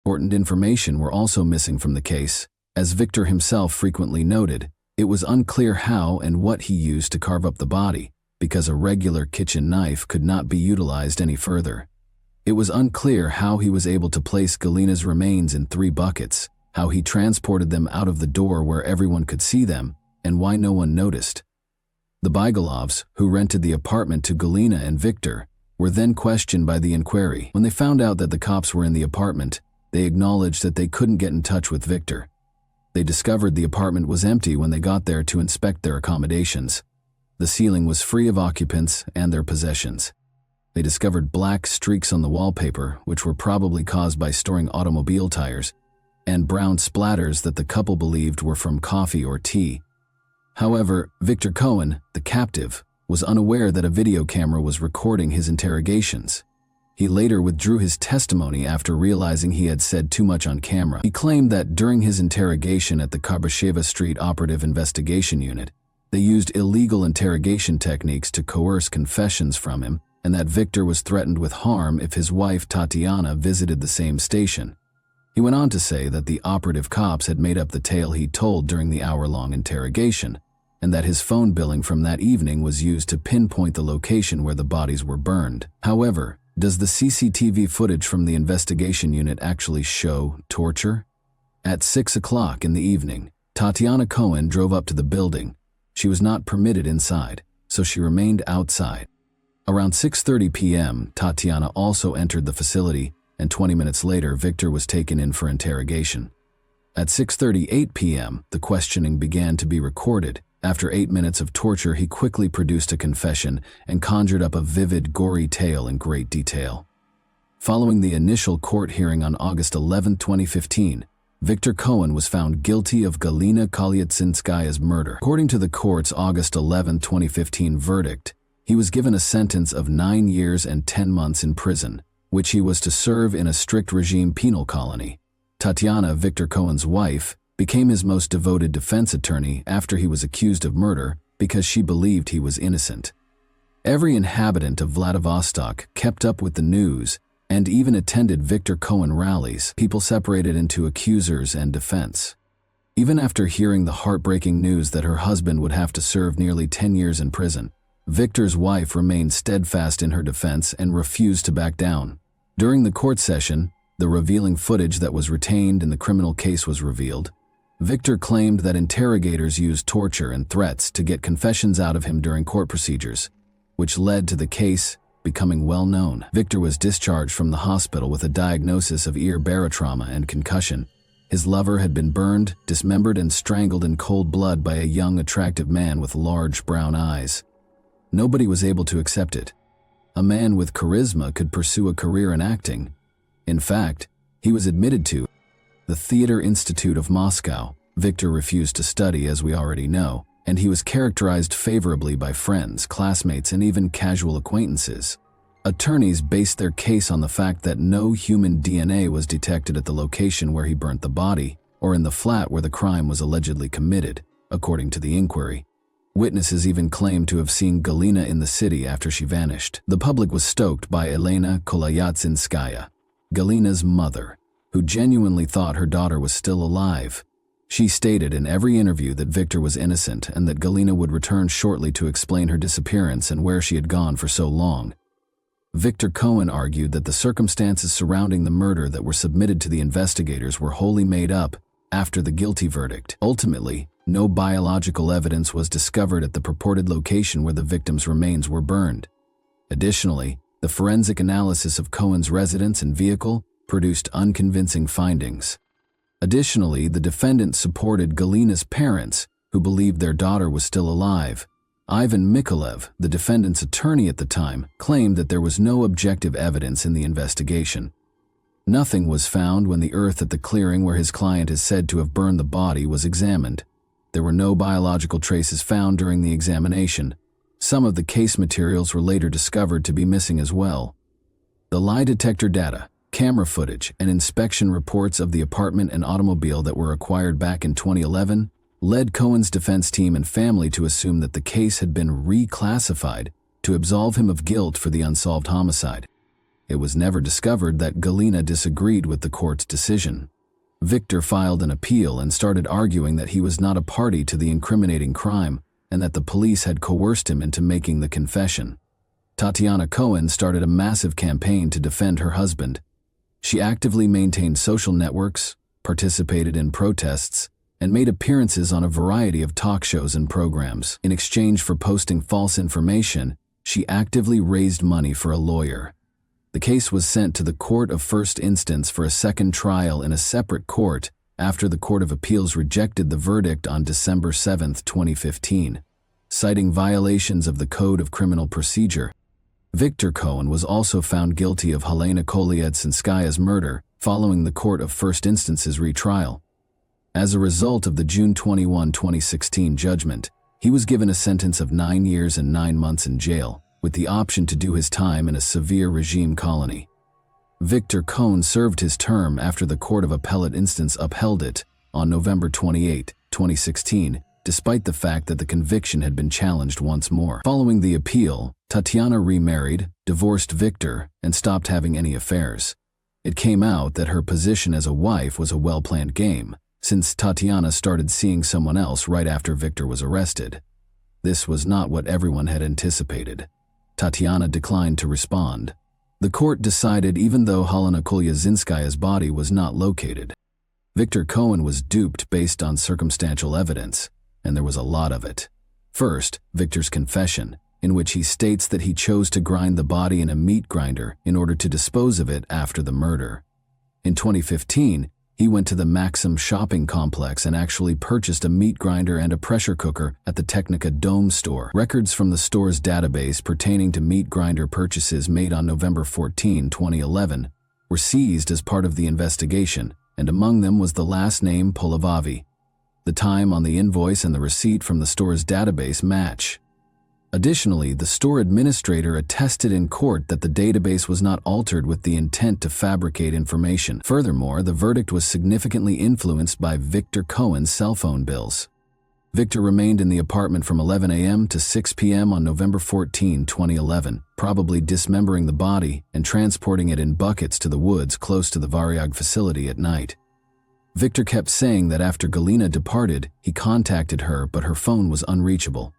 Important information were also missing from the case. As Victor himself frequently noted, it was unclear how and what he used to carve up the body, because a regular kitchen knife could not be utilized any further. It was unclear how he was able to place Galina's remains in 3 buckets, how he transported them out of the door where everyone could see them, and why no one noticed. The Bygalovs, who rented the apartment to Galina and Victor, were then questioned by the inquiry. When they found out that the cops were in the apartment, they acknowledged that they couldn't get in touch with Victor. They discovered the apartment was empty when they got there to inspect their accommodations. The ceiling was free of occupants and their possessions. They discovered black streaks on the wallpaper, which were probably caused by storing automobile tires, and brown splatters that the couple believed were from coffee or tea. However, Victor Cohen, the captive, was unaware that a video camera was recording his interrogations. He later withdrew his testimony after realizing he had said too much on camera. He claimed that during his interrogation at the Karbasheva Street Operative Investigation Unit, they used illegal interrogation techniques to coerce confessions from him, and that Victor was threatened with harm if his wife Tatiana visited the same station. He went on to say that the operative cops had made up the tale he told during the hour-long interrogation, and that his phone billing from that evening was used to pinpoint the location where the bodies were burned. However, does the CCTV footage from the investigation unit actually show torture? At 6 o'clock in the evening, Tatiana Cohen drove up to the building. She was not permitted inside, so she remained outside. Around 6:30 p.m., Tatiana also entered the facility, and 20 minutes later, Victor was taken in for interrogation. At 6:38 p.m., the questioning began to be recorded. After 8 minutes of torture, he quickly produced a confession and conjured up a vivid, gory tale in great detail. Following the initial court hearing on August 11, 2015, Victor Cohen was found guilty of Galina Kolyatsinskaya's murder. According to the court's August 11, 2015 verdict, he was given a sentence of 9 years and 10 months in prison, which he was to serve in a strict regime penal colony. Tatiana, Victor Cohen's wife, became his most devoted defense attorney after he was accused of murder because she believed he was innocent. Every inhabitant of Vladivostok kept up with the news, and even attended Victor Cohen rallies. People separated into accusers and defense. Even after hearing the heartbreaking news that her husband would have to serve nearly 10 years in prison, Victor's wife remained steadfast in her defense and refused to back down. During the court session, the revealing footage that was retained in the criminal case was revealed. Victor claimed that interrogators used torture and threats to get confessions out of him during court procedures, which led to the case becoming well known. Victor was discharged from the hospital with a diagnosis of ear barotrauma and concussion. His lover had been burned, dismembered, and strangled in cold blood by a young, attractive man with large brown eyes. Nobody was able to accept it. A man with charisma could pursue a career in acting. In fact, he was admitted to the Theater Institute of Moscow. Victor refused to study, as we already know, and he was characterized favorably by friends, classmates, and even casual acquaintances. Attorneys based their case on the fact that no human DNA was detected at the location where he burnt the body, or in the flat where the crime was allegedly committed, according to the inquiry. Witnesses even claimed to have seen Galina in the city after she vanished. The public was stoked by Elena Kolyatsinskaya, Galina's mother, who genuinely thought her daughter was still alive. She stated in every interview that Victor was innocent and that Galina would return shortly to explain her disappearance and where she had gone for so long. Victor Cohen argued that the circumstances surrounding the murder that were submitted to the investigators were wholly made up after the guilty verdict. Ultimately, no biological evidence was discovered at the purported location where the victim's remains were burned. Additionally, the forensic analysis of Cohen's residence and vehicle produced unconvincing findings. Additionally, the defendant supported Galina's parents, who believed their daughter was still alive. Ivan Mikolev, the defendant's attorney at the time, claimed that there was no objective evidence in the investigation. Nothing was found when the earth at the clearing where his client is said to have burned the body was examined. There were no biological traces found during the examination. Some of the case materials were later discovered to be missing as well. The lie detector data, camera footage, and inspection reports of the apartment and automobile that were acquired back in 2011 led Cohen's defense team and family to assume that the case had been reclassified to absolve him of guilt for the unsolved homicide. It was never discovered that Galina disagreed with the court's decision. Victor filed an appeal and started arguing that he was not a party to the incriminating crime and that the police had coerced him into making the confession. Tatiana Cohen started a massive campaign to defend her husband. She actively maintained social networks, participated in protests, and made appearances on a variety of talk shows and programs. In exchange for posting false information, she actively raised money for a lawyer. The case was sent to the Court of First Instance for a second trial in a separate court after the Court of Appeals rejected the verdict on December 7, 2015, citing violations of the Code of Criminal Procedure. Victor Cohen was also found guilty of Helena Kolyatsinskaya's murder following the Court of First Instance's retrial. As a result of the June 21, 2016 judgment, he was given a sentence of 9 years and 9 months in jail, with the option to do his time in a severe regime colony. Victor Cohen served his term after the Court of Appellate Instance upheld it on November 28, 2016, despite the fact that the conviction had been challenged once more. Following the appeal, Tatiana remarried, divorced Victor, and stopped having any affairs. It came out that her position as a wife was a well-planned game, since Tatiana started seeing someone else right after Victor was arrested. This was not what everyone had anticipated. Tatiana declined to respond. The court decided even though Helena Kolyatsinskaya's body was not located. Victor Cohen was duped based on circumstantial evidence, and there was a lot of it. First, Victor's confession, in which he states that he chose to grind the body in a meat grinder in order to dispose of it after the murder. In 2015, he went to the Maxim shopping complex and actually purchased a meat grinder and a pressure cooker at the Technica Dome store. Records from the store's database pertaining to meat grinder purchases made on November 14, 2011, were seized as part of the investigation, and among them was the last name Polivavi. The time on the invoice and the receipt from the store's database match. Additionally, the store administrator attested in court that the database was not altered with the intent to fabricate information. Furthermore, the verdict was significantly influenced by Victor Cohen's cell phone bills. Victor remained in the apartment from 11 a.m. to 6 p.m. on November 14, 2011, probably dismembering the body and transporting it in buckets to the woods close to the Variag facility at night. Victor kept saying that after Galina departed, he contacted her, but her phone was unreachable.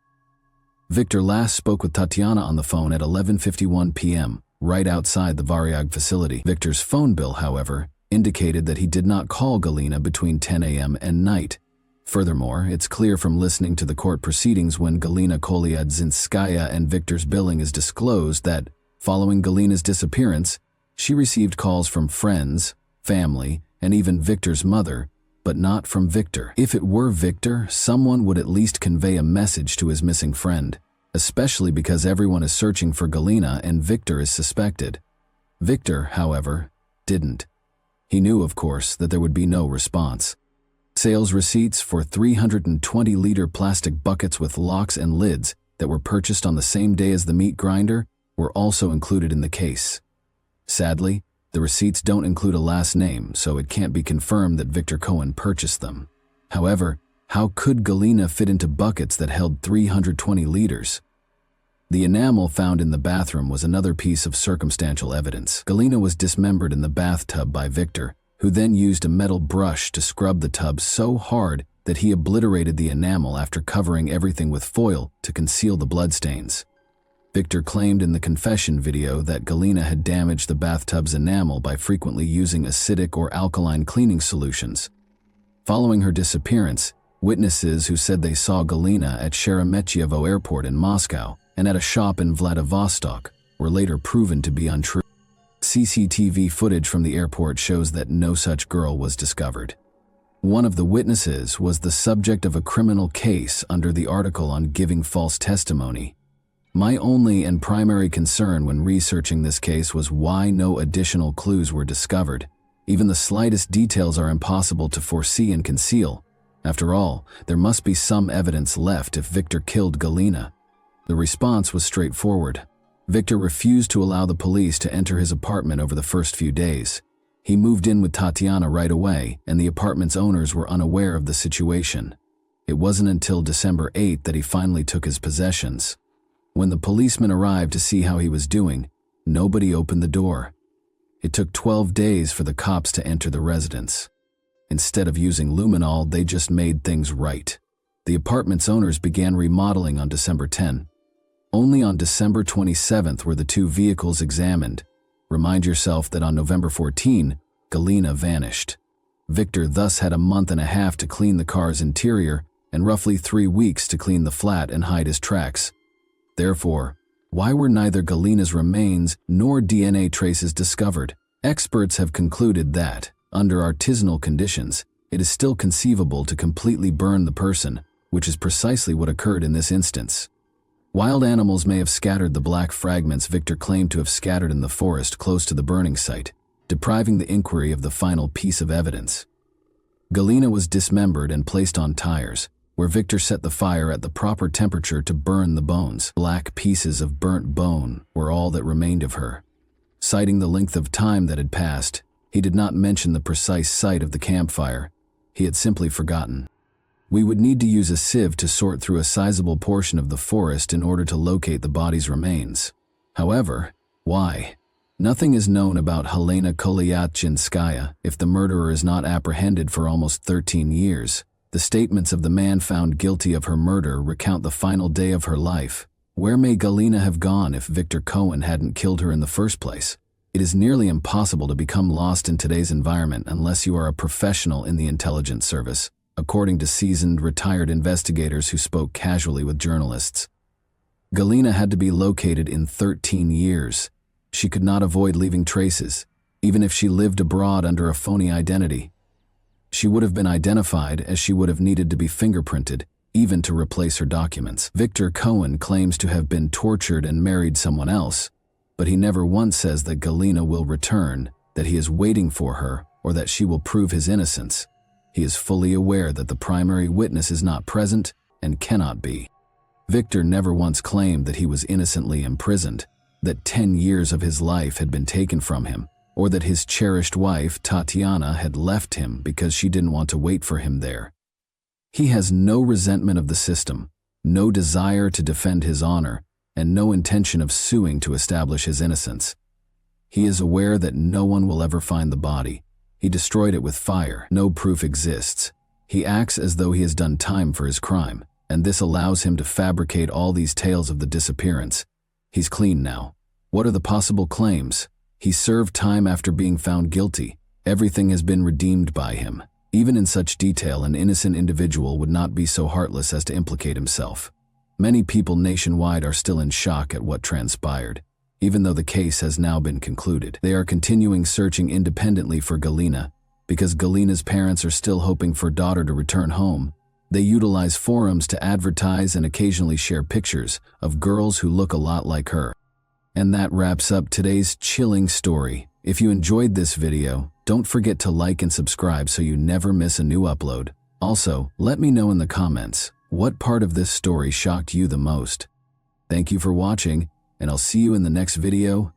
Victor last spoke with Tatiana on the phone at 11:51 p.m., right outside the Variag facility. Victor's phone bill, however, indicated that he did not call Galina between 10 a.m. and night. Furthermore, it's clear from listening to the court proceedings when Galina Kolyadzinskaya and Victor's billing is disclosed that, following Galina's disappearance, she received calls from friends, family, and even Victor's mother, but not from Victor. If it were Victor, someone would at least convey a message to his missing friend, especially because everyone is searching for Galina and Victor is suspected. Victor, however, didn't. He knew, of course, that there would be no response. Sales receipts for 320-liter plastic buckets with locks and lids that were purchased on the same day as the meat grinder were also included in the case. Sadly, the receipts don't include a last name, so it can't be confirmed that Victor Cohen purchased them. However, how could Galina fit into buckets that held 320 liters? The enamel found in the bathroom was another piece of circumstantial evidence. Galina was dismembered in the bathtub by Victor, who then used a metal brush to scrub the tub so hard that he obliterated the enamel after covering everything with foil to conceal the bloodstains. Victor claimed in the confession video that Galina had damaged the bathtub's enamel by frequently using acidic or alkaline cleaning solutions. Following her disappearance, witnesses who said they saw Galina at Sheremetyevo Airport in Moscow and at a shop in Vladivostok were later proven to be untrue. CCTV footage from the airport shows that no such girl was discovered. One of the witnesses was the subject of a criminal case under the article on giving false testimony. My only and primary concern when researching this case was why no additional clues were discovered. Even the slightest details are impossible to foresee and conceal. After all, there must be some evidence left if Victor killed Galina. The response was straightforward. Victor refused to allow the police to enter his apartment over the first few days. He moved in with Tatiana right away, and the apartment's owners were unaware of the situation. It wasn't until December 8 that he finally took his possessions. When the policemen arrived to see how he was doing, nobody opened the door. It took 12 days for the cops to enter the residence. Instead of using luminol, they just made things right. The apartment's owners began remodeling on December 10. Only on December 27th were the two vehicles examined. Remind yourself that on November 14, Galina vanished. Victor thus had a month and a half to clean the car's interior and roughly 3 weeks to clean the flat and hide his tracks. Therefore, why were neither Galina's remains nor DNA traces discovered? Experts have concluded that, under artisanal conditions, it is still conceivable to completely burn the person, which is precisely what occurred in this instance. Wild animals may have scattered the black fragments Victor claimed to have scattered in the forest close to the burning site, depriving the inquiry of the final piece of evidence. Galina was dismembered and placed on tires, where Victor set the fire at the proper temperature to burn the bones. Black pieces of burnt bone were all that remained of her. Citing the length of time that had passed, he did not mention the precise site of the campfire. He had simply forgotten. We would need to use a sieve to sort through a sizable portion of the forest in order to locate the body's remains. However, why? Nothing is known about Helena Kolyadzinskaya if the murderer is not apprehended for almost 13 years. The statements of the man found guilty of her murder recount the final day of her life. Where may Galina have gone if Victor Cohen hadn't killed her in the first place? It is nearly impossible to become lost in today's environment unless you are a professional in the intelligence service, according to seasoned, retired investigators who spoke casually with journalists. Galina had to be located in 13 years. She could not avoid leaving traces, even if she lived abroad under a phony identity. She would have been identified as she would have needed to be fingerprinted, even to replace her documents. Victor Cohen claims to have been tortured and married someone else, but he never once says that Galina will return, that he is waiting for her, or that she will prove his innocence. He is fully aware that the primary witness is not present and cannot be. Victor never once claimed that he was innocently imprisoned, that 10 years of his life had been taken from him, or that his cherished wife, Tatiana, had left him because she didn't want to wait for him there. He has no resentment of the system, no desire to defend his honor, and no intention of suing to establish his innocence. He is aware that no one will ever find the body. He destroyed it with fire. No proof exists. He acts as though he has done time for his crime, and this allows him to fabricate all these tales of the disappearance. He's clean now. What are the possible claims? He served time after being found guilty. Everything has been redeemed by him. Even in such detail, an innocent individual would not be so heartless as to implicate himself. Many people nationwide are still in shock at what transpired. Even though the case has now been concluded, they are continuing searching independently for Galina. Because Galina's parents are still hoping for daughter to return home, they utilize forums to advertise and occasionally share pictures of girls who look a lot like her. And that wraps up today's chilling story. If you enjoyed this video, don't forget to like and subscribe so you never miss a new upload. Also, let me know in the comments, what part of this story shocked you the most? Thank you for watching, and I'll see you in the next video.